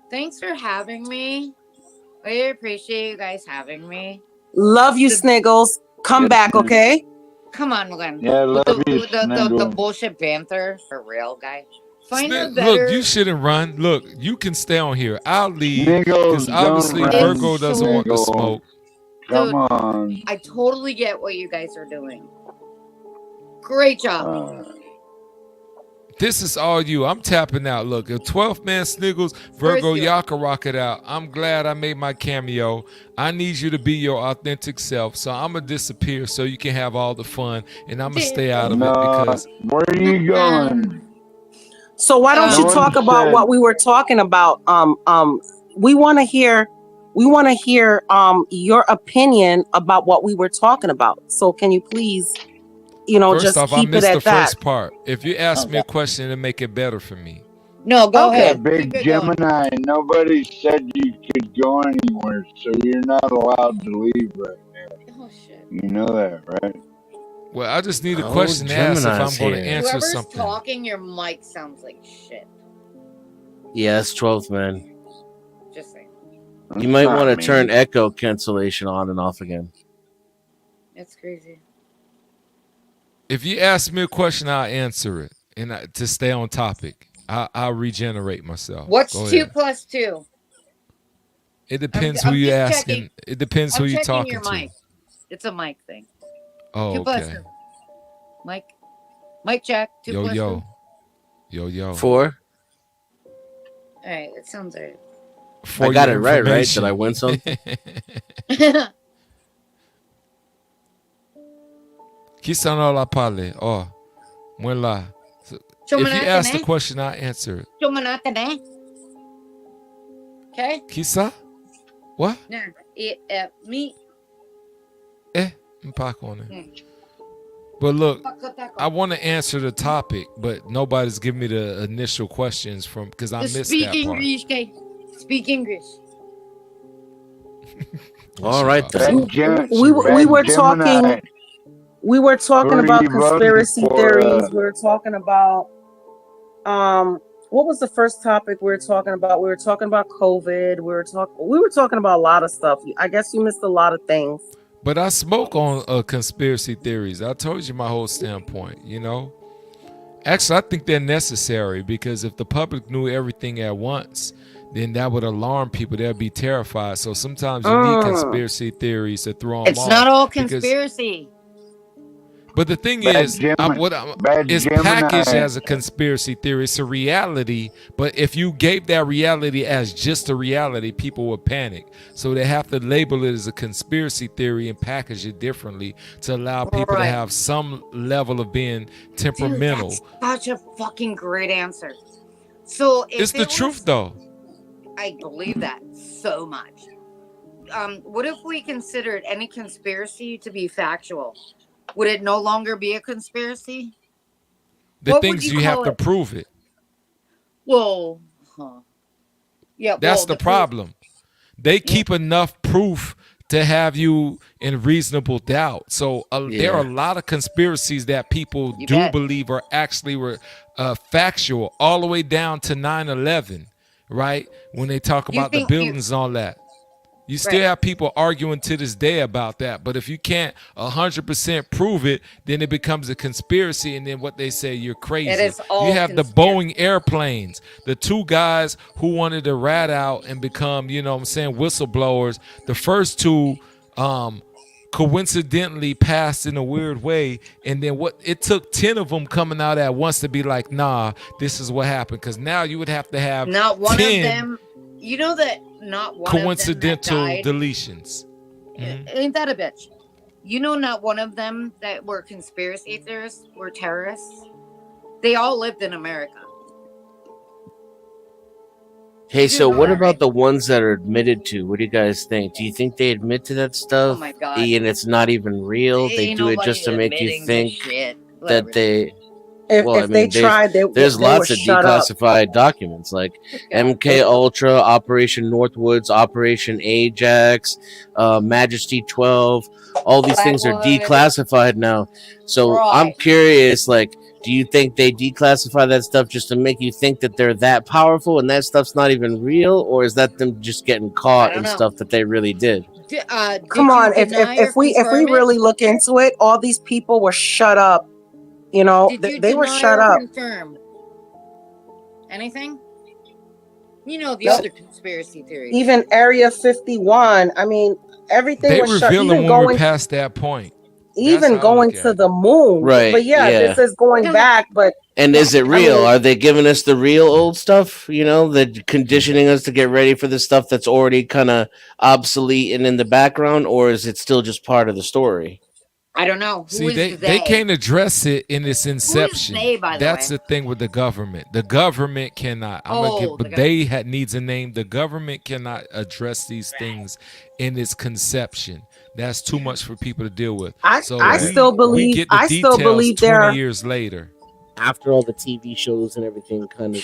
thanks for having me. I appreciate you guys having me. Love you, Sniggles. Come back, okay? Come on, Glenn. Yeah, love you, the Sniggle. bullshit banter for real, guy. Find a Look, better. you shouldn't run. Look, you can stay on here. I'll leave Sniggles, because obviously don't run, Virgo doesn't want the Sniggle. smoke. Come on. I totally get what you guys are doing. Great job. This is all you. I'm tapping out. Look, if 12th man Sniggles, Virgo, y'all can rock it out. I'm glad I made my cameo. I need you to be your authentic self. So I'm going to disappear so you can have all the fun. And I'm going to stay out of it because... Where are you going? So why don't you talk about what we were talking about? We want to hear your opinion about what we were talking about. So can you please, First just off, I keep it missed at the that? first part. If you ask me a question, it'll make it better for me. No, go Yeah, ahead. Big Keep it going. Gemini. Nobody said you could go anywhere, so you're not allowed to leave right now. Oh shit. You know that, right? Well, I just need a question to ask if I'm going to answer Whoever's something. talking, your mic sounds like shit. Yeah, it's 12th man. Just saying. You might want to turn echo cancellation on and off again. That's crazy. If you ask me a question, I'll answer it, and to stay on topic, I'll regenerate myself. What's Go 2 ahead. plus 2? It depends who you're asking. Checking. It depends who I'm you're checking talking your to. mic. It's a mic thing. Oh, 2 plus okay. 2. Mic check. 2 plus 2. Yo. 4. All right, it sounds right. I got it right? Did I win something? Qui s'en a la parler? Oh, moi là. If you ask the question, I answer it. Okay. Qui ça? What? No, me. Pas connais. But look, I want to answer the topic, but nobody's giving me the initial questions from because I missed Speak that part. English, okay? Speak English. All right, then. We were talking. We were talking about conspiracy theories. We were talking about what was the first topic we were talking about? We were talking about COVID. We were talking about a lot of stuff. I guess you missed a lot of things. But I spoke on conspiracy theories. I told you my whole standpoint, you know. Actually, I think they're necessary because if the public knew everything at once, then that would alarm people. They'll be terrified. So sometimes you need conspiracy theories to throw them off. It's not all conspiracy. But the thing is, it's packaged as a conspiracy theory. It's a reality. But if you gave that reality as just a reality, people would panic. So they have to label it as a conspiracy theory and package it differently to allow people to have some level of being temperamental. Dude, that's such a fucking great answer. So it's the truth, though. I believe that so much. What if we considered any conspiracy to be factual? Would it no longer be a conspiracy? The things you have to prove it. Well, yeah. That's the problem. They keep enough proof to have you in reasonable doubt. So there are a lot of conspiracies that people believe are actually factual, all the way down to 9/11, right? When they talk about the buildings and all that. You still have people arguing to this day about that. But if you can't 100% prove it, then it becomes a conspiracy. And then what they say, you're crazy. It is all you have the Boeing airplanes, the 2 guys who wanted to rat out and become, whistleblowers. The first 2 coincidentally passed in a weird way. And then it took 10 of them coming out at once to be like, nah, this is what happened. Because now you would have to have not one 10 of them. You know that not one coincidental of them that died, deletions. Ain't that a bitch? You know, not one of them that were conspiracy theorists were terrorists. They all lived in America. Hey, so what about the ones that are admitted to? What do you guys think? Do you think they admit to that stuff? Oh my God. And it's not even real? They do it just to make you think that they... There's lots of declassified documents like MK Ultra, Operation Northwoods, Operation Ajax, Majesty 12. All these things are declassified now. So I'm curious, do you think they declassify that stuff just to make you think that they're that powerful and that stuff's not even real, or is that them just getting caught in stuff that they really did? Come on, if we really look into it, all these people were shut up. You know, they were shut up. Confirm anything? You know, the other conspiracy theories. Even Area 51. I mean, everything was shut. Even when we're past that point. Even going to the moon. Right. But this is going back. But and is it real? Are they giving us the real old stuff? You know, the conditioning us to get ready for the stuff that's already kind of obsolete and in the background, or is it still just part of the story? I don't know. They can't address it in its inception. That's the thing with the government. The government cannot. Needs a name. The government cannot address these things in its conception. That's too much for people to deal with. I still believe 20 years later. After all the TV shows and everything kind of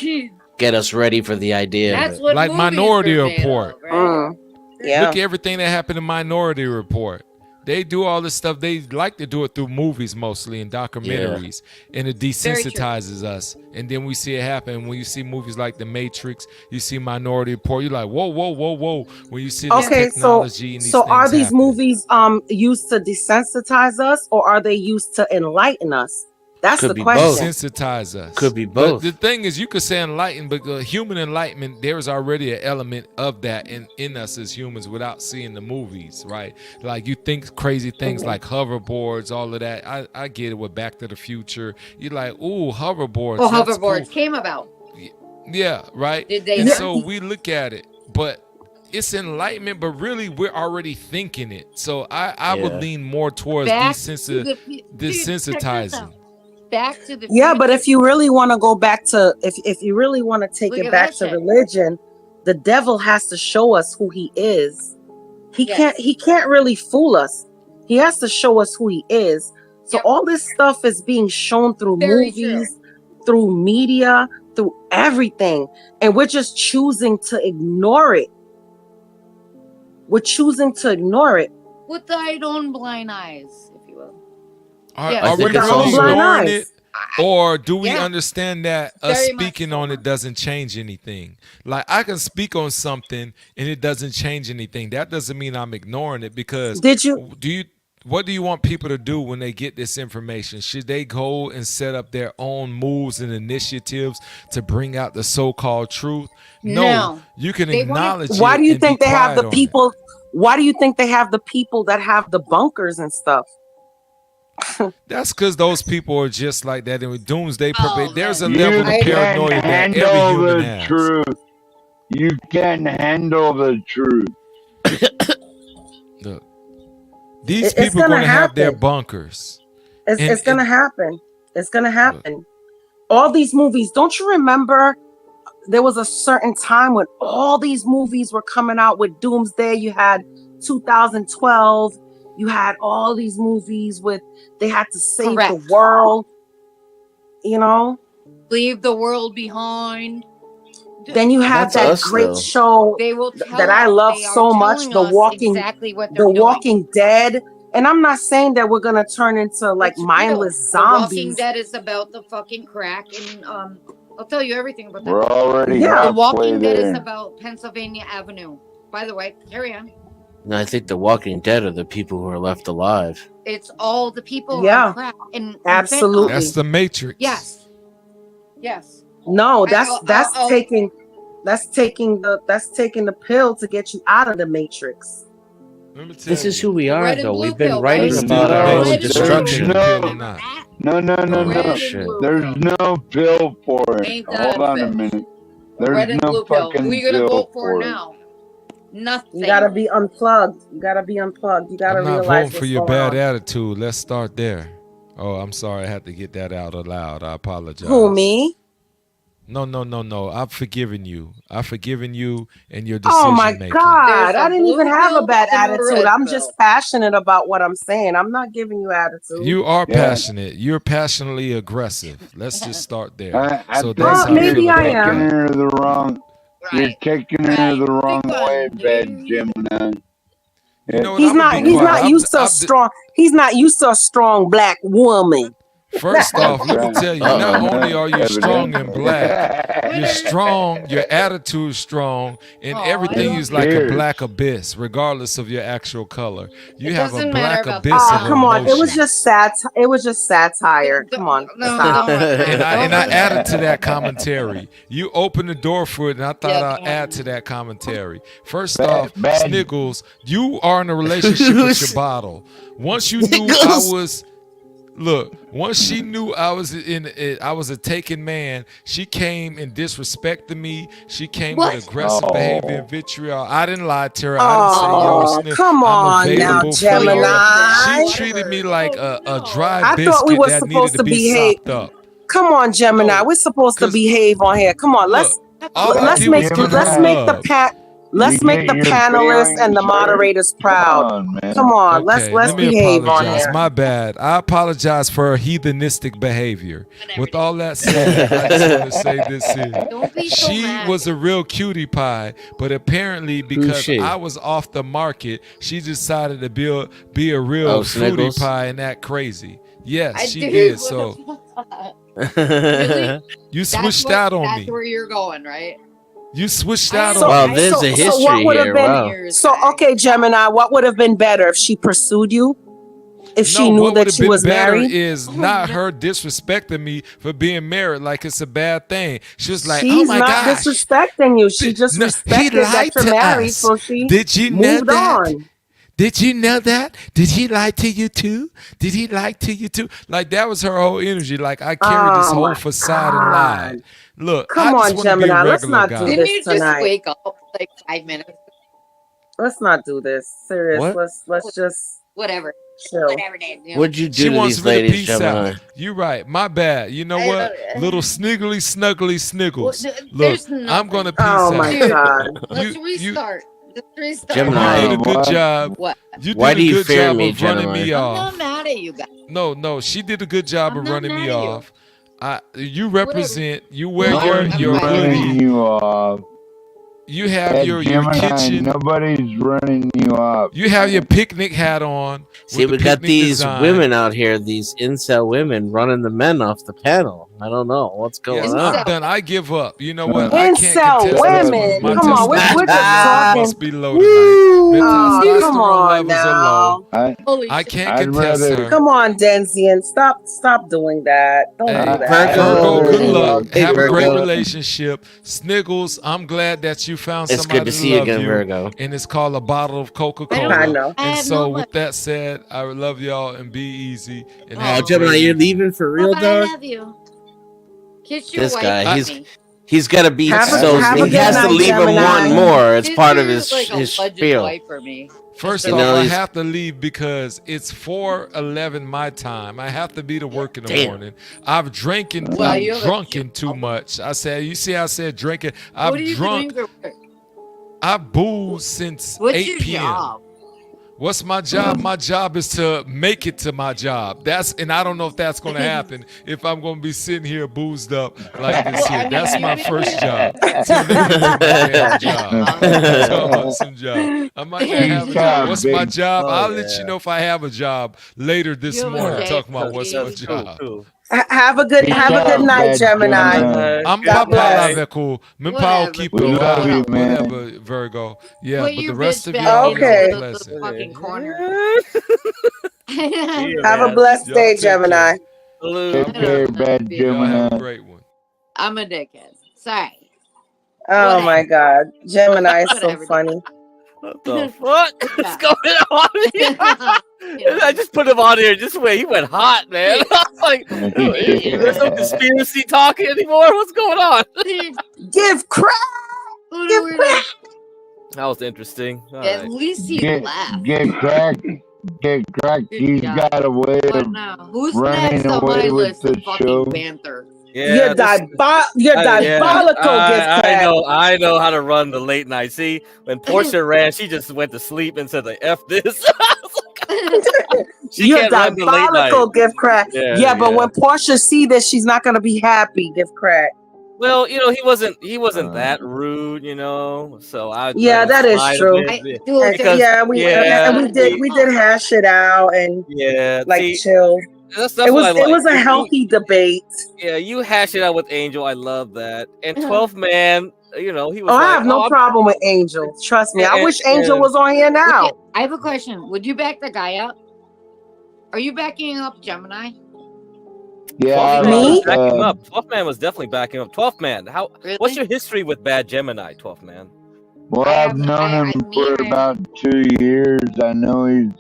get us ready for the idea. That's what like Minority Report. Right? Yeah. Look at everything that happened in Minority Report. They do all this stuff. They like to do it through movies mostly and documentaries, and it desensitizes us. And then we see it happen. When you see movies like The Matrix, you see Minority Report. You're like, whoa, whoa, whoa, whoa. When you see this technology and these so things are these happen. movies used to desensitize us, or are they used to enlighten us? That's the question. Desensitize us. Could be But both. the thing is, you could say enlighten, but human enlightenment, there is already an element of that in us as humans without seeing the movies, right? Like you think crazy things like hoverboards, all of that. I get it with Back to the Future. You're like, ooh, hoverboards. Well, that's hoverboards cool. came about. Yeah, right. Did they and not? so we look at it, but it's enlightenment, but really we're already thinking it. So I would lean more towards desensitizing. Back to the Yeah, but if you really want to go back to if you really want to take it back to religion, the devil has to show us who he is. He can't really fool us. He has to show us who he is. So all this stuff is being shown through movies, through media, through everything, and we're just choosing to ignore it. We're choosing to ignore it. with thine own blind eyes, if you will. Are we really ignoring it? Or do we understand that us speaking on it doesn't change anything? Like I can speak on something and it doesn't change anything. That doesn't mean I'm ignoring it because what do you want people to do when they get this information? Should they go and set up their own moves and initiatives to bring out the so-called truth? No. You can acknowledge it. Why do you and think be they have quiet the on people? Why do you think they have the people that have the bunkers and stuff? That's because those people are just like that. And with doomsday, there's a level of paranoia that every human has. Truth. You can't handle the truth. Look, these people are going to have their bunkers. It's going to happen. It's going to happen. All these movies. Don't you remember? There was a certain time when all these movies were coming out with doomsday. You had 2012. You had all these movies with they had to save the world, you know, leave the world behind. Then you have that great show that I love so much, The Walking Dead. And I'm not saying that we're gonna turn into like mindless zombies. The Walking Dead is about the fucking crack, and I'll tell you everything about that. We're already The Walking Dead is about Pennsylvania Avenue. By the way, carry on. And I think the Walking Dead are the people who are left alive. It's all the people on crack. And absolutely. That's the Matrix. Yes. No, that's taking the pill to get you out of the Matrix. This is who we are, though. We've been writing about our own destruction. No. There's no pill for it. Hold on a minute. There's no fucking Who are you gonna vote for it. now? Nothing. You gotta be unplugged. You gotta I'm not realize voting for your bad on. attitude. Let's start there. Oh, I'm sorry. I had to get that out aloud. I apologize. Who, me? No. I've forgiven you. And your decision Oh my making. God. I didn't even have a bad attitude. I'm just passionate about what I'm saying. I'm not giving you attitude. You are passionate. You're passionately aggressive. Let's just start there. Maybe I am. You're taking her the wrong way, bad Gemini. He's not used to a strong. He's not used to a strong black woman. First off, let me tell you, not only are you strong and black, you're strong, your attitude is strong, and everything is like a black abyss, regardless of your actual color. You have a black abyss of come on, emotion. it was just satire. Come on. Stop. And I added to that commentary. You opened the door for it, and I thought I'd add to that commentary. First off, Sniggles, you are in a relationship with your bottle. Once you knew once she knew I was a taken man, she came and disrespected me. She came with aggressive behavior and vitriol. I didn't lie to her. I didn't say, yo, Sniff, come on now, Gemini. She treated me like a dry biscuit thought we were that supposed needed to be behave. sopped up. Come on, Gemini. We're supposed to behave on here. Come on, let's make the Let's make the panelists and the moderators proud. Come on, let's Let me behave on apologize. here. My bad. I apologize for her heathenistic behavior. With all that said, I just want to say this here. Don't be so She mad. was a real cutie pie, but apparently because she? I was off the market, she decided to be a real fruity Sniggles? pie and act crazy. Yes, she Dude, did. what So the fuck? Really? you switched out on That's me. where you're going, right? You switched out So, on me. so, so what would have been? So okay, Gemini, what would have been better if she pursued you? If she knew what that would have she been was better married? is not her disrespecting me for being married like it's a bad thing. She was like, She's "Oh my not gosh, disrespecting you. She just he respected that lied you're to married, us. so she Did you know moved that? on. Did you know that? Did he lie to you too? Did he lie to you too?" Like that was her whole energy. Like I carried this Oh whole my facade and lied. Look, Come I just on, want to be a Gemini. Let's regular not guy. do Didn't this you just tonight. wake up like 5 minutes? Let's not do this. Serious. What? Let's just Whatever. chill. Whatever, Dan. You know. What'd you do She to wants these me to ladies, peace Gemini? out. You right. My bad. You know what? Little sniggly snuggly sniggles. Well, Look, there's I'm gonna peace Oh out. my Dude, God. let's restart. Let's restart. Gemini. You did a good job. What? You Why did do a you good fear job me, of running Gemini? me I'm off. not mad at you guys. No, she did a good job I'm of not running mad me at you. off. You represent. You wear Nobody's your running hoodie. you off. You have At your Gemini, kitchen. nobody's running you off. You have your picnic hat on. See, with we the got picnic these design. women out here, these incel women, running the men off the panel. I don't know what's going Yes, on. I'm done. I give up. You know what? I can't Incel contest this one. women. My Come on, we're testosterone just level talking. must be low tonight. My Oh, come testosterone on levels are low. now. I can't I'd contest rather- her. Come on, Denzian. Stop doing that. Don't Hey, do that. Virgo, good luck. Hey, Have a great Virgo. relationship. Sniggles, I'm glad that you found It's somebody good to to see you love again, you. Virgo. And it's called a bottle of Coca-Cola. I know. And so with that said, I love y'all and be easy. And Oh, have a Gemini, great you're evening. leaving for real, I dog? love you. Kiss your This wife. guy, for me. he's got to be Have a so. good He has to night, leave him Gemini. one more. It's Kiss part of your, his like, his alleged spiel. wife for me. First You off, know, I he's- have to leave because it's 4:11 my time. I have to be to work in the Damn. morning. I've drinking, Well, I'm you have a drunken too much. I said, you see, I said drinking. I've What are you drunk. doing for work? I've boozed since What's 8 your p.m. job? What's my job? My job is to make it to my job. And I don't know if that's going to happen if I'm going to be sitting here boozed up like this Well, I here. mean, That's you my may first be- job. To make it to my damn job. So awesome job. I might not have a job. What's my job? I'll let you know if I have a job later this You have a morning. job. Talking about what's my job. Have a good night, Gemini. I'm God Papa bless. Laveco. Whatever. Keep We love you, man. whatever, Virgo. Yeah, Put but your the rest bitch of back y'all into Okay. are the pleasant. fucking corner. Have a blessed Y'all day, take care. Gemini. Take care, bad Y'all have a Gemini. great one. I'm a dickhead. Sorry. Oh Whatever. my God, Gemini is so Whatever. funny. What the fuck is going on here? I just put him on here. Just wait, he went hot, man. I was like, there's no conspiracy talking anymore. What's going on? Give crack. Give crack. That was interesting. All At right. least he Get laughed. cracked. Get cracked. Good He's job. got a way What of now? Who's running next on my away with list the of fucking show. banter? You're Yeah, diabolical, Give I crack. know how to run the late night. See, when Portia ran, she just went to sleep and said, "The F this." She You're can't run the late diabolical, night. Give crack. Yeah, Yeah, but yeah. when Portia see this, she's not gonna be happy, Give crack. Well, you know, he wasn't that rude, you know. So I Yeah, that is true. Because Yeah, we did hash it out and like see, chill. That's It what I like. was a healthy debate. Yeah, you hash it out with Angel. I love that. And 12th man, you know, he was. Oh, like, I have no problem with Angel. Trust me. I And- wish Angel and- was on here now. Okay, I have a question. Would you back the guy up? Are you backing up Gemini? Yeah, 12th man was Me? backing him up. 12th man was definitely backing up. 12th man, how? Really? What's your history with bad Gemini? 12th man. Well, I've known him for about 2 years. I know he's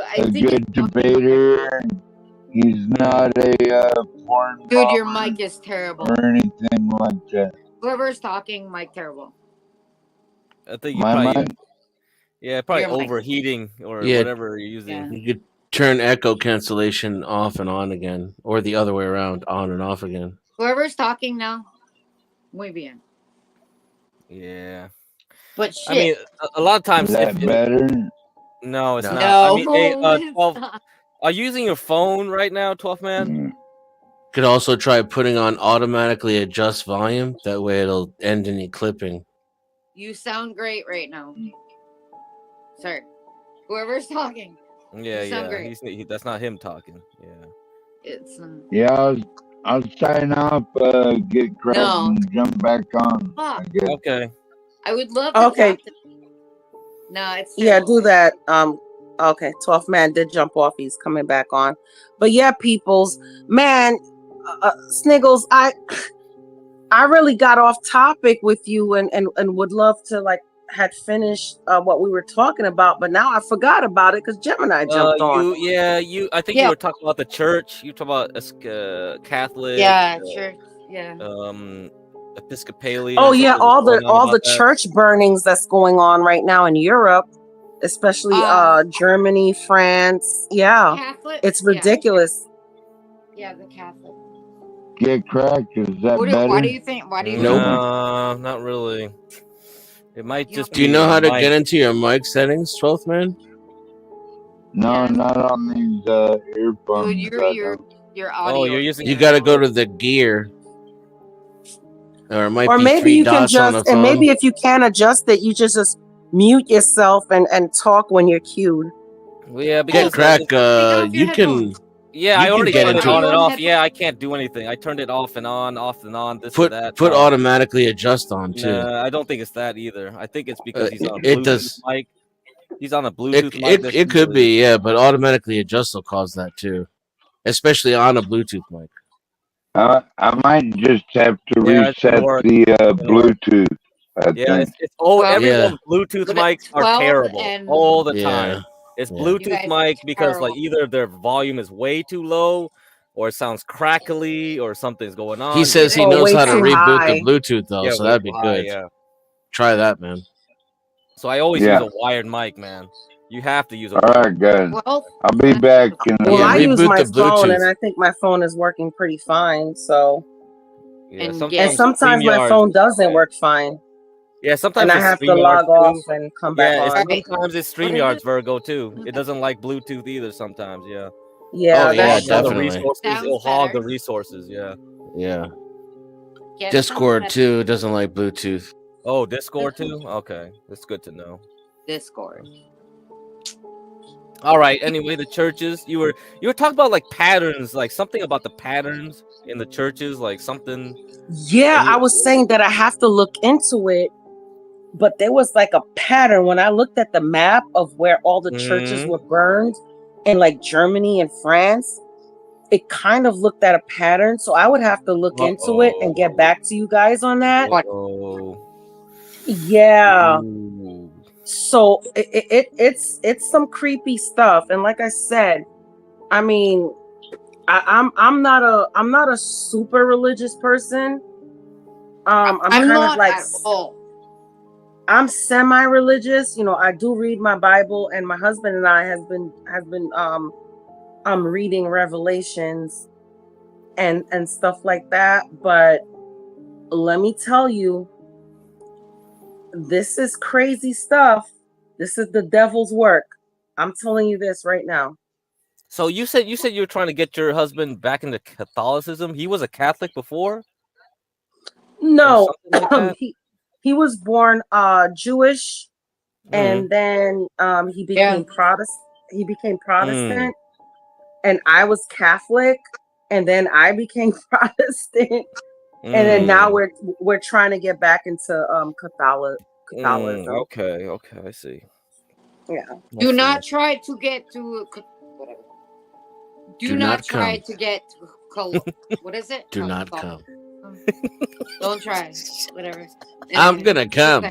I a think good debater. He's not a porn dude, your bomber mic is terrible. or anything like that. Whoever's talking, mic terrible. I think you My probably. mic? Yeah, probably Your mic. overheating or Yeah. whatever you're using. Yeah. You could turn echo cancellation off and on again, or the other way around, on and off again. Whoever's talking now, muy bien. Yeah. But shit. I mean, a lot of times, Is that better? No, it's No. not. I mean, hey, it's 12. not. Are you using your phone right now, 12 man? Could also try putting on automatically adjust volume. That way it'll end any clipping. You sound great right now. Sorry. Whoever's talking. Yeah, you sound yeah. great. That's not him talking. Yeah. It's not. Yeah, I'll sign off, get cracked, No. and jump back on. Fuck. I guess. Okay. I would love to talk to. No, it's Yeah, terrible. do that. Okay, 12th man did jump off. He's coming back on. But yeah, peoples, man, Sniggles, I really got off topic with you and would love to like had finished what we were talking about, but now I forgot about it because Gemini jumped on. I think you were talking about the church. You talking about Catholic. Yeah, church. Yeah. Episcopalian. Oh yeah, all the that. church burnings that's going on right now in Europe, especially Germany, France. Yeah, Catholic. it's ridiculous. Yeah, the Catholic. Get cracked. Is that better? Why do you think? No, not really. It might just. Do you know how to get into your mic settings, 12th man? No, not on these earphones. Dude, your audio. Oh, you're using. You got to go to the gear. Or it might Or be maybe three you can dots on the just, phone. and maybe if you can't adjust it, you just mute yourself and talk when you're cued. Well, yeah, Get crack. You can. Yeah, you I already can turned get it on into and off. Yeah, I can't do anything. I turned it off and on, this Put and that. put automatically adjust on too. Nah, I don't think it's that either. I think it's because he's on a it Bluetooth does. mic. He's on a Bluetooth mic. It could be, yeah, but automatically adjust will cause that too, especially on a Bluetooth mic. I might just have to reset the Bluetooth. I think. Everyone's Bluetooth mics are terrible all the time. It's Yeah. Bluetooth mic because like either their volume is way too low, or it sounds crackly, or something's going on. He says he knows how to reboot the Bluetooth though, so that'd be good. Yeah. Try that, man. So I always use a wired mic, man. You have to use a. All right, guys. I'll be back. Well, I use my phone, and I think my phone is working pretty fine. So, yeah, and sometimes my phone doesn't work fine. Yeah, sometimes and I have to log off and come back on. Sometimes it's StreamYard's Virgo too. It doesn't like Bluetooth either. Sometimes, yeah. Yeah, definitely. It'll hog the resources. Yeah. Yeah. Discord too doesn't like Bluetooth. Oh, Discord too. Okay, that's good to know. Discord. All right. Anyway, the churches. You were talking about like patterns, like something about the patterns in the churches, like something. Yeah, I was saying that I have to look into it, but there was like a pattern when I looked at the map of where all the churches were burned in like Germany and France. It kind of looked at a pattern, so I would have to look into it and get back to you guys on that. Yeah. Ooh. So it's some creepy stuff, and like I said, I mean, I'm not a super religious person. I'm kind of like I'm semi-religious. You know, I do read my Bible, and my husband and I has been reading Revelations and stuff like that. But let me tell you, this is crazy stuff. This is the devil's work. I'm telling you this right now. So you said you were trying to get your husband back into Catholicism. He was a Catholic before? No, like he was born Jewish, and then he became Protestant. He became Protestant, and I was Catholic, and then I became Protestant, and then now we're trying to get back into Catholicism. Okay, I see. Yeah. Do not try to get to whatever. Do not try to get to what is it? Do not come. Don't try. Whatever. I'm gonna come.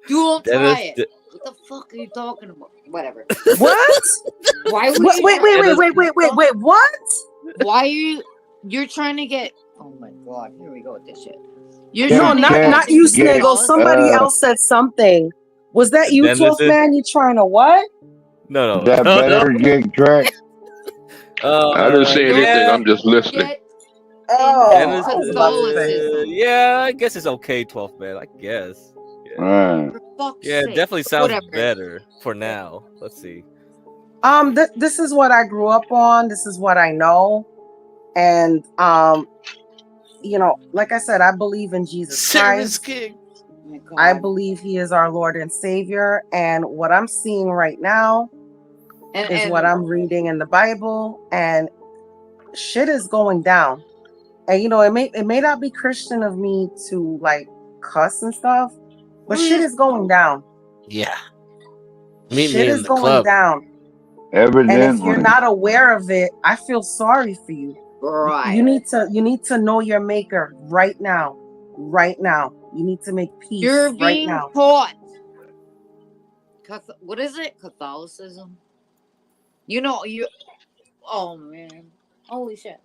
Don't try it. What the fuck are you talking about? Whatever. What? Why would wait, what? Why are you're trying to get oh my god, here we go with this shit. Not you, Sniggle. Somebody else said something. Was that you, 12th man? You trying to what? No. That better get cracked. I didn't say anything. I'm just listening. Oh, yeah, I guess it's okay, 12th man. I guess. Right. Yeah, it definitely sounds better for now. Let's see. This is what I grew up on. This is what I know, and you know, like I said, I believe in Jesus Christ. King. I believe He is our Lord and Savior, and what I'm seeing right now is what I'm reading in the Bible, and shit is going down. And you know, it may not be Christian of me to like cuss and stuff, but shit is going down. Yeah. Meet Shit me is in the going club. down. Evidently. And if you're not aware of it, I feel sorry for you. Right. You need to know your maker right now. Right now. You need to make peace You're right being now. taught. What is it? Catholicism? You know, oh man. Holy shit.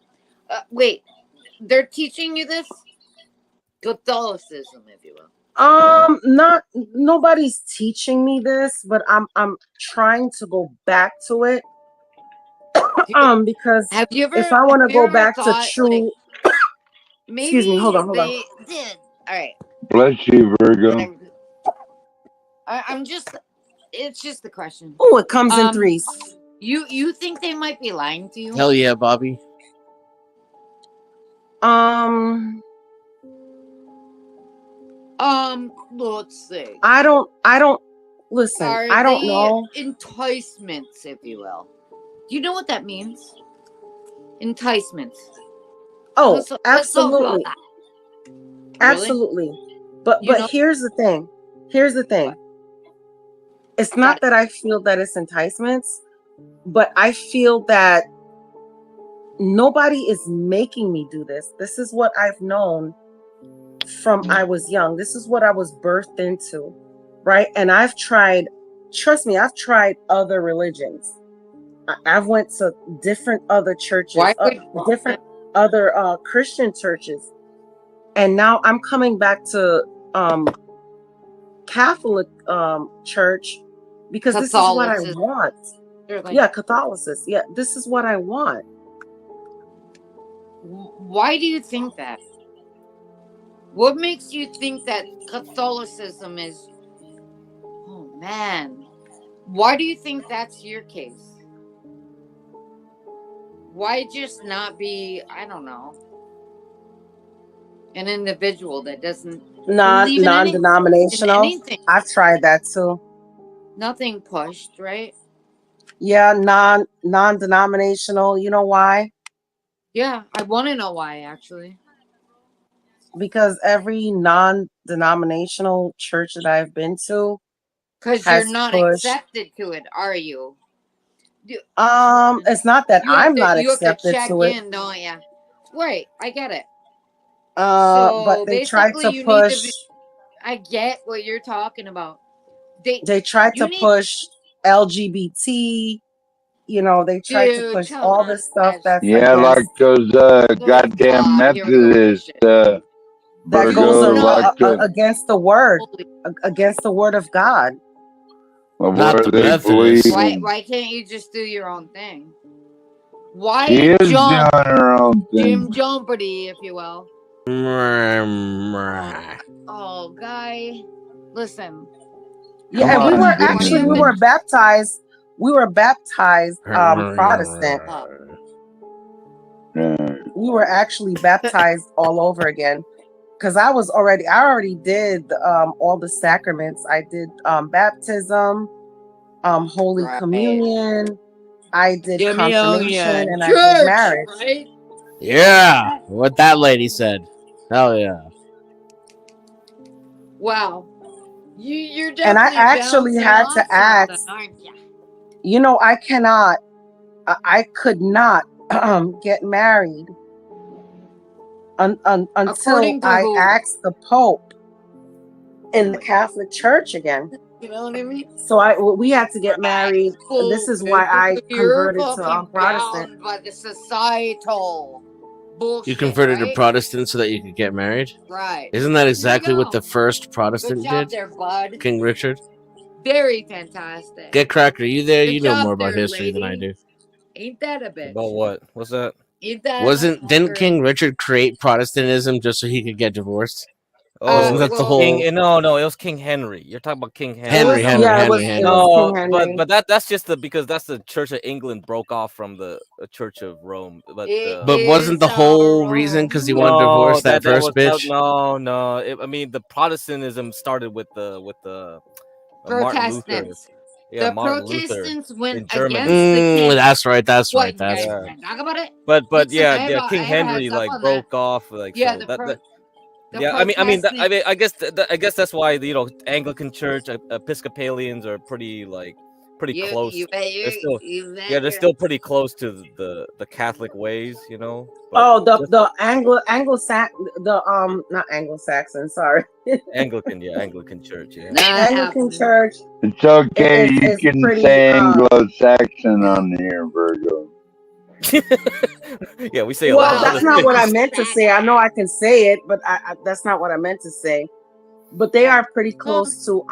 Wait. They're teaching you this? Catholicism, if you will. Nobody's teaching me this, but I'm trying to go back to it. Because have you ever, if I want to go back to thought, true, like, maybe excuse me, hold on. they did. All right. Bless you, Virgo. I'm just. It's just a question. Oh, it comes in threes. You think they might be lying to you? Hell yeah, Bobby. Let's see. I don't listen. Are I don't they know. enticements, if you will? Do you know what that means? Enticements. Oh, Let's talk absolutely. about that. Absolutely. But here's the thing. Here's the thing. It's not that I feel that it's enticements, but I feel that nobody is making me do this. This is what I've known from I was young. This is what I was birthed into, right? And I've tried, trust me, I've tried other religions. I've went to different other churches, different other Christian churches. And now I'm coming back to Catholic church because this is what I want. Yeah, Catholicism. Yeah, this is what I want. Why do you think that? What makes you think that Catholicism is... Oh, man. Why do you think that's your case? Why just not be, I don't know, an individual that doesn't believe in non-denominational? anything? I've tried that too. Nothing pushed, right? Yeah, non-denominational. You know why? Yeah, I want to know why, actually. Because every non-denominational church that I've been to, because you're not accepted to it, are you? It's not that I'm not accepted to it. You have to check in, don't you? Right, I get it. But they tried to push. I get what you're talking about. They tried to push LGBT. You know, they tried to push all this stuff that's like those goddamn Methodists. That Virgo, goes against the word of God. Not the Methodist. Why can't you just do your own thing? Why she is doing her own thing. Jim Jumperty, if you will. Oh, guy, listen. Yeah, and we were baptized. We were baptized Protestant. We were actually baptized all over again. Because I already did all the sacraments. I did baptism, Holy Communion, I did confirmation, and I did marriage. Right? Yeah, what that lady said. Hell yeah. Wow. You're definitely and I actually had to ask. You know, I could not get married until I asked the Pope in the Catholic Church again. You know what I mean? So we had to get married. And this is why I converted to Protestant. By the societal bullshit. You converted to Protestant so that you could get married? Right. Isn't that exactly what the first Protestant Good job did? there, bud. King Richard? Very fantastic. Get Cracker, you there? Good you know job more about there, history than I do. Ain't that a bitch? About what? What's that? Ain't that Didn't King Richard create Protestantism just so he could get divorced? Oh, that's the King, whole. No, it was King Henry. You're talking about King Henry. It was King Henry. But that's just because that's the Church of England broke off from the Church of Rome. But wasn't the whole reason because he wanted to divorce that first bitch? No. I mean, the Protestantism started with the Martin Luther. Protestants. Yeah, The Martin Luther Protestants went in Germany. against the king. That's right. What, That's yeah, right. talk about it. But Listen, yeah, I have King a Henry heads up like on broke that. off like Yeah, so the yeah, I mean, I guess that's why Anglican Church, Episcopalians are pretty close. They're still pretty close to the Catholic ways, But the not Anglo-Saxon, sorry. Anglican Church, yeah. Anglican Church. It's okay. You can pretty, say Anglo-Saxon on here, Virgo. Yeah, we say a lot of that's other not what I things. meant to say. I know I can say it, but that's not what I meant to say. But they are pretty close to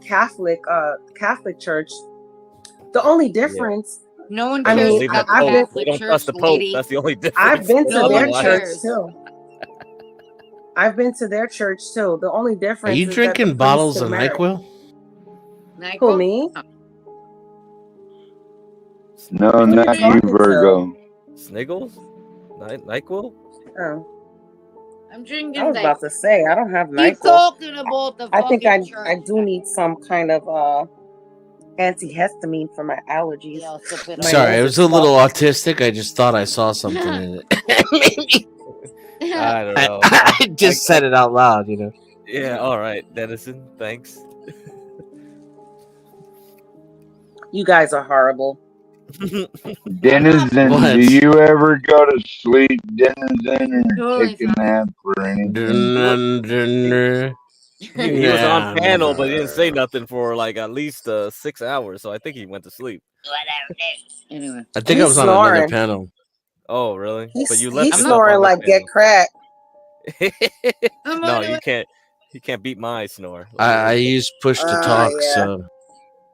Catholic Church. The only difference, no one I cares mean, about I've the been, Catholic They don't Church, trust the Pope. lady. That's the only difference. I've been to No their one church cares. too. I've been to their church too. The only difference Are you is drinking that the bottles priest of can marry. NyQuil? Who, me? No, Who not you you, talking Virgo. Sniggles? NyQuil? Oh. I'm drinking. I was about to say I don't have Keep NyQuil. talking about the I think fucking I do need some kind of antihistamine for my allergies. My Sorry, nose I is was a little stuffed. autistic. I just thought I saw something in it. I don't know. I just said it out loud, Yeah, all right, Denison. Thanks. You guys are horrible. Denizen, do you ever go to sleep, Denizen, or take a nap or anything? He was on panel, but he didn't say nothing for like at least 6 hours, so I think he went to sleep. Anyway, I think I was on another panel. Oh, really? But you He's left yourself snoring on the like get cracked. No, you can't. He can't beat my snore. I use push to talk, yeah. so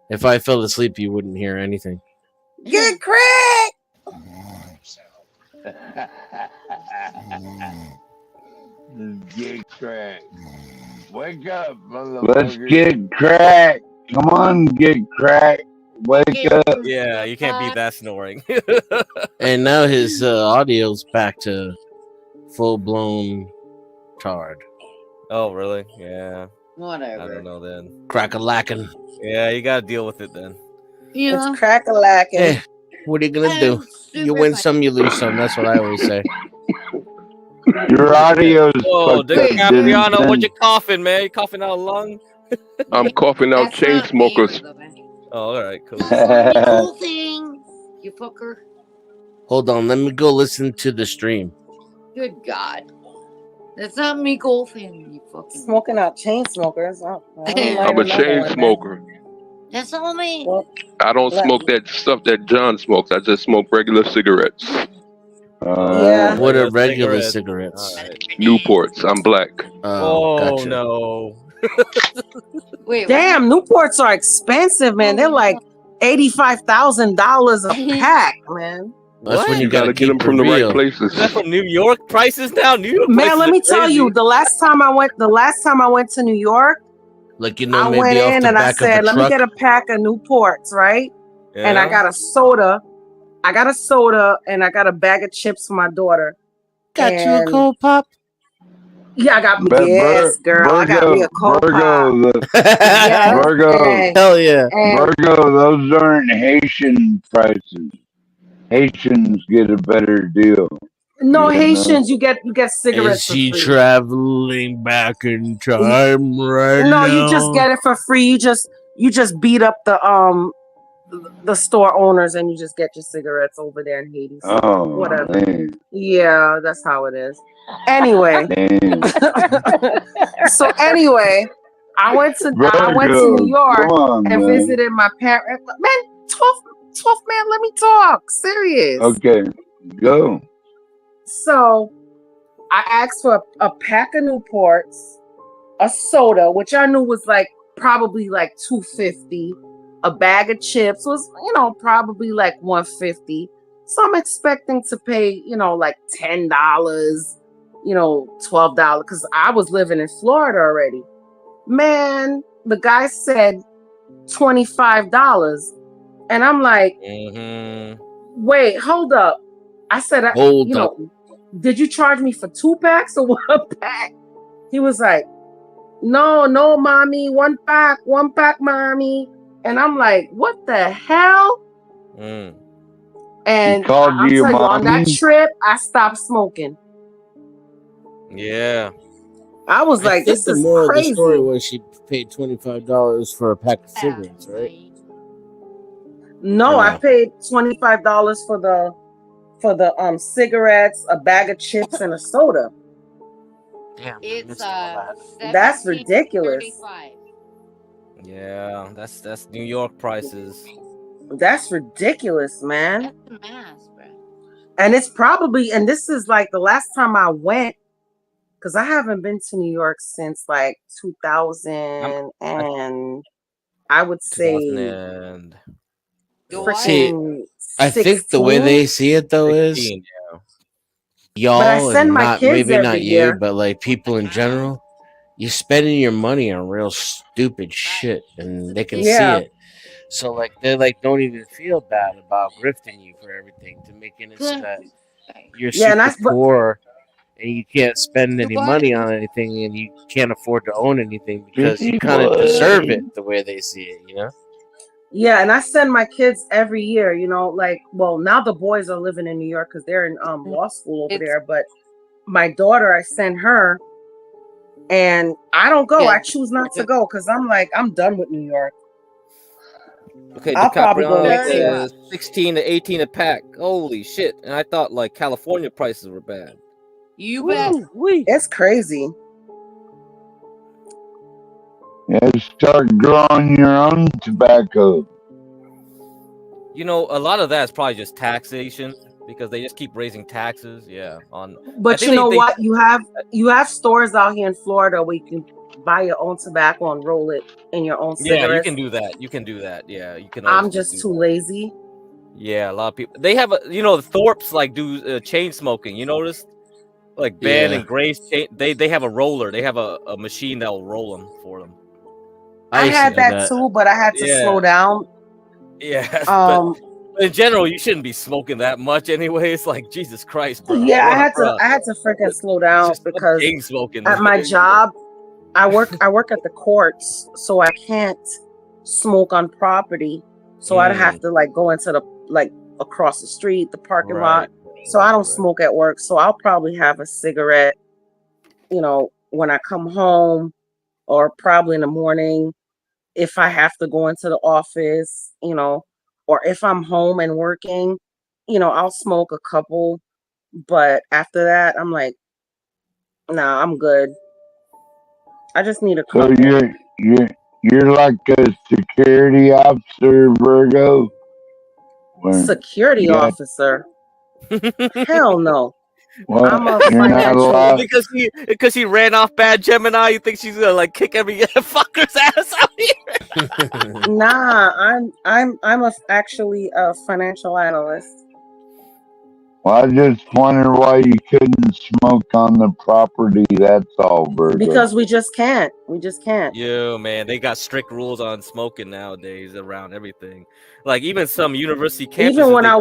if I fell asleep, you wouldn't hear anything. Get cracked. Get cracked. Wake up, motherfucker. Let's get cracked. Come on, get cracked. Wake up. Yeah, you can't beat that snoring. And now his audio's back to full blown tard. Oh, really? Yeah. Whatever. I don't know then. Crack-a-lackin'. Yeah, you gotta deal with it then. Yeah. It's crack-a-lackin'. Hey, what are you gonna do? You win some, you lose some. That's what I always say. Your audio's Whoa, fucked up, DiCapriano, what Denizen. you coughing, man? You coughing out a lung? I'm coughing out chain smokers. Oh, all right, cool. Cool thing, you fucker. Hold on, let me go listen to the stream. Good God. That's not me golfing, you fucking. Smoking out chain smokers. Oh, I'm a chain smoker. That's all me. I don't smoke that stuff that John smokes. I just smoke regular cigarettes. Yeah. What are regular cigarettes? Newports. I'm black. Oh, gotcha. no. Wait, damn, Newports are expensive, man. They're like $85,000 a pack, man. That's when you gotta get them from the right places. Is that from New York prices now? New York Man, prices let are me tell crazy. you, the last time I went to New York, Like, I maybe went off in the and I back said, of a let me truck. get a pack of Newports, right? And I Yeah? got a soda. I got a soda and I got a bag of chips for my daughter. Got you a And- cold pop? Yeah, I got me. But Yes, girl. I got me a cold pop. Yes, Virgo, and- Hell yeah. and- Virgo, those aren't Haitian prices. Haitians get a better deal. No, You know? Haitians, you get cigarettes Is for he free. traveling back in time right No, now? you just get it for free. You just beat up the store owners and you just get your cigarettes over there in Haiti. So Oh, whatever. man. Yeah, that's how it is. Anyway. So anyway, I went to New York come on, and man. visited my parents. Man, 12 man, let me talk. Serious. Okay, go. So I asked for a pack of Newports, a soda, which I knew was like probably like $2.50. A bag of chips was, probably like $1.50. So I'm expecting to pay, like $10. $12 because I was living in Florida already. Man, the guy said $25, and I'm like, wait, hold up. I said, did you charge me for 2 packs or 1 pack? He was like, no, mommy, 1 pack, mommy. And I'm like, what the hell? And called I'll you tell you, on that mommy? trip, I stopped smoking. Yeah. I was like, I think this the is moral of the crazy. story was she paid $25 for a pack of cigarettes, right? No, I paid $25 for the cigarettes, a bag of chips, and a soda. Damn, It's That's ridiculous. $17.35. Yeah, that's New York prices. That's ridiculous, man. That's the mass, bro. And it's probably, and this is like the last time I went, because I haven't been to New York since like 2000, and I would say See, I think the way they see it though is y'all, and maybe not you, but like people in general, you're spending your money on real stupid shit, and they can see it. So like they like don't even feel bad about grifting you for everything to making it so that you're super poor and you can't spend any money on anything and you can't afford to own anything because you kind of deserve it the way they see it, you know? Yeah, and I send my kids every year, like, well, now the boys are living in New York because they're in law school over there, but my daughter, I send her, and I don't go. I choose not to go because I'm like, I'm done with New York. Okay, I'll probably go DiCaprio next year. 16 to 18 a pack. Holy shit. And I thought like California prices were bad. You bet. It's crazy. Yeah, start growing your own tobacco. You know, a lot of that is probably just taxation because they just keep raising taxes. Yeah. But you know what? You have stores out here in Florida where you can buy your own tobacco and roll it in your own cigarettes. Yeah, you can do that. You can do that. Yeah, you can. I'm just too lazy. Yeah, a lot of people. They have the Thorpes like do chain smoking. You notice, like Ben and Grace, they have a roller. They have a machine that will roll them for them. I had that too, but I had to slow down. Yeah, but in general, you shouldn't be smoking that much anyway. It's like Jesus Christ, bro. Yeah, I had to freaking slow down because smoking at my job, I work at the courts, so I can't smoke on property. So I'd have to like go into across the street, the parking lot. So I don't smoke at work. So I'll probably have a cigarette, when I come home, or probably in the morning if I have to go into the office, or if I'm home and working, I'll smoke a couple. But after that, I'm like, nah, I'm good. I just need a couple. So you're like a security officer, Virgo? Security officer? Hell no. Well, I'm a you're financial. not because he ran off bad Gemini. You think she's gonna like kick every fucker's ass out here? Nah, I'm actually a financial analyst. Well, I just wonder why you couldn't smoke on the property. That's all, Virgo. Because we just can't. Yo, man, they got strict rules on smoking nowadays around everything. Like even some university campuses. Even when I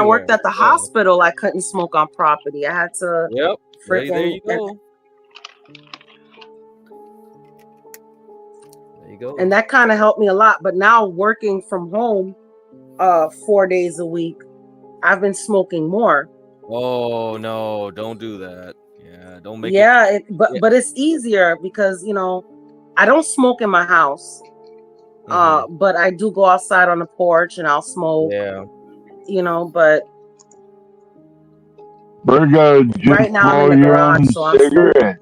worked at the hospital, I couldn't smoke on property. I had to. Yep. Freaking, there you go. There you go. And that kind of helped me a lot. But now working from home, 4 days a week, I've been smoking more. Oh no! Don't do that. Yeah, don't make. But it's easier because I don't smoke in my house. But I do go outside on the porch and I'll smoke. Yeah. But Virgo, just right now I'm roll in the your garage, own so cigarette.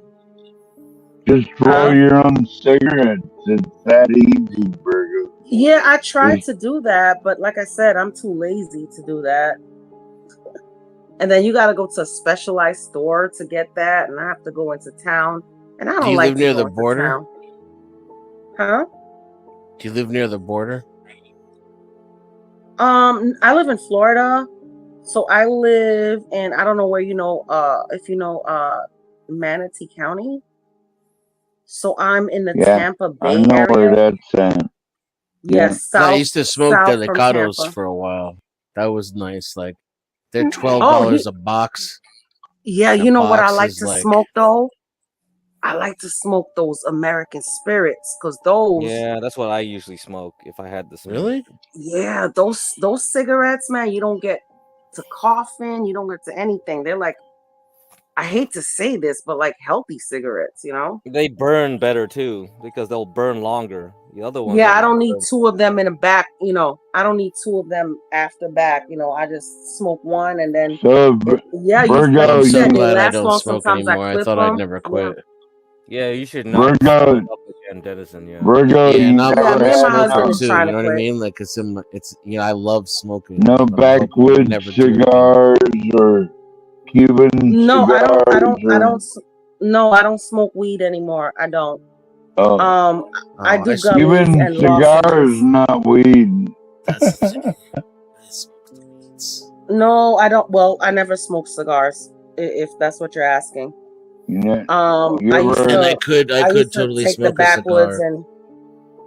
Just roll your own cigarettes. It's that easy, Virgo. Yeah, I tried to do that, but like I said, I'm too lazy to do that. And then you got to go to a specialized store to get that, and I have to go into town. And I don't Do you like live near the border? Town. Huh? Do you live near the border? I live in Florida, So I live in, I don't know where if you know Manatee County. So I'm in the Tampa Bay I know area. where that's at. Yes, I used to smoke south from delicados Tampa. for a while. That was nice. Like they're $12 Oh, a box. yeah, And you know what I box like is to like smoke though? I like to smoke those American spirits because those. Yeah, that's what I usually smoke if I had to smoke. really. Yeah, those cigarettes, man. You don't get to coughing. You don't get to anything. They're like, I hate to say this, but like healthy cigarettes, you know? They burn better too because they'll burn longer. The other ones. Yeah, I don't need two of them in the back. You know, I don't need two of them after back. You know, I just smoke one and then. So, Yeah, Virgo, like you said, I'm they glad I last don't long. smoke Sometimes I anymore. I clip thought them. I'd never quit. Yeah, you should not Virgo, up again, Dennison. Yeah. Virgo, Yeah, you and I'm never a me and my had husband smoker is too. trying You to know what I quit. mean? Like it's I love smoking. no but I hope I backwoods never do it again. cigars or Cuban No, I cigars or No, I don't smoke weed anymore. I don't. oh, I do I smoke. gummies Cuban and cigars, lozenges. not weed. That's I smoke the weeds. No, I don't. Well, I never smoked cigars. If that's what you're asking. You I used ever, And I to. could I used to totally take the smoke a backwoods cigar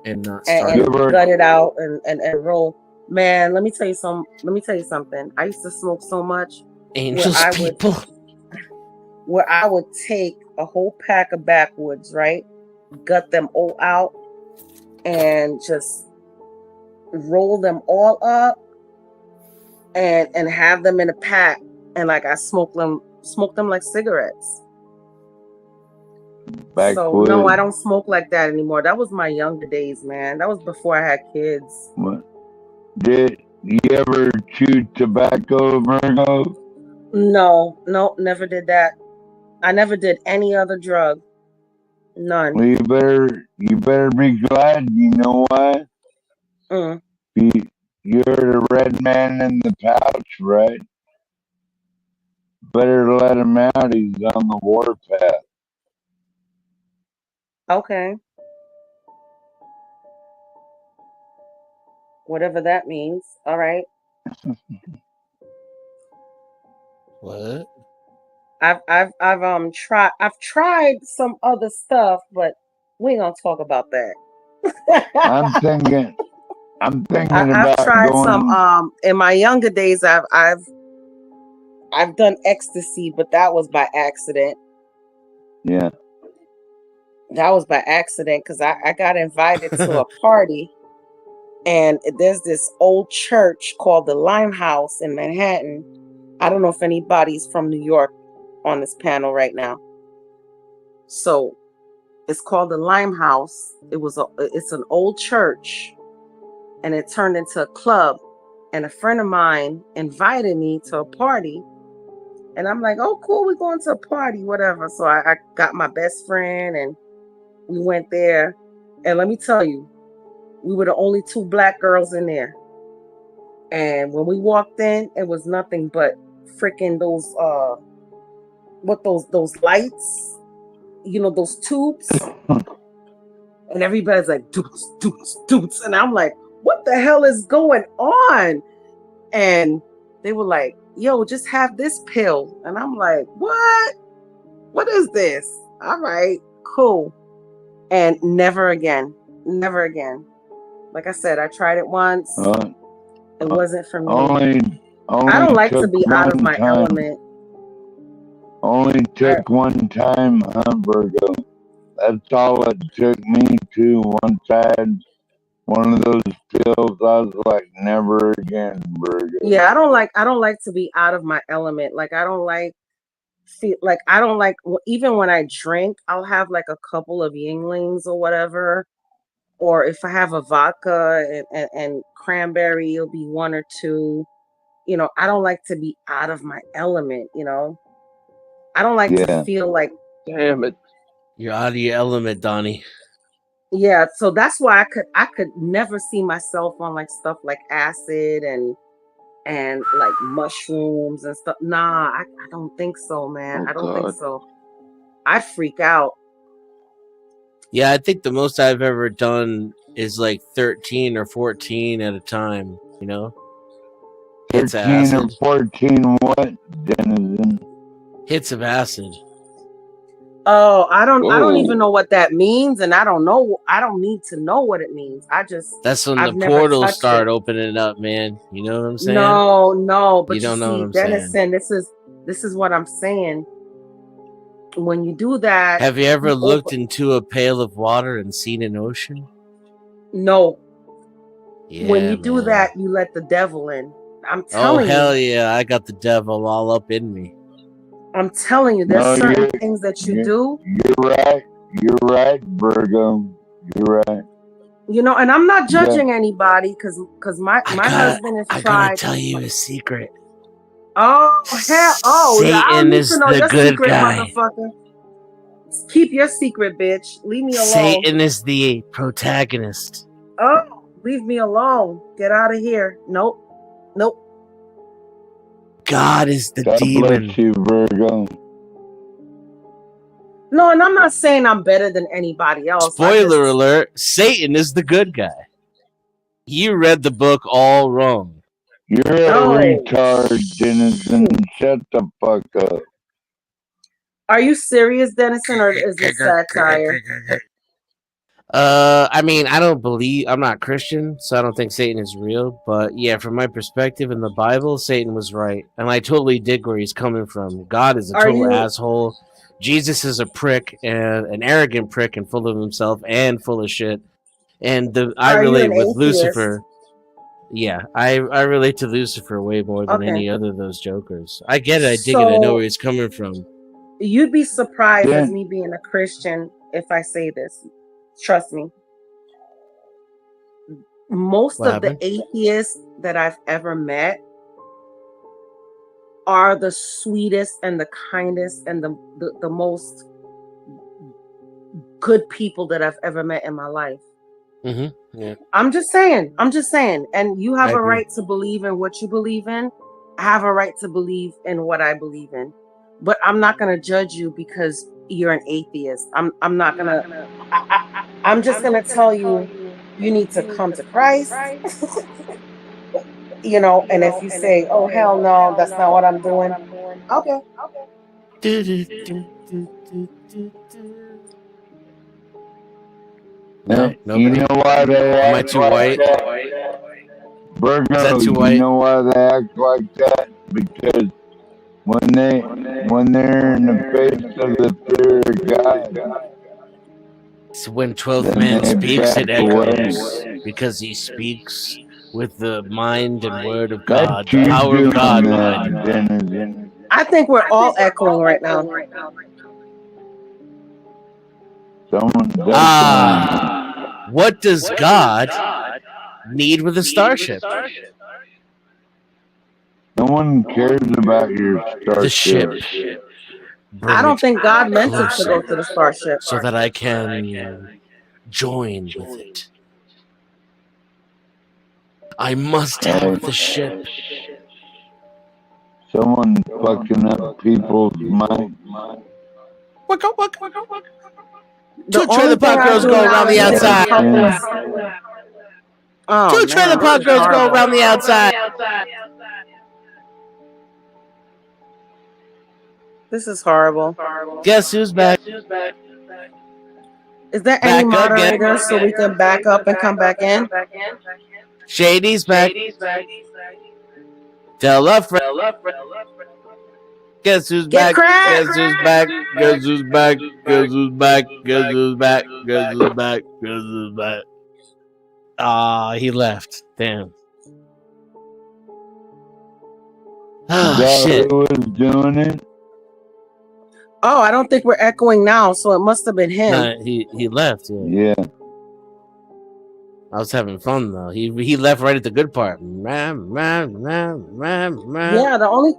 and not and start. you ever, gut it out and roll. Man, let me tell you something. I used to smoke so much Angels people. where I would take a whole pack of backwoods, right? Gut them all out and just roll them all up and have them in a pack and like I smoke them like cigarettes. So no, I don't smoke like that anymore. That was my younger days, man. That was before I had kids. what? Did you ever chew tobacco, Virgo? No, never did that. I never did any other drug. None. Well, you better be glad. You know why? You're the red man in the pouch, right? Better let him out. He's on the warpath. Okay. Whatever that means. All right. What? I've tried some other stuff, but we ain't gonna talk about that. I'm thinking I've about tried going. some in my younger days. I've done ecstasy, but that was by accident. Yeah. That was by accident because I got invited to a party, and there's this old church called the Limehouse in Manhattan. I don't know if anybody's from New York on this panel right now. So it's called the Limehouse. It's an old church, and it turned into a club. And a friend of mine invited me to a party, and I'm like, "Oh, cool, we're going to a party, whatever." So I got my best friend, and we went there. And let me tell you, we were the only two black girls in there. And when we walked in, it was nothing but freaking those those lights, you know, those tubes. And everybody's like, doots, doots, doots. And I'm like, what the hell is going on? And they were like, yo, just have this pill. And I'm like, what? What is this? All right, cool. And never again. Never again. Like I said, I tried it once. It wasn't for me. Only I don't like to be out of my element. Only took one time, huh, Virgo? That's all it took me to. Once I had one of those pills, I was like, never again, Virgo. Yeah, I don't like to be out of my element. Like I don't like even when I drink, I'll have like a couple of Yinglings or whatever. Or if I have a vodka and cranberry, it'll be one or two. You know, I don't like to be out of my element, you know. I don't like to feel like, damn it, you're out of your element, Donnie. Yeah, so that's why I could never see myself on like stuff like acid and like mushrooms and stuff. Nah, I don't think so, man. I don't think so. I'd freak out. Yeah, I think the most I've ever done is like 13 or 14 at a time, you know? Hits of 13 or acid. 14 what, Denizen? Hits of acid. Oh, I don't even know what that means, and I don't need to know what it means. That's when I've the never portals touched start it. opening up, man. You know what I'm saying? No, but You don't know what I'm Dennison, saying. this is what I'm saying. When you do that, Have you ever looked into a pail of water and seen an ocean? No. Yeah, When you do man. that, you let the devil in. I'm Oh, telling hell you. yeah. I got the devil all up in me. I'm telling you, there's No, certain things that you do. You're right, Virgo. You're right. You know, and I'm not Yeah. judging anybody because my husband has I tried. gotta tell you a secret. Oh hell! Oh, I don't Satan need is to know the your good secret, guy. motherfucker. Keep your secret, bitch. Leave me alone. Satan is the protagonist. Oh, leave me alone. Get out of here. Nope. God is the God demon. bless you, Virgo. No, and I'm not saying I'm better than anybody else. Spoiler alert, Satan is the good guy. You read the book all wrong. You're a retard, Denizen. Shut the fuck up. Are you serious, Dennison, or is it satire? I mean, I'm not Christian, so I don't think Satan is real. But yeah, from my perspective in the Bible, Satan was right. And I totally dig where he's coming from. God is a total asshole. Jesus is a prick, and an arrogant prick, and full of himself, and full of shit. And I relate with Lucifer. Yeah, I relate to Lucifer way more than any other of those jokers. I get it, I dig it, I know where he's coming from. You'd be surprised as me being a Christian if I say this. Trust me. Most of the atheists that I've ever met are the sweetest and the kindest and the most good people that I've ever met in my life. Mm-hmm. Yeah. I'm just saying. And you have a right to believe in what you believe in. I have a right to believe in what I believe in. But I'm not going to judge you because you're an atheist. I'm not going to. I'm just going to tell you, you need to come to Christ. You know, and if you say, oh, hell no, that's not what I'm doing. Okay. No, you know why they Am I too white? Virgo, Is that too you white? know why they act like that? Because when they're in the face of the fear of God, it's when 12th man speaks, it echoes because he speaks with the mind and word of God, the power of God behind him. I think we're all echoing right now. What does God need with a starship? No one cares about your starship. The ship. I don't think God meant it to go to the starship. So that I can join with it. I must have the ship. Someone fucking up people's mind. Two trailer park girls go around the outside. Two trailer park girls go around the outside. This is horrible. Guess who's back? Is there any moderators so we can back up and come back in? Shady's back. Tell a friend. Guess who's back? Guess who's back? Guess who's back? Guess who's back? Guess who's back? Guess who's back? Guess who's back? He left. Damn. Shit. Who was doing it? Oh, I don't think we're echoing now, so it must have been him. Nah, he left. Yeah. I was having fun though. He left right at the good part. Yeah, the only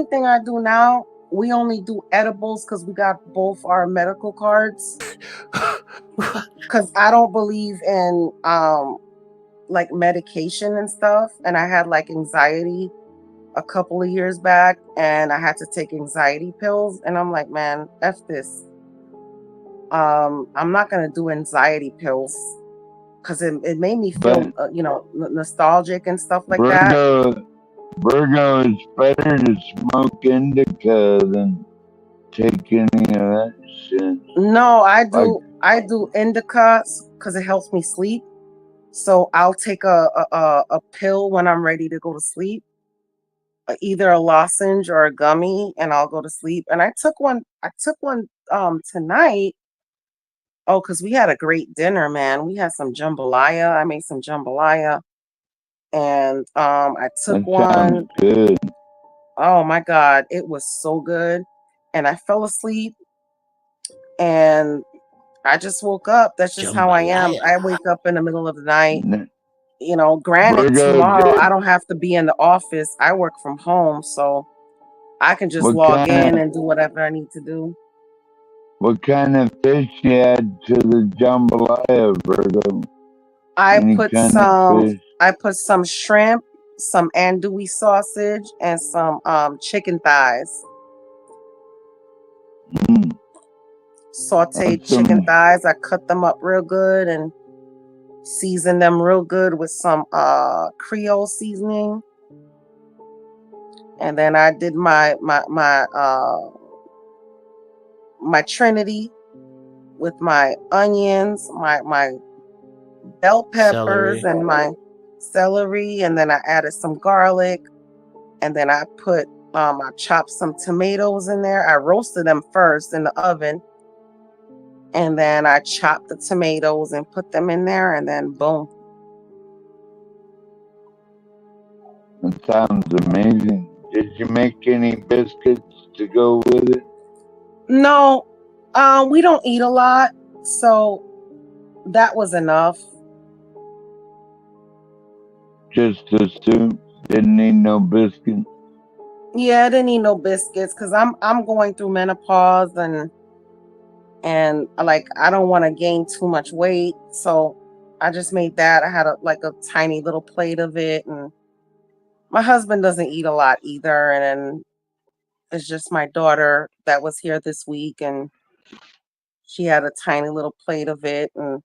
thing I do now, we only do edibles because we got both our medical cards. Because I don't believe in like medication and stuff, and I had like anxiety a couple of years back, and I had to take anxiety pills, and I'm like, man, F this. I'm not gonna do anxiety pills because it made me feel nostalgic and stuff like that. Virgo, it's better to smoke indica than take any of that shit. No, I do indica because it helps me sleep. So I'll take a pill when I'm ready to go to sleep, either a lozenge or a gummy, and I'll go to sleep. And I took one tonight. Oh, because we had a great dinner, man. We had some jambalaya. I made some jambalaya. And I took one. Good. Oh my God, it was so good. And I fell asleep and I just woke up. That's just how I am. I wake up in the middle of the night. You know, granted, tomorrow I don't have to be in the office. I work from home, so I can just log in and do whatever I need to do. What kind of fish you add to the jambalaya, Virgo? I put some shrimp, some andouille sausage, and some chicken thighs. Sauteed chicken thighs. I cut them up real good and season them real good with some Creole seasoning. And then I did my Trinity with my onions, my bell peppers, and my celery, and then I added some garlic, and then I chopped some tomatoes in there. I roasted them first in the oven, and then I chopped the tomatoes and put them in there, and then boom. That sounds amazing. Did you make any biscuits to go with it? No, we don't eat a lot, so that was enough. Just the soup? Didn't need no biscuits? Yeah, I didn't eat no biscuits because I'm going through menopause and like I don't want to gain too much weight, so I just made that. I had a tiny little plate of it, and my husband doesn't eat a lot either, and then it's just my daughter that was here this week, and she had a tiny little plate of it, and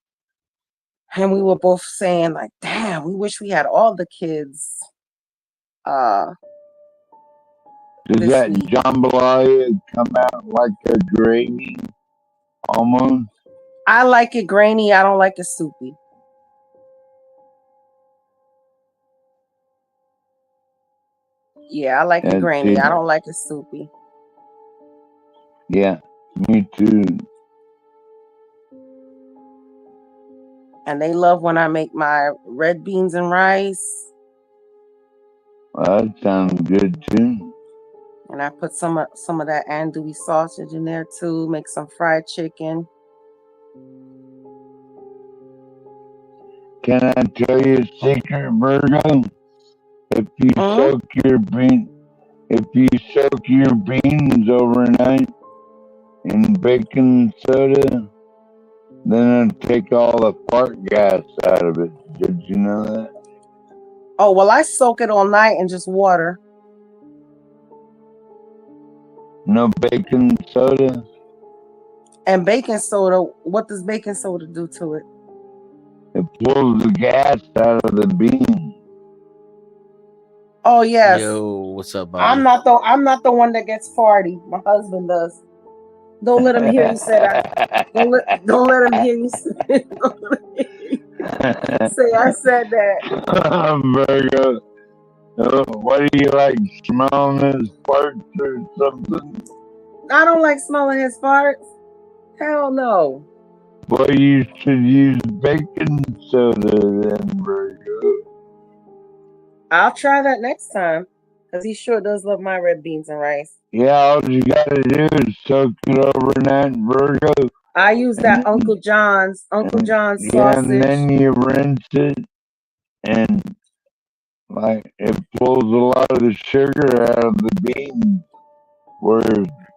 we were both saying like, damn, we wish we had all the kids. Does that jambalaya come out like a gravy almost? I like it grainy. I don't like it soupy. Yeah, I like it grainy. I don't like it soupy. Yeah, me too. And they love when I make my red beans and rice. Well, that sounds good too. And I put some of that andouille sausage in there too. Make some fried chicken. Can I tell you a secret, Virgo? If you soak your beans overnight in baking soda, then it'll take all the fart gas out of it. Did you know that? Oh, well, I soak it all night in just water. No baking soda? And baking soda, what does baking soda do to it? It pulls the gas out of the bean. Oh yes. Yo, what's up, buddy? I'm not the one that gets farty. My husband does. Don't let him hear you say that. Don't let him hear you say I said that. Virgo, what do you like, smelling his farts or something? I don't like smelling his farts. Hell no. Well, you should use baking soda then, Virgo. I'll try that next time, because he sure does love my red beans and rice. Yeah, all you gotta do is soak it overnight, Virgo. I use that Uncle John's sausage. Yeah, and then you rinse it, and like it pulls a lot of the sugar out of the beans.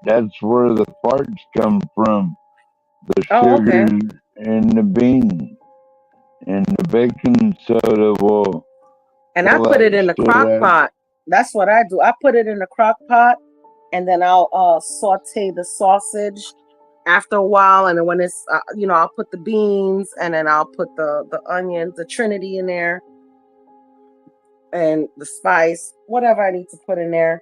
That's where the farts come from. The sugar in the beans, and the baking soda will. And I put it in the crock pot. That's what I do. I put it in the crock pot, and then I'll saute the sausage after a while. And then when it's, I'll put the beans, and then I'll put the onions, the Trinity in there, and the spice. whatever I need to put in there.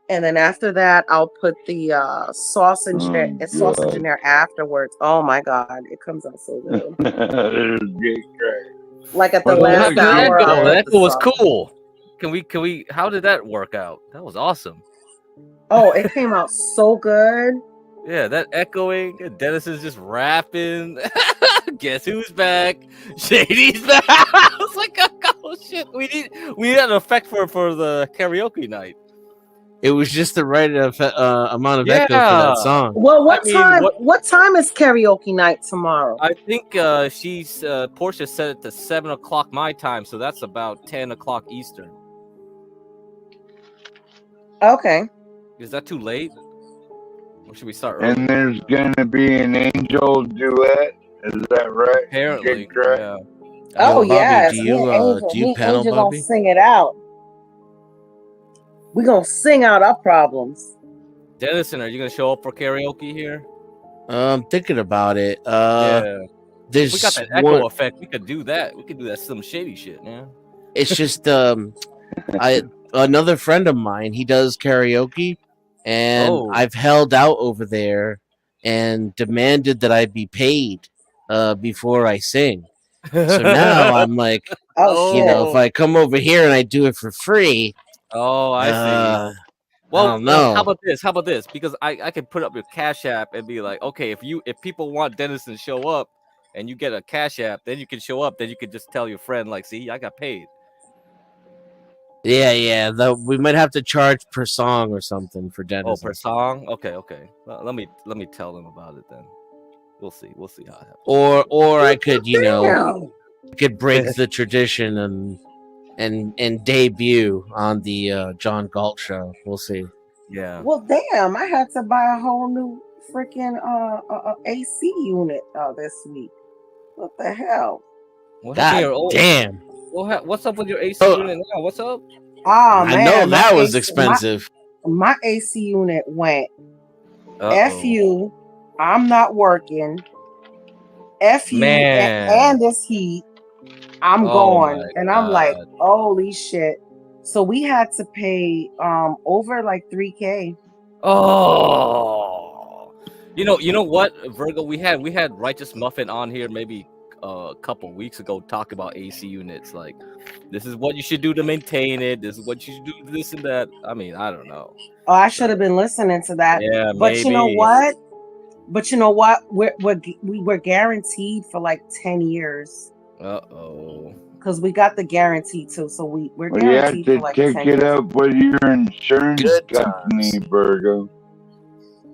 And then after that, I'll put the sausage in there afterwards. Oh my god, it comes out so good. Like at the last hour, I'll The put echo was cool. Can we? How did that work out? That was awesome. Oh, it came out so good. Yeah, that echoing. Dennis is just rapping. Guess who's back? Shady's back. I was like, oh shit, we need an effect for the karaoke night. It was just the right amount of echo for that song. Well, what time is karaoke night tomorrow? I think Portia set it to 7 o'clock my time, so that's about 10 o'clock Eastern. Okay. Is that too late? Or should we start early? And there's gonna be an angel duet. Is that right? Apparently, yeah. Oh yes, do you panel, Angel Bobby? gonna sing it out. We gonna sing out our problems. Dennison, are you gonna show up for karaoke here? I'm thinking about it. Yeah. There's If we got that echo effect, we could do that. We could do that some shady shit, man. It's just another friend of mine, he does karaoke, and I've held out over there and demanded that I be paid before I sing. So now I'm like, if I come over here and I do it for free. Oh, I see. Well, I don't know. How about this? Because I could put up your Cash App and be like, okay, if people want Dennis to show up and you get a Cash App, then you can show up. Then you could just tell your friend, like, see, I got paid. Yeah. We might have to charge per song or something for Dennis. Oh, per song? Okay. Well, let me tell them about it then. We'll see how it happens. Or I could, break the tradition and debut on the John Galt show. We'll see. Yeah. Well, damn, I had to buy a whole new freaking AC unit this week. What the hell? Damn. What's up with your AC unit now? What's up? Oh man, I know that was expensive. My AC unit went. F you, I'm not working. F you and this heat. I'm going. And I'm like, holy shit. So we had to pay over like $3,000. Oh, you know what, Virgo? We had Righteous Muffin on here maybe a couple weeks ago talk about AC units. Like, this is what you should do to maintain it. This is what you should do. This and that. I mean, I don't know. Oh, I should have been listening to that. Yeah, but maybe. you know what? We were guaranteed for like 10 years. Because we got the guarantee too, so we're guaranteed you have to for like take 10 it years. up with your insurance company, Virgo.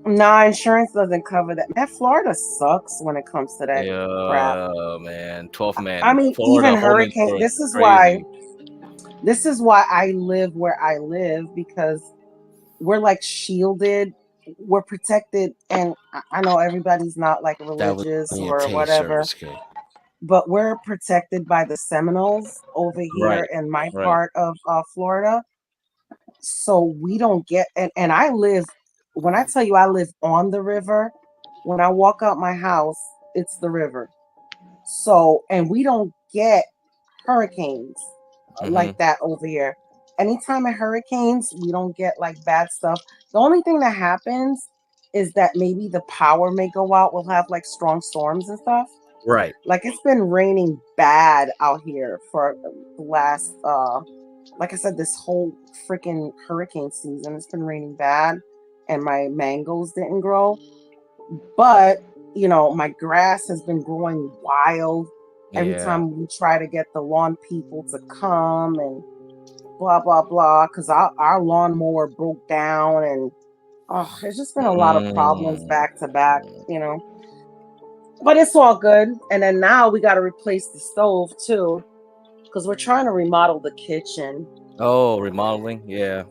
Nah, insurance doesn't cover that. Man, Florida sucks when it comes to that crap. Oh man, 12th man. I mean, Florida, even hurricane. This is why I live where I live, because we're like shielded, we're protected, and I know everybody's not like religious or whatever. But we're protected by the Seminoles over here in my part of Florida. So we don't get, and I live, when I tell you I live on the river, when I walk out my house, it's the river. So, and we don't get hurricanes like that over here. Anytime it hurricanes, we don't get like bad stuff. The only thing that happens is that maybe the power may go out. We'll have like strong storms and stuff. Right. Like, it's been raining bad out here for the last, like I said, this whole freaking hurricane season. It's been raining bad, and my mangoes didn't grow. But, my grass has been growing wild. Every time we try to get the lawn people to come and blah, blah, blah, because our lawnmower broke down, and there's just been a lot of problems back to back, But it's all good. And then now we got to replace the stove too, because we're trying to remodel the kitchen. Oh, remodeling? Yeah.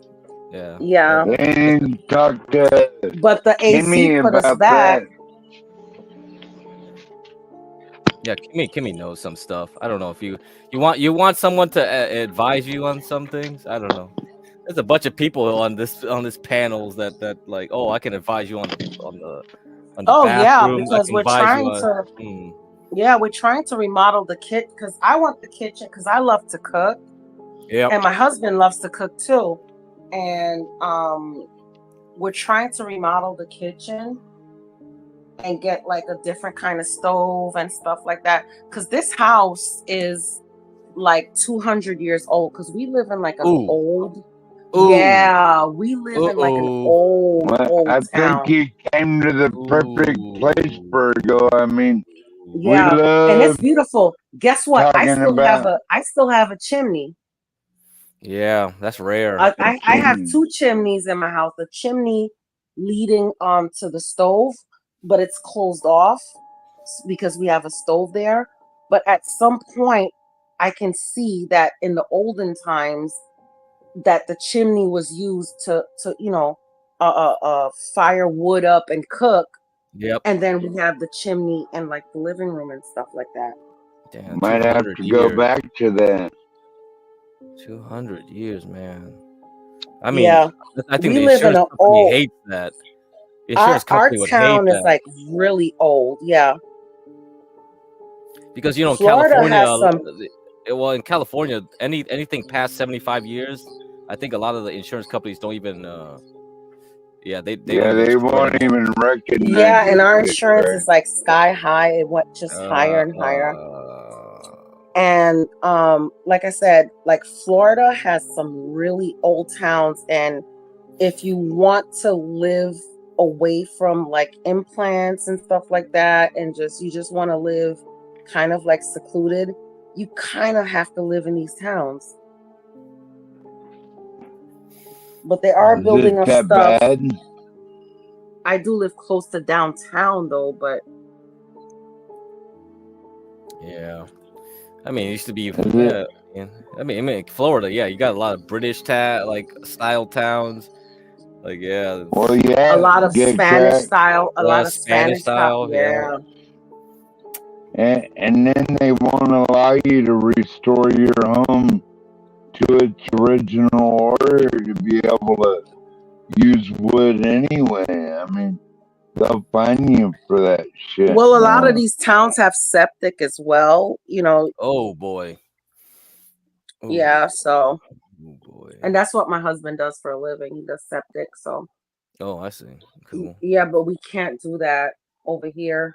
And talk to but the AC put us back. Yeah, Kimmy knows some stuff. I don't know if you want someone to advise you on some things. I don't know. There's a bunch of people on this panels that like, I can advise you on the bathroom. Because we're trying to remodel the kit, because I want the kitchen, because I love to cook. Yep. And my husband loves to cook too. And we're trying to remodel the kitchen and get like a different kind of stove and stuff like that. Because this house is like 200 years old. Because we live in like an old. Yeah, we live in like an old I town. think you came to the perfect place, Virgo. I mean, Yeah, we love and it's beautiful. Guess what? I talking still have a chimney. Yeah, that's rare. I have two chimneys in my house. The chimney leading to the stove, but it's closed off because we have a stove there. But at some point, I can see that in the olden times, that the chimney was used to fire wood up and cook. Yep. And then we have the chimney and like the living room and stuff like that. Damn, might have to go back to that. 200 years, man. I mean, yeah, I think we the live in insurance an company old. hates that. The insurance Our company would hate town is that like really old. Yeah, because in Florida California, has some. well, in California, anything past 75 years, I think a lot of the insurance companies don't even. They won't even recognize. Yeah, and our insurance is like sky high. It went just higher and higher. And like I said, like Florida has some really old towns, and if you want to live away from like implants and stuff like that, and you just want to live kind of like secluded, you kind of have to live in these towns. But they are building up stuff. Bad? I do live close to downtown though, but yeah. I mean, it used to be. I mean, Florida. Yeah, you got a lot of British style towns. Like, yeah. Well, yeah. A lot of Spanish style. A lot of Spanish style. Yeah. And then they won't allow you to restore your home to its original order to be able to use wood anyway. I mean, they'll fine you for that shit. Well, a lot of these towns have septic as well, Oh boy. Ooh. Yeah, so. Oh boy. And that's what my husband does for a living. He does septic, so. Oh, I see. Cool. Yeah, but we can't do that over here.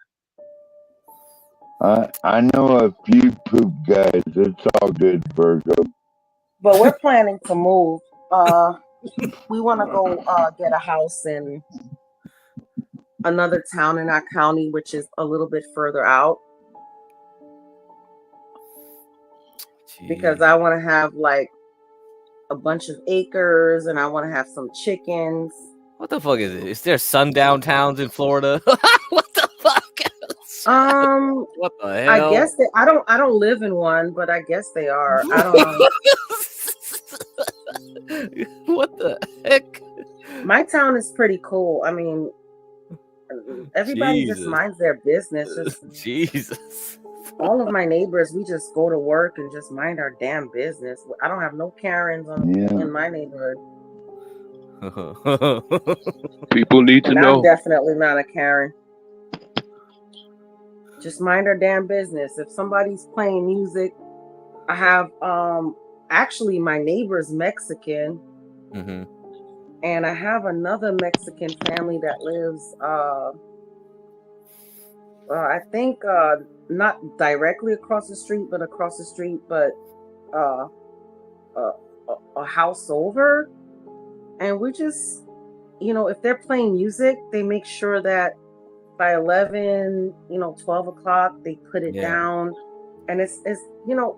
I know a few poop guys. It's all good, Virgo. But we're planning to move. We want to go get a house in another town in our county, which is a little bit further out. Jeez. Because I want to have like a bunch of acres, and I want to have some chickens. What the fuck is it? Is there sundown towns in Florida? What the fuck? What the hell? I guess I don't live in one, but I guess they are. I don't know. What the heck? My town is pretty cool. I mean, everybody just minds their business. Jesus. All of my neighbors, we just go to work and just mind our damn business. I don't have no Karens in my neighborhood. People need to know. I'm definitely not a Karen. Just mind our damn business. If somebody's playing music, I have actually my neighbor's Mexican, and I have another Mexican family that lives I think not directly across the street, but across the street, but a house over. And we just, if they're playing music, they make sure that by 11, 12 o'clock, they put it down. And it's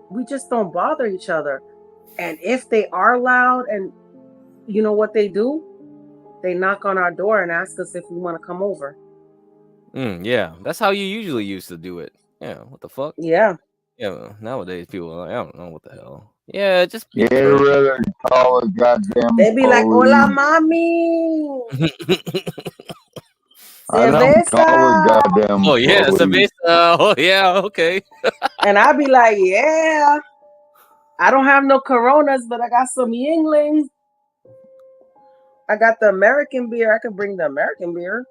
we just don't bother each other. And if they are loud, and you know what they do? They knock on our door and ask us if we want to come over. Yeah, that's how you usually used to do it. Yeah, what the fuck? Yeah. Yeah, nowadays people are like, I don't know what the hell. Yeah, just they'd rather call a goddamn. They'd be like, "Hola, mami." I don't call a goddamn. Oh yeah, cerveza. Oh yeah, okay. And I'd be like, "Yeah, I don't have no Coronas, but I got some Yinglings. I got the American beer. I could bring the American beer."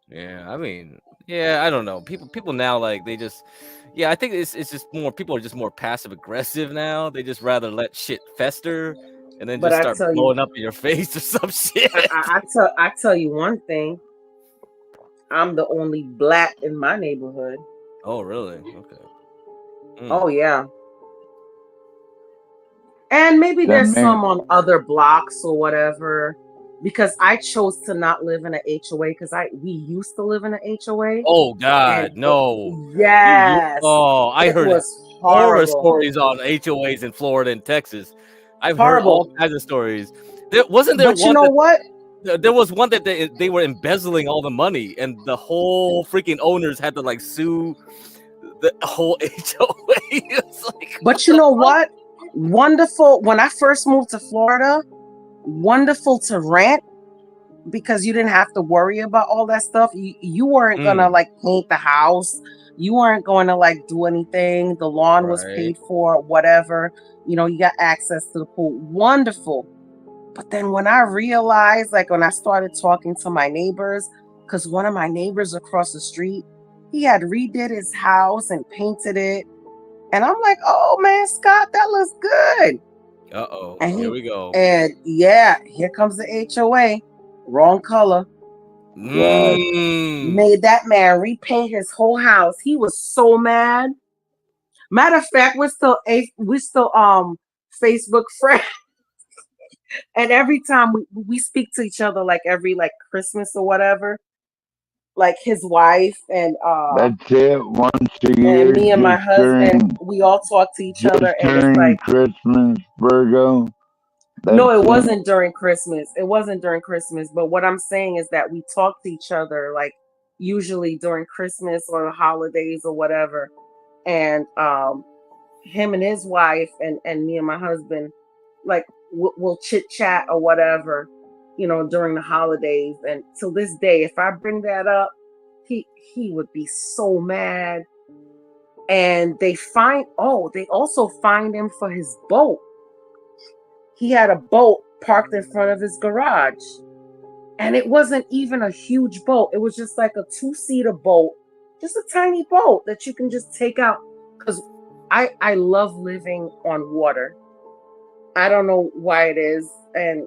Yeah, I mean, Yeah, I don't know. People now like they just. Yeah, I think it's just more people are just more passive aggressive now. They just rather let shit fester and then But just I start tell you, blowing up in your face or some shit. I tell you one thing. I'm the only black in my neighborhood. Oh, really? Okay. Oh yeah. And maybe That there's makes some on other blocks or whatever. Because I chose to not live in an HOA because we used to live in an HOA. Oh And God, no! yes, Oh, I it heard was horror horrible. stories on HOAs in Florida and Texas. I've heard all Horrible. kinds of stories. There wasn't there But you one know that what? there was one that they were embezzling all the money, and the whole freaking owners had to like sue the whole HOA. It's like, But you know what? Wonderful. When I first moved to Florida, wonderful to rent because you didn't have to worry about all that stuff. You weren't gonna like paint the house. You weren't going to like do anything. The lawn was Right. paid for, whatever. You know, you got access to the pool. Wonderful. But then when I realized, like when I started talking to my neighbors, because one of my neighbors across the street, he had redid his house and painted it. And I'm like, oh man, Scott, that looks good. Uh-oh. And Here we go. And yeah, here comes the HOA. Wrong color. Made that man repaint his whole house. He was so mad. Matter of fact, we're still Facebook friends. And every time we speak to each other, like every like Christmas or whatever, like his wife and that's it. Once a year, and me and my husband, we all talk to each other, and it's during like Christmas, Virgo. no, it wasn't during Christmas. It wasn't during Christmas. But what I'm saying is that we talk to each other like usually during Christmas or the holidays or whatever. And him and his wife and me and my husband, like we'll chit chat or whatever, you know, during the holidays. And till this day, if I bring that up, he would be so mad. And they also fined him for his boat. He had a boat parked in front of his garage. And it wasn't even a huge boat. It was just like a 2-seater boat, just a tiny boat that you can just take out. Because I love living on water. I don't know why it is, and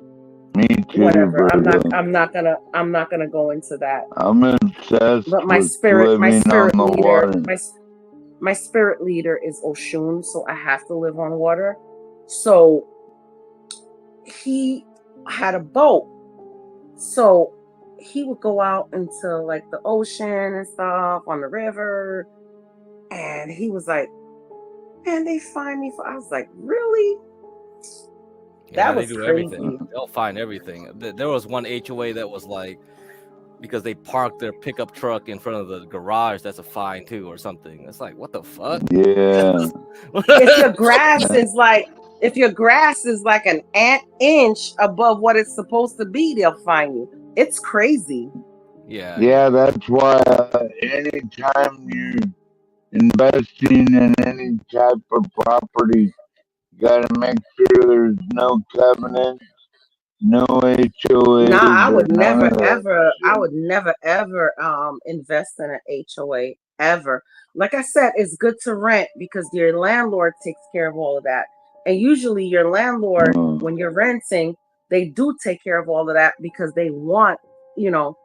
me too, whatever. Virgo. I'm not gonna go into that. I'm obsessed But with living on the leader, water. my spirit leader is Oshun, so I have to live on water. So he had a boat. So he would go out into like the ocean and stuff on the river. And he was like, man, they fined me for. I was like, really? Yeah, That they was do crazy. everything. They'll find everything. There was one HOA that was like, because they parked their pickup truck in front of the garage, that's a fine too, or something. It's like, what the fuck? Yeah. If your grass is like an inch above what it's supposed to be, they'll fine you. It's crazy. Yeah, that's why anytime you're investing in any type of property, you gotta make sure there's no covenants, no HOAs. Nah, I would none never of that ever. I shit. would never ever invest in an HOA ever. Like I said, it's good to rent because your landlord takes care of all of that. And usually, your landlord, when you're renting, they do take care of all of that because they want, you know,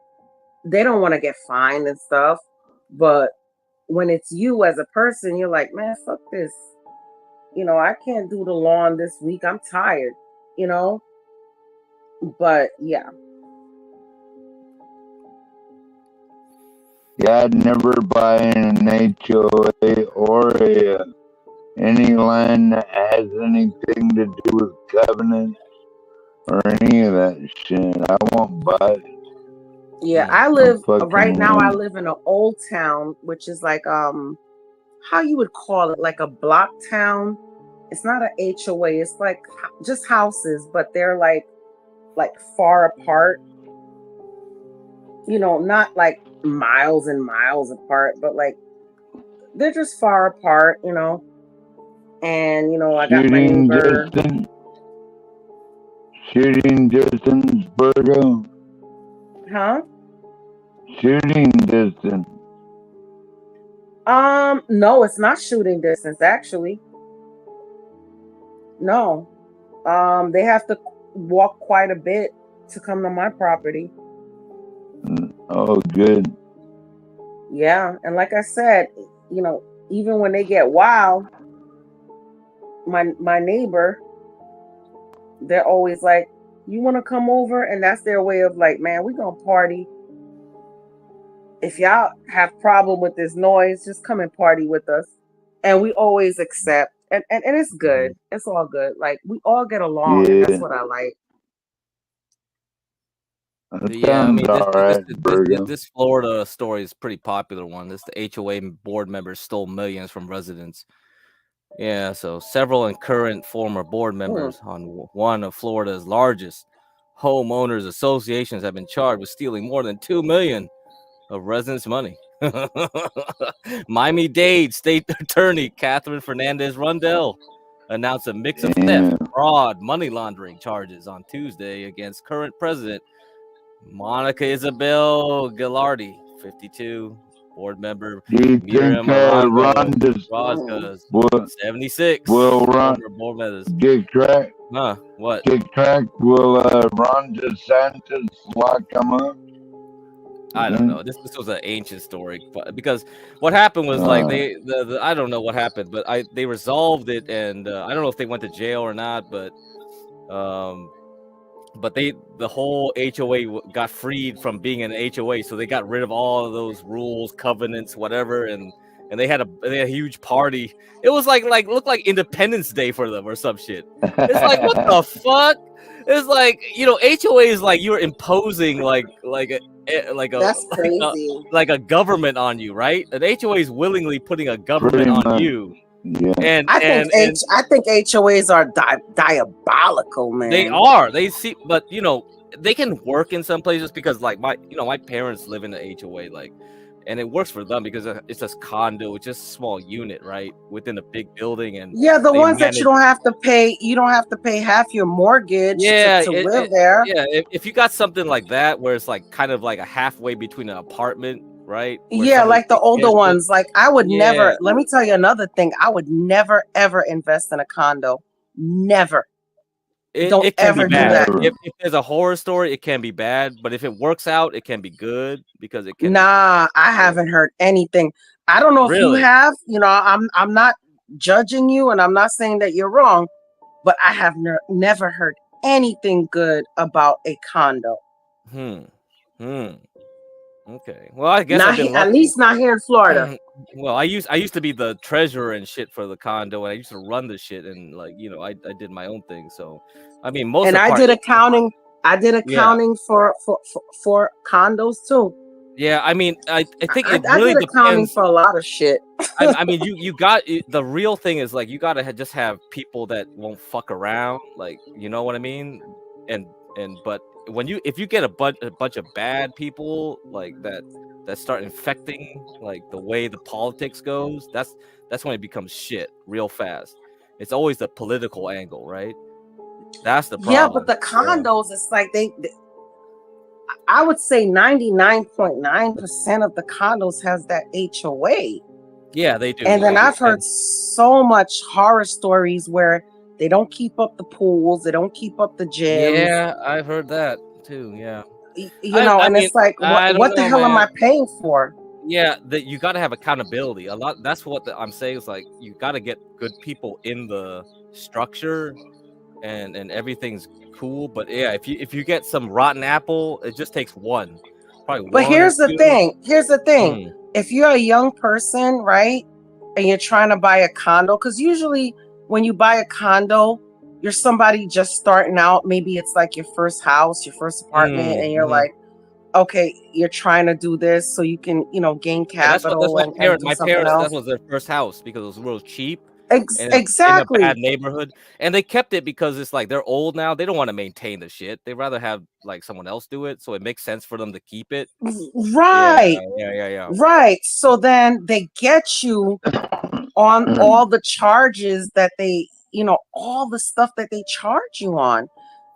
they don't want to get fined and stuff. But when it's you as a person, you're like, man, fuck this. You know, I can't do the lawn this week. I'm tired. You know. But yeah. Yeah, I'd never buy an HOA or any land that has anything to do with covenants or any of that shit. I won't buy it. Yeah, I live right now. I live in an old town, which is like how you would call it, like a block town. It's not an HOA. It's like just houses, but they're like far apart. You know, not like miles and miles apart, but like they're just far apart. You know, and you know, I got my neighbor. Shooting distance, Virgo. Huh? Shooting distance. No, it's not shooting distance, actually. No. They have to walk quite a bit to come to my property. Oh, good. Yeah, and like I said, you know, even when they get wild, my neighbor, they're always like, "You want to come over?" And that's their way of like, "Man, we gonna party. If y'all have problem with this noise, just come and party with us." And we always accept, and it's good. It's all good. Like we all get along, and that's what I like. Yeah, I mean, this Florida story is pretty popular one. This the HOA board members stole millions from residents. Yeah, so several and current former board members on one of Florida's largest homeowners associations have been charged with stealing more than $2 million of residents' money. Miami-Dade State Attorney Catherine Fernandez Rundell announced a mix of theft, fraud, money laundering charges on Tuesday against current president Monica Isabel Gilardi, 52, board member Miriam Arango, 76. Will Ron board members. get track? Huh? What? Get track? Will Ron DeSantis lock him up? I don't know. This was an ancient story, but because what happened was like I don't know what happened, but they resolved it, and I don't know if they went to jail or not, but the whole HOA got freed from being an HOA, so they got rid of all of those rules, covenants, whatever, and they had a huge party. It was like looked like Independence Day for them or some shit. It's like what the fuck? It's like, you know, HOA is like you're imposing like That's crazy. like a government on you, right? An HOA is willingly putting a government on you. Yeah. And I think HOAs are diabolical, man. They are. They see, but you know, they can work in some places because like my parents live in the HOA, like, and it works for them because it's just condo, it's just a small unit, right, within a big building. And yeah, the ones that you don't have to pay half your mortgage to live there. Yeah, if you got something like that where it's like kind of like a halfway between an apartment, right? Yeah, like the older ones. Like I would never. Let me tell you another thing. I would never ever invest in a condo. Never. Don't it can ever be bad. do that. If there's a horror story, it can be bad. But if it works out, it can be good because it can. Nah, I haven't heard anything. I don't know if you have. You know, I'm not judging you, and I'm not saying that you're wrong, but I have never heard anything good about a condo. Okay. Well, I guess at least not here in Florida. Well, I used to be the treasurer and shit for the condo, and I used to run the shit, and like, you know, I did my own thing. So, I mean, I did accounting. I did accounting for condos too. Yeah, I mean, I think it I really did accounting depends for a lot of shit. I mean, you got the real thing is like you gotta just have people that won't fuck around, like, you know what I mean, but if you get a bunch of bad people like that start infecting like the way the politics goes, that's when it becomes shit real fast. It's always the political angle, right? That's the problem. Yeah, but the condos, it's like I would say 99.9% of the condos has that HOA. Yeah, they do. And then I've heard so much horror stories where they don't keep up the pools, they don't keep up the gyms. Yeah, I've heard that too. Yeah, you know, and it's like, what the hell am I paying for? Yeah, that you got to have accountability. A lot. That's what I'm saying is like you got to get good people in the structure, and everything's cool. But yeah, if you get some rotten apple, it just takes one. Probably. But here's the thing. If you're a young person, right, and you're trying to buy a condo, because usually when you buy a condo, you're somebody just starting out. Maybe it's like your first house, your first apartment, and you're like, okay, you're trying to do this so you can, you know, gain capital. That's what my parents, that was their first house because it was real cheap. Exactly. In a bad neighborhood, and they kept it because it's like they're old now. They don't want to maintain the shit. They rather have like someone else do it, so it makes sense for them to keep it. Right. Yeah. Right. So then they get you on all the charges that they, you know, all the stuff that they charge you on.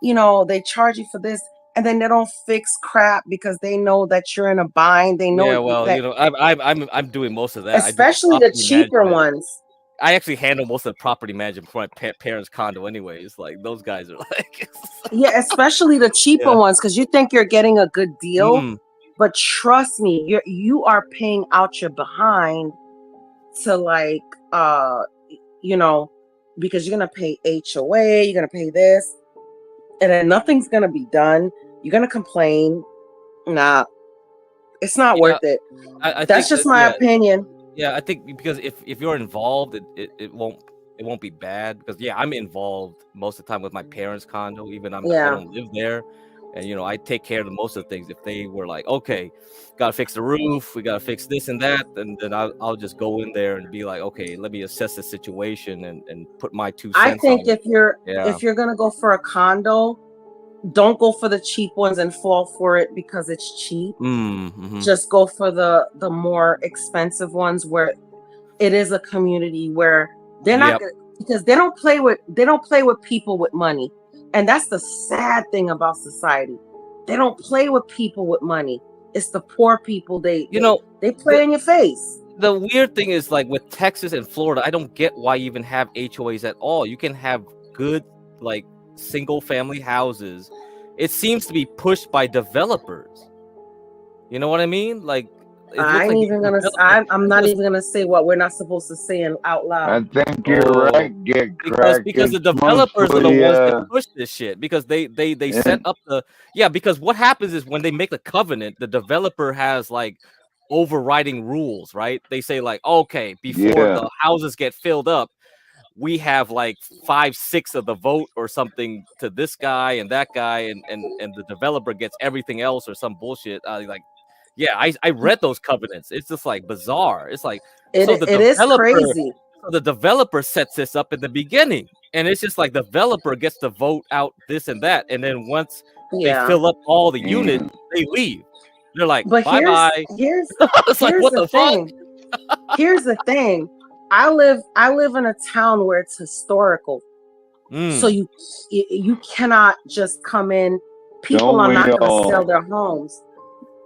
You know, they charge you for this. and then they don't fix crap because they know that you're in a bind. They know that, I'm doing most of that. especially the cheaper ones. I actually handle most of the property management for my parents' condo, anyways. Like those guys are like, yeah, especially the cheaper ones, because you think you're getting a good deal, but trust me, you are paying out your behind to like because you're gonna pay HOA, you're gonna pay this, and then nothing's gonna be done. You're gonna complain. Nah, it's not worth it. That's just my opinion. Yeah, I think because if you're involved, it won't be bad, because I'm involved most of the time with my parents' condo, even I don't live there, and I take care of most of the things. If they were like, okay, gotta fix the roof, we gotta fix this and that, and then I'll just go in there and be like, okay, let me assess the situation and put my 2 cents. I think if you're gonna go for a condo, don't go for the cheap ones and fall for it because it's cheap. Just go for the more expensive ones where it is a community where they're not because they don't play with people with money. And that's the sad thing about society. They don't play with people with money. It's the poor people they play in your face. The weird thing is, like with Texas and Florida, I don't get why you even have HOAs at all. You can have good like single family houses. It seems to be pushed by developers. You know what I mean? Like I'm not even gonna say what we're not supposed to say out loud. I think you're right. Because the developers are the ones that push this shit, because they set up because what happens is when they make the covenant, the developer has like overriding rules, right? They say like, okay, before the houses get filled up, we have like 5-6 of the vote or something to this guy and that guy, and the developer gets everything else or some bullshit. I read those covenants. It's just like bizarre. It's like it is crazy. So the developer sets this up in the beginning, and it's just like the developer gets to vote out this and that, and then once they fill up all the units, they leave. They're like, bye bye. Here's it's like, what the thing. Here's the thing. I live in a town where it's historical, so you cannot just come in. People are not going to sell their homes.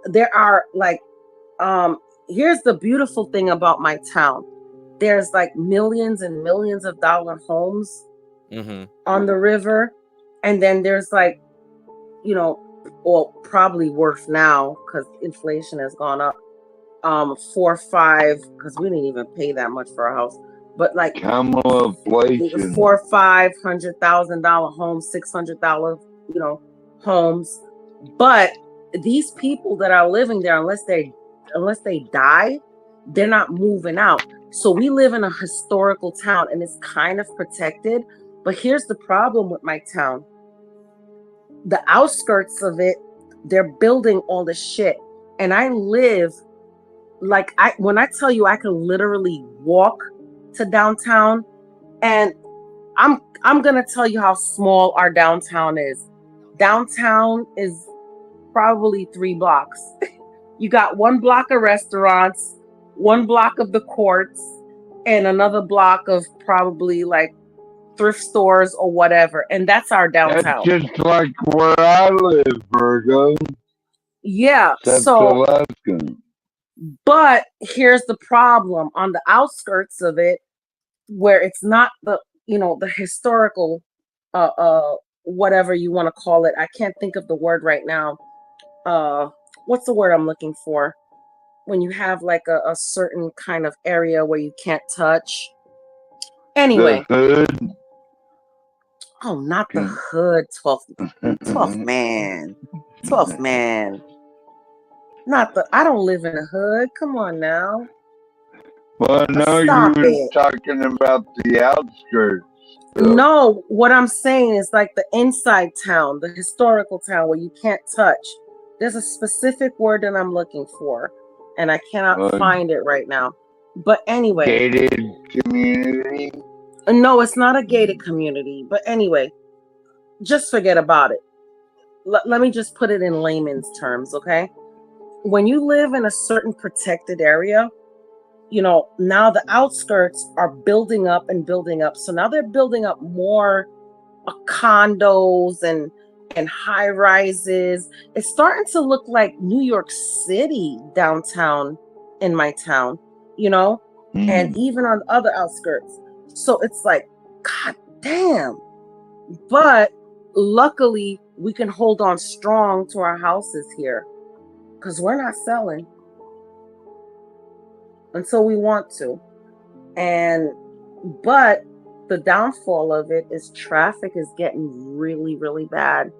There are like, here's the beautiful thing about my town. There's like millions and millions of dollar homes on the river, and then there's like, probably worth now because inflation has gone up. 4 or 5, because we didn't even pay that much for a house, but like inflation. $400,000 or $500,000 homes, $600 homes. But these people that are living there, unless they die, they're not moving out. So we live in a historical town, and it's kind of protected. But here's the problem with my town: the outskirts of it, they're building all this shit, and I live. Like when I tell you I can literally walk to downtown, and I'm gonna tell you how small our downtown is. Downtown is probably 3 blocks. You got 1 block of restaurants, 1 block of the courts, and another block of probably like thrift stores or whatever. And that's our downtown. That's just like where I live, Virgo. Yeah. That's so Alaska. But here's the problem: on the outskirts of it, where it's not the historical whatever you want to call it. I can't think of the word right now. What's the word I'm looking for? When you have like a certain kind of area where you can't touch. Anyway. The hood. Oh, not the hood. 12th man. 12th man. I don't live in a hood. Come on now. Well, no, you were talking about the outskirts. So. No, what I'm saying is like the inside town, the historical town where you can't touch. There's a specific word that I'm looking for, and I cannot find it right now. But anyway. Gated community? No, it's not a gated community. But anyway, just forget about it. Let me just put it in layman's terms, okay? When you live in a certain protected area, now the outskirts are building up and building up. So now they're building up more condos and and high rises. It's starting to look like New York City downtown in my town, you know, and even on other outskirts. So it's like, God damn. But luckily, we can hold on strong to our houses here because we're not selling until we want to. But the downfall of it is traffic is getting really, really bad.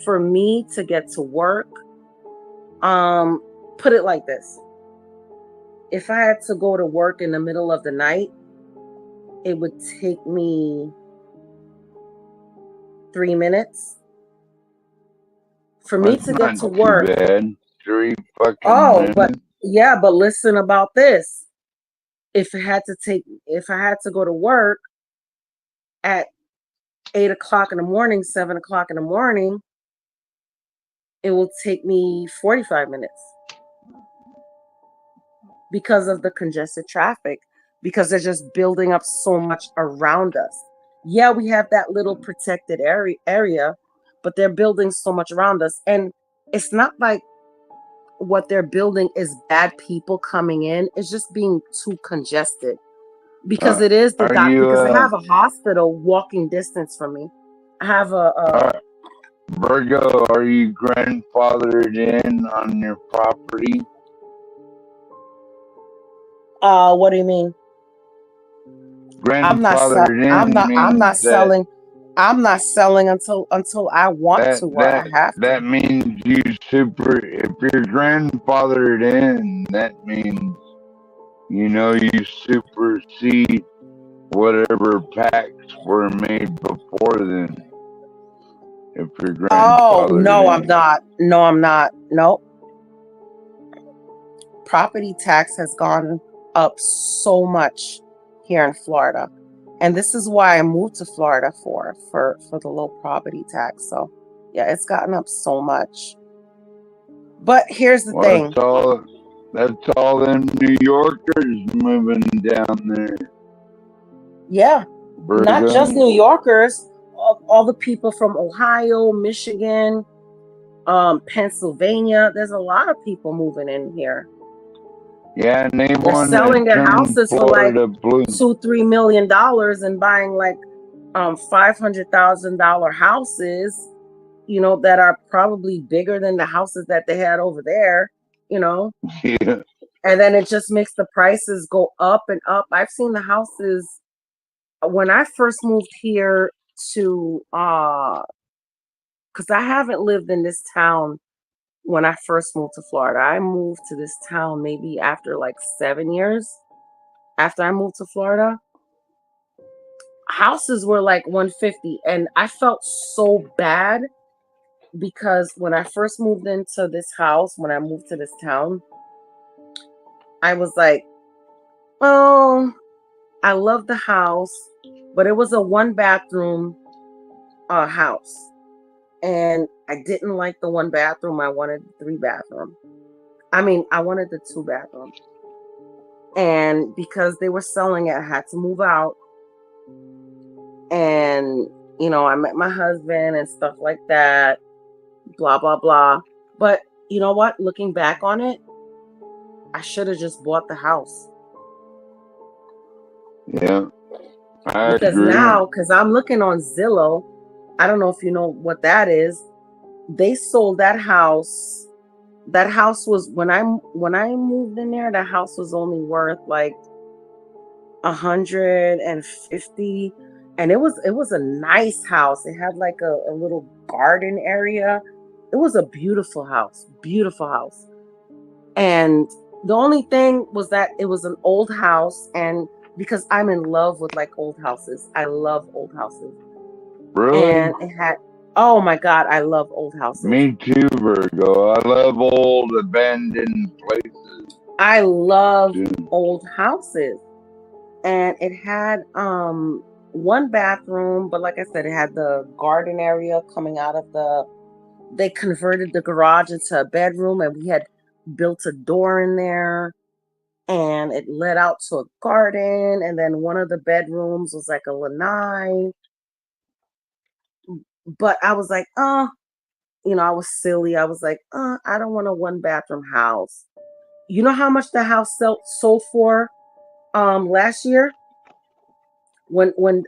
For me to get to work, put it like this. If I had to go to work in the middle of the night, it would take me 3 minutes. For me to get to work. Bad. 3 fucking minutes. But listen about this. If I had to go to work at 8 o'clock in the morning, 7 o'clock in the morning, it will take me 45 minutes because of the congested traffic, because they're just building up so much around us. Yeah, we have that little protected area, but they're building so much around us. And it's not like what they're building is bad people coming in. It's just being too congested. Because it is the doctor. Because I have a hospital walking distance from me. I have Virgo, are you grandfathered in on your property? What do you mean? I'm not selling. I'm not selling until I want to or I have to. That means if you're grandfathered in, that means you supersede whatever pacts were made before then. If you're grandfathered no, in. I'm not. No, I'm not. Nope. Property tax has gone up so much here in Florida. And this is why I moved to Florida for the low property tax. So yeah, it's gotten up so much. But here's the thing. That's all them New Yorkers moving down there. Yeah. Virgo. Not just New Yorkers, all the people from Ohio, Michigan, Pennsylvania. There's a lot of people moving in here. Yeah, and they're selling their houses for like $2-3 million and buying like $500,000 houses, that are probably bigger than the houses that they had over there, Yeah. And then it just makes the prices go up and up. I've seen the houses when I first moved here to because I haven't lived in this town when I first moved to Florida. I moved to this town maybe after like 7 years after I moved to Florida. Houses were like 150 and I felt so bad because when I first moved into this house, when I moved to this town, I was like, oh, I love the house, but it was a 1-bathroom house. And I didn't like the 1-bathroom. I wanted 3-bathroom. I wanted the 2-bathroom. And because they were selling it, I had to move out. And, I met my husband and stuff like that, blah, blah, blah. But you know what? Looking back on it, I should have just bought the house. Yeah. Because now, I'm looking on Zillow, I don't know if you know what that is. They sold that house. That house was when I moved in there, that house was only worth like 150, and it was a nice house. It had like a little garden area. It was a beautiful house. And the only thing was that it was an old house, and because I'm in love with like old houses, I love old houses. Really? And it had, oh my God, I love old houses. Me too, Virgo. I love old abandoned places. I love old houses. And it had 1 bathroom, but like I said, it had the garden area coming out of they converted the garage into a bedroom, and we had built a door in there, and it led out to a garden, and then one of the bedrooms was like a lanai. But I was like, I was silly. I was like, I don't want a 1-bathroom house. You know how much the house sold for last year? When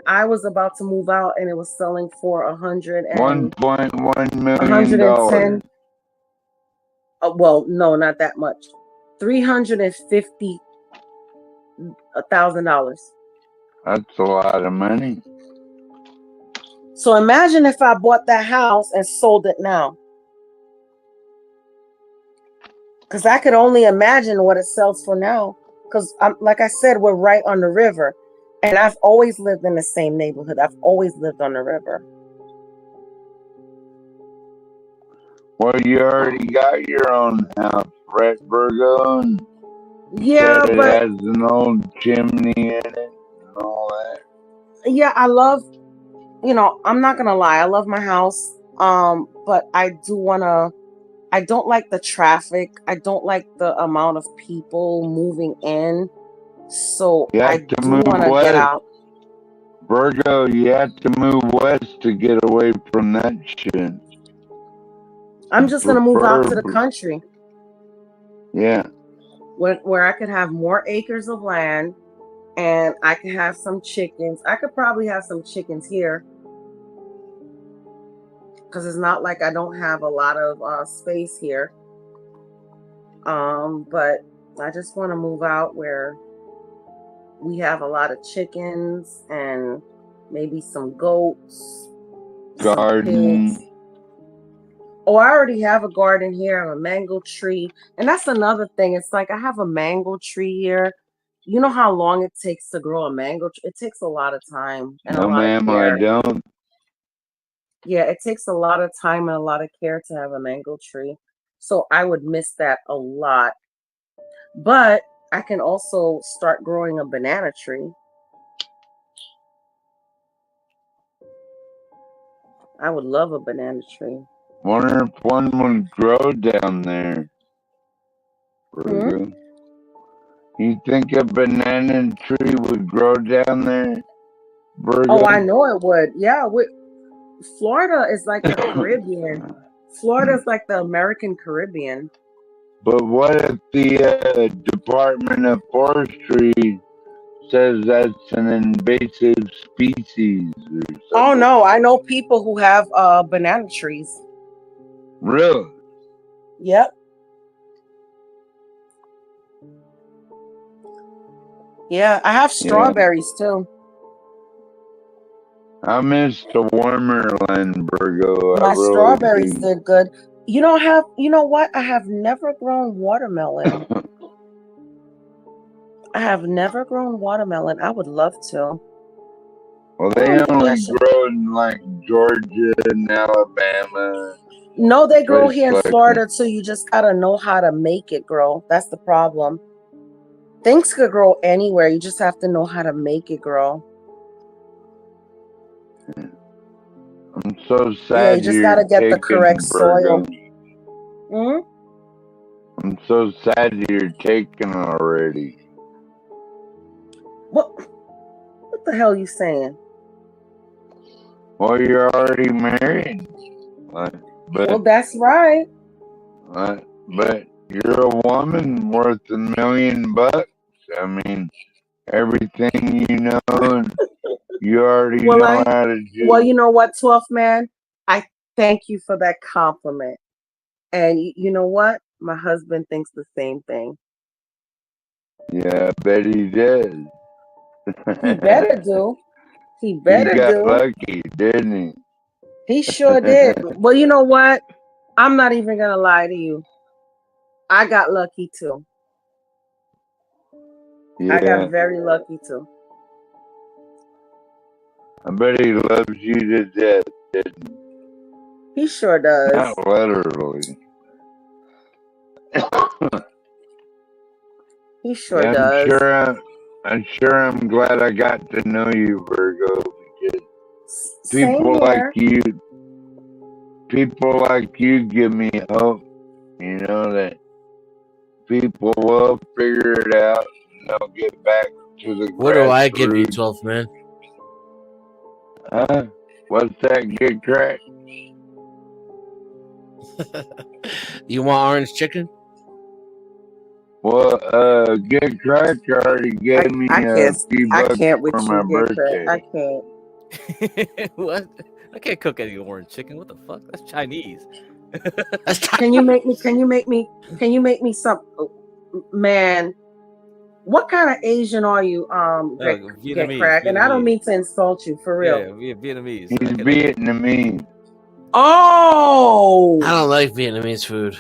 I was about to move out and it was selling for $1.1 million. 110. Well, no, not that much. $350,000. That's a lot of money. So imagine if I bought that house and sold it now. Because I could only imagine what it sells for now. Because, like I said, we're right on the river. And I've always lived in the same neighborhood. I've always lived on the river. Well, you already got your own house, right, Virgo? And yeah, it but has an old chimney in it and all that. Yeah, I love, I'm not going to lie. I love my house. But I don't like the traffic. I don't like the amount of people moving in. So I do want to get out. Virgo, you have to move west to get away from that shit. I'm just going to move out to the country. Yeah. Where I could have more acres of land and I could have some chickens. I could probably have some chickens here. Because it's not like I don't have a lot of space here. But I just want to move out where we have a lot of chickens and maybe some goats. Garden. Some pigs. Oh, I already have a garden here. I have a mango tree. And that's another thing. It's like I have a mango tree here. You know how long it takes to grow a mango tree? It takes a lot of time and a lot of care. I don't. Yeah, it takes a lot of time and a lot of care to have a mango tree. So I would miss that a lot. But I can also start growing a banana tree. I would love a banana tree. Wonder if one would grow down there. Virgo. You think a banana tree would grow down there? Virgo? Oh, I know it would. Yeah, Florida is like the Caribbean. Florida is like the American Caribbean. But what if the Department of Forestry says that's an invasive species or something? Oh no, I know people who have banana trees. Really? Yep. Yeah, I have strawberries too. I miss the warmer land, Virgo. My strawberries did good. You know what? I have never grown watermelon. I have never grown watermelon. I would love to. Well, they only grow in like Georgia and Alabama. No, they grow here in Florida too. You just gotta know how to make it grow. That's the problem. Things could grow anywhere. You just have to know how to make it grow. I'm so sad. Yeah, you just gotta get the correct soil. I'm so sad you're taken already. What the hell are you saying? Well, you're already married. Well, that's right. But you're a woman worth $1 million. I mean, everything you know, and you already know how to do. Well, you know what, 12th man? I thank you for that compliment. And you know what? My husband thinks the same thing. Yeah, I bet he does. He better do. He better do. He got lucky, didn't he? He sure did. Well, you know what? I'm not even going to lie to you. I got lucky too. Yeah. I got very lucky too. I bet he loves you to death, didn't he? He sure does. Not literally. He sure does. I'm sure I'm glad I got to know you, Virgo, because people like you give me hope, that people will figure it out and they'll get back to the What do I give you, 12th man? Huh? What's that? Get crack? You want orange chicken? Well, Get Crack already gave me a few I bucks can't with for my you, Get birthday. Crack. I can't. What? I can't cook any orange chicken. What the fuck? That's Chinese. Can you make me some, man? What kind of Asian are you, Get Vietnamese. Crack? And I don't mean to insult you, for real. Yeah, Vietnamese. He's Vietnamese. Oh, I don't like Vietnamese food.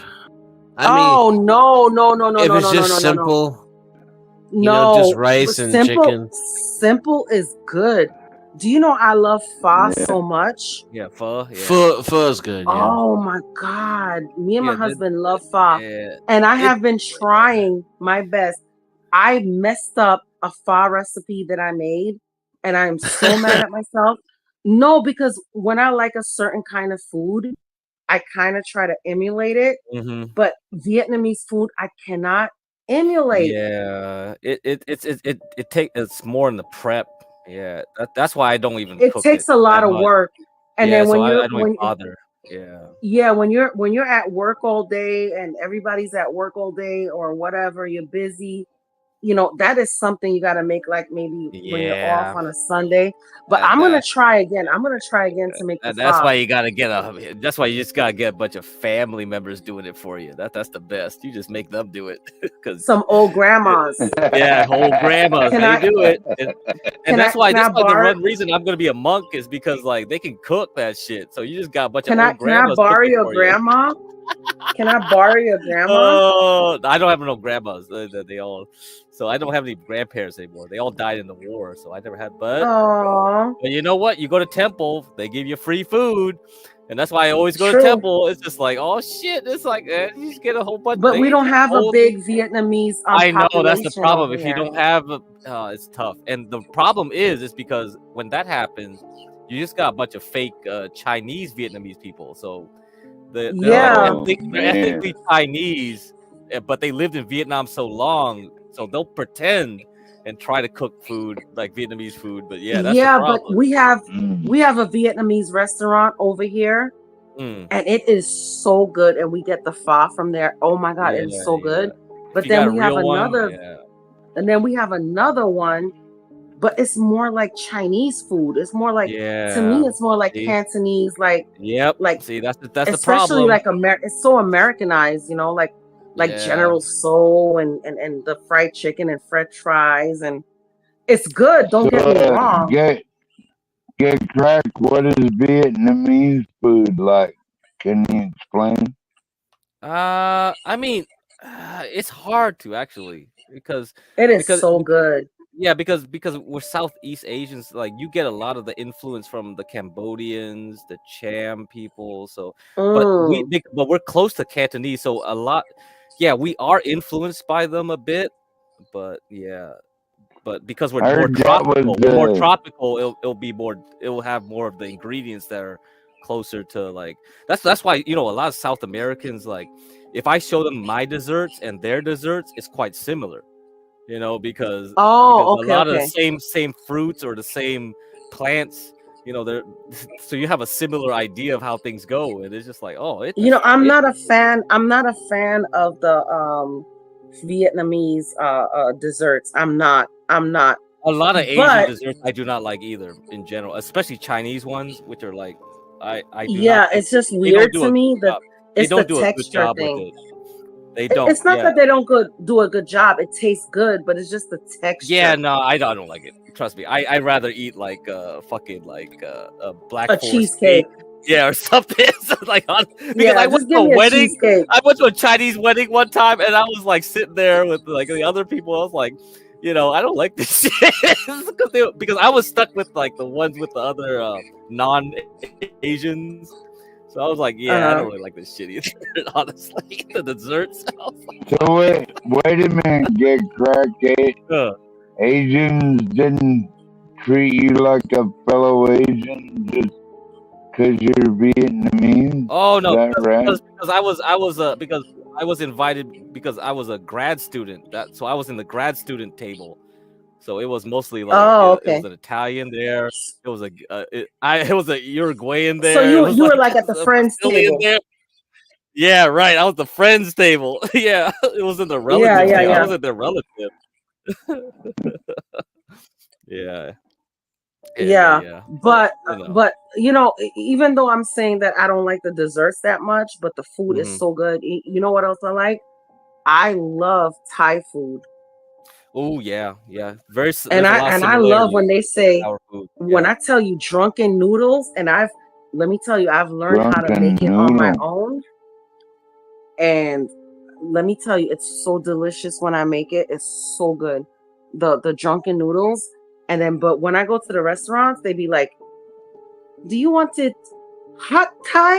I mean, no, if it's just simple, just rice and chicken. Simple is good. Do you know I love pho so much? Yeah, pho. Yeah. Pho is good. Yeah. Oh my God, me and my husband love pho, and I have been trying my best. I messed up a pho recipe that I made, and I'm so mad at myself. No, because when I like a certain kind of food, I kind of try to emulate it, but Vietnamese food I cannot emulate. Yeah, it's more in the prep. Yeah, that's why I don't even. It cook takes a lot of work, and then when I don't even bother. Yeah, when you're at work all day and everybody's at work all day or whatever, you're busy. That is something you got to make, like maybe when you're off on a Sunday. But I'm gonna try again. I'm gonna try again to make the that's pho. why you gotta that's why you just gotta get a bunch of family members doing it for you. That's the best. You just make them do it. Cause some old grandmas. Yeah, old grandmas. They do it. And that's why the one reason I'm gonna be a monk is because like they can cook that shit. So you just got a bunch of old grandmas. Can I borrow your grandma? Can I borrow your grandma? Oh, I don't have no grandmas. They all, so I don't have any grandparents anymore. They all died in the war, so I never had. But you know what? You go to temple, they give you free food, and that's why I always go to temple. It's just like, oh shit, it's like you just get a whole bunch. But we don't have a big Vietnamese. I know that's the problem. If you don't have, it's tough. And the problem is because when that happens, you just got a bunch of fake Chinese Vietnamese people. So. They're ethnically Chinese, but they lived in Vietnam so long, so they'll pretend and try to cook food like Vietnamese food. But that's the problem. But we have a Vietnamese restaurant over here, and it is so good. And we get the pho from there. Oh my God, it's so good. But then we have another, and then we have another one. But it's more like Chinese food. It's more like to me, it's more like Cantonese, like like see that's the especially problem. like it's so Americanized, like General Tso and the fried chicken and French fries, and it's good. Don't get me wrong. Get Crack. What is Vietnamese food like? Can you explain? I mean, it's hard to actually because it is so good. Yeah, because we're Southeast Asians, like you get a lot of the influence from the Cambodians, the Cham people. So, but we're close to Cantonese, so a lot. Yeah, we are influenced by them a bit, but because we're more tropical, it'll have more of the ingredients that are closer to like. That's why a lot of South Americans, like if I show them my desserts and their desserts, it's quite similar. Because a lot of the same fruits or the same plants, so you have a similar idea of how things go, and it's just like, I'm not a fan of the Vietnamese desserts. I'm not. A lot of Asian desserts I do not like either in general, especially Chinese ones, which are like I do not, it's just weird to me that it's the texture thing. They don't. It's not that they don't do a good job. It tastes good, but it's just the texture. Yeah, no, I don't like it. Trust me. I'd rather eat like fucking like a black forest cheesecake. Yeah, or something. Because I went to a wedding. I went to a Chinese wedding one time, and I was like sitting there with like the other people. I was like, I don't like this shit because I was stuck with like the ones with the other non-Asians. So I was like, I don't really like this shit either, honestly. The desserts. So wait a minute, Get Crack. Asians didn't treat you like a fellow Asian just because you're Vietnamese? Oh no, Is that right? because I was invited because I was a grad student. So I was in the grad student table. So it was mostly like it was an Italian there. It was it was a Uruguayan there. So you was you were like like at the a friends Brazilian table. there. Yeah, right. I was the friends table. Yeah, it wasn't the Yeah, relative yeah, table. I yeah. wasn't their relative. Yeah. Yeah, But but you know, even though I'm saying that I don't like the desserts that much, but the food is Mhm. so good. You know what else I like? I love Thai food. Oh yeah. Very. And There's a lot of I love similarities when they say, with our food. when Yeah. I tell you drunken noodles, and let me tell you, I've learned how to Drunken make it on my noodle. own. And let me tell you, it's so delicious when I make it. It's so good. The drunken noodles. And then, but when I go to the restaurants, they be like, do you want it hot Thai?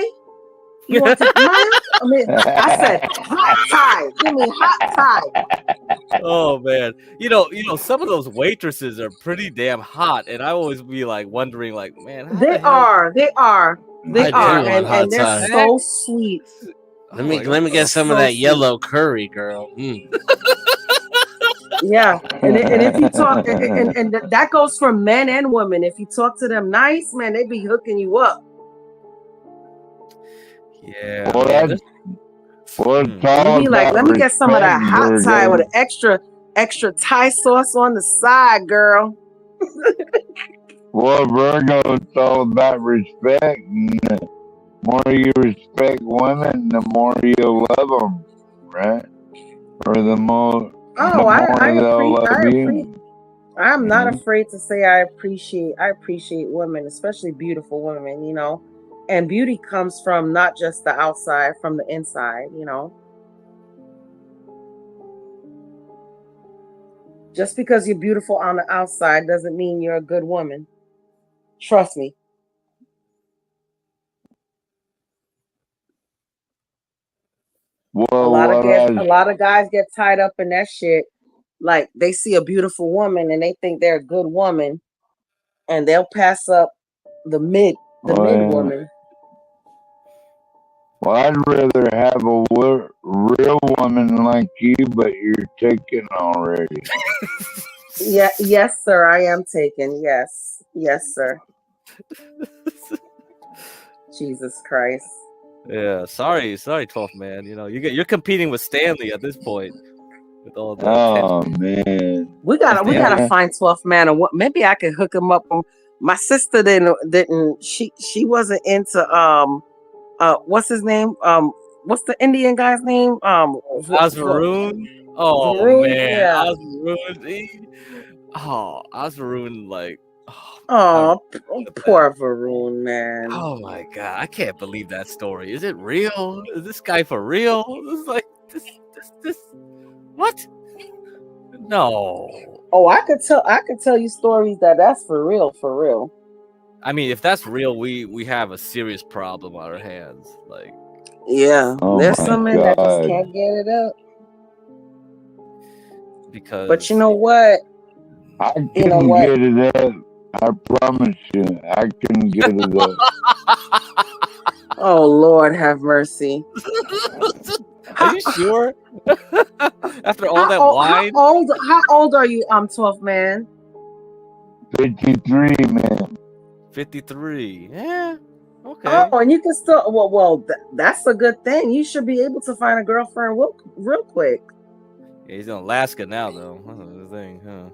You want it mild? I mean, I said hot Thai. Give me hot Thai. Oh man, you know, some of those waitresses are pretty damn hot, and I always be like wondering, like, man, how the hell? They are, and they're Thai. so sweet. Let me get some of So that sweet. yellow curry, girl. Yeah, and if you talk, and that goes for men and women. If you talk to them nice, man, they be hooking you up. Yeah, Well, man. it's You all be like, about let me get some of that respect, hot Thai with Virgo. an extra Thai sauce on the side, girl. Well, Virgo, it's all about respect. And the more you respect women, the more you love them, right? Or the more they'll love you. I'm not Mhm. afraid to say I appreciate women, especially beautiful women, you know. And beauty comes from not just the outside, from the inside, you know. Just because you're beautiful on the outside doesn't mean you're a good woman. Trust me. Well, A lot of guys get tied up in that shit. Like they see a beautiful woman and they think they're a good woman, and they'll pass up the mid woman. Well, I'd rather have a real woman like you, but you're taken already. Yeah, yes, sir. I am taken. Yes, sir. Jesus Christ. Yeah, sorry, 12th man. You know, you're competing with Stanley at this point with all the Oh attention. man, We gotta find 12th man, and what? Maybe I could hook him up. My sister didn't. She wasn't into what's his name? What's the Indian guy's name? Osvaroon? Oh Varun? man, Yeah. Osvaroon, like, Oh, poor Varun, man. oh my god, I can't believe that story. Is it real? Is this guy for real? It's like this. What? No. Oh, I could tell you stories that's for real. I mean, if that's real, we have a serious problem on our hands. Like, yeah, oh there's my some men that just God. can't get it up. Because, but you know what? I can get it up. I promise you, I can get it up. Oh Lord, have mercy. Are you sure? After all that wine? How old are you, 12th man? 53, man. 53. Yeah. Okay. Oh, and you can still that's a good thing. You should be able to find a girlfriend real quick. Yeah, he's in Alaska now, though. That's the thing, huh?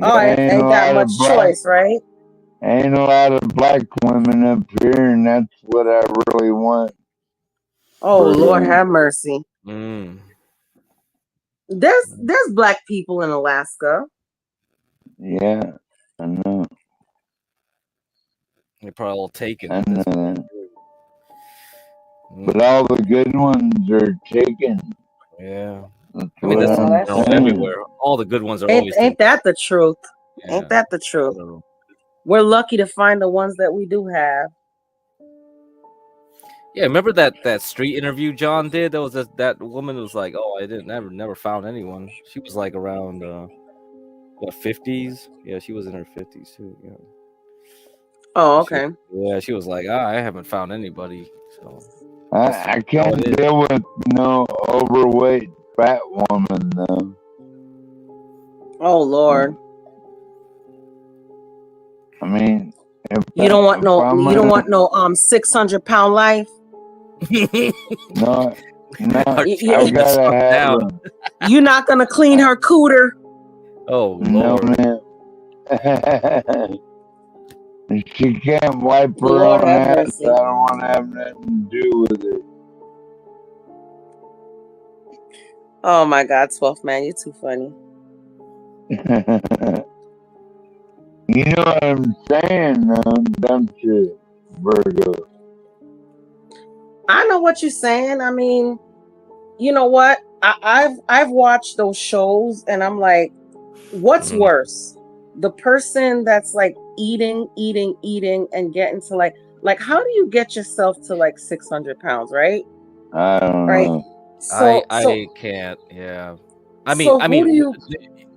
Oh, ain't got much choice, right? Ain't a lot of black women up here, and that's what I really want. Oh Lord, have mercy. There's black people in Alaska. Yeah, I know. They're probably all taken. I know that. But all the good ones are taken. Yeah. That's I mean, what I'm saying. everywhere. All the good ones are always taken. Ain't that the truth? Yeah. Ain't that the truth? We're lucky to find the ones that we do have. Yeah, remember that street interview John did? That was that woman was like, "Oh, I never found anyone." She was like around 50s. Yeah, she was in her 50s too. Yeah. Oh, okay. She was like, I haven't found anybody. So I can't deal with no overweight fat woman though. Oh Lord. I mean, You don't want no 600-pound life. No, I gotta have You're not gonna clean her cooter. Oh no, Lord. man. She can't wipe her Lord own have ass. mercy. I don't want to have nothing to do with it. Oh my God, 12th man, you're too funny. You know what I'm saying, don't you, Virgo? I know what you're saying. I mean, you know what? I've watched those shows, and I'm like, what's worse? The person that's like eating, and getting to like how do you get yourself to like 600 pounds, right? I don't know. I can't. Yeah. I so mean, who do you?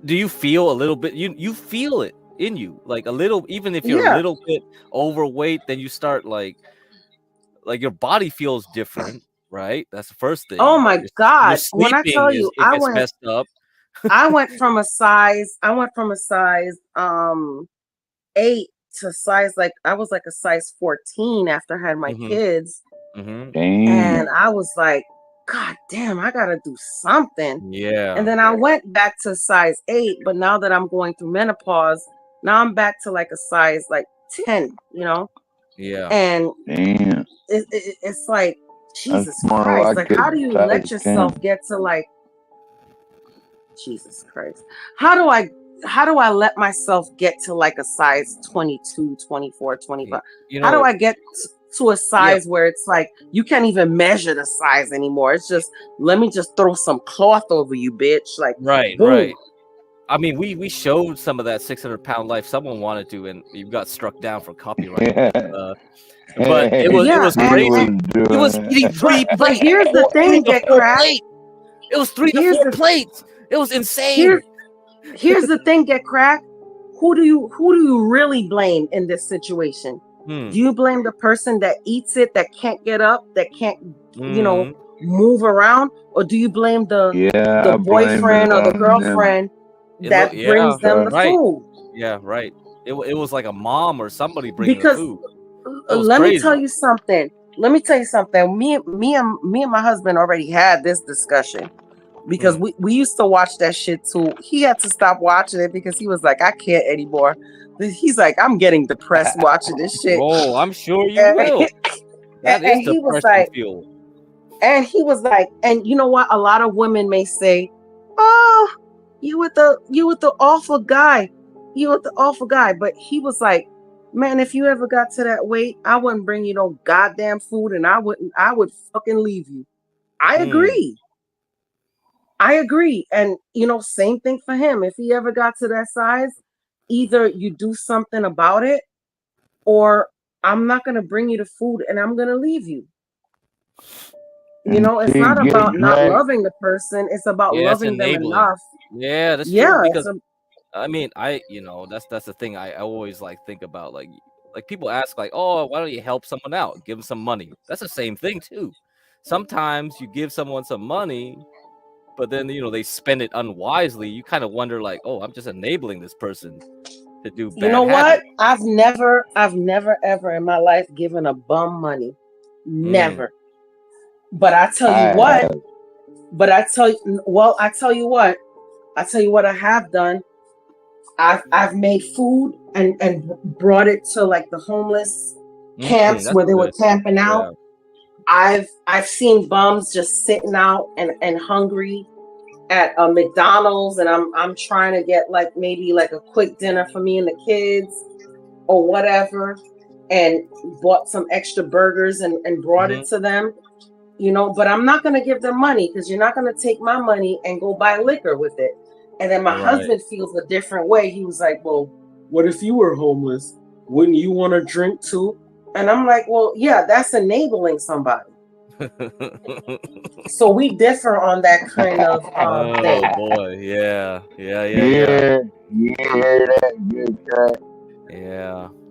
do you feel a little bit? You feel it in you, like a little. Even if you're a Yeah. little bit overweight, then you start like your body feels different, right? That's the first thing. Oh my Your God! When I sleeping tell you, it gets messed up. I went from a size 8 to size I was like a size 14 after I had my kids. And I was like, God damn, I gotta do something. Yeah. And then I went back to size 8, but now that I'm going through menopause, now I'm back to like a size like 10, you know? Yeah. And Damn. it's like, Jesus That's more Christ. like Like, how it, do you size let yourself 10. get to like, Jesus Christ. How do I let myself get to like a size 22, 24, 25? How do I get to a size where it's like you can't even measure the size anymore? It's just, let me just throw some cloth over you, bitch. Like, Right, boom. right. I mean, we showed some of that 600-pound life. Someone wanted to, and you got struck down for copyright. But it was crazy. He was eating 3 plates. But here's the thing, get cracked. It was 3 to 4 plates. It was insane. Here's the thing, get cracked. Who do you really blame in this situation? Do you blame the person that eats it, that can't get up, that can't, move around, or do you blame the boyfriend or the girlfriend that brings them the food? Yeah, right. It was like a mom or somebody bringing Because the food. let me tell you something. Me and my husband already had this discussion. Because we used to watch that shit too. He had to stop watching it because he was like, I can't anymore. He's like, I'm getting depressed watching this shit. Oh, I'm sure you will. That is depression fuel. And he was like, and you know what? A lot of women may say, "Oh, you with the awful guy. You with the awful guy." But he was like, man, if you ever got to that weight, I wouldn't bring you no goddamn food, and I would fucking leave you. I agree. And same thing for him. If he ever got to that size, either you do something about it, or I'm not going to bring you the food and I'm going to leave you. It's not about not loving the person. It's about loving them enough. Yeah, that's true. Because I mean, that's the thing I always think about. Like people ask oh, why don't you help someone out? Give them some money. That's the same thing too. Sometimes you give someone some money, but then they spend it unwisely. You kind of wonder oh, I'm just enabling this person to do bad. You know what? I've never ever in my life given a bum money. Never. But I tell you what. I tell you what I have done. I've made food and brought it to the homeless camps where they were camping out. Yeah. I've seen bums just sitting out and hungry at a McDonald's, and I'm trying to get maybe a quick dinner for me and the kids or whatever, and bought some extra burgers and brought it to them, but I'm not going to give them money because you're not going to take my money and go buy liquor with it. And then my husband feels a different way. He was like, well, what if you were homeless? Wouldn't you want to drink too? And I'm like, well, yeah, that's enabling somebody. So we differ on that kind of thing. Oh boy, yeah. Yeah.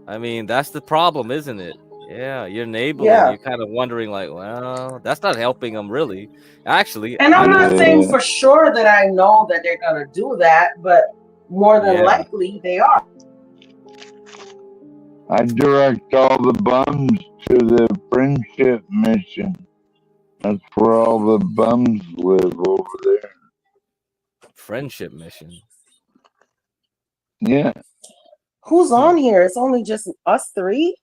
I mean, that's the problem, isn't it? Yeah, you're enabling. Yeah. You're kind of wondering, well, that's not helping them really. Actually, and I'm not saying for sure that I know that they're gonna do that, but more than likely they are. I direct all the bums to the friendship mission. That's where all the bums live over there. Friendship mission. Yeah. Who's on here? It's only just us three.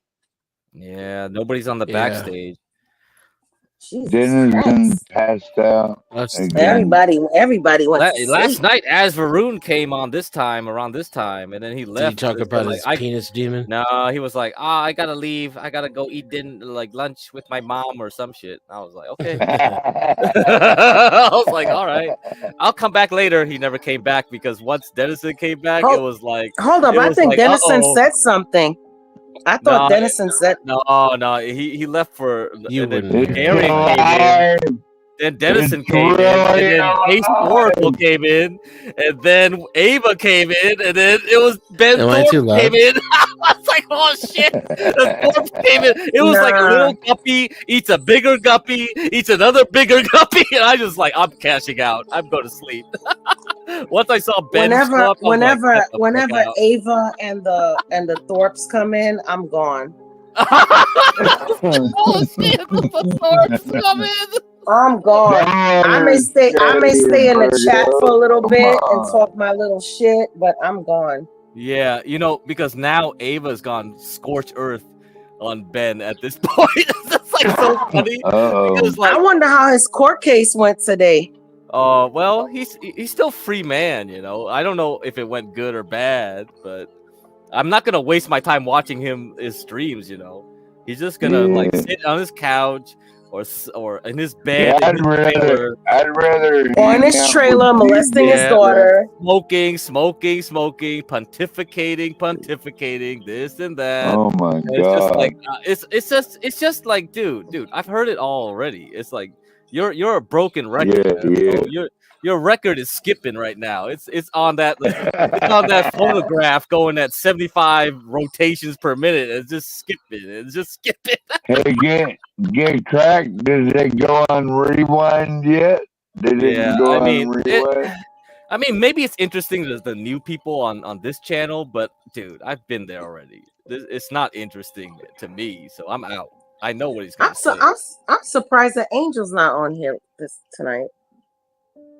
Yeah, nobody's on the backstage. Jesus Denizen Christ. passed out. Everybody went to Last sleep. night, as Varun came on around this time, and then he left. Did he talk about his penis demon? No, he was like, I gotta leave. I gotta go eat dinner, like lunch with my mom or some shit. I was like, okay. I was like, all right, I'll come back later. He never came back because once Dennison came back, it was like, hold up. I think Dennison said something. I thought Dennison said no. He left for you. Then Gary came in. Then Dennison came in, and then Ace Oracle came in, and then Ava came in, and then it was Ben Thorpe came in. I was like, oh shit! The Thorpe came in. It was like a little guppy eats a bigger guppy, eats another bigger guppy, and I just like, I'm cashing out. I'm going to sleep. Once I saw Ben, whenever Ava and the Thorpes come in, I'm gone. Oh shit! The Thorpes come in. I'm gone. I may stay in the chat for a little bit and talk my little shit, but I'm gone. Yeah, because now Ava's gone scorched earth on Ben at this point. It's like so funny. Because, like, I wonder how his court case went today. Well, he's still free man, I don't know if it went good or bad, but I'm not gonna waste my time watching his streams. He's just gonna sit on his couch or in his bed. Yeah, I'd rather on his trailer molesting his daughter, smoking, pontificating this and that. Oh my It's god! just like it's just like, dude, I've heard it all already. It's like you're a broken record. Yeah. So your record is skipping right now. It's on that phonograph going at 75 rotations per minute. It's just skipping. Hey, get cracked. Did it go on rewind yet? Did it go on rewind? I mean, maybe it's interesting to the new people on this channel, but dude, I've been there already. It's not interesting to me, so I'm out. I know what he's gonna say. I'm surprised that Angel's not on here tonight.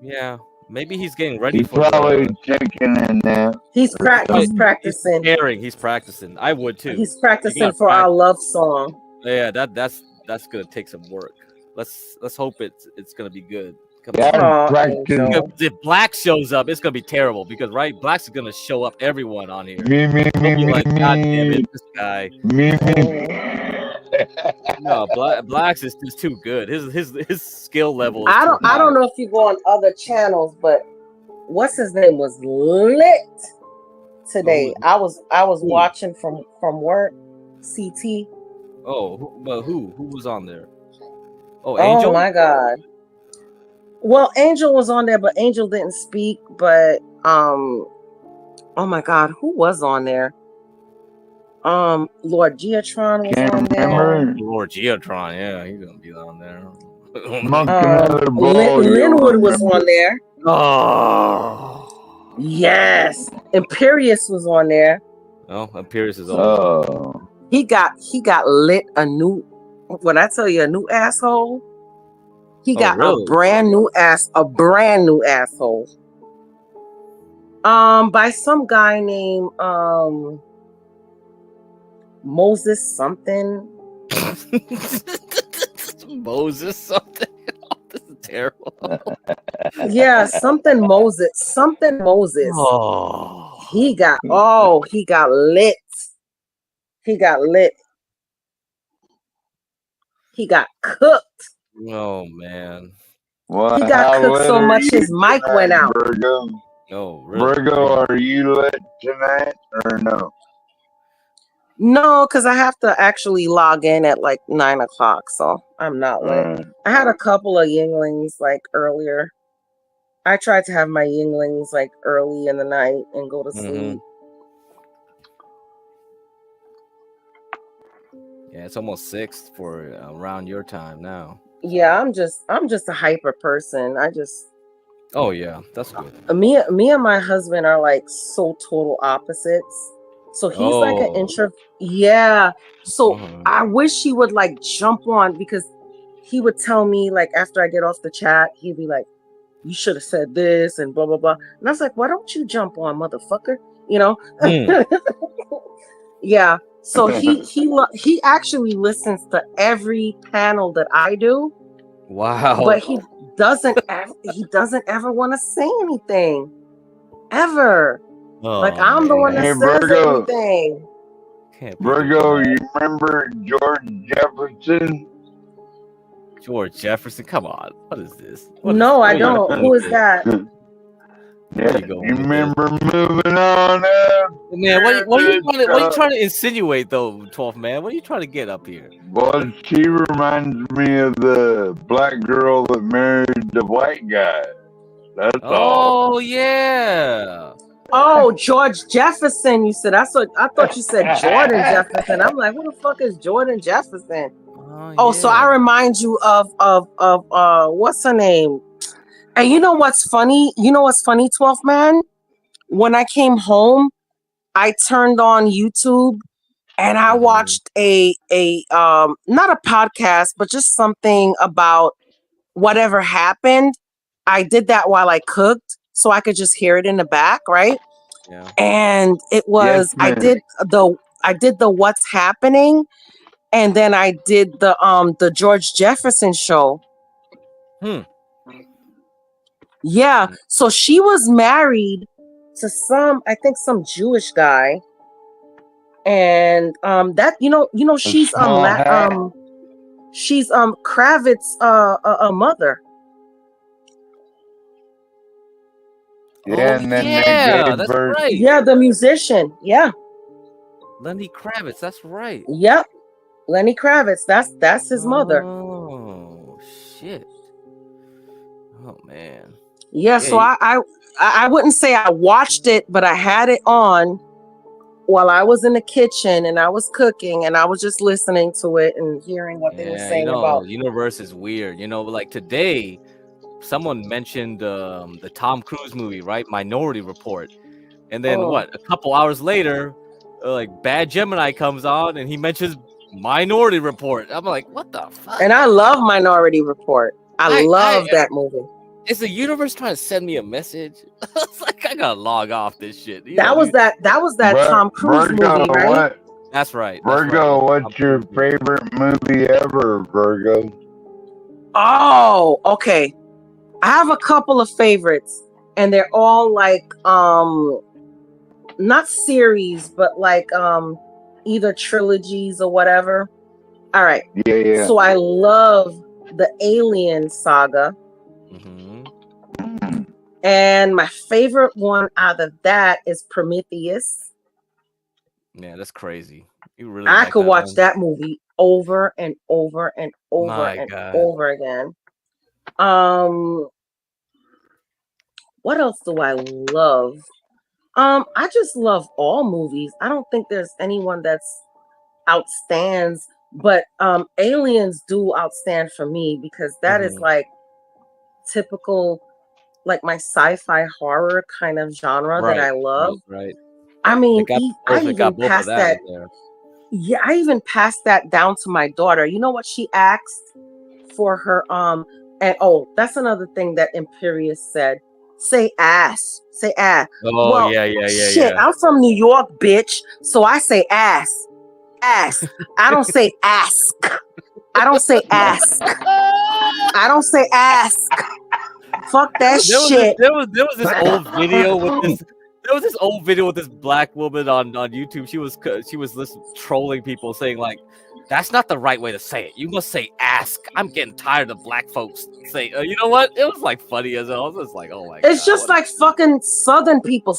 Yeah, maybe he's getting ready He's probably taking a nap. He's practicing. He's practicing. I would too. He's practicing for our love song. Yeah, that's gonna take some work. Let's hope it's gonna be good. If Black shows up, it's gonna be terrible because Black's gonna show up everyone on here. Me. God damn it, this guy. No, Black's is too good. His skill level. I don't know if you go on other channels, but what's his name was lit today. I was watching from work. CT. Oh, but who was on there? Oh, Angel. Oh my god. Well, Angel was on there, but Angel didn't speak. But oh my god, who was on there? Lord Geotron was on there. Lord Geotron, yeah, he's gonna be on there. Linwood was on there. Oh, yes. Imperious was on there. Oh, Imperious is on. He got lit a new. When I tell you a new asshole, he got a brand new asshole. By some guy named Moses something. Moses something. Oh, this is terrible. Yeah, something Moses. Oh. He got lit. He got cooked. Oh man. Well, he got cooked so much his mic went out. Virgo? Oh, really? Virgo, are you lit tonight or no? No, because I have to actually log in at like 9 o'clock, so I'm not lit. I had a couple of yinglings like earlier. I tried to have my yinglings like early in the night and go to sleep. Yeah, it's almost 6 for around your time now. Yeah, I'm just a hyper person. Oh yeah, that's good. Me and my husband are like so total opposites. So he's like an intro. Yeah. So I wish he would like jump on, because he would tell me like after I get off the chat, he'd be like, you should have said this and blah, blah, blah. And I was like, why don't you jump on, motherfucker? You know? Yeah. So he actually listens to every panel that I do. Wow. But he doesn't ever want to say anything. Ever. Like I'm the one that says everything. Virgo, you remember George Jefferson? George Jefferson? Come on. What is this? I don't. Who is that? Yeah, you remember moving on up? Man, what are you trying to insinuate though, 12th man? What are you trying to get up here? Well, she reminds me of the black girl that married the white guy. That's all. Oh yeah. Oh, George Jefferson. You said I thought you said Jordan Jefferson. I'm like, who the fuck is Jordan Jefferson? Oh, so I remind you of what's her name? And you know what's funny? 12th man? When I came home, I turned on YouTube and I watched a not a podcast, but just something about whatever happened. I did that while I cooked, so I could just hear it in the back, right? Yeah. And it was I did the what's happening, and then I did the George Jefferson show. Yeah. So she was married to some Jewish guy. And that she's she's Kravitz's a mother. Yeah, and then they gave that's her. right. Yeah, the musician. Yeah. Lenny Kravitz, that's right. Yep. Lenny Kravitz. That's his mother. Oh shit. Oh man. Yeah, so I wouldn't say I watched it, but I had it on while I was in the kitchen and I was cooking and I was just listening to it and hearing what they were saying about. Universe is weird. Like today, someone mentioned the Tom Cruise movie, right? Minority Report. And then a couple hours later, like Bad Gemini comes on and he mentions Minority Report. I'm like, what the fuck? And I love Minority Report. I love that movie. Is the universe trying to send me a message? It's like I gotta log off this shit. That was that Tom Cruise Virgo, movie, right? What? That's right. Virgo, what's your favorite movie ever, Virgo? Oh, okay. I have a couple of favorites, and they're all like not series, but like either trilogies or whatever. All right. Yeah. So I love the Alien saga. And my favorite one out of that is Prometheus. Yeah, that's crazy. You really I could watch that movie over and over and over over again. What else do I love? I just love all movies. I don't think there's anyone that's outstands, but Aliens do outstand for me because that is like typical, like my sci-fi horror kind of genre that I love. Right. I mean, I even passed that. Yeah, I even passed that down to my daughter. You know what she asked for her? And that's another thing that Imperious said. Say ass. Say ass. Oh, well, yeah. Shit, I'm from New York, bitch. So I say ass. Ass. I don't say ask. I don't say ask. I don't say ask. Fuck that shit. There was this old video with this. There was this old video with this black woman on YouTube. She was trolling people, saying like, "That's not the right way to say it. You must say ask." I'm getting tired of black folks saying. You know what? It was like funny as hell. I was just like, oh my god. It's just like fucking Southern people.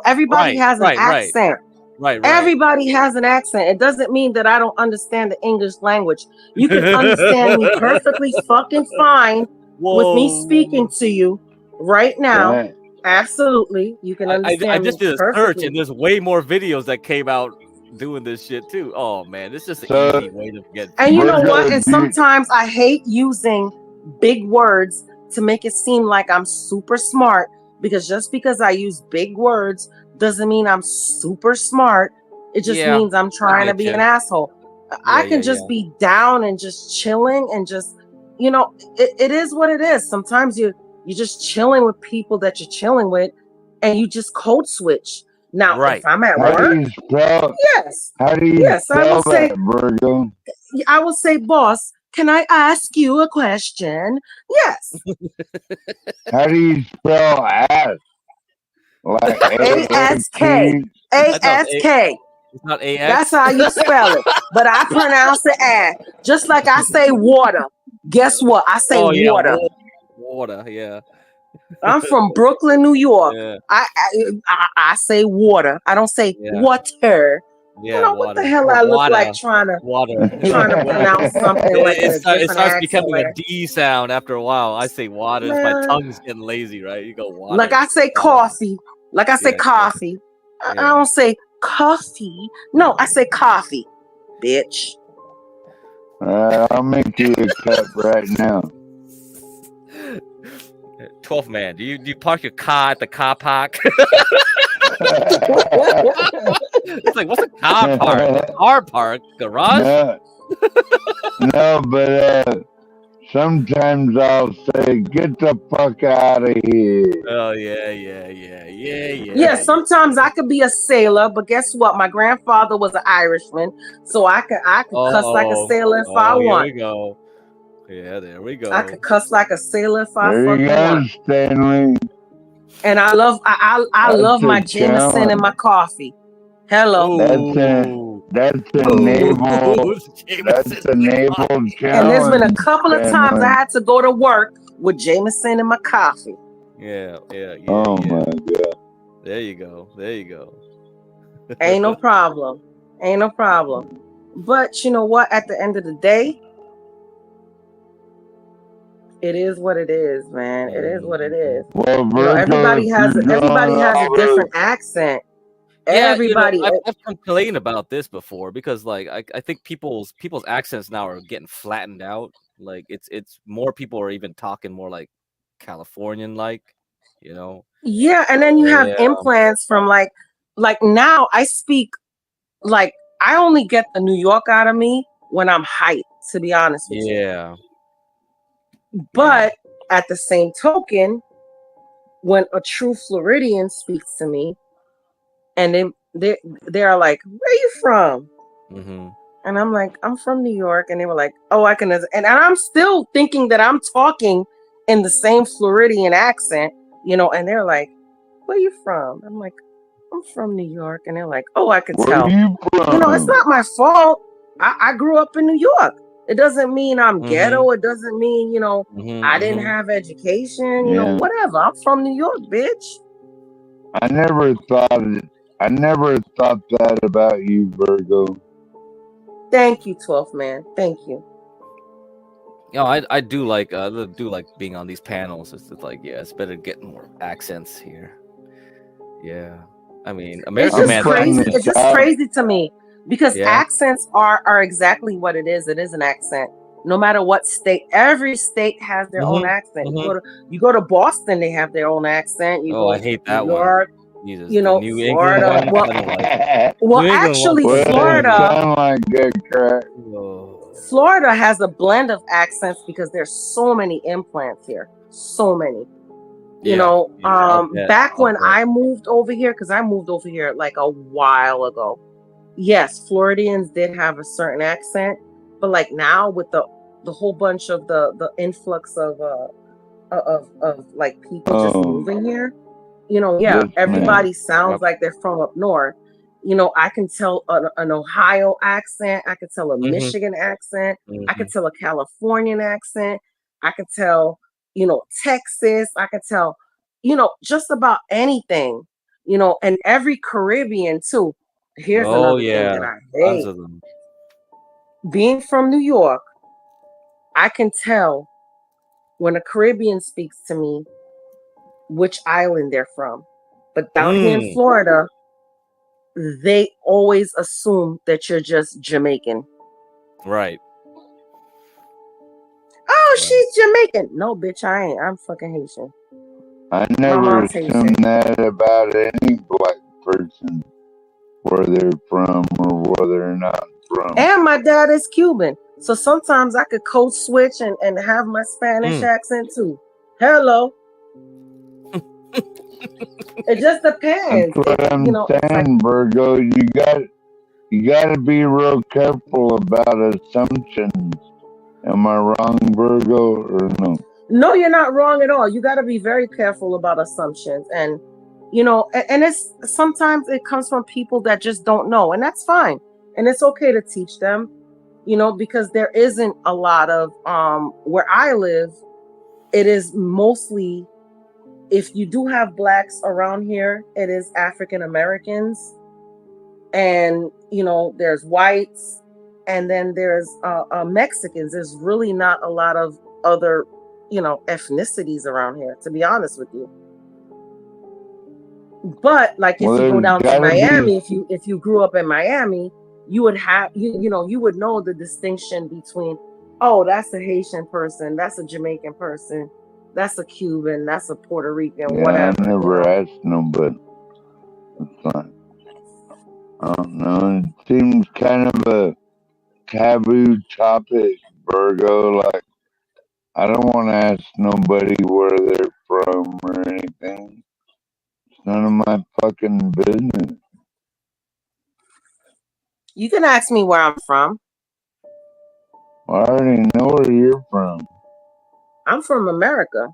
Everybody has an accent. Right. Everybody has an accent. It doesn't mean that I don't understand the English language. You can understand me perfectly fucking fine. With me speaking to you right now, Right. Absolutely, you can understand. I just did a perfectly. search, and there's way more videos that came out doing this shit too. Oh man, it's just an easy way to get. And you know what? And sometimes I hate using big words to make it seem like I'm super smart, because just because I use big words doesn't mean I'm super smart. It just means I'm trying to be an asshole. I can just be down and just chilling and just, you know, it is what it is. Sometimes you're just chilling with people that you're chilling with, and you just code switch. Now, if I'm at work, yes, how do you yes, I will spell say, that, Virgo? I will say, boss, can I ask you a question? Yes. How do you spell ass? Like A-S-K. A-S-K. It's not AX. That's how you spell it. But I pronounce it as. Just like I say water. Guess what? I say water. Water, yeah. I'm from Brooklyn, New York. Yeah. I say water. I don't say water. Yeah, you know water. what the hell I look like trying to pronounce something like it starts accent becoming like a D sound after a while. I say water. My Man. tongue's getting lazy, right? You go water. Like I say coffee. Like I say coffee. I don't say coffee. No, I say coffee, bitch. I'll make you a cup right now. 12th man, do you park your car at the car park? It's like, what's a car park? Car park? Garage? No, but sometimes I'll say, get the fuck out of here. Oh, yeah. Yeah, sometimes I could be a sailor, but guess what? My grandfather was an Irishman, so I could cuss like a sailor if I want. Here we go. Yeah, there we go. I could cuss like a sailor if I There you fucking go, want. Stanley. And I love love my Jameson challenge. and my coffee. Hello. That's a naval challenge. And there's been a couple of times I had to go to work with Jameson and my coffee. Yeah. Oh my god. There you go. Ain't no problem. But you know what? At the end of the day, it is what it is, man. It is what it is. Well, you know, everybody has a different accent. Everybody. I've complained about this before because, like, I think people's accents now are getting flattened out. Like, it's more people are even talking more like Californian, like, you know. Yeah, and then you have implants from like now I speak like I only get the New York out of me when I'm hyped, to be honest with you. Yeah. But at the same token, when a true Floridian speaks to me, and they're like, "Where you from?" Mm-hmm. And I'm like, "I'm from New York," and they were like, "Oh, I can," and I'm still thinking that I'm talking in the same Floridian accent, you know, and they're like, "Where you from?" I'm like, "I'm from New York," and they're like, "Oh, I can tell." You know, it's not my fault. I grew up in New York. It doesn't mean I'm ghetto. It doesn't mean, you know, I didn't have education. You know, whatever. I'm from New York, bitch. I never thought that about you, Virgo. Thank you, 12th man. Thank you. You know, I do like being on these panels. It's like, yeah, it's better getting more accents here. Yeah, I mean, American man. It's just crazy to me because accents are exactly what it is. It is an accent. No matter what state, every state has their own accent. You go to Boston, they have their own accent. You go I hate that New York, one. Jesus, you know, New Florida. England one, I don't like. Well, actually, Florida. Sound like good crap. Florida has a blend of accents because there's so many implants here. So many. You know, back when I moved over here, because I moved over here like a while ago. Yes, Floridians did have a certain accent, but like now with the whole bunch of the influx of like people just moving here, you know, everybody sounds like they're from up north. You know, I can tell an Ohio accent, I can tell a Michigan accent, I can tell a Californian accent, I can tell, you know, Texas, I can tell, you know, just about anything, you know, and every Caribbean too. Here's another thing that I hate. Being from New York, I can tell when a Caribbean speaks to me which island they're from. But down here in Florida, they always assume that you're just Jamaican. Right. Oh, she's Jamaican. No, bitch, I ain't. I'm fucking Haitian. I never assumed that about any black person. where they're from or where they're not from. And my dad is Cuban. So sometimes I could code switch and have my Spanish accent too. Hello. It just depends. That's what I'm saying, Virgo. You got to be real careful about assumptions. Am I wrong, Virgo, or no? No, you're not wrong at all. You got to be very careful about assumptions. And, and it's sometimes it comes from people that just don't know. And that's fine. And it's okay to teach them, because there isn't a lot of, where I live, it is mostly, if you do have blacks around here, it is African Americans. And, there's whites. And then there's Mexicans. There's really not a lot of other, ethnicities around here, to be honest with you. But like if you go down to Miami, if you grew up in Miami, you would have you would know the distinction between, oh, that's a Haitian person, that's a Jamaican person, that's a Cuban, that's a Puerto Rican, whatever. I never asked nobody. It's fine. I don't know. It seems kind of a taboo topic, Virgo. Like, I don't want to ask nobody where they're from or anything. It's none of my fucking business. You can ask me where I'm from. Well, I already know where you're from. I'm from America.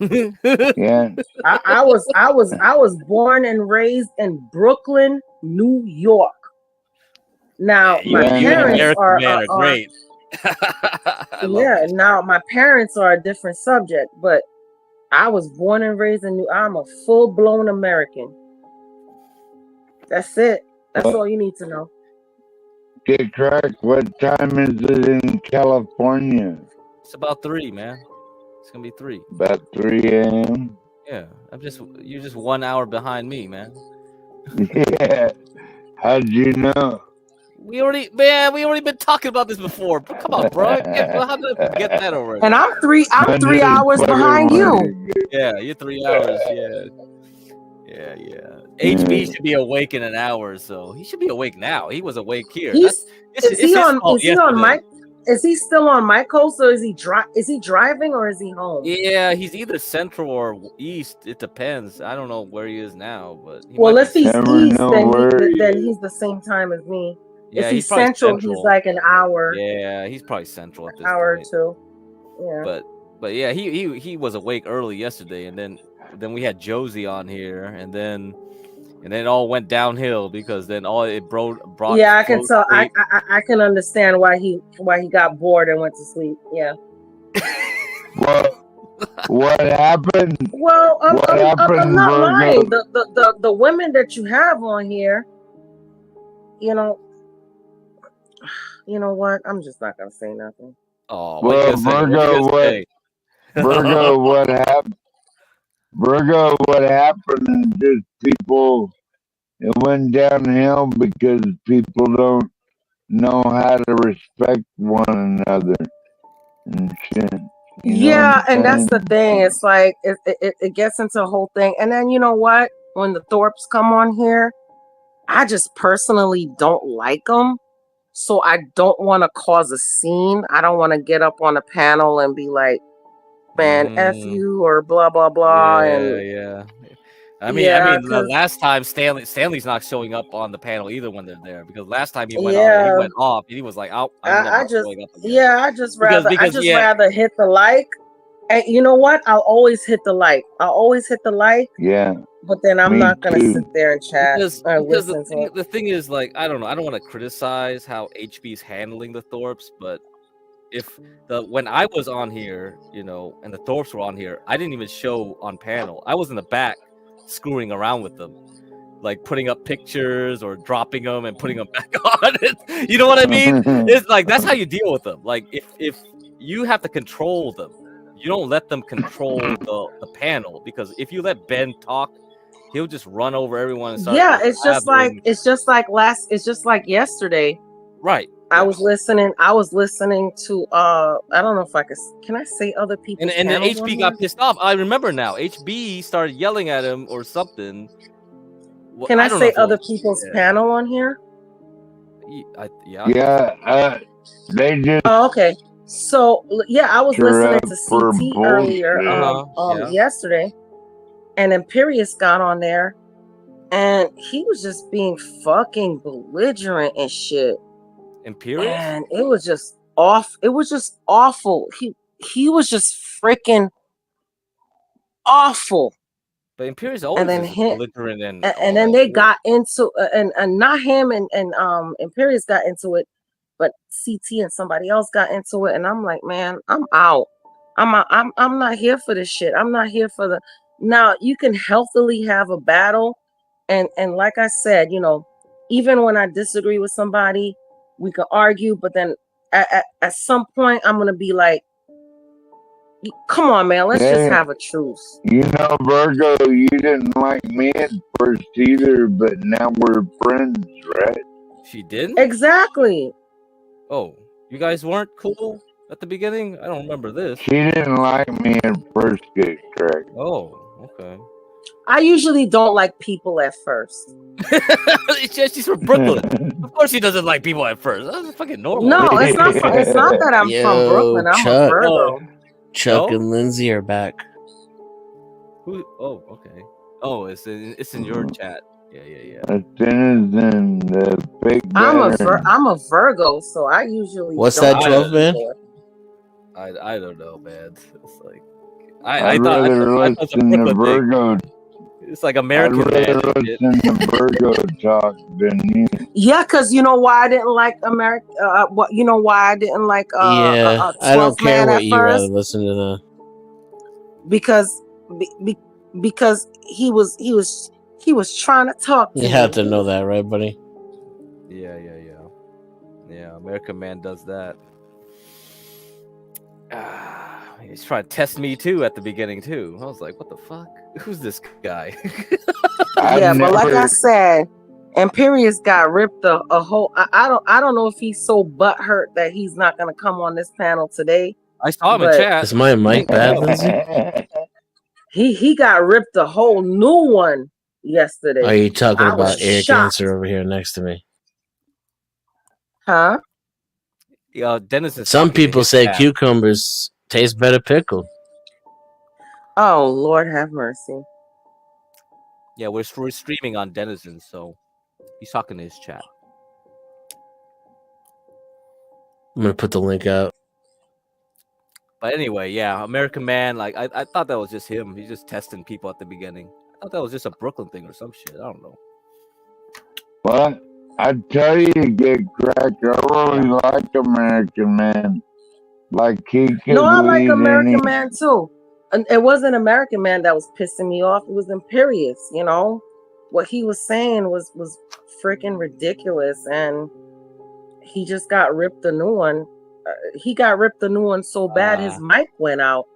Yeah. I was born and raised in Brooklyn, New York. Now my parents are great. Now my parents are a different subject, but I was born and raised I'm a full-blown American. That's it. That's all you need to know. Get cracked. What time is it in California? It's about 3, man. It's gonna be 3. About 3 a.m. Yeah, you're just 1 hour behind me, man. Yeah. How'd you know? We already been talking about this before. Come on, bro. How did I forget that already? And I'm 3 hours behind you. Yeah, you're 3 hours. Yeah. HB should be awake in an hour, so he should be awake now. He was awake here. Is he still on my coast, or is he driving, or is he home? Yeah, he's either central or east. It depends. I don't know where he is now, but if he's east, then he's the same time as me. Yeah, if he's central, he's like an hour. Yeah, he's probably central at this hour point. or 2. Yeah. But yeah, he was awake early yesterday, and then we had Josie on here, and then it all went downhill because then it brought. Yeah, I can tell. I can understand why he got bored and went to sleep. Yeah. What happened? Well, I'm not lying. The women that you have on here, you know what? I'm just not gonna say nothing. Oh, well, Virgo, what happened? Virgo, what happened is just people. It went downhill because people don't know how to respect one another and shit. Yeah, and that's the thing. It's like it gets into a whole thing, and then you know what? When the Thorpes come on here, I just personally don't like them. So I don't want to cause a scene. I don't want to get up on a panel and be like, man, F you or blah, blah, blah. Yeah. I mean, the last time Stanley's not showing up on the panel either when they're there, because last time he went off and he was like, I just rather hit the like. And you know what? I'll always hit the like. Yeah. But then I'm not gonna sit there and chat. Because the thing is, like, I don't know. I don't want to criticize how HB's handling the Thorpes, but when I was on here, and the Thorpes were on here, I didn't even show on panel. I was in the back screwing around with them, like putting up pictures or dropping them and putting them back on. You know what I mean? It's like that's how you deal with them. Like if you have to control them, you don't let them control the panel, because if you let Ben talk, he'll just run over everyone and start. Yeah, it's just like yesterday. Right. I was listening to I don't know if can I say other people, and then HB got pissed off. I remember now. HB started yelling at him or something Can I say other people's panel on here? Yeah, they just. Oh, okay. So yeah, I was listening to CT earlier yesterday, and Imperious got on there, and he was just being fucking belligerent and shit. Imperious? And it was just off. It was just awful. He was just freaking awful. But Imperious always is belligerent and then they got into and not him and Imperious got into it, but CT and somebody else got into it, and I'm like, man, I'm out. I'm not here for this shit. I'm not here for the. Now you can healthily have a battle, and like I said, you know, even when I disagree with somebody, we can argue, but then at some point I'm gonna be like, come on, man, let's just have a truce. You know, Virgo, you didn't like me at first either, but now we're friends, right? She didn't? Exactly. Oh, you guys weren't cool at the beginning? I don't remember this. She didn't like me at first, get correct. Oh, okay. I usually don't like people at first. She's from Brooklyn. Of course she doesn't like people at first. That's fucking normal. No, it's not that I'm from Brooklyn. I'm a Virgo. Chuck and Lindsay are back. Who? Oh, okay. Oh, it's in your chat. Yeah. As soon as in the big I'm a Virgo, so I usually. What's that, 12 man? I don't know, man. It's like I'd rather listen to Virgo. It's like American. I'd rather listen to Virgo talk than you. Yeah, because you know why I didn't like America. What you know why I didn't like? Yeah, I don't care what you rather listen to that. Because he was trying to talk to you have to know that, right, buddy? Yeah. American Man does that. He's trying to test me too at the beginning too. I was like, what the fuck? Who's this guy? Yeah, but like I said, Imperious got ripped a whole. I don't know if he's so butthurt that he's not gonna come on this panel today. I saw him in chat. Is my mic bad, Lindsay? He got ripped a whole new one yesterday. Are you talking about air cancer over here next to me? Huh? Yeah, Dennis. Some people say cucumbers taste better pickled. Oh, Lord have mercy. Yeah, we're streaming on Denizen, so he's talking to his chat. I'm gonna put the link out. But anyway, yeah, American Man, like I thought that was just him. He's just testing people at the beginning. I thought that was just a Brooklyn thing or some shit. I don't know. But I tell you, get cracked. I really like American Man. Like he could. No, I like American Man too. And it wasn't American Man that was pissing me off. It was Imperious. You know, what he was saying was freaking ridiculous, and he just got ripped a new one. He got ripped a new one so bad his mic went out.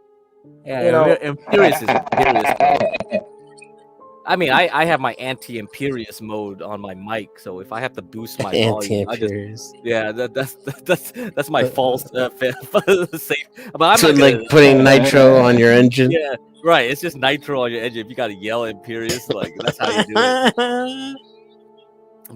Yeah, you know, Imperious is Imperious. I mean, I have my anti-Imperious mode on my mic, so if I have to boost my volume, that's my false safe. But I'm so not like putting nitro on your engine. Yeah, right. It's just nitro on your engine. If you gotta yell Imperious, like that's how you do it.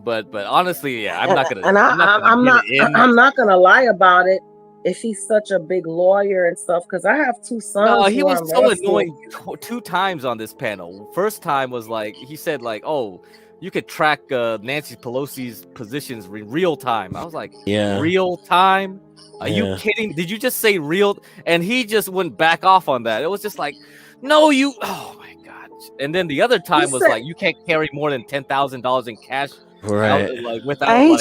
But honestly, yeah, I'm not gonna. And I'm not gonna lie about it. If he's such a big lawyer and stuff, because I have two sons. No, he was so annoying two times on this panel. First time was like he said like, "Oh, you could track Nancy Pelosi's positions in real time." I was like, "Yeah, real time? Are you kidding? Did you just say real?" And he just went back off on that. It was just like, "No, you." Oh my god! And then the other time was like, "You can't carry more than $10,000 in cash." Right. Like without. And he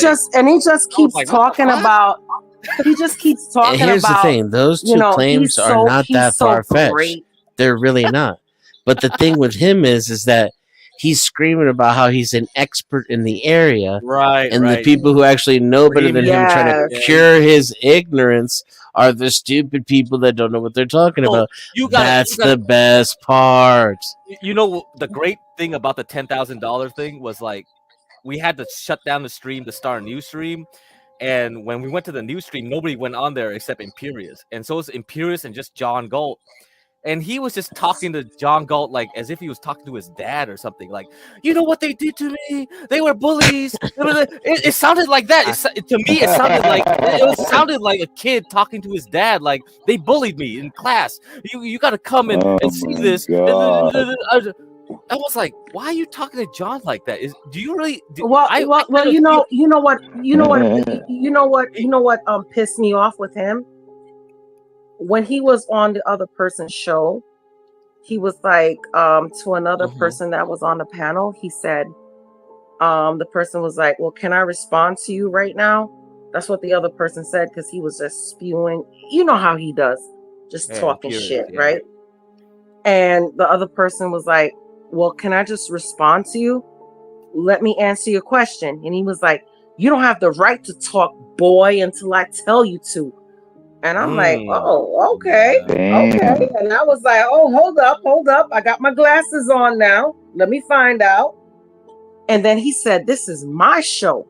just keeps talking about. He just keeps talking about. And here's the thing: those two claims are not that far fetched. They're really not. But the thing with him is that he's screaming about how he's an expert in the area, right? And the people who actually know better than him, trying to cure his ignorance, are the stupid people that don't know what they're talking about. That's the best part. You know, the great thing about the $10,000 thing was like we had to shut down the stream to start a new stream. And when we went to the new stream, nobody went on there except Imperious. And so it's Imperious and just John Galt. And he was just talking to John Galt like as if he was talking to his dad or something. Like, you know what they did to me? They were bullies. It sounded like that. To me, it sounded like a kid talking to his dad. Like, they bullied me in class. You got to come and see this. I was like, why are you talking to John like that? Do you really? Well, you know what pissed me off with him when he was on the other person's show. He was like to another person that was on the panel. He said, the person was like, "Well, can I respond to you right now?" That's what the other person said because he was just spewing. You know how he does, just talking shit, right? And the other person was like, "Well, can I just respond to you? Let me answer your question." And he was like, "You don't have the right to talk, boy, until I tell you to." And I'm like, "Oh, okay, okay." And I was like, "Oh, hold up. I got my glasses on now. Let me find out." And then he said, "This is my show."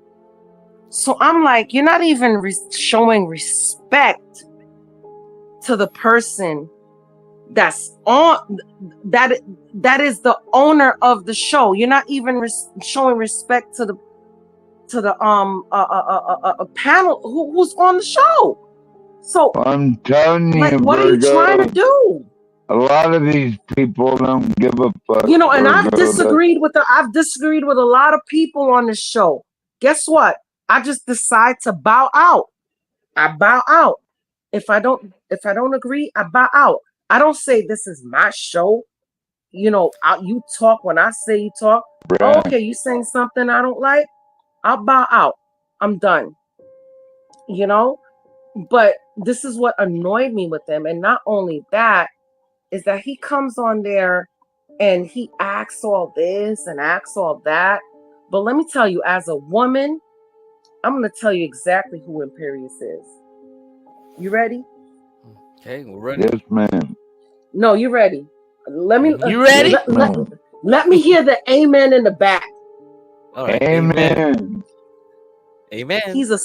So I'm like, you're not even showing respect to the person that's on that is the owner of the show. You're not even showing respect to the panel who's on the show. So I'm telling you, like, what are you trying to do? A lot of these people don't give a fuck. You know, and I've disagreed with a lot of people on the show. Guess what? I just decide to bow out. I bow out. If I don't agree, I bow out. I don't say this is my show. You know, you talk when I say you talk. Oh, okay, you saying something I don't like? I'll bow out. I'm done. You know? But this is what annoyed me with him. And not only that, is that he comes on there and he acts all this and acts all that. But let me tell you, as a woman, I'm going to tell you exactly who Imperious is. You ready? Okay, we're ready. Yes, ma'am. No, you ready? Let me. You ready? Let me hear the amen in the back. All right, amen. Amen. He's a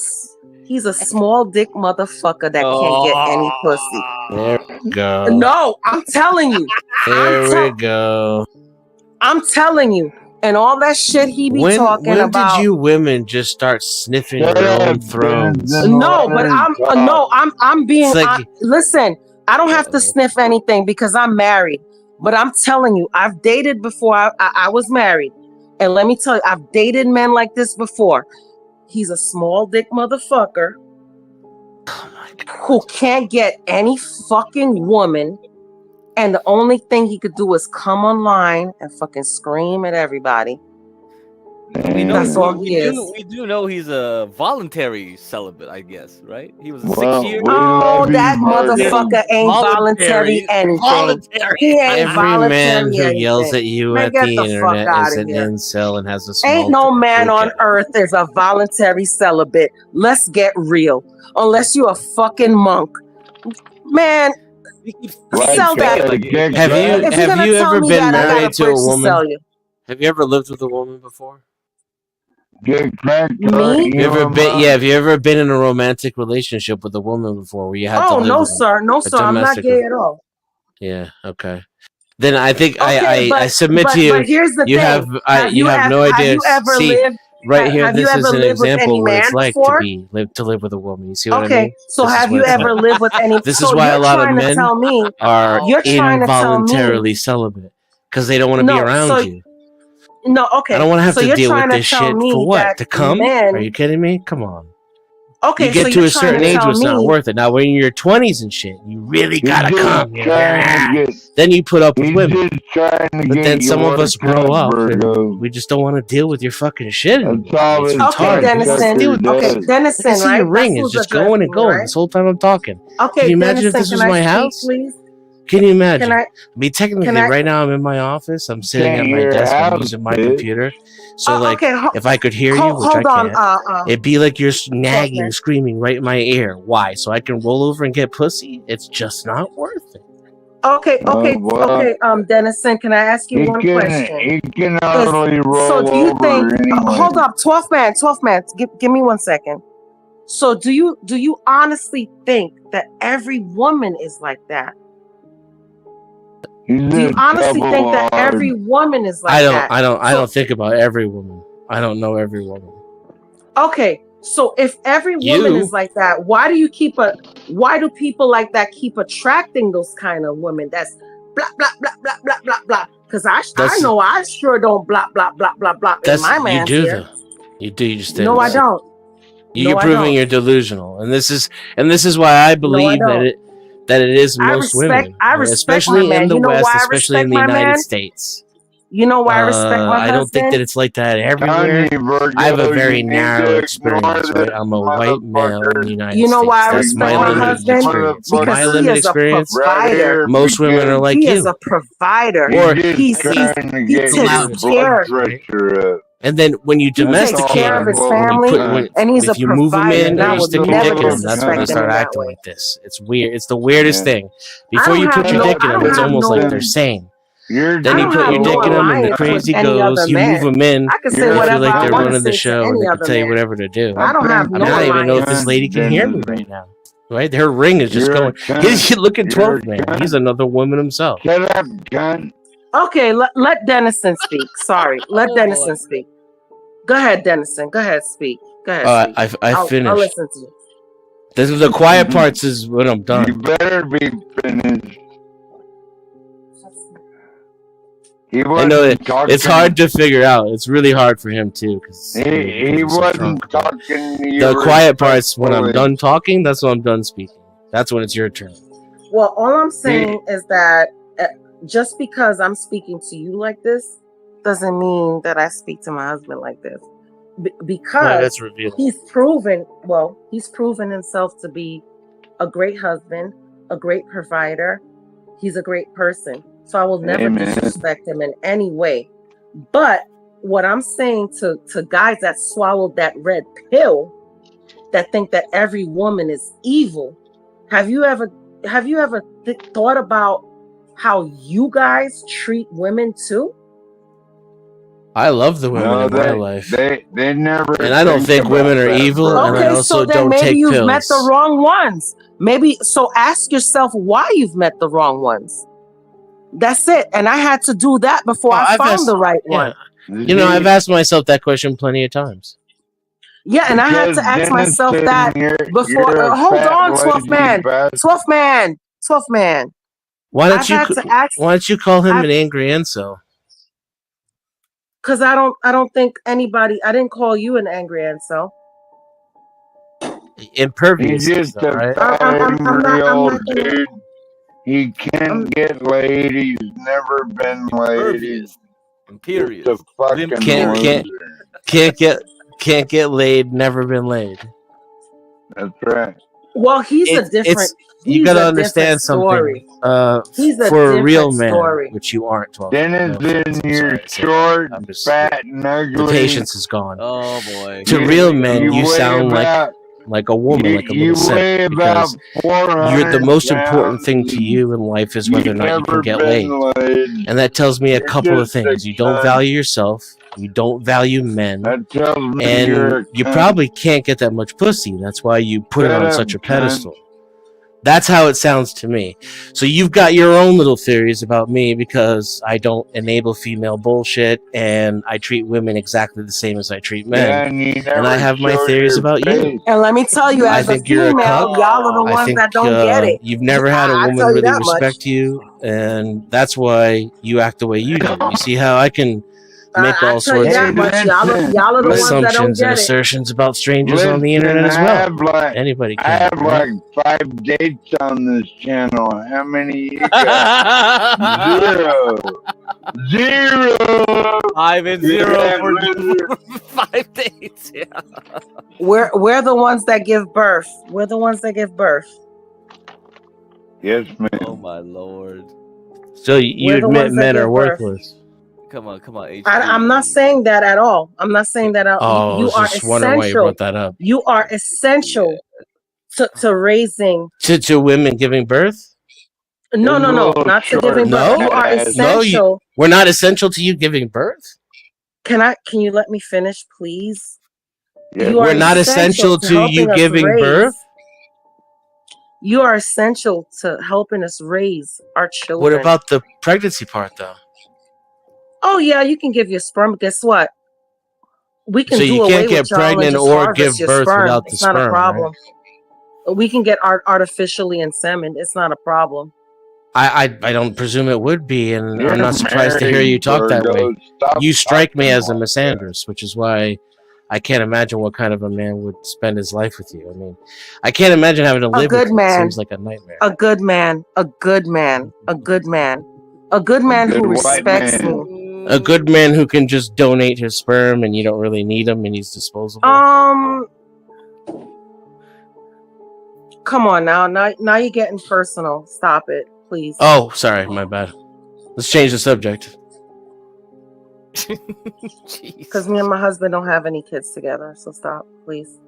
small dick motherfucker that can't get any pussy. There we go. No, I'm telling you. There we go. I'm telling you. And all that shit he be talking when about. When did you women just start sniffing your own thrones? No, but I'm being like, listen, I don't have to sniff anything because I'm married. But I'm telling you, I've dated before I was married. And let me tell you, I've dated men like this before. He's a small dick motherfucker who can't get any fucking woman. And the only thing he could do is come online and fucking scream at everybody. We know that's all he is. We do know he's a voluntary celibate, I guess, right? He was 6 years. Oh, that motherfucker ain't voluntary anything. He ain't Every man who anything. yells at you Man, at get the fuck internet is an here. incel and has a small Ain't no man dick. on earth is a voluntary celibate. Let's get real. Unless you're a fucking monk. Man, sell that. Have you ever been married to a woman? Have you ever lived with a woman before? Me? Have you ever been in a romantic relationship with a woman before where you had to live no, with sir. No, sir. I'm not gay at all. Yeah, okay. Then I think I submit to you. But here's the you thing. You have no idea. Right here, this is an example of what it's like to live with a woman. You see what I mean? Okay, so have you ever lived with any? This is why a lot of men are you're trying involuntarily celibate because they don't want to be around you. No, okay. I don't want to have to deal with this shit for what? To come? Men, are you kidding me? Come on. Okay, you get to a certain age, it's not worth it. Now, when you're in your 20s and shit, you really gotta come. Then you put up with women. But then some of us grow up and we just don't want to deal with your fucking shit anymore. It's retarded. Dennison, I see your ring. It's just going and going this whole time I'm talking. Okay, can you imagine if this was my house? Please? Can you imagine? Technically, right now I'm in my office. I'm sitting at my desk. I'm using my computer. So, if I could hear you, which I can't, it'd be like you're nagging, screaming right in my ear. Why? So I can roll over and get pussy? It's just not worth it. Okay, Dennison, can I ask you one question? He can hardly roll so do you think? anyway. Hold up, 12th man. Give me 1 second. So do you honestly think that every woman is like that? Do you honestly think that every woman is like that? I don't think about every woman. I don't know every woman. Okay, so if every woman is like that, why do people like that keep attracting those kind of women? That's blah blah blah blah blah blah blah. Because I know I sure don't blah blah blah blah blah in my man's you do ear. though. You do. You just No, I don't. You're proving you're delusional, and this is why I believe that it is most women. I respect especially my man. in the You know West, why I especially respect in the my United man? States. You know why I respect my husband? I don't think that it's like that everywhere. I have a very narrow experience, right? I'm a white male in the United States. You know why I That's respect my my limited husband? experience. Because My he limited is a experience. provider. Most women are like he you. is a provider. Or he takes care. And then when you domesticate care of him, his family, and he's if a you move him provider, in and I or you would stick your never dick in him, that's when they disrespect him start in that acting way. like this. It's weird. It's the weirdest thing. I Before don't you have put your no- dick in I them, don't it's have almost no- like they're sane. Then I you don't put have your no dick in them and the alliance with crazy any goes. other You move man. them in. I can say They feel whatever like I they're want to running the say to show and any they can other tell you man. whatever to do. I don't have no I don't even know if alliance. this lady can hear me right now. Right? Her ring is just going. Look at 12 man. He's another woman himself. Shut up, gun. Okay, let Dennison speak. Sorry, let Dennison speak. Go ahead, Dennison. Go ahead, speak. Go ahead, speak. I finished. I'll listen to you. This is the quiet parts is when I'm done. You better be finished. I know it's hard to figure out. It's really hard for him too, because he wasn't talking. The quiet parts when I'm done talking. That's when I'm done speaking. That's when it's your turn. Well, all I'm saying is that just because I'm speaking to you like this doesn't mean that I speak to my husband like this. Because that's revealing. he's proven himself to be a great husband, a great provider. He's a great person. So I will never disrespect him in any way. But what I'm saying to guys that swallowed that red pill, that think that every woman is evil, have you ever thought about how you guys treat women too? I love the women in my life. They never. And I don't think women are evil, and I also don't take pills. Maybe you've met the wrong ones. So ask yourself why you've met the wrong ones. That's it. And I had to do that before I found the right one. You know, I've asked myself that question plenty of times. Yeah, and I had to ask myself that before. Hold on, 12th man. 12th man. 12th man. Why don't you call him an angry incel? Because I don't think anybody. I didn't call you an angry incel. Impervious. He's just a angry old dude. He can't get laid. He's never been laid. Period. Just a fucking can't get laid. Never been laid. That's right. Well, you gotta understand something. For a real man, which you aren't. 12. Dennis, you're short, fat, and ugly. The patience is gone. Oh boy. To real men, you sound like a woman, like a little simp, because you're the most important thing to you in life is whether or not you can get laid. And that tells me a couple of things. You don't value yourself, you don't value men, and you probably can't get that much pussy. That's why you put it on such a pedestal. That's how it sounds to me. So you've got your own little theories about me because I don't enable female bullshit and I treat women exactly the same as I treat men. And I have my theories about you. And let me tell you, as a female, y'all are the ones that don't get it. You've never had a woman really respect you, and that's why you act the way you do. You see how I can make all sorts of assumptions and assertions about strangers on the internet as well. Anybody can. I have like 5 dates on this channel. How many you got? Zero. 5 and 0 for 5 dates. Yeah. We're the ones that give birth. We're the ones that give birth. Yes, ma'am. Oh my lord. So you admit men are worthless. Come on. I'm not saying that at all. I'm not saying that at all. You are essential. Why you brought that up. You are essential to raising to women giving birth. No, not to giving birth. You are essential. We're not essential to you giving birth. Can you let me finish, please? Yeah. We're not essential to you giving birth. You are essential to helping us raise our children. What about the pregnancy part, though? Oh yeah, you can give your sperm. Guess what? We can So do you away can't get with y'all and pregnant just or harvest give your birth sperm. without the It's not a sperm, problem. right? We can get artificially insemined. It's not a problem. I don't presume it would be, and You're I'm not surprised to hear you married, talk that way. Virgo. Stop You strike me talking as a like misandrist, which is why I can't imagine what kind of a man would spend his life with you. I mean, I can't imagine having to A live with good you. It man. seems like a nightmare. A good man. A good man. A good man. A good man good who white respects man. me. A good man who can just donate his sperm and you don't really need him and he's disposable. Come on now. Now you're getting personal. Stop it, please. Oh, sorry, my bad. Let's change the subject. Because me and my husband don't have any kids together. So stop, please.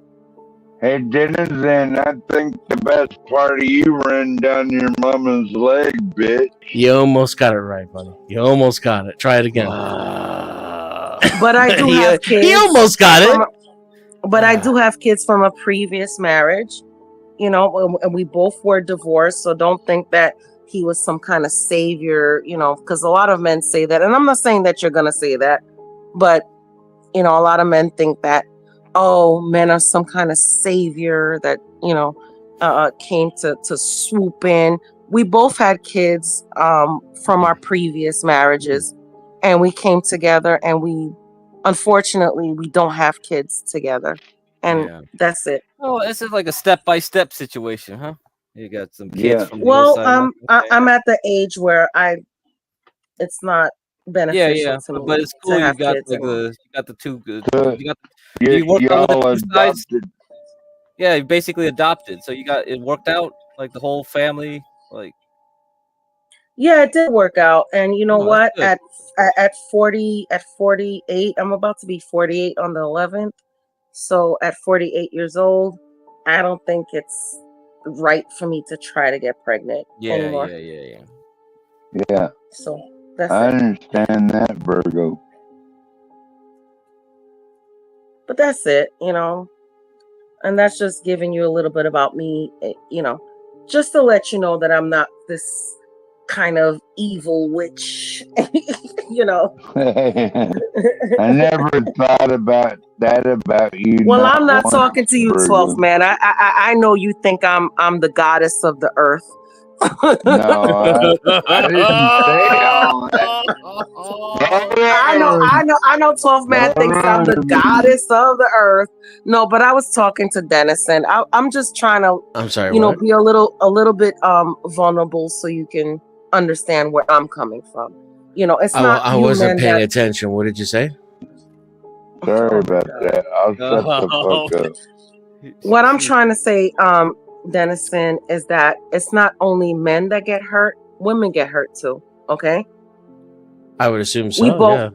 Hey, Denizen, I think the best part of you ran down your mama's leg, bitch. You almost got it right, buddy. You almost got it. Try it again. But I do have kids. He almost got it. But I do have kids from a previous marriage, you know, and we both were divorced. So don't think that he was some kind of savior, you know, because a lot of men say that. And I'm not saying that you're going to say that, but, you know, a lot of men think that, oh, men are some kind of savior that, you know, came to swoop in. We both had kids from our previous marriages, and we came together, and unfortunately, we don't have kids together, and that's it. Oh, this is like a step-by-step situation, huh? You got some kids from the other Well, side. I'm at the age where it's not beneficial to me but it's cool. to You have got kids like anymore. you got the two. You got. You, Do you work on the y'all two sides? adopted. Yeah, you basically adopted. So you got it worked out, like the whole family, like. Yeah, it did work out, and you know Oh, that's what? good. At 48, I'm about to be 48 on the 11th. So at 48 years old, I don't think it's right for me to try to get pregnant anymore. Yeah. So that's I it. understand that, Virgo. But that's it, you know. And that's just giving you a little bit about me, you know, just to let you know that I'm not this kind of evil witch, you know. I never thought about that about you. Well, I'm not once, talking to you, Virgo. 12th man. I know you think I'm the goddess of the earth. No, I didn't say all that. I know 12th man thinks I'm the goddess of the earth. No, but I was talking to Dennison. I'm just trying to, I'm sorry, you know, what? be a little bit vulnerable so you can understand where I'm coming from. You know, it's not I you, wasn't man, paying that- attention. What did you say? Sorry about that. I'll shut the fuck up. What I'm trying to say, Dennison, is that it's not only men that get hurt, women get hurt too. Okay? I would assume so. We both,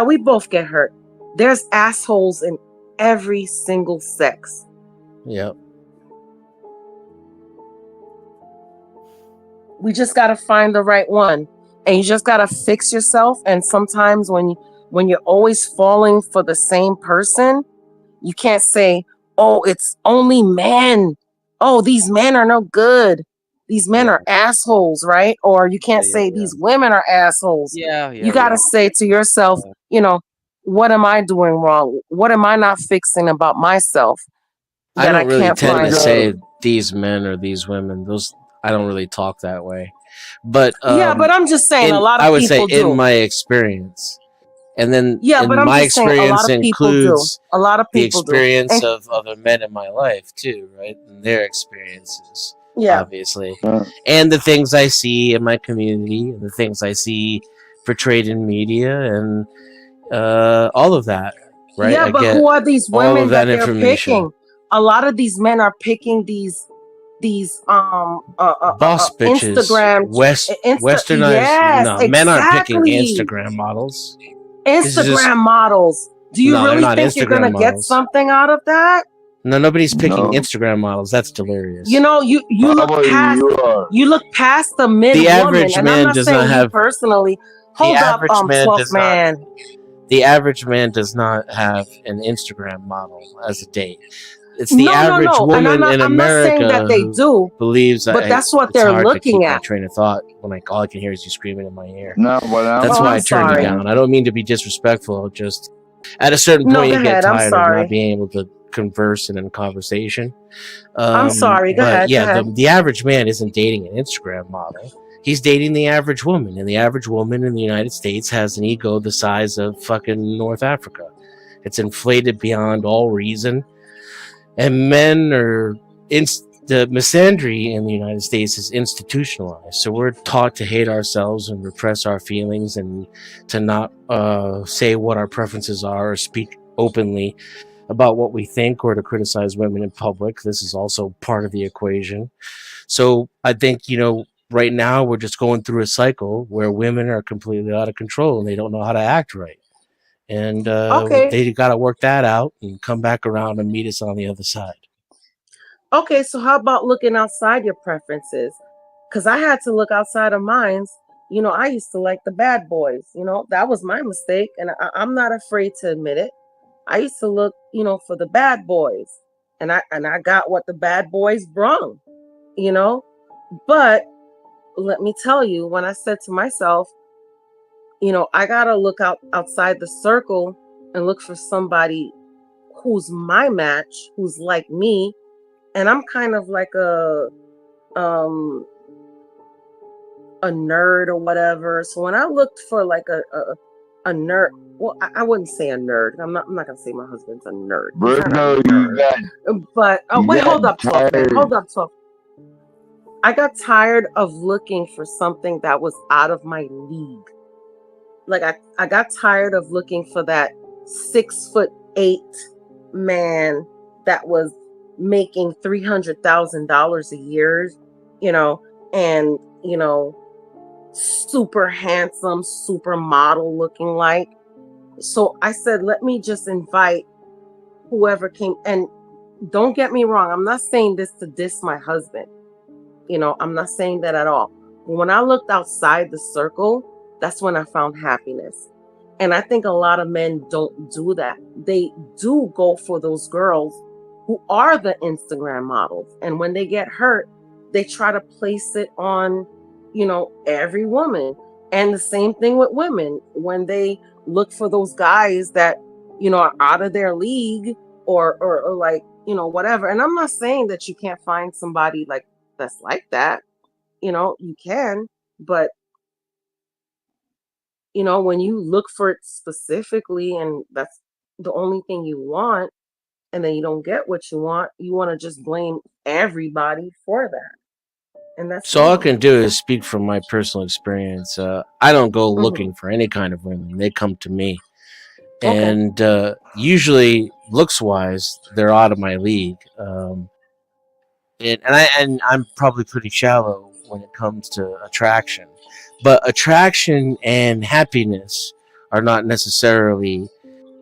we both get hurt. There's assholes in every single sex. Yep. We just gotta find the right one, and you just gotta fix yourself. And sometimes when you're always falling for the same person, you can't say, "Oh, it's only men. Oh, these men are no good. These men are assholes," right? Or you can't say these women are assholes. You gotta say to yourself, you know, what am I doing wrong? What am I not fixing about myself? I don't really can't tend find to out? say these men or these women. I don't really talk that way. But but I'm just saying a lot of I would say people do. in my experience. And then but I'm my just saying a lot experience of people do. includes A lot of the people do. experience And- of other men in my life too, right? And their experiences, Yeah. obviously. And the things I see in my community, and the things I see portrayed in media, and all of that, right? Yeah, I but get who are these all women of that that they're information. picking? A lot of these men are picking these Boss bitches, Instagram westernized. Yes, No, men aren't picking exactly. Instagram models. This is just- Instagram models. Do you No, they're really not think you're gonna Instagram get models. something out of that? No, nobody's picking No. Instagram models. That's delirious. You know, you look Probably past you are. you look past the mid The woman, average and man I'm not does saying not you have- personally. Hold up, average man 12th does not- man. The average man does not have an Instagram model as a date. it's the average woman in I'm not saying America that they who do, believes but that's what it's they're hard to keep looking my at. train of thought when all I can hear is you screaming in my ear. No, what I'm That's why I turned you sorry. down. I don't mean to be disrespectful. Just at a certain No, point, go you get ahead. I'm tired of sorry. not being able to converse in a conversation. I'm sorry. Go But ahead. yeah, Go ahead. the average man isn't dating an Instagram model. He's dating the average woman, and the average woman in the United States has an ego the size of fucking North Africa. It's inflated beyond all reason, and men are the misandry in the United States is institutionalized. So we're taught to hate ourselves and repress our feelings and to not say what our preferences are or speak openly about what we think or to criticize women in public. This is also part of the equation. So I think, right now we're just going through a cycle where women are completely out of control and they don't know how to act right. And they got to work that out and come back around and meet us on the other side. Okay, so how about looking outside your preferences? Because I had to look outside of mine. I used to like the bad boys. That was my mistake, and I'm not afraid to admit it. I used to look, for the bad boys, and I got what the bad boys brung. But let me tell you, when I said to myself, I gotta look outside the circle and look for somebody who's my match, who's like me. And I'm kind of like a nerd or whatever. So when I looked for like a nerd, well, I wouldn't say a nerd. I'm not gonna say my husband's a nerd. Bruno, you got. But wait, hold up, 12 man. Hold up, 12. I got tired of looking for something that was out of my league. Like I got tired of looking for that 6'8" man that was making $300,000 a year, and super handsome, super model looking like. So I said, let me just invite whoever came. And don't get me wrong, I'm not saying this to diss my husband. I'm not saying that at all. But when I looked outside the circle, that's when I found happiness. And I think a lot of men don't do that. They do go for those girls who are the Instagram models. And when they get hurt, they try to place it on, every woman. And the same thing with women. When they look for those guys that, are out of their league or like, whatever. And I'm not saying that you can't find somebody like that's like that. You can, but when you look for it specifically and that's the only thing you want, and then you don't get what you want to just blame everybody for that. And that's so all I can do is speak from my personal experience. I don't go looking for any kind of women. They come to me. And usually looks wise, they're out of my league. And I'm probably pretty shallow when it comes to attraction. But attraction and happiness are not necessarily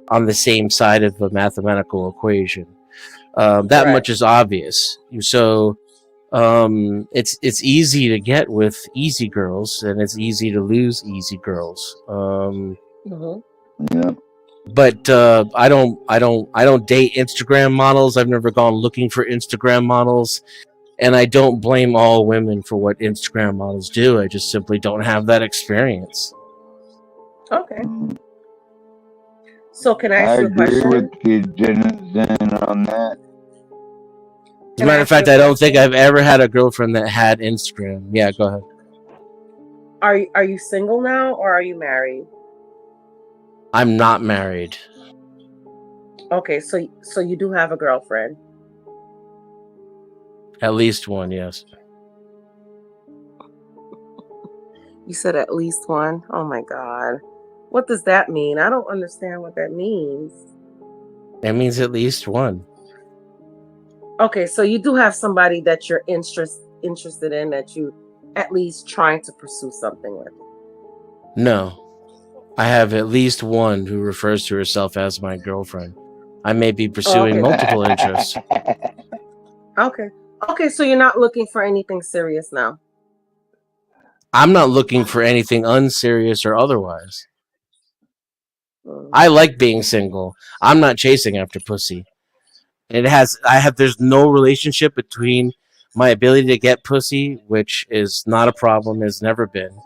on the same side of a mathematical equation. That much is obvious. So it's easy to get with easy girls, and it's easy to lose easy girls. Yeah. But I don't date Instagram models. I've never gone looking for Instagram models. And I don't blame all women for what Instagram models do. I just simply don't have that experience. Okay. So can I ask you a question? I agree with you, Jensen, on that. As a matter of fact, I don't think I've ever had a girlfriend that had Instagram. Yeah, go ahead. Are you single now, or are you married? I'm not married. Okay, so you do have a girlfriend. At least one, yes. You said at least one? Oh my God. What does that mean? I don't understand what that means. That means at least one. Okay, so you do have somebody that you're interested in, that you at least trying to pursue something with. No. I have at least one who refers to herself as my girlfriend. I may be pursuing multiple interests. Okay, so you're not looking for anything serious now? I'm not looking for anything unserious or otherwise. I like being single. I'm not chasing after pussy. There's no relationship between my ability to get pussy, which is not a problem, has never been,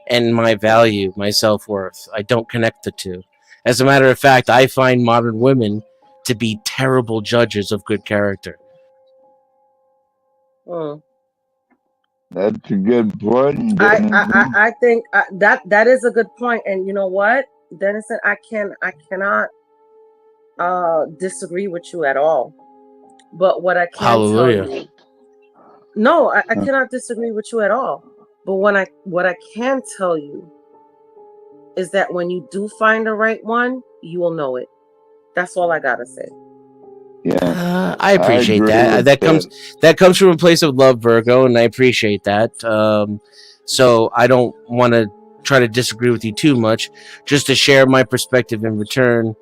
and my value, my self-worth. I don't connect the two. As a matter of fact, I find modern women to be terrible judges of good character. That's a good point. I think that is a good point, and you know what, Dennison, I cannot disagree with you at all. But what I can tell you, no, I cannot disagree with you at all. But what I can tell you is that when you do find the right one, you will know it. That's all I gotta say. Yeah, I appreciate that. That comes from a place of love, Virgo, and I appreciate that. So I don't want to try to disagree with you too much. Just to share my perspective in return,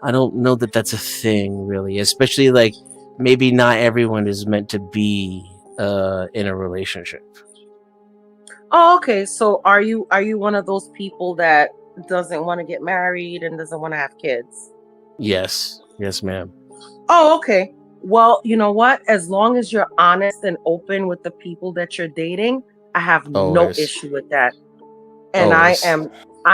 I don't know that that's a thing, really. Especially like maybe not everyone is meant to be in a relationship. Oh, okay. So are you one of those people that doesn't want to get married and doesn't want to have kids? Yes, ma'am. Oh, okay. Well, you know what? As long as you're honest and open with the people that you're dating, I have no issue with that. And I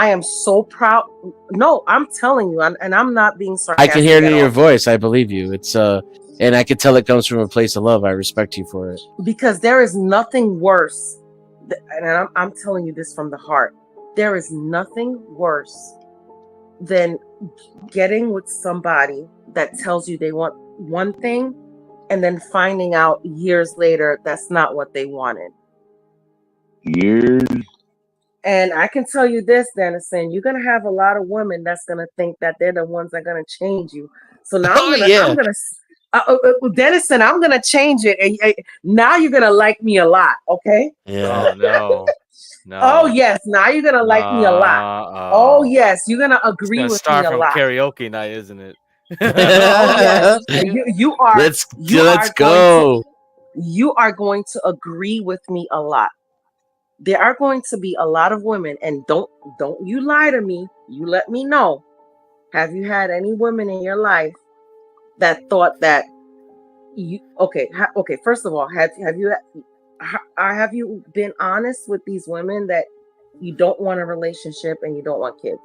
am so proud. No, I'm telling you, and I'm not being sarcastic. I can hear it in your voice. I believe you. It's and I can tell it comes from a place of love. I respect you for it. Because there is nothing worse, and I'm telling you this from the heart. There is nothing worse than getting with somebody that tells you they want one thing and then finding out years later that's not what they wanted. Years. And I can tell you this, Dennison, you're gonna have a lot of women that's gonna think that they're the ones that are gonna change you. So now Dennison, I'm gonna change it, and now you're gonna like me a lot, okay? Yeah. Oh no. No. Oh yes, now you're gonna like me a lot. Oh yes, you're gonna agree with me a lot. Karaoke night, isn't it? Oh yes, you are. Let's go. You are going to agree with me a lot. There are going to be a lot of women, and don't you lie to me. You let me know. Have you had any women in your life that thought that you okay? First of all, have you been honest with these women that you don't want a relationship and you don't want kids?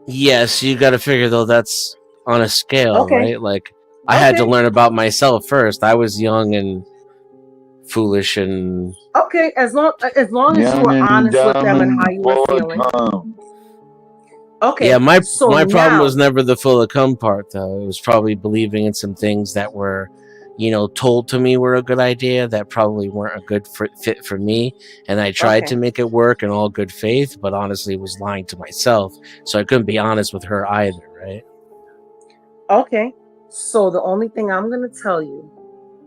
Yes, you got to figure though that's on a scale, right? Like I had to learn about myself first. I was young and foolish and okay. As long as you were honest with them and how you were feeling. Okay. Yeah, my problem was never the full of cum part though. It was probably believing in some things that were, told to me were a good idea that probably weren't a good fit for me, and I tried to make it work in all good faith, but honestly was lying to myself, so I couldn't be honest with her either, right? Okay, so the only thing I'm going to tell you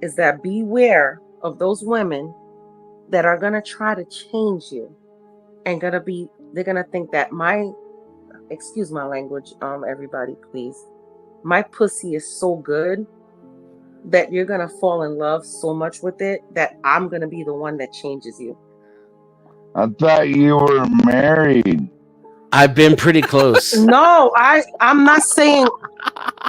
is that beware of those women that are going to try to change you and they're going to think that excuse my language, everybody, please. My pussy is so good that you're going to fall in love so much with it that I'm going to be the one that changes you. I thought you were married. I've been pretty close. No, I'm not saying.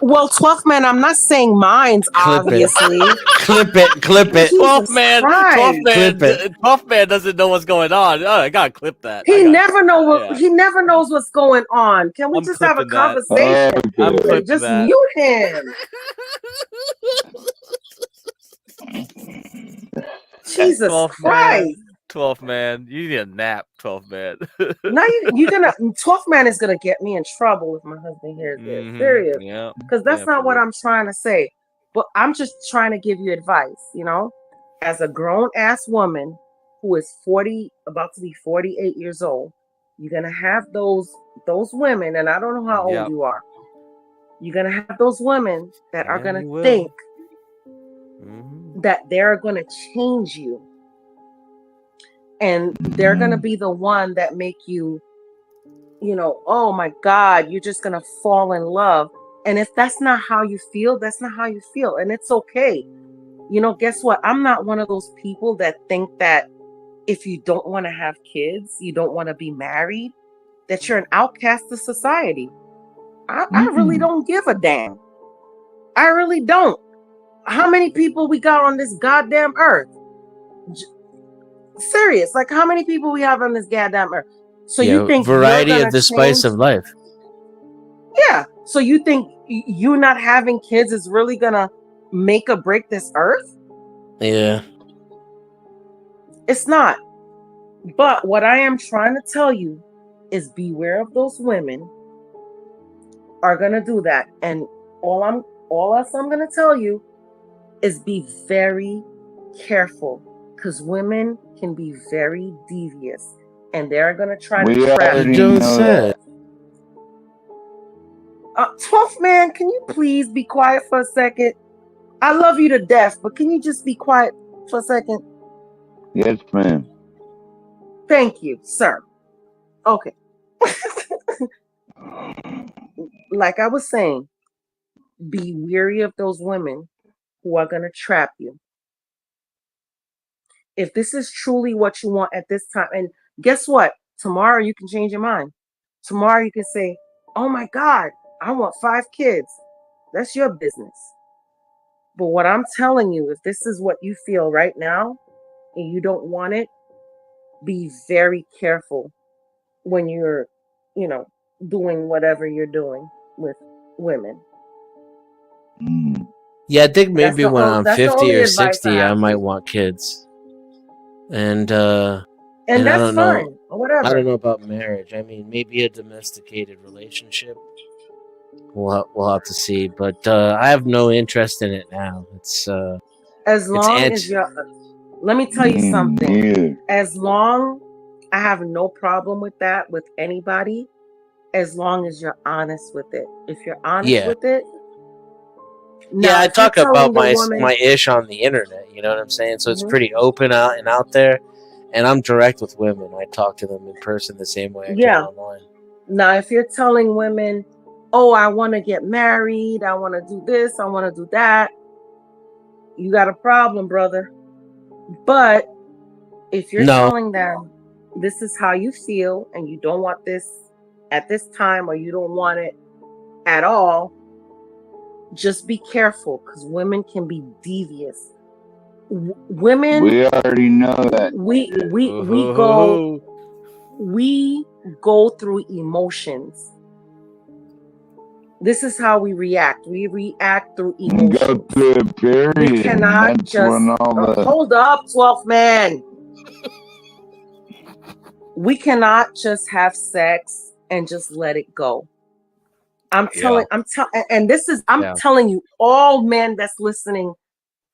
Well, 12th man, I'm not saying mine's obviously. Clip it. 12th man doesn't know what's going on. Oh, I gotta clip that. He never knows what's going on. Can we just have a conversation? Just mute him. Jesus Christ. 12th man, you need a nap, 12th man. Now you're gonna 12th man is gonna get me in trouble if my husband hears this. Serious. Because that's not what I'm trying to say. But I'm just trying to give you advice, as a grown ass woman who is 40, about to be 48 years old, you're gonna have those women, and I don't know how old you are. You're gonna have those women that are gonna think that they're gonna change you. And they're going to be the one that make you, oh my God, you're just going to fall in love. And if that's not how you feel, that's not how you feel. And it's okay. Guess what? I'm not one of those people that think that if you don't want to have kids, you don't want to be married, that you're an outcast of society. I really don't give a damn. I really don't. How many people we got on this goddamn earth? Serious, like how many people we have on this goddamn earth? So you think variety you're of the change? spice of life. Yeah. So you think you not having kids is really gonna make or break this earth? Yeah. It's not. But what I am trying to tell you is beware of those women are gonna do that. And all I'm gonna tell you is be very careful, because women can be very devious and they're gonna try to trap you. Jones said. 12th man, can you please be quiet for a second? I love you to death, but can you just be quiet for a second? Yes, ma'am. Thank you, sir. Okay. Like I was saying, be weary of those women who are going to trap you. If this is truly what you want at this time, and guess what? Tomorrow you can change your mind. Tomorrow you can say, oh my God, I want 5 kids. That's your business. But what I'm telling you, if this is what you feel right now and you don't want it, be very careful when you're, doing whatever you're doing with women. Yeah, I think maybe when I'm that's the 50 only or advice I 60, I have. might want kids. And And I that's don't fine, know. or whatever. I don't know about marriage. I mean, maybe a domesticated relationship. We'll have to see. But I have no interest in it now. It's as long as you're. Let me tell you something. As long, I have no problem with that with anybody, as long as you're honest with it. If you're honest with it. Yeah, I talk about my woman, ish on the internet. You know what I'm saying? So it's pretty open out there, and I'm direct with women. I talk to them in person the same way I can online. Now, if you're telling women, "Oh, I want to get married. I want to do this. I want to do that," you got a problem, brother. But if you're telling them this is how you feel and you don't want this at this time, or you don't want it at all, just be careful, because women can be devious. Women, we already know that. We go through emotions. This is how we react. We react through emotions. Go through a period. We cannot That's just hold up, 12th man. We cannot just have sex and just let it go. I'm telling you, all men that's listening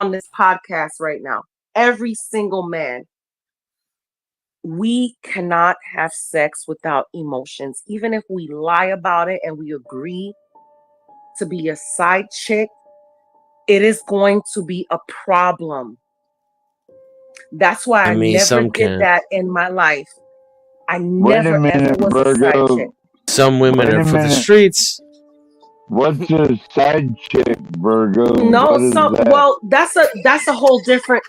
on this podcast right now, every single man, we cannot have sex without emotions. Even if we lie about it and we agree to be a side chick, it is going to be a problem. That's why I never did that in my life. I never ever was a side chick. Some women are for the streets. What's a side chick, Virgo? Well, that's a whole different.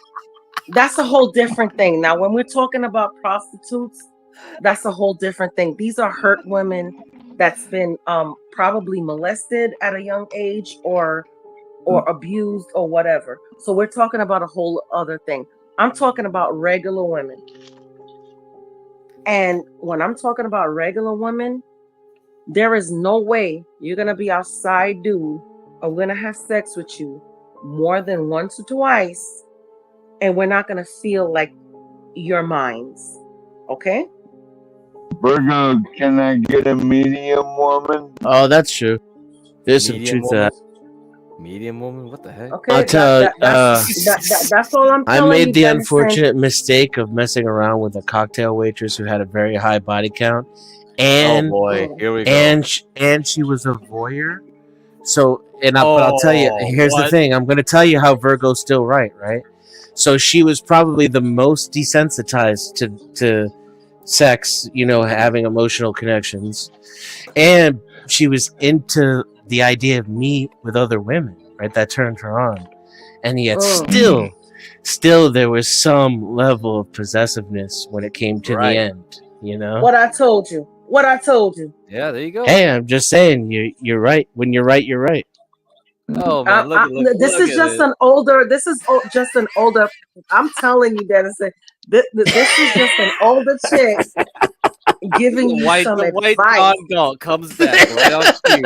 That's a whole different thing. Now, when we're talking about prostitutes, that's a whole different thing. These are hurt women that's been probably molested at a young age or abused or whatever. So we're talking about a whole other thing. I'm talking about regular women. And when I'm talking about regular women, there is no way you're going to be our side dude or we're going to have sex with you more than once or twice, and we're not going to feel like you're mine. Okay? Virgo, can I get a medium woman? Oh, that's true. There's some truth to that. Medium woman? What the heck? Okay, I'll tell that's all I'm telling you. I made the unfortunate mistake of messing around with a cocktail waitress who had a very high body count, and oh boy, here we go. And she was a voyeur. So, but I'll tell you. Here's the thing. I'm going to tell you how Virgo's still right. So she was probably the most desensitized to sex. Having emotional connections, and she was into the idea of me with other women, right? That turned her on. And yet still there was some level of possessiveness when it came to the end, What I told you. Yeah, there you go. Hey, I'm just saying, you're right. When you're right, you're right. Oh man, this is just an older. This is just an older. I'm telling you, Denison. This is just an older chick giving you some the advice. white John Galt comes back right on cue.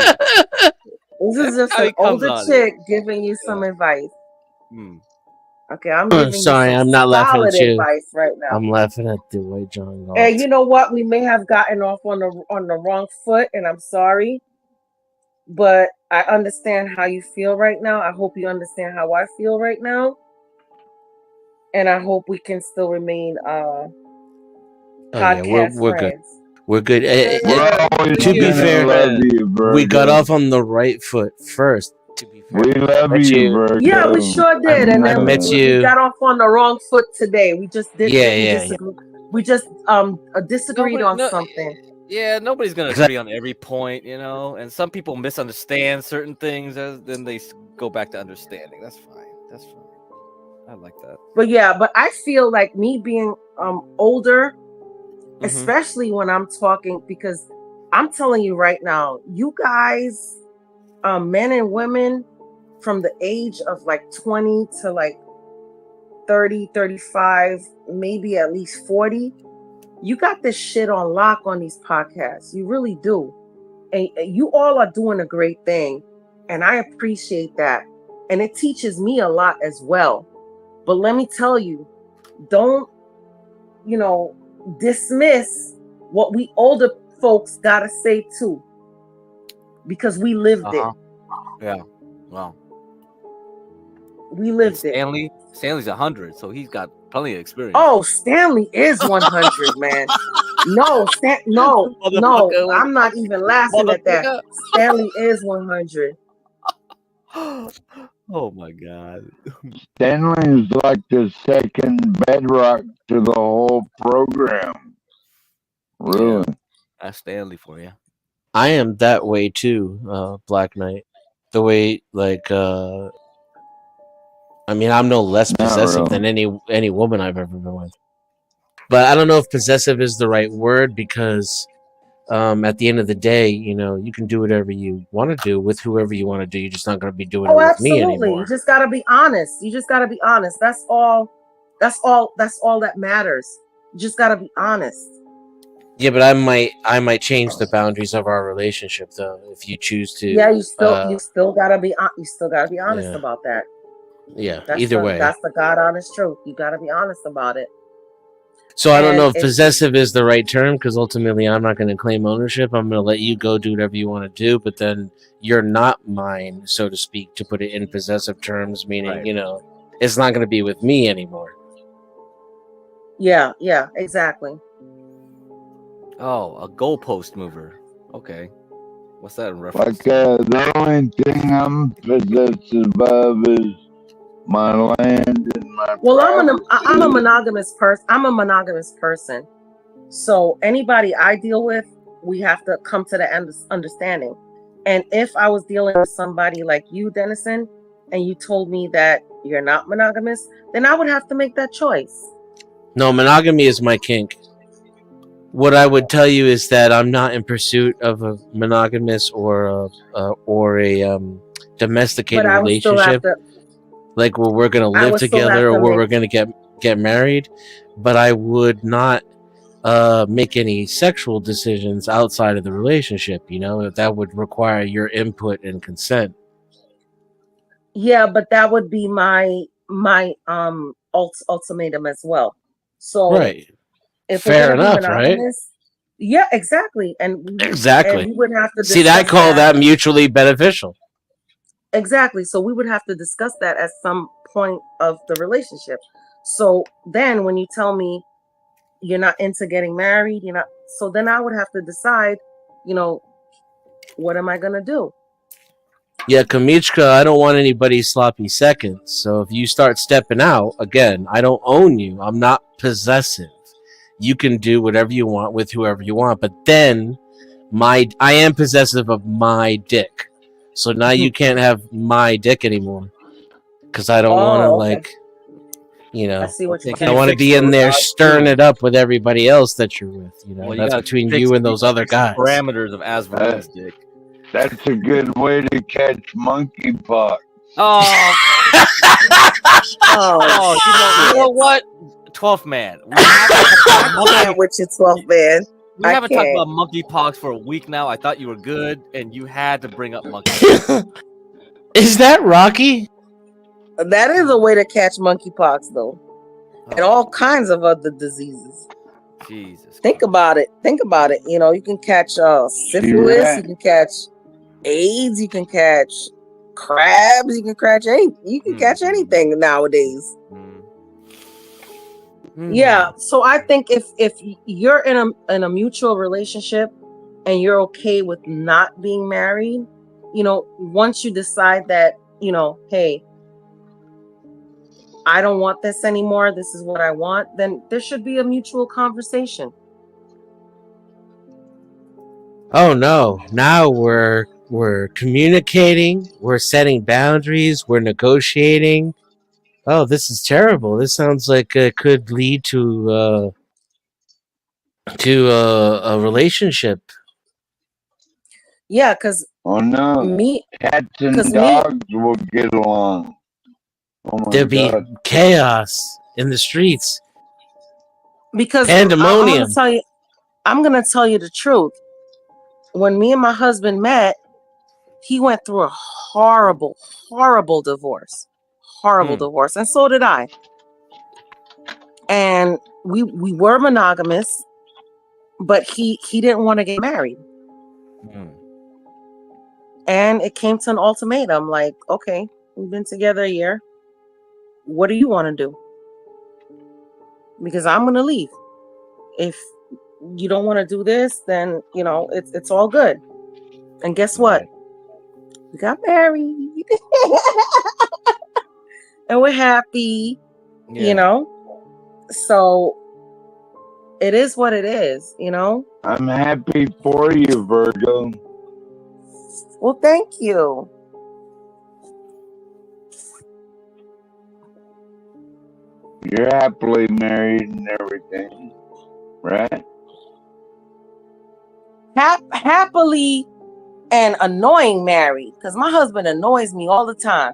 This is just an older chick giving you some advice. Okay, I'm giving sorry, you some I'm not laughing solid at you. advice right now. I'm laughing at the white John Galt. And you know what? We may have gotten off on the wrong foot, and I'm sorry. But I understand how you feel right now. I hope you understand how I feel right now. And I hope we can still remain podcast we're friends. good. We're good. To be fair, we got off on the right foot first. To be fair, we love you, Virgo. Yeah, we sure did. And then we got off on the wrong foot today. We just did. We just disagreed on something. Yeah, nobody's gonna agree on every point, you know. And some people misunderstand certain things, then they go back to understanding. That's fine. That's fine. I like that. But I feel like me being older, especially when I'm talking, because I'm telling you right now, you guys, men and women from the age of like 20 to like 30, 35, maybe at least 40, you got this shit on lock on these podcasts. You really do. And you all are doing a great thing. And I appreciate that. And it teaches me a lot as well. But let me tell you, don't, dismiss what we older folks gotta say too. Because we lived it. Yeah. Wow. We lived it. Stanley's 100, so he's got plenty of experience. Oh, Stanley is 100, man. No, I'm not even laughing at that. Stanley is 100. Oh my God. Stanley is like the second bedrock to the whole program. Really? Yeah. That's Stanley for you. I am that way too, Black Knight. The way, like, I mean, I'm no less possessive than any woman I've ever been with. But I don't know if possessive is the right word because at the end of the day, you can do whatever you want to do with whoever you want to do. You're just not going to be doing it with me anymore. You just got to be honest. That's all that matters. You just got to be honest. Yeah, but I might change the boundaries of our relationship though if you choose to. Yeah, you still got to be honest about that. Yeah, either way. That's the God honest truth. You got to be honest about it. So I don't know if possessive is the right term because ultimately I'm not going to claim ownership. I'm going to let you go do whatever you want to do, but then you're not mine, so to speak, to put it in possessive terms, meaning, it's not going to be with me anymore. Yeah, exactly. Oh, a goalpost mover. Okay. What's that in reference? Like, the only thing I'm possessive of is my land and my I'm a monogamous person. So anybody I deal with, we have to come to the understanding. And if I was dealing with somebody like you, Denison, and you told me that you're not monogamous, then I would have to make that choice. No, monogamy is my kink. What I would tell you is that I'm not in pursuit of a monogamous or a domesticated relationship. Like where we're gonna live together or where we're gonna get married, but I would not make any sexual decisions outside of the relationship. That would require your input and consent. Yeah, but that would be my ultimatum as well. So right, if fair enough, right? Yeah, exactly, and we would have to see that. I call that mutually beneficial. Exactly. So we would have to discuss that at some point of the relationship. So then when you tell me you're not into getting married, so then I would have to decide, what am I going to do? Yeah, Kamichka, I don't want anybody's sloppy seconds. So if you start stepping out, again, I don't own you. I'm not possessive. You can do whatever you want with whoever you want. But then I am possessive of my dick. So now you can't have my dick anymore because I don't want to, I see what you're I want to be in there stirring it up with everybody else that you're with. That's between you and those other guys. Parameters of Asval's dick. That's a good way to catch monkeypox. Oh, you know what? 12th man. We I can't with your 12th man. We haven't talked about monkeypox for a week now. I thought you were good, and you had to bring up monkey. Is that Rocky? That is a way to catch monkeypox, though, and all kinds of other diseases. Jesus. Think about it. You know, you can catch syphilis. You can catch AIDS. You can catch crabs. You can catch anything nowadays. Yeah. So I think if you're in a mutual relationship and you're okay with not being married, you know, once you decide that, you know, hey, I don't want this anymore, this is what I want, then there should be a mutual conversation. Oh no! Now we're communicating, we're setting boundaries, we're negotiating. Oh, this is terrible. This sounds like it could lead to a relationship. Yeah, because cats and dogs will get along. Oh my There'd be God. chaos in the streets. Because Pandemonium. I'm gonna tell you the truth. When me and my husband met, he went through a horrible divorce. Divorce, and so did I. And we were monogamous, but he didn't want to get married. And it came to an ultimatum, like, okay, we've been together a year. What do you want to do? Because I'm gonna leave. If you don't want to do this, then you know it's all good. And guess what? We got married. And we're happy. Yeah. You know? So it is what it is, you know? I'm happy for you, Virgo. Well, thank you. You're happily married and everything, right? Happily and annoying married, because my husband annoys me all the time.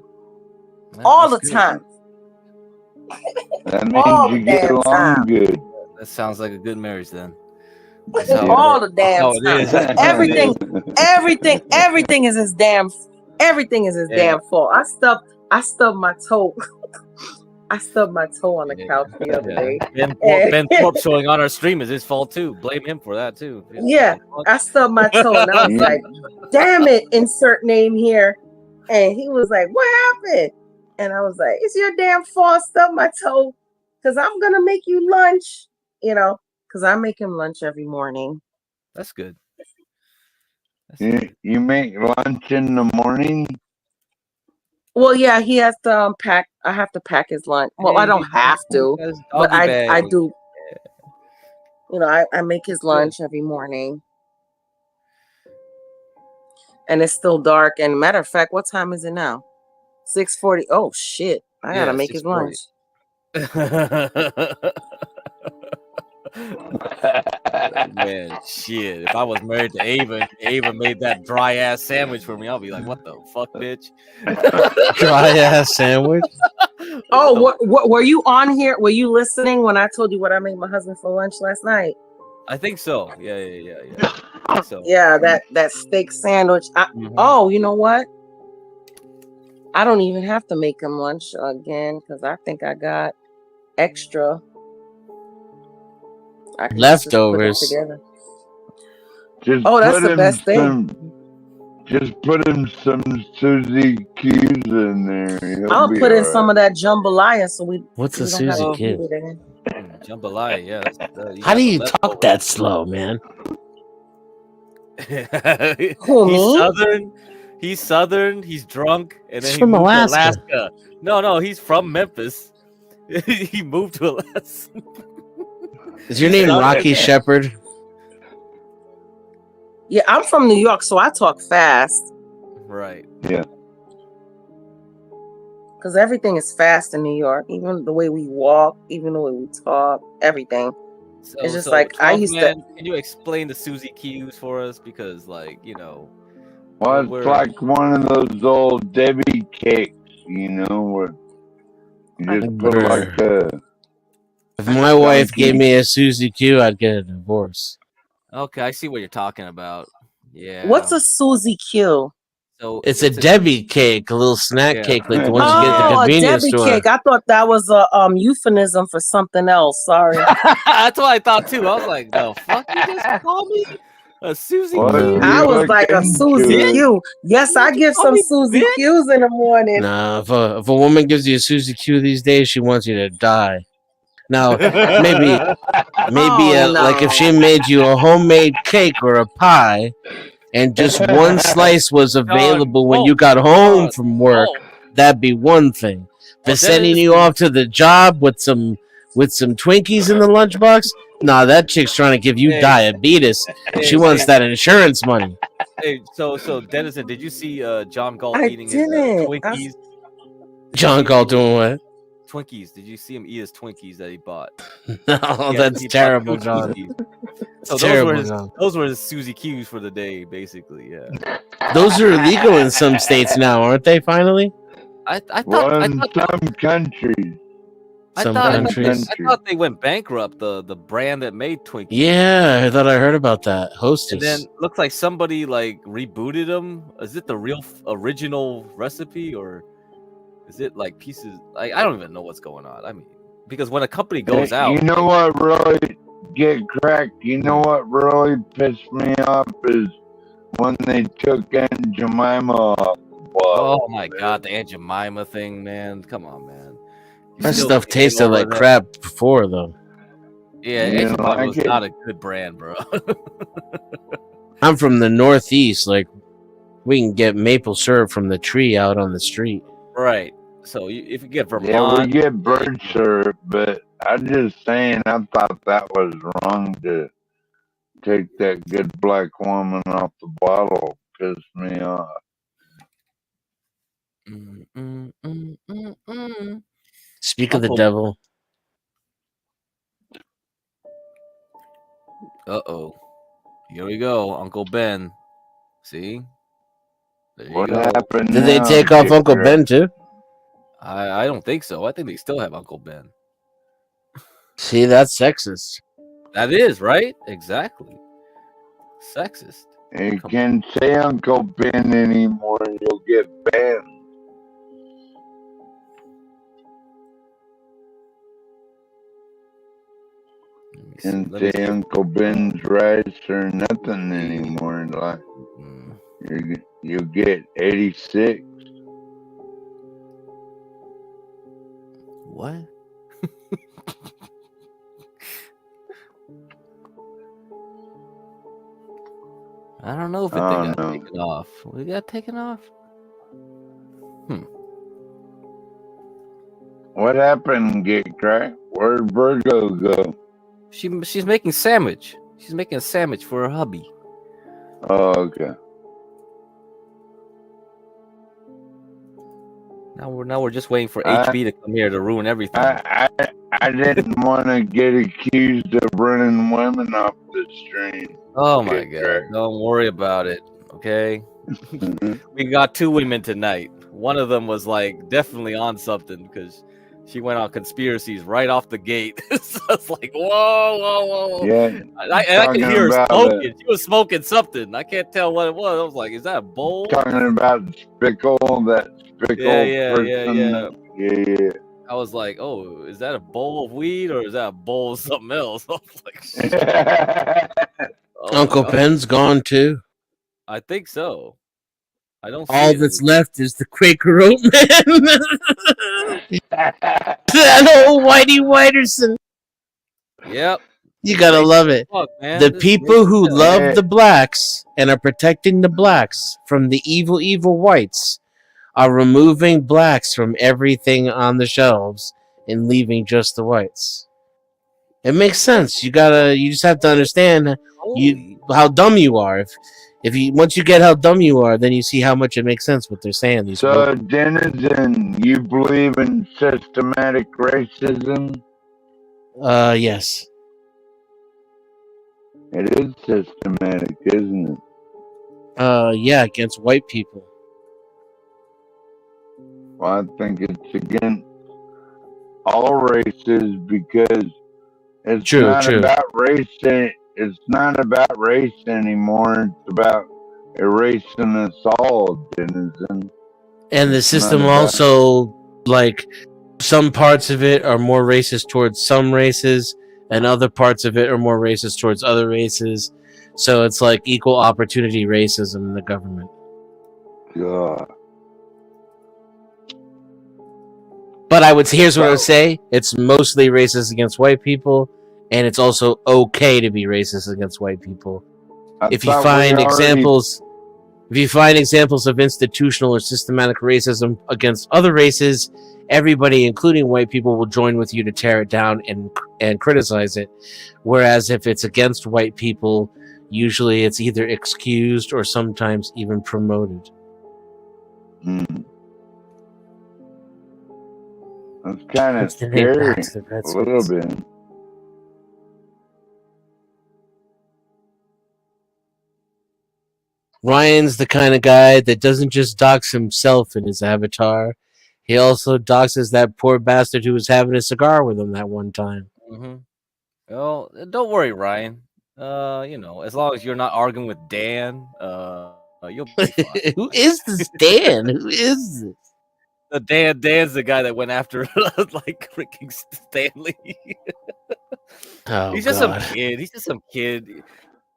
All the time. That means you get along good. That sounds like a good marriage then. All the damn time. Everything is his damn. Everything is his damn fault. I stubbed my toe. I stubbed my toe on the couch the other day. Ben Thorpe showing on our stream is his fault too. Blame him for that too. Yeah, I stubbed my toe and I was like, "Damn it!" Insert name here, and he was like, "What happened?" And I was like, "It's your damn fault. I stubbed my toe because I'm gonna make you lunch." You know, because I make him lunch every morning. That's good. You make lunch in the morning? Well, yeah, he has to pack. I have to pack his lunch. Well, I don't have to, but I do. You know, I make his lunch every morning. And it's still dark. And matter of fact, what time is it now? 6:40. Oh shit. I gotta make his lunch. Man, shit. If I was married to Ava, Ava made that dry ass sandwich for me, I'll be like, what the fuck, bitch? Dry ass sandwich? Oh, what were you on here? Were you listening when I told you what I made my husband for lunch last night? I think so. Yeah. So. Yeah, that steak sandwich. Oh, you know what? I don't even have to make him lunch again because I think I got extra. Leftovers. That's the best thing. Just put him some Suzy Q's in there. I'll put in some of that jambalaya so we. What's a Suzy Q? Jambalaya, yeah. How do you talk that slow, man? He's Southern. He's drunk, and then He's from Alaska. No, he's from Memphis. He moved to Alaska. Is your name Rocky Shepherd? Yeah, I'm from New York, so I talk fast. Right. Yeah. Because everything is fast in New York. Even the way we walk, even the way we talk, everything. It's just like I used to. Can you explain the Suzy Q's for us? Because, like, you know, Well, it's like one of those old Debbie cakes, where you just put like a. If my wife gave me a Susie Q, I'd get a divorce. Okay, I see what you're talking about. Yeah. What's a Susie Q? So it's a Debbie cake, a little snack cake, like the ones you get at the Oh, a convenience Debbie store. cake. I thought that was a euphemism for something else. Sorry. That's what I thought too. I was like, the fuck you just called me a Susie Q? I was like a Susie Q. Yes, I give some Susie Qs in the morning. No, if a woman gives you a Susie Q these days, she wants you to die. Now, maybe like if she made you a homemade cake or a pie, and just one slice was available when you got home from work, that'd be one thing. But sending you off to the job with some Twinkies in the lunchbox, nah, that chick's trying to give you diabetes. She wants that insurance money. Hey, so Dennison, did you see John Galt eating his Twinkies? John Galt doing what? Twinkies. Did you see him eat his Twinkies that he bought? No, that's terrible, John. So those were his Susie Q's for the day, basically. Yeah. Those are illegal in some states now, aren't they? Finally. In some countries. I thought they went bankrupt. The brand that made Twinkies. Yeah, I thought I heard about that. Hostess. And then looks like somebody like rebooted them. Is it the real original recipe or is it like pieces? I don't even know what's going on. I mean, because when a company goes out, you know what really get cracked? You know what really pissed me off is when they took Aunt Jemima off the bottle. Oh my god, the Aunt Jemima thing, man! Come on, man. That stuff tasted like crap before, though. Yeah, Aunt Jemima was not a good brand, bro. I'm from the Northeast. Like, we can get maple syrup from the tree out on the street. Right. So if you get Vermont, yeah, we get bird syrup, but I'm just saying, I thought that was wrong to take that good black woman off the bottle. Pissed me off. Speak of the devil. Uh-oh. Here we go, Uncle Ben. See? What happened? Did they take off Uncle Ben too? I don't think so. I think they still have Uncle Ben. See, that's sexist. That is, right? Exactly. Sexist. You can't say Uncle Ben anymore and you'll get banned. Can't say Uncle Ben's rice or nothing anymore. Like you get 86. What? I don't know if it got taken off. We got taken off. What happened? Get cracked? Where'd Virgo go? She's making sandwich. She's making a sandwich for her hubby. Oh, okay. Now we're just waiting for HB to come here to ruin everything. I didn't want to get accused of running women off the stream. Oh my god! Don't worry about it. Okay. We got 2 women tonight. One of them was like definitely on something because she went on conspiracies right off the gate. So it's like whoa. Yeah. I could hear her smoking. She was smoking something. I can't tell what it was. I was like, is that a bowl? Talking about that Spickle person. Yeah. I was like, oh, is that a bowl of weed or is that a bowl of something else? I was like, shit. Uncle Ben's gone too. I think so. I don't see all that's left is the Quaker Oat Man. That old Whitey Whiterson. Yep. You gotta love it. Fuck, man. The people who love the blacks and are protecting the blacks from the evil whites are removing blacks from everything on the shelves and leaving just the whites. It makes sense. You just have to understand how dumb you are. If you once you get how dumb you are, then you see how much it makes sense what they're saying. So, Denizen, you believe in systematic racism? Yes. It is systematic, isn't it? Yeah, against white people. Well, I think it's against all races because it's not about race. It's not about race anymore. It's about erasing us all, Denizen. And the system also, like, some parts of it are more racist towards some races, and other parts of it are more racist towards other races. So it's like equal opportunity racism in the government. God. But here's what I would say: it's mostly racist against white people, and it's also okay to be racist against white people. If you find examples of institutional or systematic racism against other races, everybody, including white people, will join with you to tear it down and criticize it. Whereas if it's against white people, usually it's either excused or sometimes even promoted. That's kind of scary, a little bit. Ryan's the kind of guy that doesn't just dox himself in his avatar. He also doxes that poor bastard who was having a cigar with him that one time. Mm-hmm. Well, don't worry, Ryan. As long as you're not arguing with Dan, you'll be fine. Who is this Dan? Who is this? The Dan's the guy that went after like freaking Stanley. Oh, He's just God. some kid. He's just some kid.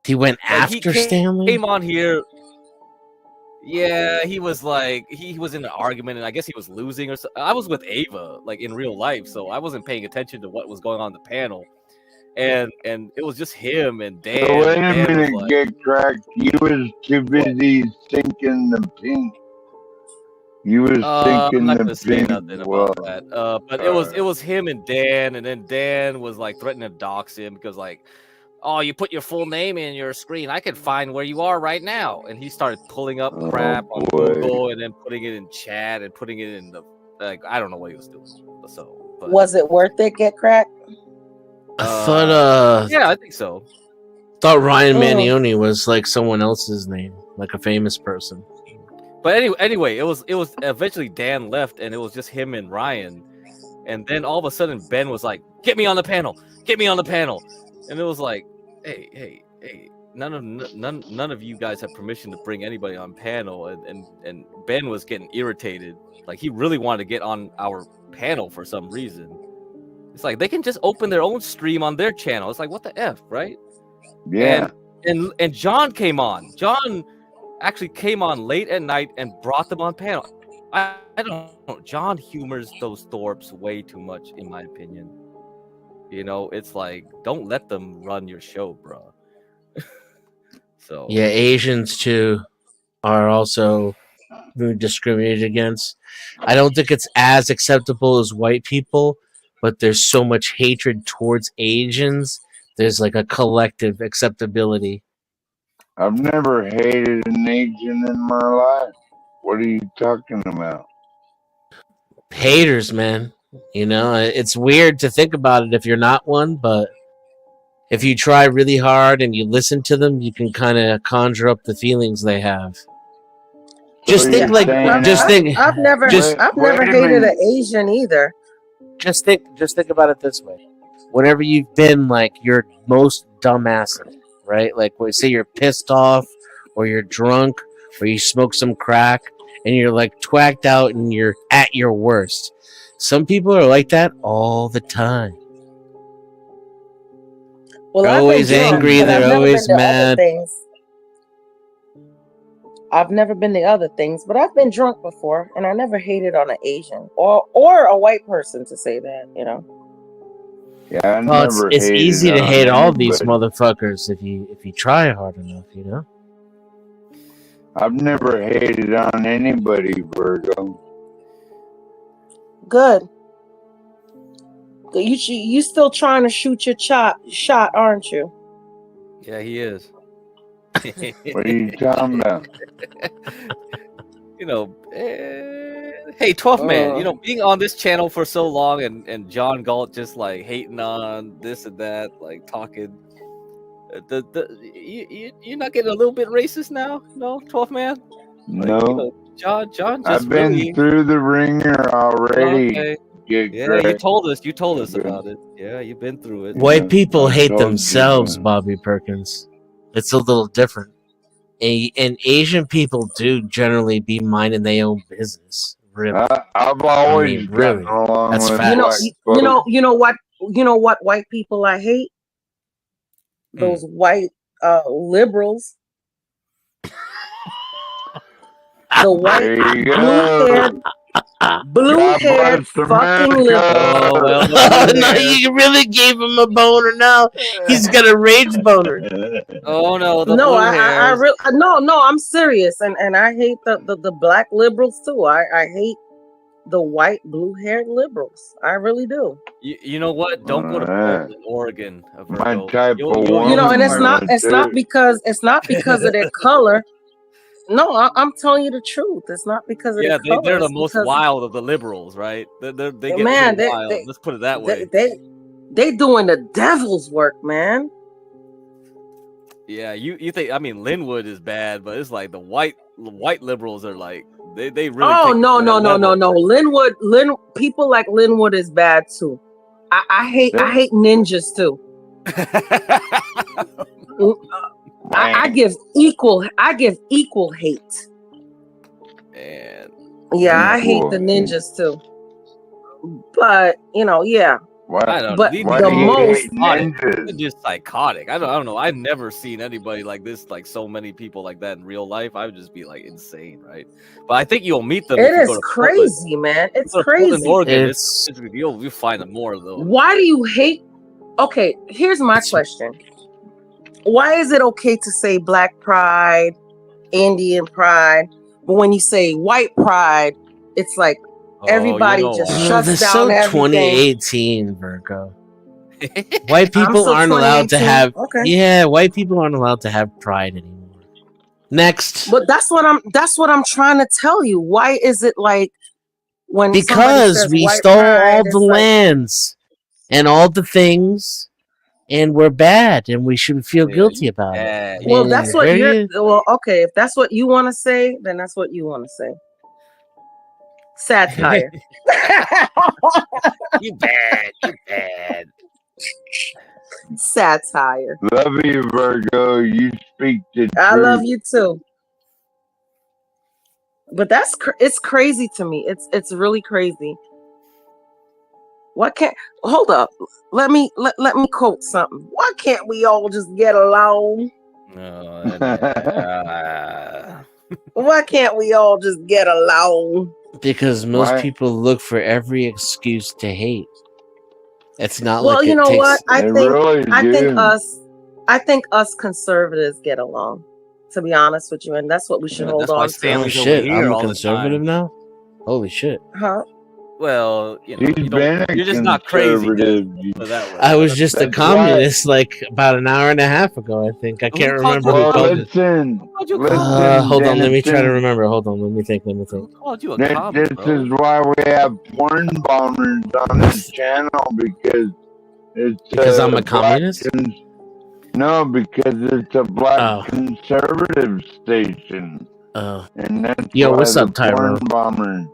He went after Stanley? Came on here. Yeah, he was like he was in an argument, and I guess he was losing or so. I was with Ava, like in real life, so I wasn't paying attention to what was going on in the panel, and it was just him and Dan. So wait a Dan minute, was like, get cracked. You was too busy thinking the pink. You was I'm thinking not the gonna say pink. nothing about that. But it was him and Dan, and then Dan was like threatening to dox him because like, oh, you put your full name in your screen, I can find where you are right now. And he started pulling up crap on Google and then putting it in chat and putting it in the I don't know what he was doing. So was it worth it? Get cracked? I thought yeah, I think so. Thought Ryan Manioni was like someone else's name, like a famous person. But anyway, it was eventually Dan left, and it was just him and Ryan, and then all of a sudden Ben was like, "Get me on the panel, get me on the panel," and it was like, "Hey, none of you guys have permission to bring anybody on panel," and Ben was getting irritated, like he really wanted to get on our panel for some reason. It's like they can just open their own stream on their channel. It's like what the f, right? Yeah. And John came on. John actually came on late at night and brought them on panel. I don't know. John humors those Thorpes way too much, in my opinion. It's like, don't let them run your show, bro. So yeah, Asians too are also discriminated against. I don't think it's as acceptable as white people, but there's so much hatred towards Asians. There's like a collective acceptability. I've never hated an Asian in my life. What are you talking about? Haters, man. It's weird to think about it if you're not one, but if you try really hard and you listen to them, you can kind of conjure up the feelings they have. I've never hated an Asian either. Just think about it this way. Whenever you've been like your most dumbass, right? Like, say you're pissed off, or you're drunk, or you smoke some crack, and you're like twacked out and you're at your worst. Some people are like that all the time. Well, they're always angry. They're always mad. I've never been the other things, but I've been drunk before, and I never hated on an Asian or a white person to say that. Yeah, it's easy to hate all these motherfuckers if you try hard enough, I've never hated on anybody, Virgo. Good. You still trying to shoot your shot, aren't you? Yeah, he is. What are you talking about? Hey, 12th man, being on this channel for so long and John Galt just like hating on this and that, like talking. You're not getting a little bit racist now? No, 12th man. No. John just I've been really through the ringer already. okay. Get Yeah, correct. you told us about it. Yeah, you've been through it. White people I hate told you, themselves, man. Bobby Perkins. It's a little different. And Asian people do generally be minding their own business. Really, I've always really, gotten along that's with facts. white folks. You know what white people I hate? Those white liberals. The white There you go. blue-haired fucking liberals. Oh, no, you really gave him a boner now. He's got a rage boner. Oh no, the No, blue I hairs. really no, I'm serious, and I hate the black liberals too. I hate the white blue-haired liberals. I really do. You know what? Don't go to Portland, Oregon, My Virgo. type of You know, woman. and it's not because of their color. No, I'm telling you the truth. It's not because of Yeah, their color. they're the It's most because, wild of the liberals, right? They get man, pretty wild. Let's put it that way. they doing the devil's work, man. Yeah, you think? I mean, Linwood is bad, but it's like the white liberals are like they really. Oh take no, it to that level. Linwood, people like Linwood is bad too. I hate ninjas too. I give equal hate. And yeah, I hate the ninjas too. But yeah. I don't know. But These the people most they're just psychotic. I don't know. I've never seen anybody like this, like so many people like that in real life. I would just be like insane, right? But I think you'll meet them. It if you is go to crazy, man. It's Portland. crazy. Oregon, you'll find more of those. Why do you hate? Okay, here's my question. Why is it okay to say Black Pride, Indian Pride, but when you say white pride, it's like everybody just shuts That's down so everything. 2018, Virgo. White people so aren't allowed to 2018. have. Okay. Yeah, white people aren't allowed to have pride anymore. Next, But that's what I'm trying to tell you. Why is it like when somebody because says we white stole pride, all the it's like, lands and all the things, and we're bad, and we should feel guilty about it. well, And that's what where you're. you- Well, okay, if that's what you want to say, then that's what you want to say. Satire. You bad. Satire. Love you, Virgo. You speak the truth. I love you too. But it's crazy to me. It's really crazy. What can't hold up? Let me quote something. Why can't we all just get along? Why can't we all just get along? Because most people look for every excuse to hate. It's not Well, like you it know takes. what? I think us conservatives get along. To be honest with you, and that's what we should hold on to. Oh shit! I'm a conservative now. Holy shit! Huh? Well, you're just not crazy. I was just a communist like about an hour and a half ago. I think I can't remember who called it. Hold on, let me try to remember. Hold on, let me think. This is why we have porn bombers on this channel because I'm a communist. No, because it's a black conservative station. Oh, and that's yo, why what's the up, Tyrone? porn bombers.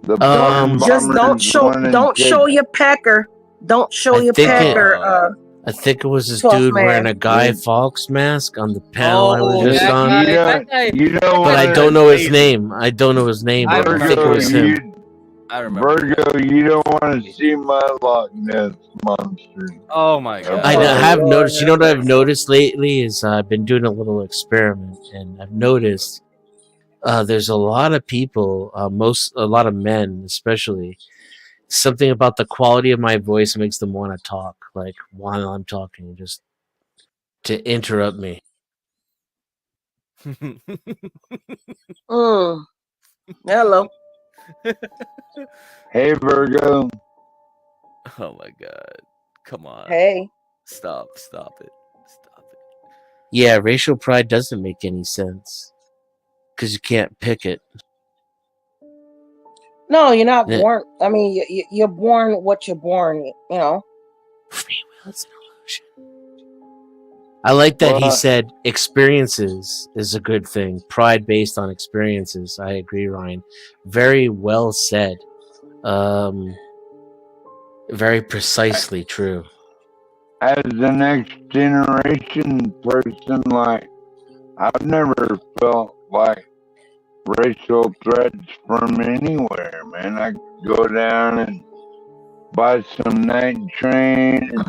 The porn Just bombers don't show your pecker. Don't show your pecker. I think it was this 12th dude man. wearing a Guy Fawkes mask on the panel I was just on. But I don't know his name. I don't know his name. But I think it was him. I remember. Virgo, you don't want to see my Loch Ness monster. Oh my god! I have noticed. You know what I've noticed lately is I've been doing a little experiment, and I've noticed there's a lot of people, a lot of men, especially. Something about the quality of my voice makes them want to talk, like while I'm talking, just to interrupt me. Hello. Hey, Virgo. Oh my god! Come on. Hey. Stop it. Yeah, racial pride doesn't make any sense because you can't pick it. No, you're not Yeah. born. I mean, you're born what you're born. You know. Free will is an illusion. I like that he said experiences is a good thing. Pride based on experiences. I agree, Ryan. Very well said. Very precisely true. As the next generation person, like, I've never felt like racial threats from anywhere, man. I could go down and buy some night train and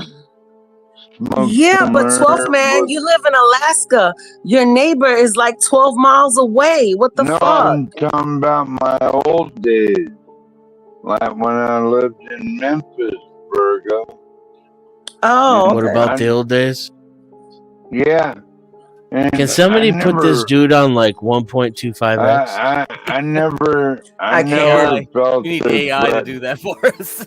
smoke Yeah, some but 12th herb. man, you live in Alaska. Your neighbor is like 12 miles away. What the No, fuck? I'm talking about my old days. Like when I lived in Memphis, Virgo. Oh, What about the old days? Yeah. And Can somebody put this dude on like 1.25x? I never AI. felt We need the AI to threat. do that for us.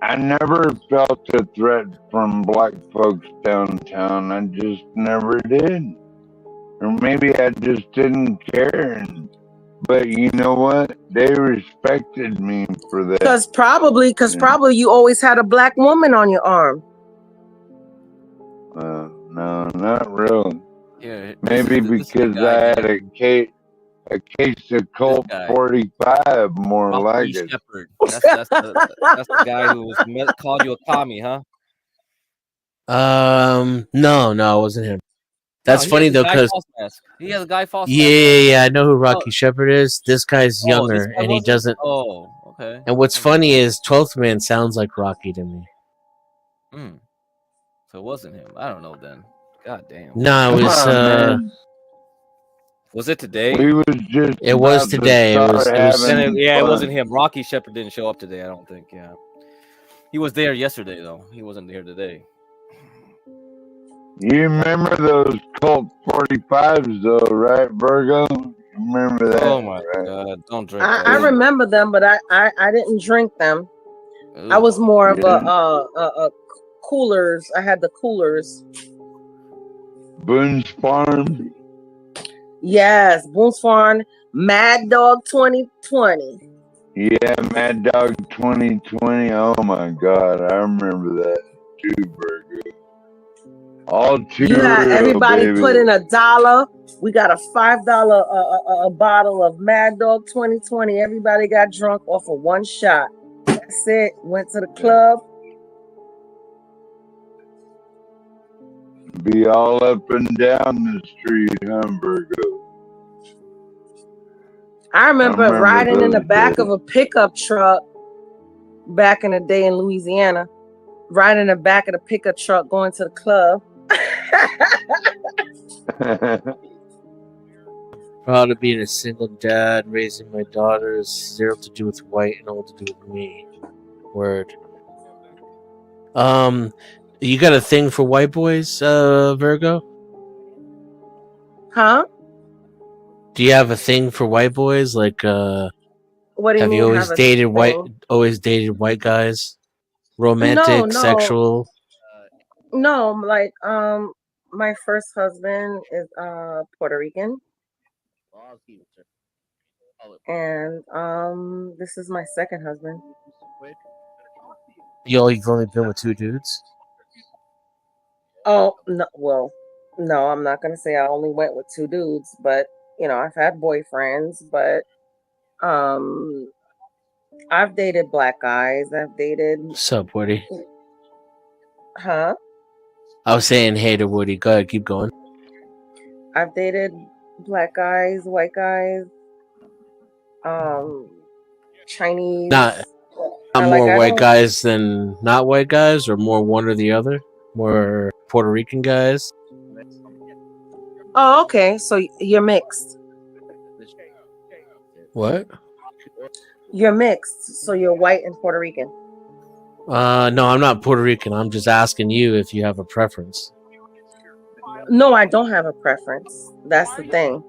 I never felt a threat from black folks downtown. I just never did. Or maybe I just didn't care. But you know what? They respected me for that. Because probably you always had a black woman on your arm. No, not really. Yeah, Maybe because I had a case of Colt 45, more Rocky like it. Shepherd. That's the guy who called you a commie, huh? No, it wasn't him. That's funny though, because he has a Guy Fawkes mask. yeah, I know who Rocky Shepherd is. This guy's younger, this guy and he doesn't. Oh, okay. And what's funny is 12th Man sounds like Rocky to me. So it wasn't him. I don't know then. God damn. No, it was. Was it today? We was just. It was today. It was. It wasn't him. Rocky Shepherd didn't show up today. I don't think. Yeah, he was there yesterday though. He wasn't here today. You remember those Colt 45s though, right, Virgo? Remember that? Oh my god! Don't drink. I remember them, but I didn't drink them. Ooh. I was more of a coolers. I had the coolers. Boone's Farm. Yes, Boone's Farm. Mad Dog 2020. Yeah, Mad Dog 2020. Oh my god, I remember that too, Virgo. All too You had real, everybody baby. put in $1. We got a $5 a bottle of Mad Dog 2020. Everybody got drunk off of one shot. That's it. Went to the club. Be all up and down the street, Virgo. I remember riding in the those back days. of a pickup truck back in the day in Louisiana. Riding in the back of the pickup truck going to the club. Proud of being a single dad, raising my daughters, 0 to do with white and all to do with me. Word. You got a thing for white boys, Virgo? Huh? Do you have a thing for white boys? Like, What do you have mean? you always have a dated thing? always dated white guys? Romantic, No. sexual? No, like my first husband is Puerto Rican. And this is my second husband. You've only been with 2 dudes? Oh no, well, no, I'm not gonna say I only went with 2 dudes, but you know, I've had boyfriends, but I've dated black guys. I've dated What's up, Woody? Huh? I was saying hey to Woody. Go ahead, keep going. I've dated black guys, white guys, Chinese. Not more white guys than not white guys, or more one or the other? More Puerto Rican guys? Oh, okay. So you're mixed. What? You're mixed. So you're white and Puerto Rican. No, I'm not Puerto Rican. I'm just asking you if you have a preference. No, I don't have a preference. That's the thing.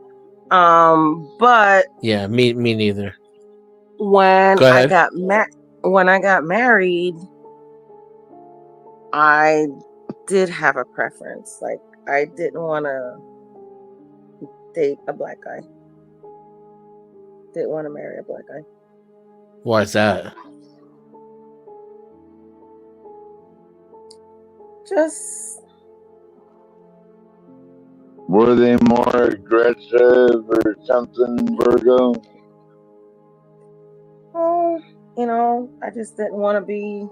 But yeah, me neither. When I got married, I did have a preference. Like I didn't want to date a black guy. Didn't want to marry a black guy. Why is that? Just Were they more aggressive or something, Virgo? Oh, you know, I just didn't want to be.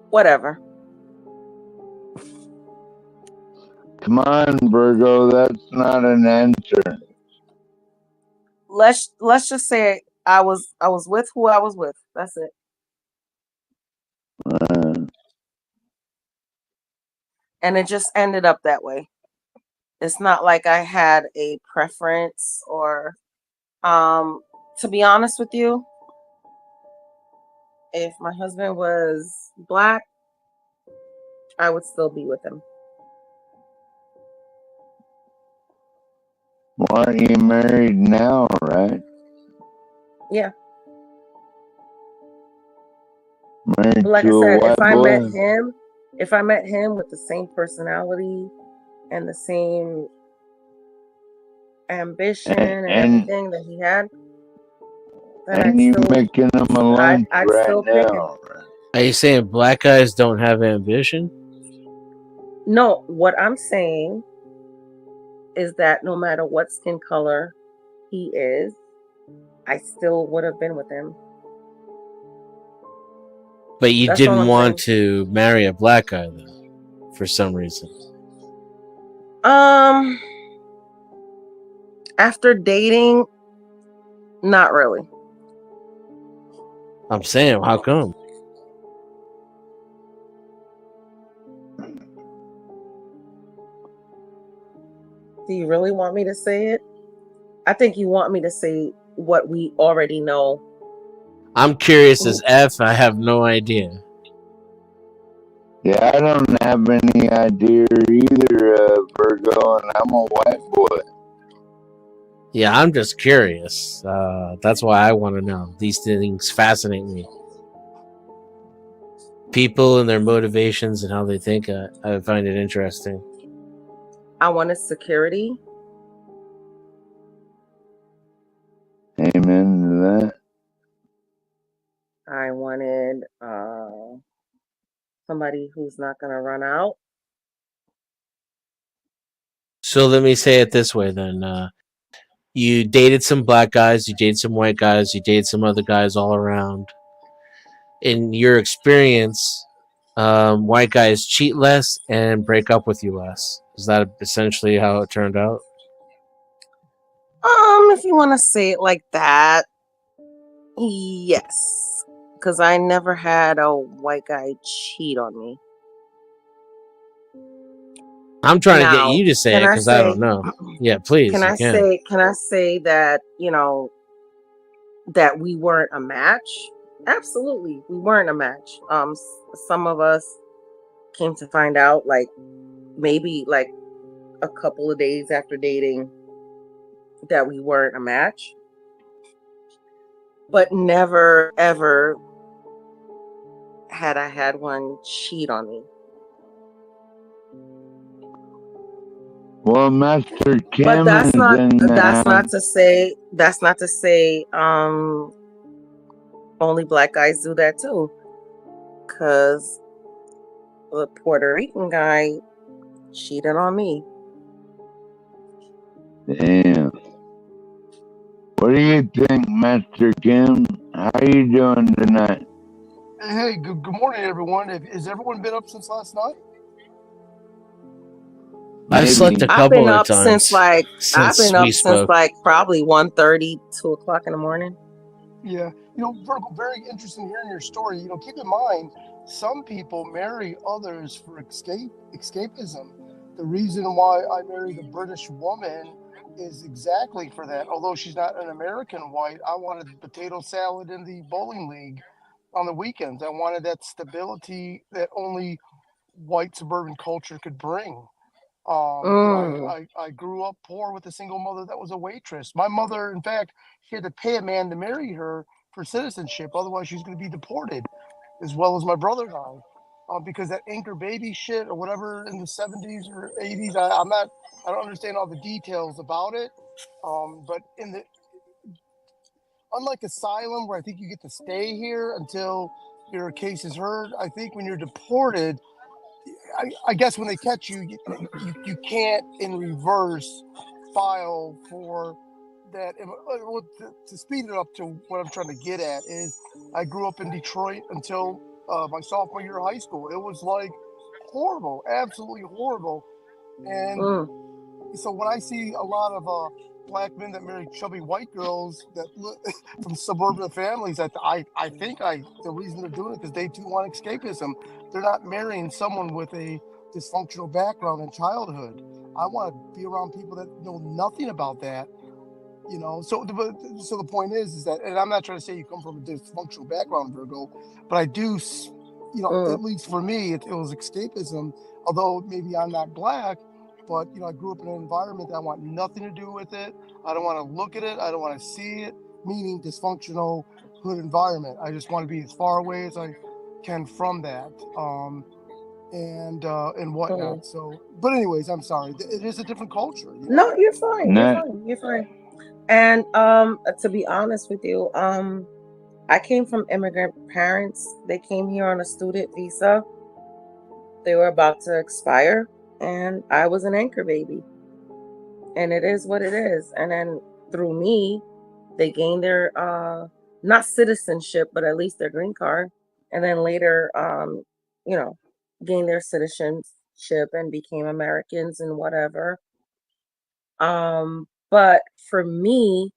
Whatever. Come on, Virgo, that's not an answer. Let's just say I was with who I was with. That's it. And it just ended up that way. It's not like I had a preference or to be honest with you, if my husband was black, I would still be with him. Well, aren't you married now, right? Yeah. Married But like I to a said, white boy? if I met him with the same personality and the same ambition and everything that he had, then and you making him a lunch I'd right still pick him. now. Are you saying black guys don't have ambition? No, what I'm saying is that no matter what skin color he is, I still would have been with him. But you didn't want to marry a black guy, though, for some reason. After dating, not really. I'm saying, how come? Do you really want me to say it? I think you want me to say what we already know. I'm curious as F. I have no idea. Yeah, I don't have any idea either, Virgo, and I'm a white boy. Yeah, I'm just curious. That's why I want to know. These things fascinate me. People and their motivations and how they think, I find it interesting. I wanted security. Amen to that. I wanted somebody who's not going to run out. So let me say it this way then. You dated some black guys, you dated some white guys, you dated some other guys all around. In your experience, white guys cheat less and break up with you less. Is that essentially how it turned out? If you want to say it like that, yes. Because I never had a white guy cheat on me. I'm trying to get you to say it because I don't know. Yeah, please. Can I say that, you know, that we weren't a match? Absolutely, we weren't a match. Some of us came to find out like maybe like a couple of days after dating that we weren't a match. But never ever had I had one cheat on me. Well, Master Kim, but that's not to say only black guys do that too, because the Puerto Rican guy cheated on me. Damn. What do you think, Master Kim? How you doing tonight? Hey, good morning, everyone. Has everyone been up since last night? I've slept a couple of times. I've been up since like probably 1:30, 2 o'clock in the morning. Yeah, you know, Virgo, very interesting hearing your story. You know, keep in mind, some people marry others for escapism. The reason why I married a British woman is exactly for that. Although she's not an American white, I wanted potato salad in the bowling league on the weekends. I wanted that stability that only white suburban culture could bring. I grew up poor with a single mother that was a waitress. My mother, in fact, she had to pay a man to marry her for citizenship. Otherwise, she was going to be deported, as well as my brother and I, because that anchor baby shit or whatever in the 70s or 80s. I don't understand all the details about it. But unlike asylum, where I think you get to stay here until your case is heard, I think when you're deported, I guess when they catch you, you can't in reverse file for that. To speed it up to what I'm trying to get at is, I grew up in Detroit until my sophomore year of high school. It was like horrible, absolutely horrible. And so when I see a lot of black men that marry chubby white girls that from suburban families, I think the reason they're doing it is they too want escapism. They're not marrying someone with a dysfunctional background in childhood. I want to be around people that know nothing about that. So the point is that, and I'm not trying to say you come from a dysfunctional background, Virgo, but I do, at least for me, it was escapism. Although maybe I'm not black, but I grew up in an environment that I want nothing to do with it. I don't want to look at it. I don't want to see it. Meaning dysfunctional hood environment. I just want to be as far away as I can from that, and whatnot. So, but anyways, I'm sorry. It is a different culture. No, you're fine. You're fine. And to be honest with you, I came from immigrant parents. They came here on a student visa. They were about to expire, and I was an anchor baby. And it is what it is. And then through me, they gained their not citizenship, but at least their green card. And then later, gained their citizenship and became Americans and whatever. But for me,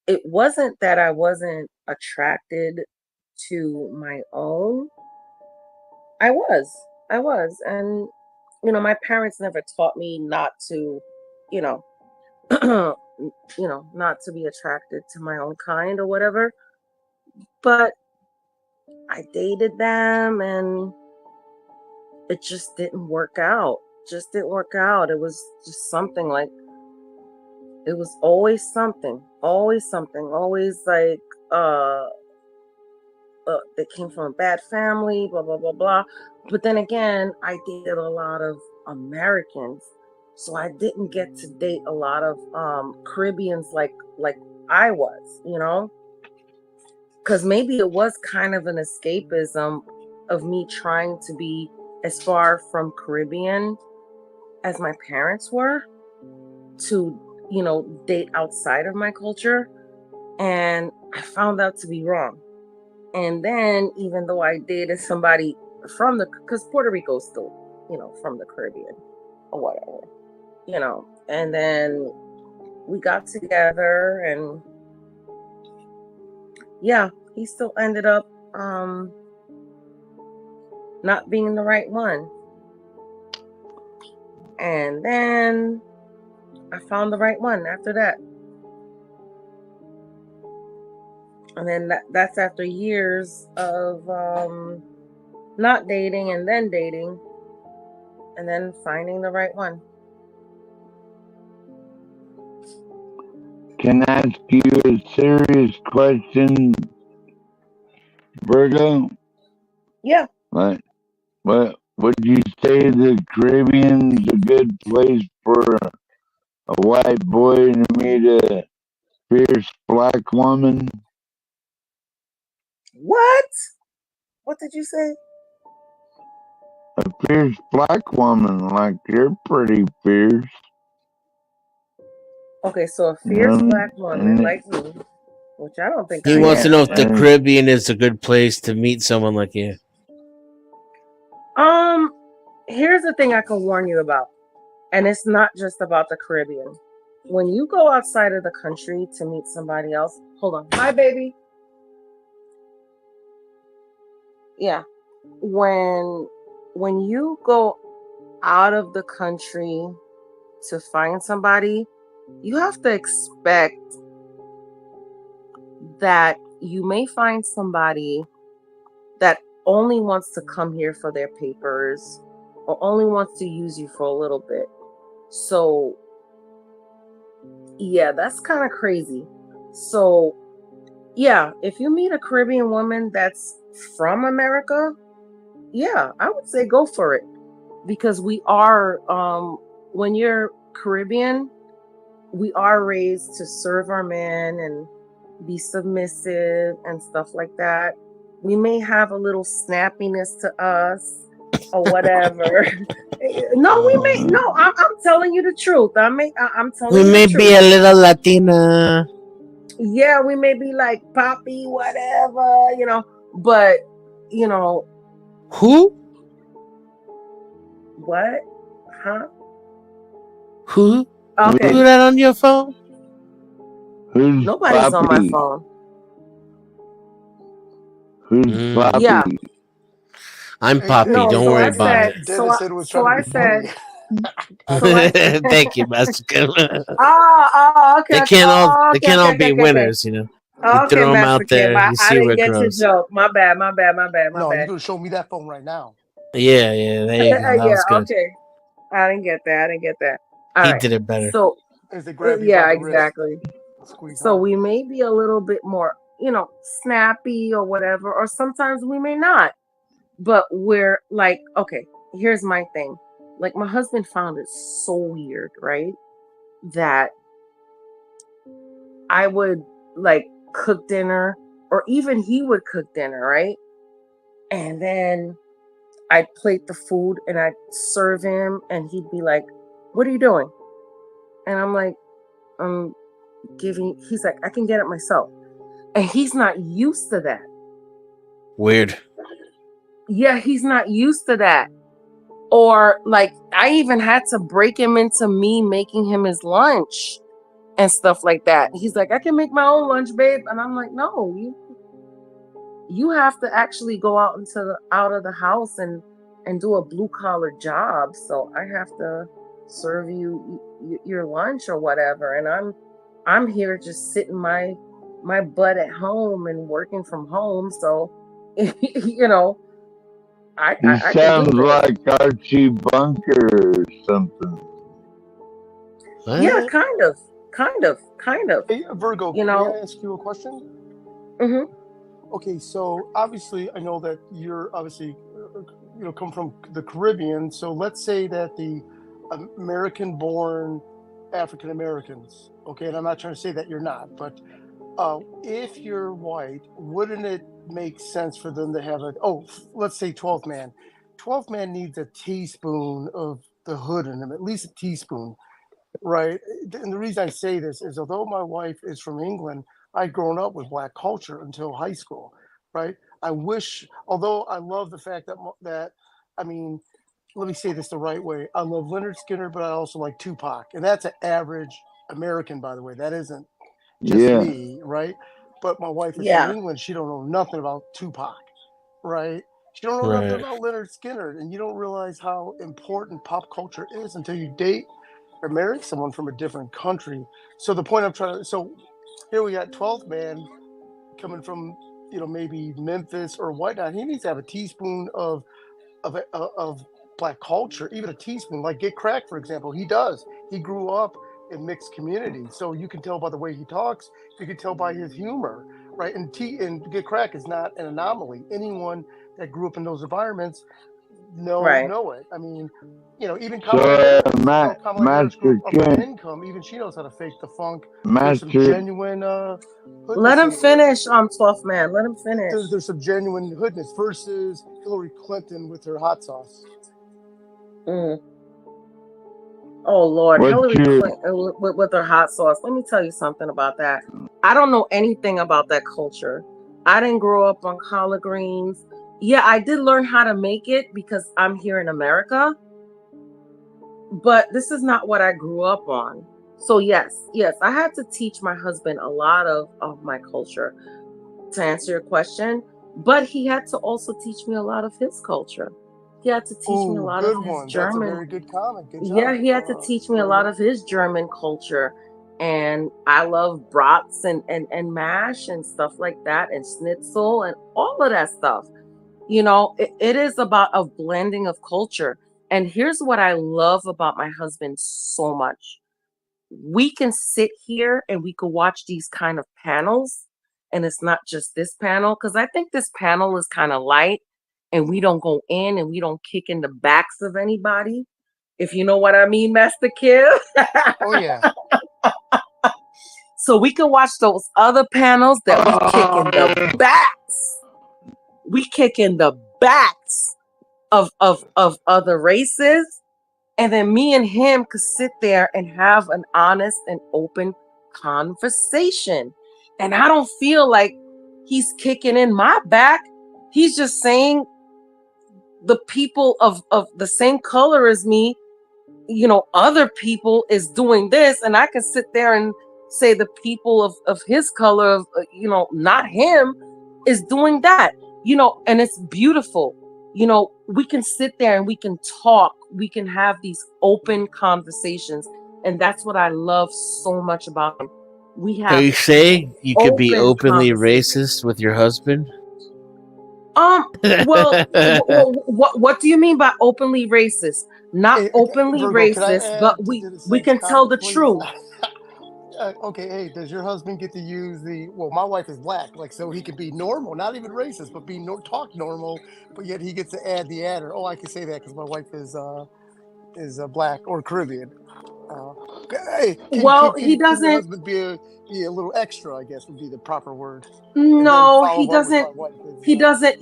it wasn't that I wasn't attracted to my own. I was. And, my parents never taught me not to, not to be attracted to my own kind or whatever. But I dated them and it just didn't work out. It was just something like, it was always something, always like, they came from a bad family, blah, blah, blah, blah. But then again, I dated a lot of Americans. So I didn't get to date a lot of Caribbeans like I was, because maybe it was kind of an escapism of me trying to be as far from Caribbean as my parents were to, date outside of my culture. And I found out to be wrong. And then even though I dated somebody because Puerto Rico's still, from the Caribbean or whatever, and then we got together and yeah, he still ended up not being the right one. And then I found the right one after that. And then that's after years of not dating and then dating and then finding the right one. Can I ask you a serious question, Virgo? Yeah. What would you say the Caribbean's a good place for a white boy to meet a fierce black woman? What? What did you say? A fierce black woman, like you're pretty fierce. Okay, so a fierce black woman like me, which I don't think he wants to know if the Caribbean is a good place to meet someone like you. Here's the thing I can warn you about, and it's not just about the Caribbean. When you go outside of the country to meet somebody else, hold on. Hi, baby. Yeah. When you go out of the country to find somebody, you have to expect that you may find somebody that only wants to come here for their papers or only wants to use you for a little bit. So, yeah, that's kind of crazy. So, yeah, if you meet a Caribbean woman that's from America, yeah, I would say go for it. Because we are, when you're Caribbean, we are raised to serve our men and be submissive and stuff like that. We may have a little snappiness to us, or whatever. No, we may. No, I'm telling you the truth. I'm telling you We may the be truth. a little Latina. Yeah, we may be like Poppy, whatever, but Who? What? Huh? Who? Okay. Who that on your phone? Who's Nobody's on my Poppy? phone. Who's Poppy? Yeah. I'm Poppy. No, Don't so worry I about said, it. so I said, Thank you, Master Kim. okay, They can't all okay. be winners, you know. You Okay, throw them Master out Kim, there, I you see didn't where it get your grows. joke. My bad. No, you're gonna show me that phone right now. Yeah, there you go. That Yeah, was good. okay. I didn't get that. All He right. did it better. So, As they grab you yeah, by the wrist, exactly. squeeze So hard. we may be a little bit more, snappy or whatever, or sometimes we may not. But we're like, okay, here's my thing. Like, my husband found it so weird, right? That I would like cook dinner, or even he would cook dinner, right? And then I'd plate the food and I'd serve him, and he'd be like, "What are you doing?" And I'm like, he's like, "I can get it myself." And he's not used to that. Weird. Yeah, he's not used to that. Or like, I even had to break him into me making him his lunch and stuff like that. He's like, "I can make my own lunch, babe." And I'm like, "No, you have to actually go out of the house and do a blue collar job. So I have to serve you your lunch or whatever. And I'm here just sitting my butt at home and working from home. So I sounds can do this. like Archie Bunker or something. What? Yeah, kind of. Hey, Virgo, may I ask you a question? Mm-hmm. Okay, so obviously I know that you're obviously come from the Caribbean. So let's say that the American-born African Americans, okay, and I'm not trying to say that you're not, but if you're white, wouldn't it make sense for them to have let's say 12th man. 12th man needs a teaspoon of the hood in him, at least a teaspoon, right? And the reason I say this is, although my wife is from England, I'd grown up with black culture until high school, right? I wish, although I love the fact that I mean, let me say this the right way. I love Leonard Skinner, but I also like Tupac, and that's an average American, by the way. That isn't just me, right? But my wife is from England. She don't know nothing about Tupac, right? She don't know nothing about Leonard Skinner, and you don't realize how important pop culture is until you date or marry someone from a different country. So the point I'm trying to, so here we got 12th man coming from, maybe Memphis or whatnot. He needs to have a teaspoon of black culture, even a teaspoon. Like Get Crack, for example, he does. He grew up in mixed communities, so you can tell by the way he talks. You can tell by his humor, right? And Get Crack is not an anomaly. Anyone that grew up in those environments know it. I mean, even Kamala Harris grew up on income. Even she knows how to fake the funk. There's some genuine let him finish. 12th man. Let him finish. There's some genuine hoodness versus Hillary Clinton with her hot sauce. Oh Lord, Hillary Clinton with her hot sauce. Let me tell you something about that. I don't know anything about that culture. I didn't grow up on collard greens. Yeah, I did learn how to make it because I'm here in America. But this is not what I grew up on. So yes, I had to teach my husband a lot of my culture, to answer your question. But he had to also teach me a lot of his culture. He had to teach me a lot of his German. That's a very good comment. Good job. Yeah, he had to teach me a lot of his German culture. And I love brats and mash and stuff like that, and schnitzel and all of that stuff. It is about a blending of culture. And here's what I love about my husband so much. We can sit here and we could watch these kind of panels. And it's not just this panel, because I think this panel is kind of light and we don't go in and we don't kick in the backs of anybody. If you know what I mean, Master Kim. Oh, yeah. So we can watch those other panels that we kick in the backs. We kick in the backs of other races, and then me and him could sit there and have an honest and open conversation. And I don't feel like he's kicking in my back. He's just saying the people of the same color as me, other people is doing this, and I can sit there and say the people of his color, not him, is doing that, and it's beautiful. We can sit there and we can talk, we can have these open conversations, and that's what I love so much about him. We have. Are you saying you could be openly racist with your husband? Well, what do you mean by openly racist? Not openly Virgo, racist, but we can tell the truth. Okay, hey, does your husband get to use my wife is black, like, so he could be normal, not even racist, but talk normal, but yet he gets to add the adder. Oh, I can say that because my wife is black or Caribbean. Hey, he doesn't. Can your husband be a little extra, I guess would be the proper word. No, he doesn't.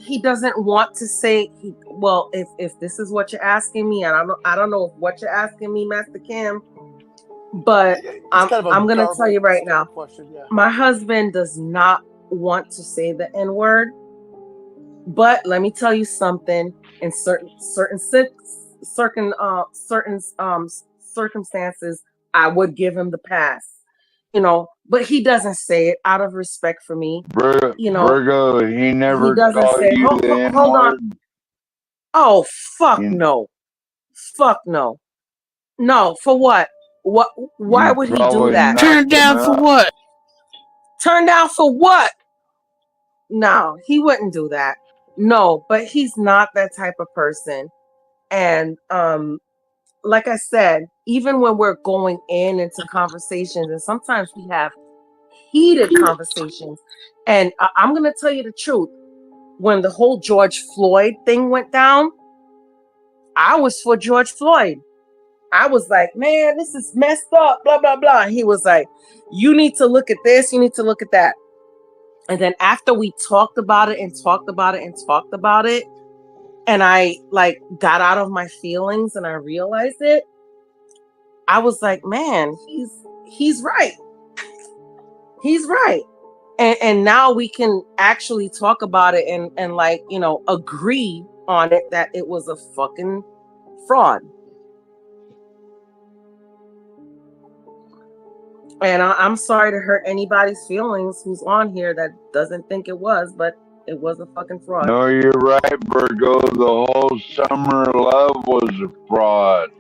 He doesn't want to say. Well, if this is what you're asking me, and I don't know what you're asking me, Master Kim, but I'm gonna tell you right now. My husband does not want to say the N-word, but let me tell you something. In certain circumstances, I would give him the pass. But he doesn't say it out of respect for me. Virgo, he never doesn't called say. you the N-word. Hold on. Oh, fuck no. Fuck no. No, for what? Why would he do that? Turn down for what? Turn down for what? No, he wouldn't do that. No, but he's not that type of person. And like I said, even when we're going into conversations, and sometimes we have heated conversations, and I'm going to tell you the truth. When the whole George Floyd thing went down, I was for George Floyd. I was like, man, this is messed up, blah, blah, blah. He was like, you need to look at this, you need to look at that. And then after we talked about it and talked about it and talked about it, and I got out of my feelings and I realized it, I was like, man, he's right. He's right. And now we can actually talk about it and agree on it that it was a fucking fraud. And I'm sorry to hurt anybody's feelings who's on here that doesn't think it was, but it was a fucking fraud. No, you're right, Virgo. The whole summer love was a fraud.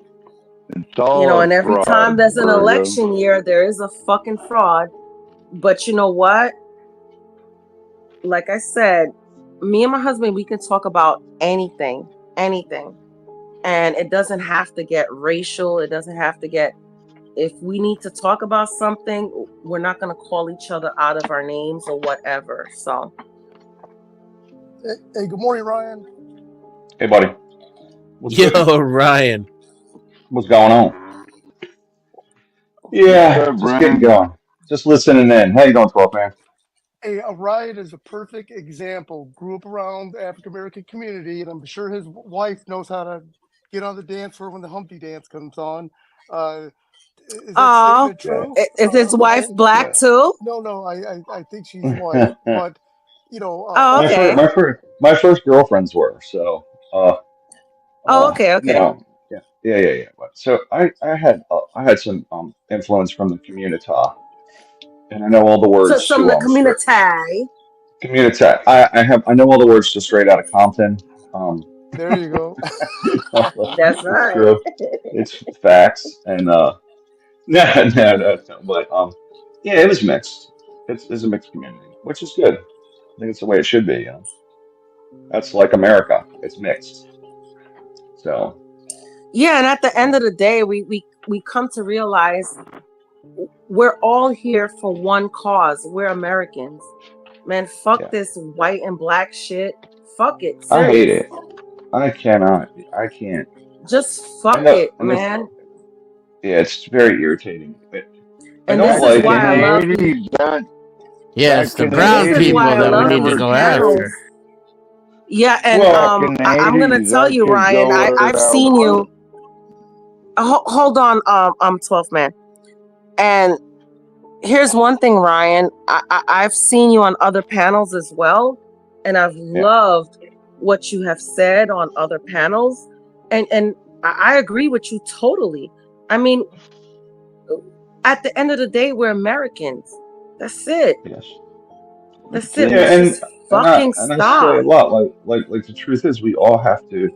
It's all and every fraud, time there's an Virgo. election year, there is a fucking fraud. But you know what? Like I said, me and my husband, we can talk about anything. And it doesn't have to get racial. It doesn't have to get... If we need to talk about something, we're not going to call each other out of our names or whatever. So, hey, good morning, Ryan. Hey, buddy. Ryan. What's going on? Yeah, just getting going. Just listening in. How you doing, 12 man? Hey, Ryan is a perfect example. Grew up around the African American community, and I'm sure his wife knows how to get on the dance floor when the Humpty Dance comes on. Is that statement true? Is his wife black too? No, I think she's white, but okay. My first girlfriends were so. Okay. Yeah. So I had some influence from the community, and I know all the words from the community. Community. I know all the words to Straight Outta Compton. There you go. That's right. True. It's facts and no, but yeah, it was mixed. It's a mixed community, which is good. I think it's the way it should be. That's like America. It's mixed. So. Yeah, and at the end of the day, we come to realize we're all here for one cause. We're Americans. Man, fuck this white and black shit. Fuck it. Seriously. I hate it. I cannot. I can't. Just fuck it, man. Yeah, it's very irritating. And this is why I love you. Yeah, it's the brown people that we need to go after. Yeah, and Fucking I'm gonna 80s, tell that you, could Ryan. go I've without seen you. Hold on, 12th man. And here's one thing, Ryan. I've seen you on other panels as well, and I've loved what you have said on other panels, and I agree with you totally. I mean, at the end of the day, we're Americans. That's it. Yes. That's it. Yeah, Let's just fucking and I say a stop. lot. Like the truth is, we all have to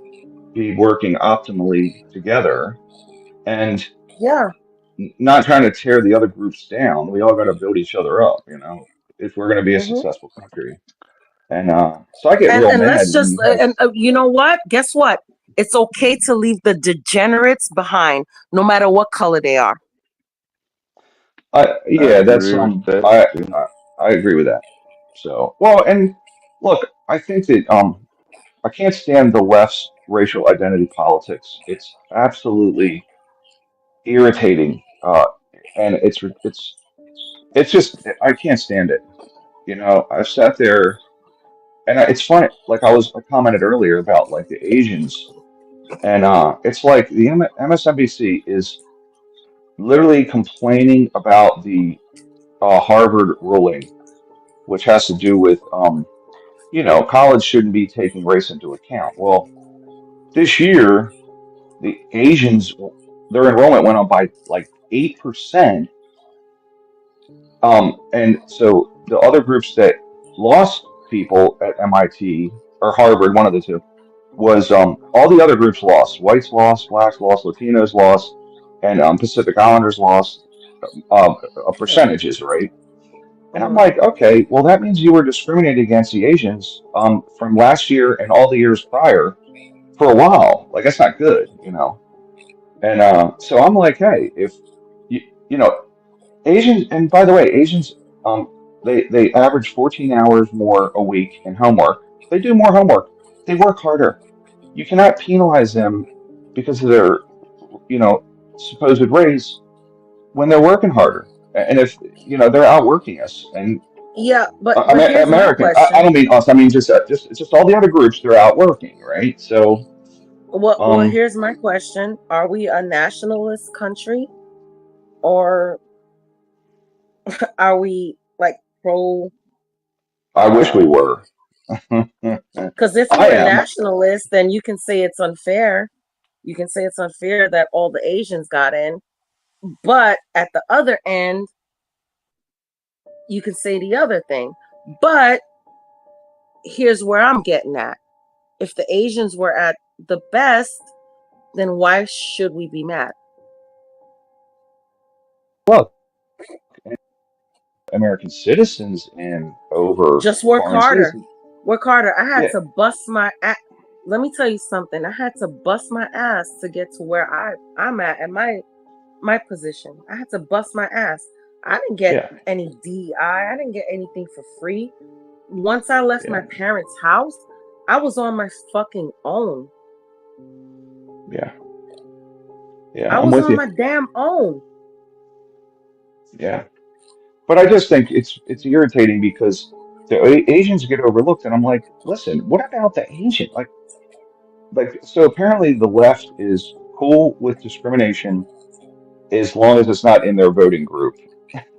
be working optimally together, and Yeah. not trying to tear the other groups down. We all got to build each other up, if we're going to be a successful country. And so I get real And mad let's when just you have. and you know what? Guess what? It's okay to leave the degenerates behind, no matter what color they are. I I yeah, that's agree with that too. I agree with that. So well, and look, I think that I can't stand the left's racial identity politics. It's absolutely irritating, and it's just I can't stand it. I've sat there, and it's funny. Like I commented earlier about like the Asians, and it's like the MSNBC is literally complaining about the Harvard ruling, which has to do with college shouldn't be taking race into account. Well, this year the Asians, their enrollment went up by like 8%. And so the other groups that lost people at MIT or Harvard, one of the two, was all the other groups lost. Whites lost, blacks lost, Latinos lost, and Pacific Islanders lost percentages, right? And I'm like, okay, well, that means you were discriminated against the Asians from last year and all the years prior for a while. Like, that's not good. And so I'm like, hey, if you know, Asians, and by the way, Asians, they average 14 hours more a week in homework. They do more homework. They work harder. You cannot penalize them because of their, supposed race when they're working harder. And if, they're outworking us. And Yeah, but here's my American, I question. don't mean us. I mean just all the other groups. They're outworking, right? So, Well, here's my question: are we a nationalist country, or are we like pro? I wish we were. Because if I we're am. nationalists, then you can say it's unfair. You can say it's unfair that all the Asians got in, but at the other end, you can say the other thing. But here's where I'm getting at: if the Asians were at the best, then why should we be mad? Look, American citizens and over Just work foreign harder. citizens. Work harder. I had Yeah, to bust my ass. Let me tell you something. I had to bust my ass to get to where I'm at my position. I had to bust my ass. I didn't get yeah, any DI. I didn't get anything for free. Once I left my yeah, parents' house, I was on my fucking own. yeah, yeah. I I'm was with on you. my damn own. Yeah, but I just think it's irritating because the Asians get overlooked, and I'm like, listen, what about the Asian? So apparently the left is cool with discrimination as long as it's not in their voting group,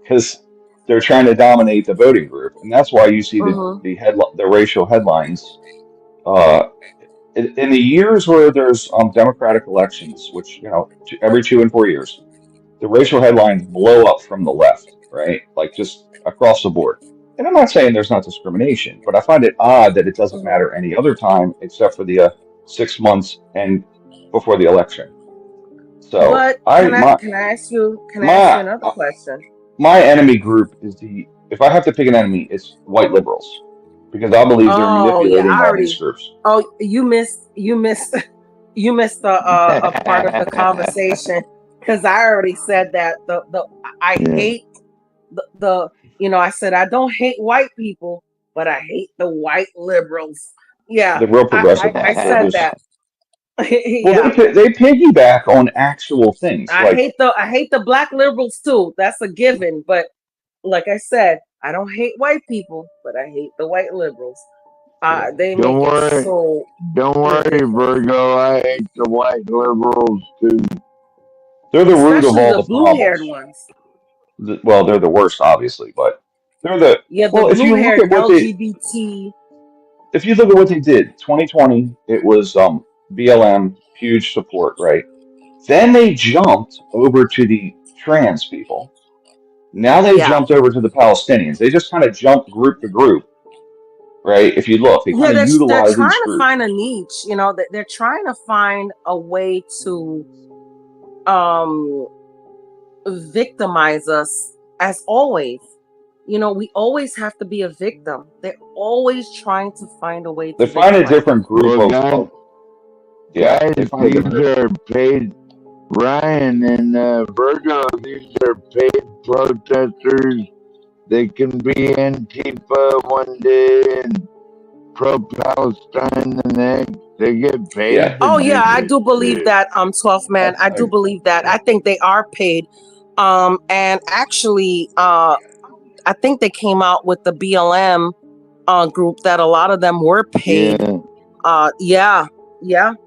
because they're trying to dominate the voting group, and that's why you see the racial headlines. Uh, in the years where there's Democratic elections, which every 2 and 4 years, the racial headlines blow up from the left, right? Like just across the board. And I'm not saying there's not discrimination, but I find it odd that it doesn't matter any other time except for the 6 months and before the election. So But can I ask you my another question? my enemy group is if I have to pick an enemy, it's white liberals because I believe they're Oh yeah, manipulating I all these already. groups. Oh, you missed a part of the conversation because I already said that I hate the I said I don't hate white people, but I hate the white liberals. Yeah, The real progressive I ones. said that. Well, Yeah, they piggyback on actual things I like hate the black liberals too. That's a given. But like I said, I don't hate white people, but I hate the white liberals. They Don't make worry. it so Don't worry, ridiculous. Virgo. I hate the white liberals too. They're the root of Especially all the the blue-haired problems. ones. Well, they're the worst, obviously, but they're the Yeah, the well. If you look blue-haired at what they, LGBT. if you look at what they did, 2020, it was BLM, huge support, right? Then they jumped over to the trans people. Now they've Yeah. jumped over to the Palestinians. They just kind of jumped group to group, right? If you look, they kind Yeah, of they're utilize trying each to group. find a niche. You know, they're trying to find a way to victimize us as always. You know, we always have to be a victim. They're always trying to find a way They to find a victimize different us. group Well, yeah, guys, they find a these different. are paid. Ryan and Virgo, these are paid protesters. They can be Antifa one day and pro-Palestine the next. They get paid Yeah. to Oh do yeah, I this do believe shit. that 12th man. I do believe that. I think they are paid. And actually I think they came out with the BLM group that a lot of them were paid. Yeah. Yep.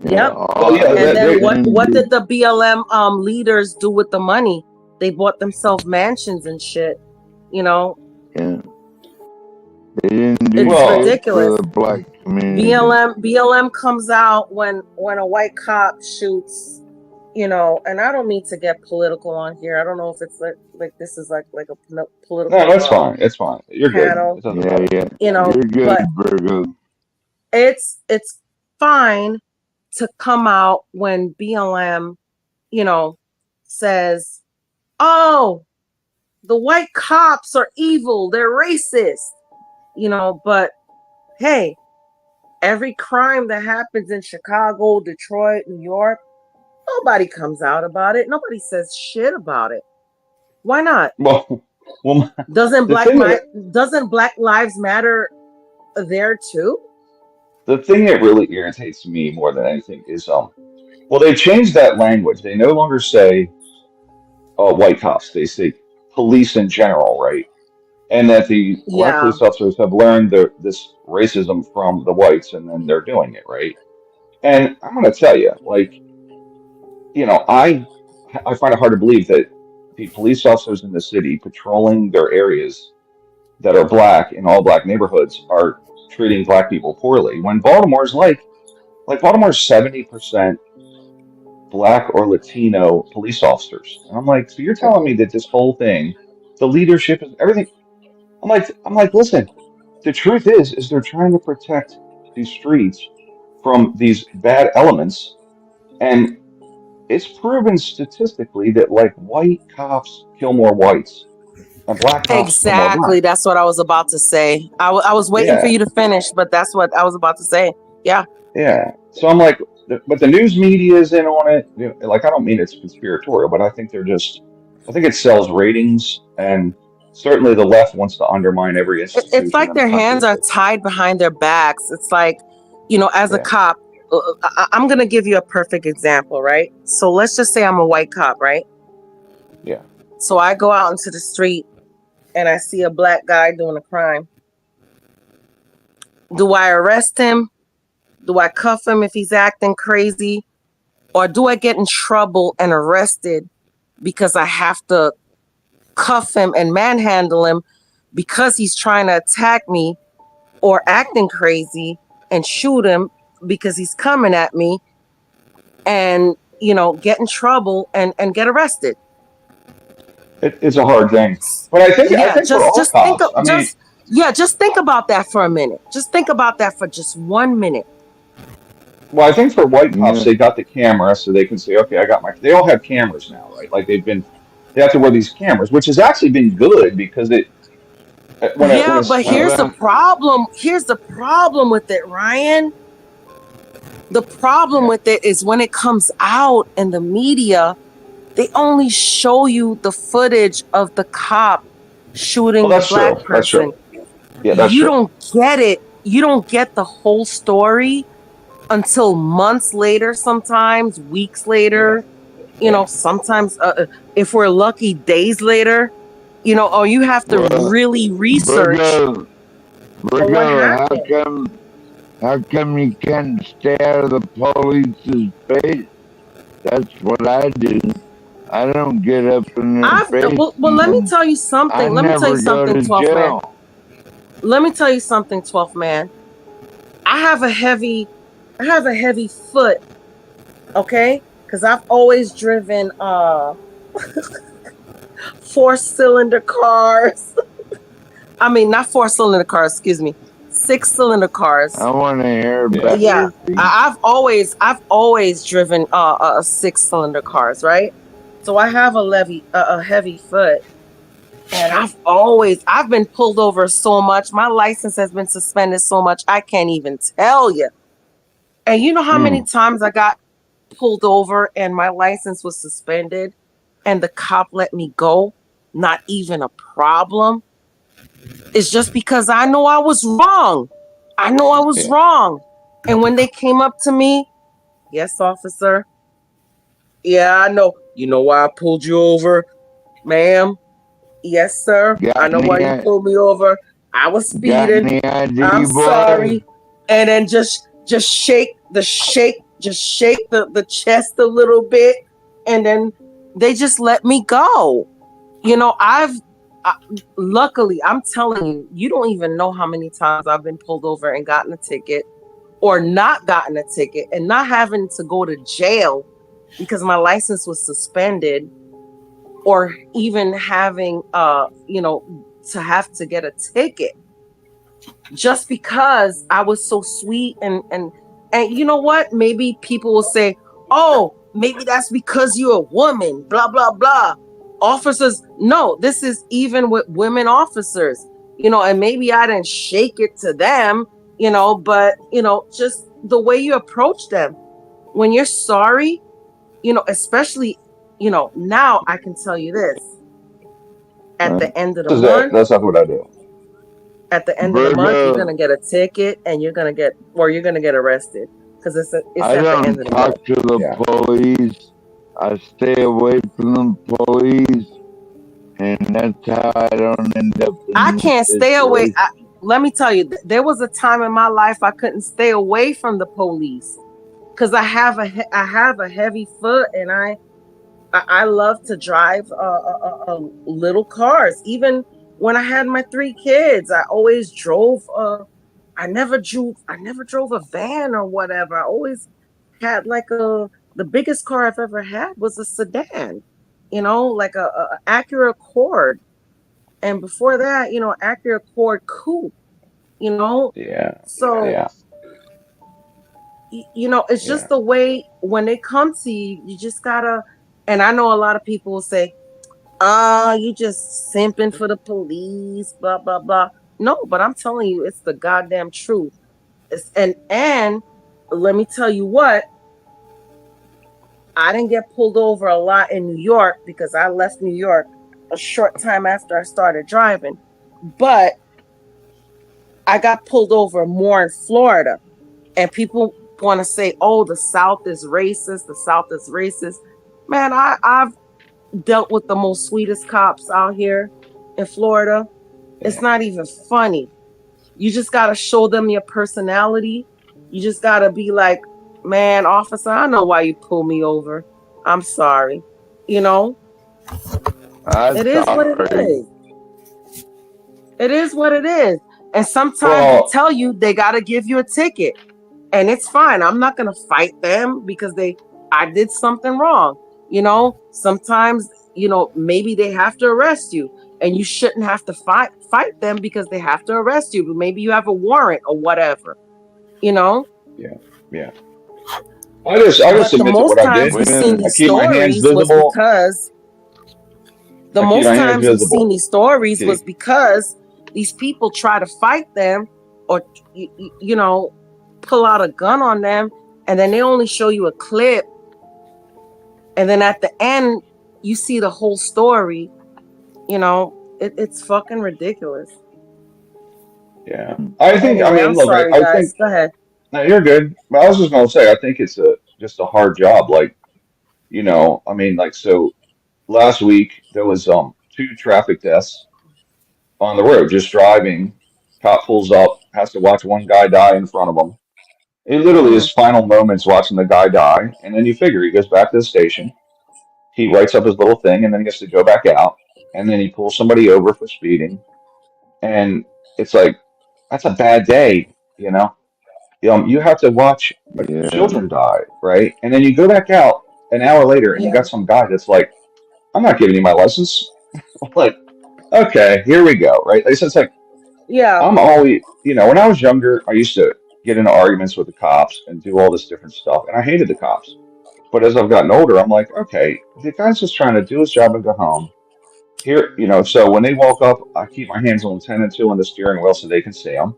Well, yeah, And then what did the BLM leaders do with the money? They bought themselves mansions and shit. You know, Yeah. They didn't do it's shit ridiculous. for the black community. BLM comes out when a white cop shoots, you know, and I don't mean to get political on here. I don't know if it's like this is like a political No, it's fine. It's fine. You're good. panel. It doesn't matter. Yeah. You know, You're good, but Virgo. it's fine to come out when BLM, you know, says, "Oh, the white cops are evil. They're racist." You know, but hey, every crime that happens in Chicago, Detroit, New York, nobody comes out about it. Nobody says shit about it. Why not? Well, Doesn't the Black Lives Matter there too? the thing that really irritates me more than anything is well, they changed that language. They no longer say white cops. They say police in general, right? And that the black Yeah. police officers have learned this racism from the whites, and then they're doing it, right? And I'm going to tell you, like, I find it hard to believe that the police officers in the city patrolling their areas that are black in all black neighborhoods are treating black people poorly. When Baltimore's Baltimore's 70% black or Latino police officers. And I'm like, so you're telling me that this whole thing, the leadership is everything. I'm like, listen, the truth is they're trying to protect these streets from these bad elements. And it's proven statistically that like white cops kill more whites and black cops kill more Exactly. black. That's what I was about to say. I was waiting for Yeah. you to finish, but that's what I was about to say. Yeah. Yeah. So I'm like, but the news media is in on it. Like, I don't mean it's conspiratorial, but I think I think it sells ratings, and certainly the left wants to undermine every It's institution like in the their hands country. are tied behind their backs. It's like, you know, as a Yeah. cop, I'm going to give you a perfect example, right? So let's just say I'm a white cop, right? Yeah. So I go out into the street and I see a black guy doing a crime. Do I arrest him? Do I cuff him if he's acting crazy? Or do I get in trouble and arrested because I have to cuff him and manhandle him because he's trying to attack me or acting crazy, and shoot him because he's coming at me, and, you know, get in trouble and get arrested? It's a hard thing. But I think for all just think cops, just think about that for a minute. Just think about that for just 1 minute. well, I think for white cops, they got the camera so they can say, okay, they all have cameras now, right? Like they have to wear these cameras, which has actually been good because But here's the problem. Here's the problem with it, Ryan. The problem with it is when it comes out in the media, they only show you the footage of the cop shooting the black person. That's true. Yeah, that's you true. don't get it. You don't get the whole story until months later, sometimes weeks later, you know, sometimes if we're lucky, days later, you know, or you have to really research. Virgo, how come you can't stay out of the police's face? That's what I do. I don't get up in their face. Well, let me tell you something. I Let me tell you never go something, to 12th man. jail. Let me tell you something, 12th man. I have a heavy foot, okay? Because I've always driven 4-cylinder cars. I mean, not 4-cylinder cars, excuse me. 6-cylinder cars. I want to hear about Yeah. I've always driven 6-cylinder cars, right? So I have a heavy foot. And I've been pulled over so much. My license has been suspended so much, I can't even tell you. And you know how many times I got pulled over and my license was suspended and the cop let me go? Not even a problem. It's just because I know I was wrong. I know I was wrong. And when they came up to me, yes, officer. Yeah, I know. You know why I pulled you over, ma'am? Yes, sir. I know why you pulled me over. I was speeding. I'm sorry. And then just shake the chest a little bit, and then they just let me go. You know, luckily, I'm telling you, you don't even know how many times I've been pulled over and gotten a ticket, or not gotten a ticket, and not having to go to jail because my license was suspended, or even having to have to get a ticket just because I was so sweet and you know what? Maybe people will say, "Oh, maybe that's because you're a woman." Blah blah blah. Officers, no, this is even with women officers, and maybe I didn't shake it to them, but just the way you approach them when you're sorry, especially, now I can tell you this. At the end of the month, that's not what I do. At the end of the month, you're gonna get a ticket, and you're gonna get arrested because it's I at the don't end of the talk month. to the police. I stay away from the police, and that's how I don't end up in I can't stay away. situation. Let me tell you, there was a time in my life I couldn't stay away from the police because I have a heavy foot, and I love to drive little cars. Even when I had my 3 kids, I always drove. I never drove a van or whatever. I always had the biggest car I've ever had was a sedan. Like a Acura Accord, and before that, Acura Accord Coupe. So it's just the way when they come to you, you just gotta. And I know a lot of people will say, you just simping for the police, blah blah blah. No, but I'm telling you, it's the goddamn truth. And let me tell you what, I didn't get pulled over a lot in New York because I left New York a short time after I started driving. But I got pulled over more in Florida. And people want to say, "Oh, the South is racist. The South is racist." Man, I've dealt with the most sweetest cops out here in Florida. It's not even funny. You just got to show them your personality. You just got to be like, "Man, officer, I know why you pulled me over. I'm sorry." It is what it is. It is what it is. And sometimes they tell you they got to give you a ticket. And it's fine. I'm not going to fight them because I did something wrong. Sometimes, maybe they have to arrest you, and you shouldn't have to fight them because they have to arrest you. But maybe you have a warrant or whatever, Yeah. I just the admit to most what I times did. we've seen I these keep my hands stories was visible. because these people try to fight them or, pull out a gun on them, and then they only show you a clip. And then at the end, you see the whole story. It's fucking ridiculous. Yeah. I think, Anyway, I'm look, sorry, I guys. think, Go ahead. no, you're good. But I was just going to say, I think it's just a hard job. So last week there was 2 traffic deaths on the road, just driving Cop pulls up, has to watch one guy die in front of him. It literally is final moments watching the guy die, and then you figure he goes back to the station. He writes up his little thing, and then he has to go back out, and then he pulls somebody over for speeding, and it's like that's a bad day, you know. You have to watch children die, right? And then you go back out an hour later, and you got some guy that's like, "I'm not giving you my license." Like, okay, here we go, right? It's like I'm always, when I was younger, I used to get into arguments with the cops and do all this different stuff, and I hated the cops. But as I've gotten older, I'm like, okay, the guy's just trying to do his job and go home. Here, so when they walk up, I keep my hands on 10 and 2 on the steering wheel so they can see them.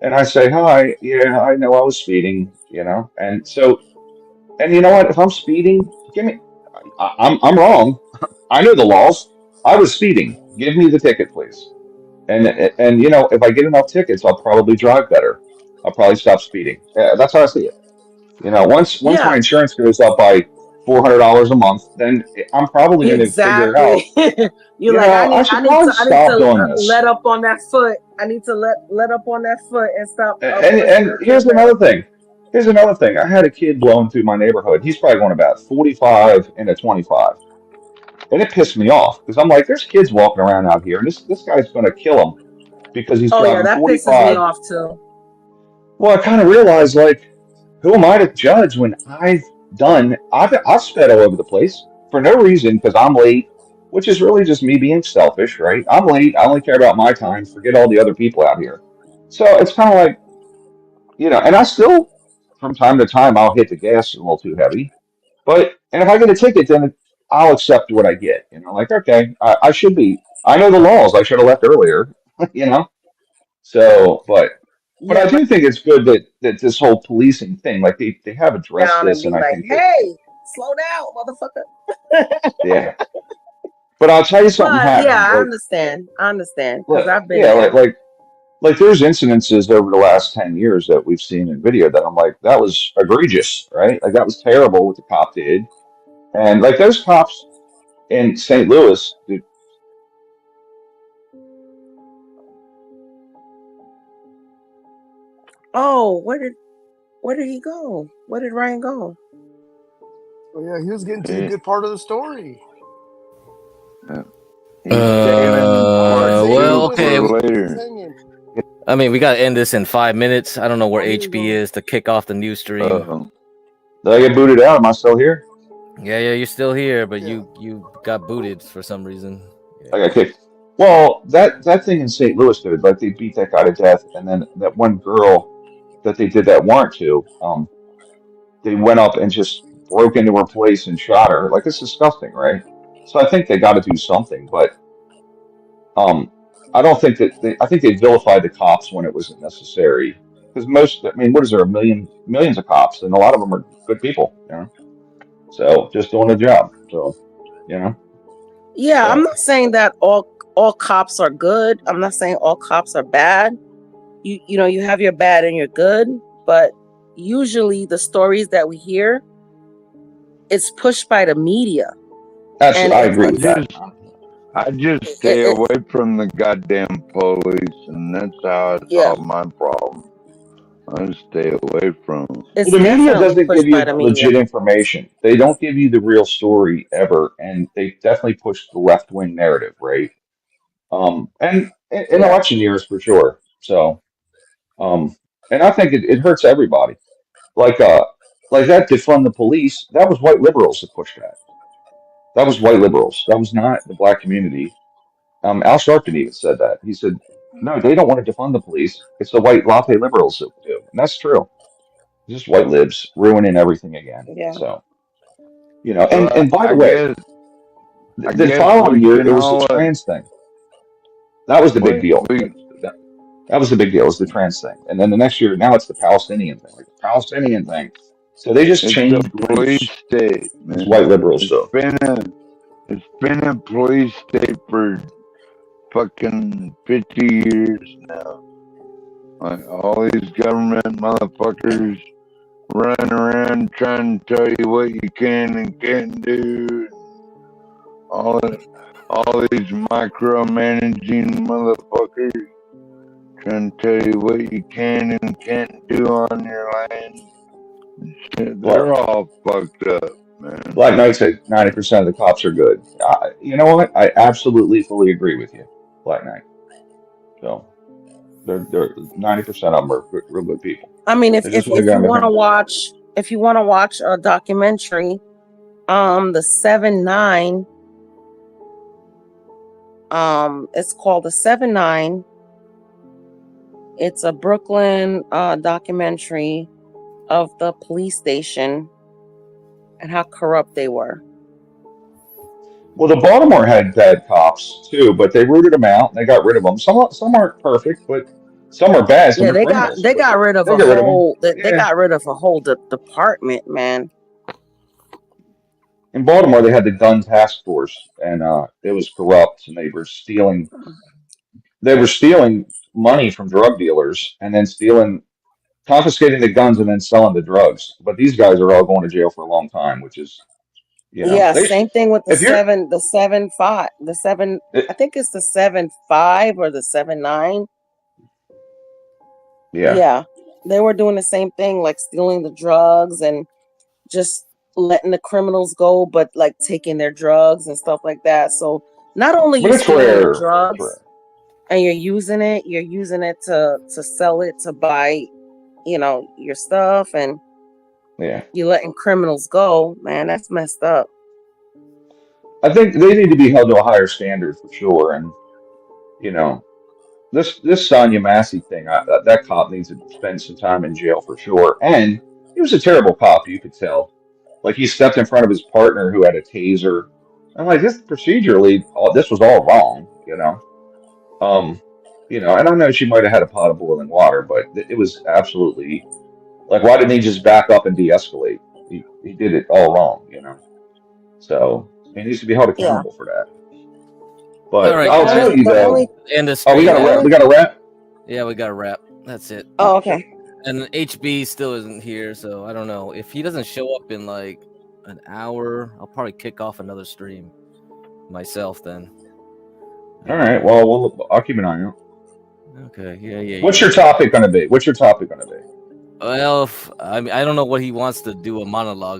And I say, hi, yeah, I know I was speeding, And so, and you know what? If I'm speeding, I'm wrong. I know the laws. I was speeding. Give me the ticket, please. And if I get enough tickets, I'll probably drive better. I'll probably stop speeding. That's how I see it. Once my insurance goes up by $400 a month, then I'm probably going to figure out. You're like, I should probably stop doing this. let up on that foot. I need to let up on that foot and stop. And here's another thing. I had a kid blowing through my neighborhood. He's probably going about 45 and a 25. And it pissed me off because I'm like, there's kids walking around out here, and this guy's going to kill him because he's driving 45. Pisses me off too. Well, I kind of realized, like, who am I to judge when I've sped all over the place for no reason because I'm late, which is really just me being selfish, right? I'm late. I only care about my time. Forget all the other people out here. So it's kind of like, and I still, from time to time, I'll hit the gas a little too heavy. And if I get a ticket, then I'll accept what I get. Like, okay, I should be. I know the laws. I should have left earlier, So, but I do think it's good that this whole policing thing, like they have addressed this, and I think hey, slow down, motherfucker. Yeah. But I'll tell you something happened. Yeah, I understand. Because I've been there. Like there's incidences over the last 10 years that we've seen in video that I'm like, that was egregious, right? Like that was terrible what the cop did. And like those cops in St. Louis, dude. Oh, where did he go? Where did Ryan go? Oh yeah, he was getting to the good part of the story. Well, okay. I mean, we gotta end this in 5 minutes. I don't know where HB is to kick off the new stream. Did I get booted out? Am I still here? Yeah, you're still here, but you got booted for some reason. I got kicked. Well, that thing in St. Louis, dude, like they beat that guy to death, and then that one girl that they did that warrant to, they went up and just broke into her place and shot her. Like it's disgusting, right? So I think they got to do something, but I don't think that I think they vilified the cops when it wasn't necessary. Because what is there, millions of cops, and a lot of them are good people, So just doing the job. So, Yeah, so. I'm not saying that all cops are good. I'm not saying all cops are bad. You have your bad and your good, but usually the stories that we hear, it's pushed by the media. I agree with that. I just stay away from the goddamn police, and that's how I solve my problem. I just stay away from them. Well, the media doesn't give you legit information. They don't give you the real story ever, and they definitely push the left-wing narrative, right? And in election years for sure. So, and I think it hurts everybody. Like that defund the police. That was white liberals that pushed that. That was white liberals. That was not the black community. Al Sharpton even said that. He said, no, they don't want to defund the police. It's the white latte liberals that do. And that's true. It's just white libs ruining everything again. Yeah. So, and by the way, the following year, it was the trans thing. That was the big deal. That was the big deal. It was the trans thing. And then the next year, now it's the Palestinian thing. Like the Palestinian thing. So they just changed the police state. It's white liberals, though. It's been a police state for fucking 50 years now. Like all these government motherfuckers running around trying to tell you what you can and can't do. All these micromanaging motherfuckers Gonna tell you what you can and can't do on your land. They're all fucked up, man. Black Knight said 90% of the cops are good. You know what? I absolutely fully agree with you, Black Knight. So they're 90% of them are real good people. I mean, if They just you want to watch, a documentary, the 7-9, it's called the 7-9. It's a Brooklyn documentary of the police station and how corrupt they were. Well, the Baltimore had bad cops too, but they rooted them out and they got rid of them. Some aren't perfect, but some are bad. Some Yeah, are they criminals. got rid of They a got rid of them. whole they got rid of a whole department, man. In Baltimore, they had the gun task force, and it was corrupt, and they were stealing money from drug dealers, and then confiscating the guns, and then selling the drugs. But these guys are all going to jail for a long time, which is, Yeah, same thing with the if you're 7-5, I think it's the 7-5 or the 7-9. Yeah, they were doing the same thing, like stealing the drugs and just letting the criminals go, but like taking their drugs and stuff like that. So not only But you it's stealing rare. the It's drugs rare. and you're using it to sell it, to buy, your stuff, and you're letting criminals go, man. That's messed up. I think they need to be held to a higher standard for sure. And this Sonia Massey thing, that cop needs to spend some time in jail for sure. And he was a terrible cop, you could tell. Like he stepped in front of his partner who had a taser. I'm like, this procedurally, this was all wrong, And I know she might have had a pot of boiling water, but it was absolutely like, why didn't he just back up and de-escalate? He did it all wrong, So he needs to be held accountable for that. But all right, I'll tell you though. End of We got a wrap. Yeah, we got a wrap. That's it. Oh, okay. And HB still isn't here, so I don't know if he doesn't show up in like an hour. I'll probably kick off another stream myself then. All right. Well, I'll keep an eye out. Okay. Yeah. What's your topic going to be? Well, I don't know what he wants to do a monologue